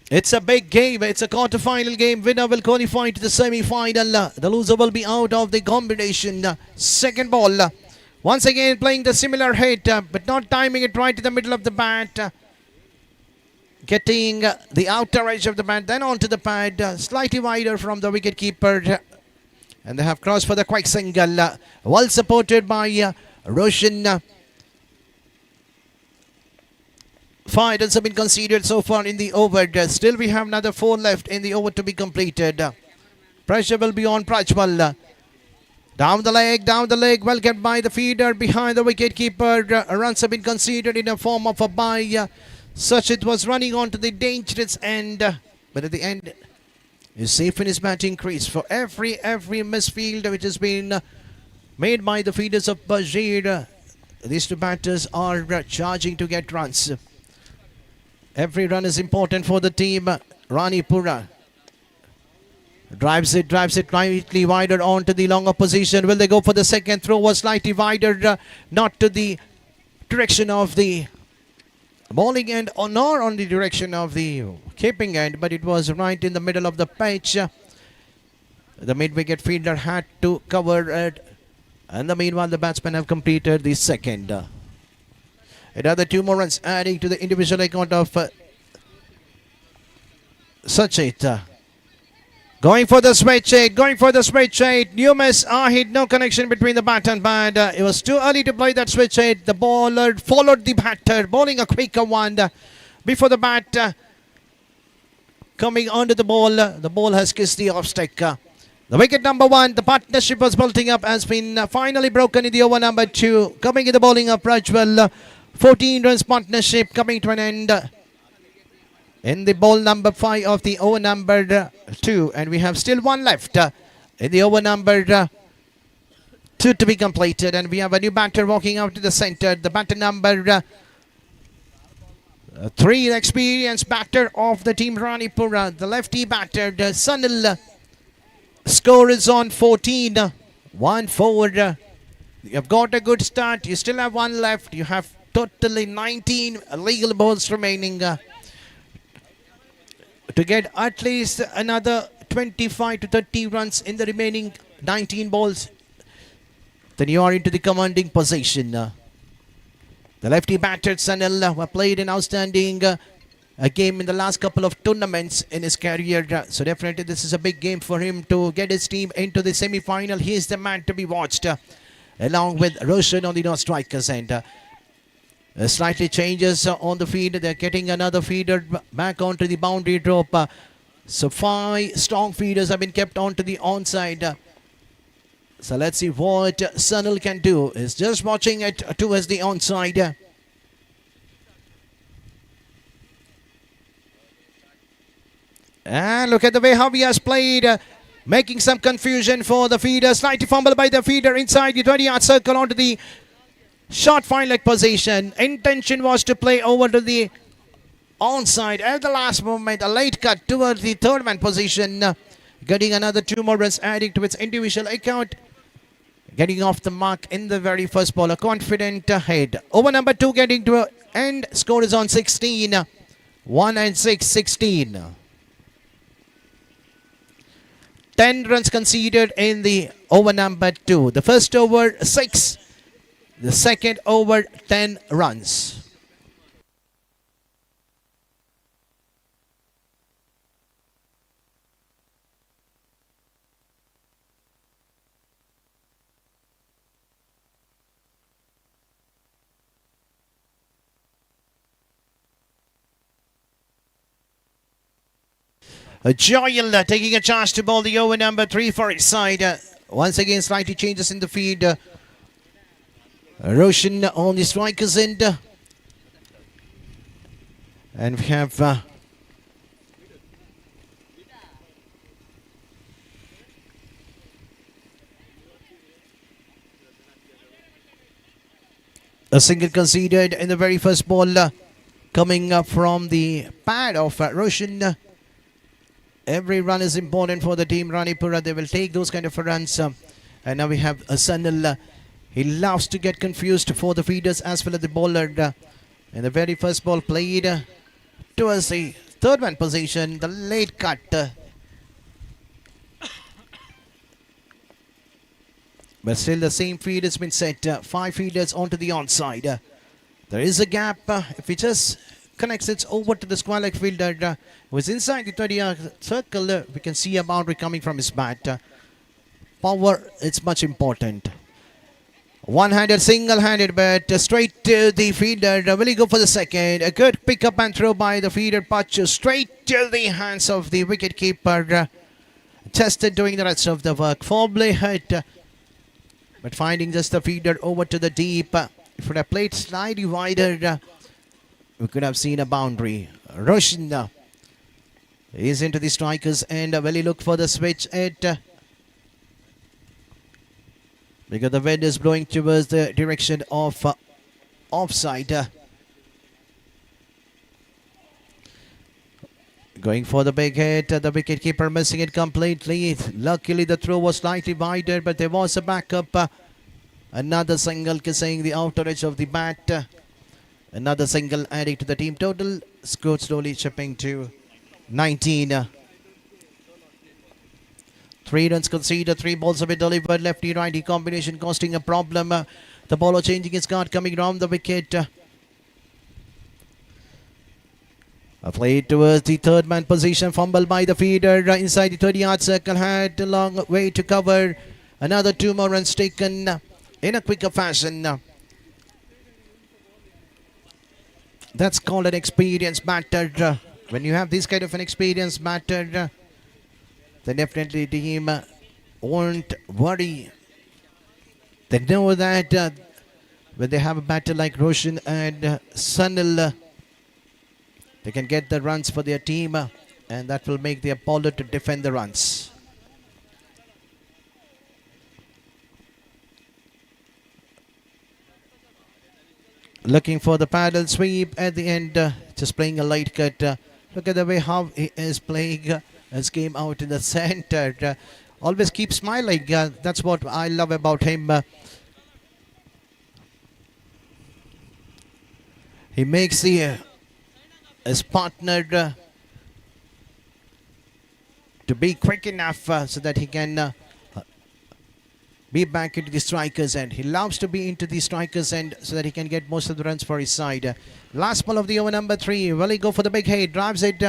It's a big game. It's a quarter-final game. Winner will qualify to the semi-final. The loser will be out of the combination. Second ball. Once again playing the similar hit, but not timing it right in the middle of the bat. Getting the outer edge of the bat, then onto the pad, slightly wider from the wicket keeper. And they have crossed for the quick single. Well supported by Roshan. 5 runs have been conceded so far in the over. Still we have another 4 left in the over to be completed. Pressure will be on Prajwal. Down the leg, well kept by the feeder behind the wicket keeper. Runs have been conceded in a form of a bye. Such it was running on to the dangerous end. But at the end, is safe in his batting crease. For every misfield which has been made by the feeders of Bajir, these 2 batters are charging to get runs. Every run is important for the team. Ranipura drives it slightly wider onto the longer position. Will they go for the second throw? Was slightly wider, not to the direction of the bowling end or nor on the direction of the keeping end, but it was right in the middle of the pitch. The mid-wicket fielder had to cover it, and the meanwhile the batsmen have completed the second. Another 2 more runs adding to the individual account of Sachit. Going for the switch shade. New miss, hit, no connection between the bat and pad. It was too early to play that switch shade. The bowler followed the batter, bowling a quicker one before the bat coming onto the ball. The ball has kissed the off stick. The wicket number 1, the partnership was building up, has been finally broken in the over number 2. Coming in the bowling of Prajwal. 14 runs partnership coming to an end in the ball number 5 of the over number 2, and we have still 1 left in the over number 2 to be completed, and we have a new batter walking out to the center. The batter number 3, the experienced batter of the team Ranipura, the lefty batter Sunil. Score is on 14, 1 forward. You have got a good start. You still have 1 left. You have totally 19 legal balls remaining. To get at least another 25 to 30 runs in the remaining 19 balls, then you are into the commanding position. The lefty batter Sanil who played an outstanding a game in the last couple of tournaments in his career. So definitely this is a big game for him to get his team into the semi-final. He is the man to be watched along with Roshan on the no-strikers end. Slightly changes on the feed. They're getting another feeder back onto the boundary rope. So 5 strong feeders have been kept onto the onside. So let's see what Sanil can do. He's just watching it towards the onside. And look at the way how he has played. Making some confusion for the feeder. Slightly fumbled by the feeder inside the 20-yard circle onto the short fine leg position. Intention was to play over to the onside. At the last moment, a late cut towards the third man position. Getting another 2 more runs, adding to its individual account. Getting off the mark in the very first ball. A confident head. Over number 2 getting to an end. Score is on 16. 1 and 6, 16. 10 runs conceded in the over number 2. The first over 6. The second over 10 runs. Joyal taking a chance to bowl the over number 3 for his side. Once again, slightly changes in the feed. Roshan on the strikers end. And we have a single conceded in the very first ball coming up from the pad of Roshan. Every run is important for the team Ranipura. They will take those kind of runs. And now we have Sanil. He loves to get confused for the feeders as well as the bowler. In the very first ball played towards the third man position. The late cut. But still the same feed has been set. 5 feeders onto the onside. There is a gap. If he just connects it over to the square leg fielder who is inside the 30-yard circle, we can see a boundary coming from his bat. Power, it's much important. One-handed, single-handed, but straight to the feeder. Will he go for the second? A good pick-up and throw by the feeder patch straight to the hands of the wicket-keeper. Tested doing the rest of the work. Formally hit, but finding just the feeder over to the deep. If it had played slightly wider, we could have seen a boundary. Roshan is into the strikers and will he look for the switch at because the wind is blowing towards the direction of offside. Going for the big hit, the wicketkeeper missing it completely. Luckily the throw was slightly wider, but there was a backup. Another single kissing the outer edge of the bat. Another single adding to the team total. Score slowly chipping to 19. 3 runs conceded, 3 balls have been delivered. Lefty-righty combination costing a problem. The bowler changing his guard coming round the wicket. A play towards the third man position. Fumble by the feeder inside the 30-yard circle. Had a long way to cover. Another 2 more runs taken in a quicker fashion. That's called an experienced batter. When you have this kind of an experienced batter, then definitely the team won't worry. They know that when they have a batter like Roshan and Sanil, they can get the runs for their team, and that will make their bowler to defend the runs. Looking for the paddle sweep at the end, just playing a light cut. Look at the way how he is playing his game out in the center. Always keep smiling. That's what I love about him. He makes his partner to be quick enough so that he can be back into the striker's end. He loves to be into the striker's end so that he can get most of the runs for his side. Last ball of the over, number 3. Will he go for the big hit? Drives it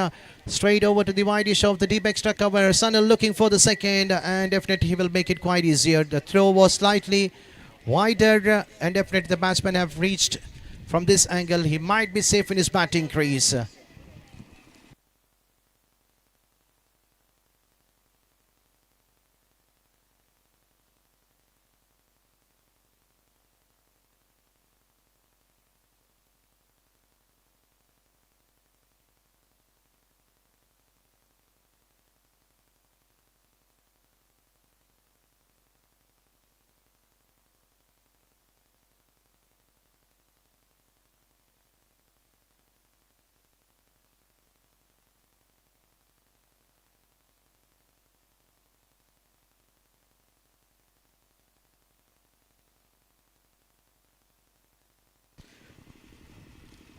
straight over to the wideish of the deep extra cover. Sunil looking for the second, and definitely he will make it quite easier. The throw was slightly wider, and definitely the batsmen have reached from this angle. He might be safe in his batting crease.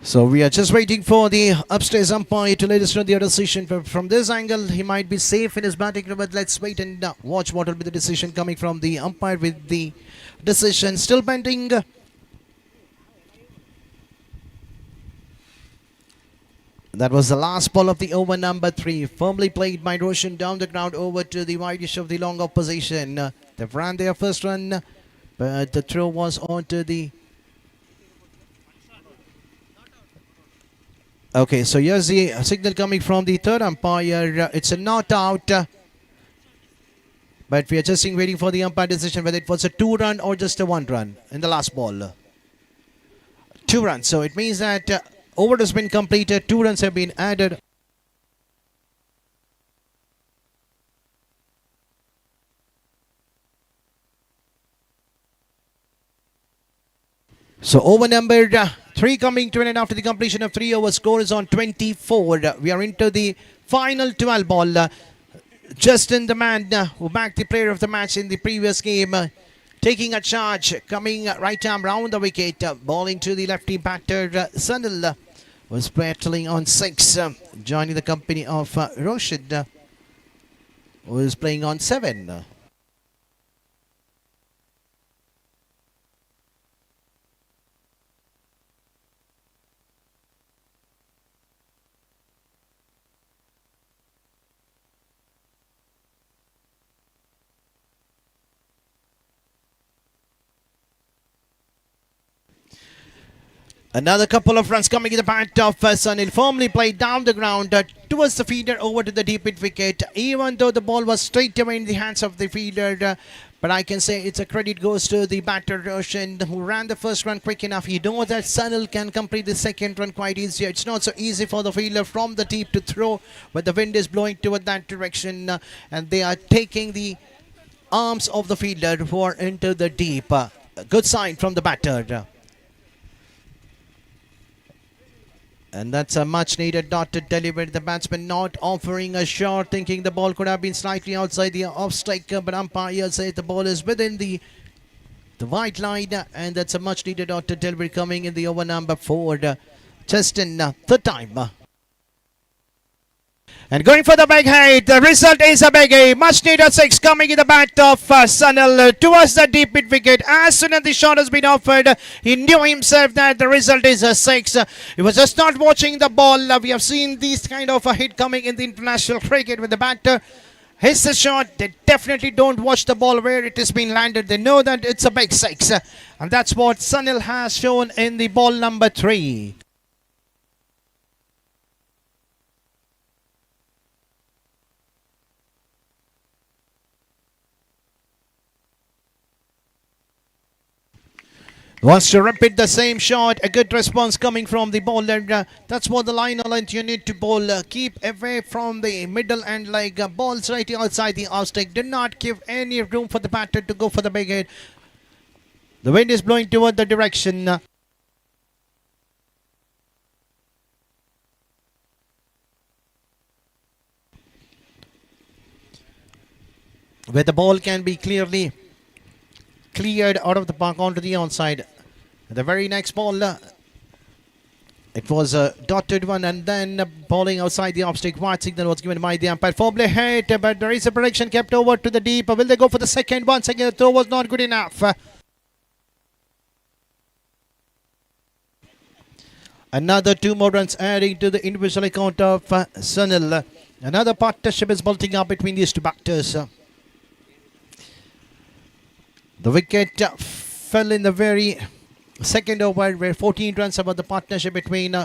So we are just waiting for the upstairs umpire to let us know the decision. From this angle, he might be safe in his batting, but let's wait and watch what will be the decision coming from the umpire with the decision still pending. That was the last ball of the over, number 3. Firmly played by Roshan down the ground over to the wideish of the long opposition. They've ran their first run, but the throw was onto the... Okay, so here's the signal coming from the third umpire. It's a not out. But we are just waiting for the umpire decision whether it was a 2-run or just a 1-run in the last ball. 2 runs. So it means that over has been completed. 2 runs have been added. So over number 3 coming to an end after the completion of 3 overs. Score is on 24. We are into the final 12 ball. Justin, the man who backed the player of the match in the previous game, taking a charge, coming right arm round the wicket, balling to the lefty batter. Sunil was battling on 6, joining the company of Roshid, who is playing on 7. Another couple of runs coming in the bat of Sunil. Firmly played down the ground towards the feeder over to the deep mid wicket. Even though the ball was straight away in the hands of the feeder, but I can say it's a credit goes to the batter Roshan, who ran the first run quick enough. He knows that Sunil can complete the second run quite easier. It's not so easy for the fielder from the deep to throw, but the wind is blowing toward that direction, and they are taking the arms of the fielder who are into the deep. A good sign from the batter. And that's a much needed dot to deliver. The batsman not offering a shot, thinking the ball could have been slightly outside the off striker, but umpire says the ball is within the white line, and that's a much needed dot to deliver coming in the over number 4. Justin, third time. And going for the big hit, the result is a biggie. Much needed 6 coming in the bat of Sunil towards the deep mid wicket. As soon as the shot has been offered, he knew himself that the result is a 6. He was just not watching the ball. We have seen these kind of a hit coming in the international cricket when the batter hits the shot. They definitely don't watch the ball where it has been landed. They know that it's a big 6. And that's what Sunil has shown in the ball number 3. Wants to repeat the same shot. A good response coming from the bowler. That's what the line length you need to bowl. Keep away from the middle and leg. Balls right outside the off stick. Do not give any room for the batter to go for the big hit. The wind is blowing toward the direction. Where the ball can be clearly cleared out of the park onto the onside. The very next ball It was a dotted one and then bowling outside the off stick. White signal was given by the umpire. Four play hit, but there is a prediction kept over to the deep. Will they go for the second? Once again, the throw was not good enough. Another 2 more runs adding to the individual account of Sunil. Another partnership is bolting up between these two batters. The wicket fell in the very second over where 14 runs about the partnership between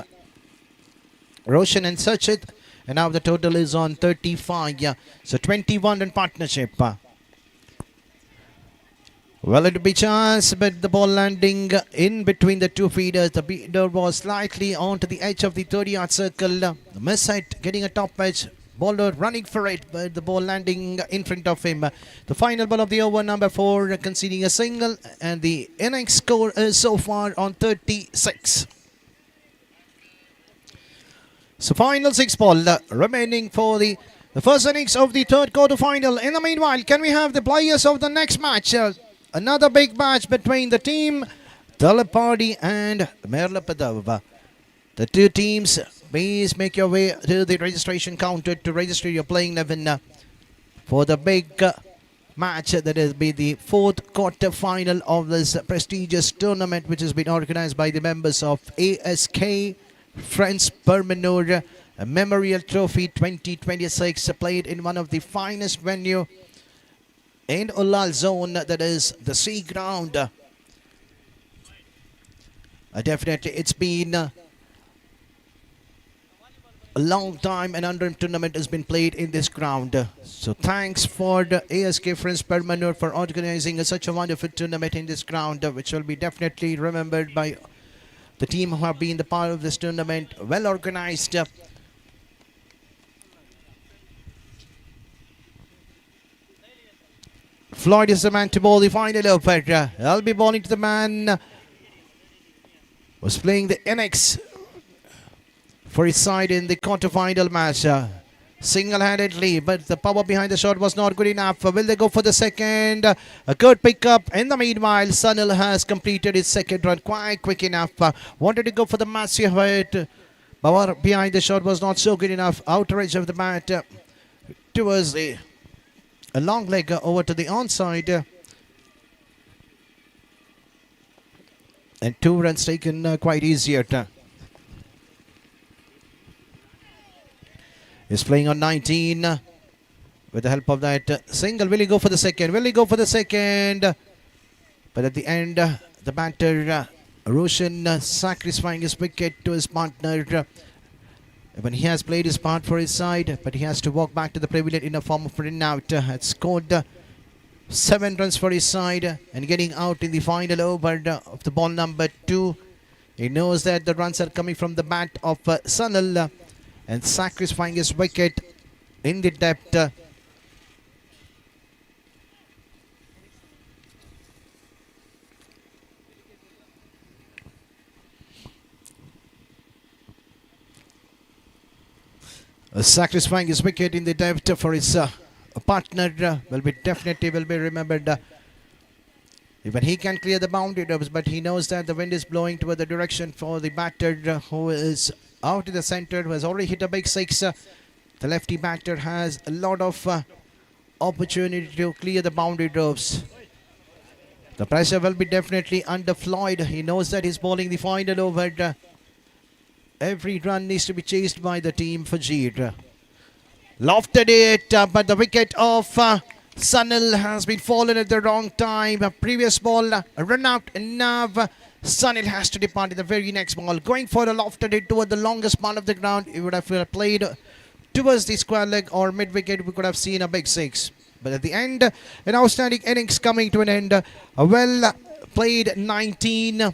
Roshan and Sachit. And now the total is on 35. So 21 run partnership. Well, it would be chance, but the ball landing in between the two feeders. The feeder was slightly onto the edge of the 30-yard circle. The miss hit, getting a top edge. Bowler running for it, but the ball landing in front of him. The final ball of the over, number 4, conceding a single. And the innings score is so far on 36. So final 6 ball remaining for the first innings of the third quarter final. In the meanwhile, can we have the players of the next match? Another big match between the team Talapadi and Merlapadav. The two teams, please make your way to the registration counter to register your playing 11 for the big match that will be the fourth quarter final of this prestigious tournament, which has been organized by the members of A.S.K Freinds Permanur Memorial Trophy 2026, played in one of the finest venue in Ullal zone, that is the sea ground. Definitely it's been a long time an under tournament has been played in this ground. So thanks for the A.S.K Freinds Permanur for organizing such a wonderful tournament in this ground, which will be definitely remembered by the team who have been the part of this tournament. Well organized. Floyd is the man to bowl the final over. I'll be bowling to the man was playing the innings for his side in the quarter-final match. Single-handedly, but the power behind the shot was not good enough. Will they go for the second? A good pickup. In the meanwhile, Sunil has completed his second run quite quick enough. Wanted to go for the massive hit. Power behind the shot was not so good enough. Outer edge of the bat towards a long leg over to the onside. And 2 runs taken quite easier. Is playing on 19 with the help of that single. Will he go for the second? Will he go for the second? But at the end, the batter Roshan sacrificing his wicket to his partner. When he has played his part for his side, but he has to walk back to the pavilion in a form of run out. Had scored 7 runs for his side and getting out in the final over of the ball number 2. He knows that the runs are coming from the bat of Sunil and sacrificing his wicket in the depth. Sacrificing his wicket in the depth for his partner will be remembered. Even he can clear the boundary ropes, but he knows that the wind is blowing toward the direction for the batter who is out in the center, who has already hit a big 6. The lefty batter has a lot of opportunity to clear the boundary ropes. The pressure will be definitely under Floyd. He knows that he's bowling the final over. Every run needs to be chased by the team Fajir. Lofted it, but the wicket of Sunil has been fallen at the wrong time. A previous ball, a run out, and now Sunil has to depart in the very next ball. Going for a lofted it toward the longest part of the ground. He would have played towards the square leg or mid wicket. We could have seen a big 6. But at the end, an outstanding innings coming to an end. A well played 19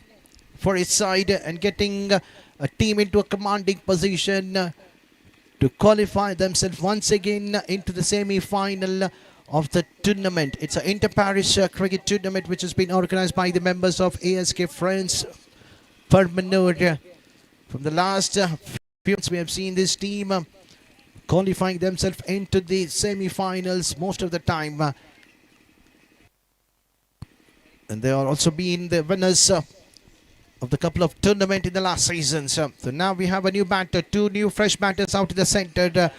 for his side and getting a team into a commanding position to qualify themselves once again into the semi-final of the tournament. It's an inter-parish cricket tournament which has been organized by the members of A.S.K Freinds Permanur. From the last few months we have seen this team qualifying themselves into the semi-finals most of the time. And they are also being the winners of the couple of tournament in the last season. So now we have a new batter, two new fresh batters out in the center.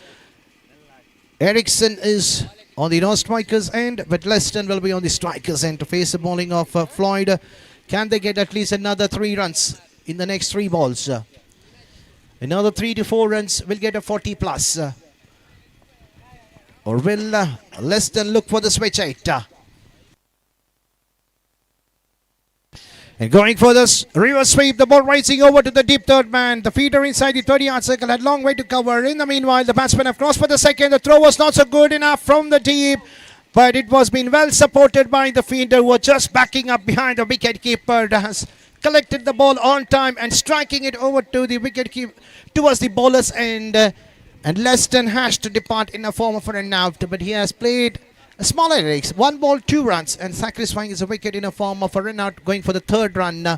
Ericsson is on the non-strikers end, but Leston will be on the strikers end to face the bowling of Floyd. Can they get at least another 3 runs in the next 3 balls? Another 3 to 4 runs will get a 40 plus. Or will Leston look for the switch 8? And going for this reverse sweep, the ball rising over to the deep third man. The feeder inside the 30-yard circle had long way to cover. In the meanwhile, the batsmen have crossed for the second. The throw was not so good enough from the deep, but it was being well supported by the fielder who were just backing up behind the wicket keeper. Has collected the ball on time and striking it over to the wicket keeper towards the bowler's end. And Leston has to depart in a form of a run out, but he has played a smaller innings, 1 ball, 2 runs, and sacrificing his wicket in a form of a run out, going for the 3rd run.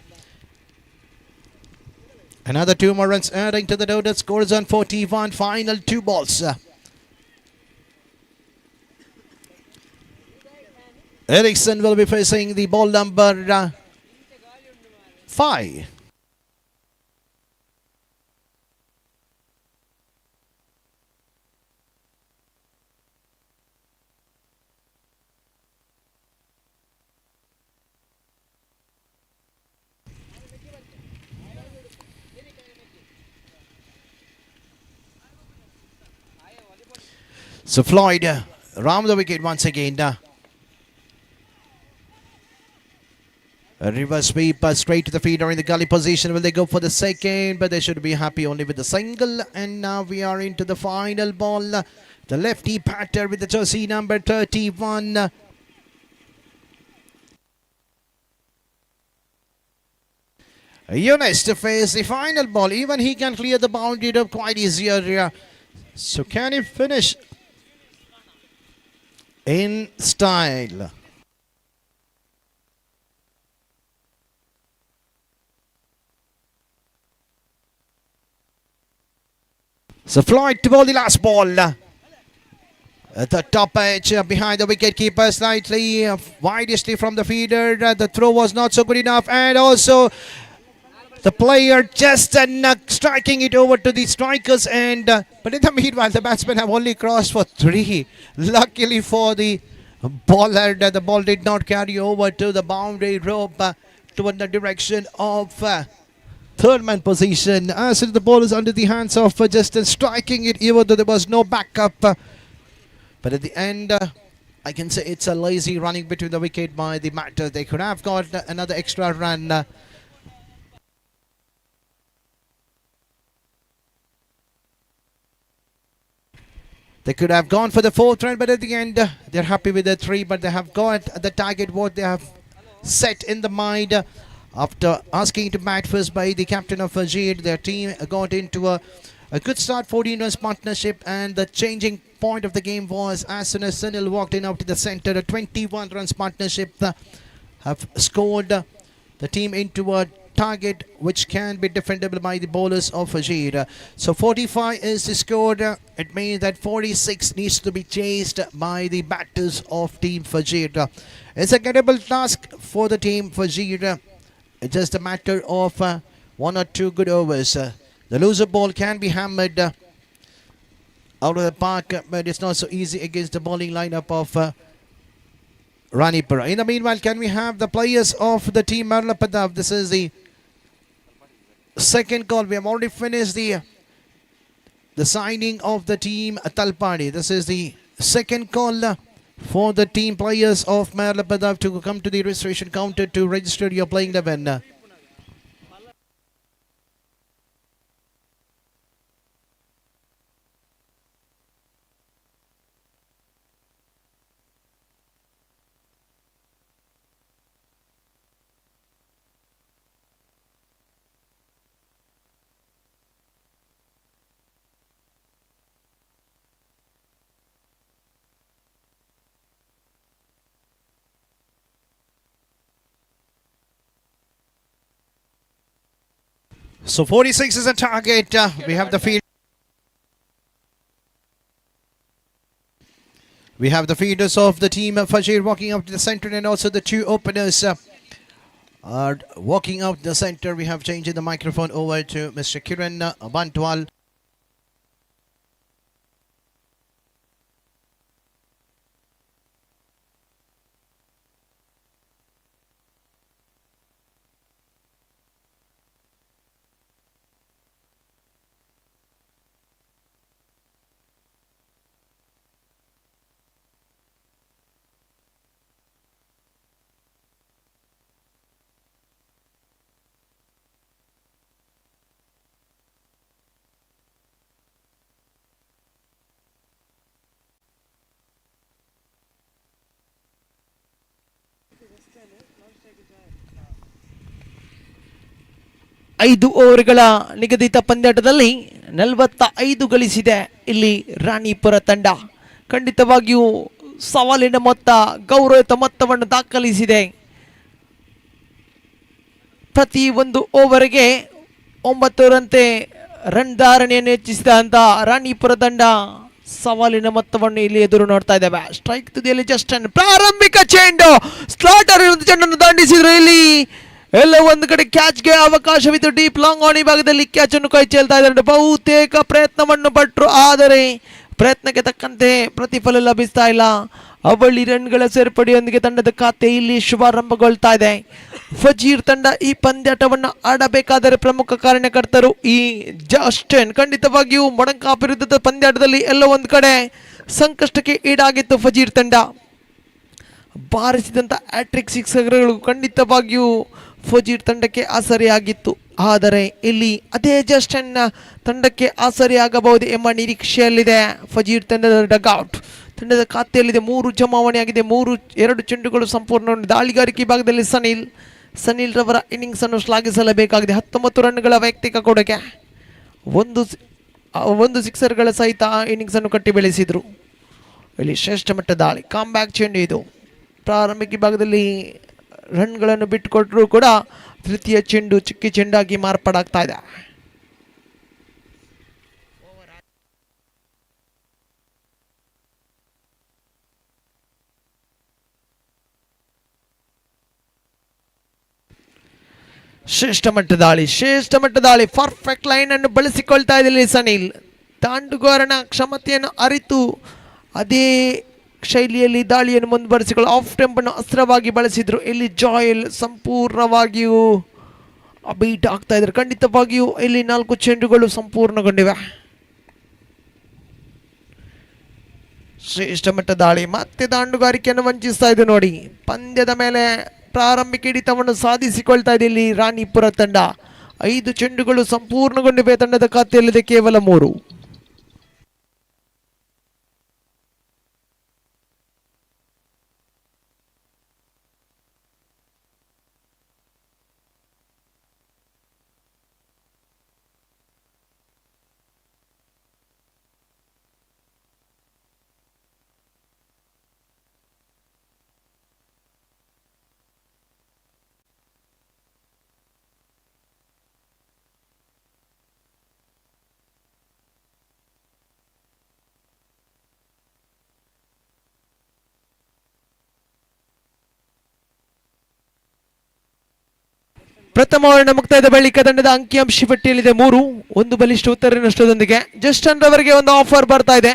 Another 2 more runs adding to the total. Scores on 41, final 2 balls. Ericsson will be facing the ball number 5. So Floyd around the wicket once again. A reverse sweep straight to the feeder in the gully position. Will they go for the second? But they should be happy only with the single. And now we are into the final ball. The lefty batter with the jersey number 31. Yunus to face the final ball. Even he can clear the boundary up quite easier. So can he finish in style? So Floyd to bowl the last ball. At the top edge behind the wicket keeper, slightly widely from the feeder. The throw was not so good enough, and also the player just striking it over to the strikers end. But in the meanwhile, the batsmen have only crossed for 3. Luckily for the bowler, the ball did not carry over to the boundary rope toward the direction of 3rd man position. As the ball is under the hands of Justin, striking it even though there was no backup. But at the end, I can say it's a lazy running between the wicket by the batter. They could have got another extra run. They could have gone for the 4th run, but at the end, they're happy with the 3. But they have got the target what they have set in the mind. After asking to bat first by the captain of Fajid, their team got into a good start, 14 runs partnership, and the changing point of the game was as soon as Sunil walked in out to the center, a 21 runs partnership have scored the team into a target which can be defendable by the bowlers of Fajid. So 45 is the score. It means that 46 needs to be chased by the batters of team Fajid. It's a gettable task for the team Fajid. It's just a matter of 1 or 2 good overs. The loser ball can be hammered out of the park, but it's not so easy against the bowling lineup of Ranipura. In the meanwhile, can we have the players of the team Marlapadav? This is the second call. We have already finished the signing of the team Talpadi. This is the second call for the team players of Marlapadav to come to the registration counter to register your playing 11. So 46 is a target. We have the field. We have the fielders of the team Fajir walking up to the center, and also the 2 openers Walking out the center, we have changed the microphone over to Mr. Kiran Bantwal. ಐದು ಓವರ್ಗಳ ನಿಗದಿತ ಪಂದ್ಯಾಟದಲ್ಲಿ 45 ಗಳಿಸಿದೆ ಇಲ್ಲಿ ರಾಣಿಪುರ ತಂಡ. ಖಂಡಿತವಾಗಿಯೂ ಸವಾಲಿನ ಮೊತ್ತ, ಗೌರವಯುತ ಮೊತ್ತವನ್ನು ದಾಖಲಿಸಿದೆ. ಪ್ರತಿ ಒಂದು ಓವರ್ಗೆ 9 ರಂತೆ ರನ್ ಧಾರಣೆಯನ್ನು ಹೆಚ್ಚಿಸಿದಂತ ರಾಣಿಪುರ ತಂಡ ಸವಾಲಿನ ಮೊತ್ತವನ್ನು ಇಲ್ಲಿ ಎದುರು ನೋಡ್ತಾ ಇದ್ದೇವೆ. ಸ್ಟ್ರೈಕ್ ತುದಿಯಲ್ಲಿ ಜಸ್ಟನ್, ಪ್ರಾರಂಭಿಕ ಚೆಂಡು, ಸ್ಲಾಟರ್ ಚೆಂಡನ್ನು ದಂಡಿಸಿದ್ರು. ಇಲ್ಲಿ ಎಲ್ಲ ಒಂದು ಕಡೆ ಕ್ಯಾಚ್ಗೆ ಅವಕಾಶವಿತ್ತು. ಡೀಪ್ ಲಾಂಗ್ ಆನ್ ಈ ಭಾಗದಲ್ಲಿ ಕ್ಯಾಚ್ ಅನ್ನು ಕೈ ಚೆಲ್ತಾ ಇದ್ದಾರೆ. ಬಹುತೇಕ ಪ್ರಯತ್ನವನ್ನು ಪಟ್ಟರು, ಆದರೆ ಪ್ರಯತ್ನಕ್ಕೆ ತಕ್ಕಂತೆ ಪ್ರತಿಫಲ ಲಭಿಸ್ತಾ ಇಲ್ಲ. ಅವಳಿ ರನ್ಗಳ ಸೇರ್ಪಡೆಯೊಂದಿಗೆ ತಂಡದ ಖಾತೆ ಇಲ್ಲಿ ಶುಭಾರಂಭಗೊಳ್ತಾ ಇದೆ. ಫಜೀರ್ ತಂಡ ಈ ಪಂದ್ಯಾಟವನ್ನು ಆಡಬೇಕಾದರೆ ಪ್ರಮುಖ ಕಾರಣಕರ್ತರು ಈ ಜಸ್ಟನ್. ಖಂಡಿತವಾಗಿಯೂ ಮೊಡಂಕಾಪ್ ವಿರುದ್ಧದ ಪಂದ್ಯಾಟದಲ್ಲಿ ಎಲ್ಲ ಒಂದು ಕಡೆ ಸಂಕಷ್ಟಕ್ಕೆ ಈಡಾಗಿತ್ತು ಫಜೀರ್ ತಂಡ. ಬಾರಿಸಿದಂಥ ಹ್ಯಾಟ್ರಿಕ್ ಸಿಕ್ಸರ್ಗಳು ಖಂಡಿತವಾಗಿಯೂ ಫಜೀರ್ ತಂಡಕ್ಕೆ ಆಸರೆಯಾಗಿತ್ತು. ಆದರೆ ಇಲ್ಲಿ ಅದೇ ಜಸ್ಟನ್ ತಂಡಕ್ಕೆ ಆಸರೆಯಾಗಬಹುದು ಎಂಬ ನಿರೀಕ್ಷೆಯಲ್ಲಿದೆ ಫಜೀರ್ ತಂಡದ ಡಗ್ಔಟ್. ತಂಡದ ಖಾತೆಯಲ್ಲಿದೆ 3 ಜಮಾವಣೆಯಾಗಿದೆ. 2 ಚೆಂಡುಗಳು ಸಂಪೂರ್ಣ. ದಾಳಿಗಾರಿಕೆ ಭಾಗದಲ್ಲಿ ಸನಿಲ್ ರವರ ಇನ್ನಿಂಗ್ಸ್ ಅನ್ನು ಶ್ಲಾಘಿಸಲೇಬೇಕಾಗಿದೆ. 19 ರನ್ಗಳ ವೈಯಕ್ತಿಕ ಕೊಡುಗೆ, ಒಂದು ಸಿಕ್ಸರ್ಗಳ ಸಹಿತ ಇನ್ನಿಂಗ್ಸ್ ಅನ್ನು ಕಟ್ಟಿ ಬೆಳೆಸಿದ್ರು. ಇಲ್ಲಿ ಶ್ರೇಷ್ಠ ಮಟ್ಟ ದಾಳಿ, ಕಾಮ್ ಬ್ಯಾಕ್ ಚೆಂಡು ಇದು. ಪ್ರಾರಂಭಿಕ ಭಾಗದಲ್ಲಿ ರನ್ಗಳನ್ನು ಬಿಟ್ಟುಕೊಟ್ಟರೂ ಕೂಡ ತೃತೀಯ ಚೆಂಡು ಚಿಕ್ಕಿ ಚೆಂಡಾಗಿ ಮಾರ್ಪಾಡಾಗ್ತಾ ಇದೆ. ಶ್ರೇಷ್ಠ ಮಟ್ಟ ದಾಳಿ, ಪರ್ಫೆಕ್ಟ್ ಲೈನ್ ಅನ್ನು ಬಳಸಿಕೊಳ್ತಾ ಇದ್ದಲ್ಲಿ ಸನಿಲ್. ದಾಂಡುಗಾರನ ಕ್ಷಮತೆಯನ್ನು ಅರಿತು ಅದೇ ಶೈಲಿಯಲ್ಲಿ ದಾಳಿಯನ್ನು ಮುಂದುವರಿಸಿಕೊಳ್ಳಲು ಆಫ್ ಟೆಂಪನ್ನು ಅಸ್ತ್ರವಾಗಿ ಬಳಸಿದ್ರು. ಇಲ್ಲಿ ಜಾಯಲ್ ಸಂಪೂರ್ಣವಾಗಿಯೂ ಬೀಟ್ ಆಗ್ತಾ ಇದ್ದಾರೆ. ಖಂಡಿತವಾಗಿಯೂ ಇಲ್ಲಿ 4 ಚೆಂಡುಗಳು ಸಂಪೂರ್ಣಗೊಂಡಿವೆ. ಶ್ರೇಷ್ಠ ಮಟ್ಟ ದಾಳಿ, ಮತ್ತೆ ದಾಂಡುಗಾರಿಕೆಯನ್ನು ವಂಚಿಸ್ತಾ ಇದೆ ನೋಡಿ. ಪಂದ್ಯದ ಮೇಲೆ ಪ್ರಾರಂಭಿಕ ಹಿಡಿತವನ್ನು ಸಾಧಿಸಿಕೊಳ್ತಾ ಇದೆ ಇಲ್ಲಿ ರಾಣಿಪುರ ತಂಡ. 5 ಚೆಂಡುಗಳು ಸಂಪೂರ್ಣಗೊಂಡಿವೆ. ತಂಡದ ಖಾತೆಯಲ್ಲಿದೆ ಕೇವಲ 3. ಪ್ರಥಮ ಓವರ್ನ ಮುಕ್ತಾಯದ ಬಳಿಕ ತಂಡದ ಅಂಕಿಅಂಶ ಪಟ್ಟಿಯಲ್ಲಿದೆ 3. 1 ಬಲಿಷ್ಠ ಉತ್ತರ ನಷ್ಟದೊಂದಿಗೆ ಜಸ್ಟನ್ ರವರಿಗೆ ಒಂದು ಆಫರ್ ಬರ್ತಾ ಇದೆ.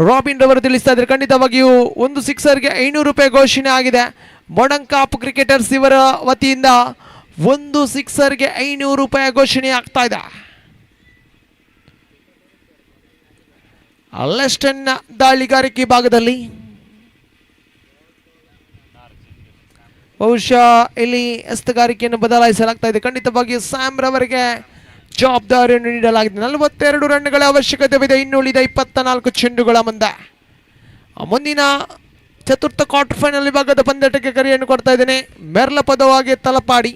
ರಾಬಿನ್ ರವರು ತಿಳಿಸ್ತಾ ಇದ್ದಾರೆ. ಖಂಡಿತವಾಗಿಯೂ 1 ಸಿಕ್ಸರ್ಗೆ 500 ರೂಪಾಯಿ ಘೋಷಣೆ ಆಗಿದೆ. ಮೊಡಂಕಾಪ್ ಕ್ರಿಕೆಟರ್ಸ್ ಇವರ ವತಿಯಿಂದ 1 ಸಿಕ್ಸರ್ಗೆ 500 ರೂಪಾಯಿ ಘೋಷಣೆ ಆಗ್ತಾ ಇದೆ. ಲೆಸ್ಟನ್ ದಾಳಿಗಾರಿಕೆ ಭಾಗದಲ್ಲಿ ಬಹುಶಃ ಇಲ್ಲಿ ಹಸ್ತಗಾರಿಕೆಯನ್ನು ಬದಲಾಯಿಸಲಾಗ್ತಾ ಇದೆ. ಖಂಡಿತವಾಗಿಯೂ ಸ್ಯಾಮ್ ರವರಿಗೆ ಜವಾಬ್ದಾರಿಯನ್ನು ನೀಡಲಾಗಿದೆ. 42 ರನ್ಗಳ ಅವಶ್ಯಕತೆವಿದೆ ಇನ್ನುಳಿದ 24 ಚೆಂಡುಗಳ ಮುಂದೆ. ಮುಂದಿನ ಚತುರ್ಥ ಕ್ವಾರ್ಟರ್ ಫೈನಲ್ ವಿಭಾಗದ ಪಂದ್ಯಾಟಕ್ಕೆ ಕರೆಯನ್ನು ಕೊಡ್ತಾ ಇದ್ದೇನೆ. ಮೆರ್ಲ ಪದವಾಗಿ Talapady.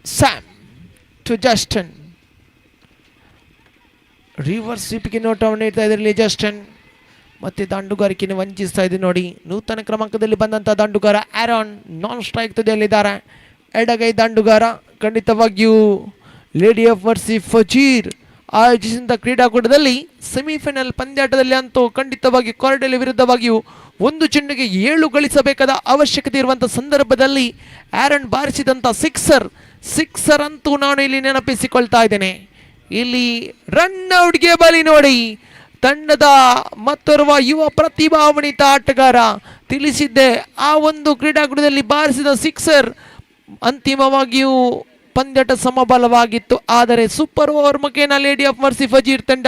Sam to Justin. Reverse ಸ್ವೀಪಿಗೆ ನೋಟವನ್ನು ನೀಡ್ತಾ ಇದರಲ್ಲಿ ಜಸ್ಟನ್. ಮತ್ತೆ ದಾಂಡುಗಾರಿಕೆಯನ್ನು ವಂಚಿಸ್ತಾ ಇದೆ ನೋಡಿ. ನೂತನ ಕ್ರಮಾಂಕದಲ್ಲಿ ಬಂದಂಥ ದಾಂಡುಗಾರ ಆ್ಯರಾನ್ ನಾನ್ ಸ್ಟ್ರೈಕ್ ತುದಿಯಲ್ಲಿದ್ದಾರೆ. ಎಡಗೈ ದಾಂಡುಗಾರ. ಖಂಡಿತವಾಗಿಯೂ ಲೇಡಿ ಆಫ್ ಮರ್ಸಿ ಫಜೀರ್ ಆಯೋಜಿಸಿದ ಕ್ರೀಡಾಕೂಟದಲ್ಲಿ ಸೆಮಿಫೈನಲ್ ಪಂದ್ಯಾಟದಲ್ಲಿ ಅಂತೂ ಖಂಡಿತವಾಗಿ ಕೊರಡೆಲೆ ವಿರುದ್ಧವಾಗಿಯೂ ಒಂದು ಚೆಂಡಿಗೆ 7 ಗಳಿಸಬೇಕಾದ ಅವಶ್ಯಕತೆ ಇರುವಂಥ ಸಂದರ್ಭದಲ್ಲಿ ಆ್ಯರನ್ ಬಾರಿಸಿದಂಥ ಸಿಕ್ಸರ್ ಅಂತೂ ನಾನು ಇಲ್ಲಿ ನೆನಪಿಸಿಕೊಳ್ತಾ ಇದ್ದೇನೆ. ಇಲ್ಲಿ ರನ್ಔಟ್ಗೆ ಬಲಿ ನೋಡಿ ತಂಡದ ಮತ್ತೋರ್ವ ಯುವ ಪ್ರತಿಭಾನ್ವಿತ ಆಟಗಾರ ತಿಳಿಸಿದ್ದೆ. ಆ ಒಂದು ಕ್ರೀಡಾಕೂಟದಲ್ಲಿ ಬಾರಿಸಿದ ಸಿಕ್ಸರ್ ಅಂತಿಮವಾಗಿಯೂ ಪಂದ್ಯಾಟ ಸಮಬಲವಾಗಿತ್ತು. ಆದರೆ ಸೂಪರ್ ಓವರ್ ಮುಖೇನ ಲೇಡಿ ಆಫ್ ಮರ್ಸಿ ಫಜೀರ್ ತಂಡ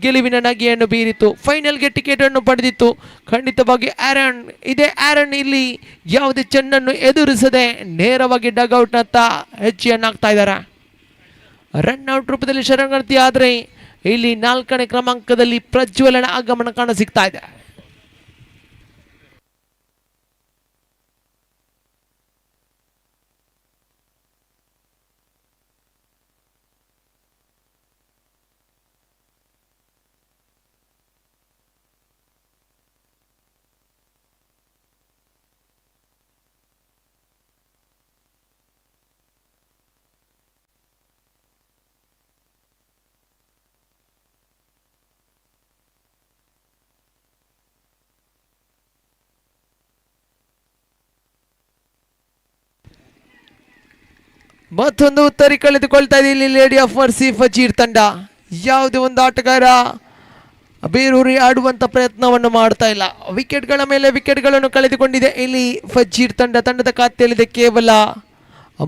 ಗೆಲುವಿನ ನಗೆಯನ್ನು ಬೀರಿತು, ಫೈನಲ್ಗೆ ಟಿಕೆಟ್ ಅನ್ನು ಪಡೆದಿತ್ತು. ಖಂಡಿತವಾಗಿ ಆ್ಯರನ್ ಇಲ್ಲಿ ಯಾವುದೇ ಚೆಂಡನ್ನು ಎದುರಿಸದೆ ನೇರವಾಗಿ ಡಗ್ಔಟ್ನತ್ತ ಹೆಜ್ಜೆಯನ್ನಾಗ್ತಾ ಇದ್ದಾರೆ. ರನ್ಔಟ್ ರೂಪದಲ್ಲಿ ಶರಣಗಣತಿ ಆದರೆ ಇಲ್ಲಿ 4ನೇ ಕ್ರಮಾಂಕದಲ್ಲಿ ಪ್ರಜ್ವಲನ ಆಗಮನ ಕಾಣ ಸಿಗ್ತಾ ಇದೆ. ಮತ್ತೊಂದು ಉತ್ತರಿ ಕಳೆದುಕೊಳ್ತಾ ಇದೆ ಇಲ್ಲಿ ಲೇಡಿ ಆಫ್ ಮರ್ಸಿ ಫಜೀರ್ ತಂಡ. ಯಾವುದೇ ಒಂದು ಆಟಗಾರ ಬೇರೂರಿ ಆಡುವಂಥ ಪ್ರಯತ್ನವನ್ನು ಮಾಡ್ತಾ ಇಲ್ಲ. ವಿಕೆಟ್ಗಳ ಮೇಲೆ ವಿಕೆಟ್ಗಳನ್ನು ಕಳೆದುಕೊಂಡಿದೆ ಇಲ್ಲಿ ಫಜೀರ್ ತಂಡದ ಖಾತೆಯಲ್ಲಿದೆ ಕೇವಲ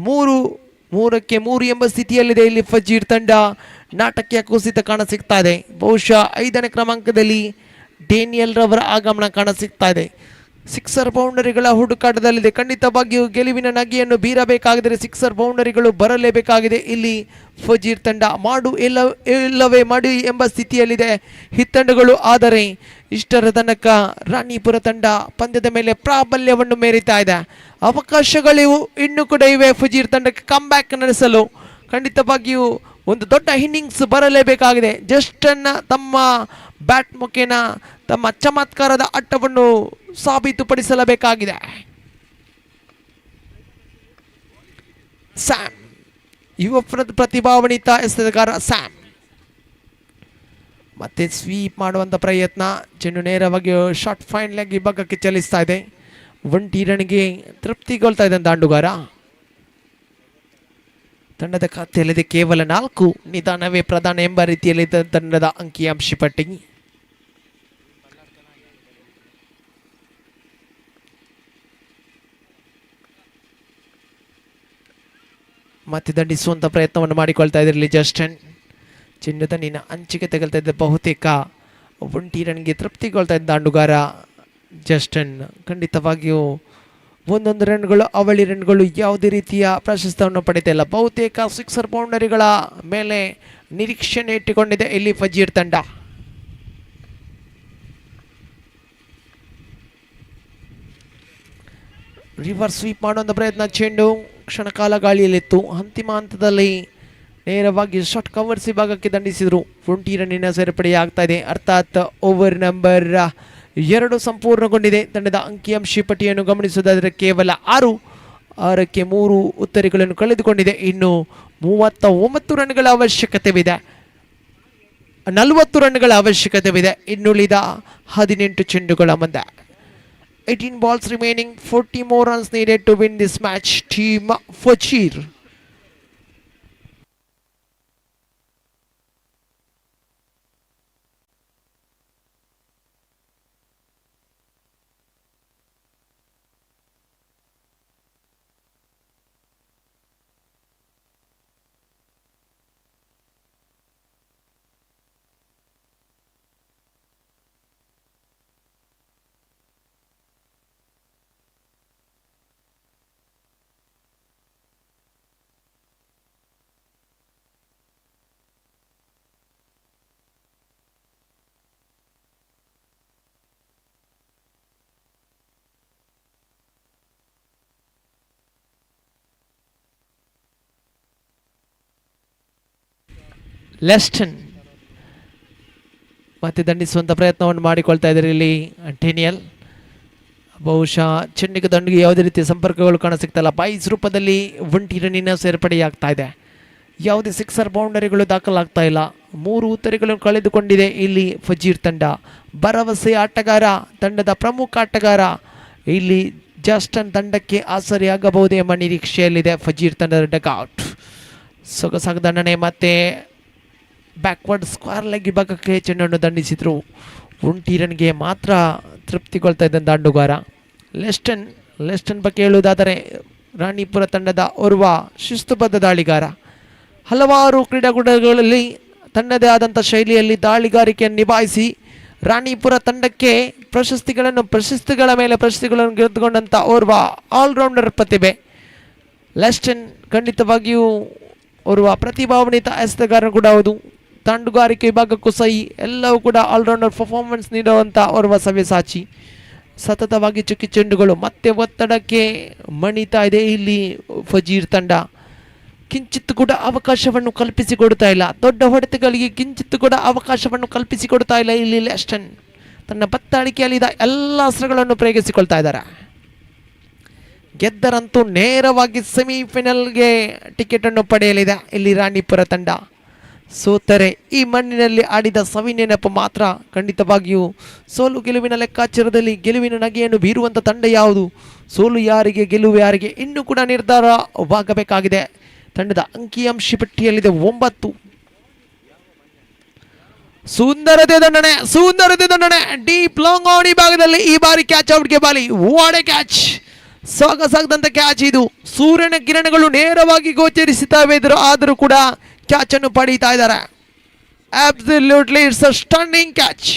3 ಎಂಬ ಸ್ಥಿತಿಯಲ್ಲಿದೆ ಇಲ್ಲಿ ಫಜೀರ್ ತಂಡ. ನಾಟಕೀಯ ಕುಸಿತ ಕಾಣ ಸಿಗ್ತಾ ಇದೆ. ಬಹುಶಃ 5ನೇ ಕ್ರಮಾಂಕದಲ್ಲಿ ಡೇನಿಯಲ್ ರವರ ಆಗಮನ ಕಾಣ ಸಿಗ್ತಾ ಇದೆ. ಸಿಕ್ಸರ್ ಬೌಂಡರಿಗಳ ಹುಡುಕಾಟದಲ್ಲಿದೆ. ಖಂಡಿತವಾಗಿಯೂ ಗೆಲುವಿನ ನಗೆಯನ್ನು ಬೀರಬೇಕಾದರೆ ಸಿಕ್ಸರ್ ಬೌಂಡರಿಗಳು ಬರಲೇಬೇಕಾಗಿದೆ ಇಲ್ಲಿ ಫಜೀರ್ ತಂಡ. ಇಲ್ಲವೇ ಮಾಡು ಎಂಬ ಸ್ಥಿತಿಯಲ್ಲಿದೆ ಹಿತ್ತಂಡಗಳು. ಆದರೆ ಇಷ್ಟರ ತನಕ ರಾಣಿಪುರ ತಂಡ ಪಂದ್ಯದ ಮೇಲೆ ಪ್ರಾಬಲ್ಯವನ್ನು ಮೇರಿತಾ ಇದೆ. ಅವಕಾಶಗಳು ಇನ್ನೂ ಕೂಡ ಇವೆ ಫಜೀರ್ ತಂಡಕ್ಕೆ ಕಮ್ ಬ್ಯಾಕ್ ನಡೆಸಲು. ಖಂಡಿತವಾಗಿಯೂ ಒಂದು ದೊಡ್ಡ ಇನ್ನಿಂಗ್ಸ್ ಬರಲೇಬೇಕಾಗಿದೆ. ಜಸ್ಟನ್ನ ತಮ್ಮ ಬ್ಯಾಟ್ ಮುಖೇನ ತಮ್ಮ ಚಮತ್ಕಾರದ ಆಟವನ್ನು ಸಾಬೀತುಪಡಿಸಲೇಬೇಕಾಗಿದೆ. ಸ್ಯಾಮ್ ಯುವ ಪ್ರತಿಭಾನ್ವಿತ ಎಸೆತಗಾರ ಸ್ಯಾಮ್ ಮತ್ತೆ ಸ್ವೀಪ್ ಮಾಡುವಂಥ ಪ್ರಯತ್ನ. ಚೆಂಡು ನೇರವಾಗಿ ಶಾರ್ಟ್ ಫೈನ್ ಲೆಗ್ ವಿಭಾಗಕ್ಕೆ ಚಲಿಸ್ತಾ ಇದೆ. 1 ರನ್ಗೆ ತೃಪ್ತಿಗೊಳ್ತಾ ಇದೆ ದಾಂಡುಗಾರ. ತಂಡದ ಖಾತೆಯಲ್ಲಿದೆ ಕೇವಲ 4. ನಿಧಾನವೇ ಪ್ರಧಾನ ಎಂಬ ರೀತಿಯಲ್ಲಿ ತಂಡದ ಅಂಕಿಅಂಶ ಪಟ್ಟಿ. ಮತ್ತೆ ದಂಡಿಸುವಂಥ ಪ್ರಯತ್ನವನ್ನು ಮಾಡಿಕೊಳ್ತಾ ಇದ್ರಲ್ಲಿ ಜಸ್ಟನ್. ಚೆಂಡು ತನ್ನಿನ ಅಂಚಿಗೆ ತಗಲ್ತಾ ಇದ್ದ ಬಹುತೇಕ 1 ರನ್ಗೆ ತೃಪ್ತಿಗೊಳ್ತಾ ಇದ್ದ ದಾಂಡುಗಾರ ಜಸ್ಟನ್. ಖಂಡಿತವಾಗಿಯೂ ಒಂದೊಂದು ರನ್ಗಳು ಅವಳಿ ರನ್ಗಳು ಯಾವುದೇ ರೀತಿಯ ಪ್ರಶಸ್ತಿಯನ್ನು ಪಡೆಯುತ್ತಾ ಇಲ್ಲ. ಬಹುತೇಕ ಸಿಕ್ಸರ್ ಬೌಂಡರಿಗಳ ಮೇಲೆ ನಿರೀಕ್ಷಣೆ ಇಟ್ಟುಕೊಂಡಿದೆ ಇಲ್ಲಿ ಫಜೀರ್ ತಂಡ. ರಿವರ್ಸ್ ಸ್ವೀಪ್ ಮಾಡುವಂಥ ಪ್ರಯತ್ನ. ಚೆಂಡು ಕ್ಷಣಕಾಲ ಗಾಳಿಯಲ್ಲಿತ್ತು. ಅಂತಿಮ ಹಂತದಲ್ಲಿ ನೇರವಾಗಿ ಶಾರ್ಟ್ ಕವರ್ಸ್ ವಿಭಾಗಕ್ಕೆ ದಂಡಿಸಿದರು. 20 ರನ್ನಿನ ಸೇರ್ಪಡೆಯಾಗ್ತಾ ಇದೆ. ಅರ್ಥಾತ್ ಓವರ್ ನಂಬರ್ 2 ಸಂಪೂರ್ಣಗೊಂಡಿದೆ. ತಂಡದ ಅಂಕಿಅಂಶ ಪಟ್ಟಿಯನ್ನು ಗಮನಿಸುವುದಾದರೆ ಕೇವಲ 6ಕ್ಕೆ 3 ಉತ್ತರಿಗಳನ್ನು ಕಳೆದುಕೊಂಡಿದೆ. ಇನ್ನು 39 ರನ್ಗಳ ಅವಶ್ಯಕತೆವಿದೆ. 40 ರನ್ಗಳ ಅವಶ್ಯಕತೆವಿದೆ ಇನ್ನುಳಿದ 18 ಚೆಂಡುಗಳ ಮುಂದೆ. 18 balls remaining, 40 more runs needed to win this match. Team Fajir. ಲೆಸ್ಟನ್ ಮತ್ತೆ ದಂಡಿಸುವಂಥ ಪ್ರಯತ್ನವನ್ನು ಮಾಡಿಕೊಳ್ತಾ ಇದ್ದಾರೆ ಇಲ್ಲಿ ಡೇನಿಯಲ್. ಬಹುಶಃ ಚೆಂಡಿಗೆ ದಂಡಿಗೆ ಯಾವುದೇ ರೀತಿಯ ಸಂಪರ್ಕಗಳು ಕಾಣಸಿಗ್ತಲ್ಲ. ಬಾಯ್ಸ್ ರೂಪದಲ್ಲಿ 1 ರನ್ನಿನ ಸೇರ್ಪಡೆಯಾಗ್ತಾ ಇದೆ. ಯಾವುದೇ ಸಿಕ್ಸರ್ ಬೌಂಡರಿಗಳು ದಾಖಲಾಗ್ತಾ ಇಲ್ಲ. 3 ಉತ್ತರಿಗಳನ್ನು ಕಳೆದುಕೊಂಡಿದೆ ಇಲ್ಲಿ ಫಜೀರ್ ತಂಡ. ಭರವಸೆ ಆಟಗಾರ, ತಂಡದ ಪ್ರಮುಖ ಆಟಗಾರ ಇಲ್ಲಿ ಜಸ್ಟನ್ ತಂಡಕ್ಕೆ ಆಸರಿಯಾಗಬಹುದೇ ಎಂಬ ನಿರೀಕ್ಷೆಯಲ್ಲಿದೆ ಫಜೀರ್ ತಂಡದ ಡಗ್ಔಟ್. ಸೊಗಸಾದ ದಂಡನೆ ಮತ್ತೆ ಬ್ಯಾಕ್ವರ್ಡ್ ಸ್ಕ್ವೇರ್ ಲೆಗ್ ವಿಭಾಗಕ್ಕೆ ಚೆಂಡನ್ನು ದಂಡಿಸಿದ್ರು. 1 ರನ್ಗೆ ಮಾತ್ರ ತೃಪ್ತಿಗೊಳ್ತಾ ಇದ್ದ ದಾಂಡುಗಾರ ಲೆಸ್ಟನ್ ಬಗ್ಗೆ ಹೇಳುವುದಾದರೆ ರಾಣಿಪುರ ತಂಡದ ಓರ್ವ ಶಿಸ್ತುಬದ್ಧ ದಾಳಿಗಾರ. ಹಲವಾರು ಕ್ರೀಡಾಕೂಟಗಳಲ್ಲಿ ತನ್ನದೇ ಆದಂಥ ಶೈಲಿಯಲ್ಲಿ ದಾಳಿಗಾರಿಕೆಯನ್ನು ನಿಭಾಯಿಸಿ ರಾಣಿಪುರ ತಂಡಕ್ಕೆ ಪ್ರಶಸ್ತಿಗಳ ಮೇಲೆ ಪ್ರಶಸ್ತಿಗಳನ್ನು ಗೆದ್ದುಕೊಂಡಂಥ ಓರ್ವ ಆಲ್ರೌಂಡರ್ ಪ್ರತಿಭೆ. ಲೆಸ್ಟನ್ ಖಂಡಿತವಾಗಿಯೂ ಓರ್ವ ಪ್ರತಿಭಾನ್ವಿತ ಎಸೆತಗಾರ ಕೂಡ ಹೌದು. ದಾಂಡುಗಾರಿಕೆ ವಿಭಾಗಕ್ಕೂ ಸಹಿ ಎಲ್ಲವೂ ಕೂಡ ಆಲ್ರೌಂಡರ್ ಪರ್ಫಾರ್ಮೆನ್ಸ್ ನೀಡುವಂಥ ಓರ್ವ ಸವ್ಯಸಾಚಿ. ಸತತವಾಗಿ ಚುಕ್ಕಿ ಚೆಂಡುಗಳು ಮತ್ತೆ ಒತ್ತಡಕ್ಕೆ ಮಣಿತಾ ಇದೆ ಇಲ್ಲಿ ಫಜೀರ್ ತಂಡ. ಕಿಂಚಿತ್ತು ಕೂಡ ಅವಕಾಶವನ್ನು ಕಲ್ಪಿಸಿಕೊಡ್ತಾ ಇಲ್ಲ. ದೊಡ್ಡ ಹೊಡೆತಗಳಿಗೆ ಕಿಂಚಿತ್ತು ಕೂಡ ಅವಕಾಶವನ್ನು ಕಲ್ಪಿಸಿಕೊಡ್ತಾ ಇಲ್ಲ ಇಲ್ಲಿ ಲೆಸ್ಟನ್. ತನ್ನ ಬತ್ತಾಳಿಕೆಯಲ್ಲಿದ್ದ ಎಲ್ಲ ಅಸ್ತ್ರಗಳನ್ನು ಪ್ರಯೋಗಿಸಿಕೊಳ್ತಾ ಇದ್ದಾರೆ. ಗೆದ್ದರಂತೂ ನೇರವಾಗಿ ಸೆಮಿಫೈನಲ್ಗೆ ಟಿಕೆಟನ್ನು ಪಡೆಯಲಿದೆ ಇಲ್ಲಿ ರಾಣಿಪುರ ತಂಡ. ಸೋತರೆ ಈ ಮಣ್ಣಿನಲ್ಲಿ ಆಡಿದ ಸವಿನೆನಪು ಮಾತ್ರ. ಖಂಡಿತವಾಗಿಯೂ ಸೋಲು ಗೆಲುವಿನ ಲೆಕ್ಕಾಚಾರದಲ್ಲಿ ಗೆಲುವಿನ ನಗೆಯನ್ನು ಬೀರುವಂಥ ತಂಡ ಯಾವುದು, ಸೋಲು ಯಾರಿಗೆ ಗೆಲುವು ಯಾರಿಗೆ ಇನ್ನೂ ಕೂಡ ನಿರ್ಧಾರವಾಗಬೇಕಾಗಿದೆ. ತಂಡದ ಅಂಕಿಅಂಶ ಪಟ್ಟಿಯಲ್ಲಿದೆ 9. ಸುಂದರತೆ ದಂಡನೆ ಡೀಪ್ ಲಾಂಗ್ ಆನ್ ಈ ಭಾಗದಲ್ಲಿ ಈ ಬಾರಿ ಕ್ಯಾಚ್ ಔಟ್ಗೆ ಬಾಲಿ. ವಾಡೆ ಕ್ಯಾಚ್, ಸೊಗಸಾಗದಂತ ಕ್ಯಾಚ್ ಇದು. ಸೂರ್ಯನ ಕಿರಣಗಳು ನೇರವಾಗಿ ಗೋಚರಿಸುತ್ತವೆ ಆದರೂ ಕೂಡ ಕ್ಯಾಚ್ ಅನ್ನು ಪಡೀತಾ ಇದ್ದಾರೆ. Absolutely it's a stunning catch.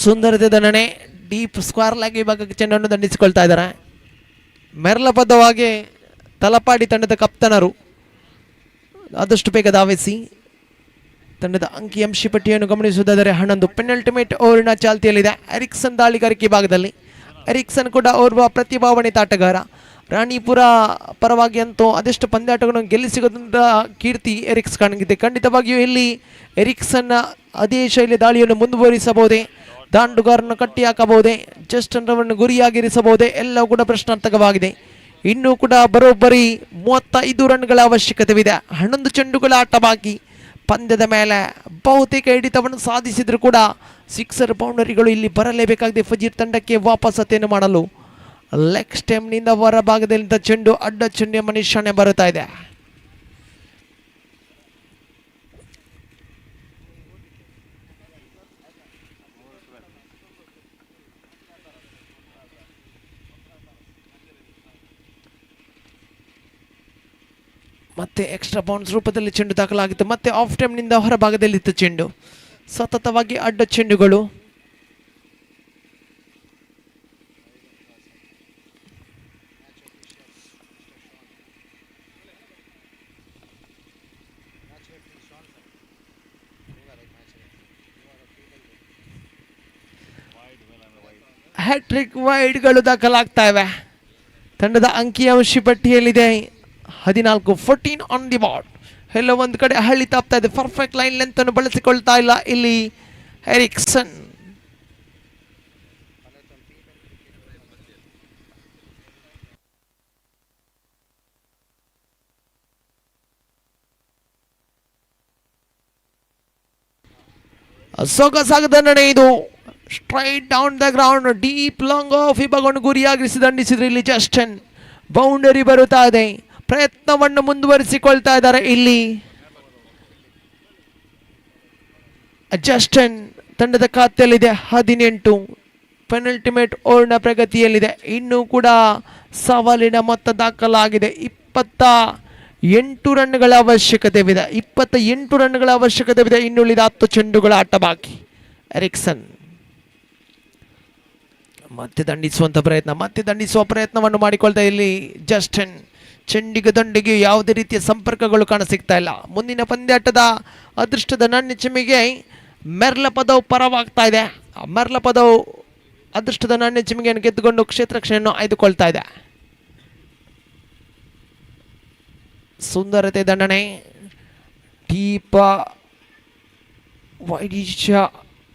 ಸುಂದರತೆ ದಂಡನೆ ಡೀಪ್ ಸ್ಕ್ವೇರ್ ಲೆಗ್ ವಿಭಾಗಕ್ಕೆ ಚೆಂಡನ್ನು ದಂಡಿಸಿಕೊಳ್ತಾ ಇದ್ದಾರೆ. ಮೆರಲಬದ್ಧವಾಗಿ ತಲಪಾಡಿ ತಂಡದ ಕಪ್ತಾನರು ಆದಷ್ಟು ಬೇಗ ಧಾವಿಸಿ ತಂಡದ ಅಂಕಿಅಂಶ ಪಟ್ಟಿಯನ್ನು ಗಮನಿಸುವುದಾದರೆ 11 ಪೆನಲ್ಟಿಮೇಟ್ ಓವರಿನ ಚಾಲ್ತಿಯಲ್ಲಿದೆ ಎರಿಕ್ಸನ್ ದಾಳಿಗಾರಿಕೆ ಭಾಗದಲ್ಲಿ. ಎರಿಕ್ಸನ್ ಕೂಡ ಓರ್ವ ಪ್ರತಿಭಾನ್ವಿತ ಆಟಗಾರ. ರಾಣಿಪುರ ಪರವಾಗಿ ಅಂತೂ ಅದೆಷ್ಟು ಪಂದ್ಯಾಟಗಳನ್ನು ಗೆಲ್ಲಿಸಿದ ಕೀರ್ತಿ ಎರಿಕ್ಸ್ ಕಾಣಿದೆ. ಖಂಡಿತವಾಗಿಯೂ ಇಲ್ಲಿ ಎರಿಕ್ಸನ್ನ ಅದೇ ಶೈಲಿ ದಾಳಿಯನ್ನು ಮುಂದುವರಿಸಬಹುದೇ, ದಾಂಡುಗಾರನ್ನು ಕಟ್ಟಿ ಹಾಕಬಹುದೇ, ಜಸ್ಟನ್ ರವರನ್ನು ಗುರಿಯಾಗಿರಿಸಬಹುದೇ, ಎಲ್ಲವೂ ಕೂಡ ಪ್ರಶ್ನಾರ್ಥಕವಾಗಿದೆ. ಇನ್ನೂ ಕೂಡ ಬರೋಬ್ಬರಿ 35 ರನ್ಗಳ ಅವಶ್ಯಕತೆವಿದೆ. 11 ಚೆಂಡುಗಳ ಆಟ ಬಾಕಿ. ಪಂದ್ಯದ ಮೇಲೆ ಬಹುತೇಕ ಹಿಡಿತವನ್ನು ಸಾಧಿಸಿದ್ರು ಕೂಡ ಸಿಕ್ಸರ್ ಬೌಂಡರಿಗಳು ಇಲ್ಲಿ ಬರಲೇಬೇಕಾಗಿದೆ ಫಜೀರ್ ತಂಡಕ್ಕೆ ವಾಪಸತೆಯನ್ನು ಮಾಡಲು. ಲೆಗ್ ಸ್ಟೆಮ್ನಿಂದ ಹೊರ ಭಾಗದಲ್ಲಿದ್ದ ಚೆಂಡು ಅಡ್ಡ ಚೆಂಡು ಎಂಬ ನಿಶಾನೆ ಬರುತ್ತಾ ಇದೆ. ಮತ್ತೆ ಎಕ್ಸ್ಟ್ರಾ ಬೌನ್ಸ್ ರೂಪದಲ್ಲಿ ಚೆಂಡು ದಾಖಲಾಗಿತ್ತು. ಮತ್ತೆ ಆಫ್ ಟೈಮ್ನಿಂದ ಹೊರ ಭಾಗದಲ್ಲಿತ್ತು ಚೆಂಡು. ಸತತವಾಗಿ ಅಡ್ಡ ಚೆಂಡುಗಳು. ಹ್ಯಾಟ್ರಿಕ್ ವೈಡ್ಗಳು ದಾಖಲಾಗ್ತಾ ಇವೆ. ತಂಡದ ಅಂಕಿಅಂಶ ಪಟ್ಟಿಯಲ್ಲಿದೆ 14 ಆನ್ ದಿ ಬಾರ್ಡ್. ಎಲ್ಲ ಒಂದು ಕಡೆ ಹಳ್ಳಿ ತಾಪ್ತಾ ಇದೆ. ಪರ್ಫೆಕ್ಟ್ ಲೈನ್ ಲೆಂತ್ ಅನ್ನು ಬಳಸಿಕೊಳ್ತಾ ಇಲ್ಲ ಇಲ್ಲಿ ಎರಿಕ್ಸನ್. ಸೊಗಸಾಗದ ನಡೆ ಇದು. Straight down the ground, deep long of ವಿಭಾಗವನ್ನು ಗುರಿಯಾಗಿಸಿ ದಂಡಿಸಿದ್ರು. ಇಲ್ಲಿ ಜಸ್ಟನ್ ಬೌಂಡರಿ ಬರುತ್ತಾ ಇದೆ. ಪ್ರಯತ್ನವನ್ನು ಮುಂದುವರಿಸಿಕೊಳ್ತಾ ಇದ್ದಾರೆ ಇಲ್ಲಿ ಜಸ್ಟನ್. ತಂಡದ ಖಾತೆಯಲ್ಲಿದೆ 18. ಪೆನಲ್ಟಿಮೇಟ್ ಓವರ್ನ ಪ್ರಗತಿಯಲ್ಲಿದೆ. ಇನ್ನೂ ಕೂಡ ಸವಾಲಿನ ಮೊತ್ತ ದಾಖಲಾಗಿದೆ. 28 ರನ್ಗಳ ಅವಶ್ಯಕತೆವಿದೆ. 28 ರನ್ಗಳ ಅವಶ್ಯಕತೆವಿದೆ. ಇನ್ನುಳಿದ 10 ಚೆಂಡುಗಳ ಆಟ ಬಾಕಿ. ಎರಿಕ್ಸನ್ ಮತ್ತೆ ದಂಡಿಸುವ ಪ್ರಯತ್ನವನ್ನು ಮಾಡಿಕೊಳ್ತಾ ಇಲ್ಲಿ ಜಸ್ಟನ್. ಚೆಂಡಿಗೆ ದಂಡಿಗೆ ಯಾವುದೇ ರೀತಿಯ ಸಂಪರ್ಕಗಳು ಕಾಣಸಿಗ್ತಾ ಇಲ್ಲ. ಮುಂದಿನ ಪಂದ್ಯಾಟದ ಅದೃಷ್ಟದ ನನ್ನ ಚಿಮ್ಮಿಗೆ ಮೆರ್ಲ ಪದವು ಪರವಾಗ್ತಾ ಇದೆ. ಮೆರ್ಲ ಪದವು ಅದೃಷ್ಟದ ನಾಣ್ಯ ಚಿಮ್ಮಿಗೆಯನ್ನು ಗೆದ್ದುಕೊಂಡು ಕ್ಷೇತ್ರ ರಕ್ಷಣೆಯನ್ನು ಆಯ್ದುಕೊಳ್ತಾ ಇದೆ. ಸುಂದರತೆ ದಂಡನೆ, ದೀಪ ವೈಡಿಶ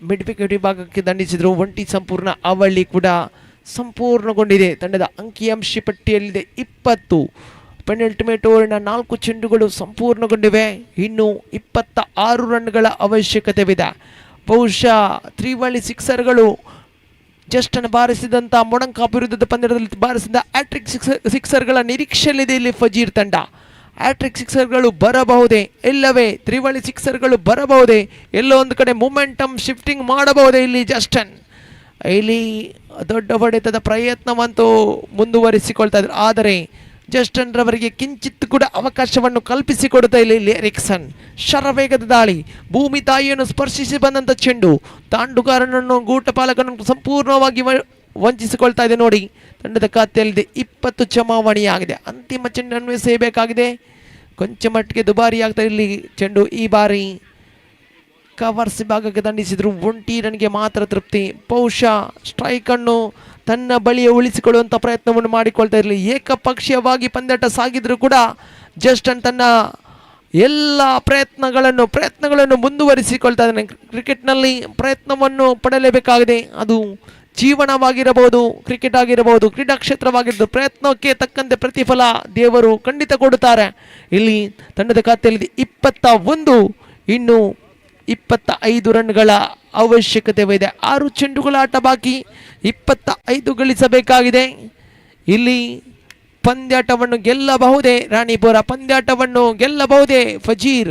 ಮಿಡ್ ವಿಕೆಟ್ ವಿಭಾಗಕ್ಕೆ ದಂಡಿಸಿದ್ರು. ಒಂಟಿ ಸಂಪೂರ್ಣ ಅವಳಿ ಕೂಡ ಸಂಪೂರ್ಣಗೊಂಡಿದೆ. ತಂಡದ ಅಂಕಿಅಂಶ ಪಟ್ಟಿಯಲ್ಲಿದೆ 20. ಪೆನಲ್ಟಿಮೇಟ್ ಓವರ್ನ 4 ಚೆಂಡುಗಳು ಸಂಪೂರ್ಣಗೊಂಡಿವೆ. ಇನ್ನು 26 ರನ್ಗಳ ಅವಶ್ಯಕತೆವಿದೆ. ಬಹುಶಃ ತ್ರಿವಳಿ ಸಿಕ್ಸರ್ಗಳು ಜಸ್ಟನ್ನು ಬಾರಿಸಿದಂಥ ಮೊಡಂಕಾಪ್ ವಿರುದ್ಧದ ಪಂದ್ಯದಲ್ಲಿ ಬಾರಿಸಿದ ಹ್ಯಾಟ್ರಿಕ್ ಸಿಕ್ಸರ್ಗಳ ನಿರೀಕ್ಷೆಯಲ್ಲಿದೆ ಇಲ್ಲಿ ಫಜೀರ್ ತಂಡ. ಹ್ಯಾಟ್ರಿಕ್ ಸಿಕ್ಸರ್ಗಳು ಬರಬಹುದೇ, ಇಲ್ಲವೇ ತ್ರಿವಳಿ ಸಿಕ್ಸರ್ಗಳು ಬರಬಹುದೇ, ಎಲ್ಲೋ ಒಂದು ಕಡೆ ಮೊಮೆಂಟಮ್ ಶಿಫ್ಟಿಂಗ್ ಮಾಡಬಹುದೇ ಇಲ್ಲಿ ಜಸ್ಟನ್. ಇಲ್ಲಿ ದೊಡ್ಡ ಹೊಡೆತದ ಪ್ರಯತ್ನವಂತೂ ಮುಂದುವರಿಸಿಕೊಳ್ತಾ ಇದ್ರು. ಆದರೆ ಜಸ್ಟನ್ ರವರಿಗೆ ಕಿಂಚಿತ್ ಕೂಡ ಅವಕಾಶವನ್ನು ಕಲ್ಪಿಸಿಕೊಡುತ್ತಾ ಇಲ್ಲಿ ಎರಿಕ್ಸನ್. ಶರವೇಗದ ದಾಳಿ, ಭೂಮಿ ತಾಯಿಯನ್ನು ಸ್ಪರ್ಶಿಸಿ ಬಂದಂಥ ಚೆಂಡು ತಾಂಡುಗಾರನನ್ನು ಗೂಟಪಾಲಕನನ್ನು ಸಂಪೂರ್ಣವಾಗಿ ವಂಚಿಸಿಕೊಳ್ತಾ ಇದೆ. ನೋಡಿ, ತಂಡದ ಖಾತೆಯಲ್ಲಿದೆ 20 ಚಮಾವಣಿಯಾಗಿದೆ. ಅಂತಿಮ ಚೆಂಡನ್ನು ಎಸೆಯಬೇಕಾಗಿದೆ. ಕೊಂಚ ಮಟ್ಟಿಗೆ ದುಬಾರಿ ಆಗ್ತಾ ಇಲ್ಲಿ ಚೆಂಡು. ಈ ಬಾರಿ ಕವರ್ಸ್ ಭಾಗಕ್ಕೆ ದಂಡಿಸಿದ್ರು. 1 ರನ್ಗೆ ಮಾತ್ರ ತೃಪ್ತಿ. ಬಹುಶಃ ಸ್ಟ್ರೈಕನ್ನು ತನ್ನ ಬಳಿಯ ಉಳಿಸಿಕೊಳ್ಳುವಂಥ ಪ್ರಯತ್ನವನ್ನು ಮಾಡಿಕೊಳ್ತಾ ಇರಲಿ. ಏಕಪಕ್ಷೀಯವಾಗಿ ಪಂದ್ಯಾಟ ಸಾಗಿದ್ರು ಕೂಡ ಜಸ್ಟನ್ ತನ್ನ ಎಲ್ಲ ಪ್ರಯತ್ನಗಳನ್ನು ಮುಂದುವರಿಸಿಕೊಳ್ತಾ ಇದ್ದಾನೆ. ಕ್ರಿಕೆಟ್ನಲ್ಲಿ ಪ್ರಯತ್ನವನ್ನು ಪಡೆಯಲೇಬೇಕಾಗಿದೆ. ಅದು ಜೀವನವಾಗಿರಬಹುದು, ಕ್ರಿಕೆಟ್ ಆಗಿರಬಹುದು, ಕ್ರೀಡಾ ಕ್ಷೇತ್ರವಾಗಿರ್ಬೋದು. ಪ್ರಯತ್ನಕ್ಕೆ ತಕ್ಕಂತೆ ಪ್ರತಿಫಲ ದೇವರು ಖಂಡಿತ ಕೊಡುತ್ತಾರೆ. ಇಲ್ಲಿ ತಂಡದ ಖಾತೆಯಲ್ಲಿ 21, ಇನ್ನು 25 ರನ್ಗಳ ಅವಶ್ಯಕತೆ ಇದೆ. 6 ಚೆಂಡುಗಳ ಆಟ ಬಾಕಿ, 25 ಗಳಿಸಬೇಕಾಗಿದೆ. ಇಲ್ಲಿ ಪಂದ್ಯಾಟವನ್ನು ಗೆಲ್ಲಬಹುದೇ ರಾಣಿಪುರ, ಪಂದ್ಯಾಟವನ್ನು ಗೆಲ್ಲಬಹುದೇ ಫಜೀರ್,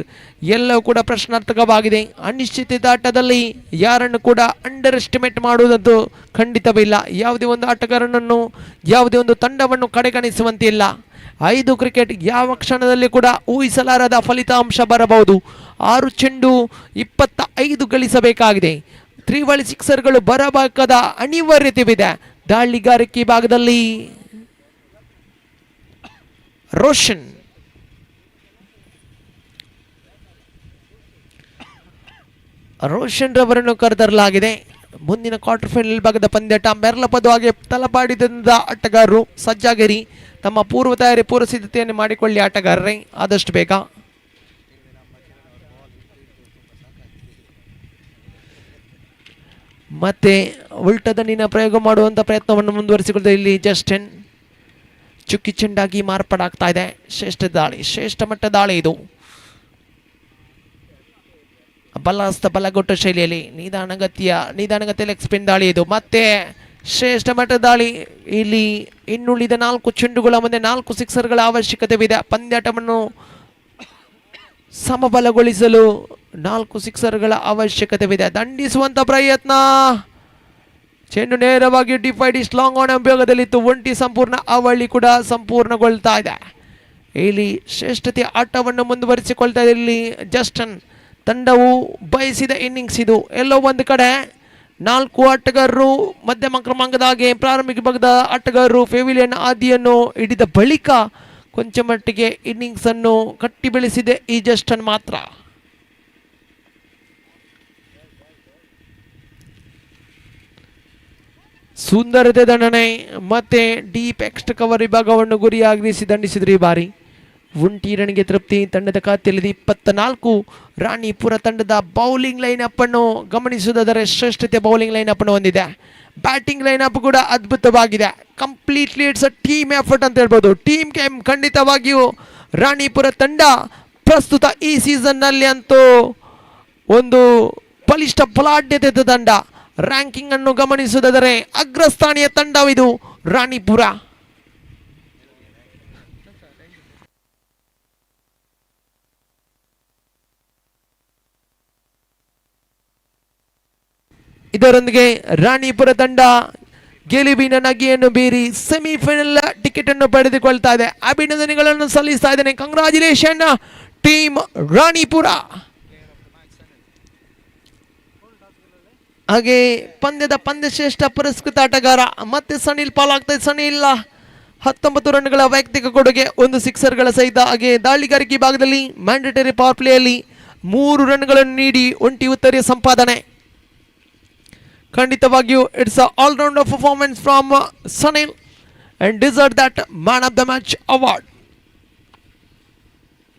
ಎಲ್ಲವೂ ಕೂಡ ಪ್ರಶ್ನಾರ್ಥಕವಾಗಿದೆ. ಅನಿಶ್ಚಿತಾಟದಲ್ಲಿ ಯಾರನ್ನು ಕೂಡ ಅಂಡರ್ ಎಸ್ಟಿಮೇಟ್ ಮಾಡುವುದಂತೂ ಖಂಡಿತವಿಲ್ಲ. ಯಾವುದೇ ಒಂದು ಆಟಗಾರನನ್ನು, ಯಾವುದೇ ಒಂದು ತಂಡವನ್ನು ಕಡೆಗಣಿಸುವಂತಿಲ್ಲ. 5 ಕ್ರಿಕೆಟ್ ಯಾವ ಕ್ಷಣದಲ್ಲಿ ಕೂಡ ಊಹಿಸಲಾರದ ಫಲಿತಾಂಶ ಬರಬಹುದು. 6 ಚೆಂಡು 25 ಗಳಿಸಬೇಕಾಗಿದೆ. ತ್ರಿವಳಿ ಸಿಕ್ಸರ್ಗಳು ಬರಬೇಕಾದ ಅನಿವಾರ್ಯತೆವಿದೆ. ದಾಳಿಗಾರಿಕೆ ಭಾಗದಲ್ಲಿ ರೋಷನ್ ರವರನ್ನು ಕರೆತರಲಾಗಿದೆ. ಮುಂದಿನ ಕ್ವಾರ್ಟರ್ ಫೈನಲ್ ಭಾಗದ ಪಂದ್ಯಾಟ ಮೆರ್ಲಪದು ಹಾಗೆ ತಲಪಾಡಿದ ಆಟಗಾರರು ಸಜ್ಜಾಗಿರಿ. ತಮ್ಮ ಪೂರ್ವ ಸಿದ್ಧತೆಯನ್ನು ಮಾಡಿಕೊಳ್ಳಿ ಆಟಗಾರರೇ, ಆದಷ್ಟು ಬೇಗ. ಮತ್ತೆ ಉಲ್ಟದ ನೀನ ಪ್ರಯೋಗ ಮಾಡುವಂಥ ಪ್ರಯತ್ನವನ್ನು ಮುಂದುವರಿಸಿಕೊಳ್ಳುತ್ತೆ ಇಲ್ಲಿ ಜಸ್ಟನ್. ಚುಕ್ಕಿ ಚೆಂಡಾಗಿ ಮಾರ್ಪಾಡಾಗ್ತಾ ಇದೆ. ಶ್ರೇಷ್ಠ ಮಟ್ಟ ದಾಳಿ ಇದು. ಬಲಗೊಟ್ಟ ಶೈಲಿಯಲ್ಲಿ ನಿಧಾನಗತಿಯ ಲೆಗ್ ಸ್ಪಿನ್ ದಾಳಿ ಇದು. ಮತ್ತೆ ಶ್ರೇಷ್ಠ ಮಟ್ಟ ದಾಳಿ. ಇಲ್ಲಿ ಇನ್ನುಳಿದ 4 ಚೆಂಡುಗಳ ಮುಂದೆ 4 ಸಿಕ್ಸರ್ಗಳ ಅವಶ್ಯಕತೆವಿದೆ. ಪಂದ್ಯಾಟವನ್ನು ಸಮಬಲಗೊಳಿಸಲು 4 ಸಿಕ್ಸರ್ಗಳ ಅವಶ್ಯಕತೆವಿದೆ. ದಂಡಿಸುವಂತ ಪ್ರಯತ್ನ, ಚೆಂಡು ನೇರವಾಗಿ ಡಿಫೈಡ್ ಲಾಂಗ್ ಆನ್ ಉಪಯೋಗದಲ್ಲಿತ್ತು. ಒಂಟಿ ಸಂಪೂರ್ಣ ಅವಳಿ ಕೂಡ ಸಂಪೂರ್ಣಗೊಳ್ತಾ ಇದೆ. ಇಲ್ಲಿ ಶ್ರೇಷ್ಠತೆಯ ಆಟವನ್ನು ಮುಂದುವರಿಸಿಕೊಳ್ತಾ ಇದೆ ಇಲ್ಲಿ ಜಸ್ಟನ್. ತಂಡವು ಬಯಸಿದ ಇನ್ನಿಂಗ್ಸ್ ಇದು. ಎಲ್ಲೋ ಒಂದು ಕಡೆ 4 ಆಟಗಾರರು ಮಧ್ಯಮ ಕ್ರಮಾಂಕದ ಹಾಗೆ ಪ್ರಾರಂಭಿಕ ಭಾಗದ ಆಟಗಾರರು ಪೆವಿಲಿಯನ್ ಆದಿಯನ್ನು ಹಿಡಿದ ಬಳಿಕ ಕೊಂಚ ಮಟ್ಟಿಗೆ ಇನ್ನಿಂಗ್ಸ್ ಅನ್ನು ಕಟ್ಟಿ ಬೆಳೆಸಿದೆ ಈ ಜಸ್ಟನ್ ಮಾತ್ರ. ಸುಂದರತೆ ದಂಡನೆ ಮತ್ತೆ ಡೀಪ್ ಎಕ್ಸ್ಟ್ರಾ ಕವರ್ ವಿಭಾಗವನ್ನು ಗುರಿಯಾಗಿಸಿ ದಂಡಿಸಿದ್ರು ಈ ಬಾರಿ. 1 ರನ್ಗೆ ತೃಪ್ತಿ. ತಂಡದ ಖಾತೆಯಲ್ಲಿ 24. ರಾಣಿಪುರ ತಂಡದ ಬೌಲಿಂಗ್ ಲೈನಪ್ ಅನ್ನು ಗಮನಿಸುವುದಾದರೆ ಶ್ರೇಷ್ಠತೆ ಬೌಲಿಂಗ್ ಲೈನಪ್ ಅನ್ನು ಹೊಂದಿದೆ. ಬ್ಯಾಟಿಂಗ್ ಲೈನಪ್ ಕೂಡ ಅದ್ಭುತವಾಗಿದೆ. Completely it's a team effort ಅಂತ ಹೇಳ್ಬೋದು. ಟೀಮ್ ಗೇಮ್ ಖಂಡಿತವಾಗಿಯೂ ರಾಣಿಪುರ ತಂಡ ಪ್ರಸ್ತುತ ಈ ಸೀಸನ್ನಲ್ಲಿ ಅಂತೂ ಒಂದು ಬಲಿಷ್ಠ ಬಲಾಢ್ಯತೆ ತಂಡ. ರ್ಯಾಂಕಿಂಗ್ ಅನ್ನು ಗಮನಿಸುವುದಾದರೆ ಅಗ್ರಸ್ಥಾನೀಯ ತಂಡವಿದು ರಾಣಿಪುರ. ಇದರೊಂದಿಗೆ ರಾಣಿಪುರ ತಂಡ ಗೆಲುವಿನ ನಗೆಯನ್ನು ಬೀರಿ ಸೆಮಿಫೈನಲ್ ಟಿಕೆಟ್ ಅನ್ನು ಪಡೆದುಕೊಳ್ತಾ ಇದೆ. ಅಭಿನಂದನೆಗಳನ್ನು ಸಲ್ಲಿಸ್ತಾ ಇದ್ದೇನೆ. Congratulation team Ranipura. ಹಾಗೆ ಪಂದ್ಯದ ಪಂದ್ಯಶ್ರೇಷ್ಠ ಪುರಸ್ಕೃತ ಆಟಗಾರ ಮತ್ತೆ ಸನಿಲ್ ಪಾಲಾಗ್ತದೆ. ಸನಿಲ್ 19 ರನ್ಗಳ ವೈಯಕ್ತಿಕ ಕೊಡುಗೆ, 1 ಸಿಕ್ಸರ್ಗಳ ಸಹಿತ. ಹಾಗೆ ದಾಳಿಗಾರಿಕೆ ಭಾಗದಲ್ಲಿ ಮ್ಯಾಂಡೇಟರಿ ಪವರ್ ಪ್ಲೇಯಲ್ಲಿ 3 ರನ್ಗಳನ್ನು ನೀಡಿ ಒಂಟಿ ಉತ್ತರಿಯ ಸಂಪಾದನೆ. ಖಂಡಿತವಾಗಿಯೂ it's all rounder performance from Sanil and deserve that man of the match award.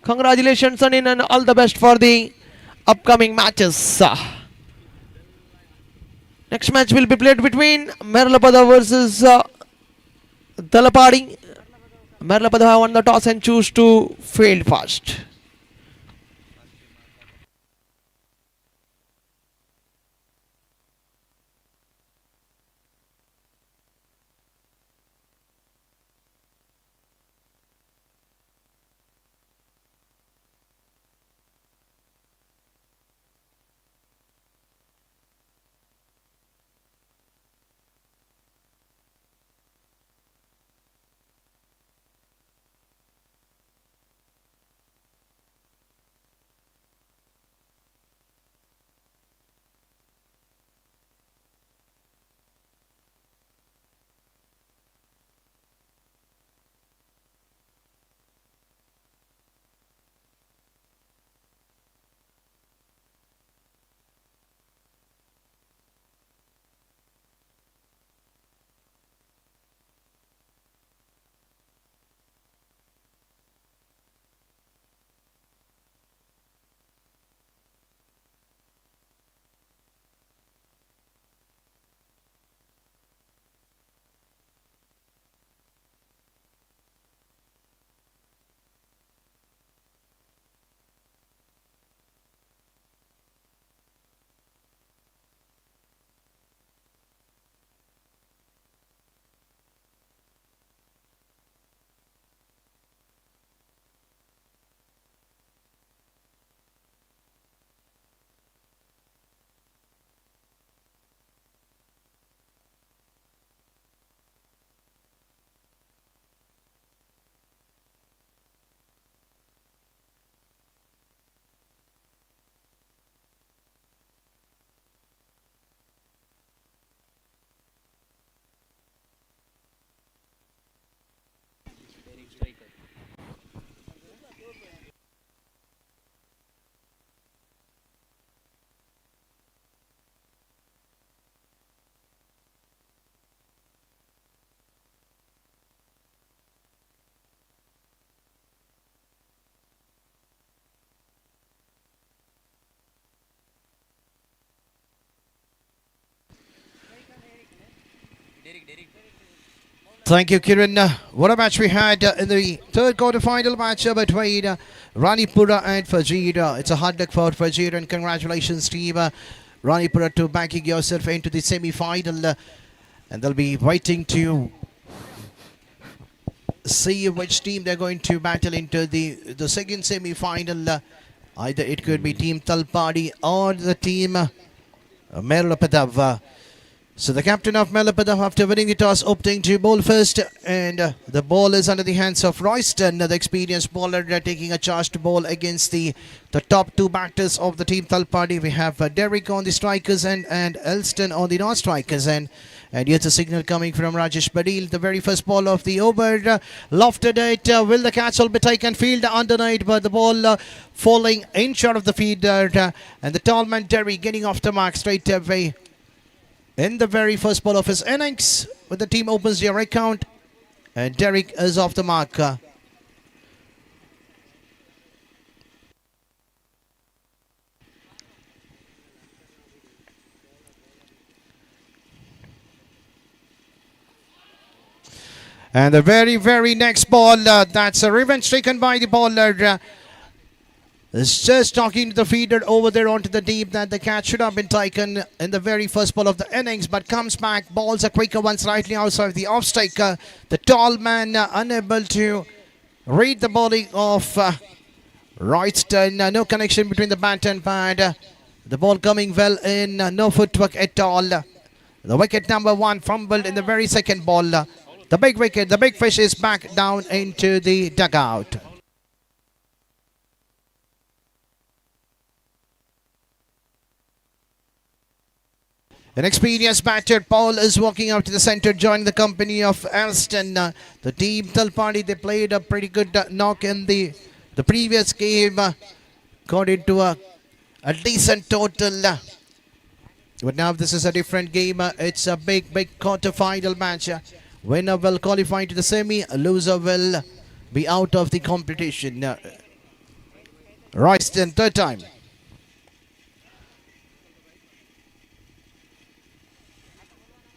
Congratulations Sanil and all the best for the upcoming matches. Next match will be played between Merlapada versus Talapadi. Merlapada have won the toss and choose to field first. Thank you, Kiran. What a match we had in the third quarter-final match between Ranipura and Fajir. It's a hard luck for Fajir, and congratulations, team Ranipura, to backing yourself into the semi-final. And they'll be waiting to see which team they're going to battle into the second semi-final. Either it could be Team Talpadi or the team Merlapadav. So the captain of Merlapadav, after winning the toss, opting to bowl first, and the ball is under the hands of Royston, the experienced bowler, taking a charge to bowl against the top two batters of the team Talpadi. We have Derek on the strikers and Elston on the non-strikers, and here's a signal coming from Rajesh Badil. The very first ball of the over, lofted it. Will the catch will be taken field underneath, but the ball falling in short of the fielder, and the tall man Derek getting off the mark straight away in the very first ball of his innings. When the team opens their account, and Derek is off the mark. And the very next ball, that's a revenge taken by the bowler. is just talking to the feeder over there onto the deep that the catch should have been taken in the very first ball of the innings, but comes back. Balls are quicker one slightly outside the off striker. The tall man unable to read the bowling of Royston. No connection between the bat and pad. The ball coming well in. No footwork at all. The wicket number 1 fumbled in the very second ball. The big wicket, the big fish is back down into the dugout. An experienced batter, Paul, is walking out to the centre, joining the company of Alston. The team Talpadi, they played a pretty good knock in the previous game. Got into a decent total. But now this is a different game. It's a big quarter-final match. Winner will qualify to the semi. Loser will be out of the competition. Royston, third time.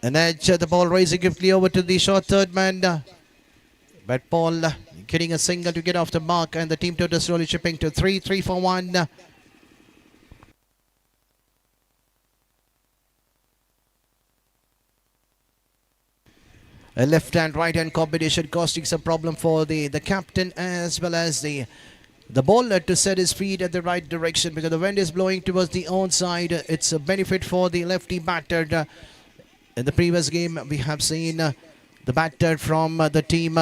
An edge, the ball raising quickly over to the short third man. But Paul getting a single to get off the mark, and the team total slowly chipping to 3 for 1. A left and right hand combination causing some problem for the captain as well as the bowler to set his feet at the right direction, because the wind is blowing towards the onside. It's a benefit for the lefty batter. In the previous game, we have seen the batter from the team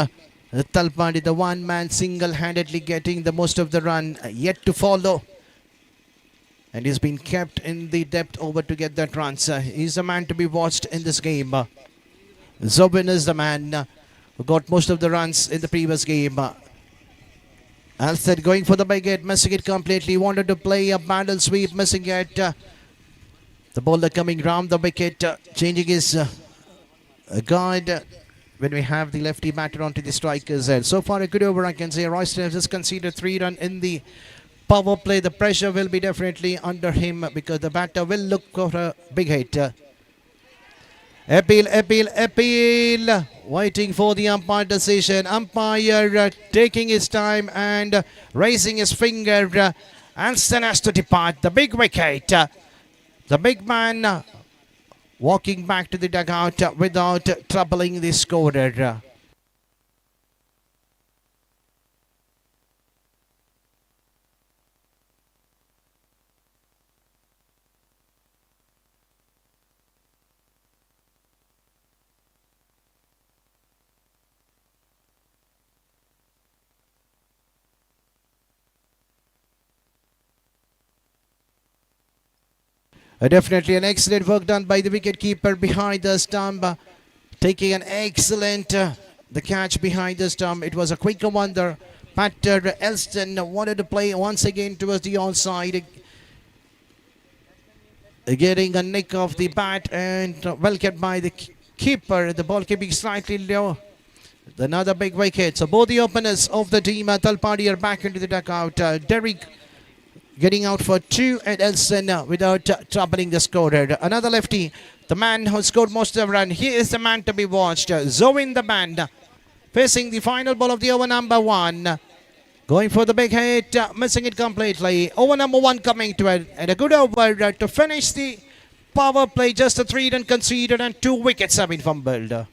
Talpadi, the one man single-handedly getting the most of the run, yet to follow. And he's been kept in the depth over to get that runs. He's the man to be watched in this game. Zobin is the man who got most of the runs in the previous game. Alsted going for the big hit, missing it completely. Wanted to play a battle sweep, missing it. The bowler coming round the wicket, changing his guard when we have the lefty batter onto the striker's head. So far a good over, I can say. Royston has just conceded 3 runs in the power play. The pressure will be definitely under him because the batter will look for a big hit. Appeal. Waiting for the umpire decision. Umpire taking his time and raising his finger. Alston has to depart. The big wicket. The big man walking back to the dugout without troubling the scorer. Definitely an excellent work done by the wicketkeeper behind the stump. Taking an excellent the catch behind the stump. It was a quicker one. The batter Elston wanted to play once again towards the onside. Getting a nick of the bat and well kept by the keeper. The ball keeping slightly low. Another big wicket. So both the openers of the team Talpadi are back into the dugout. Derek getting out for 2 and Elson without troubling the scorer. Another lefty, the man who scored most of the run. He is the man to be watched. Zoin the band facing the final ball of the over number 1. Going for the big hit, missing it completely. Over number 1 coming to it. And a good over to finish the power play. Just a 3 run conceded and 2 wickets have been fumbled.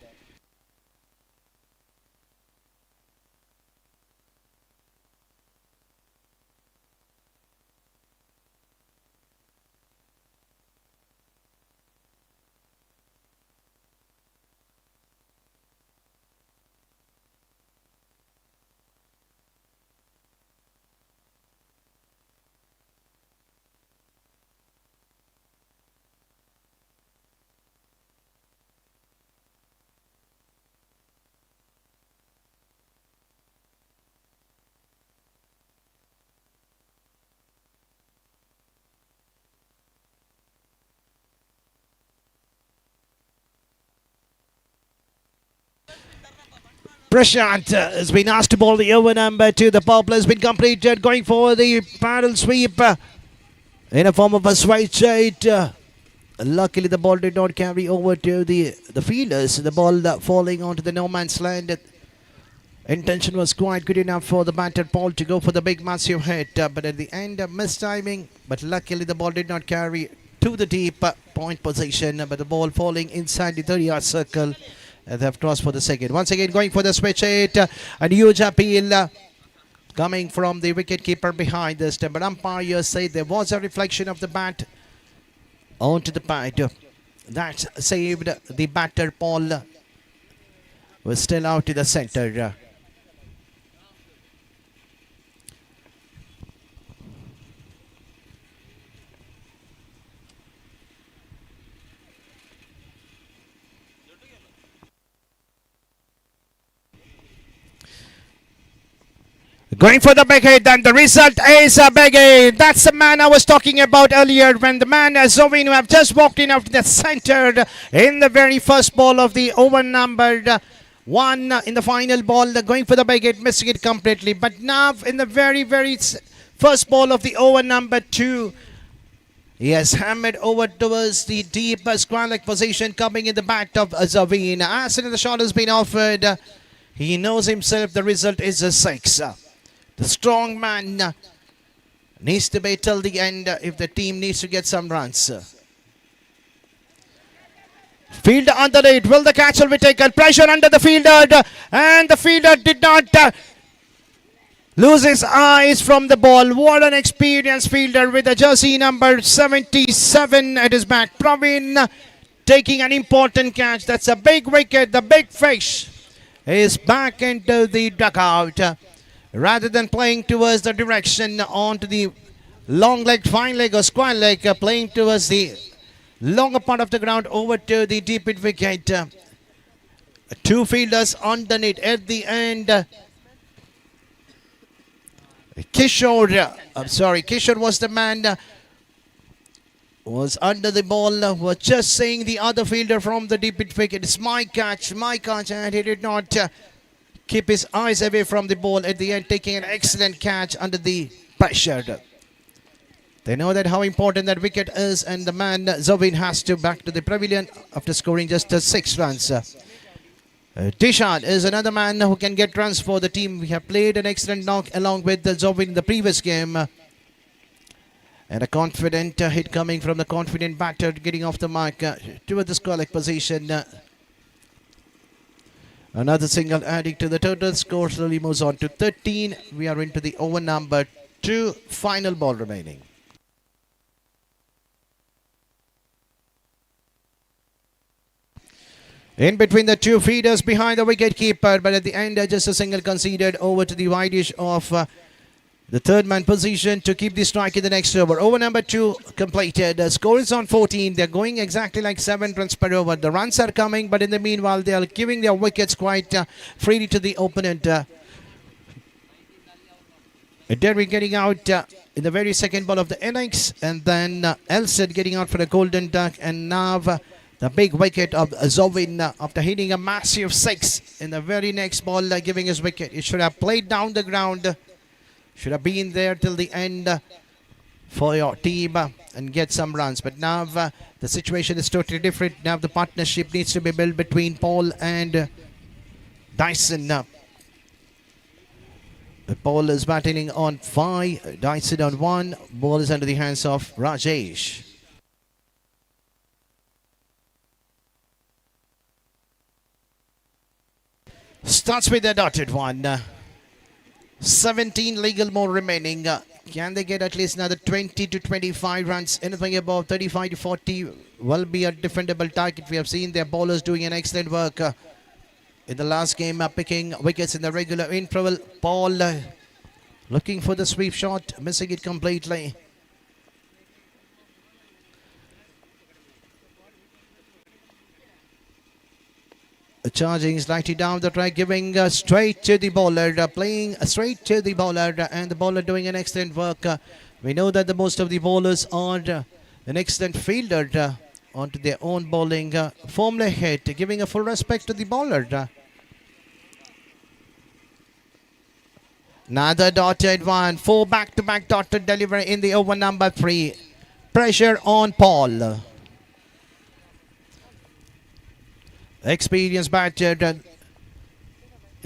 Prashant has been asked to bowl the over number 2. The ball has been completed. Going for the paddle sweep in a form of a straight shade. Luckily, the ball did not carry over to the fielders. The ball falling onto the no man's land. Intention was quite good enough for the batter Paul to go for the big massive hit, but at the end missed timing. But luckily the ball did not carry to the deep point position, but the ball falling inside the 30-yard circle. They have crossed for the second. Once again going for the switch hit, a huge appeal coming from the wicket-keeper behind this. But umpires say there was a reflection of the bat onto the pad. That saved the batter Paul. Was still out to the centre. Going for the big hit, and the result is a big hit. That's the man I was talking about earlier, when the man Zovin, who have just walked in out to the centre in the very first ball of the over numbered 1 in the final ball, going for the big hit, missing it completely. But now in the very first ball of the over number 2, he has hammered over towards the deep square-leg position, coming in the bat of Zovin. As soon as the shot has been offered, he knows himself the result is a 6. The strong man needs to be till the end if the team needs to get some runs. Fielder underneath. Will the catch will be taken? Pressure under the fielder, and the fielder did not lose his eyes from the ball. What an experienced fielder with the jersey number 77 at his bat. Praveen taking an important catch. That's a big wicket. The big fish is back into the dugout. Rather than playing towards the direction onto the long leg, fine leg or square leg, playing towards the longer part of the ground over to the deep mid wicket. 2 fielders underneath at the end. Kishore was the man was under the ball, was just saying the other fielder from the deep mid wicket, it's my catch, and he did not keep his eyes away from the ball at the end, taking an excellent catch under the pressure. They know that how important that wicket is, and the man Zovin has to back to the pavilion after scoring just 6 runs. Tishad is another man who can get runs for the team. We have played an excellent knock along with Zovin in the previous game. And a confident hit coming from the confident batter, getting off the mark toward the score-like position. Another single adding to the total score, slowly moves on to 13. We are into the over number 2, final ball remaining. In between the 2 feeders behind the wicket keeper, but at the end just a single conceded over to the wideish of the third man position to keep the strike in the next over. Over number 2 completed. The score is on 14. They're going exactly like 7 runs per over. The runs are coming, but in the meanwhile, they are giving their wickets quite freely to the opponent. Derby getting out in the very second ball of the innings, and then Elsid getting out for a golden duck, and now the big wicket of Zovin after hitting a massive 6 in the very next ball, giving his wicket. It should have played down the ground. Should have been there till the end for your team and get some runs. But now the situation is totally different. Now the partnership needs to be built between Paul and Dyson. Paul is batting on 5, Dyson on 1. Ball is under the hands of Rajesh. Starts with the dotted one. 17 legal more remaining. Can they get at least another 20 to 25 runs? Anything above 35 to 40 will be a defendable target. We have seen their bowlers doing an excellent work in the last game, picking wickets in the regular interval. Paul looking for the sweep shot, missing it completely. Charging slightly down the track, giving straight to the bowler, playing straight to the bowler, and the bowler doing an excellent work. We know that the most of the bowlers are an excellent fielder onto their own bowling. Formula hit, giving a full respect to the bowler. Another dotted one, 4 back-to-back dotted delivery in the over number 3. Pressure on Paul. Experienced batter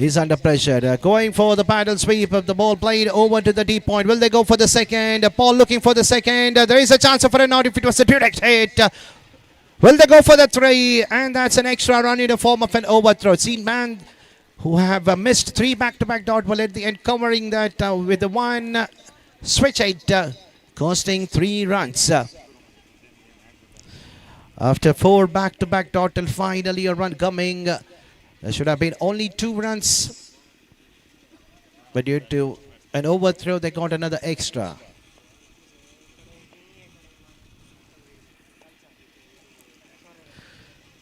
is under pressure. Going for the paddle sweep of the ball played over to the deep point. Will they go for the second? Paul looking for the second. There is a chance for an out if it was a direct hit. Will they go for the three? And that's an extra run in the form of an overthrow. Seen man who have missed 3 back-to-back dot ball at the end, covering that with the one switch hit, costing 3 runs. After 4 back-to-back dot till finally a run coming. There should have been only 2 runs, but due to an overthrow, they got another extra.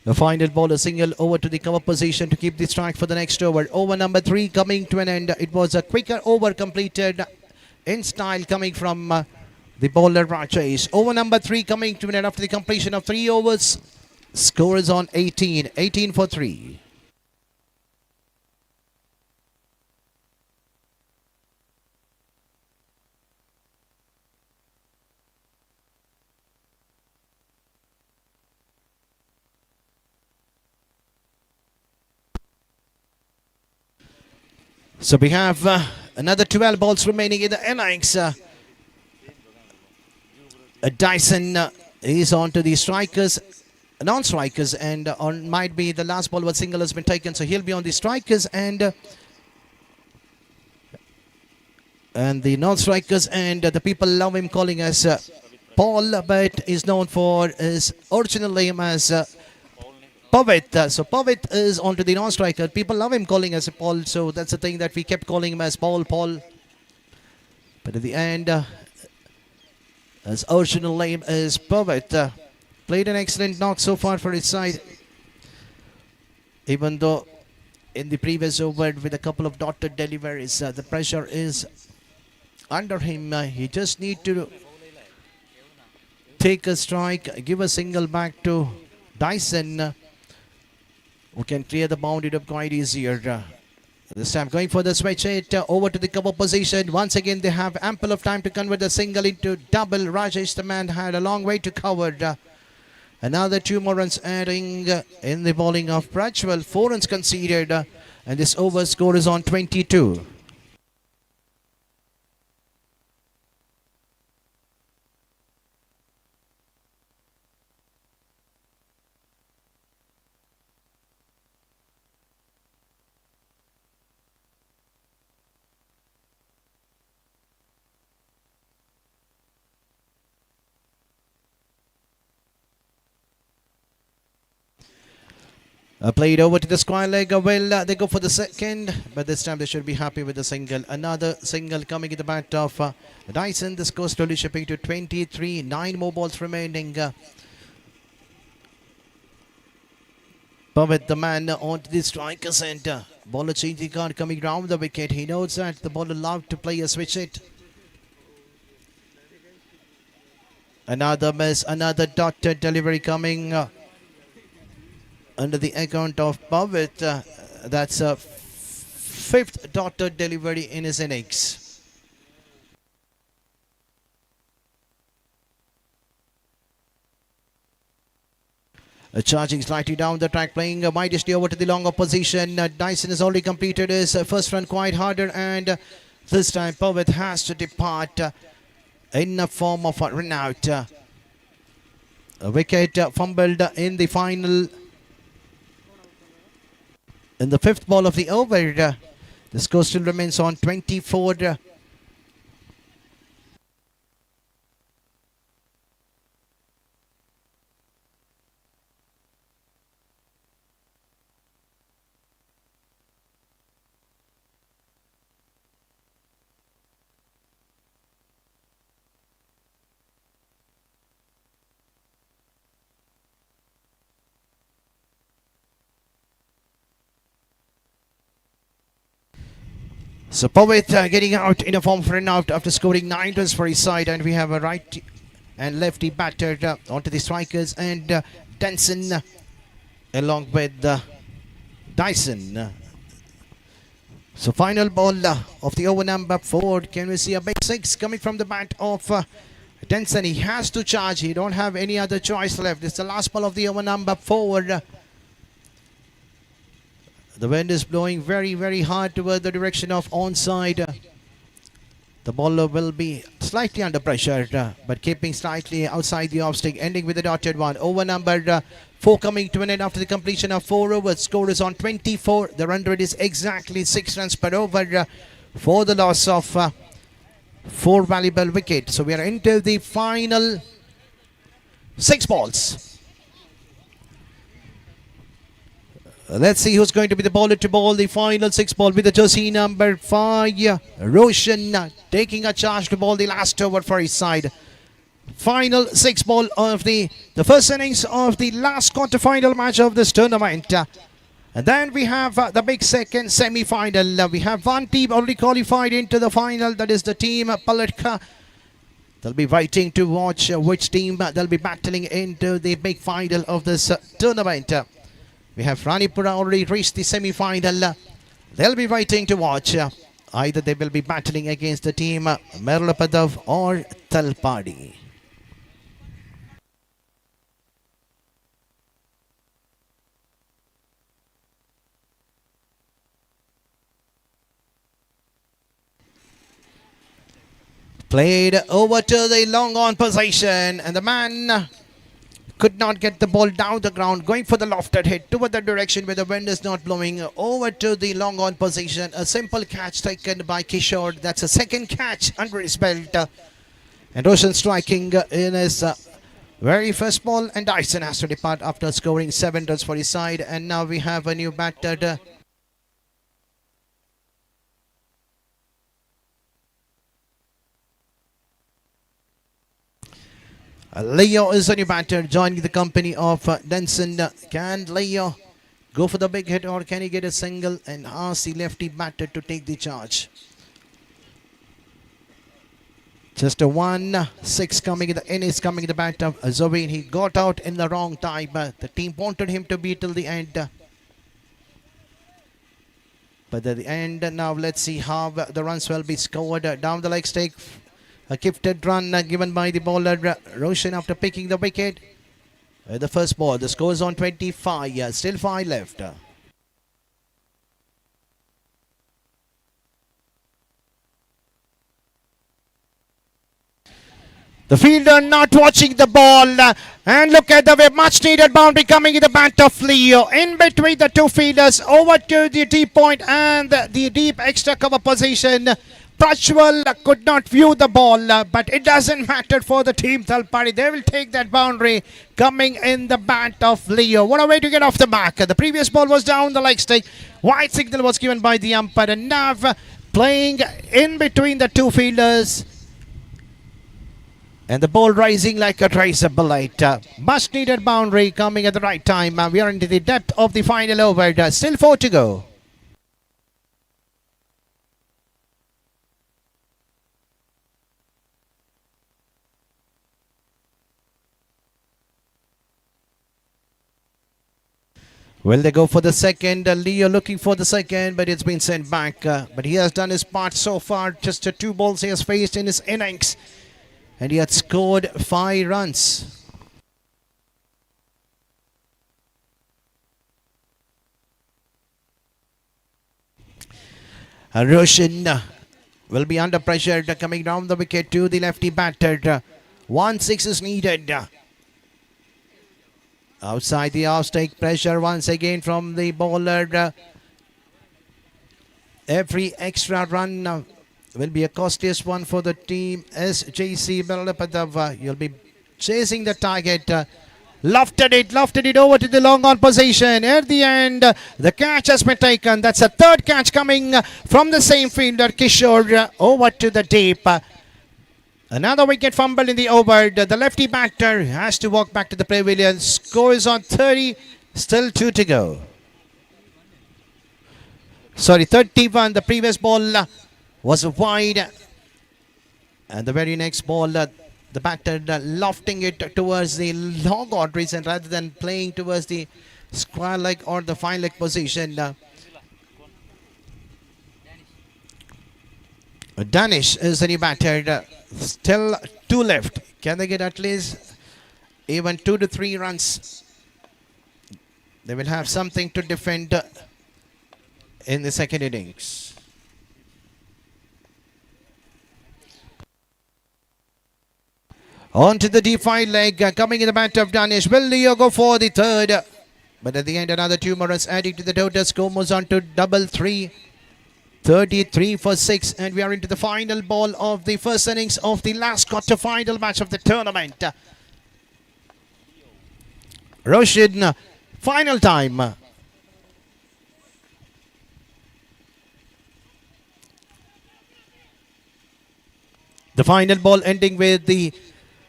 The final ball, a single over to the cover position to keep the strike for the next over. Over number 3 coming to an end. It was a quicker over completed in style coming from the bowler Rajesh. Over number 3 coming to an end after the completion of 3 overs. Score is on 18. 18 for 3. So we have another 12 balls remaining in the innings. Dyson is on to the strikers, non-strikers, and on might be the last ball, what single has been taken, so he'll be on the strikers and the non-strikers, and the people love him calling us Paul, but is known for his original name as Pavit. So Pavit is onto the non-striker. People love him calling us Paul, so that's the thing that we kept calling him as Paul. But at the end, his original name is Pavit. Played an excellent knock so far for his side. Even though in the previous over with a couple of dotted deliveries, the pressure is under him. He just need to take a strike, give a single back to Dyson, who can clear the boundary up quite easier. This time going for the switch hit over to the cover position. Once again, they have ample of time to convert the single into double. Rajesh, the man, had a long way to cover. Another 2 more runs adding in the bowling of Prajwal. 4 runs conceded, and this over score is on 22. Played over to the square leg. Well, they go for the second, but this time they should be happy with the single. Another single coming in the bat of Dyson. The score slowly shipping to 23. 9 more balls remaining. Pavit, the man, onto the striker center. Bowler changing card coming round the wicket. He knows that the bowler loved to play a switch hit. Another miss, another dotted delivery coming under the account of Pavit. That's a 5th dotted delivery in his innings. Charging slightly down the track, playing modestly over to the long opposition. Dyson has already completed his first run quite harder, and this time Pavit has to depart in the form of a run out. A wicket fumbled in the final. In the 5th ball of the over, the score still remains on 24. So Pavit getting out in a form for an out after scoring 9 runs for his side, and we have a right and lefty battered onto the strikers, and Denson along with Dyson. So final ball of the over number 4. Can we see a big 6 coming from the bat of Denson? He has to charge. He don't have any other choice left. It's the last ball of the over number 4. The wind is blowing very, very hard toward the direction of onside. The bowler will be slightly under pressure, but keeping slightly outside the off stick, ending with a dotted one. Over number 4 coming to an end after the completion of 4 overs. Score is on 24. The run rate is exactly 6 runs per over for the loss of 4 valuable wickets. So we are into the final 6 balls. Let's see who's going to be the bowler to bowl the final 6 ball with the jersey number 5. Roshan taking a charge to bowl the last over for his side. Final 6 ball of the first innings of the last quarter-final match of this tournament. And then we have the big second semi-final. We have one team already qualified into the final. That is the team Palatka. They'll be waiting to watch which team they'll be battling into the big final of this tournament. We have Ranipura already reached the semi-final. They'll be waiting to watch. Either they will be battling against the team Merlapadav or Talpadi. Played over to the long on position, and the man could not get the ball down the ground, going for the lofted hit toward the direction where the wind is not blowing. Over to the long on position. A simple catch taken by Kishore. That's a second catch under his belt. And Roshan striking in his very first ball. And Dyson has to depart after scoring 7 runs for his side. And now we have a new batter. Leo is a new batter joining the company of Denson. Can Leo go for the big hit or can he get a single and ask the lefty batter to take the charge? Just a 1-6 coming in the innings, coming in the bat of Zoin. He got out in the wrong time. The team wanted him to be till the end. But at the end, now let's see how the runs will be scored. Down the leg stake. A gifted run given by the bowler Roshan after picking the wicket. The first ball, the score is on 25, still 5 left. The fielder not watching the ball, and look at the way much needed boundary coming in the bat of Leo. In between the 2 fielders, over to the deep point and the deep extra cover position. Prachwal could not view the ball, but it doesn't matter for the team Talpadi. They will take that boundary coming in the bat of Leo. What a way to get off the mark. The previous ball was down the leg stick. White signal was given by the umpire. And Nav playing in between the 2 fielders. And the ball rising like a tracer bullet. Much needed boundary coming at the right time. We are into the depth of the final over. Still 4 to go. Will they go for the second? Leo looking for the second, but it's been sent back. But he has done his part so far. Just 2 balls he has faced in his innings. And he had scored 5 runs. Roshan will be under pressure coming down the wicket to the lefty batter. 1-6 is needed. Outside the off stake, pressure once again from the bowler. Every extra run will be a costliest one for the team. SJC Belapadav, you'll be chasing the target. Lofted it over to the long on position. At the end, the catch has been taken. That's a 3rd catch coming from the same fielder, Kishore, over to the deep. Another wicket fumbled in the over. The lefty batter has to walk back to the pavilion. Score is on 30. Still 2 to go. Sorry, 31. The previous ball was wide. And the very next ball, the batter lofting it towards the long arteries and rather than playing towards the square leg or the fine leg position. Danish is the new batter. Still 2 left. Can they get at least even 2 to 3 runs? They will have something to defend. in the second innings. On to the D5 leg, coming in the bat of Danish. Will Leo go for the third? But at the end, another 2 more runs adding to the total score, moves on to double three. 33 for 6, and we are into the final ball of the first innings of the last quarter-final match of the tournament. Roshan, final time. The final ball ending with the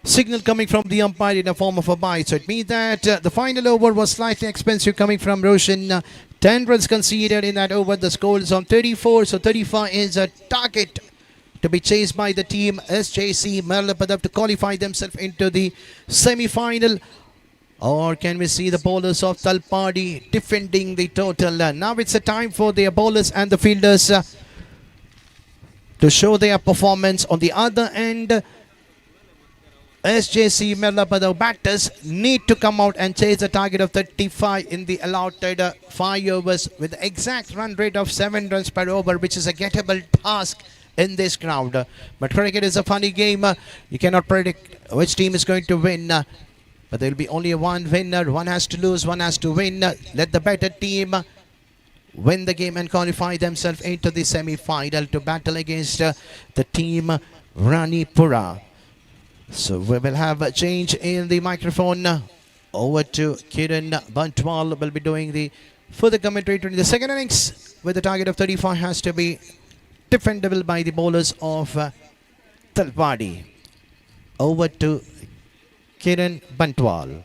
signal coming from the umpire in the form of a bite. So it means that the final over was slightly expensive coming from Roshan. 10 runs conceded in that over. The score is on 34. So 35 is a target to be chased by the team SJC Merlapadab to qualify themselves into the semi-final. Or can we see the bowlers of Talpadi defending the total? Now it's a time for their bowlers and the fielders to show their performance. On the other end, SJC Merlapadab batters need to come out and chase a target of 35 in the allotted 5 overs with the exact run rate of 7 runs per over, which is a gettable task in this ground. But cricket is a funny game. You cannot predict which team is going to win. But there will be only one winner. One has to lose, one has to win. Let the better team win the game and qualify themselves into the semi-final to battle against the team Ranipura. So we will have a change in the microphone. Over to Kiran Bantwal will be doing the further commentary in the second innings, with the target of 35 has to be defendable by the bowlers of Talpadi. Over to Kiran Bantwal.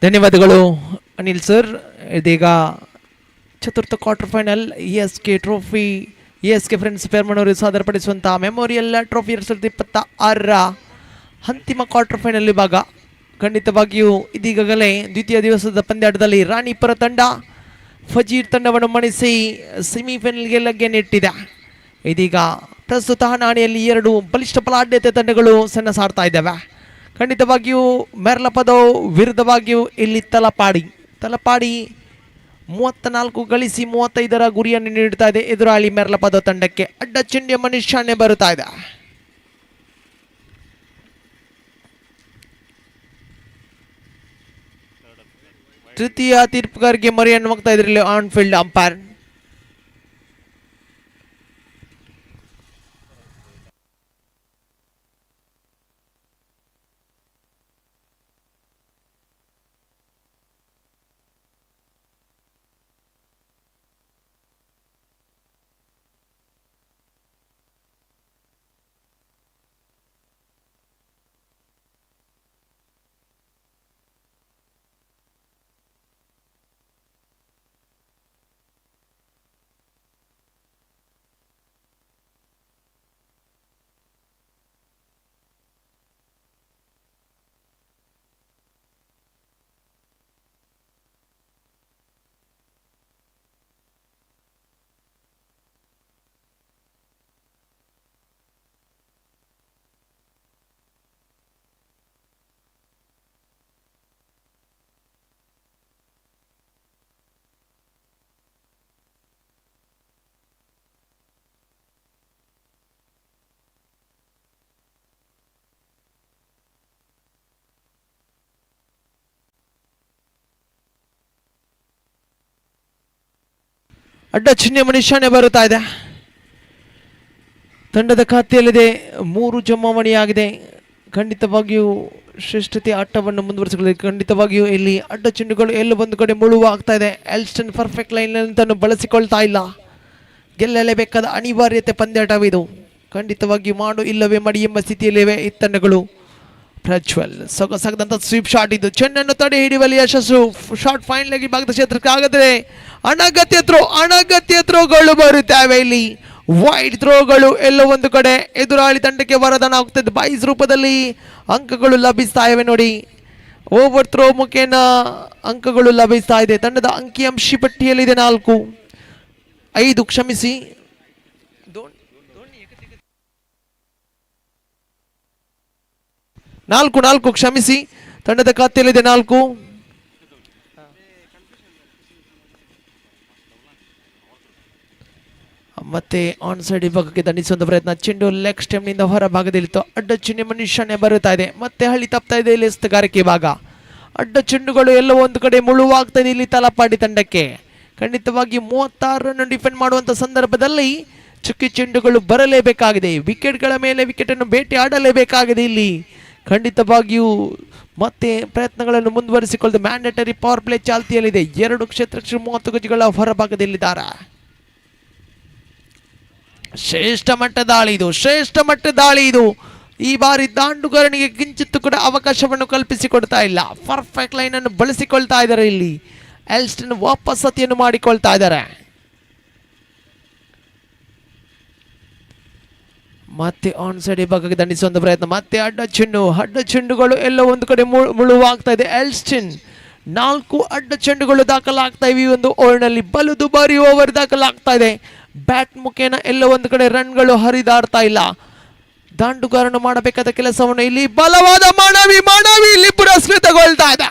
ಧನ್ಯವಾದಗಳು Anil sir. ಇದೀಗ ಚತುರ್ಥ quarter final ASK trophy ASK friends ಪೇರ್ಮನವರು ಸಾದರಪಡಿಸುವಂತಹ memorial trophy 2026ರ ಅಂತಿಮ quarter final ವಿಭಾಗ. ಖಂಡಿತವಾಗಿಯೂ ಇದೀಗಲೇ ದ್ವಿತೀಯ ದಿವಸದ ಪಂದ್ಯಾಟದಲ್ಲಿ ರಾಣಿಪುರ ತಂಡ ಫಜೀರ್ ತಂಡವನ್ನು ಮಣಿಸಿ ಸೆಮಿಫೈನಲ್ಗೆ ಲಗ್ಗೆ ನೆಟ್ಟಿದೆ. ಇದೀಗ ಪ್ರಸ್ತುತ ಹಣಾಣಿಯಲ್ಲಿ 2 ಬಲಿಷ್ಠ ಬಲಾಢ್ಯತೆ ತಂಡಗಳು ಸಣ್ಣ ಸಾಡ್ತಾ ಇದ್ದಾವೆ. ಖಂಡಿತವಾಗಿಯೂ ಮೆರ್ಲಪದವ್ ವಿರುದ್ಧವಾಗಿಯೂ ಇಲ್ಲಿ ತಲಪಾಡಿ 34 ಗಳಿಸಿ 35ರ ಗುರಿಯನ್ನು ನೀಡುತ್ತಾ ಇದೆ. ಎದುರಾಳಿ ಮೆರ್ಲಪದವ್ ತಂಡಕ್ಕೆ ಅಡ್ಡ ಚೆಂಡಿಯ ಮನುಷ್ಯನೇ ಬರುತ್ತಾ ಇದೆ. ತೃತೀಯ ತೀರ್ಪುಗಾರಿಗೆ ಮರೆಯನ್ನು ಹೋಗ್ತಾ ಇದ್ರಲ್ಲಿ ಆನ್ ಫೀಲ್ಡ್ ಅಂಪೈರ್ ಅಡ್ಡ ಚಿಹ್ನೆ ನಿಶಾನೆ ಬರುತ್ತಾ ಇದೆ. ತಂಡದ ಖಾತೆಯಲ್ಲಿದೆ 3 ಜಮಾವಣೆಯಾಗಿದೆ. ಖಂಡಿತವಾಗಿಯೂ ಶ್ರೇಷ್ಠತೆ ಆಟವನ್ನು ಮುಂದುವರಿಸಿಕೊಳ್ಳಿ. ಖಂಡಿತವಾಗಿಯೂ ಇಲ್ಲಿ ಅಡ್ಡ ಚೆಂಡುಗಳು ಎಲ್ಲ ಒಂದು ಕಡೆ ಮುಳುವಾಗ್ತಾ ಇದೆ. ಎಲ್ಸ್ಟನ್ ಪರ್ಫೆಕ್ಟ್ ಲೈನ್ ಅಂತಲೂ ಬಳಸಿಕೊಳ್ತಾ ಇಲ್ಲ. ಗೆಲ್ಲಲೇಬೇಕಾದ ಅನಿವಾರ್ಯತೆ ಪಂದ್ಯಾಟವಿದು. ಖಂಡಿತವಾಗಿಯೂ ಮಾಡು ಇಲ್ಲವೇ ಮಡಿ ಎಂಬ ಸ್ಥಿತಿಯಲ್ಲಿವೆ ಈ ತಂಡಗಳು. ಪ್ರಜ್ವಲ್ ಸೊಗಸಾಗದಂತ ಸ್ವೀಪ್ ಶಾಟ್ ಇದು. ಚೆಂಡನ್ನು ತಡೆ ಹಿಡಿಯುವಲ್ಲಿ ಯಶಸ್ಸು. ಶಾಟ್ ಫೈನಲ್ ಆಗಿ ಭಾಗದ ಕ್ಷೇತ್ರಕ್ಕೆ ಆಗದೆ ಅನಗತ್ಯ ಥ್ರೋಗಳು ಬರುತ್ತವೆ. ಇಲ್ಲಿ ವೈಡ್ ಥ್ರೋಗಳು ಎಲ್ಲ ಒಂದು ಕಡೆ ಎದುರಾಳಿ ತಂಡಕ್ಕೆ ವರದಾನ ಆಗ್ತದೆ. ಬೈಸ್ ರೂಪದಲ್ಲಿ ಅಂಕಗಳು ಲಭಿಸ್ತಾ ಇವೆ ನೋಡಿ. ಓವರ್ ಥ್ರೋ ಮುಖೇನ ಅಂಕಗಳು ಲಭಿಸ್ತಾ ಇದೆ. ತಂಡದ ಅಂಕಿಅಂಶ ಪಟ್ಟಿಯಲ್ಲಿದೆ 5 ಕ್ಷಮಿಸಿ 4 ಕ್ಷಮಿಸಿ. ತಂಡದ ಖಾತೆಯಲ್ಲಿದೆ 4. ಮತ್ತೆ ಆನ್ ಸೈಡ್ ವಿಭಾಗಕ್ಕೆ ದಂಡಿಸುವಂತ ಪ್ರಯತ್ನ. ಚೆಂಡು ಲೆಗ್ ಸ್ಟೆಮ್ ನಿಂದ ಹೊರ ಭಾಗದಲ್ಲಿತ್ತು. ಅಡ್ಡ ಚಿಹ್ನೆ ನಿಶಾನೆ ಬರುತ್ತಾ ಇದೆ. ಮತ್ತೆ ಹಳ್ಳಿ ತಪ್ತಾ ಇದೆ ಇಲ್ಲಿ ಎಸ್ತಗಾರಿಕೆ ಭಾಗ. ಅಡ್ಡ ಚೆಂಡುಗಳು ಎಲ್ಲ ಒಂದು ಕಡೆ ಮುಳುವಾಗ್ತಾ ಇದೆ ಇಲ್ಲಿ ತಲಪಾಡಿ ತಂಡಕ್ಕೆ. ಖಂಡಿತವಾಗಿ 36 ರನ್ ಡಿಫೆಂಡ್ ಮಾಡುವಂತ ಸಂದರ್ಭದಲ್ಲಿ ಚುಕ್ಕಿ ಚೆಂಡುಗಳು ಬರಲೇಬೇಕಾಗಿದೆ. ವಿಕೆಟ್ಗಳ ಮೇಲೆ ವಿಕೆಟ್ ಅನ್ನು ಬೇಟೆ ಆಡಲೇಬೇಕಾಗಿದೆ ಇಲ್ಲಿ. ಖಂಡಿತವಾಗಿಯೂ ಮತ್ತೆ ಪ್ರಯತ್ನಗಳನ್ನು ಮುಂದುವರಿಸಿಕೊಳ್ಳದೆ ಮ್ಯಾಂಡೇಟರಿ ಪವರ್ ಪ್ಲೇ ಚಾಲ್ತಿಯಲ್ಲಿದೆ. 2 ಕ್ಷೇತ್ರಕ್ಕೆ 30 ಗಜಗಳ ಹೊರಭಾಗದಲ್ಲಿದ್ದಾರೆ. ಶ್ರೇಷ್ಠ ಮಟ್ಟ ದಾಳಿ ಇದು. ಈ ಬಾರಿ ದಾಂಡುಗಾರನಿಗೆ ಕಿಂಚಿತ್ತು ಕೂಡ ಅವಕಾಶವನ್ನು ಕಲ್ಪಿಸಿಕೊಡ್ತಾ ಇಲ್ಲ. ಪರ್ಫೆಕ್ಟ್ ಲೈನ್ ಅನ್ನು ಬಳಸಿಕೊಳ್ತಾ ಇದ್ದಾರೆ ಇಲ್ಲಿ. ಎಲ್ಸ್ಟನ್ ವಾಪಸ್ ಸತಿಯನ್ನು ಮಾಡಿಕೊಳ್ತಾ ಇದ್ದಾರೆ. ಮತ್ತೆ ಆನ್ ಸೈಡ್ ವಿಭಾಗಕ್ಕೆ ದಂಡಿಸುವಂತ ಪ್ರಯತ್ನ. ಮತ್ತೆ ಅಡ್ಡ ಚೆಂಡುಗಳು ಎಲ್ಲ ಒಂದು ಕಡೆ ಮುಳುವಾಗ್ತಾ ಇದೆ. ಎಲ್ಸ್ಟನ್ 4 ಅಡ್ಡ ಚೆಂಡುಗಳು ದಾಖಲಾಗ್ತಾ ಇವೆ. ಈ ಒಂದು ಓವರ್ನಲ್ಲಿ ಬಲು ದುಬಾರಿ ಓವರ್ ದಾಖಲಾಗ್ತಾ ಇದೆ. ಬ್ಯಾಟ್ ಮುಖೇನ ಎಲ್ಲ ಒಂದು ಕಡೆ ರನ್ಗಳು ಹರಿದಾಡ್ತಾ ಇಲ್ಲ. ದಾಂಡುಗಾರನು ಮಾಡಬೇಕಾದ ಕೆಲಸವನ್ನು ಇಲ್ಲಿ ಬಲವಾದ ಮನವಿ ಇಲ್ಲಿ ಪುರಸ್ಕೃತಗೊಳ್ತಾ ಇದೆ.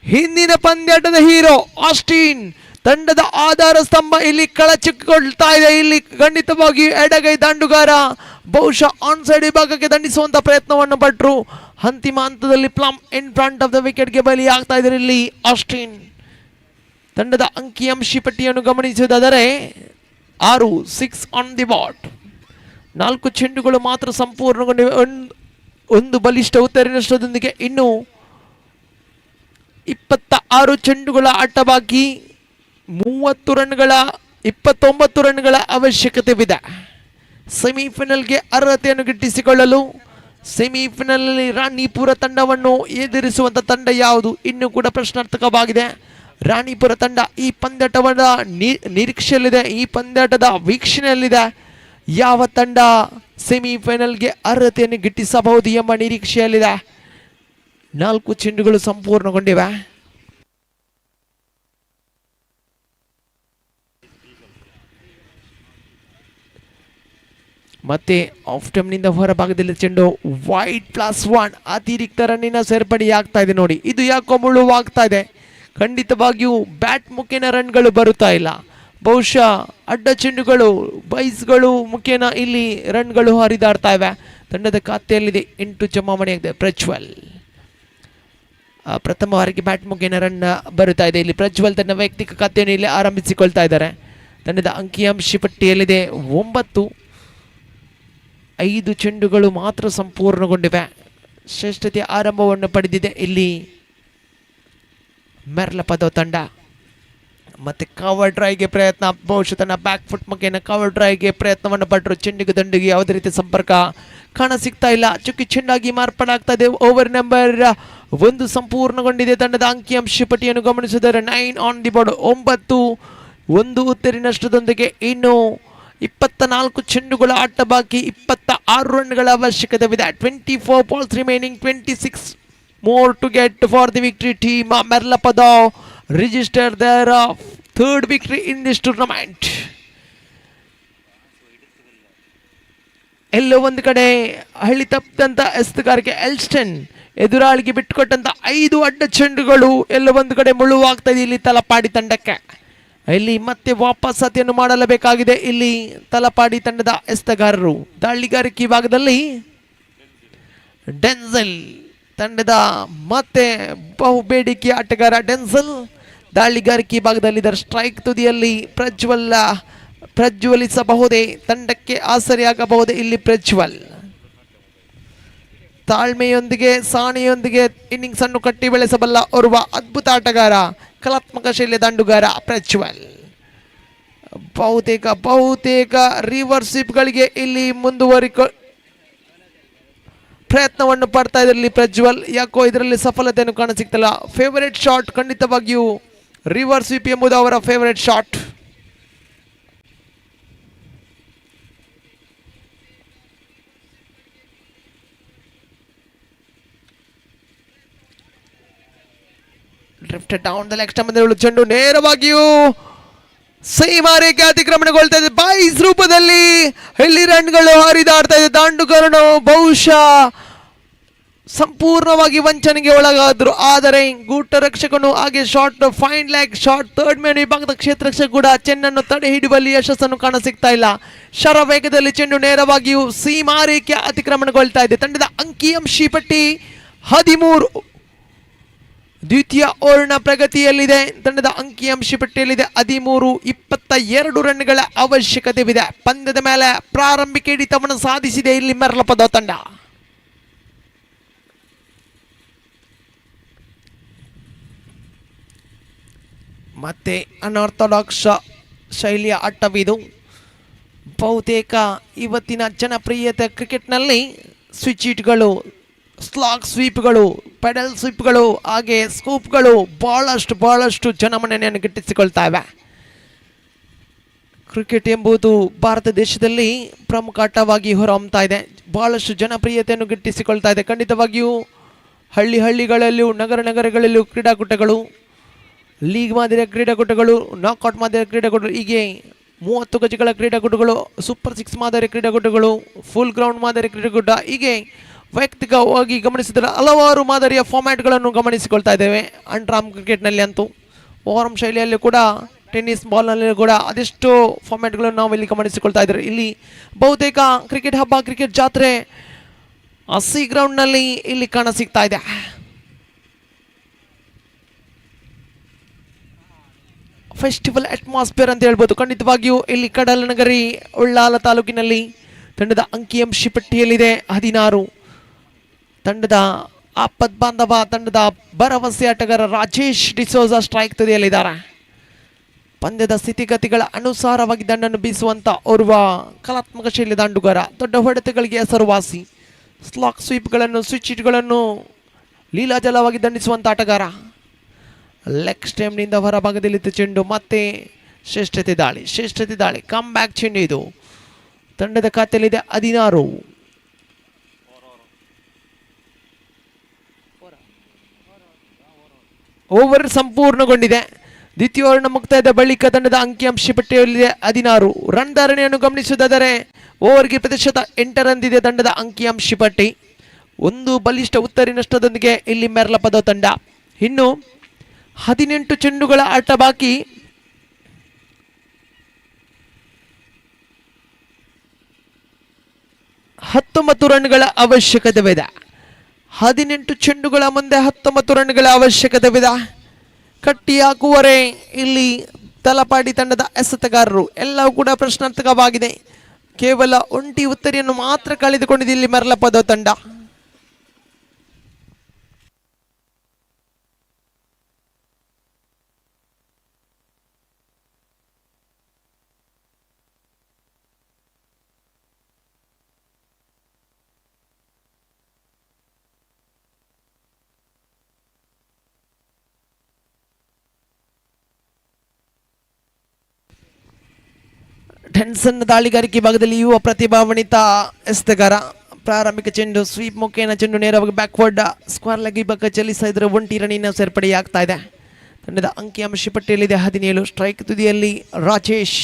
ಹಿಂದಿನ ಪಂದ್ಯಾಟದ ಹೀರೋ ಆಸ್ಟಿನ್ ತಂಡದ ಆಧಾರ ಸ್ತಂಭ ಇಲ್ಲಿ ಕಳಚಿಕೊಳ್ತಾ ಇದೆ. ಇಲ್ಲಿ ಖಂಡಿತವಾಗಿ ಎಡಗೈ ದಾಂಡುಗಾರ ಬಹುಶಃ ಆನ್ ಸೈಡ್ ವಿಭಾಗಕ್ಕೆ ದಂಡಿಸುವಂತ ಪ್ರಯತ್ನವನ್ನು ಪಟ್ಟರು. ಅಂತಿಮ ಹಂತದಲ್ಲಿ plum in front of the ವಿಕೆಟ್ಗೆ ಬಲಿಯಾಗ್ತಾ ಇದ್ದಾರೆ ಇಲ್ಲಿ ಆಸ್ಟಿನ್. ತಂಡದ ಅಂಕಿಅಂಶ ಪಟ್ಟಿಯನ್ನು ಗಮನಿಸುವುದಾದರೆ 6 ಆನ್ ದಿ ಬಾಟ್. 4 ಚೆಂಡುಗಳು ಮಾತ್ರ ಸಂಪೂರ್ಣಗೊಂಡಿವೆ. ಒಂದು ಬಲಿಷ್ಠ ಉತ್ತರ ನಷ್ಟದೊಂದಿಗೆ ಇನ್ನು 26 ಚೆಂಡುಗಳ ಆಟ ಬಾಕಿ. 29 ರನ್ಗಳ ಅವಶ್ಯಕತೆವಿದೆ ಸೆಮಿಫೈನಲ್ಗೆ ಅರ್ಹತೆಯನ್ನು ಗಿಟ್ಟಿಸಿಕೊಳ್ಳಲು. ಸೆಮಿಫೈನಲ್ನಲ್ಲಿ ರಾಣಿಪುರ ತಂಡವನ್ನು ಎದುರಿಸುವಂತ ತಂಡ ಯಾವುದು ಇನ್ನೂ ಕೂಡ ಪ್ರಶ್ನಾರ್ಥಕವಾಗಿದೆ. ರಾಣಿಪುರ ತಂಡ ಈ ಪಂದ್ಯಾಟದ ನಿರೀಕ್ಷೆಯಲ್ಲಿದೆ, ಈ ಪಂದ್ಯಾಟದ ವೀಕ್ಷಣೆಯಲ್ಲಿದೆ. ಯಾವ ತಂಡ ಸೆಮಿಫೈನಲ್ಗೆ ಅರ್ಹತೆಯನ್ನು ಗಿಟ್ಟಿಸಬಹುದು ಎಂಬ ನಿರೀಕ್ಷೆಯಲ್ಲಿದೆ. 4 ಚೆಂಡುಗಳು ಸಂಪೂರ್ಣಗೊಂಡಿವೆ. ಮತ್ತೆ ಆಫ್ ಟೈಮ್ನಿಂದ ಹೊರಭಾಗದಲ್ಲಿ ಚೆಂಡು ವೈಡ್ +1 ಅತಿರಿಕ್ತ ರನ್ನಿನ ಸೇರ್ಪಡೆಯಾಗ್ತಾ ಇದೆ ನೋಡಿ. ಇದು ಯಾಕೋ ಮುಳುವಾಗ್ತಾ ಇದೆ. ಖಂಡಿತವಾಗಿಯೂ ಬ್ಯಾಟ್ ಮುಖೇನ ರನ್ಗಳು ಬರುತ್ತಾ ಇಲ್ಲ. ಬಹುಶಃ ಅಡ್ಡ ಚೆಂಡುಗಳು ಬೈಸ್ಗಳು ಮುಖೇನ ಇಲ್ಲಿ ರನ್ಗಳು ಹರಿದಾಡ್ತಾ ಇವೆ. ತಂಡದ ಖಾತೆಯಲ್ಲಿದೆ 8 ಜಮಾವಣೆಯಾಗಿದೆ. ಪ್ರಜ್ವಲ್ ಪ್ರಥಮ ಬಾರಿಗೆ ಬ್ಯಾಟ್ ಮುಖೇನ ರನ್ ಬರುತ್ತಾ ಇದೆ. ಇಲ್ಲಿ ಪ್ರಜ್ವಲ್ ತನ್ನ ವೈಯಕ್ತಿಕ ಖಾತೆಯನ್ನು ಇಲ್ಲಿ ಆರಂಭಿಸಿಕೊಳ್ತಾ ಇದ್ದಾರೆ. ತಂಡದ ಅಂಕಿಅಂಶ ಪಟ್ಟಿಯಲ್ಲಿದೆ 9. 5 ಚೆಂಡುಗಳು ಮಾತ್ರ ಸಂಪೂರ್ಣಗೊಂಡಿವೆ. ಶ್ರೇಷ್ಠತೆಯ ಆರಂಭವನ್ನು ಪಡೆದಿದೆ ಇಲ್ಲಿ ಮೆರ್ಲಪದ ತಂಡ. ಮತ್ತೆ ಕವರ್ ಡ್ರೈಗೆ ಪ್ರಯತ್ನ, ಬಹುಶಃ ತನ್ನ ಬ್ಯಾಕ್ ಫುಟ್ ಮುಖೇನ ಕವರ್ ಡ್ರೈಗೆ ಪ್ರಯತ್ನವನ್ನು ಪಟ್ಟರು. ಚೆಂಡಿಗೆ ದಂಡಿಗೆ ಯಾವುದೇ ರೀತಿ ಸಂಪರ್ಕ ಕಾಣ ಸಿಗ್ತಾ ಇಲ್ಲ. ಚುಕ್ಕಿ ಚೆಂಡಾಗಿ ಮಾರ್ಪಾಡಾಗ್ತಾ ಇದೆ. Over number 1 ಸಂಪೂರ್ಣಗೊಂಡಿದೆ. ತಂಡದ ಅಂಕಿಅಂಶ ಪಟ್ಟಿಯನ್ನು ಗಮನಿಸಿದರೆ 9 ಆನ್ ದಿ ಬೋರ್ಡ್. 9 1 ಉತ್ತರಿ ನಷ್ಟದೊಂದಿಗೆ ಇನ್ನು 24 ಚೆಂಡುಗಳ ಆಟ ಬಾಕಿ. 26 ರನ್ಗಳ ಅವಶ್ಯಕತೆವಿದೆ. 24 balls remaining, 26 more to get for the victory team. Merlapada register their third victory in this tournament. ಎಲ್ಲೋ ಒಂದು ಕಡೆ ಹಳ್ಳಿ ತಪ್ಪದಂತ ಎಸ್ತುಗಾರಿಕೆ ಎಲ್ಸ್ಟನ್ ಎದುರಾಳಿಗೆ ಬಿಟ್ಟುಕೊಟ್ಟಂತ 5 ಅಡ್ಡ ಚೆಂಡುಗಳು ಎಲ್ಲ ಒಂದು ಕಡೆ ಮುಳುವಾಗ್ತಾ ಇದೆ ಇಲ್ಲಿ ತಲಪಾಡಿ ತಂಡಕ್ಕೆ. ಇಲ್ಲಿ ಮತ್ತೆ ವಾಪಸ್ ಸತಿಯನ್ನು ಮಾಡಲೇಬೇಕಾಗಿದೆ ಇಲ್ಲಿ ತಲಪಾಡಿ ತಂಡದ ಎಸ್ತಗಾರರು. ದಾಳಿಗಾರಿಕೆ ಭಾಗದಲ್ಲಿ ಡೆನ್ಸೆಲ್ ತಂಡದ ಮತ್ತೆ ಬಹುಬೇಡಿಕೆ ಆಟಗಾರ ಡೆನ್ಸೆಲ್ ದಾಳಿಗಾರಿಕೆ ಭಾಗದಲ್ಲಿದ್ದಾರೆ. ಸ್ಟ್ರೈಕ್ ತುದಿಯಲ್ಲಿ ಪ್ರಜ್ವಲಿಸಬಹುದೇ, ತಂಡಕ್ಕೆ ಆಸರೆಯಾಗಬಹುದೇ ಇಲ್ಲಿ ಪ್ರಜ್ವಲ್. ತಾಳ್ಮೆಯೊಂದಿಗೆ ಸಾಣೆಯೊಂದಿಗೆ ಇನ್ನಿಂಗ್ಸ್ ಅನ್ನು ಕಟ್ಟಿ ಬೆಳೆಸಬಲ್ಲ ಓರ್ವ ಅದ್ಭುತ ಆಟಗಾರ, ಕಲಾತ್ಮಕ ಶೈಲಿಯ ದಂಡುಗಾರ ಪ್ರಜ್ವಲ್. ಬಹುತೇಕ ರಿವರ್ಸ್ ಸ್ವೀಪ್ಗಳಿಗೆ ಇಲ್ಲಿ ಪ್ರಯತ್ನವನ್ನು ಪಡ್ತಾ ಇದ್ರಲ್ಲಿ ಪ್ರಜ್ವಲ್. ಯಾಕೋ ಇದರಲ್ಲಿ ಸಫಲತೆಯನ್ನು ಕಾಣಸಿಗ್ತಲ್ಲ. ಫೇವರೇಟ್ ಶಾಟ್ ಖಂಡಿತವಾಗಿಯೂ ರಿವರ್ಸ್ ಸ್ವೀಪ್ ಎಂಬುದು ಅವರ favourite shot. Drifted down the leg stump ಚೆಂಡು ನೇರವಾಗಿಯೂ ಸೀಮಾರೇಖೆ ಅತಿಕ್ರಮಣಗೊಳ್ತಾ ಇದೆ. ಬಾಯ್ಸ್ ರೂಪದಲ್ಲಿ ಇಲ್ಲಿ ರನ್ಗಳು ಹರಿದಾಡ್ತಾ ಇದೆ. ದಾಂಡುಗಾರನು ಬಹುಶಃ ಸಂಪೂರ್ಣವಾಗಿ ವಂಚನೆಗೆ ಒಳಗಾದ್ರು. ಆದರೆ ಗೂಟ ರಕ್ಷಕನು ಹಾಗೆ short fine leg short third man ವಿಭಾಗದ ಕ್ಷೇತ್ರ ರಕ್ಷಕ ಕೂಡ ಚೆಂಡನ್ನು ತಡೆ ಹಿಡಿಯುವಲ್ಲಿ ಯಶಸ್ಸನ್ನು ಕಾಣಸಿಗ್ತಾ ಇಲ್ಲ. ಶರವೇಗದಲ್ಲಿ ಚೆಂಡು ನೇರವಾಗಿಯೂ ಸೀಮಾರೇಖೆ ಅತಿಕ್ರಮಣಗೊಳ್ತಾ ಇದೆ. ತಂಡದ ಅಂಕಿಅಂಶಿ ಪಟ್ಟಿ 13. ದ್ವಿತೀಯ ಓವರ್ನ ಪ್ರಗತಿಯಲ್ಲಿದೆ. ತಂಡದ ಅಂಕಿಅಂಶ ಪಟ್ಟಿಯಲ್ಲಿದೆ 13. 22 ರನ್ಗಳ ಅವಶ್ಯಕತೆವಿದೆ. ಪಂದ್ಯದ ಮೇಲೆ ಪ್ರಾರಂಭಿಕ ಹಿಡಿತವನ್ನು ಸಾಧಿಸಿದೆ ಇಲ್ಲಿ ಮೆರ್ಲಪದ ತಂಡ. ಮತ್ತೆ ಅನ್ಆರ್ಥೋಡಾಕ್ಸ್ ಶೈಲಿಯ ಆಟವಿದು. ಬಹುತೇಕ ಇವತ್ತಿನ ಜನಪ್ರಿಯತೆ ಕ್ರಿಕೆಟ್ನಲ್ಲಿ ಸ್ವಿಚ್ ಹಿಟ್ಗಳು, ಸ್ಲಾಗ್ ಸ್ವೀಪ್ಗಳು, ಪೆಡಲ್ ಸ್ವೀಪ್ಗಳು ಹಾಗೆ ಸ್ಕೂಪ್ಗಳು ಬಹಳಷ್ಟು ಜನಮನ್ನಣೆಯನ್ನು ಗಿಟ್ಟಿಸಿಕೊಳ್ತಾವೆ. ಕ್ರಿಕೆಟ್ ಎಂಬುದು ಭಾರತ ದೇಶದಲ್ಲಿ ಪ್ರಮುಖ ಆಟವಾಗಿ ಹೊರಹೊಮ್ಮತಾ ಇದೆ. ಬಹಳಷ್ಟು ಜನಪ್ರಿಯತೆಯನ್ನು ಗಿಟ್ಟಿಸಿಕೊಳ್ತಾ ಇದೆ. ಖಂಡಿತವಾಗಿಯೂ ಹಳ್ಳಿಗಳಲ್ಲೂ ನಗರಗಳಲ್ಲೂ ಕ್ರೀಡಾಕೂಟಗಳು, ಲೀಗ್ ಮಾದರಿಯ ಕ್ರೀಡಾಕೂಟಗಳು, ನಾಕ್ಔಟ್ ಮಾದರಿಯ ಕ್ರೀಡಾಕೂಟಗಳು, ಹೀಗೆ 30 ಗಜಗಳ ಕ್ರೀಡಾಕೂಟಗಳು, ಸೂಪರ್ 6 ಮಾದರಿಯ ಕ್ರೀಡಾಕೂಟಗಳು, ಫುಲ್ ಗ್ರೌಂಡ್ ಮಾದರಿಯ ಕ್ರೀಡಾಕೂಟ, ಹೀಗೆ ವೈಯಕ್ತಿಕವಾಗಿ ಗಮನಿಸಿದರೆ ಹಲವಾರು ಮಾದರಿಯ ಫಾರ್ಮ್ಯಾಟ್ಗಳನ್ನು ಗಮನಿಸಿಕೊಳ್ತಾ ಇದ್ದೇವೆ. ಅಂಡ್ರಾಮ್ ಕ್ರಿಕೆಟ್ನಲ್ಲಿ ಅಂತೂ ಓವರ್ಆರ್ಮ್ ಶೈಲಿಯಲ್ಲಿ ಕೂಡ, ಟೆನ್ನಿಸ್ ಬಾಲ್ನಲ್ಲಿ ಕೂಡ ಅದೆಷ್ಟೋ ಫಾರ್ಮ್ಯಾಟ್ಗಳನ್ನು ನಾವು ಇಲ್ಲಿ ಗಮನಿಸಿಕೊಳ್ತಾ ಇದ್ದೇವೆ. ಇಲ್ಲಿ ಬಹುತೇಕ ಕ್ರಿಕೆಟ್ ಹಬ್ಬ, ಕ್ರಿಕೆಟ್ ಜಾತ್ರೆ ಹಸಿ ಗ್ರೌಂಡ್ನಲ್ಲಿ ಇಲ್ಲಿ ಕಾಣಸಿಗ್ತಾ ಇದೆ. ಫೆಸ್ಟಿವಲ್ ಅಟ್ಮಾಸ್ಫಿಯರ್ ಅಂತ ಹೇಳ್ಬೋದು. ಖಂಡಿತವಾಗಿಯೂ ಇಲ್ಲಿ ಕಡಲನಗರಿ ಉಳ್ಳಾಲ ತಾಲೂಕಿನಲ್ಲಿ ತಂಡದ ಅಂಕಿಅಂಶಿ ಪಟ್ಟಿಯಲ್ಲಿದೆ 16. ತಂಡದ ಆಪತ್ ಬಾಂಧವ, ತಂಡದ ಭರವಸೆ ಆಟಗಾರ ರಾಜೇಶ್ ಡಿಸೋಜಾ ಸ್ಟ್ರೈಕ್ ತುದಿಯಲ್ಲಿದ್ದಾರೆ. ಪಂದ್ಯದ ಸ್ಥಿತಿಗತಿಗಳ ಅನುಸಾರವಾಗಿ ದಂಡನ್ನು ಬೀಸುವಂತ ಓರ್ವ ಕಲಾತ್ಮಕ ಶೈಲಿ ದಾಂಡುಗಾರ, ದೊಡ್ಡ ಹೊಡೆತಗಳಿಗೆ ಹೆಸರುವಾಸಿ, ಸ್ಲಾಕ್ ಸ್ವೀಪ್ಗಳನ್ನು, ಸ್ವಿಚ್ ಹಿಟ್ಗಳನ್ನು ಲೀಲಾಜಲವಾಗಿ ದಂಡಿಸುವಂತ ಆಟಗಾರ. ಲೆಗ್ ಸ್ಟೆಮ್ನಿಂದ ಹೊರಭಾಗದಲ್ಲಿದ್ದ ಚೆಂಡು ಮತ್ತೆ ಶ್ರೇಷ್ಠತೆ ದಾಳಿ ಕಮ್ ಬ್ಯಾಕ್ ಚೆಂಡು. ಇದು ತಂಡದ ಖಾತೆಯಲ್ಲಿದೆ 16. ಓವರ್ ಸಂಪೂರ್ಣಗೊಂಡಿದೆ. ದ್ವಿತೀಯ ಓವರ್ನ ಮುಕ್ತಾಯದ ಬಳಿಕ ತಂಡದ ಅಂಕಿಅಂಶ ಪಟ್ಟಿಯಲ್ಲಿದೆ 16. ರನ್ ಧಾರಣೆಯನ್ನು ಗಮನಿಸುವುದಾದರೆ ಓವರ್ಗೆ ಪ್ರತಿಶತ 8 ರನ್ ತಂಡದ ಅಂಕಿಅಂಶ ಪಟ್ಟಿ. ಒಂದು ಬಲಿಷ್ಠ ಉತ್ತರಿ ನಷ್ಟದೊಂದಿಗೆ ಇಲ್ಲಿ ಮೆರ್ಲಪದ ತಂಡ. ಇನ್ನು 18 ಚೆಂಡುಗಳ ಆಟ ಬಾಕಿ. 19 ರನ್ಗಳ ಅವಶ್ಯಕತೆವಿದೆ. 18 ಚೆಂಡುಗಳ ಮುಂದೆ 19 ರನ್ಗಳ ಅವಶ್ಯಕತೆವಿದೆ. ಕಟ್ಟಿ ಹಾಕುವರೆ ಇಲ್ಲಿ ತಲಪಾಡಿ ತಂಡದ ಎಸೆತಗಾರರು. ಎಲ್ಲವೂ ಕೂಡ ಪ್ರಶ್ನಾರ್ಥಕವಾಗಿದೆ. ಕೇವಲ ಒಂಟಿ ಉತ್ತರಿಯನ್ನು ಮಾತ್ರ ಕಳೆದುಕೊಂಡಿದೆ ಇಲ್ಲಿ ಮೆರ್ಲಪದ ತಂಡ. ಟೆನ್ಸನ್ ದಾಳಿಗಾರಿಕೆ ಭಾಗದಲ್ಲಿ ಯುವ ಪ್ರತಿಭಾನ್ವಿತ ಎಸೆತಗಾರ. ಪ್ರಾರಂಭಿಕ ಚೆಂಡು ಸ್ವೀಪ್ ಮುಖೇನ ಚೆಂಡು ನೇರವಾಗಿ ಬ್ಯಾಕ್ವರ್ಡ್ ಸ್ಕ್ವೇರ್ ಲೆಗ್ ವಿಭಾಗ ಚಲಿಸ್ತಾ ಇದ್ರೆ ಒಂಟಿ ರನ್ನಿನ ಸೇರ್ಪಡೆಯಾಗ್ತಾ ಇದೆ. ತಂಡದ ಅಂಕಿಅಂಶ ಪಟ್ಟಿಯಲ್ಲಿದೆ 17. ಸ್ಟ್ರೈಕ್ ತುದಿಯಲ್ಲಿ ರಾಜೇಶ್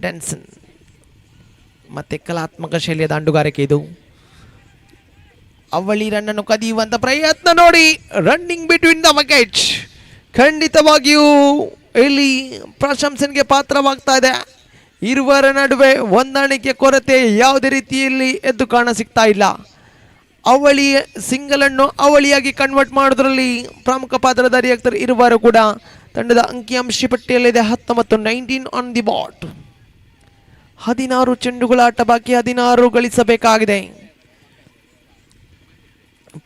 ಟೆನ್ಸನ್. ಮತ್ತೆ ಕಲಾತ್ಮಕ ಶೈಲಿಯ ದಾಂಡುಗಾರಿಕೆ ಇದು. ಅವಳಿ ರನ್ನನ್ನು ಕದಿಯುವಂತ ಪ್ರಯತ್ನ ನೋಡಿ, ರನ್ನಿಂಗ್ ಬಿಟ್ವೀನ್ ದ ವಿಕೆಟ್. ಖಂಡಿತವಾಗಿಯೂ ಇಲ್ಲಿ ಪ್ರಶಂಸನೆಗೆ ಪಾತ್ರವಾಗ್ತಾ ಇದೆ. ಇರುವರ ನಡುವೆ ಹೊಂದಾಣಿಕೆ ಕೊರತೆ ಯಾವುದೇ ರೀತಿಯಲ್ಲಿ ಎದ್ದು ಕಾಣ ಸಿಗ್ತಾ ಇಲ್ಲ. ಅವಳಿ ಸಿಂಗಲ್ ಅನ್ನು ಅವಳಿಯಾಗಿ ಕನ್ವರ್ಟ್ ಮಾಡೋದ್ರಲ್ಲಿ ಪ್ರಮುಖ ಪಾತ್ರಧಾರಿಯಾಗ್ತಾರೆ. ಇರುವರು ಕೂಡ ತಂಡದ ಅಂಕಿಅಂಶ ಪಟ್ಟಿಯಲ್ಲಿದೆ 19 ಆನ್ ದಿ ಬಾಟ್. 16 ಚೆಂಡುಗಳ ಆಟ ಬಾಕಿ, 16 ಗಳಿಸಬೇಕಾಗಿದೆ.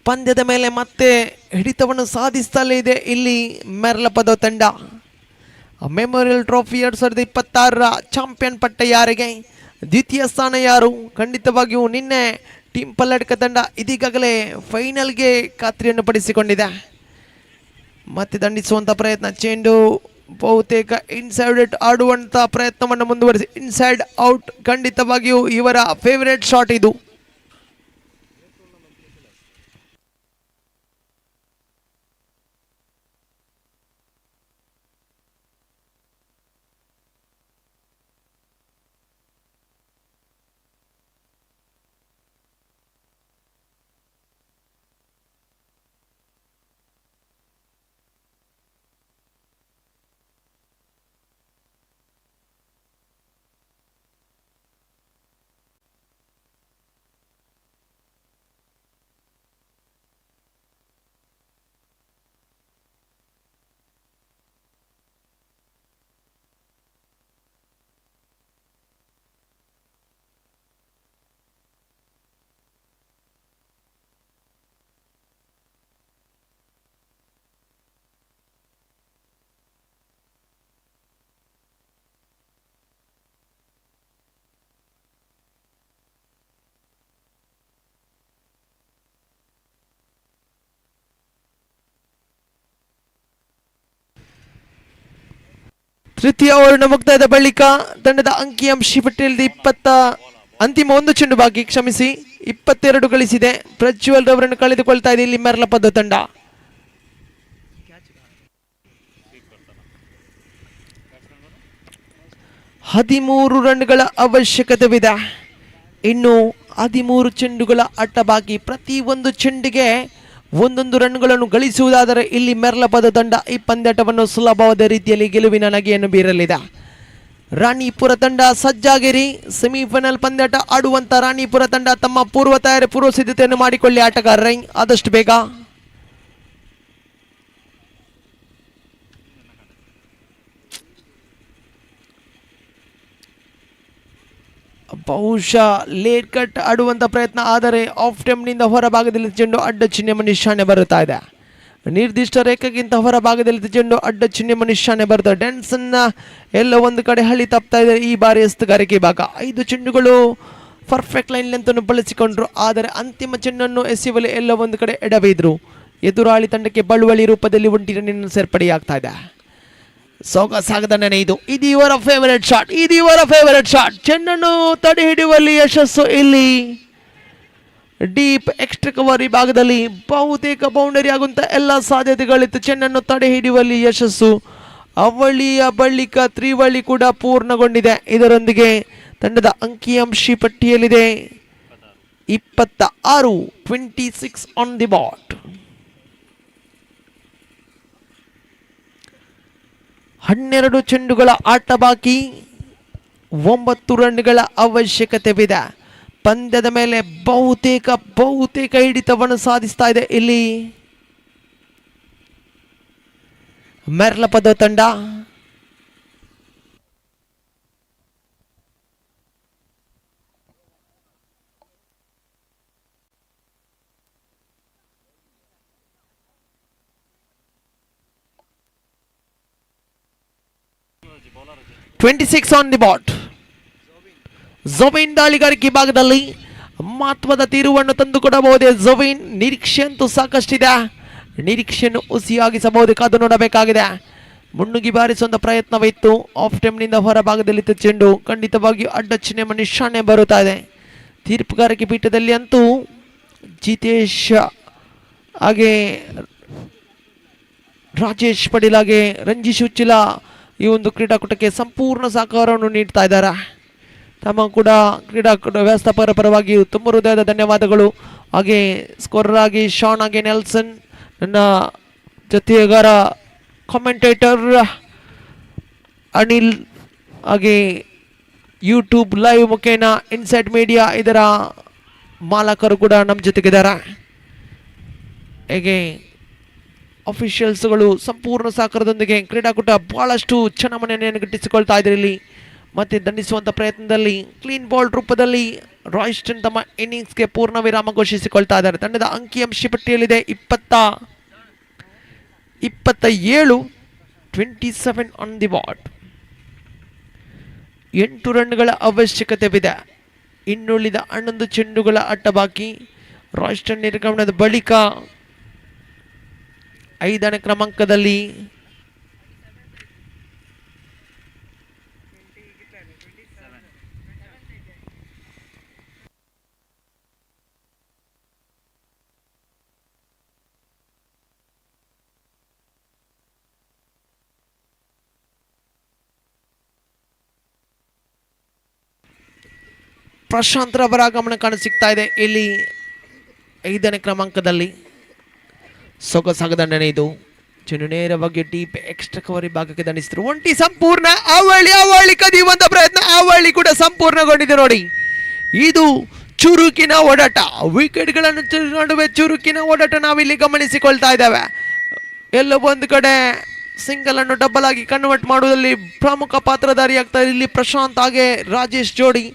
ಪಂದ್ಯದ ಮೇಲೆ ಮತ್ತೆ ಹಿಡಿತವನ್ನು ಸಾಧಿಸ್ತಲೇ ಇದೆ ಇಲ್ಲಿ ಮೆರ್ಲಪದ ತಂಡ. ಮೆಮೋರಿಯಲ್ ಟ್ರೋಫಿ 2026 ಚಾಂಪಿಯನ್ ಪಟ್ಟ ಯಾರಿಗೆ, ದ್ವಿತೀಯ ಸ್ಥಾನ ಯಾರು? ಖಂಡಿತವಾಗಿಯೂ ನಿನ್ನೆ ಟೀಮ್ ಪಲ್ಲಡ್ಕ ತಂಡ ಇದೀಗಾಗಲೇ ಫೈನಲ್ಗೆ ಖಾತ್ರಿಯನ್ನು ಪಡಿಸಿಕೊಂಡಿದೆ. ಮತ್ತೆ ದಂಡಿಸುವಂಥ ಪ್ರಯತ್ನ, ಚೆಂಡು ಬಹುತೇಕ ಇನ್ಸೈಡ್ ಆಡುವಂಥ ಪ್ರಯತ್ನವನ್ನು ಮುಂದುವರಿಸಿ, ಇನ್ಸೈಡ್ ಔಟ್. ಖಂಡಿತವಾಗಿಯೂ ಇವರ ಫೇವರೇಟ್ ಶಾಟ್ ಇದು. ತೃತೀಯ ಓವರ್ನ ಮುಕ್ತಾಯದ ಬಳಿಕ ತಂಡದ ಅಂಕಿಅಂಶ ಪಟ್ಟಿಯಲ್ಲಿ ಅಂತಿಮ ಒಂದು ಚೆಂಡು ಬಾಕಿ, ಕ್ಷಮಿಸಿ 22 ಗಳಿಸಿದೆ. ಪ್ರಜ್ವಲ್ ರವರನ್ನು ಕಳೆದುಕೊಳ್ತಾ ಇದೆ ಇಲ್ಲಿ ಮೆರ್ಲಪದ ತಂಡ. ಹದಿಮೂರು ರನ್ಗಳ ಅವಶ್ಯಕತೆವಿದೆ. ಇನ್ನು 13 ಚೆಂಡುಗಳ ಆಟ ಬಾಕಿ. ಪ್ರತಿ ಒಂದು ಚೆಂಡಿಗೆ ಒಂದೊಂದು ರನ್ಗಳನ್ನು ಗಳಿಸುವುದಾದರೆ ಇಲ್ಲಿ ಮೆರ್ಲಪದ ತಂಡ ಈ ಪಂದ್ಯಾಟವನ್ನು ಸುಲಭವಾದ ರೀತಿಯಲ್ಲಿ ಗೆಲುವಿನ ನಗೆಯನ್ನು ಬೀರಲಿದೆ. ರಾಣಿಪುರ ತಂಡ ಸಜ್ಜಾಗಿರಿ. ಸೆಮಿಫೈನಲ್ ಪಂದ್ಯಾಟ ಆಡುವಂತ ರಾಣಿಪುರ ತಂಡ ತಮ್ಮ ಪೂರ್ವ ಸಿದ್ಧತೆಯನ್ನು ಮಾಡಿಕೊಳ್ಳಿ ಆಟಗಾರರೈ, ಆದಷ್ಟು ಬೇಗ. ಬಹುಶಃ ಲೇಟ್ ಕಟ್ ಆಡುವಂತ ಪ್ರಯತ್ನ, ಆದರೆ ಆಫ್ ಟೈಮ್ನಿಂದ ಹೊರಭಾಗದಲ್ಲಿ ಚೆಂಡು ಅಡ್ಡ ಚಿಹ್ನೆ ನಿಶಾನೆ ಬರುತ್ತಾ ಇದೆ. ನಿರ್ದಿಷ್ಟ ರೇಖೆಗಿಂತ ಹೊರಭಾಗದಲ್ಲಿ ಚೆಂಡು ಅಡ್ಡ ಚಿಹ್ನೆ ನಿಶಾನೆ ಬರುತ್ತೆ. ಡ್ಯಾನ್ಸನ್ ಎಲ್ಲ ಒಂದು ಕಡೆ ಹಳಿ ತಪ್ತಾ ಇದೆ ಈ ಬಾರಿ ಎಸ್ತುಗಾರಿಕೆ ಭಾಗ. 5 ಚೆಂಡುಗಳು ಪರ್ಫೆಕ್ಟ್ ಲೈನ್ ಲೆಂತನ್ನು ಬಳಸಿಕೊಂಡ್ರು, ಆದರೆ ಅಂತಿಮ ಚೆಂಡನ್ನು ಎಸೆಯುವಲ್ಲಿ ಎಲ್ಲ ಒಂದು ಕಡೆ ಎಡವಿದ್ರು. ಎದುರಾಳಿ ತಂಡಕ್ಕೆ ಬಳುವಳಿ ರೂಪದಲ್ಲಿ ಒಂಟಿ ರನ್ನಿನ ಸೇರ್ಪಡೆಯಾಗ್ತಾ ಇದೆ. ಸೊಗಸಾಗದ ನೆನೆ ಇದು. ಇದು ಇವರ ಫೇವರೇಟ್ ಶಾಟ್. ಚೆಂಡನ್ನು ತಡೆ ಹಿಡಿಯುವಲ್ಲಿ ಯಶಸ್ಸು ಇಲ್ಲಿ. ಡೀಪ್ ಎಕ್ಸ್ಟ್ರಾ ಕವರ್ ಭಾಗದಲ್ಲಿ ಬಹುತೇಕ ಬೌಂಡರಿ ಆಗುವಂತ ಎಲ್ಲ ಸಾಧ್ಯತೆಗಳಿತ್ತು. ಚೆಂಡನ್ನು ತಡೆ ಹಿಡಿಯುವಲ್ಲಿ ಯಶಸ್ಸು. ಅವಳಿಯ ಬಳಿಕ ತ್ರಿವಳಿ ಕೂಡ ಪೂರ್ಣಗೊಂಡಿದೆ. ಇದರೊಂದಿಗೆ ತಂಡದ ಅಂಕಿಅಂಶ ಪಟ್ಟಿಯಲ್ಲಿದೆ 26 ಆನ್ ದಿ ಬಾಟ್. 12 ಚೆಂಡುಗಳ ಆಟ ಬಾಕಿ, 9 ರನ್ಗಳ ಅವಶ್ಯಕತೆವಿದೆ. ಪಂದ್ಯದ ಮೇಲೆ ಬಹುತೇಕ ಹಿಡಿತವನ್ನು ಸಾಧಿಸ್ತಾ ಇದೆ ಇಲ್ಲಿ ಮೆರ್ಲಪದ ತಂಡ. On the board. ಝೊವಿನ್ ದಾಳಿಗಾರಿಕೆ ಭಾಗದಲ್ಲಿ ಮಹತ್ವದ ತೀರುವನ್ನು ತಂದುಕೊಡಬಹುದೇ ಝೊವಿನ್? ನಿರೀಕ್ಷೆ ಅಂತೂ ಸಾಕಷ್ಟಿದೆ. ನಿರೀಕ್ಷೆಯನ್ನು ಹುಸಿಯಾಗಿಸಬಹುದು, ಕಾದು ನೋಡಬೇಕಾಗಿದೆ. ಮುನ್ನುಗ್ಗಿ ಬಾರಿಸುವಂತ ಪ್ರಯತ್ನವಿತ್ತು. ಆಫ್ ಟೈಮ್ನಿಂದ ಹೊರಭಾಗದಲ್ಲಿತ್ತು ಚೆಂಡು. ಖಂಡಿತವಾಗಿಯೂ ಅಡ್ಡ ಚಿಹ್ನೆ ನಿಶಾನೆ ಬರುತ್ತಾ ಇದೆ. ತೀರ್ಪುಗಾರಿಕೆ ಪೀಠದಲ್ಲಿ ಅಂತೂ ಜಿತೇಶ್ ಹಾಗೆ ರಾಜೇಶ್ ಪಡೀಲ್ ಹಾಗೆ ರಂಜಿಶ್ ಉಚ್ಚಿಲ ಈ ಒಂದು ಕ್ರೀಡಾಕೂಟಕ್ಕೆ ಸಂಪೂರ್ಣ ಸಹಕಾರವನ್ನು ನೀಡ್ತಾ ಇದ್ದಾರೆ. ತಮ್ಮ ಕೂಡ ಕ್ರೀಡಾಕೂಟ ವ್ಯವಸ್ಥಾಪಕರ ಪರವಾಗಿ ತುಂಬ ಹೃದಯದ ಧನ್ಯವಾದಗಳು. ಹಾಗೆ ಸ್ಕೋರರ್ ಆಗಿ ಶಾನ್ ಹಾಗೆ ನೆಲ್ಸನ್, ನನ್ನ ಜೊತೆಗಾರ ಕಾಮೆಂಟೇಟರ್ ಅನಿಲ್, ಹಾಗೆ ಯೂಟ್ಯೂಬ್ ಲೈವ್ ಮುಖೇನ ಇನ್ಸೈಟ್ ಮೀಡಿಯಾ ಇದರ ಮಾಲಕರು ಕೂಡ ನಮ್ಮ ಜೊತೆಗಿದ್ದಾರೆ. ಹೇಗೆ ಅಫಿಷಿಯಲ್ಸ್ಗಳು ಸಂಪೂರ್ಣ ಸಹಕಾರದೊಂದಿಗೆ ಕ್ರೀಡಾಕೂಟ ಬಹಳಷ್ಟು ಚನ್ನಮನೆಯನ್ನು ಗಿಟ್ಟಿಸಿಕೊಳ್ತಾ ಇದ್ದಾರೆ ಇಲ್ಲಿ. ಮತ್ತೆ ದಂಡಿಸುವಂಥ ಪ್ರಯತ್ನದಲ್ಲಿ ಕ್ಲೀನ್ ಬಾಲ್ ರೂಪದಲ್ಲಿ ರಾಯ್ಸ್ಟನ್ ತಮ್ಮ ಇನ್ನಿಂಗ್ಸ್ಗೆ ಪೂರ್ಣ ವಿರಾಮ ಘೋಷಿಸಿಕೊಳ್ತಾ ಇದ್ದಾರೆ. ತಂಡದ ಅಂಕಿಅಂಶ ಪಟ್ಟಿಯಲ್ಲಿದೆ 27 27 ಆನ್ ದಿ ಬಾಟ್. 8 ರನ್ಗಳ ಅವಶ್ಯಕತೆವಿದೆ. ಇನ್ನುಳಿದ 11 ಚೆಂಡುಗಳ ಆಟ ಬಾಕಿ. ರಾಯ್ಸ್ಟನ್ ನಿರ್ಗಮನದ ಬಳಿಕ 5ನೇ ಕ್ರಮಾಂಕದಲ್ಲಿ ಪ್ರಶಾಂತ್ ರವರ ಆಗಮನ ಕಾಣಸಿಗ್ತಾ ಇದೆ. ಇಲ್ಲಿ 5ನೇ ಕ್ರಮಾಂಕದಲ್ಲಿ ಸೊಗಸಾಗ ದಂಡನೆ ಇದು. ಚೆಂಡು ನೇರವಾಗಿ ಡೀಪ್ ಎಕ್ಸ್ಟ್ರಾ ಕವರಿ ಭಾಗಕ್ಕೆ ದಂಡಿಸಿದ್ರು. ಒಂಟಿ ಸಂಪೂರ್ಣ ಅವಳಿ ಕದಿಯುವಂತ ಪ್ರಯತ್ನ. ಅವಳಿ ಕೂಡ ಸಂಪೂರ್ಣಗೊಂಡಿದೆ ನೋಡಿ. ಇದು ಚುರುಕಿನ ಓಡಾಟ, ವಿಕೆಟ್ಗಳ ನಡುವೆ ಚುರುಕಿನ ಓಡಾಟ ನಾವಿಲ್ಲಿ ಗಮನಿಸಿಕೊಳ್ತಾ ಇದ್ದೇವೆ. ಎಲ್ಲೋ ಒಂದು ಕಡೆ ಸಿಂಗಲ್ ಅನ್ನು ಡಬಲ್ ಆಗಿ ಕನ್ವರ್ಟ್ ಮಾಡುವುದರಲ್ಲಿ ಪ್ರಮುಖ ಪಾತ್ರಧಾರಿಯಾಗ್ತಾರೆ ಇಲ್ಲಿ ಪ್ರಶಾಂತ್ ಹಾಗೆ ರಾಜೇಶ್ ಜೋಡಿ.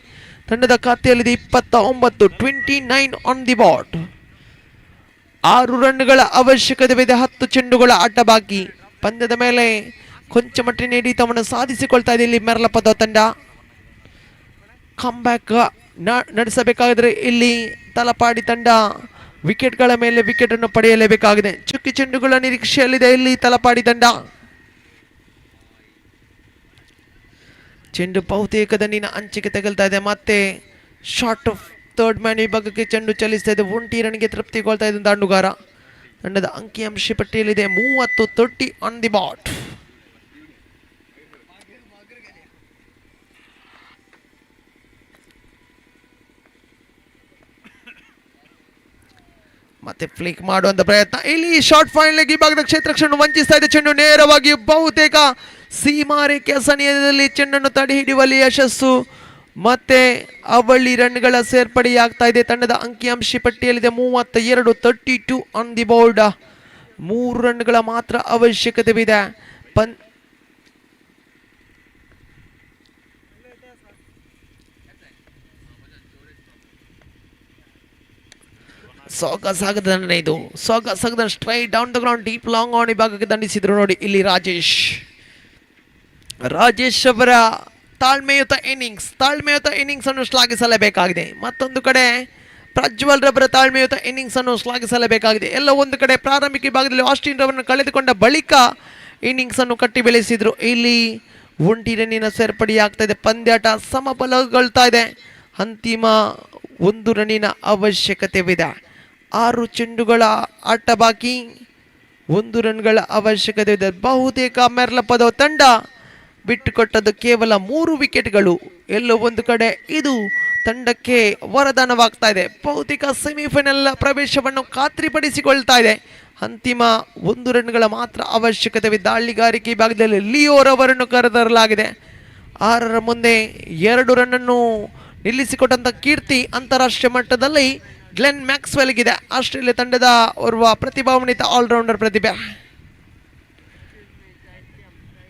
ತಂಡದ ಖಾತೆಯಲ್ಲಿದೆ 29 ಆನ್ ದಿ ಬಾಟ್. 6 ರನ್ಗಳ ಅವಶ್ಯಕತೆವಿದೆ. 10 ಚೆಂಡುಗಳ ಆಟ ಬಾಕಿ. ಪಂದ್ಯದ ಮೇಲೆ ಕೊಂಚ ಮಟ್ಟಿನ ಹಿಡಿತವನ್ನು ಸಾಧಿಸಿಕೊಳ್ತಾ ಇದೆ ಇಲ್ಲಿ ಮೆರ್ಲಪದ ತಂಡ. ಕಮ್ಬ್ಯಾಕ್ ನಡೆಸಬೇಕಾದ್ರೆ ಇಲ್ಲಿ ತಲಪಾಡಿ ತಂಡ ವಿಕೆಟ್ಗಳ ಮೇಲೆ ವಿಕೆಟ್ ಅನ್ನು ಪಡೆಯಲೇಬೇಕಾಗಿದೆ. ಚುಕ್ಕಿ ಚೆಂಡುಗಳ ನಿರೀಕ್ಷೆಯಲ್ಲಿದೆ ಇಲ್ಲಿ ತಲಪಾಡಿ ತಂಡ. ಚೆಂಡು ಬಹುತೇಕ ದಂಡಿನ ಅಂಚಿಗೆ ತಗಲ್ತಾ ಇದೆ. ಮತ್ತೆ ಶಾರ್ಟ್ ಆಫ್ ಥರ್ಡ್ ಮ್ಯಾನ್ ವಿಭಾಗಕ್ಕೆ ಚೆಂಡು ಚಲಿಸ್ತಾ ಇದೆ. 1 ರನ್ಗೆ ತೃಪ್ತಿಗೊಳ್ತಾ ಇದೆ ದಾಂಡುಗಾರ. ತಂಡದ ಅಂಕಿಅಂಶ ಪಟ್ಟಿಯಲ್ಲಿದೆ 30 ಆನ್ ದಿ ಬಾಟ್. ಮತ್ತೆ ಫ್ಲಿಕ್ ಮಾಡುವಂತ ಪ್ರಯತ್ನ. ಇಲ್ಲಿ ಶಾರ್ಟ್ ಫೈನ್ ಲೆಗ್ ವಿಭಾಗದ ಕ್ಷೇತ್ರ ರಕ್ಷಣೆ ವಂಚಿಸ್ತಾ ಇದೆ. ಚೆಂಡು ನೇರವಾಗಿ ಬಹುತೇಕ ಸೀಮಾರೇಖೆಯ ಸನಿಹದಲ್ಲಿ ಚೆಂಡನ್ನು ತಡೆ ಹಿಡಿಯುವಲ್ಲಿ ಯಶಸ್ಸು. ಮತ್ತೆ ಅವಳಿ ರನ್ಗಳ ಸೇರ್ಪಡೆಯಾಗ್ತಾ ಇದೆ. ತಂಡದ ಅಂಕಿಅಂಶ ಪಟ್ಟಿಯಲ್ಲಿದೆ 32 ಆನ್ ದಿ ಬೋರ್ಡ್. 3 ರನ್ಗಳ ಮಾತ್ರ ಅವಶ್ಯಕತೆವಿದೆ. ಸೊಗಸಾಗದ ಇದು ಸೊಗಸಾಗದ straight down the ground deep long on ವಿಭಾಗಕ್ಕೆ ದಂಡಿಸಿದ್ರು ನೋಡಿ ಇಲ್ಲಿ ರಾಜೇಶ್ ಅವರ ತಾಳ್ಮೆಯುತ ಇನ್ನಿಂಗ್ಸ್ ಅನ್ನು ಶ್ಲಾಘಿಸಲೇಬೇಕಾಗಿದೆ. ಮತ್ತೊಂದು ಕಡೆ ಪ್ರಜ್ವಲ್ ರವರ ತಾಳ್ಮೆಯುತ ಇನ್ನಿಂಗ್ಸ್ ಅನ್ನು ಶ್ಲಾಘಿಸಲೇಬೇಕಾಗಿದೆ. ಎಲ್ಲ ಒಂದು ಕಡೆ ಪ್ರಾರಂಭಿಕ ವಿಭಾಗದಲ್ಲಿ ಆಸ್ಟಿನ್ ರವರನ್ನು ಕಳೆದುಕೊಂಡ ಬಳಿಕ ಇನ್ನಿಂಗ್ಸ್ ಅನ್ನು ಕಟ್ಟಿ ಬೆಳೆಸಿದ್ರು. ಇಲ್ಲಿ 1 ರನ್ನಿನ ಸೇರ್ಪಡೆಯಾಗ್ತಾ ಇದೆ. ಪಂದ್ಯಾಟ ಸಮಬಲಗೊಳ್ತಾ ಇದೆ. ಅಂತಿಮ 1 ರನ್ನಿನ ಅವಶ್ಯಕತೆವಿದೆ. 6 ಚೆಂಡುಗಳ ಆಟ ಬಾಕಿ. 1 ರನ್ಗಳ ಅವಶ್ಯಕತೆ ಇದೆ. ಬಹುತೇಕ ಮೆರ್ಲಪದ ತಂಡ ಬಿಟ್ಟುಕೊಟ್ಟದ್ದು ಕೇವಲ 3 ವಿಕೆಟ್ಗಳು. ಎಲ್ಲೋ ಒಂದು ಕಡೆ ಇದು ತಂಡಕ್ಕೆ ವರದಾನವಾಗ್ತಾ ಇದೆ. ಬಹುತೇಕ ಸೆಮಿಫೈನಲ್ ಪ್ರವೇಶವನ್ನು ಖಾತ್ರಿಪಡಿಸಿಕೊಳ್ತಾ ಇದೆ. ಅಂತಿಮ 1 ರನ್ಗಳ ಮಾತ್ರ ಅವಶ್ಯಕತೆವಿದೆ. ದಾಳಿಗಾರಿಕೆ ವಿಭಾಗದಲ್ಲಿ ಲಿಯೋರವರನ್ನು ಕರೆತರಲಾಗಿದೆ. 6ರ ಮುಂದೆ 2 ರನ್ನನ್ನು ನಿಲ್ಲಿಸಿಕೊಟ್ಟಂಥ ಕೀರ್ತಿ ಅಂತಾರಾಷ್ಟ್ರೀಯ ಮಟ್ಟದಲ್ಲಿ ಗ್ಲೆನ್ ಮ್ಯಾಕ್ಸ್ವೆಲ್ಗಿದೆ. ಆಸ್ಟ್ರೇಲಿಯಾ ತಂಡದ ಓರ್ವ ಪ್ರತಿಭಾನ್ವಿತ ಆಲ್ರೌಂಡರ್ ಪ್ರತಿಭೆ.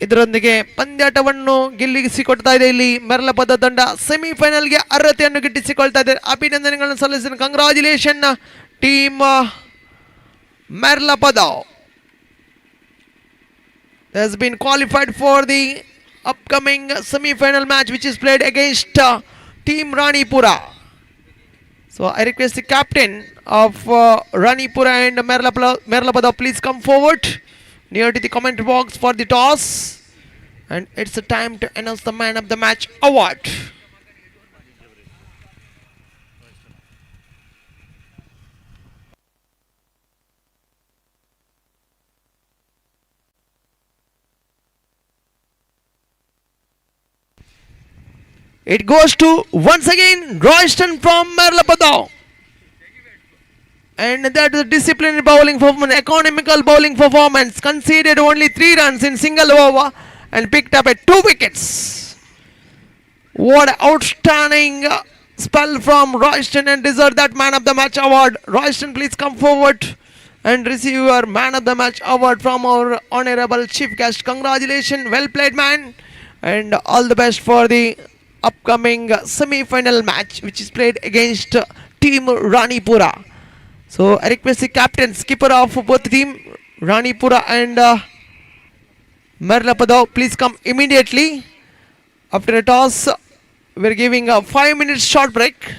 ಇದರೊಂದಿಗೆ ಪಂದ್ಯಾಟವನ್ನು ಗೆಲ್ಲಿಸಿಕೊಡ್ತಾ ಇದೆ ಇಲ್ಲಿ ಮೆರ್ಲಪದ ತಂಡ. ಸೆಮಿಫೈನಲ್ಗೆ ಅರ್ಹತೆಯನ್ನು ಗಿಟ್ಟಿಸಿಕೊಳ್ತಾ ಇದೆ. ಅಭಿನಂದನೆಗಳನ್ನು ಸಲ್ಲಿಸಿದ congratulation team Merlapada has been qualified for the upcoming semi-final match which is played against Team Ranipura. So I request the captain of Ranipura and Merlapada please come forward near to the comment box for the toss, and it's the time to announce the man of the match award. It goes to once again Royston from Merlapada. And that is disciplined bowling performance, economical bowling performance. Conceded only 3 runs in single over and picked up at 2 wickets. What outstanding spell from Royston and deserve that man of the match award. Royston, please come forward and receive your man of the match award from our honorable chief guest. Congratulations, well played, man, and all the best for the upcoming semi-final match, which is played against Team Ranipura. So I request the captain, skipper of both team, Ranipura and Merlapado, please come immediately. After a toss, we're giving a 5 minutes short break.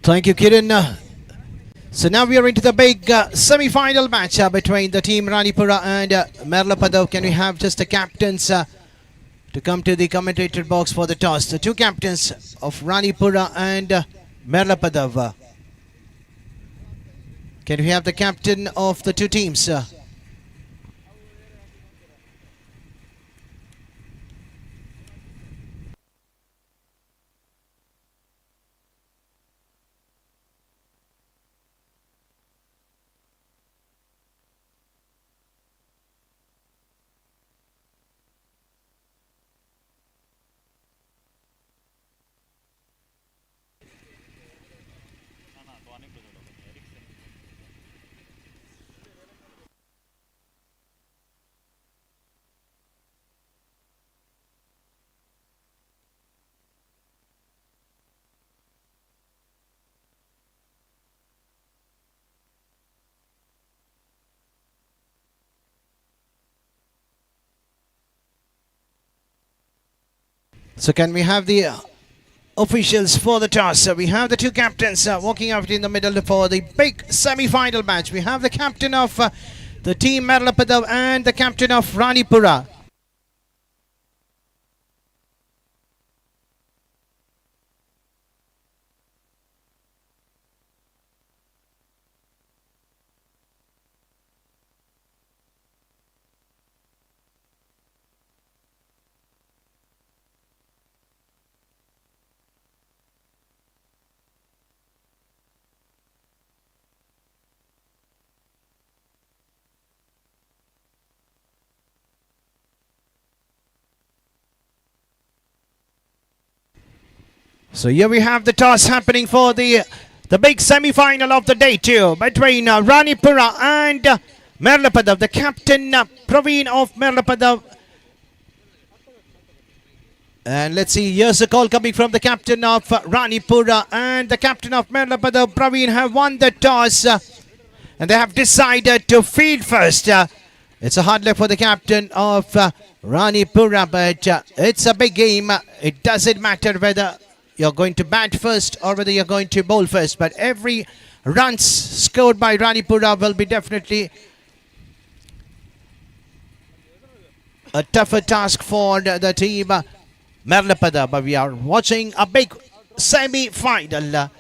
Thank you, Kiran. So now we are into the big semi-final match between the team Ranipura and Merlapadav. Can we have just the captains to come to the commentator box for the toss? The two captains of Ranipura and Merlapadav. Can we have the captain of the two teams? So can we have the officials for the toss? We have the two captains walking out in the middle for the big semi-final match. We have the captain of the team Merlapadav and the captain of Ranipura. So here we have the toss happening for the big semi-final of the day too, between Ranipura and Merlapadav. The captain Praveen of Merlapadav. And let's see, here's a call coming from the captain of Ranipura, and the captain of Merlapadav, Praveen, have won the toss and they have decided to field first. It's a hard luck for the captain of Ranipura, but it's a big game. It doesn't matter whether you're going to bat first or whether you're going to bowl first, but every runs scored by Ranipura will be definitely a tougher task for the team Merlapada, but we are watching a big semi-final.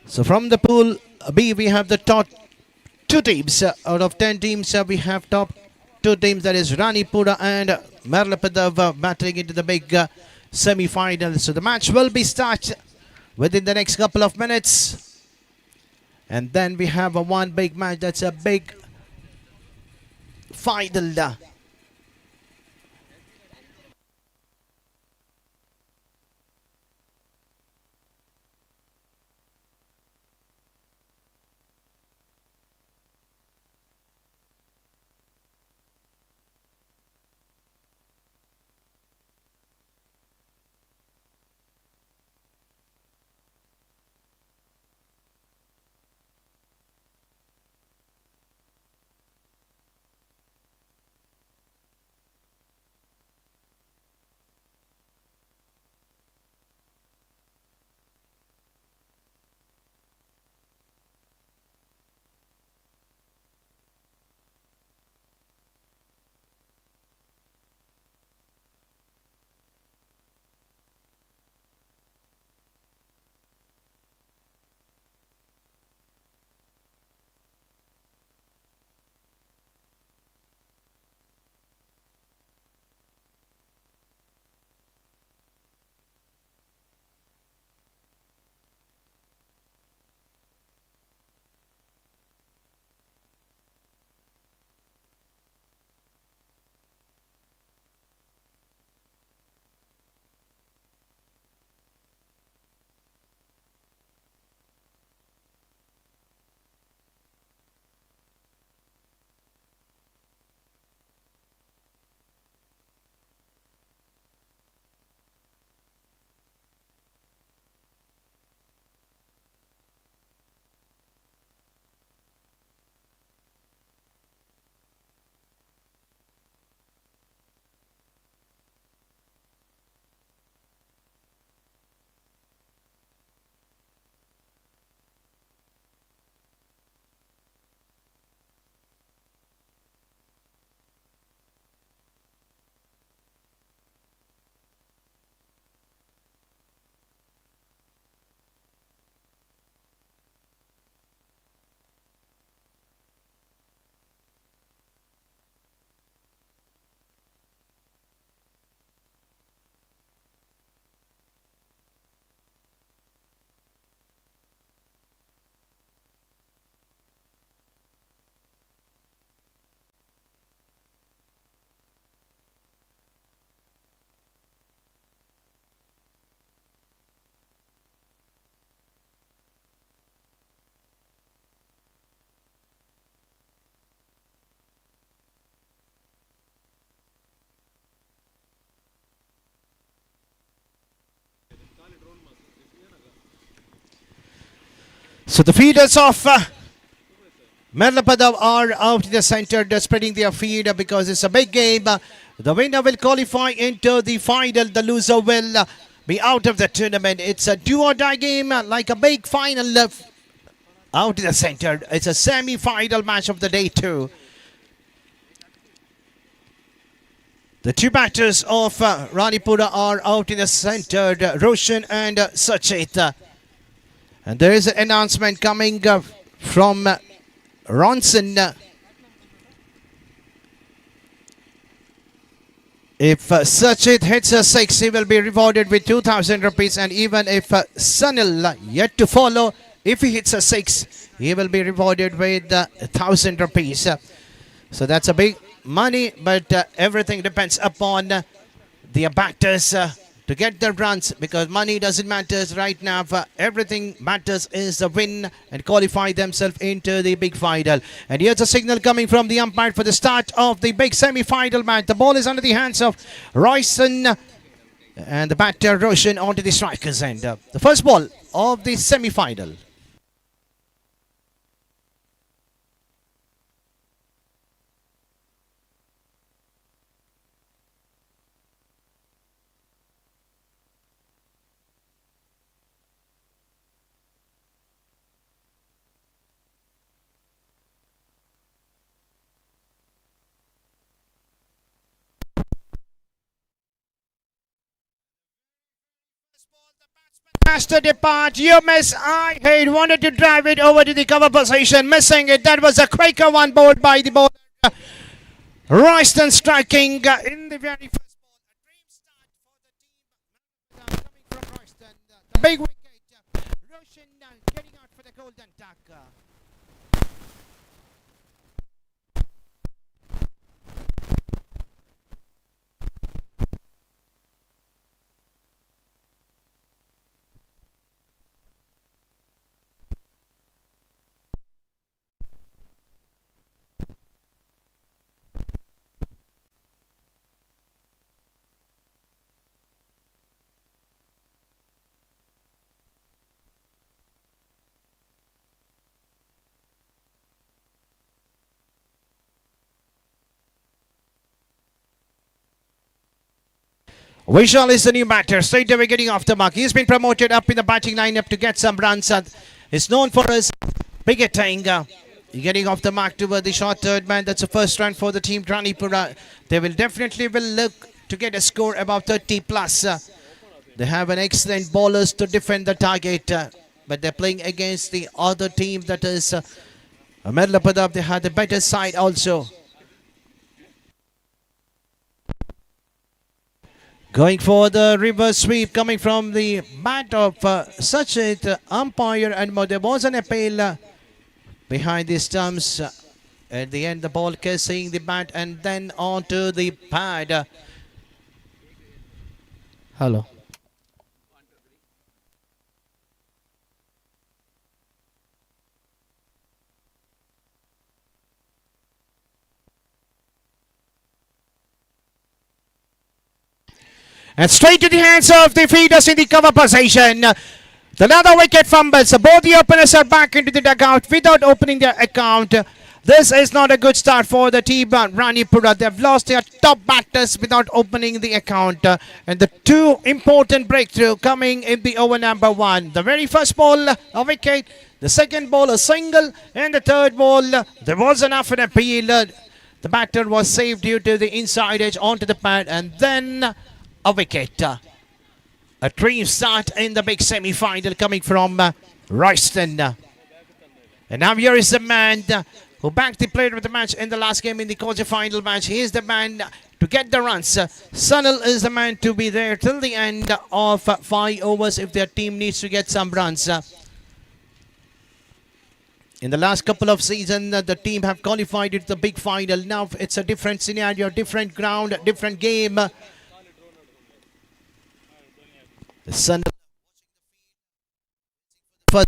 So from the pool B, we have the top two teams. Out of 10 teams, we have top two teams, that is Ranipura and Merlapada, battling into the big semi-final. So the match will be started within the next couple of minutes. And then we have a one big match, that's a big final. So the feeders of Merlapada are out in the center, they're spreading their feed because it's a big game. The winner will qualify into the final, the loser will be out of the tournament. It's a do or die game, like a big final out in the center. It's a semi-final match of the day 2. The two batters of Ranipura are out in the center, Roshan and Sachit. And there is an announcement coming from Ronson. If Sachit hits a 6, he will be rewarded with 2,000 rupees. And even if Sunil yet to follow, if he hits a 6, he will be rewarded with 1,000 rupees. So that's a big money, but everything depends upon the batters to get the runs, because money doesn't matter right now. Everything matters is the win and qualify themselves into the big final. And here's a signal coming from the umpire for the start of the big semi-final match. The ball is under the hands of Royson and the batter Roshan onto the strikers end. The first ball of the semi-final. Has to depart. You miss. I hate. Wanted to drive it over to the cover position. Missing it. That was a quicker one bowled by the bowler. Royston striking in the very first ball. A dream start for the team coming from Royston. The big wicket. Roshan getting out for the golden duck. Vishal is the new batter. Straight away getting off the mark. He's been promoted up in the batting lineup to get some runs. He's known for his picketing. Getting off the mark toward the short third man. That's the first run for the team Ranipura. They will definitely look to get a score above 30 plus. They have an excellent bowlers to defend the target. But they're playing against the other team, that is Merlapadab. They had the better side also. Going for the reverse sweep coming from the bat of Sachit, umpire, and there was an appeal behind the stumps. At the end, the ball kissing the bat and then onto the pad. Hello. And straight to the hands of the fielders in the cover position. Another wicket fumbles. Both the openers are back into the dugout without opening their account. This is not a good start for the team Ranipura. They've lost their top batters without opening the account. And the two important breakthrough coming in the over number one. The very first ball, a wicket. The second ball, a single. And the third ball, there was enough an appeal. The batter was saved due to the inside edge onto the pad. And then a wicket. A dream start in the big semi-final coming from Royston. And now here is the man who backed the player of the match in the last game in the quarter-final match. He is the man to get the runs. Sunil is the man to be there till the end of 5 overs if their team needs to get some runs. In the last couple of seasons, the team have qualified into the big final. Now it's a different scenario, different ground, different game. The Sun first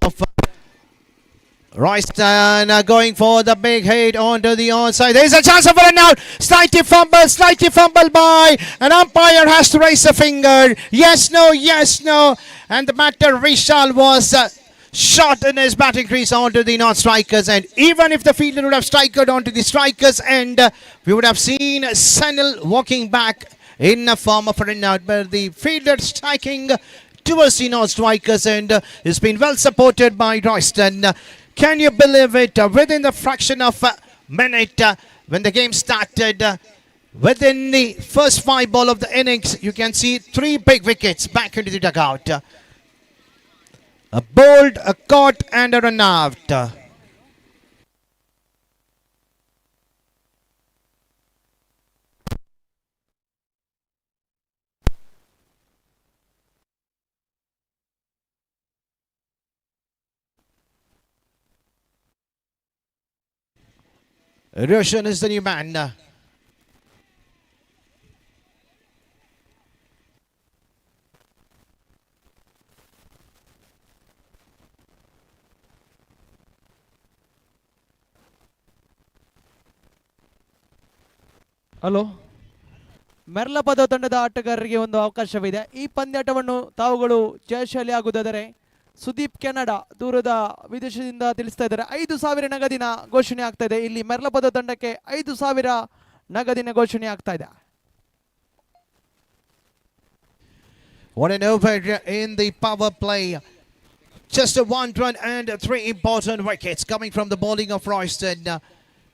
of Royston going for the big hit onto the onside. There is a chance of a run out. Slightly fumbled by an umpire has to raise a finger. Yes, no. And the batter Vishal was shot in his batting crease onto the non-strikers. And even if the fielder would have striker onto the strikers end, we would have seen Sanil walking back in a form of a run out, but the fielder striking towards the non-strikers and has been well supported by Royston. Can you believe it? Within the fraction of a minute when the game started, within the first 5 ball of the innings, you can see 3 big wickets back into the dugout. A bowled, a caught, and a run out. Roshan is the new man. Hello Merlapada ತಂಡದ ಆಟಗಾರರಿಗೆ ಒಂದು ಅವಕಾಶವಿದೆ. ಈ ಪಂದ್ಯಾಟವನ್ನು ತಾವುಗಳು ಜಯಶಾಲಿ ಆಗುವುದಾದರೆ Sudeep Canada ದೂರದ ವಿದೇಶದಿಂದ ತಿಳಿಸ್ತಾ ಇದ್ದಾರೆ 5,000 ನಗದಿನ ಘೋಷಣೆ ಆಗ್ತಾ ಇದೆ. ಇಲ್ಲಿ ಮೆರ್ಲಪದ ತಂಡಕ್ಕೆ 5,000 ನಗದಿನ ಘೋಷಣೆ ಆಗ್ತಾ ಇದೆ. What an over in the power play. Just a 1 run and 3 important wickets coming from the bowling of Royston.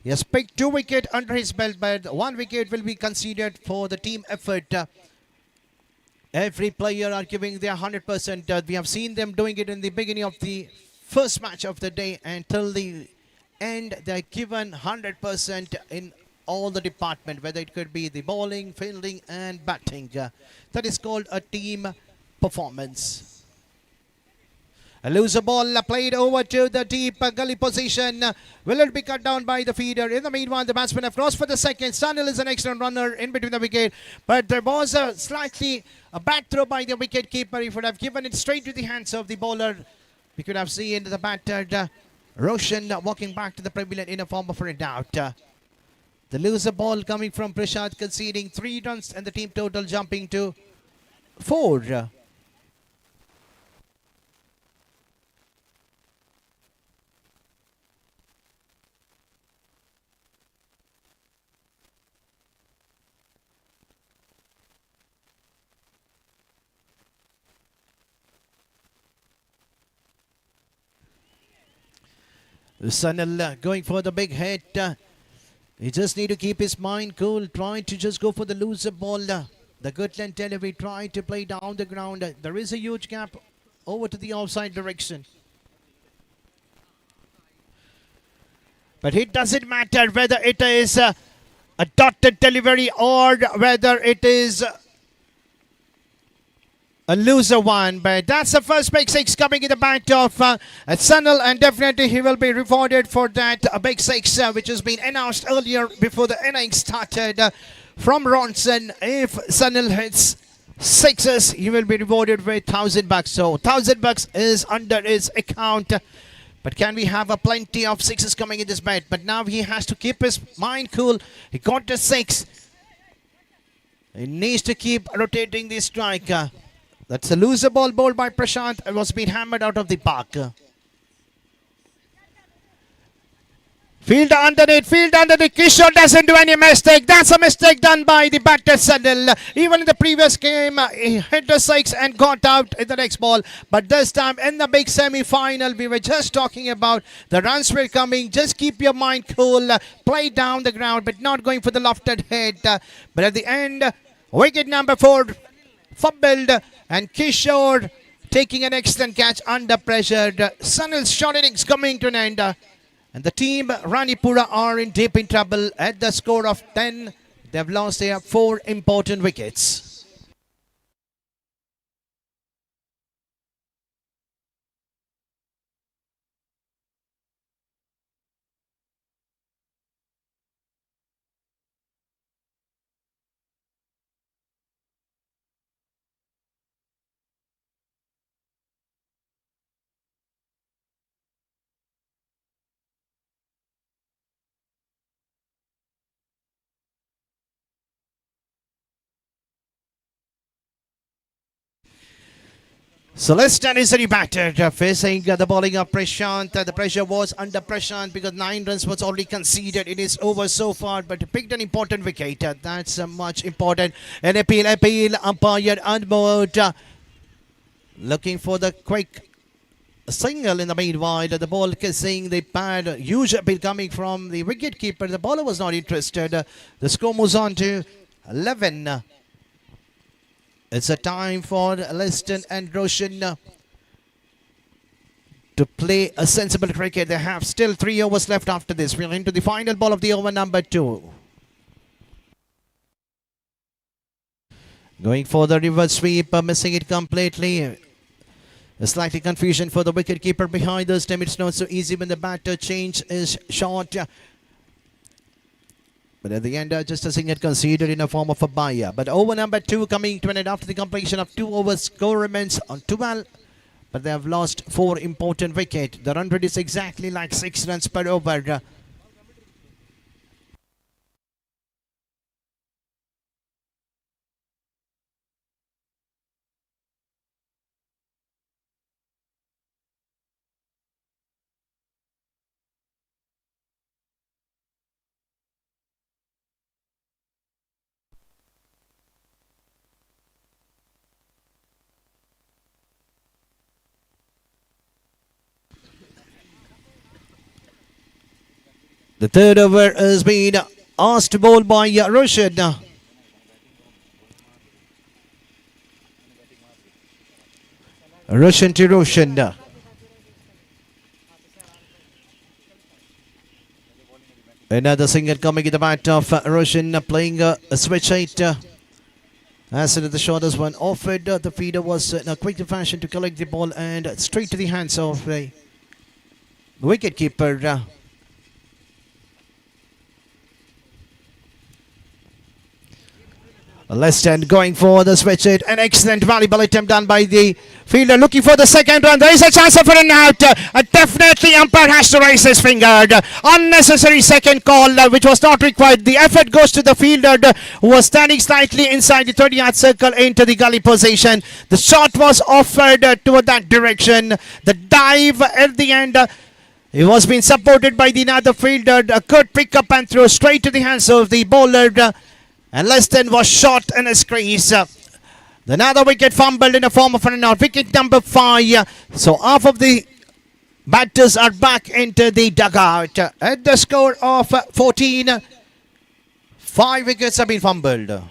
He has picked 2 wickets under his belt, but 1 wicket will be considered for the team effort. Every player are giving their 100%. We have seen them doing it in the beginning of the first match of the day until the end. They're given 100% in all the department, whether it could be the bowling, fielding and batting. That is called a team performance. A loser ball played over to the deep gully position. Will it be cut down by the feeder? In the meanwhile, the batsman have crossed for the second. Sunil is an excellent runner in between the wicket. But there was a slightly a bad throw by the wicket keeper. He would have given it straight to the hands of the bowler. We could have seen the batter Roshan walking back to the pavilion in a form of a doubt. The loser ball coming from Prashad conceding 3 runs and the team total jumping to 4. Sunil going for the big hit. He just need to keep his mind cool. Trying to just go for the loser ball. The good length delivery. Trying to play down the ground. There is a huge gap over to the outside direction. But it doesn't matter whether it is a dotted delivery or whether it is a loser one, but that's the first big 6 coming in the bat of Sunil, and definitely he will be rewarded for that big 6 which has been announced earlier before the innings started from Ronson. If Sunil hits 6s, he will be rewarded with $1,000. So $1,000 is under his account. But can we have a plenty of 6s coming in this bat? But now he has to keep his mind cool. He got the 6. He needs to keep rotating the striker. That's a loser ball bowled by Prashant. It was being hammered out of the park. Fielder underneath, Kishore doesn't do any mistake. That's a mistake done by the batter Sunil. Even in the previous game, he hit the 6 and got out in the next ball. But this time in the big semi-final, we were just talking about the runs were coming. Just keep your mind cool. Play down the ground, but not going for the lofted hit. But at the end, wicket number 4 fumbled, and Kishore taking an excellent catch under pressure. Sunil's short innings coming to an end. And the team Ranipura are in deep in trouble at the score of 10. They've lost their 4 important wickets. So let's stand is the batter facing the bowling of Prashant. The pressure was under Prashant because 9 runs was already conceded. It is over so far, but he picked an important wicket. That's much important. An appeal, umpire unmoved. Looking for the quick single in the meanwhile. The ball kissing the pad. Huge appeal coming from the wicket keeper. The bowler was not interested. The score moves on to 11. It's a time for Liston and Roshan to play a sensible cricket. They have still 3 overs left after this. We're into the final ball of the over number 2. Going for the reverse sweep, missing it completely. A slightly confusion for the wicket keeper behind us. It's not so easy when the batter change is short. But at the end, just a single conceded in a form of a bye. But over number 2 coming to an end after the completion of 2 overs. Score remains on 12. But they have lost 4 important wickets. The run rate is exactly like 6 runs per over. The third over has been asked to bowl by Roshan. Roshan to Roshan. Another single coming in the bat of Roshan playing a switch height. As the shortest one offered, the feeder was in a quick fashion to collect the ball and straight to the hands of the wicket keeper. Leston going for the switch hit. An excellent valuable attempt done by the fielder looking for the second run. There is a chance for an out. Definitely umpire has to raise his finger. Unnecessary second call which was not required. The effort goes to the fielder who was standing slightly inside the 30-yard circle into the gully position. The shot was offered toward that direction. The dive at the end. It was being supported by the another fielder. A good pick up and throw straight to the hands of the bowler. And Leston was shot in his crease. Another wicket fumbled in the form of an run out. Wicket number 5. So half of the batters are back into the dugout. At the score of 14, 5 wickets have been fumbled.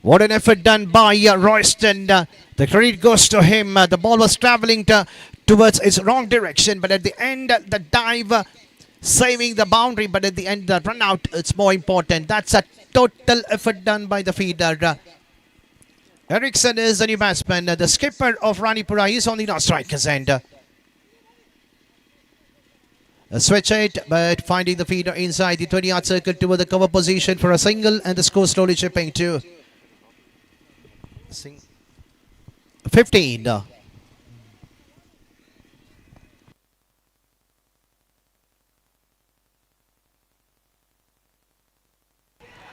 What an effort done by Royston. The credit goes to him. The ball was travelling towards its wrong direction, but at the end, the dive saving the boundary, but at the end, the run out, it's more important. That's a total effort done by the feeder. Eriksson is the new batsman. The skipper of Ranipura is on the non-strikers end. A switch hit, but finding the feeder inside the 20-yard circle toward the cover position for a single, and the score slowly chipping to 15.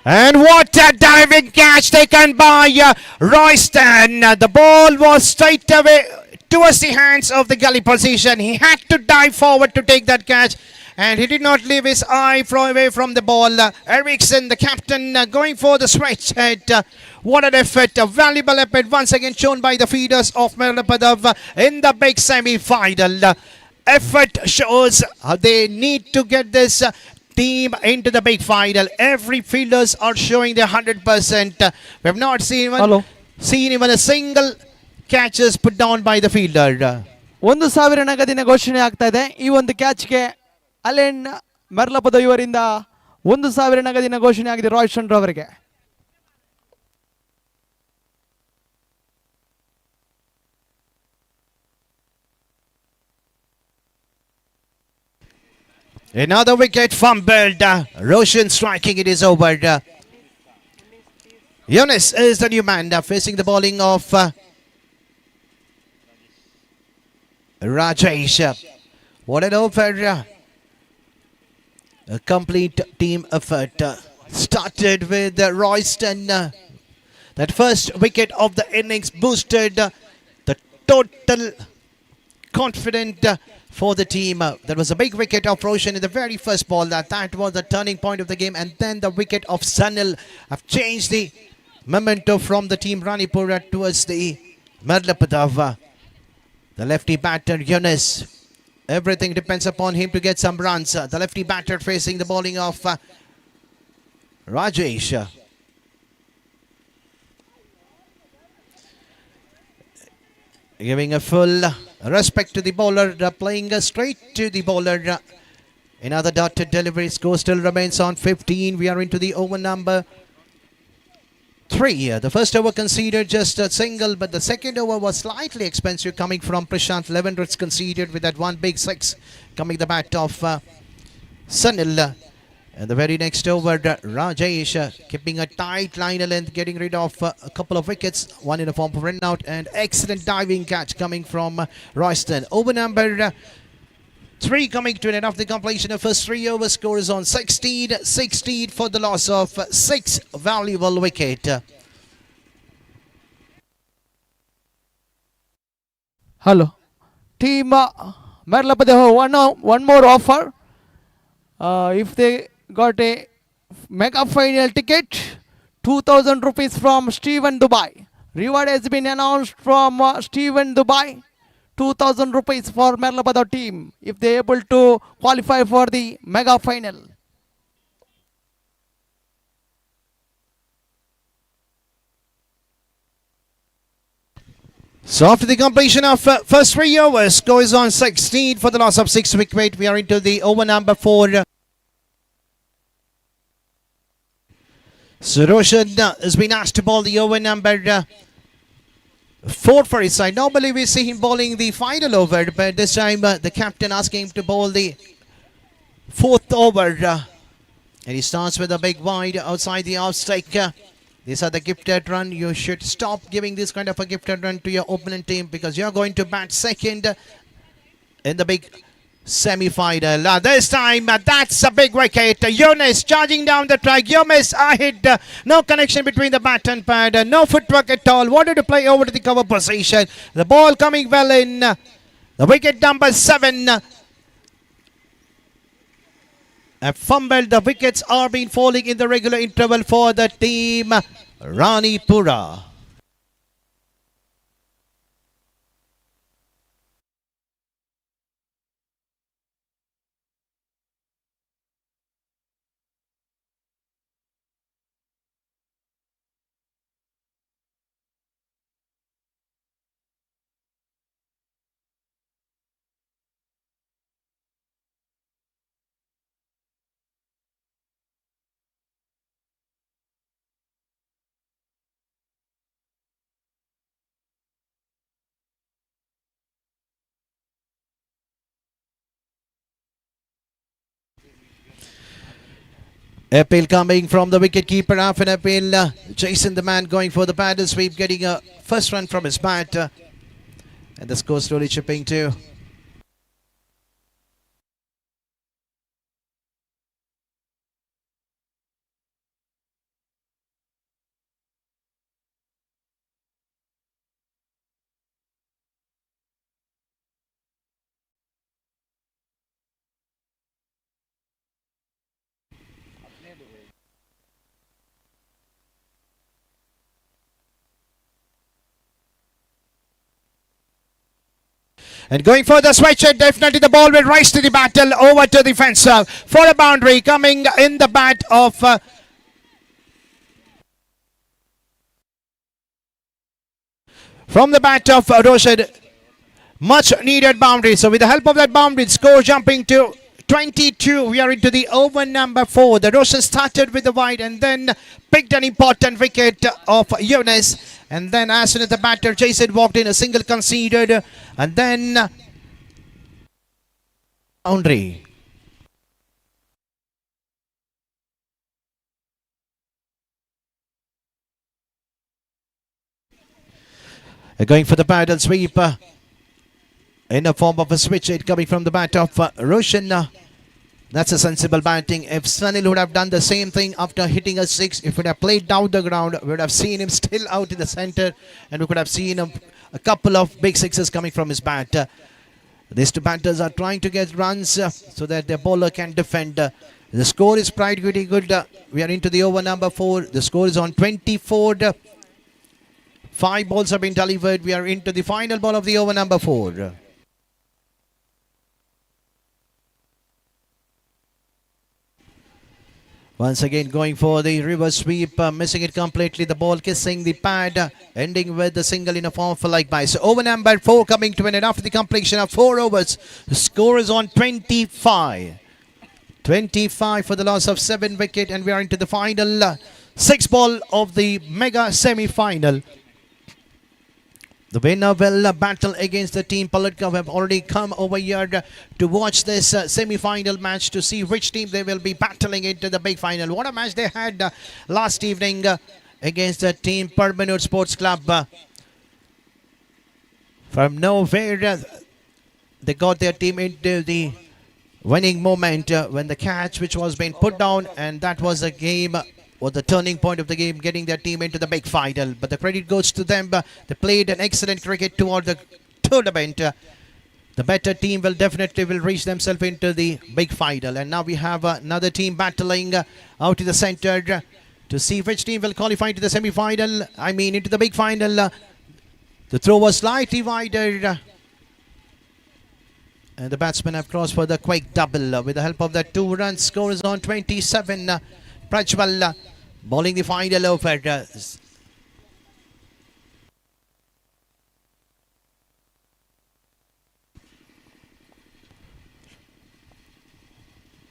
And what a diving catch taken by Royston. The ball was straight away towards the hands of the gully position. He had to dive forward to take that catch, and he did not leave his eye away from the ball. Eriksson, the captain, going for the switch hit. What an effort, a valuable effort once again shown by the feeders of Merlapadav in the big semi-final. Effort shows how they need to get this team into the big final. Every fielders are showing their 100%. We have not seen even a single catches put down by the fielder. 1,000 ನಗದಿನ ಘೋಷಣೆ ಆಗ್ತಾ ಇದೆ. ಈ ಒಂದು ಕ್ಯಾಚ್ಗೆ Allen ಮೆರ್ಲಪದ ಇವರಿಂದ 1,000 ನಗದಿನ ಘೋಷಣೆ ಆಗಿದೆ ರಾಯ್ಸನ್ ರವರಿಗೆ. Another wicket fumbled. Roshan striking, it is over. Yunus is the new man facing the bowling of Rajesh. What an offer. A complete team effort. Started with Royston. That first wicket of the innings boosted the total confident for the team. That was a big wicket of Roshan in the very first ball. That was the turning point of the game. And then the wicket of Sanil have changed the momentum from the team Ranipura towards the Merlapadav. The lefty batter Yunus. Everything depends upon him to get some runs. The lefty batter facing the bowling of Rajesh. Giving a full respect to the bowler, playing straight to the bowler. Another dotted delivery. Score still remains on 15. We are into the over number 3. The first over conceded just a single, but the second over was slightly expensive coming from Prashant. 11 runs conceded with that one big 6 coming the bat of Sanil. And the very next over, Rajesh keeping a tight line length, getting rid of a couple of wickets, one in the form of run out, and excellent diving catch coming from Royston. Over number 3 coming to an end of the completion of first 3 overs. Score is on 16 for the loss of 6 valuable wicket. Hello. Team Merlapadav, one more offer. If they got a mega final ticket, 2000 rupees from Steven Dubai. Reward has been announced from Steven Dubai. 2000 rupees for Merlabada team if they able to qualify for the mega final. So after the completion of first 3 overs, score is on 16 for the loss of 6 wicket. We are into the over number 4. So Roshan has been asked to bowl the over number 4 for his side. Normally we see him bowling the final over, but this time the captain asking him to bowl the 4th over. And he starts with a big wide outside the off stake. These are the gifted run. You should stop giving this kind of a gifted run to your opponent team because you're going to bat second in the big semi-final. This time, that's a big wicket. Yunus charging down the track. Yunus hit. No connection between the bat and pad. No footwork at all. Wanted to play over to the cover position. The ball coming well in. The wicket number 7. A fumble. The wickets are being falling in the regular interval for the team Ranipura. Appeal coming from the wicketkeeper. Half an appeal. Jason the man going for the paddle sweep, getting a first run from his bat. And the score slowly chipping too. And going for the switch, definitely the ball will rise to the battle over to the fence for a boundary coming in the bat of from the bat of Roshan. Much needed boundary. So with the help of that boundary, score jumping to 22. We are into the over number 4. The Roshan started with the wide and then picked an important wicket of Yunus. And then as soon as the batter Jason walked in, a single conceded. And then boundary. Going for the paddle sweep in the form of a switch hit coming from the bat of Roshan. That's a sensible batting. If Sunil would have done the same thing after hitting a 6, if he would have played down the ground, we would have seen him still out in the center and we could have seen a couple of big sixes coming from his bat. These two batters are trying to get runs so that their bowler can defend. The score is pretty good. We are into the over number 4. The score is on 24. 5 balls have been delivered. We are into the final ball of the over number 4. Once again going for the reverse sweep, missing it completely. The ball kissing the pad, ending with the single in a form for like by. So over number 4 coming to an end after the completion of 4 overs. The score is on 25. 25 for the loss of 7 wicket, and we are into the final 6 ball of the mega semi-final. The winner will battle against the team Palatka, who have already come over here to watch this semi-final match to see which team they will be battling into the big final. What a match they had last evening against the team Permanent Sports Club. From nowhere, they got their team into the winning moment when the catch which was being put down, and that was the game or the turning point of the game, getting their team into the big final. But the credit goes to them. They played an excellent cricket toward the tournament. the better team will definitely will reach themselves into the big final. And now we have another team battling out to the center to see which team will qualify into the semi-final. I mean into the big final. The throw was slightly wider. And the batsmen have crossed for the quick double with the help of the 2 runs. Score is on 27. Prajwal bowling the final over.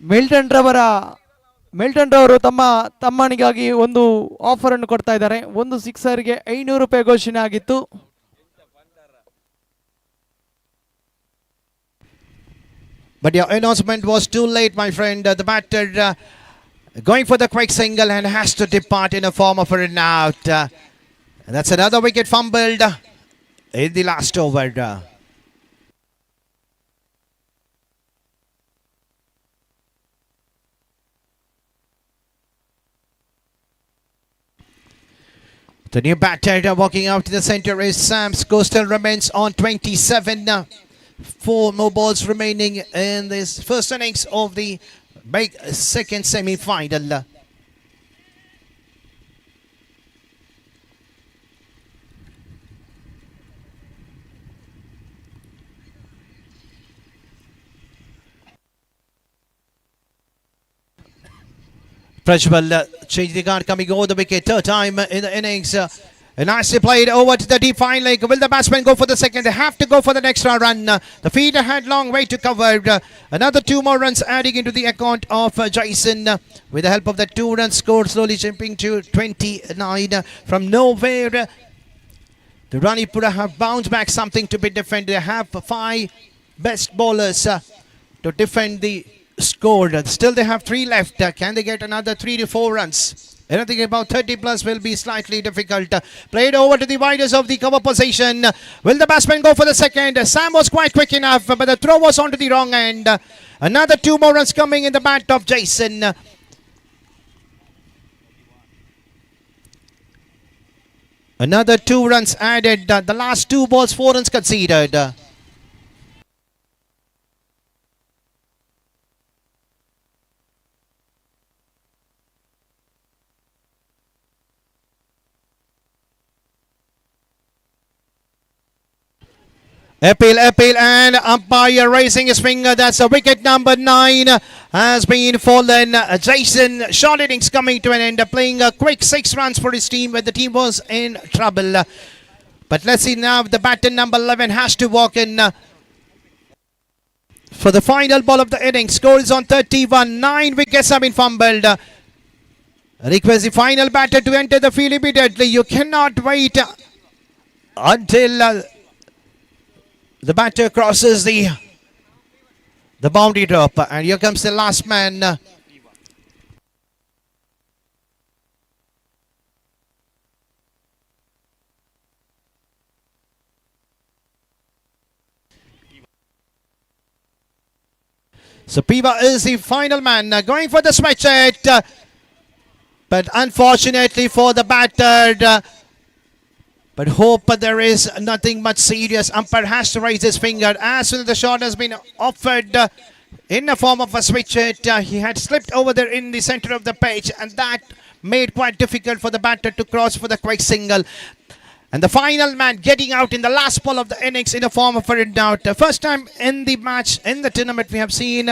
Milton ರವರು ತಮ್ಮನಿಗಾಗಿ ಒಂದು offer ಅನ್ನು ಕೊಡ್ತಾ ಇದ್ದಾರೆ. ಒಂದು ಸಿಕ್ಸರ್ಗೆ 500 ರೂಪಾಯಿ ಘೋಷಣೆ ಆಗಿತ್ತು. But your announcement was too late, my friend. The batter going for the quick single and has to depart in a form of a run out. That's another wicket fumbled in the last over. The new batter walking out to the center is Sam. Score still remains on 27. 4 more balls remaining in this first innings of the big second semi-final. Prajwal changed the guard coming over the wicket. Third time in the innings. Nicely played over to the deep fine leg. Will the batsman go for the second? They have to go for the extra run. The fielder had long way to cover. Another 2 more runs adding into the account of Jason. With the help of the 2 runs score, slowly jumping to 29. From nowhere, the Ranipura have bounced back something to be defended. They have 5 best bowlers to defend the score. Still they have 3 left. Can they get another 3 to 4 runs? Anything about 30 plus will be slightly difficult. Played over to the widers of the cover position. Will the batsman go for the second? Sam was quite quick enough, but the throw was onto the wrong end. Another 2 more runs coming in the bat of Jason. Another 2 runs added. The last 2 balls, 4 runs conceded. Appeal, and umpire raising his finger. That's a wicket number 9 has been fallen. Jason, short innings coming to an end, playing a quick 6 runs for his team when the team was in trouble. But let's see now, the batter number 11 has to walk in for the final ball of the inning. Score is on 31. 9 wickets have been fumbled. Request the final batter to enter the field immediately. You cannot wait until the batter crosses the boundary drop, and here comes the last man. So Piva is the final man going for the switch hit, but unfortunately for the batter. But hope there is nothing much serious. Umpire has to raise his finger as soon as the shot has been offered in the form of a switch hit. He had slipped over there in the center of the pitch, and that made quite difficult for the batter to cross for the quick single. And the final man getting out in the last ball of the innings in the form of a run out. First time in the match, in the tournament, we have seen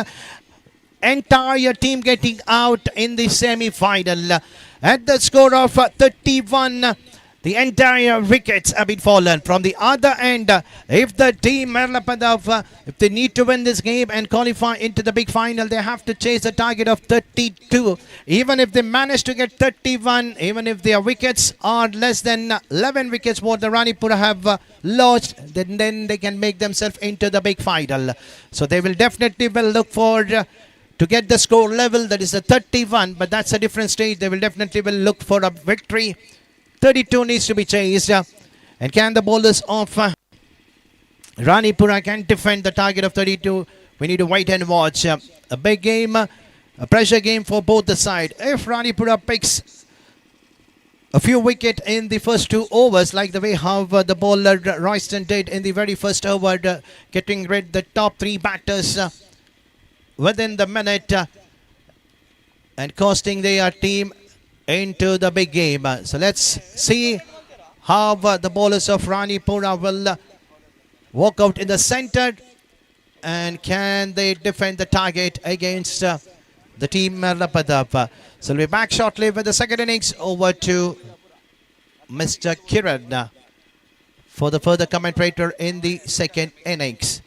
entire team getting out in the semi-final. At the score of 31, the entire wickets have been fallen. From the other end, if the team Merlapadav, if they need to win this game and qualify into the big final, they have to chase a target of 32. Even if they manage to get 31, even if their wickets are less than 11 wickets what the Ranipura have lost, then they can make themselves into the big final. So they will definitely look for to get the score level, that is a 31, but that's a different stage. They will definitely look for a victory. 32 needs to be chased. And can the bowlers of Ranipura can defend the target of 32? We need to wait and watch. A big game, a pressure game for both the side. If Ranipura picks a few wicket in the first 2 overs, like the way how the bowler Royston did in the very first over, getting rid the top 3 batters within the minute and costing their team into the big game. So let's see how the bowlers of Ranipura will walk out in the center, and can they defend the target against the team Lapadap. So we'll be back shortly with the second innings. Over to Mr. Kiran for the further commentator in the second innings.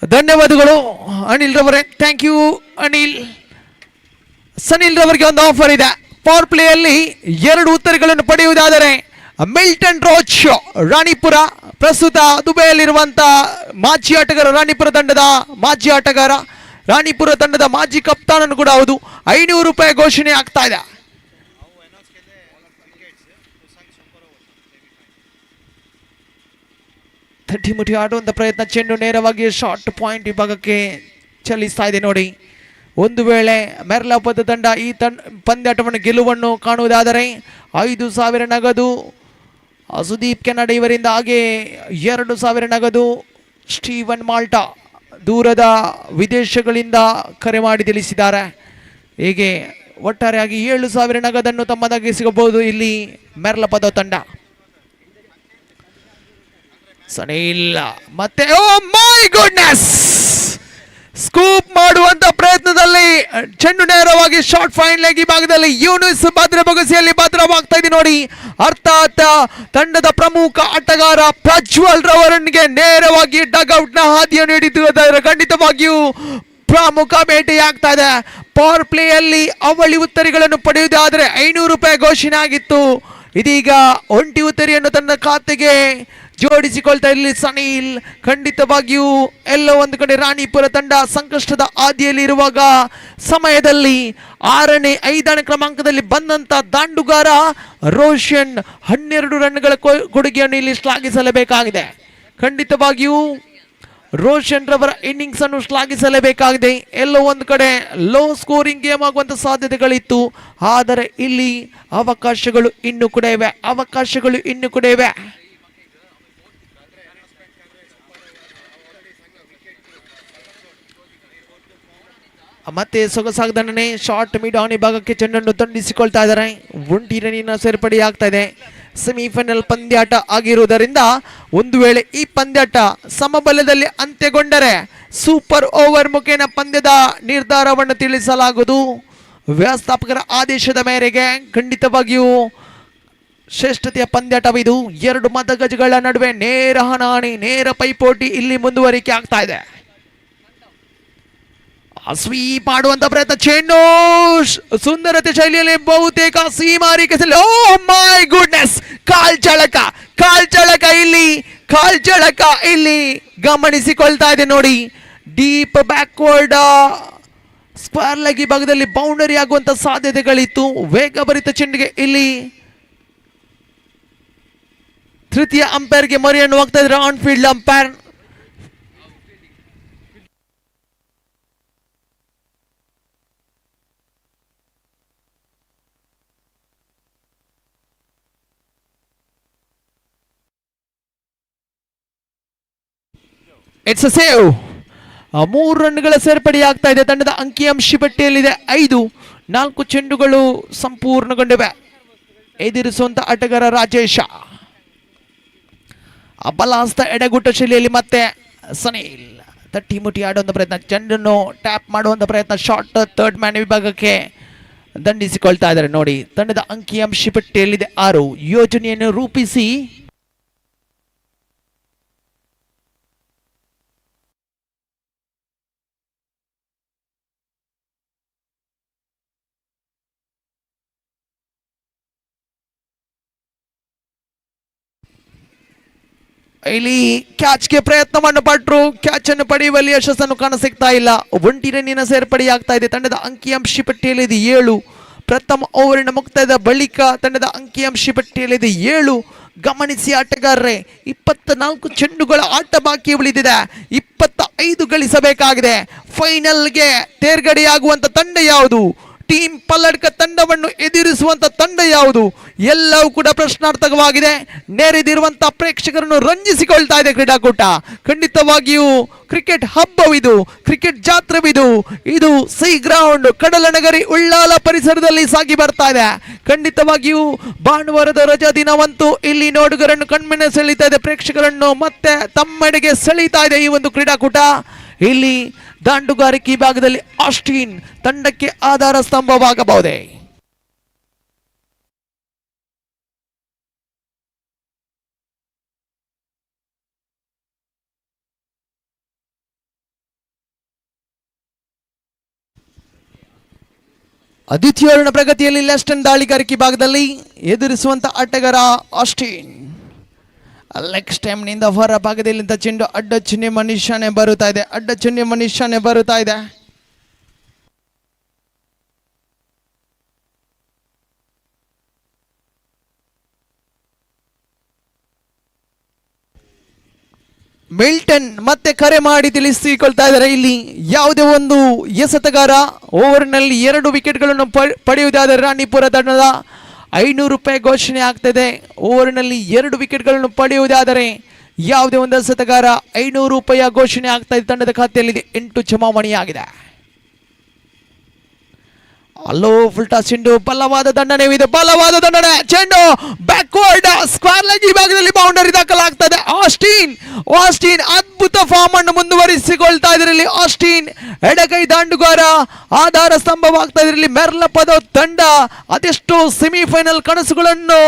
ಧನ್ಯವಾದಗಳು Anil ರವರೇ, thank you Anil. Sanil ರವರಿಗೆ ಒಂದು offer ಇದೆ. Power play ಅಲ್ಲಿ 2 ಉತ್ತರಗಳನ್ನು ಪಡೆಯುವುದಾದರೆ Milton roach Ranipura, ಪ್ರಸ್ತುತ ದುಬೈಯಲ್ಲಿರುವಂತಹ ಮಾಜಿ ಆಟಗಾರ, ರಾಣಿಪುರ ತಂಡದ ಮಾಜಿ ಆಟಗಾರ, ರಾಣಿಪುರ ತಂಡದ ಮಾಜಿ ಕಪ್ತಾನನು ಕೂಡ ಹೌದು, 500 ರೂಪಾಯಿ ಘೋಷಣೆ ಆಗ್ತಾ ಇದೆ. ತಟ್ಟಿಮುಟ್ಟಿ ಆಡುವಂತ ಪ್ರಯತ್ನ, ಚೆಂಡು ನೇರವಾಗಿ ಶಾರ್ಟ್ ಪಾಯಿಂಟ್ ವಿಭಾಗಕ್ಕೆ ಚಲಿಸ್ತಾ ಇದೆ ನೋಡಿ. ಒಂದು ವೇಳೆ ಮೆರ್ಲಾಪದ ತಂಡ ಈ ಪಂದ್ಯಾಟವನ್ನು ಗೆಲುವನ್ನು ಕಾಣುವುದಾದರೆ 5,000 ನಗದು ಸುದೀಪ್ ಕೆನಡ ಇವರಿಂದ, ಹಾಗೆ 2,000 ನಗದು ಸ್ಟೀವನ್ ಮಾಲ್ಟಾ ದೂರದ ವಿದೇಶಗಳಿಂದ ಕರೆ ಮಾಡಿ ತಿಳಿಸಿದ್ದಾರೆ. ಹೀಗೆ ಒಟ್ಟಾರೆಯಾಗಿ 7,000 ನಗದನ್ನು ತಮ್ಮದಾಗಿಸಿಕೊಳ್ಳಬಹುದು ಇಲ್ಲಿ ಮೆರ್ಲಪದ ತಂಡ. ಸನಿಲ್ ಮತ್ತೆ, ಓ ಮೈ ಗುಡ್ನೆಸ್, ಸ್ಕೂಪ್ ಮಾಡುವಂತ ಪ್ರಯತ್ನದಲ್ಲಿ ಚೆಂಡು ನೇರವಾಗಿ ಶಾರ್ಟ್ ಫೈನ್ ಲೆಗ್ ಭಾಗದಲ್ಲಿ ಯೂನಿಸ್ ಭದ್ರ ಬೊಗಸಿಯಲ್ಲಿ ಭದ್ರವಾಗ್ತಾ ಇದೆ ನೋಡಿ. ಅರ್ಥಾತ್ ತಂಡದ ಪ್ರಮುಖ ಆಟಗಾರ ಪ್ರಜ್ವಲ್ ರವರನ್ಗೆ ನೇರವಾಗಿ ಡಗ್ಔಟ್ ನ ಹಾದಿಯನ್ನು ಹಿಡಿದಿರುವುದರ ಖಂಡಿತವಾಗಿಯೂ ಪ್ರಮುಖ ಭೇಟಿಯಾಗ್ತಾ ಇದೆ. ಪವರ್ ಪ್ಲೇ ಅಲ್ಲಿ ಅವಳಿ ಉತ್ತರಿಗಳನ್ನು ಪಡೆಯುವುದಾದರೆ 500 ರೂಪಾಯಿ ಘೋಷಣೆ ಆಗಿತ್ತು. ಇದೀಗ ಒಂಟಿ ಉತ್ತರಿಯನ್ನು ತನ್ನ ಖಾತೆಗೆ ಜೋಡಿಸಿಕೊಳ್ತಾ ಇಲ್ಲಿ ಸನಿಲ್. ಖಂಡಿತವಾಗಿಯೂ ಎಲ್ಲೋ ಒಂದು ಕಡೆ ರಾಣಿಪುರ ತಂಡ ಸಂಕಷ್ಟದ ಹಾದಿಯಲ್ಲಿ ಇರುವಾಗ ಸಮಯದಲ್ಲಿ 6ನೇ 5ನೇ ಕ್ರಮಾಂಕದಲ್ಲಿ ಬಂದಂತ ದಾಂಡುಗಾರ ರೋಷನ್ 12 ರನ್ಗಳ ಕೊಡುಗೆಯನ್ನು ಇಲ್ಲಿ ಶ್ಲಾಘಿಸಲೇಬೇಕಾಗಿದೆ. ಖಂಡಿತವಾಗಿಯೂ ರೋಷನ್ ರವರ ಇನ್ನಿಂಗ್ಸ್ ಅನ್ನು ಶ್ಲಾಘಿಸಲೇಬೇಕಾಗಿದೆ. ಎಲ್ಲೋ ಒಂದು ಕಡೆ ಲೋ ಸ್ಕೋರಿಂಗ್ ಗೇಮ್ ಆಗುವಂತ ಸಾಧ್ಯತೆಗಳಿತ್ತು, ಆದರೆ ಇಲ್ಲಿ ಅವಕಾಶಗಳು ಇನ್ನೂ ಕೂಡ ಇವೆ. ಮತ್ತೆ ಸೊಗಸಾಗದನೇ ಶಾರ್ಟ್ ಮಿಡ್ ಆನ್ ವಿಭಾಗಕ್ಕೆ ಚೆಂಡನ್ನು ತಂಡಿಸಿಕೊಳ್ತಾ ಇದ್ದಾರೆ. ಒಂಟಿ ರನ್ನಿನ ಸೇರ್ಪಡೆ ಆಗ್ತಾ ಇದೆ. ಸೆಮಿಫೈನಲ್ ಪಂದ್ಯಾಟ ಆಗಿರುವುದರಿಂದ ಒಂದು ವೇಳೆ ಈ ಪಂದ್ಯಾಟ ಸಮಬಲದಲ್ಲಿ ಅಂತ್ಯಗೊಂಡರೆ ಸೂಪರ್ ಓವರ್ ಮುಖೇನ ಪಂದ್ಯದ ನಿರ್ಧಾರವನ್ನು ತಿಳಿಸಲಾಗುವುದು. ವ್ಯವಸ್ಥಾಪಕರ ಆದೇಶದ ಮೇರೆಗೆ ಖಂಡಿತವಾಗಿಯೂ ಶ್ರೇಷ್ಠತೆಯ ಪಂದ್ಯಾಟವಿದು. 2 ಮತಗಜಗಳ ನಡುವೆ ನೇರ ಹಣಾಹಣಿ, ನೇರ ಪೈಪೋಟಿ ಇಲ್ಲಿ ಮುಂದುವರಿಕೆ ಆಗ್ತಾ ಇದೆ. ಸ್ವೀಪ್ ಮಾಡುವಂತ ಪ್ರಯತ್ನ, ಚೆಂಡು ಸುಂದರತೆ ಶೈಲಿಯಲ್ಲಿ ಬಹುತೇಕ ಸೀಮಾರಿಕೆ, ಓ ಮೈ ಗುಡ್ನೆಸ್, ಕಾಲ್ಚಳಕ ಇಲ್ಲಿ ಗಮನಿಸಿಕೊಳ್ತಾ ಇದೆ ನೋಡಿ. ಡೀಪ್ ಬ್ಯಾಕ್ವರ್ಡ್ ಸ್ಕ್ವೇರ್ ಲೆಗ್ ಈ ಭಾಗದಲ್ಲಿ ಬೌಂಡರಿ ಆಗುವಂತ ಸಾಧ್ಯತೆಗಳಿತ್ತು. ವೇಗಭರಿತ ಚೆಂಡಿಗೆ ಇಲ್ಲಿ ತೃತೀಯ ಅಂಪೈರ್ಗೆ ಮೊರೆಯನ್ನು ಹೋಗ್ತಾ ಇದ್ರೆ on field umpire. It's a save. 3 ರನ್ಗಳ ಸೇರ್ಪಡೆ ಆಗ್ತಾ ಇದೆ. ತಂಡದ ಅಂಕಿಅಂಶ ಪಟ್ಟಿಯಲ್ಲಿದೆ 5. 4 ಚೆಂಡುಗಳು ಸಂಪೂರ್ಣಗೊಂಡಿವೆ. ಎದುರಿಸುವಂತ ಆಟಗಾರ ರಾಜೇಶ. ಬಲಾಸ್ತ ಎಡಗುಟ್ಟ ಶೈಲಿಯಲ್ಲಿ ಮತ್ತೆ ಸನೀಲ್ ತಟ್ಟಿ ಮುಟ್ಟಿ ಆಡುವಂಥ ಪ್ರಯತ್ನ, ಚೆಂಡನ್ನು ಟ್ಯಾಪ್ ಮಾಡುವಂಥ ಪ್ರಯತ್ನ, ಶಾರ್ಟ್ ಥರ್ಡ್ ಮ್ಯಾನ್ ವಿಭಾಗಕ್ಕೆ ದಂಡಿಸಿಕೊಳ್ತಾ ಇದ್ದಾರೆ ನೋಡಿ. ತಂಡದ ಅಂಕಿಅಂಶ ಪಟ್ಟಿಯಲ್ಲಿದೆ 6. ಯೋಜನೆಯನ್ನು ರೂಪಿಸಿ ಇಲ್ಲಿ ಕ್ಯಾಚ್ಗೆ ಪ್ರಯತ್ನವನ್ನು ಪಟ್ಟರು, ಕ್ಯಾಚ್ ಅನ್ನು ಪಡೆಯುವಲ್ಲಿ ಯಶಸ್ಸನ್ನು ಕಾಣಸಿಗ್ತಾ ಇಲ್ಲ. 1 ರನ್ನಿನ ಸೇರ್ಪಡೆಯಾಗ್ತಾ ಇದೆ. ತಂಡದ ಅಂಕಿಅಂಶ ಪಟ್ಟಿಯಲ್ಲಿದೆ 7. ಪ್ರಥಮ ಓವರಿನ ಮುಕ್ತಾಯದ ಬಳಿಕ ತಂಡದ ಅಂಕಿಅಂಶ ಪಟ್ಟಿಯಲ್ಲಿದೆ 7. ಗಮನಿಸಿ ಆಟಗಾರರೇ, 24 ಚೆಂಡುಗಳ ಆಟ ಬಾಕಿ ಉಳಿದಿದೆ. 25 ಗಳಿಸಬೇಕಾಗಿದೆ. ಫೈನಲ್ಗೆ ತೇರ್ಗಡೆಯಾಗುವಂತ ತಂಡ ಯಾವುದು? ಟೀಮ್ ಪಲ್ಲಡ್ಕ ತಂಡವನ್ನು ಎದುರಿಸುವಂತ ತಂಡ ಯಾವುದು? ಎಲ್ಲವೂ ಕೂಡ ಪ್ರಶ್ನಾರ್ಥಕವಾಗಿದೆ. ನೆರೆದಿರುವಂತಹ ಪ್ರೇಕ್ಷಕರನ್ನು ರಂಜಿಸಿಕೊಳ್ತಾ ಇದೆ ಕ್ರೀಡಾಕೂಟ. ಖಂಡಿತವಾಗಿಯೂ ಕ್ರಿಕೆಟ್ ಹಬ್ಬವಿದು, ಕ್ರಿಕೆಟ್ ಜಾತ್ರವಿದು. ಇದು ಸಿ ಗ್ರೌಂಡ್ ಕಡಲ ನಗರಿ ಉಳ್ಳಾಲ ಪರಿಸರದಲ್ಲಿ ಸಾಗಿ ಬರ್ತಾ ಇದೆ. ಖಂಡಿತವಾಗಿಯೂ ಭಾನುವಾರದ ರಜಾ ದಿನವಂತೂ ಇಲ್ಲಿ ನೋಡುಗರನ್ನು ಕಣ್ಮನೆ ಸೆಳೀತಾ ಇದೆ, ಪ್ರೇಕ್ಷಕರನ್ನು ಮತ್ತೆ ತಮ್ಮೆಡೆಗೆ ಸೆಳೀತಾ ಇದೆ ಈ ಒಂದು ಕ್ರೀಡಾಕೂಟ. ಇಲ್ಲಿ ದಾಂಡುಗಾರಿಕೆ ವಿಭಾಗದಲ್ಲಿ ಆಸ್ಟಿನ್ ತಂಡಕ್ಕೆ ಆಧಾರ ಸ್ತಂಭವಾಗಬಹುದೇ? ಆದಿತ್ಯವರ್ಣ ಪ್ರಗತಿಯಲ್ಲಿ ಲೆಫ್ಟ್ ದಾಳಿಗಾರಿಕೆ ಭಾಗದಲ್ಲಿ ಎದುರಿಸುವಂತ ಆಟಗಾರ ಆಸ್ಟಿನ್. ಲೆಗ್ ಸ್ಟೆಮ್ ನಿಂದ ಹೊರ ಭಾಗದಲ್ಲಿಂದ ಚೆಂಡು ಅಡ್ಡಚುನ್ನಿ ಮನುಷ್ಯನೇ ಬರುತ್ತಾ ಇದೆ. ಮಿಲ್ಟನ್ ಮತ್ತೆ ಕರೆ ಮಾಡಿ ತಿಳಿಸಿಕೊಳ್ತಾ ಇದ್ದಾರೆ. ಇಲ್ಲಿ ಯಾವುದೇ ಒಂದು ಎಸೆತಗಾರ ಓವರ್ನಲ್ಲಿ 2 ವಿಕೆಟ್ಗಳನ್ನು ಪಡೆಯುವುದಾದರೆ ರಾಣಿಪುರ ತಂಡದ 500 ರೂಪಾಯಿ ಘೋಷಣೆ ಆಗ್ತದೆ. ಓವರ್ನಲ್ಲಿ 2 ವಿಕೆಟ್ಗಳನ್ನು ಪಡೆಯುವುದಾದರೆ ಯಾವುದೇ ಒಂದು ಎಸೆತಗಾರ 500 ರೂಪಾಯಿ ಘೋಷಣೆ ಆಗ್ತಾ ಇದೆ. ತಂಡದ ಖಾತೆಯಲ್ಲಿ 8 ಚಮಾವಣಿಯಾಗಿದೆ. ಅಲ್ಲೋ ಫುಲ್ಟಾ ಚೆಂಡು, ಬಲವಾದ ದಂಡನೆ, ಚೆಂಡು ಬ್ಯಾಕ್ವರ್ಡ್ ಸ್ಕ್ವೇರ್ ಲೆಗ್ ವಿಭಾಗದಲ್ಲಿ ಬೌಂಡರಿ ದಾಖಲಾಗ್ತದೆ. ಆಸ್ಟಿನ್ ಅದ್ಭುತ ಫಾರ್ಮ್ ಅನ್ನು ಮುಂದುವರಿಸಿಕೊಳ್ತಾ ಇದ್ದಾರೆ. ಇಲ್ಲಿ ಆಸ್ಟಿನ್ ಎಡಗೈ ದಾಂಡುಗಾರ ಆಧಾರ ಸ್ತಂಭವಾಗ್ತಾ ಇದ್ದಾರೆ. ಇಲ್ಲಿ ಮೆರ್ಲಪದ ತಂಡ ಅದೆಷ್ಟೋ ಸೆಮಿಫೈನಲ್ ಕನಸುಗಳನ್ನು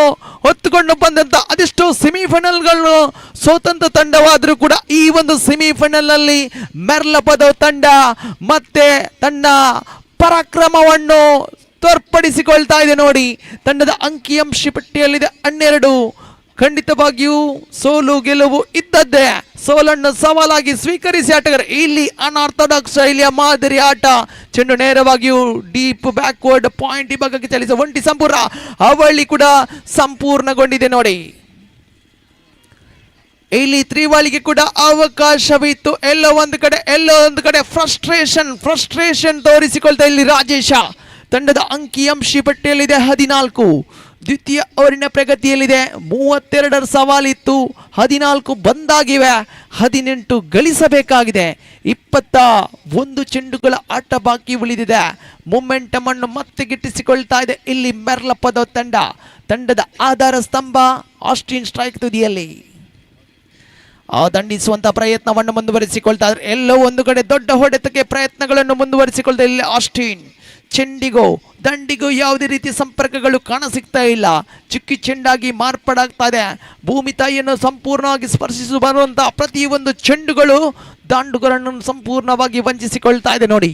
ಹೊತ್ತುಕೊಂಡು ಬಂದಂತ ಅದೆಷ್ಟೋ ಸೆಮಿಫೈನಲ್ಗಳನ್ನು ಸೋತಂತ ತಂಡವಾದರೂ ಕೂಡ ಈ ಒಂದು ಸೆಮಿಫೈನಲ್ ನಲ್ಲಿ ಮೆರ್ಲಪದ ತಂಡ ಮತ್ತೆ ತನ್ನ ಪರಾಕ್ರಮವನ್ನು ತೋರ್ಪಡಿಸಿಕೊಳ್ತಾ ಇದೆ ನೋಡಿ. ತಂಡದ ಅಂಕಿಅಂಶ ಪಟ್ಟಿಯಲ್ಲಿದೆ 12. ಖಂಡಿತವಾಗಿಯೂ ಸೋಲು ಗೆಲುವು ಇದ್ದದ್ದೇ. ಸೋಲನ್ನು ಸವಾಲಾಗಿ ಸ್ವೀಕರಿಸಿ ಆಟಗಾರ. ಇಲ್ಲಿ ಅನಾರ್ಥೋಡಾಕ್ಸ್ ಶೈಲಿಯ ಮಾದರಿ ಆಟ. ಚೆಂಡು ನೇರವಾಗಿಯೂ ಡೀಪ್ ಬ್ಯಾಕ್ವರ್ಡ್ ಪಾಯಿಂಟ್ ವಿಭಾಗಕ್ಕೆ ಚಲಿಸುವ ಒಂಟಿ ಸಂಪೂರ್ಣ ಅವಳಿ ಕೂಡ ಸಂಪೂರ್ಣಗೊಂಡಿದೆ ನೋಡಿ. ಇಲ್ಲಿ ತ್ರಿವಾಳಿಗೆ ಕೂಡ ಅವಕಾಶವಿತ್ತು. ಎಲ್ಲೋ ಒಂದು ಕಡೆ ಫ್ರಸ್ಟ್ರೇಷನ್ ತೋರಿಸಿಕೊಳ್ತಾ ಇಲ್ಲಿ ರಾಜೇಶ. ತಂಡದ ಅಂಕಿಅಂಶ ಪಟ್ಟಿಯಲ್ಲಿದೆ 14. ದ್ವಿತೀಯ ಓವರಿನ ಪ್ರಗತಿಯಲ್ಲಿದೆ. 32 ಸವಾಲಿತ್ತು, 14 ಬಂದಾಗಿವೆ. 18 ಗಳಿಸಬೇಕಾಗಿದೆ. 21 ಚೆಂಡುಗಳ ಆಟ ಬಾಕಿ ಉಳಿದಿದೆ. ಮೊಮೆಂಟಮ್ ಅನ್ನು ಮತ್ತೆ ಗಿಟ್ಟಿಸಿಕೊಳ್ತಾ ಇದೆ ಇಲ್ಲಿ ಮೆರ್ಲಪದ ತಂಡದ ಆಧಾರ ಸ್ತಂಭ ಆಸ್ಟಿನ್ ಸ್ಟ್ರೈಕ್ ತುದಿಯಲ್ಲಿ ದಂಡಿಸುವಂತಹ ಪ್ರಯತ್ನವನ್ನು ಮುಂದುವರಿಸಿಕೊಳ್ತಾ ಇದ್ದಾರೆ. ಎಲ್ಲೋ ಒಂದು ಕಡೆ ದೊಡ್ಡ ಹೊಡೆತಕ್ಕೆ ಪ್ರಯತ್ನಗಳನ್ನು ಮುಂದುವರಿಸಿಕೊಳ್ತಾ ಇಲ್ಲಿ ಆಸ್ಟಿನ್. ಚೆಂಡಿಗೂ ದಂಡಿಗೂ ಯಾವುದೇ ರೀತಿಯ ಸಂಪರ್ಕಗಳು ಕಾಣಸಿಗ್ತಾ ಇಲ್ಲ. ಚುಕ್ಕಿ ಚೆಂಡಾಗಿ ಮಾರ್ಪಾಡಾಗ್ತಾ ಇದೆ. ಭೂಮಿ ತಾಯಿಯನ್ನು ಸಂಪೂರ್ಣವಾಗಿ ಸ್ಪರ್ಶಿಸಿ ಬರುವಂತಹ ಪ್ರತಿಯೊಂದು ಚೆಂಡುಗಳು ದಾಂಡುಗರನ್ನು ಸಂಪೂರ್ಣವಾಗಿ ವಂಚಿಸಿಕೊಳ್ತಾ ಇದೆ ನೋಡಿ.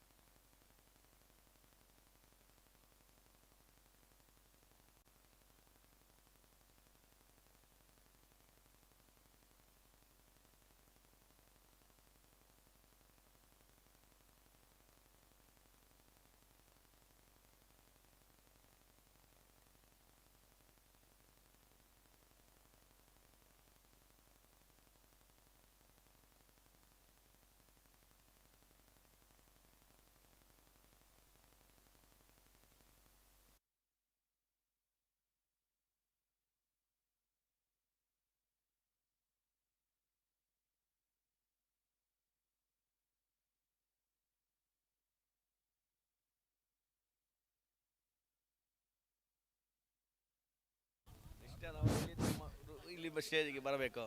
ಇಲ್ಲಿ ಸ್ಟೇಜಿಗೆ ಬರಬೇಕು.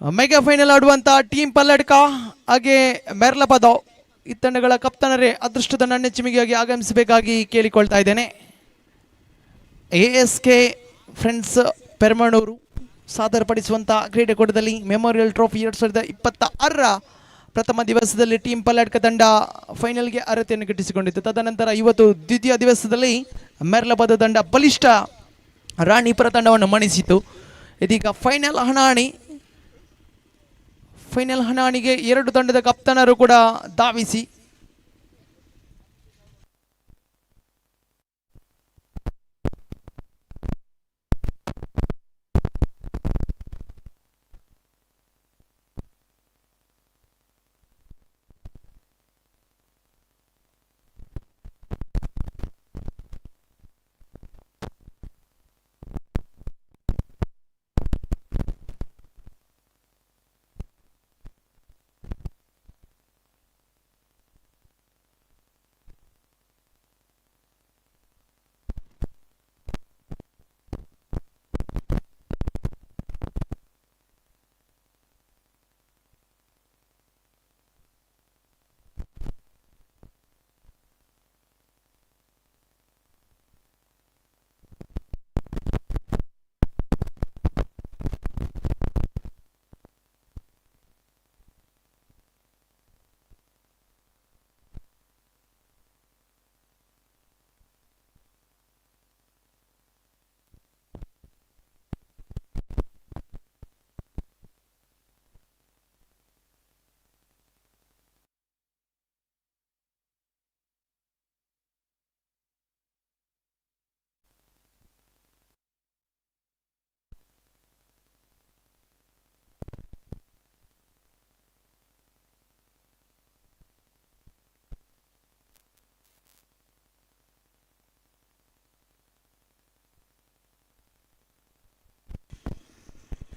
ಮೆಗಾ ಫೈನಲ್ ಆಡುವಂತ ಟೀಮ್ ಪಲ್ಲಡ್ಕ ಹಾಗೆ ಮೆರ್ಲಪದ ಈ ತಂಡಗಳ ಕಪ್ತಾನರೇ ಅದೃಷ್ಟದ ನನ್ನೆಚ್ಚುಮಿಗೆಯಾಗಿ ಆಗಮಿಸಬೇಕಾಗಿ ಕೇಳಿಕೊಳ್ತಾ ಇದ್ದೇನೆ. ASK ಫ್ರೆಂಡ್ಸ್ ಪೆರ್ಮಣೂರು ಸಾದರಪಡಿಸುವಂಥ ಕ್ರೀಡಾಕೂಟದಲ್ಲಿ ಮೆಮೋರಿಯಲ್ ಟ್ರೋಫಿ 2026 ಪ್ರಥಮ ದಿವಸದಲ್ಲಿ ಟೀಮ್ ಪಲ್ಲಡ್ಕ ತಂಡ ಫೈನಲ್ಗೆ ಅರ್ಹತೆಯನ್ನು ಗಿಟ್ಟಿಸಿಕೊಂಡಿತ್ತು. ತದನಂತರ ಇವತ್ತು ದ್ವಿತೀಯ ದಿವಸದಲ್ಲಿ ಮೆರ್ಲಪದ ತಂಡ ಬಲಿಷ್ಠ ರಾಣಿಪುರ ತಂಡವನ್ನು ಮಣಿಸಿತು. ಇದೀಗ ಫೈನಲ್ ಹಣಾಹಣಿ ಫೈನಲ್ ಹಣಾಣಿಗೆ ಎರಡು ತಂಡದ ಕಪ್ತಾನರು ಕೂಡ ಧಾವಿಸಿ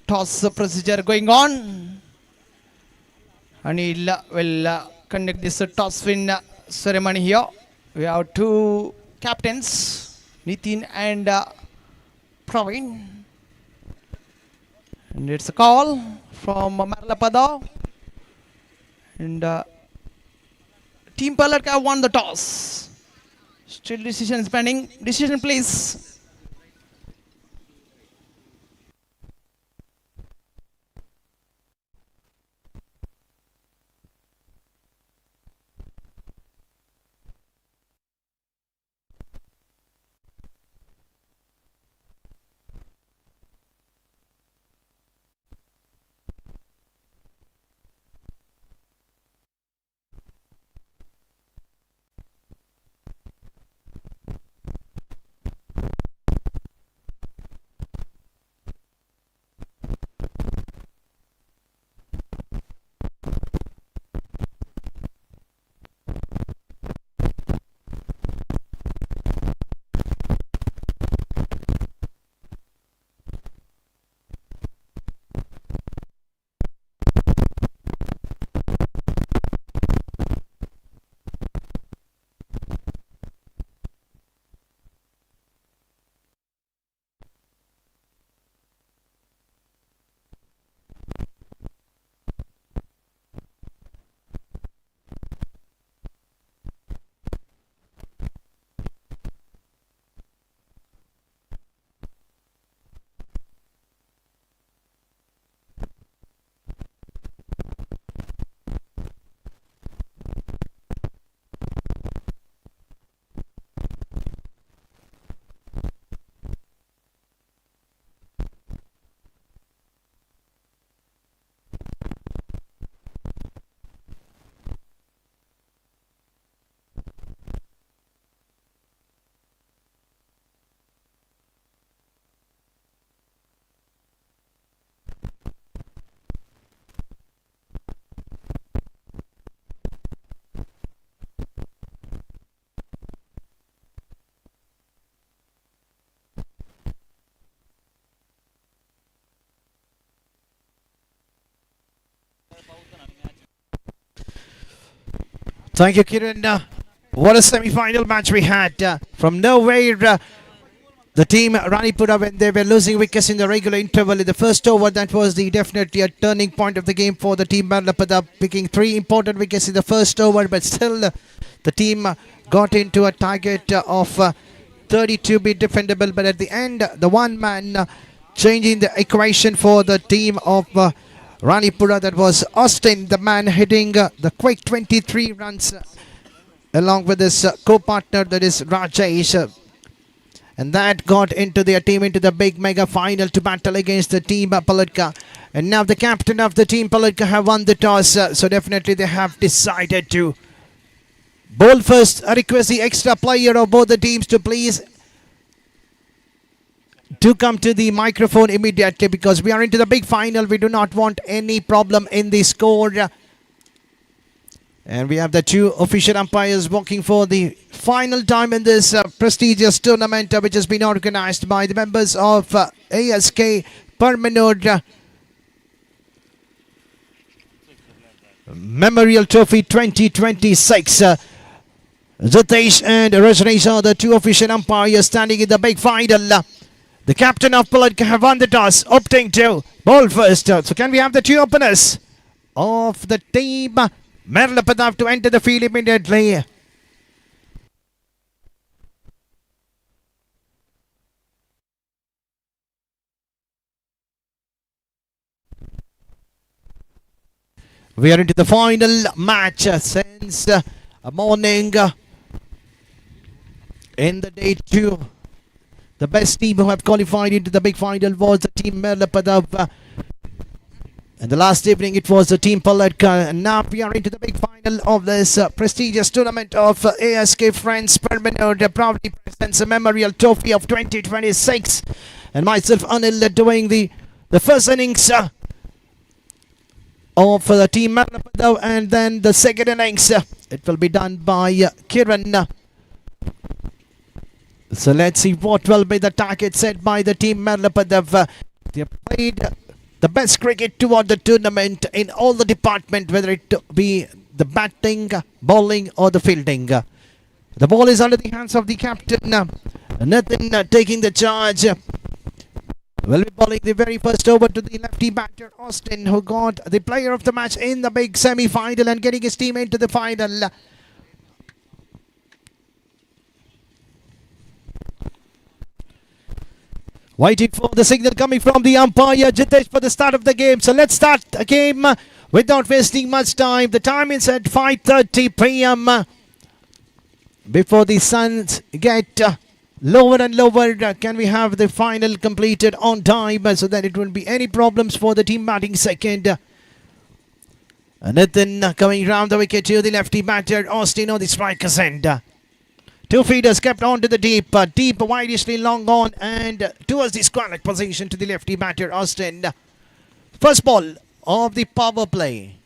toss procedure going on Anil will conduct this toss win ceremony here. We have two captains Nitin and Praveen, and it's a call from Marlapada, and Team Palarka won the toss. Still decision is pending. Decision please. Thank you, Kiran. What a semi-final match we had. From nowhere, the team Ranipura, when they were losing wickets in the regular interval in the first over, that was definitely a turning point of the game for the team Marlapada, picking 3 important wickets in the first over, but still the team got into a target of 32 be defendable, but at the end, the one man changing the equation for the team of Ranipura, that was Austin, the man hitting the quick 23 runs along with his co-partner, that is Rajesh. and that got into their team into the big mega final to battle against the team Palatka. And now the captain of the team Palatka have won the toss, so definitely they have decided to bowl first. I request the extra player of both the teams to please to come to the microphone immediately, because we are into the big final. We do not want any problem in the score. And we have the two official umpires working for the final time in this prestigious tournament, which has been organized by the members of A.S.K Freinds Memorial Trophy 2026. Zitesh and Rajneesh are the two official umpires standing in the big final. The captain of Palatka have won the toss, opting to bowl first. So can we have the two openers of the team Merlapadav to enter the field immediately? We are into the final match since morning in the day 2. The best team who have qualified into the big final was the team Merlapadav. And the last evening it was the team Palatka. And now we are into the big final of this prestigious tournament of A.S.K Freinds Permanent proudly presents a memorial trophy of 2026. And myself, Anil, doing the first innings of the team Merlapadav, and then the second innings it will be done by Kiran. So let's see what will be the target set by the team Merlapadav. They have played the best cricket toward the tournament in all the department, whether it be the batting, bowling or the fielding. The ball is under the hands of the captain. Nathan taking the charge. Will be bowling the very first over to the lefty batter Austin, who got the player of the match in the big semi-final and getting his team into the final. Waiting for the signal coming from the umpire Jitesh for the start of the game. So let's start the game without wasting much time. The time is at 5:30 p.m. Before the suns get lower and lower, can we have the final completed on time so that it won't be any problems for the team batting second. Nathan coming round the wicket to the lefty batter Austin on the striker's end. Two feeders kept on to the deep, widely long on and towards the square-leg position to the lefty batter Austin. First ball of the power play.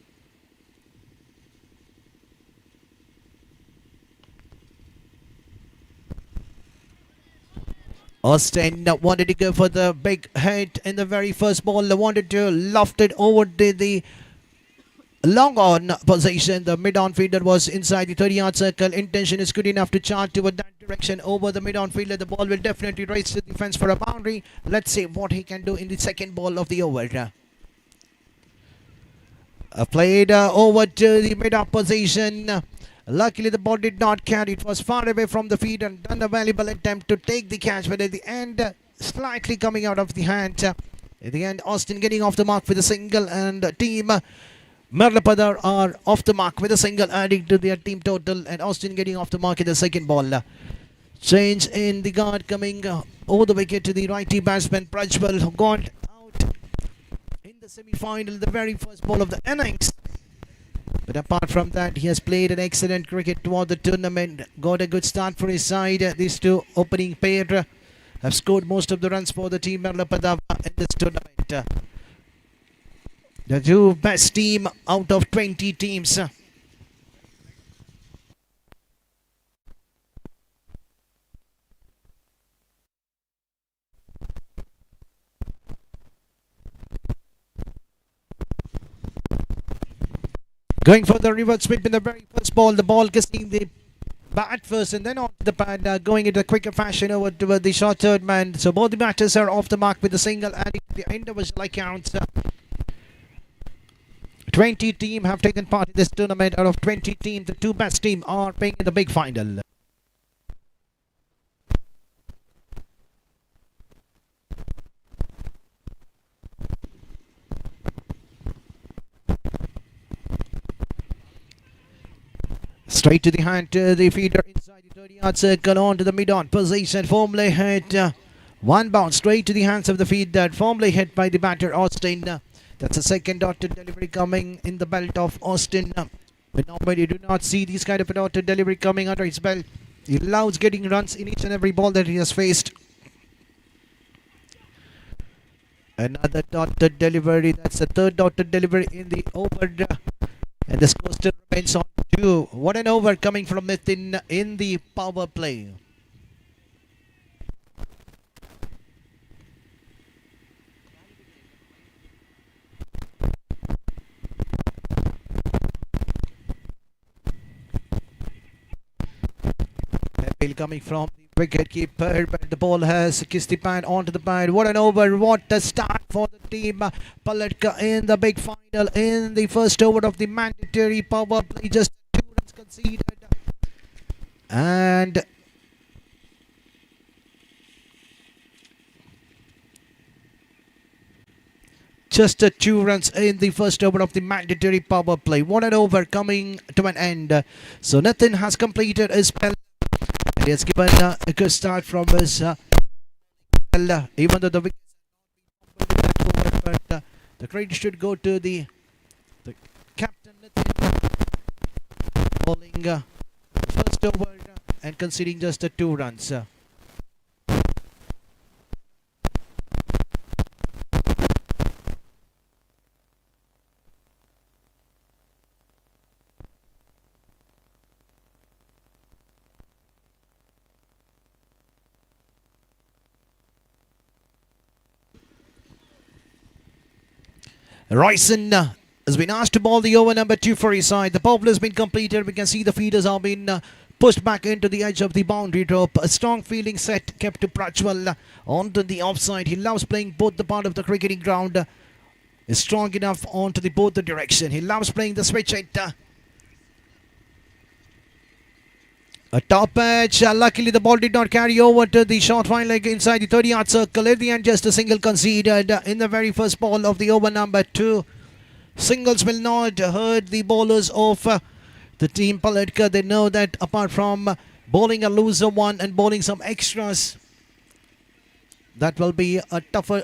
Austin wanted to go for the big hit in the very first ball. Wanted to loft it over the long on position. The mid-on fielder was inside the 30-yard circle. Intention is good enough to charge toward that direction over the mid-on fielder. The ball will definitely race to the fence for a boundary. Let's see what he can do in the second ball of the over. Played over to the mid-on position. Luckily the ball did not carry. It was far away from the feet and done a valuable attempt to take the catch, but at the end slightly coming out of the hand. At the end Austin getting off the mark with a single, and team Merlapadav are off the mark with a single, adding to their team total, and Austin getting off the mark in the second ball. Change in the guard coming over the wicket to the righty batsman Prajwal, who got out in the semi-final, the very first ball of the innings. But apart from that, he has played an excellent cricket toward the tournament, got a good start for his side. These two opening pair have scored most of the runs for the team Merlapadav in this tournament. The two best team out of 20 teams. Going for the reverse sweep in the very first ball. The ball kissing the bat first and then on the pad, going into a quicker fashion over to the short third man. So both the batters are off the mark with a single, adding the individual accounts. 20 teams have taken part in this tournament. Out of 20 teams, the two best teams are playing in the big final. Straight to the hand, to the feeder inside the 30-yard circle onto the mid-on position. Firmly hit. One bounce straight to the hands of the fielder. Firmly hit by the batter Austin. That's a second dotted delivery coming in the belt of Austin. But normally you do not see this kind of a dotted delivery coming under his belt. He loves getting runs in each and every ball that he has faced. Another dotted delivery. That's the third dotted delivery in the over. And the score still remains on 2. What an over coming from Nitin in the power play. Appeal coming from the wicket keeper, but the ball has kissed the pad onto the pad. What an over, what a start for the team. Palatka in the big final in the first over of the mandatory power play. Just 2 runs conceded. And just 2 runs in the first over of the mandatory power play. What an over coming to an end. So Nathan has completed his spell. He has given a good start from his even though the wickets have not been over, but the credit should go to the captain Nitin, bowling first over and conceding just 2 runs. Royson has been asked to bowl the over number 2 for his side. The bowler has been completed. We can see the feeders have been pushed back into the edge of the boundary rope. A strong fielding set kept to Prajwal onto the offside. He loves playing both the part of the cricketing ground. Is strong enough onto the both the direction. He loves playing the switch hit. A top edge. Luckily, the ball did not carry over to the short fine leg inside the 30-yard circle. At the end, just a single conceded in the very first ball of the over number 2. Singles will not hurt the bowlers of the team Palatka. They know that apart from bowling a loser one and bowling some extras, that will be a tougher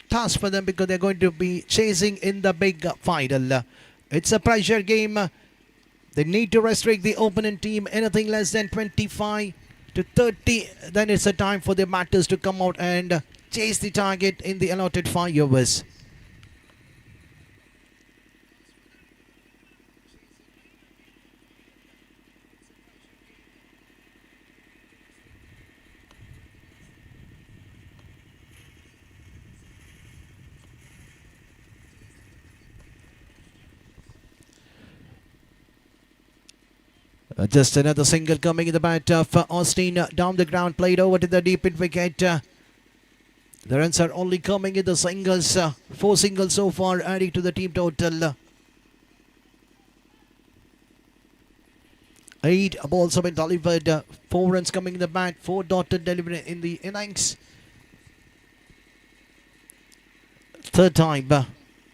task for them because they're going to be chasing in the big final. It's a pressure game. They need to restrict the opponent team. Anything less than 25 to 30, then it's a time for the batters to come out and chase the target in the allotted 5 overs. Just another single coming in the bat of Austin down the ground, played over to the deep in wicket. The runs are only coming in the singles, 4 singles so far, adding to the team total. 8 balls have been delivered, 4 runs coming in the bat, 4 dotted delivery in the innings. Third time,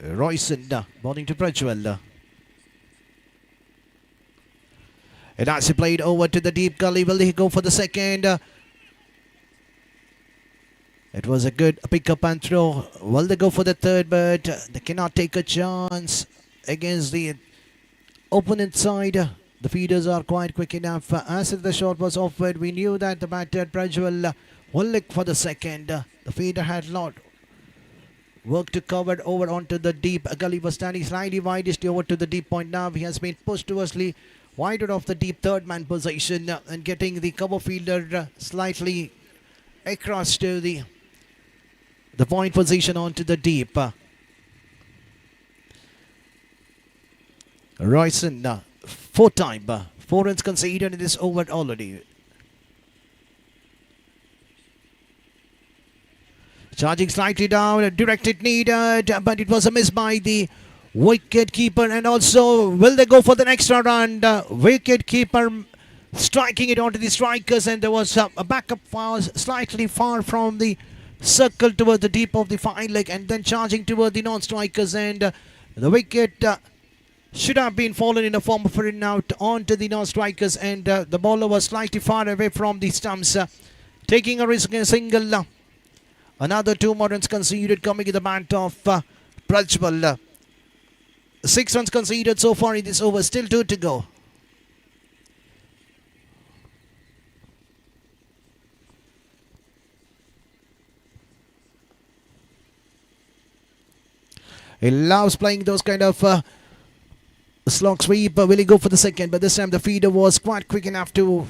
Royson bowling to Prajwal. And as he played over to the deep gully, will he go for the second? It was a good pick-up and throw. Will they go for the third? But they cannot take a chance against the opponent side. The feeders are quite quick enough. As if the shot was offered, we knew that the batter Prajwal will look for the second. The feeder had lot work to cover over onto the deep gully. Was standing slightly widest over to the deep point. Now he has been pushed towards wider of the deep third man position and getting the cover fielder slightly across to the point position onto the deep. Royson, 4 time, 4 runs conceded in this over already. Charging slightly down, directed needed, but it was a miss by the wicket keeper. And also, will they go for the extra run? Wicket keeper striking it onto the strikers, and there was a backup foul slightly far from the circle toward the deep of the fine leg, and then charging toward the non-strikers, and the wicket should have been fallen in a form of an out onto the non-strikers, and the bowler was slightly far away from the stumps, taking a risk in a single. Another 2 more runs conceded coming in the bat of Prajwal. 6 runs conceded so far in this over, still 2 to go. He loves playing those kind of slog sweep. Will he go for the second? But this time the feeder was quite quick enough to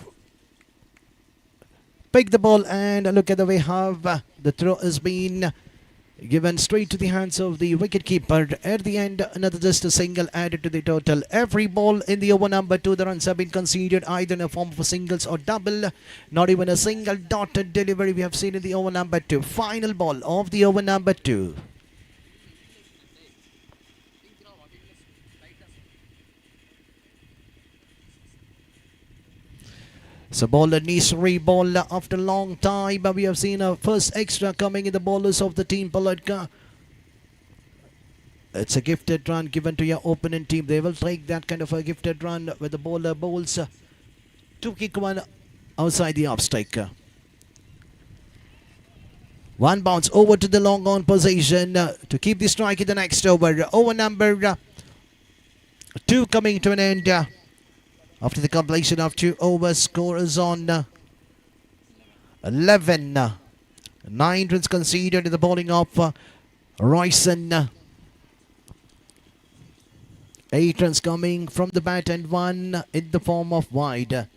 pick the ball, and look at the way how the throw has been given straight to the hands of the wicketkeeper. At the end, another just a single added to the total. Every ball in the over number 2, the runs have been conceded either in a form of singles or double. Not even a single dotted delivery we have seen in the over number 2. Final ball of the over number 2. So bowler needs to re-bowl after a long time. We have seen a first extra coming in the bowlers of the team Paladka. It's a gifted run given to your opponent team. They will take that kind of a gifted run with the bowler bowls to kick one outside the off striker. One bounce over to the long on position to keep the strike in the next over. Over number 2 coming to an end. After the completion of 2 overs, score is on 11. 9 runs conceded in the bowling of Royson. 8 runs coming from the bat and 1 in the form of wide.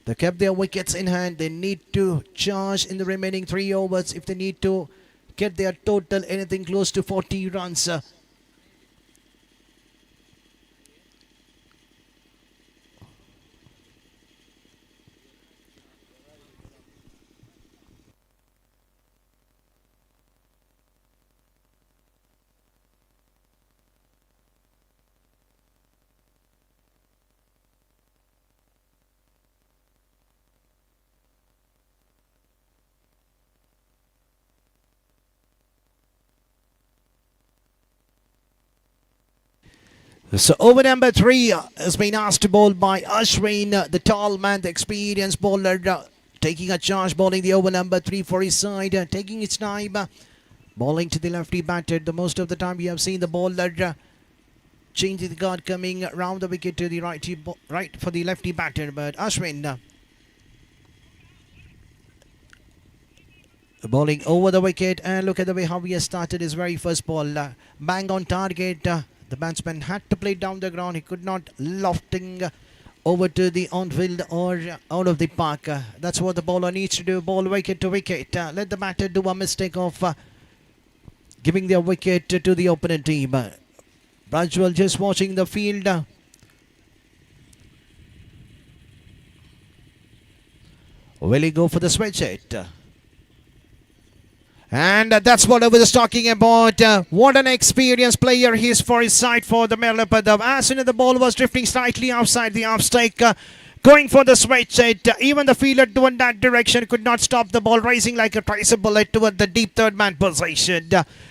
They kept their wickets in hand. They need to charge in the remaining 3 overs if they need to get their total anything close to 40 runs. So over number 3 has been asked to bowl by Ashwin, the tall man, the experienced bowler, taking a charge, bowling the over number 3 for his side, taking its time, bowling to the lefty batter. The most of the time we have seen the bowler changing the guard, coming round the wicket to the right for the lefty batter. But Ashwin bowling over the wicket, and look at the way how he has started his very first ball. Bang on target. The batsman had to play down the ground. He could not lofting over to the on-field or out of the park. That's what the bowler needs to do. Ball wicket to wicket. Let the batter do a mistake of giving their wicket to the opponent team. Prajwal just watching the field. Will he go for the switch hit? And that's what I was talking about. What an experienced player he is for his side for the Merlapadav. As soon as the ball was drifting slightly outside the off stake, going for the switch hit. Even the fielder toward that direction could not stop the ball, rising like a tricycle bullet toward the deep third man position.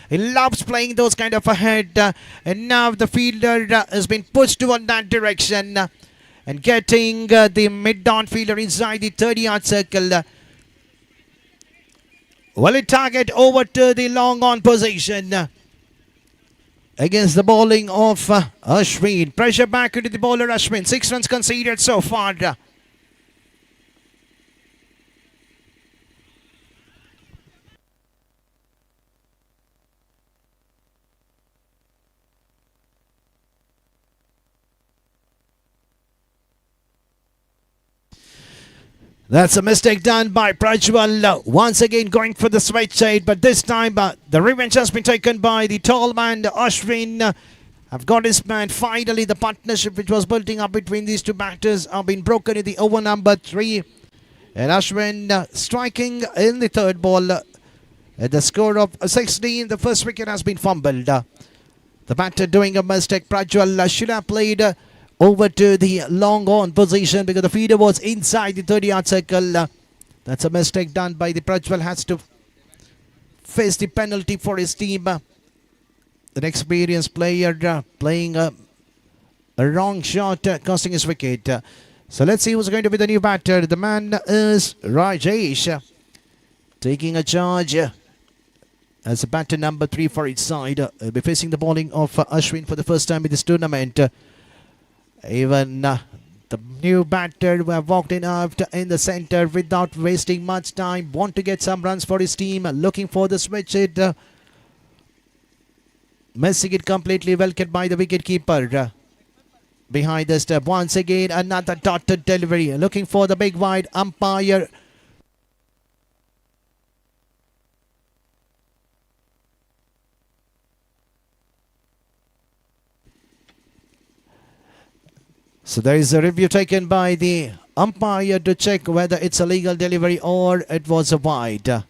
He loves playing those kind of ahead. And now the fielder has been pushed toward that direction and getting the mid-down fielder inside the 30-yard circle. Will it target over to the long on position against the bowling of Ashwin. Pressure back into the bowler Ashwin. 6 runs conceded so far. That's a mistake done by Prajwal. Once again going for the switch side, but this time the revenge has been taken by the tall man, Ashwin. Have got his man. Finally, the partnership which was building up between these two batters have been broken in the over number 3. And Ashwin striking in the third ball. At the score of 16, the first wicket has been fumbled. The batter doing a mistake. Prajwal should have played over to the long on position because the feeder was inside the 30-yard circle. That's a mistake done by the Prajwal. Has to face the penalty for his team. An experienced player playing A wrong shot costing his wicket. So let's see who's going to be the new batter. The man is Rajesh. Taking a charge as a batter number 3 for each side. He'll be facing the bowling of Ashwin for the first time in this tournament. Even the new batter who have walked in out in the centre without wasting much time. Want to get some runs for his team. Looking for the switch hit. Missing it completely. Well kept by the wicket keeper. Behind the step. Once again another dotted delivery. Looking for the big wide. Umpire. So there is a review taken by the umpire to check whether it's a legal delivery or it was a wide.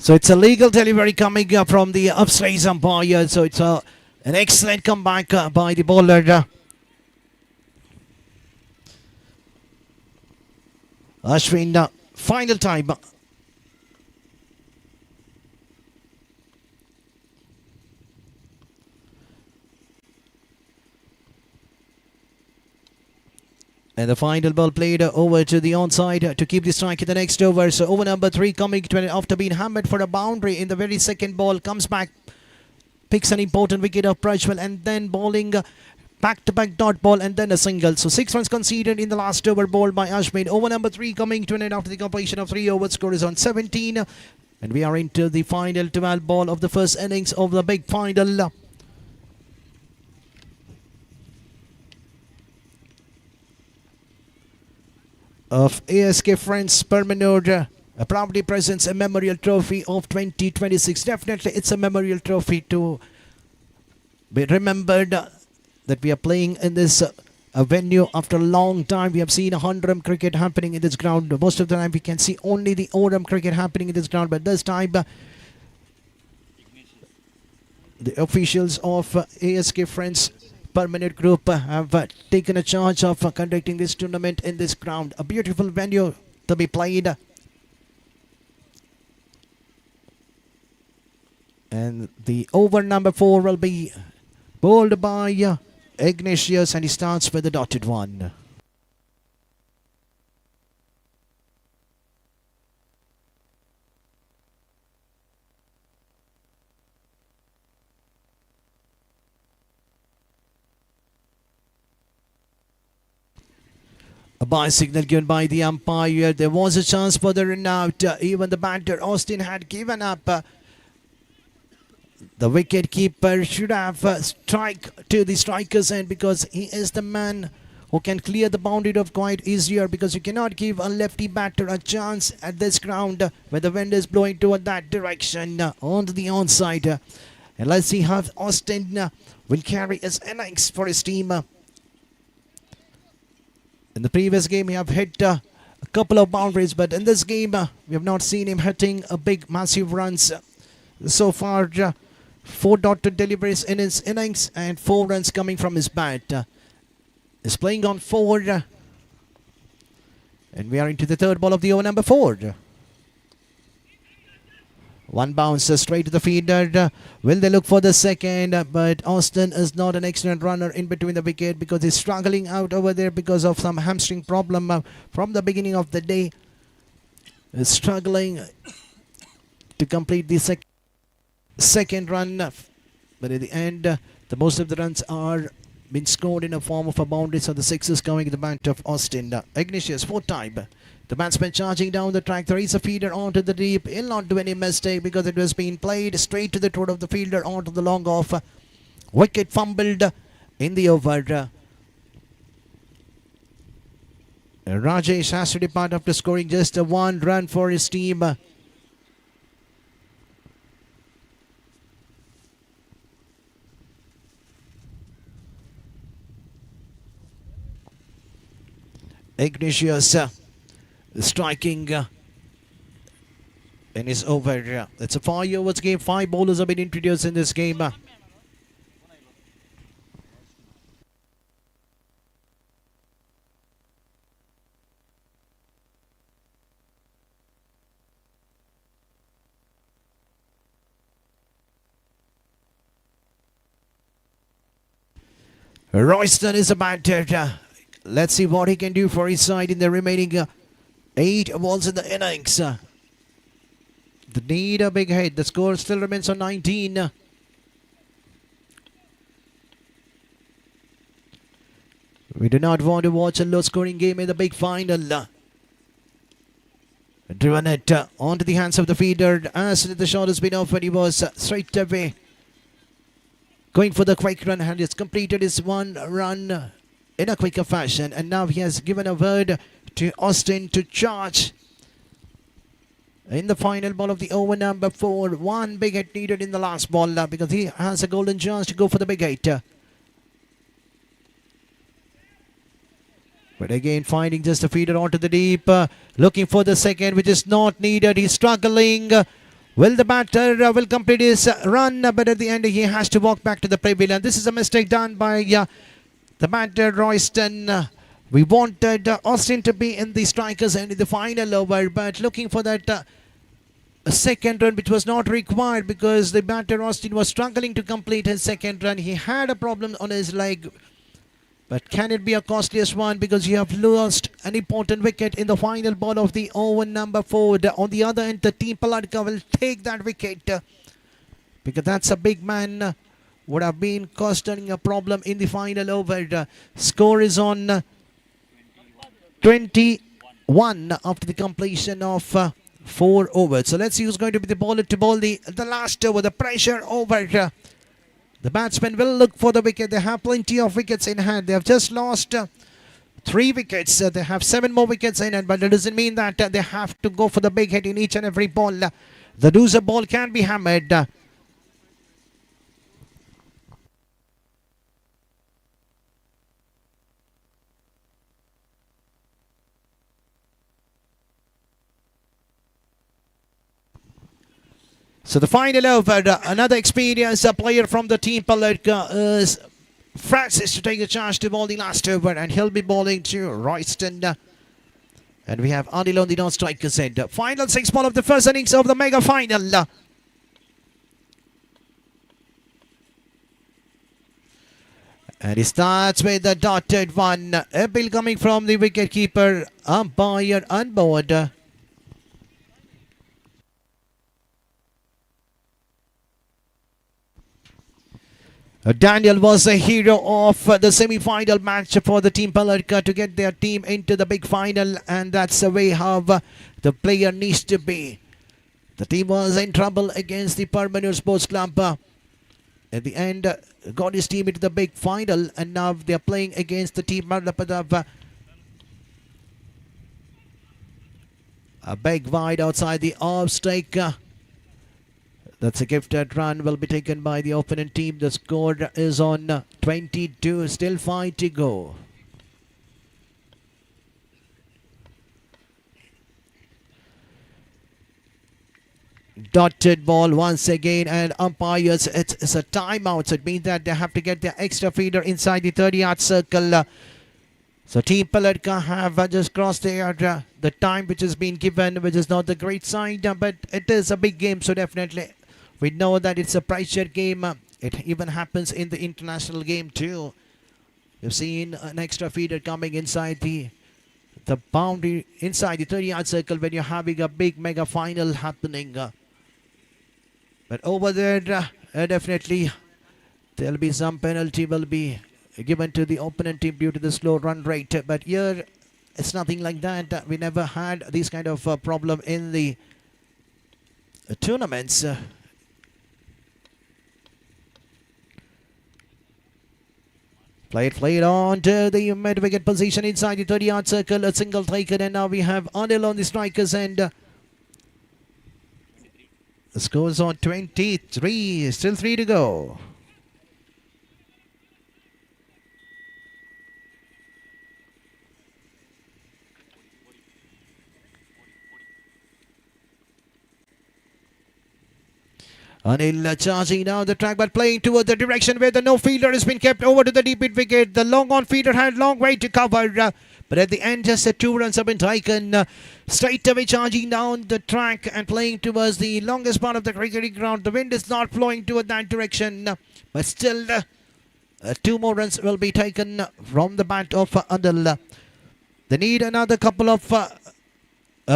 So it's a legal delivery coming from the upstairs umpire. So it's an excellent comeback by the bowler. Ashwin, final time. And the final ball played over to the onside to keep the strike in the next over. So over number 3 coming to after being hammered for a boundary in the very second ball. Comes back, picks an important wicket of Prajwal and then bowling back-to-back dot ball and then a single. So 6 runs conceded in the last over bowled by Ashwin. Over number 3 coming to an end after the completion of 3 overs. Score is on 17. And we are into the final 12 ball of the first innings of the big final. Of A.S.K Freinds Permanent proudly presents a memorial trophy of 2026. Definitely it's a memorial trophy to be remembered that we are playing in this venue after a long time. We have seen a Hundram cricket happening in this ground. Most of the time we can see only the Oram cricket happening in this ground, but this time the officials of A.S.K Freinds Permanent Group have taken a charge of conducting this tournament in this ground. A beautiful venue to be played. And the over number 4 will be bowled by Ignatius and he starts with the dotted one. A bye signal given by the umpire. There was a chance for the run out. Even the batter Austin had given up. The wicket keeper should have strike to the striker's end because he is the man who can clear the boundary of quite easier, because you cannot give a lefty batter a chance at this ground where the wind is blowing toward that direction onto the onside. And let's see how Austin will carry his innings for his team. In the previous game, he have hit a couple of boundaries, but in this game, we have not seen him hitting a big, massive runs. So far, 4 dotted deliveries in his innings and 4 runs coming from his bat. He's playing on 4. And we are into the third ball of the over number 4. One bounce straight to the feeder. Will they look for the second? But Austin is not an excellent runner in between the wicket because he's struggling out over there because of some hamstring problem from the beginning of the day. He's struggling to complete the second. second run. But at the end, the most of the runs are been scored in a form of a boundary, so the sixes coming in the bat of Austin. Ignatius, fourth time. The batsman charging down the track. There is a feeder onto the deep. He'll not do any mistake because it was being played straight to the throat of the fielder onto the long off. Wicket fumbled in the over. Rajesh has to depart after scoring just a 1 run for his team. Ignatius striking in his over. It's a 5 overs game. 5 bowlers have been introduced in this game. Royston is a batter. Let's see what he can do for his side in the remaining 8 balls in the innings. They need a big hit. The score still remains on 19. We do not want to watch a low-scoring game in the big final. Driven it onto the hands of the feeder. As the shot has been offered, he was straight away going for the quick run and has completed his 1 run in a quicker fashion, and now he has given a word to Austin to charge in the final ball of the over number 4. 1 big hit needed in the last ball because he has a golden chance to go for the big hit. But again, finding just a feeder onto the deep, looking for the second, which is not needed. He's struggling. Will the batter will complete his run, but at the end he has to walk back to the pavilion. This is a mistake done by the batter Royston. We wanted Austin to be in the strikers and in the final over, but looking for that second run, which was not required because the batter Austin was struggling to complete his second run. He had a problem on his leg, but can it be a costliest one because you have lost an important wicket in the final ball of the over number 4. On the other end, the team Paladka will take that wicket because that's a big man. Would have been causing a problem in the final over. Score is on 21 after the completion of 4 overs. So let's see who's going to be the bowler to bowl the last over, the pressure over. The batsmen will look for the wicket. They have plenty of wickets in hand. They have just lost 3 wickets. They have 7 more wickets in hand, but it doesn't mean that they have to go for the big hit in each and every ball. The loser ball can be hammered. So the final over, another experienced player from the team Paladka is Francis to take the charge to bowl the last over, and he'll be bowling to Royston. And we have Adil on the non-striker's end. Final 6 ball of the first innings of the mega final. And he starts with the dotted one. Appeal coming from the wicketkeeper, umpire on board. Daniel was a hero of the semi-final match for the team Paladka to get their team into the big final, and that's the way how the player needs to be. The team was in trouble against the Parmanur Sports Club. At the end, got his team into the big final, and now they're playing against the team Marlapadav. A big wide outside the off strike. That's a gifted run, will be taken by the opponent team. The score is on 22, still 5 to go. Dotted ball once again, and umpires, it's a timeout. So it means that they have to get their extra feeder inside the 30-yard circle. So Team Paladka have just crossed the time which has been given, which is not the great sign, but it is a big game, so definitely we know that it's a pressure game. It even happens in the international game too. You've seen an extra feeder coming inside the boundary, inside the 30-yard circle when you're having a big mega final happening. But over there, definitely there'll be some penalty will be given to the opponent team due to the slow run rate. But here, it's nothing like that. We never had this kind of problem in the tournaments. Played on to the mid-wicket position inside the 30-yard circle. A single taken, and now we have Anil on the strikers end. The score's on 23. Still 3 to go. Anil charging down the track but playing towards the direction where the no fielder has been kept over to the deep mid wicket. The long on fielder had long way to cover. But at the end, just 2 runs have been taken. Straight away charging down the track and playing towards the longest part of the cricketing ground. The wind is not blowing toward that direction. But still, 2 more runs will be taken from the bat of Anil. They need another couple of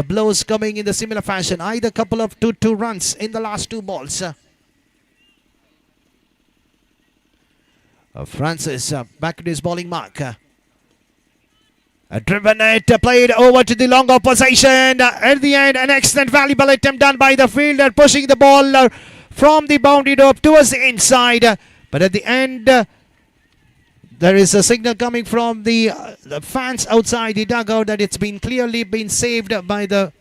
blows coming in the similar fashion. Either couple of 2 runs in the last 2 balls. Francis back to his bowling mark. Driven it, played over to the long opposition. At the end, an excellent valuable attempt done by the fielder, pushing the ball from the boundary rope towards the inside. But at the end, there is a signal coming from the fans outside the dugout that it's been clearly been saved by the...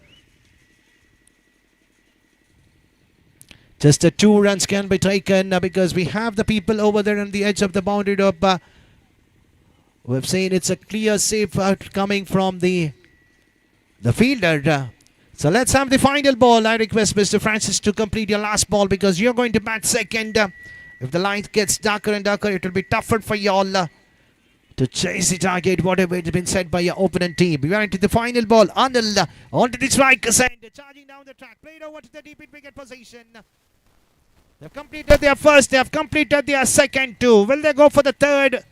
Just 2 runs can be taken because we have the people over there on the edge of the boundary rope. We've seen it's a clear save out coming from the fielder. So let's have the final ball. I request Mr. Francis to complete your last ball because you're going to bat second. If the line gets darker and darker, it will be tougher for y'all to chase the target, whatever it's been said by your opponent team. We are into the final ball. Anil onto the strikers end, charging down the track, played over to the deep wicket position. They've completed their first, they have completed their second too. Will they go for the third?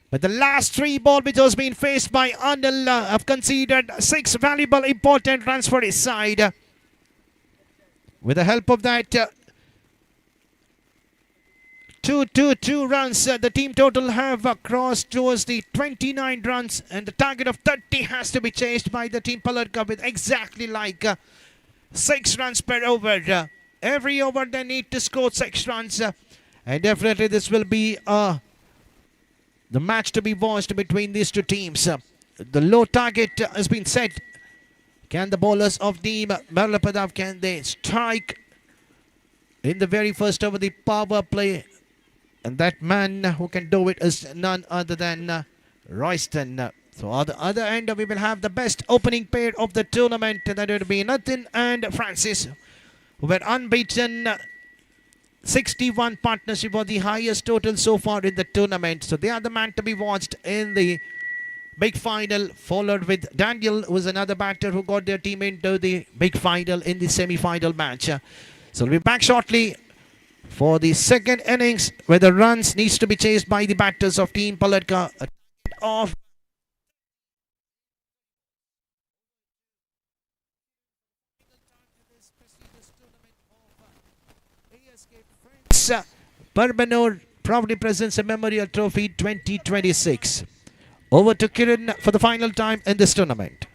But the last 3 ball which was being faced by Anil have conceded 6 valuable important runs for his side. With the help of that 2 runs, the team total have crossed towards the 29 runs, and the target of 30 has to be chased by the team Palarka with exactly like 6 runs per over. Every over they need to score 6 runs, and definitely this will be the match to be watched between these 2 teams. The low target has been set. Can the bowlers of team Merlapadav, can they strike in the very first over the power play? And that man who can do it is none other than Royston. So on the other end, we will have the best opening pair of the tournament. That would be Nathan and Francis, who were unbeaten. 61 partnership was the highest total so far in the tournament. So they are the man to be watched in the big final, followed with Daniel, who is another batter who got their team into the big final in the semi-final match. So we'll be back shortly for the second innings, where the runs needs to be chased by the batters of Team Palatka. Of A.S.K Freinds, Parbanur proudly presents a memorial trophy 2026. Over to Kiran for the final time in this tournament.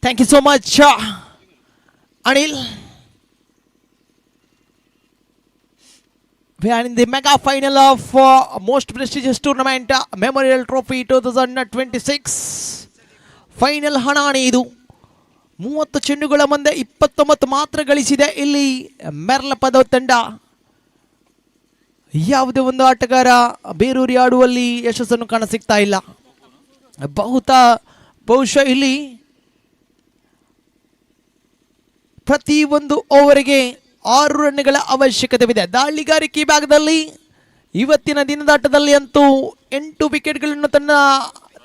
Thank you so much Anil. We are in the mega final of most prestigious tournament Memorial Trophy 2026. Final ಹಣಾಣಿ ಇದು. 30 ಚೆಂಡುಗಳ ಮುಂದೆ 29 ಮಾತ್ರ ಗಳಿಸಿದೆ ಇಲ್ಲಿ ಮೆರ್ಲ ಪದವ ತಂಡ. ಯಾವುದೇ ಒಂದು ಆಟಗಾರ ಬೇರೂರಿ ಆಡುವಲ್ಲಿ ಯಶಸ್ಸನ್ನು ಕಾಣಸಿಗ್ತಾ ಇಲ್ಲ. ಬಹುಶಃ ಇಲ್ಲಿ ಪ್ರತಿ ಒಂದು ಓವರಿಗೆ 6 ರನ್ಗಳ ಅವಶ್ಯಕತೆವಿದೆ. ದಾಳಿಗಾರಿಕೆ ಭಾಗದಲ್ಲಿ ಇವತ್ತಿನ ದಿನದಾಟದಲ್ಲಿ ಅಂತೂ 8 ವಿಕೆಟ್ಗಳನ್ನು ತನ್ನ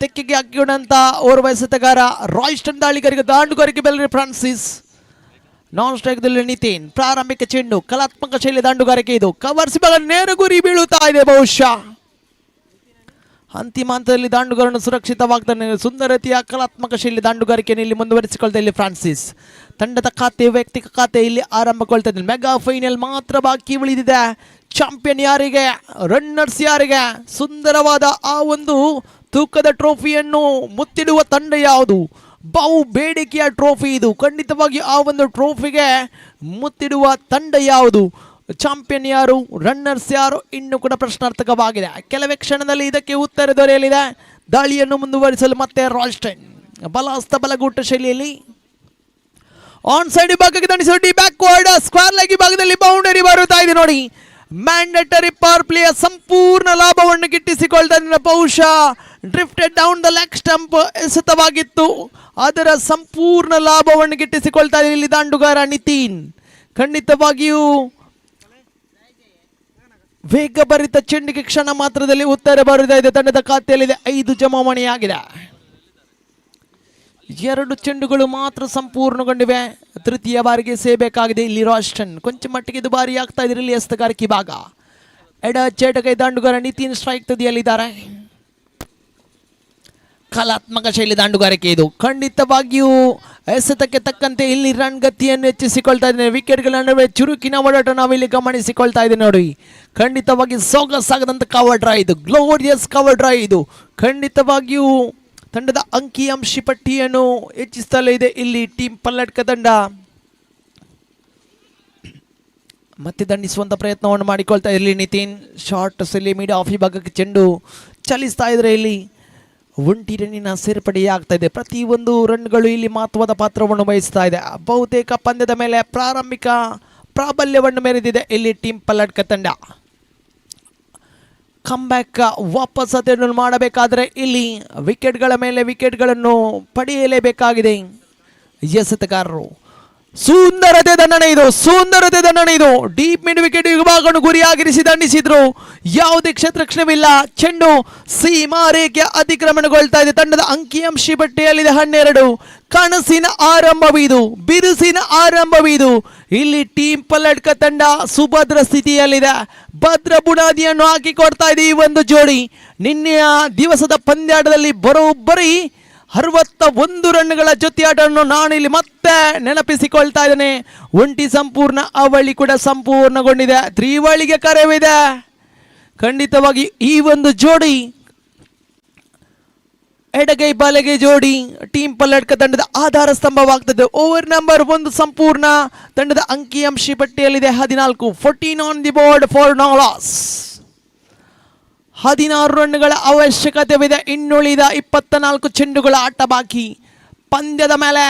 ತೆಕ್ಕೆಗೆ ಹಾಕಿಕೊಂಡಂತ ಓರ್ವ ಎಸೆತಗಾರ ರಾಯ್ಸ್ಟನ್. ದಾಂಡುಗಾರಿಕೆ ಬೆಲೆ ಫ್ರಾನ್ಸಿಸ್. ನಾನ್ ಸ್ಟ್ರೈಕ್ದಲ್ಲಿ ನಿತಿನ್. ಪ್ರಾರಂಭಿಕ ಚೆಂಡು ಕಲಾತ್ಮಕ ಶೈಲಿ ದಾಂಡುಗಾರಿಕೆ ಇದು. ಕವರ್ಸ್ ಭಾಗ ನೇರ ಗುರಿ ಬೀಳುತ್ತಾ ಇದೆ. ಬಹುಶಃ ಅಂತಿಮ ಹಂತದಲ್ಲಿ ದಾಂಡುಗಾರನು ಸುರಕ್ಷಿತವಾಗ್ತಾನೆ. ಸುಂದರತೆಯ ಕಲಾತ್ಮಕ ಶೈಲಿ ದಾಂಡುಗಾರಿಕೆಯನ್ನು ಇಲ್ಲಿ ಮುಂದುವರಿಸಿಕೊಳ್ತಾ ಇಲ್ಲಿ ಫ್ರಾನ್ಸಿಸ್. ತಂಡದ ಖಾತೆ ವೈಯಕ್ತಿಕ ಖಾತೆ ಇಲ್ಲಿ ಆರಂಭಗೊಳ್ತಾ ಇದೆ. ಮೆಗಾ ಫೈನಲ್ ಮಾತ್ರ ಬಾಕಿ ಉಳಿದಿದೆ. ಚಾಂಪಿಯನ್ ಯಾರಿಗೆ, ರನ್ನರ್ಸ್ ಯಾರಿಗೆ, ಸುಂದರವಾದ ಆ ಒಂದು ತೂಕದ ಟ್ರೋಫಿಯನ್ನು ಮುತ್ತಿಡುವ ತಂಡ ಯಾವುದು? ಬಹು ಬೇಡಿಕೆಯ ಟ್ರೋಫಿ ಇದು. ಖಂಡಿತವಾಗಿ ಆ ಒಂದು ಟ್ರೋಫಿಗೆ ಮುತ್ತಿಡುವ ತಂಡ ಯಾವುದು? ಚಾಂಪಿಯನ್ ಯಾರು, ರನ್ನರ್ಸ್ ಯಾರು, ಇನ್ನೂ ಕೂಡ ಪ್ರಶ್ನಾರ್ಥಕವಾಗಿದೆ. ಕೆಲವೇ ಕ್ಷಣದಲ್ಲಿ ಇದಕ್ಕೆ ಉತ್ತರ ದೊರೆಯಲಿದೆ. ದಾಳಿಯನ್ನು ಮುಂದುವರಿಸಲು ಮತ್ತೆ ರಾಲ್ಸ್ಟೈನ್ ಬಲಾಸ್ತ ಬಲಗೂಟ ಶೈಲಿಯಲ್ಲಿ ಆನ್ ಸೈಡ್ ಭಾಗಕ್ಕೆ ದಂಡಿಸಲು ಡಿ ಬ್ಯಾಕ್ವರ್ಡ್ ಸ್ಕ್ವೇರ್ ಲೆಗ್ ಭಾಗದಲ್ಲಿ ಬೌಂಡರಿ ಬರುತ್ತಾ ಇದೆ ನೋಡಿ. ಮ್ಯಾಂಡೇಟರಿ ಪವರ್ ಪ್ಲೇಯ ಸಂಪೂರ್ಣ ಲಾಭವನ್ನು ಗಿಟ್ಟಿಸಿಕೊಳ್ತಾ ಇದ್ದ. ಬಹುಶಃ ಡ್ರಿಫ್ಟೆಡ್ ಡೌನ್ ದ ಲೆಗ್ ಸ್ಟಂಪ್ ಎಸೆತವಾಗಿತ್ತು. ಅದರ ಸಂಪೂರ್ಣ ಲಾಭವನ್ನು ಗಿಟ್ಟಿಸಿಕೊಳ್ತಾ ಇದೆ ಇಲ್ಲಿ ದಾಂಡುಗಾರ ನಿತಿನ್. ಖಂಡಿತವಾಗಿಯೂ ವೇಗಭರಿತ ಚೆಂಡಿಗೆ ಕ್ಷಣ ಮಾತ್ರದಲ್ಲಿ ಉತ್ತರ ಬರುತ್ತಾ ಇದೆ. ತಂಡದ ಖಾತೆಯಲ್ಲಿದೆ 5 ಜಮಾವಣೆಯಾಗಿದೆ. 2 ಚೆಂಡುಗಳು ಮಾತ್ರ ಸಂಪೂರ್ಣಗೊಂಡಿವೆ. ತೃತೀಯ ಬಾರಿಗೆ ಸೇಬೇಕಾಗಿದೆ ಇಲ್ಲಿ ರಾಸ್ಟನ್. ಕೊಂಚ ಮಟ್ಟಿಗೆ ದುಬಾರಿ ಆಗ್ತಾ ಇದ್ರೆ ಇಲ್ಲಿ ಎಸೆತಗಾರಿಕೆ ಭಾಗ. ಎಡ ಚೇಟಕೈ ದಾಂಡುಗಾರ ನಿತಿನ್ ಸ್ಟ್ರೈಕ್ ತುದಿಯಲ್ಲಿದ್ದಾರೆ. ಕಲಾತ್ಮಕ ಶೈಲಿ ದಾಂಡುಗಾರಿಕೆ ಇದು. ಖಂಡಿತವಾಗಿಯೂ ಎಸೆತಕ್ಕೆ ತಕ್ಕಂತೆ ಇಲ್ಲಿ ರನ್ ಗತಿಯನ್ನು ಹೆಚ್ಚಿಸಿಕೊಳ್ತಾ ಇದ್ದೇನೆ. ವಿಕೆಟ್ಗಳ ನಡುವೆ ಚುರುಕಿನ ಓಡಾಟ ನಾವಿಲ್ಲಿ ಗಮನಿಸಿಕೊಳ್ತಾ ಇದ್ದೇವೆ ನೋಡಿ. ಖಂಡಿತವಾಗಿ ಸೊಗಸಾಗದಂತ ಕವರ್ ಡ್ರೈ ಇದು, ಗ್ಲೋರಿಯಸ್ ಕವರ್ ಡ್ರೈ ಇದು. ಖಂಡಿತವಾಗಿಯೂ ತಂಡದ ಅಂಕಿ ಪಟ್ಟಿಯನ್ನು ಹೆಚ್ಚಿಸುತ್ತಲೇ ಇದೆ ಇಲ್ಲಿ ಟೀಮ್ ಪಲ್ಲಡ್ಕ ತಂಡ. ಮತ್ತೆ ದಂಡಿಸುವಂತ ಪ್ರಯತ್ನವನ್ನು ಮಾಡಿಕೊಳ್ತಾ ಇರಲಿ Nitin. Short selfie media of ಭಾಗಕ್ಕೆ ಚೆಂಡು ಚಲಿಸ್ತಾ ಇದ್ರೆ ಇಲ್ಲಿ ಒಂಟಿ ರನ್ನಿನ ಸೇರ್ಪಡೆಯಾಗ್ತಾ ಇದೆ. ಪ್ರತಿಯೊಂದು ರನ್ಗಳು ಇಲ್ಲಿ ಮಹತ್ವದ ಪಾತ್ರವನ್ನು ವಹಿಸ್ತಾ ಇದೆ. ಬಹುತೇಕ ಪಂದ್ಯದ ಮೇಲೆ ಪ್ರಾರಂಭಿಕ ಪ್ರಾಬಲ್ಯವನ್ನು ಮೆರೆದಿದೆ ಇಲ್ಲಿ ಟೀಮ್ ಪಲ್ಲಡ್ಕ ತಂಡ. ಕಮ್ಬ್ಯಾಕ್ ವಾಪಸ್ ಅದನ್ನು ಮಾಡಬೇಕಾದ್ರೆ ಇಲ್ಲಿ ವಿಕೆಟ್ಗಳ ಮೇಲೆ ವಿಕೆಟ್ಗಳನ್ನು ಪಡೆಯಲೇಬೇಕಾಗಿದೆ ಎಸೆತಗಾರರು. ಸುಂದರತೆ ದಂಡನೆ ಇದು. ಡೀಪ್ ಮಿಡ್ ವಿಕೆಟ್ ವಿಭಾಗವನ್ನು ಗುರಿಯಾಗಿರಿಸಿ ದಂಡಿಸಿದ್ರು. ಯಾವುದೇ ಕ್ಷೇತ್ರಕ್ಷಣವಿಲ್ಲ. ಚೆಂಡು ಸೀಮಾ ರೇಖೆ ಅತಿಕ್ರಮಣಗೊಳ್ತಾ ಇದೆ. ತಂಡದ ಅಂಕಿ ಪಟ್ಟಿಯಲ್ಲಿದೆ 12. ಕನಸಿನ ಆರಂಭವಿದು, ಬಿರುಸಿನ ಆರಂಭವಿದು. ಇಲ್ಲಿ ಟೀಮ್ ಪಲ್ಲಡ್ಕ ತಂಡ ಸುಭದ್ರ ಸ್ಥಿತಿಯಲ್ಲಿದೆ. ಭದ್ರ ಬುನಾದಿಯನ್ನು ಹಾಕಿಕೊಡ್ತಾ ಇದೆ ಈ ಒಂದು ಜೋಡಿ. ನಿನ್ನೆಯ ದಿವಸದ ಪಂದ್ಯಾಟದಲ್ಲಿ ಬರೋಬ್ಬರಿ 61 ರನ್ಗಳ ಜೊತೆಯಾಟವನ್ನು ನಾನು ಇಲ್ಲಿ ಮತ್ತೆ ನೆನಪಿಸಿಕೊಳ್ತಾ ಇದ್ದೇನೆ. ಒಂಟಿ ಸಂಪೂರ್ಣ, ಅವಳಿ ಕೂಡ ಸಂಪೂರ್ಣಗೊಂಡಿದೆ. ತ್ರಿವಳಿಗೆ ಕರೆವಿದೆ. ಖಂಡಿತವಾಗಿ ಈ ಒಂದು ಜೋಡಿ ಎಡಗೈ ಬಲಗೈ ಜೋಡಿ ಟೀಮ್ ಪಲ್ಲಡ್ಕ ತಂಡದ ಆಧಾರ ಸ್ತಂಭವಾಗ್ತದೆ. ಓವರ್ ನಂಬರ್ 1 ಸಂಪೂರ್ಣ. ತಂಡದ ಅಂಕಿ ಪಟ್ಟಿಯಲ್ಲಿದೆ 14. 14 on the board for no loss. 16 ರನ್ಗಳ ಅವಶ್ಯಕತೆವಿದೆ. ಇನ್ನುಳಿದ 24 ಚೆಂಡುಗಳ ಆಟ ಬಾಕಿ. ಪಂದ್ಯದ ಮೇಲೆ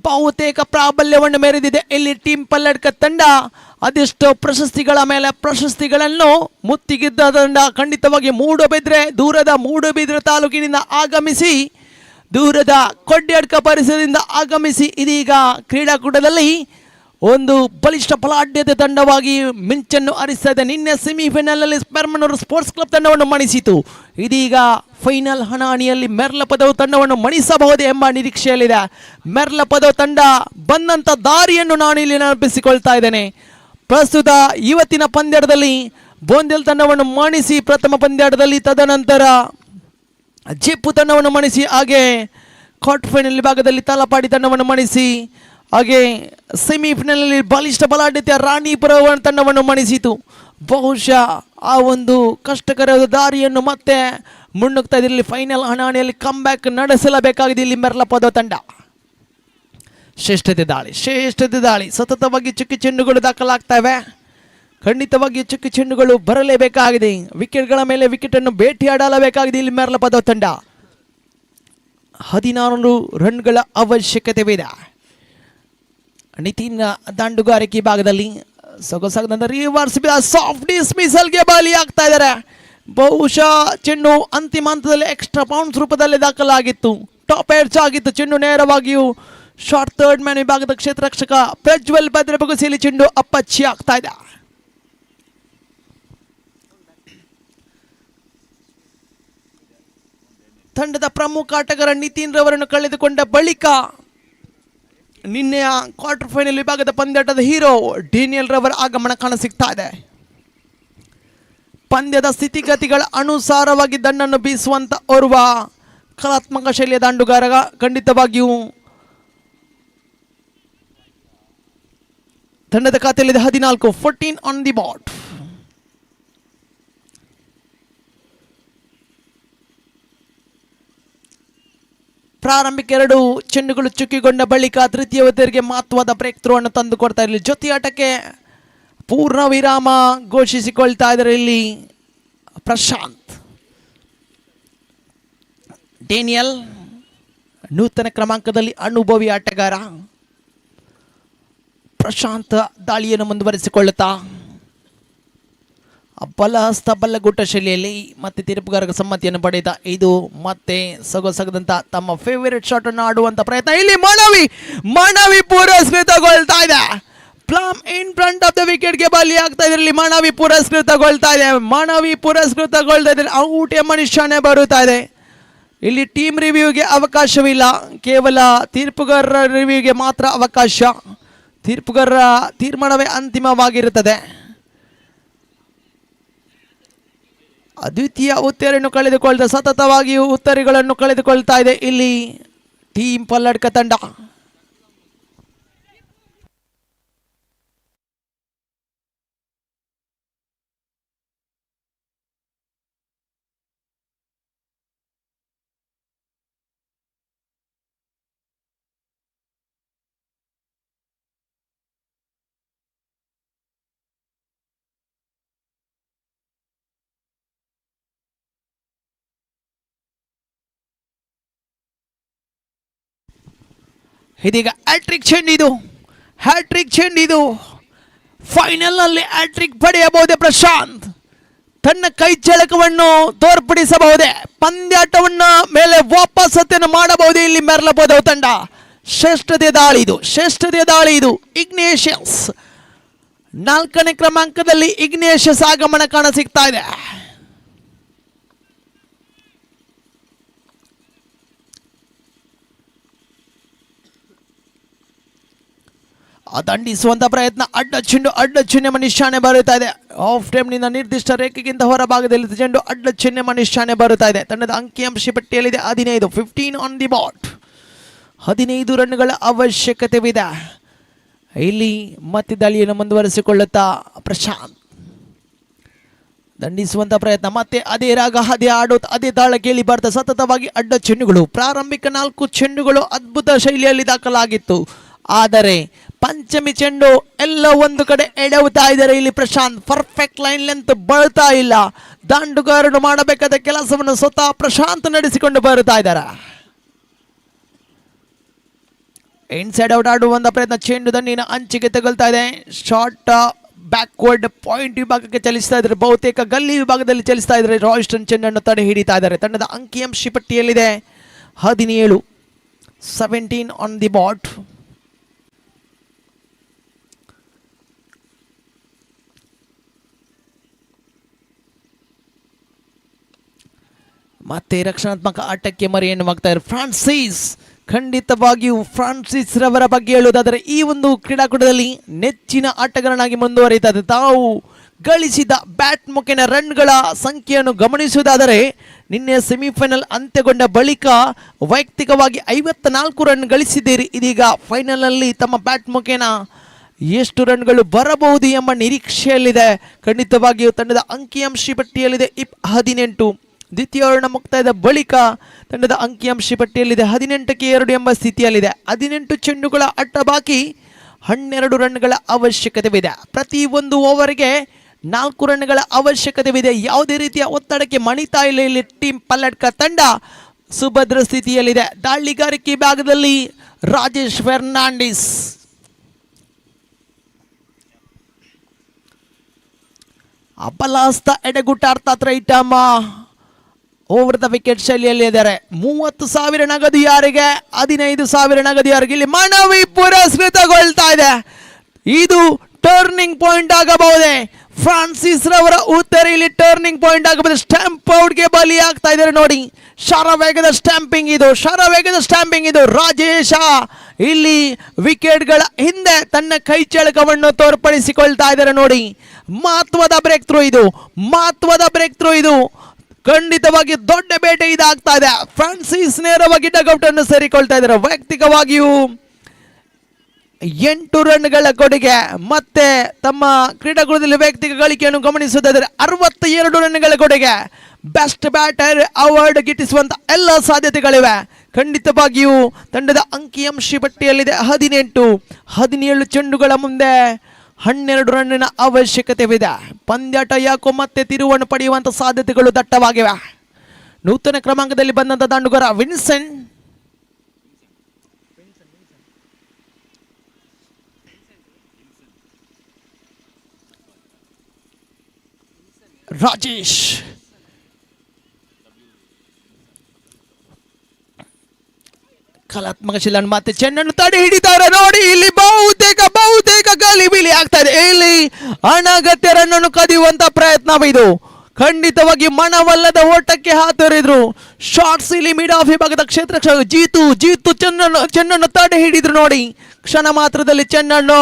ಬಹುತೇಕ ಪ್ರಾಬಲ್ಯವನ್ನು ಮೆರೆದಿದೆ ಇಲ್ಲಿ ಟೀಮ್ ಪಲ್ಲಡ್ಕ ತಂಡ. ಅದೆಷ್ಟೋ ಪ್ರಶಸ್ತಿಗಳ ಮೇಲೆ ಪ್ರಶಸ್ತಿಗಳನ್ನು ಮುತ್ತಿಗಿದ್ದ ತಂಡ. ಖಂಡಿತವಾಗಿ ಮೂಡುಬಿದ್ರೆ, ದೂರದ ಮೂಡುಬಿದ್ರೆ ತಾಲೂಕಿನಿಂದ ಆಗಮಿಸಿ, ದೂರದ ಕೊಡ್ಯಡ್ಕ ಪರಿಸರದಿಂದ ಆಗಮಿಸಿ ಇದೀಗ ಕ್ರೀಡಾಕೂಟದಲ್ಲಿ ಒಂದು ಬಲಿಷ್ಠ ಬಲಾಢ್ಯತೆ ತಂಡವಾಗಿ ಮಿಂಚನ್ನು ಹರಿಸ್ತಾ ಇದೆ. ನಿನ್ನೆ ಸೆಮಿಫೈನಲ್ನಲ್ಲಿ ಪೆರ್ಮನೂರು ಸ್ಪೋರ್ಟ್ಸ್ ಕ್ಲಬ್ ತಂಡವನ್ನು ಮಣಿಸಿತು. ಇದೀಗ ಫೈನಲ್ ಹಣಾಣಿಯಲ್ಲಿ ಮೆರ್ಲ ಪದವು ತಂಡವನ್ನು ಮಣಿಸಬಹುದೇ ಎಂಬ ನಿರೀಕ್ಷೆಯಲ್ಲಿದೆ. ಮೆರ್ಲ ಪದವು ತಂಡ ಬಂದಂಥ ದಾರಿಯನ್ನು ನಾನು ಇಲ್ಲಿ ನೆನಪಿಸಿಕೊಳ್ತಾ ಇದ್ದೇನೆ. ಪ್ರಸ್ತುತ ಇವತ್ತಿನ ಪಂದ್ಯದಲ್ಲಿ ಬೋಂದೆಲ್ ತಂಡವನ್ನು ಮಣಿಸಿ ಪ್ರಥಮ ಪಂದ್ಯಾಟದಲ್ಲಿ, ತದನಂತರ ಜೆಪ್ಪು ತಂಡವನ್ನು ಮಣಿಸಿ, ಹಾಗೆ ಕ್ವಾರ್ಟರ್ ಫೈನಲ್ ಭಾಗದಲ್ಲಿ ತಲಪಾಡಿ ತಂಡವನ್ನು ಮಣಿಸಿ, ಹಾಗೆ ಸೆಮಿಫೈನಲ್ನಲ್ಲಿ ಬಲಿಷ್ಠ ಬಲಾಢ್ಯತೆಯ ರಾಣಿಪುರ ತಂಡವನ್ನು ಮಣಿಸಿತು. ಬಹುಶಃ ಆ ಒಂದು ಕಷ್ಟಕರದ ದಾರಿಯನ್ನು ಮತ್ತೆ ಮುನ್ನುಗ್ತಾ ಇದೆ. ಇಲ್ಲಿ ಫೈನಲ್ ಹಣಾಣಿಯಲ್ಲಿ ಕಮ್ ಬ್ಯಾಕ್ ನಡೆಸಲೇಬೇಕಾಗಿದೆ ಇಲ್ಲಿ ಮೆರ್ಲ ಪದ ತಂಡ. ಶ್ರೇಷ್ಠತೆ ದಾಳಿ ಸತತವಾಗಿ ಚುಕ್ಕಿ ಚೆಂಡುಗಳು ದಾಖಲಾಗ್ತವೆ. ಖಂಡಿತವಾಗಿ ಚುಕ್ಕಿ ಚೆಂಡುಗಳು ಬರಲೇಬೇಕಾಗಿದೆ. ವಿಕೆಟ್ಗಳ ಮೇಲೆ ವಿಕೆಟ್ ಅನ್ನು ಭೇಟಿಯಾಡಲೇಬೇಕಾಗಿದೆ ಇಲ್ಲಿ ಮೆರ್ಲಪದ ತಂಡ. 16 ರನ್ಗಳ ಅವಶ್ಯಕತೆವಿದೆ. ನಿತಿನ್ ದಾಂಡುಗಾರಿಕೆ ಭಾಗದಲ್ಲಿ ಸೊಗಸಾದ ರಿವರ್ಸ್ ಸಾಫ್ಟ್ ಡಿಸ್ಮಿಸಲ್ಗೆ ಬಲಿಯಾಗ್ತಾ ಇದ್ದಾರೆ. ಬಹುಶಃ ಚೆಂಡು ಅಂತಿಮ ಹಂತದಲ್ಲಿ ಎಕ್ಸ್ಟ್ರಾ ಬೌನ್ಸ್ ರೂಪದಲ್ಲಿ ದಾಖಲಾಗಿತ್ತು. ಟಾಪ್ ಎಡ್ಜ್ ಆಗಿತ್ತು ಚೆಂಡು. ನೇರವಾಗಿಯೂ ಶಾರ್ಟ್ ಥರ್ಡ್ ಮ್ಯಾನ್ ವಿಭಾಗದ ಕ್ಷೇತ್ರ ರಕ್ಷಕ ಪ್ರಜ್ವಲ್ ಭದ್ರ ಬಗುಸಿಯಲ್ಲಿ ಚೆಂಡು ಅಪ್ಪಚ್ಚಿ ಆಗ್ತಾ ಇದೆ. ತಂಡದ ಪ್ರಮುಖ ಆಟಗಾರ ನಿತಿನ್ ರವರನ್ನು ಕಳೆದುಕೊಂಡ ಬಳಿಕ ನಿನ್ನೆಯ ಕ್ವಾರ್ಟರ್ ಫೈನಲ್ ವಿಭಾಗದ ಪಂದ್ಯಾಟದ ಹೀರೋ ಡೇನಿಯಲ್ ರವರ ಆಗಮನ ಕಾಣಸಿಗ್ತಾ ಇದೆ. ಪಂದ್ಯದ ಸ್ಥಿತಿಗತಿಗಳ ಅನುಸಾರವಾಗಿ ದಂಡನ್ನು ಬೀಸುವಂತ ಓರ್ವ ಕಲಾತ್ಮಕ ಶೈಲಿಯ ದಾಂಡುಗಾರ. ಖಂಡಿತವಾಗಿಯೂ ತಂಡದ ಖಾತೆಯಲ್ಲಿದೆ 14 ಆನ್ ದಿ ಬಾಟ್. ಪ್ರಾರಂಭಿಕ 2 ಚೆಂಡುಗಳು ಚುಕ್ಕಿಗೊಂಡ ಬಳಿಕ ತೃತೀಯ ಅವಧಿಗೆ ಮಹತ್ವದ ಬ್ರೇಕ್ ಥ್ರೂ ಅನ್ನು ತಂದು ಕೊಡ್ತಾ ಇರಲಿ. ಜೊತೆ ಆಟಕ್ಕೆ ಪೂರ್ಣ ವಿರಾಮ ಘೋಷಿಸಿಕೊಳ್ತಾ ಇದ್ದಾರೆ ಇಲ್ಲಿ ಪ್ರಶಾಂತ್. ಡೇನಿಯಲ್ ನೂತನ ಕ್ರಮಾಂಕದಲ್ಲಿ ಅನುಭವಿ ಆಟಗಾರ. ಪ್ರಶಾಂತ್ ದಾಳಿಯನ್ನು ಮುಂದುವರಿಸಿಕೊಳ್ಳುತ್ತಾ ಬಲಹಸ್ತ ಬಲ್ಲಗುಟ್ಟ ಶೈಲಿಯಲ್ಲಿ ಮತ್ತೆ ತೀರ್ಪುಗಾರರ ಸಮ್ಮತಿಯನ್ನು ಪಡೆದ ಇದು ಮತ್ತೆ ಸೊಗಸಾಗದಂತ ತಮ್ಮ ಫೇವರೇಟ್ ಶಾಟ್ ಅನ್ನು ಆಡುವಂತ ಪ್ರಯತ್ನ. ಇಲ್ಲಿ ಮನವಿ ಪುರಸ್ಕೃತಗೊಳ್ತಾ ಇದೆ. Plum in front of the ವಿಕೆಟ್ಗೆ ಬಲಿ ಆಗ್ತಾ ಇದೆ. ಇಲ್ಲಿ ಮನವಿ ಪುರಸ್ಕೃತಗೊಳ್ತಾ ಇದೆ. ಔಟ್ ಎಂಬ ನಿಶಾನೆ ಬರುತ್ತಾ ಇದೆ. ಇಲ್ಲಿ ಟೀಮ್ ರಿವ್ಯೂಗೆ ಅವಕಾಶವಿಲ್ಲ, ಕೇವಲ ತೀರ್ಪುಗಾರರ ರಿವ್ಯೂಗೆ ಮಾತ್ರ ಅವಕಾಶ. ತೀರ್ಪುಗಾರರ ತೀರ್ಮಾನವೇ ಅಂತಿಮವಾಗಿರುತ್ತದೆ. ಅದ್ವಿತೀಯ ಉತ್ತರನ್ನು ಕಳೆದುಕೊಳ್ಳದ ಸತತವಾಗಿಯೂ ಉತ್ತರಗಳನ್ನು ಕಳೆದುಕೊಳ್ತಾ ಇದೆ ಇಲ್ಲಿ ಟೀಮ್ ಪಲ್ಲಡ್ಕ ತಂಡ. ಇದೀಗ ಹ್ಯಾಟ್ರಿಕ್ ಚೆಂಡಿದು ಫೈನಲ್ ನಲ್ಲಿ ಹ್ಯಾಟ್ರಿಕ್ ಪಡೆಯಬಹುದೇ ಪ್ರಶಾಂತ್? ತನ್ನ ಕೈ ಚಳಕವನ್ನು ತೋರ್ಪಡಿಸಬಹುದೇ? ಪಂದ್ಯಾಟವನ್ನ ಮೇಲೆ ವಾಪಸತೆಯನ್ನು ಮಾಡಬಹುದೇ ಇಲ್ಲಿ ಮೆರ್ಲಬಹುದು ತಂಡ? ಶ್ರೇಷ್ಠತೆ ದಾಳಿ ಇದು. ಇಗ್ನೇಷಿಯಸ್ 4ನೇ ಕ್ರಮಾಂಕದಲ್ಲಿ ಇಗ್ನೇಷಿಯಸ್ ಆಗಮನ ಕಾಣ ಸಿಗ್ತಾ ಇದೆ. ದಂಡಿಸುವಂತ ಪ್ರಯತ್ನ. ಅಡ್ಡ ಚೆಂಡು ನಿಶಾನೆ ಬರುತ್ತಾ ಇದೆ. ಆಫ್ ಟೈಮ್ನಿಂದ ನಿರ್ದಿಷ್ಟ ರೇಖೆಗಿಂತ ಹೊರಭಾಗದಲ್ಲಿ ಚೆಂಡು ಅಡ್ಡ ಚೆಂಡು ನಿಶಾನೆ ಬರುತ್ತಾ ಇದೆ. ತಂಡದ ಅಂಕಿಅಂಶ ಪಟ್ಟಿಯಲ್ಲಿದೆ 15 ಆನ್ ದಿ ಬಾಟ್. 15 ರನ್ಗಳ ಅವಶ್ಯಕತೆವಿದೆ. ಇಲ್ಲಿ ಮತ್ತೆ ದಾಳಿಯನ್ನು ಮುಂದುವರಿಸಿಕೊಳ್ಳುತ್ತಾ ಪ್ರಶಾಂತ್ ದಂಡಿಸುವಂತ ಪ್ರಯತ್ನ. ಮತ್ತೆ ಅದೇ ರಾಗ ಅದೇ ತಾಳ ಕೇಳಿ ಬರ್ತಾ ಸತತವಾಗಿ ಅಡ್ಡ ಚೆಂಡುಗಳು. ಪ್ರಾರಂಭಿಕ 4 ಚೆಂಡುಗಳು ಅದ್ಭುತ ಶೈಲಿಯಲ್ಲಿ ದಾಖಲಾಗಿತ್ತು. ಆದರೆ ಪಂಚಮಿ ಚೆಂಡು ಎಲ್ಲ ಒಂದು ಕಡೆ ಎಡವುತ್ತಾ ಇದ್ದಾರೆ ಇಲ್ಲಿ ಪ್ರಶಾಂತ್. ಪರ್ಫೆಕ್ಟ್ ಲೈನ್ ಲೆಂತ್ ಬಳ್ತಾ ಇಲ್ಲ. ದಾಂಡುಗಾರರು ಮಾಡಬೇಕಾದ ಕೆಲಸವನ್ನು ಸ್ವತಃ ಪ್ರಶಾಂತ್ ನಡೆಸಿಕೊಂಡು ಬರುತ್ತಾ ಇದ್ದಾರೆ. ಇನ್ಸೈಡ್ ಔಟ್ ಆಡುವಂತ ಪ್ರಯತ್ನ. ಚೆಂಡು ದಂಡಿನ ಅಂಚಿಗೆ ತಗೊಳ್ತಾ ಇದೆ. ಶಾರ್ಟ್ ಬ್ಯಾಕ್ವರ್ಡ್ ಪಾಯಿಂಟ್ ವಿಭಾಗಕ್ಕೆ ಚಲಿಸ್ತಾ ಇದ್ದಾರೆ. ಬಹುತೇಕ ಗಲ್ಲಿ ವಿಭಾಗದಲ್ಲಿ ಚಲಿಸ್ತಾ ಇದ್ದಾರೆ. ರಾಯ್ಸ್ಟನ್ ಚೆಂಡನ್ನು ತಡೆ ಹಿಡಿತಾ ಇದ್ದಾರೆ. ತಂಡದ ಅಂಕಿಅಂಶ ಪಟ್ಟಿಯಲ್ಲಿದೆ 17 ಆನ್ ದಿ ಬಾಟ್. ಮತ್ತೆ ರಕ್ಷಣಾತ್ಮಕ ಆಟಕ್ಕೆ ಮರೆಯನ್ನು ಹಾಕ್ತಾ ಇದ್ದಾರೆ ಫ್ರಾನ್ಸಿಸ್. ಖಂಡಿತವಾಗಿಯೂ ಫ್ರಾನ್ಸಿಸ್ ರವರ ಬಗ್ಗೆ ಹೇಳುವುದಾದರೆ ಈ ಒಂದು ಕ್ರೀಡಾಕೂಟದಲ್ಲಿ ನೆಚ್ಚಿನ ಆಟಗಾರನಾಗಿ ಮುಂದುವರಿಯುತ್ತದೆ. ತಾವು ಗಳಿಸಿದ ಬ್ಯಾಟ್ ಮುಖೇನ ರನ್ಗಳ ಸಂಖ್ಯೆಯನ್ನು ಗಮನಿಸುವುದಾದರೆ ನಿನ್ನೆ ಸೆಮಿಫೈನಲ್ ಅಂತ್ಯಗೊಂಡ ಬಳಿಕ ವೈಯಕ್ತಿಕವಾಗಿ 54 ರನ್ ಗಳಿಸಿದ್ದೀರಿ. ಇದೀಗ ಫೈನಲ್ನಲ್ಲಿ ತಮ್ಮ ಬ್ಯಾಟ್ ಮುಖೇನ ಎಷ್ಟು ರನ್ಗಳು ಬರಬಹುದು ಎಂಬ ನಿರೀಕ್ಷೆಯಲ್ಲಿದೆ. ಖಂಡಿತವಾಗಿಯೂ ತಂಡದ ಅಂಕಿಅಂಶ ಪಟ್ಟಿಯಲ್ಲಿದೆ 18. ದ್ವಿತೀಯ ಓವರ್ನ ಮುಕ್ತಾಯದ ಬಳಿಕ ತಂಡದ ಅಂಕಿಅಂಶ ಪಟ್ಟಿಯಲ್ಲಿದೆ 18ಕ್ಕೆ 2 ಎಂಬ ಸ್ಥಿತಿಯಲ್ಲಿದೆ. 18 ಚೆಂಡುಗಳ ಆಟ ಬಾಕಿ, 12 ರನ್ಗಳ ಅವಶ್ಯಕತೆವಿದೆ. ಪ್ರತಿ ಒಂದು ಓವರ್ಗೆ 4 ರನ್ಗಳ ಅವಶ್ಯಕತೆವಿದೆ. ಯಾವುದೇ ರೀತಿಯ ಒತ್ತಡಕ್ಕೆ ಮಣಿತಾ ಇಲ್ಲ ಇಲ್ಲಿ ಟೀಮ್ ಪಲ್ಲಡ್ಕ ತಂಡ. ಸುಭದ್ರ ಸ್ಥಿತಿಯಲ್ಲಿದೆ. ದಾಳಿಗಾರಿಕೆ ಭಾಗದಲ್ಲಿ ರಾಜೇಶ್ ಫೆರ್ನಾಂಡಿಸ್, ಅಪಲಾಸ್ತ ಎಡೆಗುಟ್ಟ ಅರ್ಥಾತ್ ರೈಟಮ್ಮ ಓವರ್ ದ ವಿಕೆಟ್ ಶೈಲಿಯಲ್ಲಿ ಇದ್ದಾರೆ. 30,000 ನಗದು ಯಾರಿಗೆ, 15,000 ನಗದು ಯಾರಿಗೆ. ಇಲ್ಲಿ ಮನವಿ ಪುರಸ್ಕೃತಗೊಳ್ತಾ ಇದೆ. ಇದು ಟರ್ನಿಂಗ್ ಪಾಯಿಂಟ್ ಆಗಬಹುದೇ? ಫ್ರಾನ್ಸಿಸ್ ರವರ ಉತ್ತರ ಇಲ್ಲಿ ಟರ್ನಿಂಗ್ ಪಾಯಿಂಟ್ ಆಗಬಹುದು. ಸ್ಟ್ಯಾಂಪ್ ಔಟ್ಗೆ ಬಲಿ ಆಗ್ತಾ ಇದ್ದಾರೆ ನೋಡಿ. ಶರವೇಗದ ಸ್ಟ್ಯಾಂಪಿಂಗ್ ಇದು. ರಾಜೇಶ ಇಲ್ಲಿ ವಿಕೆಟ್ಗಳ ಹಿಂದೆ ತನ್ನ ಕೈ ಚಳಕವನ್ನು ತೋರ್ಪಡಿಸಿಕೊಳ್ತಾ ಇದ್ದಾರೆ ನೋಡಿ. ಮಹತ್ವದ ಬ್ರೇಕ್ ಥ್ರೂ ಇದು. ಖಂಡಿತವಾಗಿ ದೊಡ್ಡ ಬೇಟೆ ಇದಾಗ್ತಾ ಇದೆ. ಫ್ರಾನ್ಸಿಸ್ ನೇರವಾಗಿ ಡಗ್ಔಟ್ ಅನ್ನು ಸೇರಿಕೊಳ್ತಾ ಇದ್ದಾರೆ. ವೈಯಕ್ತಿಕವಾಗಿಯೂ 8 ರನ್ಗಳ ಕೊಡುಗೆ. ಮತ್ತೆ ತಮ್ಮ ಕ್ರೀಡಾಕೂಟದಲ್ಲಿ ವೈಯಕ್ತಿಕ ಗಳಿಕೆಯನ್ನು ಗಮನಿಸುವುದಾದರೆ 62 ರನ್ಗಳ ಕೊಡುಗೆ. ಬೆಸ್ಟ್ ಬ್ಯಾಟರ್ ಅವಾರ್ಡ್ ಗಿಟ್ಟಿಸುವಂತ ಎಲ್ಲ ಸಾಧ್ಯತೆಗಳಿವೆ. ಖಂಡಿತವಾಗಿಯೂ ತಂಡದ ಅಂಕಿಅಂಶ ಪಟ್ಟಿಯಲ್ಲಿದೆ 18. 17 ಚೆಂಡುಗಳ ಮುಂದೆ 12 ರನ್ನಿನ ಅವಶ್ಯಕತೆವಿದೆ. ಪಂದ್ಯಾಟ ಯಾಕೋ ಮತ್ತೆ ತಿರುವನ್ನು ಪಡೆಯುವಂತ ಸಾಧ್ಯತೆಗಳು ದಟ್ಟವಾಗಿವೆ. ನೂತನ ಕ್ರಮಾಂಕದಲ್ಲಿ ಬಂದಂತ ದಾಂಡುಗಾರ ವಿನ್ಸೆಂಟ್ ರಾಜೇಶ್ ಕಲಾತ್ಮಕ ಶಿಲನ್ ಮತ್ತೆ ಚೆನ್ನನ್ನು ತಡೆ ಹಿಡಿತಾರೆ ನೋಡಿ. ಇಲ್ಲಿ ಬಹುತೇಕ ಗಲಿಬಿಲಿ ಆಗ್ತಾ ಇದೆ. ಇಲ್ಲಿ ಅನಗತ್ಯ ರನ್ನನ್ನು ಕದಿಯುವಂತ ಪ್ರಯತ್ನವಿದು. ಖಂಡಿತವಾಗಿ ಮನವಲ್ಲದ ಓಟಕ್ಕೆ ಹಾತೊರೆದ್ರು. ಶಾರ್ಟ್ಸ್ ಇಲ್ಲಿ ಮಿಡ್ ಆಫ್ ವಿಭಾಗದ ಕ್ಷೇತ್ರ ಜೀತು ಚೆನ್ನನ್ನು ತಡೆ ಹಿಡಿದ್ರು ನೋಡಿ. ಕ್ಷಣ ಮಾತ್ರದಲ್ಲಿ ಚೆನ್ನನ್ನು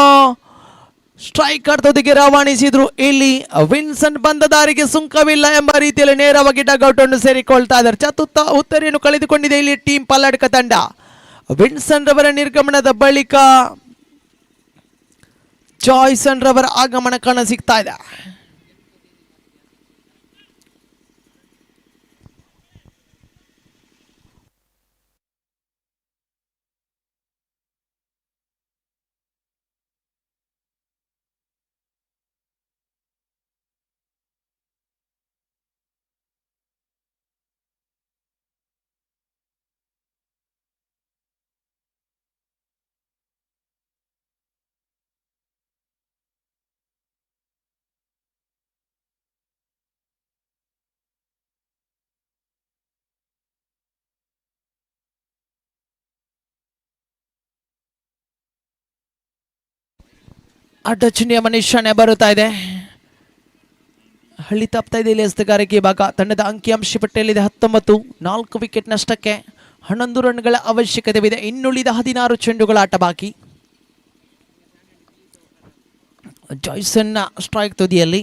ಸ್ಟ್ರೈಕರ್ ತುದಿಗೆ ರವಾನಿಸಿದ್ರು. ಇಲ್ಲಿ ವಿನ್ಸೆಂಟ್ ಬಂದ ದಾರಿಗೆ ಸುಂಕವಿಲ್ಲ ಎಂಬ ರೀತಿಯಲ್ಲಿ ನೇರವಾಗಿ ಡಗ್ಔಟ್ ಅನ್ನು ಸೇರಿಕೊಳ್ತಾ ಇದ್ದಾರೆ. ಚತುರ್ಥ ಉತ್ತರಿಯನ್ನು ಕಳೆದುಕೊಂಡಿದೆ ಇಲ್ಲಿ ಟೀಮ್ ಪಲ್ಲಡ್ಕ ತಂಡ. ವಿನ್ಸೆಂಟ್ ರವರ ನಿರ್ಗಮನದ ಬಳಿಕ ಜಾಯ್ಸನ್ ರವರ ಆಗಮನ ಕಾಣ ಸಿಗ್ತಾ ಇದೆ. ಅಡ್ಡಚುಂಡಿಯ ನಿಶಾನೆ ಬರುತ್ತಾ ಇದೆ. ಹಳ್ಳಿ ತಪ್ತಾ ಇದೆ ಇಲ್ಲಿ ಎಸ್ತಗಾರಿಕೆ ಭಾಗ. ತಂಡದ ಅಂಕಿಅಂಶ ಪಟ್ಟಿಯಲ್ಲಿದೆ 19. 4 ವಿಕೆಟ್ ನಷ್ಟಕ್ಕೆ 11 ರನ್ಗಳ ಅವಶ್ಯಕತೆವಿದೆ. ಇನ್ನುಳಿದ 16 ಚೆಂಡುಗಳ ಆಟ ಬಾಕಿ. ಜಾಯ್ಸನ್ನ ಸ್ಟ್ರೈಕ್ ತುದಿಯಲ್ಲಿ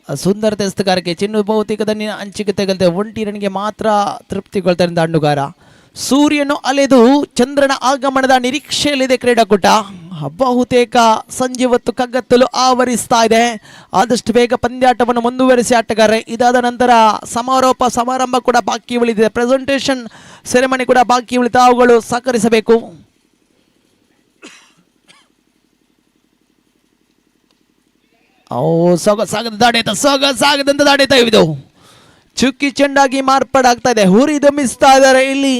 ಸುಂದರತೆ ಎಸ್ತಗಾರಿಕೆ. ಚಿನ್ನು ಬಹುತೇಕ ಅಂಚಿಗೆ ತೆಗೆದ 1 ರನ್ಗೆ ಮಾತ್ರ ತೃಪ್ತಿಗೊಳ್ತಾರೆ ದಾಂಡುಗಾರ. ಸೂರ್ಯನು ಅಲೆದು ಚಂದ್ರನ ಆಗಮನದ ನಿರೀಕ್ಷೆಯಲ್ಲಿದೆ ಕ್ರೀಡಾಕೂಟ. ಬಹುತೇಕ ಸಂಜೆ ಹೊತ್ತು ಕಗ್ಗತ್ತಲು ಆವರಿಸ್ತಾ ಇದೆ. ಆದಷ್ಟು ಬೇಗ ಪಂದ್ಯಾಟವನ್ನು ಮುಂದುವರಿಸಿ ಆಟಗಾರರೆ. ಇದಾದ ನಂತರ ಸಮಾರಂಭ ಕೂಡ ಬಾಕಿ ಉಳಿದಿದೆ. ಪ್ರೆಸೆಂಟೇಷನ್ ಸೆರೆಮನಿ ಕೂಡ ಬಾಕಿ ಉಳಿದ, ಅವುಗಳು ಸಹಕರಿಸಬೇಕು. ಸೊಗಸಾಗದಂತ ದಾಡೇತ ಇದು ಚುಕ್ಕಿ ಚೆಂಡಾಗಿ ಮಾರ್ಪಾಡಾಗ್ತಾ ಇದೆ. ಹುರಿದುಂಬಿಸ್ತಾ ಇದ್ದಾರೆ ಇಲ್ಲಿ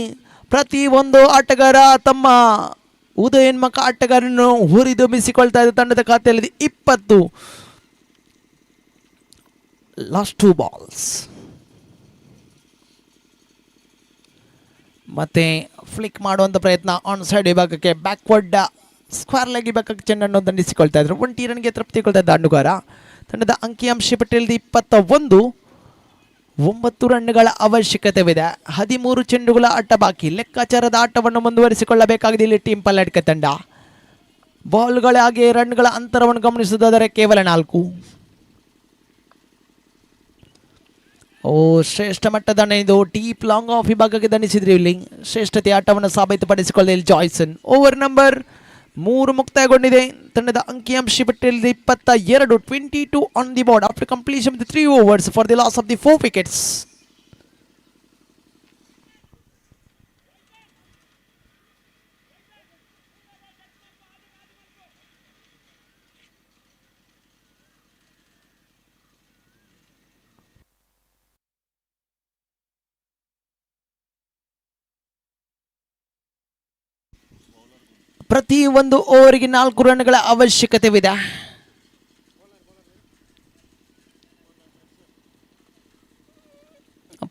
ಪ್ರತಿ ಒಂದು ಆಟಗಾರ ತಮ್ಮ ಉದಯೋನ್ಮುಖ ಆಟಗಾರನ್ನು ಹುರಿದುಂಬಿಸಿಕೊಳ್ತಾ ಇದೆ. ತಂಡದ ಖಾತೆಯಲ್ಲಿ 20. Last 2 balls. ಮತ್ತೆ ಫ್ಲಿಕ್ ಮಾಡುವಂತ ಪ್ರಯತ್ನ ಆನ್ ಸೈಡ್ ವಿಭಾಗಕ್ಕೆ. ಬ್ಯಾಕ್ವರ್ಡ್ ಸ್ಕ್ವೇರ್ ಲೆಗ್ ವಿಭಾಗಕ್ಕೆ ಚೆಂಡನ್ನು ದಂಡಿಸಿಕೊಳ್ತಾ ಇದ್ರು. 1 ರನ್ಗೆ ತೃಪ್ತಿಗೊಳ್ತಾ ಇದ್ದ ದಾಂಡುಗಾರ. ತಂಡದ ಅಂಕಿಅಂಶ ಪಟ್ಟಿಯಲ್ಲಿ 21. 9 ರನ್ಗಳ ಅವಶ್ಯಕತೆವಿದೆ. 13 ಚೆಂಡುಗಳ ಆಟ ಬಾಕಿ. ಲೆಕ್ಕಾಚಾರದ ಆಟವನ್ನು ಮುಂದುವರಿಸಿಕೊಳ್ಳಬೇಕಾಗಿದೆ ಇಲ್ಲಿ ಟೀಮ್ ಪಲ್ಲಡ್ಕ ತಂಡ. ಬಾಲ್ಗಳಾಗಿ ರನ್ಗಳ ಅಂತರವನ್ನು ಗಮನಿಸುವುದಾದರೆ ಕೇವಲ 4. ಶ್ರೇಷ್ಠ ಮಟ್ಟದ ಇದು ಡೀಪ್ ಲಾಂಗ್ ಆಫ್ ವಿಭಾಗಕ್ಕೆ ದಂಡಿಸಿದ್ರು. ಇಲ್ಲಿ ಶ್ರೇಷ್ಠತೆ ಆಟವನ್ನು ಸಾಬೀತುಪಡಿಸಿಕೊಳ್ಳದೆ ಇಲ್ಲಿ ಜಾಯ್ಸನ್. Over number 3 ಮುಕ್ತಾಯಗೊಂಡಿದೆ. ತಂಡದ ಅಂಕಿಅಂಶ ಪಟ್ಟಿಯಲ್ಲಿ 22, 22 on the board after completion of the 3 overs for the loss of the 4 wickets. ಪ್ರತಿ ಒಂದು ಓವರಿಗೆ 4 ರನ್ಗಳ ಅವಶ್ಯಕತೆವಿದೆ.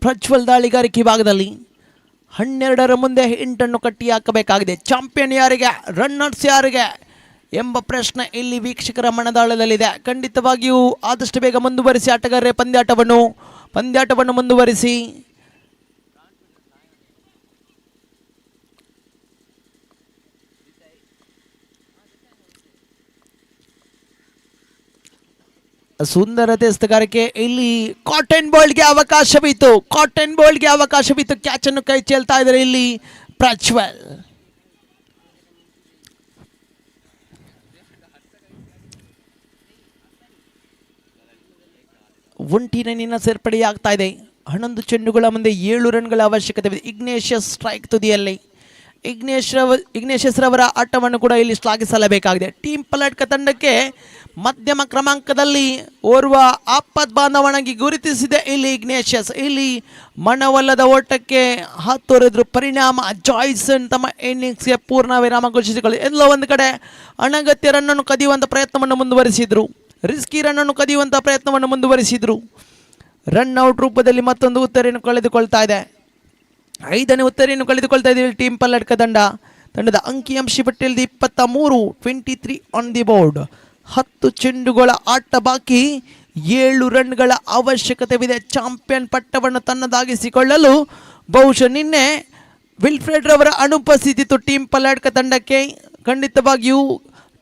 ಪ್ರಜ್ವಲ್ ದಾಳಿಗಾರಿಕೆ ಭಾಗದಲ್ಲಿ 12ರ ಮುಂದೆ 8 ಕಟ್ಟಿ ಹಾಕಬೇಕಾಗಿದೆ. ಚಾಂಪಿಯನ್ ಯಾರಿಗೆ, ರನ್ನರ್ಸ್ ಯಾರಿಗೆ ಎಂಬ ಪ್ರಶ್ನೆ ಇಲ್ಲಿ ವೀಕ್ಷಕರ ಮನದಾಳದಲ್ಲಿದೆ. ಖಂಡಿತವಾಗಿಯೂ ಆದಷ್ಟು ಬೇಗ ಮುಂದುವರಿಸಿ ಆಟಗಾರರೇ ಪಂದ್ಯಾಟವನ್ನು ಮುಂದುವರಿಸಿ. ಸುಂದರತೆ ಎಸ್ತಗಾರಿಕೆ ಇಲ್ಲಿ ಕಾಟನ್ ಬಾಲ್ಗೆ ಅವಕಾಶವಿತ್ತು. ಕ್ಯಾಚ್ ಅನ್ನು ಕೈ ಚೆಲ್ತಾ ಇದ್ದಾರೆ ಇಲ್ಲಿ ಪ್ರಜ್ವಲ್. ಒಂಟಿನ ಸೇರ್ಪಡೆಯಾಗ್ತಾ ಇದೆ. 11 ಚೆಂಡುಗಳ ಮುಂದೆ 7 ರನ್ಗಳ ಅವಶ್ಯಕತೆ ಇದೆ. ಇಗ್ನೇಷಿಯಸ್ ಸ್ಟ್ರೈಕ್ ತುದಿಯಲ್ಲಿ. ಇಗ್ನೇಷಿಯಸ್ ರವರ ಆಟವನ್ನು ಕೂಡ ಇಲ್ಲಿ ಶ್ಲಾಘಿಸಲೇಬೇಕಾಗಿದೆ. ಟೀಮ್ ಪಲಟ್ಕ ತಂಡಕ್ಕೆ ಮಧ್ಯಮ ಕ್ರಮಾಂಕದಲ್ಲಿ ಓರ್ವ ಆಪತ್ ಬಾಂಧವನಾಗಿ ಗುರುತಿಸಿದೆ ಇಲ್ಲಿ ಇಗ್ನೇಷಿಯಸ್. ಇಲ್ಲಿ ಮನವಲ್ಲದ ಓಟಕ್ಕೆ ಹಾತೊರೆದ್ರು ಪರಿಣಾಮ ಜಾಯ್ಸನ್ ತಮ್ಮ ಇನ್ನಿಂಗ್ಸ್ಗೆ ಪೂರ್ಣ ವಿರಾಮ ಘೋಷಿಸಿಕೊಳ್ಳಿ. ಎಲ್ಲೋ ಒಂದು ಕಡೆ ಅನಗತ್ಯ ರನ್ನನ್ನು ಕದಿಯುವಂಥ ಪ್ರಯತ್ನವನ್ನು ಮುಂದುವರಿಸಿದ್ರು. ರಿಸ್ಕಿ ರನ್ನನ್ನು ಕದಿಯುವಂಥ ಪ್ರಯತ್ನವನ್ನು ಮುಂದುವರಿಸಿದ್ರು. ರನ್ ಔಟ್ ರೂಪದಲ್ಲಿ ಮತ್ತೊಂದು ಉತ್ತರೆಯನ್ನು ಕಳೆದುಕೊಳ್ತಾ ಇದೆ. 5ನೇ ಉತ್ತರೆಯನ್ನು ಕಳೆದುಕೊಳ್ತಾ ಇದೆ ಟೀಮ್ ಪಲ್ಲಡ್ಕ ತಂಡದ ಅಂಕಿಅಂಶ ಪಟ್ಟಿಯಲ್ಲಿ 23, 23 ಆನ್ ದಿ ಬೋರ್ಡ್. 10 ಚೆಂಡುಗಳ ಆಟ ಬಾಕಿ, 7 ರನ್ಗಳ ಅವಶ್ಯಕತೆವಿದೆ ಚಾಂಪಿಯನ್ ಪಟ್ಟವನ್ನು ತನ್ನದಾಗಿಸಿಕೊಳ್ಳಲು. ಬಹುಶಃ ನಿನ್ನೆ ವಿಲ್ಫ್ರೆಡ್ ರವರ ಅನುಪಸ್ಥಿತಿತ್ತು ಟೀಮ್ ಪಲ್ಲಡ್ಕ ತಂಡಕ್ಕೆ. ಖಂಡಿತವಾಗಿಯೂ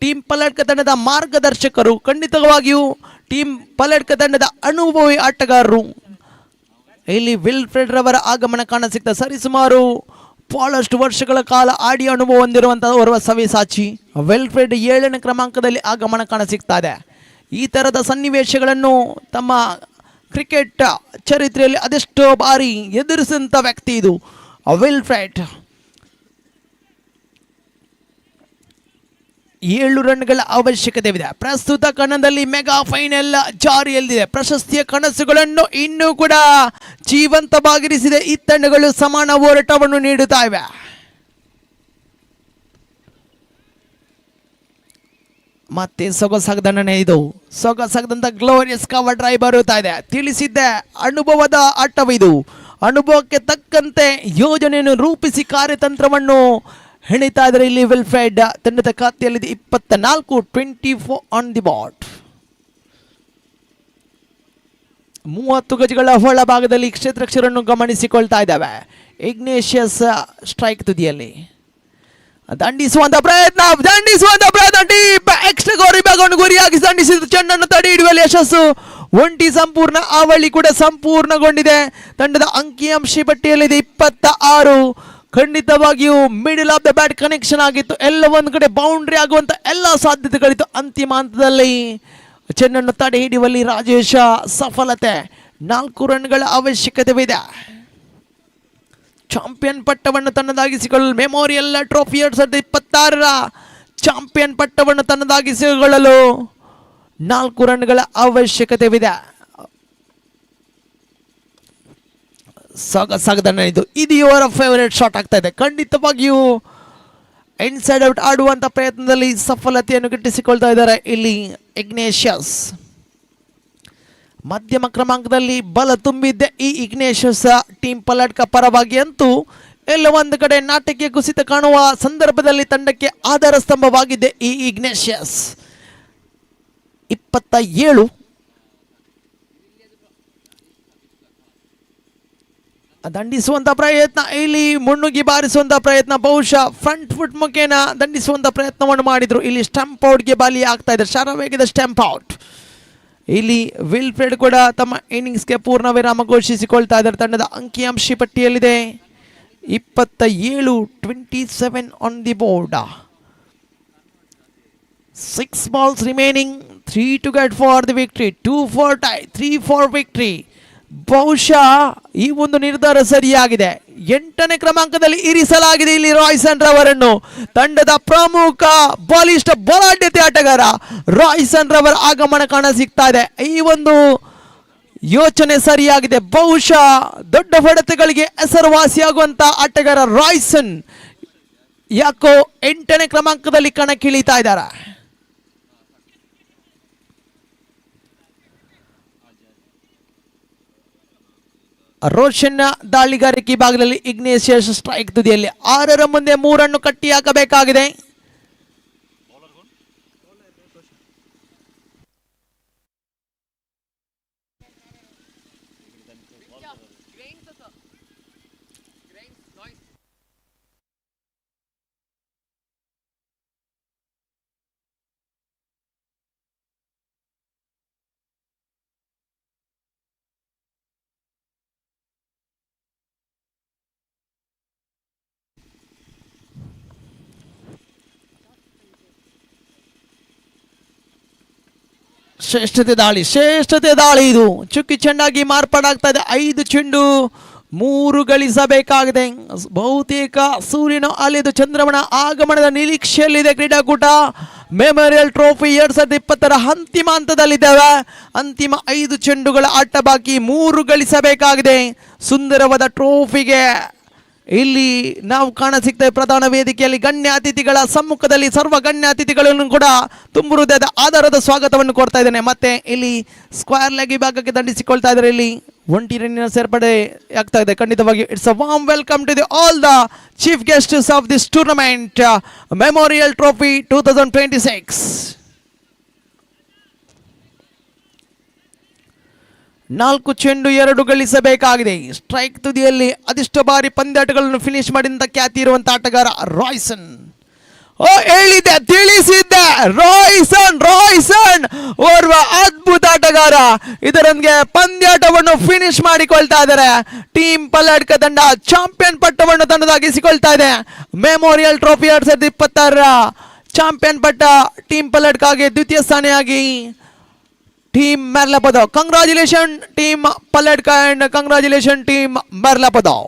ಟೀಮ್ ಪಲ್ಲಡ್ಕ ತಂಡದ ಮಾರ್ಗದರ್ಶಕರು, ಖಂಡಿತವಾಗಿಯೂ ಟೀಮ್ ಪಲ್ಲಡ್ಕ ತಂಡದ ಅನುಭವಿ ಆಟಗಾರರು. ಇಲ್ಲಿ ವಿಲ್ಫ್ರೆಡ್ ರವರ ಆಗಮನ ಕಾಣಸಿಗ್ತದೆ. ಸರಿಸುಮಾರು ಬಹಳಷ್ಟು ವರ್ಷಗಳ ಕಾಲ ಆಡಿ ಅನುಭವ ಹೊಂದಿರುವಂತಹ ಓರ್ವ ಸವಿಸಾಚಿ ವಿಲ್ಫ್ರೆಡ್ 7ನೇ ಕ್ರಮಾಂಕದಲ್ಲಿ ಆಗಮನ ಕಾಣಸಿಗ್ತಾ ಇದೆ. ಈ ಥರದ ಸನ್ನಿವೇಶಗಳನ್ನು ತಮ್ಮ ಕ್ರಿಕೆಟ್ ಚರಿತ್ರೆಯಲ್ಲಿ ಅದೆಷ್ಟೋ ಬಾರಿ ಎದುರಿಸಿದಂಥ ವ್ಯಕ್ತಿ ಇದು ವಿಲ್ಫ್ರೆಡ್. 7 ರನ್ಗಳ ಅವಶ್ಯಕತೆವಿದೆ. ಪ್ರಸ್ತುತ ಕಣದಲ್ಲಿ ಮೆಗಾ ಫೈನಲ್ ಜಾರಿಯಲ್ಲಿದೆ. ಪ್ರಶಸ್ತಿಯ ಕನಸುಗಳನ್ನು ಇನ್ನೂ ಕೂಡ ಜೀವಂತವಾಗಿರಿಸಿದೆ. ಈ ತಂಡಗಳು ಸಮಾನ ಹೋರಾಟವನ್ನು ನೀಡುತ್ತಾ ಇವೆ. ಮತ್ತೆ ಸೊಗಸಾಗದನೇ ಇದು ಸೊಗಸಾಗದಂತ ಗ್ಲೋರಿಯಸ್ ಕವರ್ ಡ್ರೈವ್ ಬರುತ್ತಾ ಇದೆ. ತಿಳಿಸಿದ್ದೆ ಅನುಭವದ ಆಟವಿದು. ಅನುಭವಕ್ಕೆ ತಕ್ಕಂತೆ ಯೋಜನೆಯನ್ನು ರೂಪಿಸಿ ಕಾರ್ಯತಂತ್ರವನ್ನು ಹೆಣಿತಾ ಇದ್ದಾರೆ ಇಲ್ಲಿ ವಿಲ್ಫ್ರೆಡ್. ತಂಡದ ಖಾತೆಯಲ್ಲಿದೆ 24, 24 ಆನ್ ದಿ ಬೋರ್ಡ್. 30 ಗಜಗಳ ಒಳಭಾಗದಲ್ಲಿ ಕ್ಷೇತ್ರಕ್ಷರನ್ನು ಗಮನಿಸಿಕೊಳ್ತಾ ಇದ್ದಾವೆ. ಇಗ್ನೇಷಿಯಸ್ ಸ್ಟ್ರೈಕ್ ತುದಿಯಲ್ಲಿ ದಂಡಿಸುವಂತ ಪ್ರಯತ್ನ ಡೀಪ್ ಎಕ್ಸ್ಟ್ರಾ ಗೋರಿ ಭಾಗವನ್ನು ಗುರಿಯಾಗಿ ದಂಡಿಸಿದ ಚೆಂಡನ್ನು ತಡೆ ಹಿಡಿಯುವಲ್ಲಿ ಯಶಸ್ಸು. ಒಂಟಿ ಸಂಪೂರ್ಣ ಅವಳಿ ಕೂಡ ಸಂಪೂರ್ಣಗೊಂಡಿದೆ. ತಂಡದ ಅಂಕಿಅಂಶ ಪಟ್ಟಿಯಲ್ಲಿದೆ 26. ಖಂಡಿತವಾಗಿಯೂ middle of the bat connection ಆಗಿತ್ತು. ಎಲ್ಲ ಒಂದು ಕಡೆ ಬೌಂಡ್ರಿ ಆಗುವಂಥ ಎಲ್ಲ ಸಾಧ್ಯತೆಗಳಿತ್ತು. ಅಂತಿಮ ಹಂತದಲ್ಲಿ ಚೆಂಡನ್ನು ತಡೆ ಹಿಡಿಯುವಲ್ಲಿ ರಾಜೇಶ ಸಫಲತೆ. 4 ರನ್ಗಳ ಅವಶ್ಯಕತೆವಿದೆ. ಚಾಂಪಿಯನ್ ಪಟ್ಟವನ್ನು ತನ್ನದಾಗಿಸಿಕೊಳ್ಳಲು ಮೆಮೋರಿಯಲ್ ಟ್ರೋಫಿ 2026ರ ಚಾಂಪಿಯನ್ ಪಟ್ಟವನ್ನು ತನ್ನದಾಗಿಸಿಕೊಳ್ಳಲು 4 ರನ್ಗಳ ಅವಶ್ಯಕತೆವಿದೆ. ಸಾಗದನ್ನ ಇದು ಇವರ ಫೇವರೇಟ್ ಶಾಟ್ ಆಗ್ತಾ ಇದೆ. ಖಂಡಿತವಾಗಿಯೂ ಇನ್ಸೈಡ್ ಔಟ್ ಆಡುವಂಥ ಪ್ರಯತ್ನದಲ್ಲಿ ಸಫಲತೆಯನ್ನು ಗಿಟ್ಟಿಸಿಕೊಳ್ತಾ ಇದ್ದಾರೆ ಇಲ್ಲಿ ಇಗ್ನೇಷಿಯಸ್. ಮಧ್ಯಮ ಕ್ರಮಾಂಕದಲ್ಲಿ ಬಲ ತುಂಬಿದ್ದೆ ಈ ಇಗ್ನೇಷಿಯಸ್ ಟೀಮ್ ಪಲ್ಲಡ್ಕ ಪರವಾಗಿ. ಅಂತೂ ಎಲ್ಲ ಒಂದು ಕಡೆ ನಾಟಕೀಯ ಕುಸಿತ ಕಾಣುವ ಸಂದರ್ಭದಲ್ಲಿ ತಂಡಕ್ಕೆ ಆಧಾರ ಸ್ತಂಭವಾಗಿದ್ದೆ ಈ ಇಗ್ನೇಷಿಯಸ್. 27 ದಂಡಿಸುವಂತ ಪ್ರಯತ್ನ, ಇಲ್ಲಿ ಮುನ್ನುಗ್ಗಿ ಬಾರಿಸುವಂತ ಪ್ರಯತ್ನ, ಬಹುಶಃ ಫ್ರಂಟ್ ಫುಟ್ ಮುಖೇನ ದಂಡಿಸುವಂತ ಪ್ರಯತ್ನವನ್ನು ಮಾಡಿದ್ರು. ಇಲ್ಲಿ ಸ್ಟಂಪ್ ಔಟ್ಗೆ ಬಲಿ ಆಗ್ತಾ ಇದೆ, ಶರವೇಗದ ಸ್ಟಂಪ್ ಔಟ್. ಇಲ್ಲಿ ವಿಲ್ಫ್ರೆಡ್ ಕೂಡ ತಮ್ಮ ಇನ್ನಿಂಗ್ಸ್ಗೆ ಪೂರ್ಣ ವಿರಾಮ ಘೋಷಿಸಿಕೊಳ್ತಾ ಇದ್ದಾರೆ. ತಂಡದ ಅಂಕಿಅಂಶ ಪಟ್ಟಿಯಲ್ಲಿದೆ 27, 27 on the board. 6 balls remaining, 3 to get for the victory, 2 for tie, 3 for victory. ಬಹುಶಃ ಈ ಒಂದು ನಿರ್ಧಾರ ಸರಿಯಾಗಿದೆ. 8ನೇ ಕ್ರಮಾಂಕದಲ್ಲಿ ಇರಿಸಲಾಗಿದೆ ಇಲ್ಲಿ ರಾಯ್ಸನ್ ರವರನ್ನು. ತಂಡದ ಪ್ರಮುಖ ಬಲಿಷ್ಠ ಬಲಾಢ್ಯತೆ ಆಟಗಾರ ರಾಯ್ಸನ್ ರವರ ಆಗಮನ ಕಾಣ ಸಿಗ್ತಾ ಇದೆ. ಈ ಒಂದು ಯೋಚನೆ ಸರಿಯಾಗಿದೆ. ಬಹುಶಃ ದೊಡ್ಡ ಹೊಡೆತಗಳಿಗೆ ಹೆಸರುವಾಸಿಯಾಗುವಂತ ಆಟಗಾರ ರಾಯ್ಸನ್ ಯಾಕೋ 8ನೇ ಕ್ರಮಾಂಕದಲ್ಲಿ ಕಣಕ್ಕಿಳಿತಾ ಇದ್ದಾರೆ. ರೋಷನ್ ದಾಳಿಗಾರಿಕೆ ಭಾಗದಲ್ಲಿ ಇಗ್ನೇಷಿಯಸ್ ಸ್ಟ್ರೈಕ್ ತುದಿಯಲ್ಲಿ 6ರ ಮುಂದೆ 3 ಕಟ್ಟಿ ಹಾಕಬೇಕಾಗಿದೆ. ಶ್ರೇಷ್ಠತೆ ದಾಳಿ ಇದು ಚುಕ್ಕಿ ಚೆಂಡಾಗಿ ಮಾರ್ಪಾಡಾಗ್ತಾ ಇದೆ. 5 ಚೆಂಡು 3 ಗಳಿಸಬೇಕಾಗಿದೆ. ಬಹುತೇಕ ಸೂರ್ಯನ ಅಲೆದು ಚಂದ್ರಮನ ಆಗಮನದ ನಿರೀಕ್ಷೆಯಲ್ಲಿದೆ ಕ್ರೀಡಾಕೂಟ. ಮೆಮೋರಿಯಲ್ ಟ್ರೋಫಿ 2020 ಅಂತಿಮ ಹಂತದಲ್ಲಿದ್ದಾವೆ. ಅಂತಿಮ 5 ಚೆಂಡುಗಳ ಆಟ ಬಾಕಿ, 3 ಗಳಿಸಬೇಕಾಗಿದೆ. ಸುಂದರವಾದ ಟ್ರೋಫಿಗೆ ಇಲ್ಲಿ ನಾವು ಕಾಣ ಸಿಗ್ತೇವೆ. ಪ್ರಧಾನ ವೇದಿಕೆಯಲ್ಲಿ ಗಣ್ಯ ಅತಿಥಿಗಳ ಸಮ್ಮುಖದಲ್ಲಿ ಸರ್ವ ಗಣ್ಯ ಅತಿಥಿಗಳನ್ನು ಕೂಡ ತುಂಬು ಹೃದಯದ ಆಧಾರದ ಸ್ವಾಗತವನ್ನು ಕೊಡ್ತಾ ಇದ್ದೇನೆ. ಮತ್ತೆ ಇಲ್ಲಿ ಸ್ಕ್ವೇರ್ ಲೆಗ್ ವಿಭಾಗಕ್ಕೆ ದಂಡಿಸಿಕೊಳ್ತಾ ಇದ್ದಾರೆ. ಇಲ್ಲಿ ಒಂಟಿ ರನ್ನಿನ ಸೇರ್ಪಡೆ ಆಗ್ತಾ ಇದೆ. ಖಂಡಿತವಾಗಿ it's a warm welcome to the all the chief guests of this tournament memorial trophy 2026. 4 ಚೆಂಡು 2 ಗಳಿಸಬೇಕಾಗಿದೆ. ಸ್ಟ್ರೈಕ್ ತುದಿಯಲ್ಲಿ ಅದೆಷ್ಟು ಬಾರಿ ಪಂದ್ಯಾಟಗಳನ್ನು ಫಿನಿಶ್ ಮಾಡಿದಂತ ಖ್ಯಾತಿ ಇರುವಂತ ಆಟಗಾರ ರಾಯ್ಸನ್. ಹೇಳಿದ್ದೆ, ತಿಳಿಸಿದ್ದೆ, ರಾಯ್ಸನ್ ಓರ್ವ ಅದ್ಭುತ ಆಟಗಾರ. ಇದರೊಂದಿಗೆ ಪಂದ್ಯಾಟವನ್ನು ಫಿನಿಶ್ ಮಾಡಿಕೊಳ್ತಾ ಇದ್ದಾರೆ. ಟೀಮ್ ಪಲ್ಲಡ್ಕ ತಂಡ ಚಾಂಪಿಯನ್ ಪಟ್ಟವನ್ನು ತನ್ನದಾಗಿಸಿಕೊಳ್ತಾ ಇದೆ. ಮೆಮೋರಿಯಲ್ ಟ್ರೋಫಿ 2026 ಚಾಂಪಿಯನ್ ಪಟ್ಟ ಟೀಮ್ ಪಲ್ಲಡ್ಕಾಗೆ ದ್ವಿತೀಯ ಸ್ಥಾನಿಯಾಗಿ team Merlapadav. Congratulation team Palladka and congratulation team Merlapadav.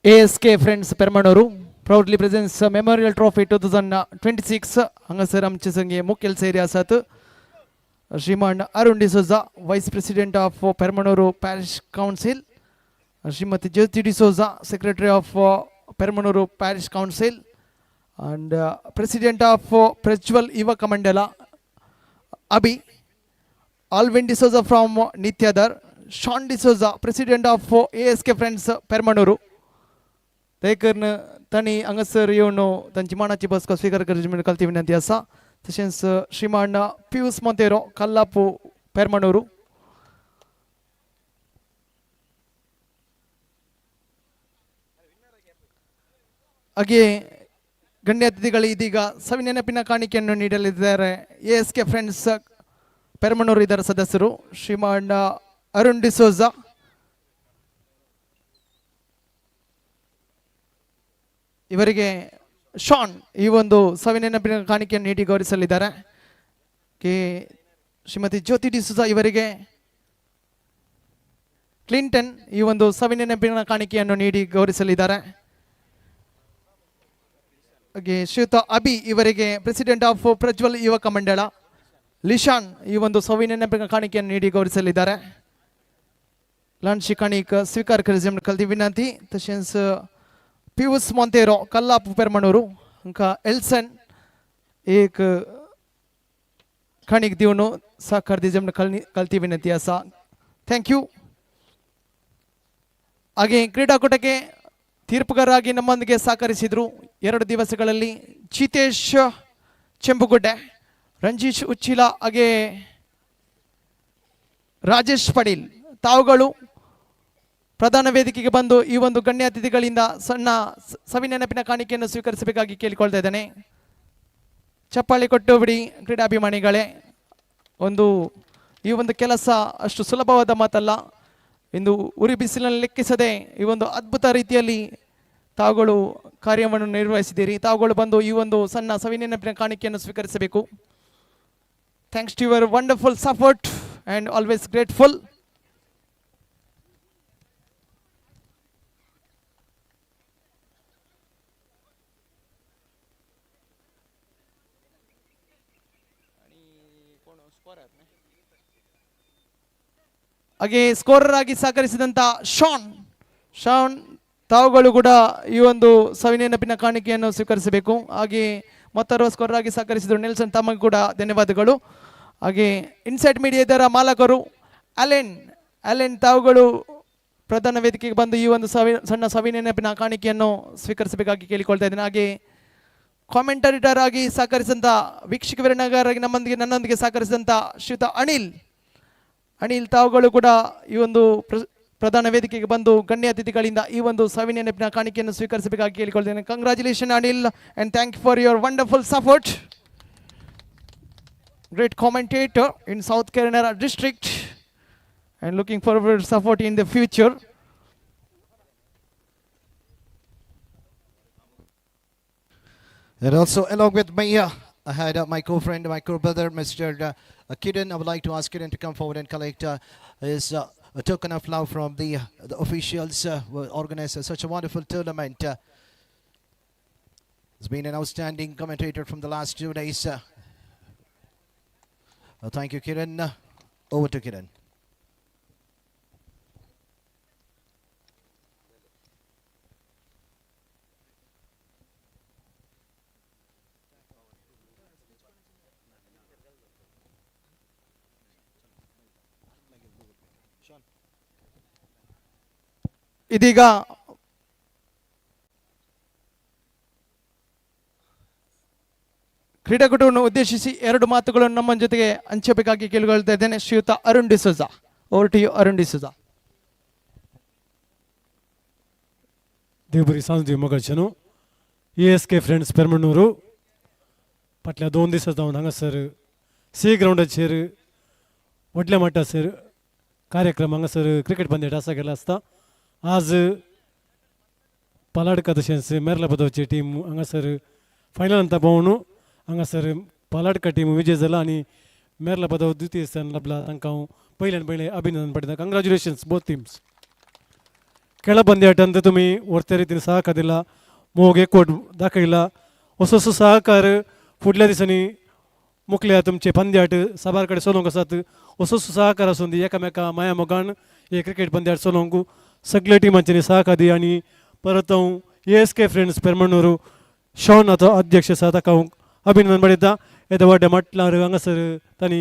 A.S.K Freinds Permanuru proudly presents a Memorial Trophy 2026 ಹಂಗಸರ್ ಆಮचे संगे मुखेल ಸೇರಿ आसात श्रीमान Arun D'Souza Vice President of Permanuru Parish Council, Shrimati Jyoti D'Souza Secretary of Permanuru Parish Council, and President of Prajwal Yuvaka Mandala Abhi, Alvin D'Souza from Nityadar, Sean D'Souza President of A.S.K Freinds Permanuru. दयकरन तांणी हांगासर येवन तांची मानाची बसका स्वीकार करची म्हणून कळती विनंती आसा. तशेंच श्रीमान पियुष मोंतेरो कल्लापू पेरमणूरू, ಹಾಗೆ ಗಣ್ಯ ಅತಿಥಿಗಳು ಇದೀಗ ಸವಿನೆನಪಿನ ಕಾಣಿಕೆಯನ್ನು ನೀಡಲಿದ್ದಾರೆ. A.S.K Freinds ಪೆರ್ಮಣೂರು ಇದರ ಸದಸ್ಯರು ಶ್ರೀಮಾನ್ ಅರುಣ್ ಡಿಸೋಜಾ, ಇವರಿಗೆ ಶಾನ್ ಈ ಒಂದು ಸವಿನೆನಪಿನ ಕಾಣಿಕೆಯನ್ನು ನೀಡಿ ಗೌರವಿಸಲಿದ್ದಾರೆ. ಶ್ರೀಮತಿ ಜ್ಯೋತಿ ಡಿಸೋಜಾ ಇವರಿಗೆ ಕ್ಲಿಂಟನ್ ಈ ಒಂದು ಸವಿನೆನಪಿನ ಕಾಣಿಕೆಯನ್ನು ನೀಡಿ ಗೌರವಿಸಲಿದ್ದಾರೆ. ಹಾಗೆ ಶ್ರೀಯುತ ಅಭಿ ಇವರಿಗೆ ಪ್ರೆಸಿಡೆಂಟ್ ಆಫ್ ಪ್ರಜ್ವಲ್ ಯುವಕ ಮಂಡಳ ಲಿಶಾನ್ ಈ ಒಂದು ಸವಿನೆನಪಿನ ಕಾಣಿಕೆಯನ್ನು ನೀಡಿ ಗೌರವಿಸಲಿದ್ದಾರೆ. लांची काणीक स्वीकार करचे म्हणून कळती विनंती. तशेंच पियुष मोंतेरो कल्लापू पेरमणूरू हांकां एल्सन एक काणीक दिवन साकार दिवचे म्हणून कळती विनंती आसा. Thank you. ಹಾಗೆ ಕ್ರೀಡಾಕೂಟಕ್ಕೆ ತೀರ್ಪುಗಾರರಾಗಿ ನಮ್ಮೊಂದಿಗೆ ಸಹಕರಿಸಿದರು 2 ದಿವಸಗಳಲ್ಲಿ ಚಿತೇಶ್ ಚೆಂಬುಗುಡ್ಡೆ, ರಂಜೀಶ್ ಉಚ್ಚಿಲ ಹಾಗೆ ರಾಜೇಶ್ ಪಡೀಲ್ ತಾವುಗಳು ಪ್ರಧಾನ ವೇದಿಕೆಗೆ ಬಂದು ಈ ಒಂದು ಗಣ್ಯ ಅತಿಥಿಗಳಿಂದ ಸಣ್ಣ ಸವಿನೆನಪಿನ ಕಾಣಿಕೆಯನ್ನು ಸ್ವೀಕರಿಸಬೇಕಾಗಿ ಕೇಳಿಕೊಳ್ತಾ ಇದ್ದೇನೆ. ಚಪ್ಪಾಳಿ ಕೊಟ್ಟು ಬಿಡಿ ಕ್ರೀಡಾಭಿಮಾನಿಗಳೇ. ಈ ಒಂದು ಕೆಲಸ ಅಷ್ಟು ಸುಲಭವಾದ ಮಾತಲ್ಲ. ಇಂದು ಉರಿ ಬಿಸಿಲನ್ನು ಲೆಕ್ಕಿಸದೆ ಈ ಒಂದು ಅದ್ಭುತ ರೀತಿಯಲ್ಲಿ ತಾವುಗಳು ಕಾರ್ಯವನ್ನು ನಿರ್ವಹಿಸಿದ್ದೀರಿ. ತಾವುಗಳು ಬಂದು ಈ ಒಂದು ಸಣ್ಣ ಸವಿನೆನಪಿನ ಕಾಣಿಕೆಯನ್ನು ಸ್ವೀಕರಿಸಬೇಕು. Thanks to your wonderful support and always grateful. ಹಾಗೆ ಸ್ಕೋರರ್ ಆಗಿ ಸಹಕರಿಸಿದಂಥ ಶಾನ್ ತಾವುಗಳು ಕೂಡ ಈ ಒಂದು ಸವಿನೆನಪಿನ ಕಾಣಿಕೆಯನ್ನು ಸ್ವೀಕರಿಸಬೇಕು. ಹಾಗೆ ಮತ್ತೋರ್ವ ಸ್ಕೋರರ್ ಆಗಿ ಸಹಕರಿಸಿದರು ನೆಲ್ಸನ್, ತಮಗೆ ಕೂಡ ಧನ್ಯವಾದಗಳು. ಹಾಗೆ ಇನ್ಸೈಡ್ ಮೀಡಿಯಾದರ ಮಾಲಕರು ಅಲೆನ್ ತಾವುಗಳು ಪ್ರಧಾನ ವೇದಿಕೆಗೆ ಬಂದು ಈ ಒಂದು ಸಣ್ಣ ಸವಿನೆನಪಿನ ಕಾಣಿಕೆಯನ್ನು ಸ್ವೀಕರಿಸಬೇಕಾಗಿ ಕೇಳಿಕೊಳ್ತಾ ಇದ್ದೇನೆ. ಹಾಗೆ ಕಾಮೆಂಟೇಟರ್ ಆಗಿ ಸಹಕರಿಸಿದಂಥ ವೀಕ್ಷಕ ವಿವರಣೆಗಾರರಾಗಿ ನನ್ನೊಂದಿಗೆ ಸಹಕರಿಸಿದಂಥ ಶ್ರೀಯುತ ಅನಿಲ್ ತಾವುಗಳು ಕೂಡ ಈ ಒಂದು ಪ್ರಧಾನ ವೇದಿಕೆಗೆ ಬಂದು ಗಣ್ಯ ಅತಿಥಿಗಳಿಂದ ಈ ಒಂದು ಸವಿನೆನಪಿನ ಕಾಣಿಕೆಯನ್ನು ಸ್ವೀಕರಿಸಬೇಕಾಗಿ ಕೇಳಿಕೊಳ್ತೇನೆ. Congratulation Anil and thank you for your wonderful support. Great commentator in south Canara district and looking forward support in the future. And also along with me, I had my co-friend, my co-brother, Mr. Kiran. I would like to ask Kiran to come forward and collect his a token of love from the officials who organized such a wonderful tournament. He's been an outstanding commentator from the last 2 days. Thank you, Kiran. Over to Kiran. ಇದೀಗ ಕ್ರೀಡಾಕೂಟವನ್ನು ಉದ್ದೇಶಿಸಿ 2 ಮಾತುಗಳನ್ನು ನಮ್ಮ ಜೊತೆಗೆ ಹಂಚಬೇಕಾಗಿ ಕೇಳಿಕೊಳ್ತಾ ಇದ್ದೇನೆ. ಶ್ರೀಯುತ Arun D'Souza, over to you Arun D'Souza. देवबरी सांज मोगाचेनो A.S.K Freinds पेरमणूरू फाटल्या 2 दिसा जावन हांगासर सी ग्राउंडाचेर व्हडल्या मट्टाचेर कार्यक्रम हांगासर क्रिकेट पंद्याट आसा गेला आसता. आज पालाडका तशेंच मेरला पदवची टीम हांगासर फायनल अंत पावून हांगासर पालाडका टीम विजय जाला आनी मेरला पदव द्वितीय स्थान लाभला. तांकां हांव पयल्यान पयलें अभिनंदन पडयता. कंग्रॅच्युलेशन्स बोथ टीम्स. खेळा पंद्याट ಅಂತ तुम्ही वरते रीतीने सहकार दिला मोग एकवट दाखविला असं सहकार पुढल्या दिवसांनी मुकल्या तुमचे पंद्याट सबारकडे सोलोंक आसात असं सहकार असून दी एकामेका माया मोगान हे क्रिकेट पंद्याट सोलोंक सगळे टिमांच्यांनी सहकार दी आणि परत हांव A.S.K फ्रेंड्स पेरमणूर शॉन आतां अध्यक्ष आसा ताका हांव अभिनंदन बडयता येद्या व्हडल्या मटलार हांगासर तांणी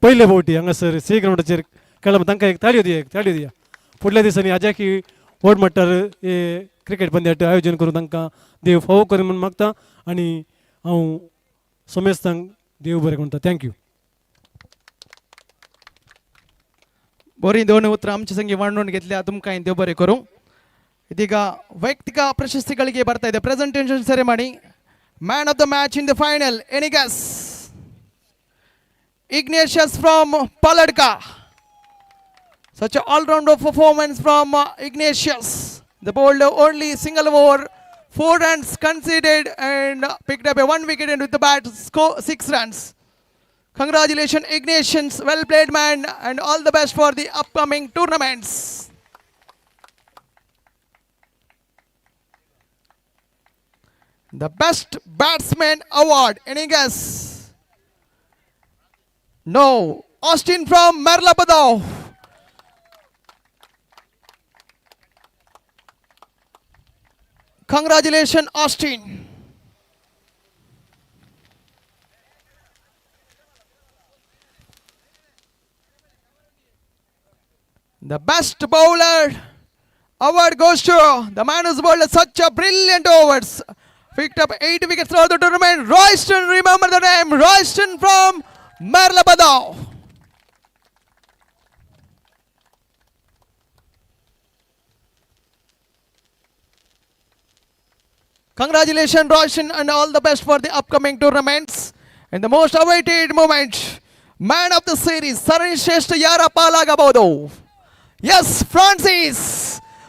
पयले फावटी हांगासर सी ग्रावंडाचेर खेळप तांकां एक ताळयो दिया फुडल्या दिसांनी हाज्या की व्हड मट्टार हे क्रिकेट पंद्याट आयोजन करून तांकां देव फावो करून म्हूण मागता आनी हांव सोमेस्तांक देव बरें म्हणटा थँक्यू बरी दोन उतर आमच्या संगी मांडून घेतल्या तुमकां देव बरें करूं ಇದೀಗ ವೈಯಕ್ತಿಕ ಪ್ರಶಸ್ತಿಗಳಿಗೆ ಬರ್ತಾ ಇದೆ presentation ceremony man of the match in the final Ignatius Ignatius from Paladka. Such an all-rounder performance from Ignatius. The bowler only single over, 4 runs conceded and picked up a 1 wicket and with the bat score 6 runs. Congratulations Ignatius, well played man and all the best for the upcoming tournaments. The best batsman award, any guess? No. Austin from Merlapadav. Congratulations, Austin. The best bowler award goes to the man who's bowled such a brilliant overs. Picked up 8 wickets throughout the tournament. Royston, remember the name. Royston from Merlapadav. Congratulations, Royston, and all the best for the upcoming tournaments. And the most awaited moment, man of the series, Saranshreshtha Yara Palagabodo. Yes, Francis.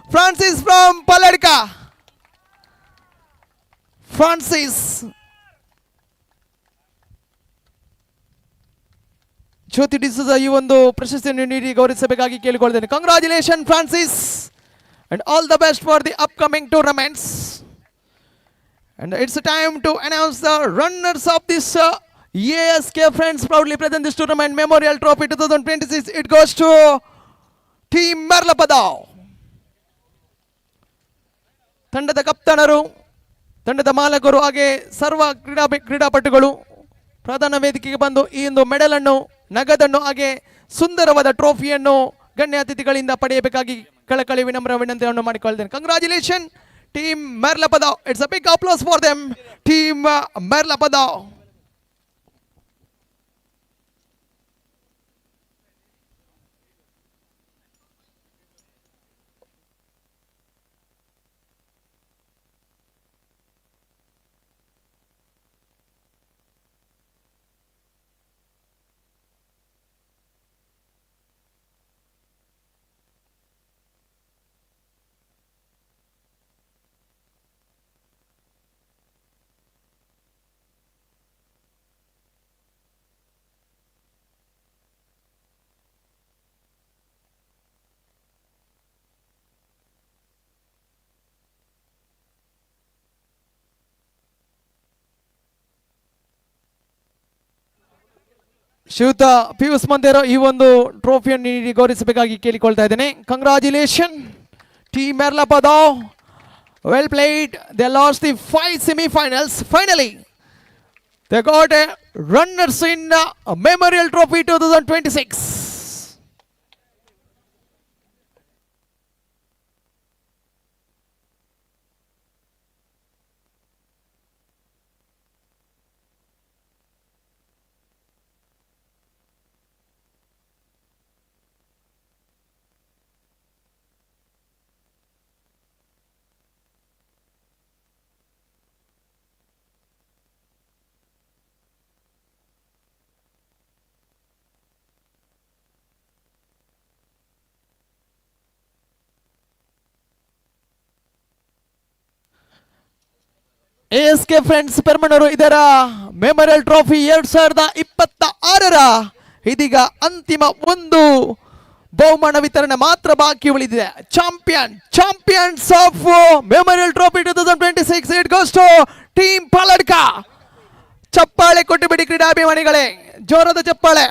Francis from Paladka. Francis. ಜ್ಯೋತಿ ಡಿಸೋಜಾ ಈ ಒಂದು ಪ್ರಶಸ್ತಿಯನ್ನು ನೀಡಿ ಗೌರವಿಸಬೇಕಾಗಿ ಕೇಳಿಕೊಳ್ಳುತ್ತೇನೆ. Congratulation Francis and all the best for the upcoming tournaments. And it's a time to announce the runners of this A.S.K Freinds proudly present this tournament Memorial Trophy 2026. It goes to Team Merlapadav. ತಂಡದ ಕಪ್ತಾನರು, ತಂಡದ ಮಾಲಕರು ಹಾಗೆ ಸರ್ವ ಕ್ರೀಡಾಪಟುಗಳು ಪ್ರಧಾನ ವೇದಿಕೆಗೆ ಬಂದು ಈ ಒಂದು ಮೆಡಲ್ ಅನ್ನು, ನಗದನ್ನು ಹಾಗೆ ಸುಂದರವಾದ ಟ್ರೋಫಿಯನ್ನು ಗಣ್ಯ ಅತಿಥಿಗಳಿಂದ ಪಡೆಯಬೇಕಾಗಿ ಕಳಕಳಿ ವಿನಮ್ರ ವಿನಂತಿಯನ್ನು ಮಾಡಿಕೊಳ್ಳುತ್ತೇನೆ. Congratulation Team Merlapadav. It's a big applause for them. Team Merlapadav. ಶ್ರೀಯುತ ಪಿಯೂಷ್ ಮಂದೇರೋ ಈ ಒಂದು ಟ್ರೋಫಿಯನ್ನು ನೀಡಿ ಗೌರವಿಸಬೇಕಾಗಿ ಕೇಳಿಕೊಳ್ತಾ ಇದ್ದೇನೆ. Congratulation team Merlapadav, well played. They lost the 5 semi-finals. Finally they got a runners in Memorial Trophy 2026. A.S.K Freinds ಪೆರ್ಮನೂರು ಇದರ ಮೆಮೊರಿಯಲ್ ಟ್ರೋಫಿ 2026ರ ಇದೀಗ ಅಂತಿಮ ಒಂದು ಬಹುಮಾನ ವಿತರಣೆ ಮಾತ್ರ ಬಾಕಿ ಉಳಿದಿದೆ. Champions of memorial trophy 2026 it goes to team Palladka. ಚಪ್ಪಾಳೆ ಕೊಟ್ಟು ಬಿಡಿ ಕ್ರೀಡಾಭಿಮಾನಿಗಳೇ, ಜೋರದ ಚಪ್ಪಾಳೆ.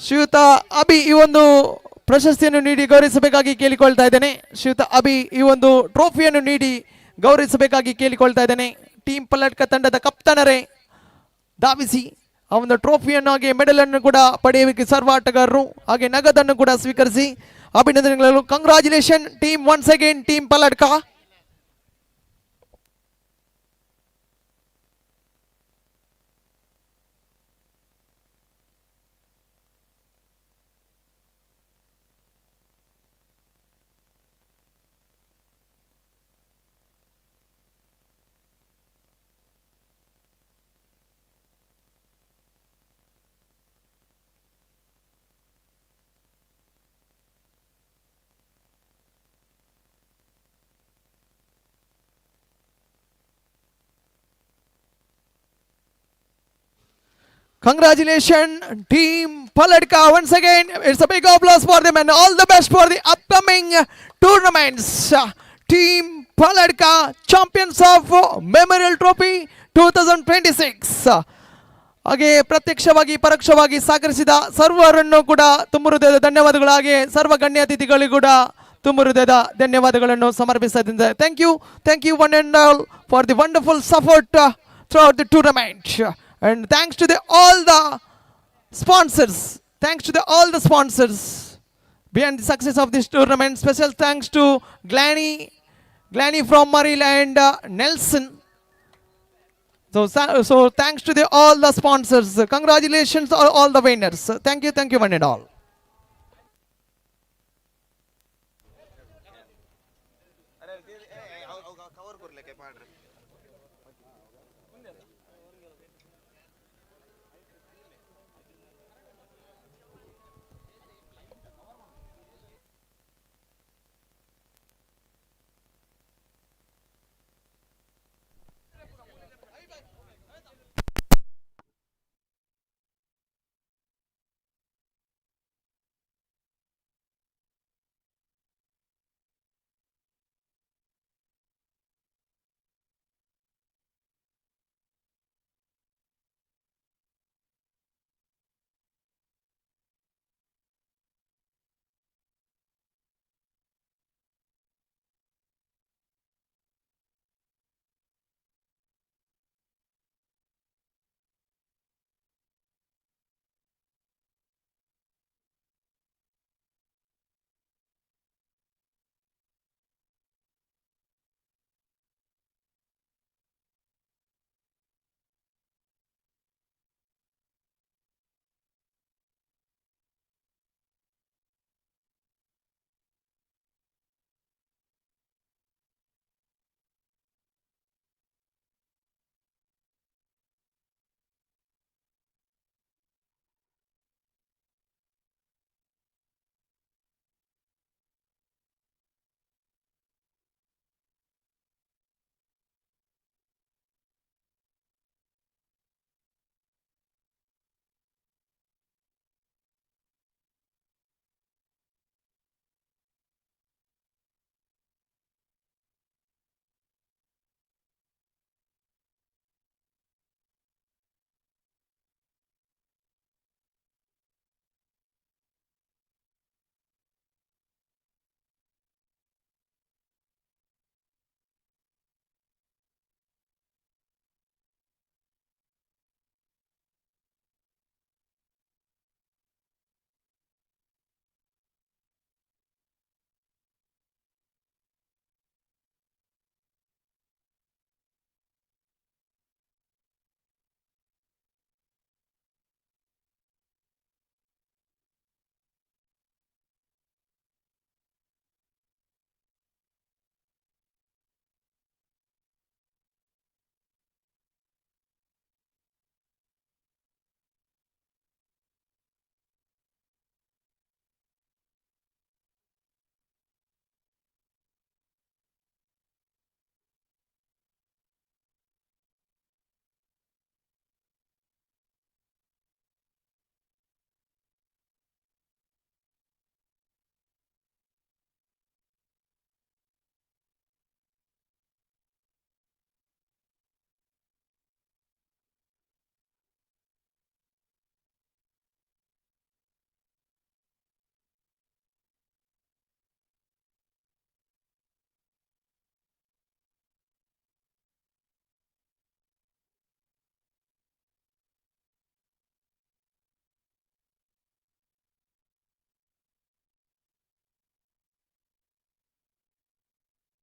ಶ್ರೀಯುತ ಅಭಿ ಈ ಒಂದು ಪ್ರಶಸ್ತಿಯನ್ನು ನೀಡಿ ಗೌರವಿಸಬೇಕಾಗಿ ಕೇಳಿಕೊಳ್ತಾ ಇದ್ದೇನೆ. ಶ್ರೀಯುತ ಅಭಿ ಈ ಒಂದು ಟ್ರೋಫಿಯನ್ನು ನೀಡಿ ಗೌರವಿಸಬೇಕಾಗಿ ಕೇಳಿಕೊಳ್ತಾ ಇದ್ದೇನೆ. ಟೀಮ್ ಪಲ್ಲಡ್ಕ ತಂಡದ ಕಪ್ತಾನರೇ ಧಾವಿಸಿ ಆ ಒಂದು ಟ್ರೋಫಿಯನ್ನು ಹಾಗೆ ಮೆಡಲ್ ಅನ್ನು ಕೂಡ ಪಡೆಯುವಿಕೆ ಸರ್ವ ಆಟಗಾರರು ಹಾಗೆ ನಗದನ್ನು ಕೂಡ ಸ್ವೀಕರಿಸಿ ಅಭಿನಂದನೆಗಳು. Congratulation team once again team Palladka. Congratulations, Team Palladka. Once again, it's a big applause for them and all the best for the upcoming tournaments. Team Palladka, champions of Memorial Trophy 2026. ಹಾಗೆ ಪ್ರತ್ಯಕ್ಷವಾಗಿ ಪರೋಕ್ಷವಾಗಿ ಸಹಕರಿಸಿದ ಸರ್ವರನ್ನು ಕೂಡ ತುಂಬ ಹೃದಯದ ಧನ್ಯವಾದಗಳು. ಹಾಗೆ ಸರ್ವ ಗಣ್ಯ ಅತಿಥಿಗಳಿಗೂ ಕೂಡ ತುಂಬ ಹೃದಯದ ಧನ್ಯವಾದಗಳನ್ನು ಸಮರ್ಪಿಸಿದೆ. Thank you one and all for the wonderful support throughout the tournament. And thanks to all the sponsors. Thanks to all the sponsors behind the success of this tournament. Special thanks to Glanny from Maryland, Nelson. So thanks to all the sponsors. Congratulations all the winners. Thank you one and all.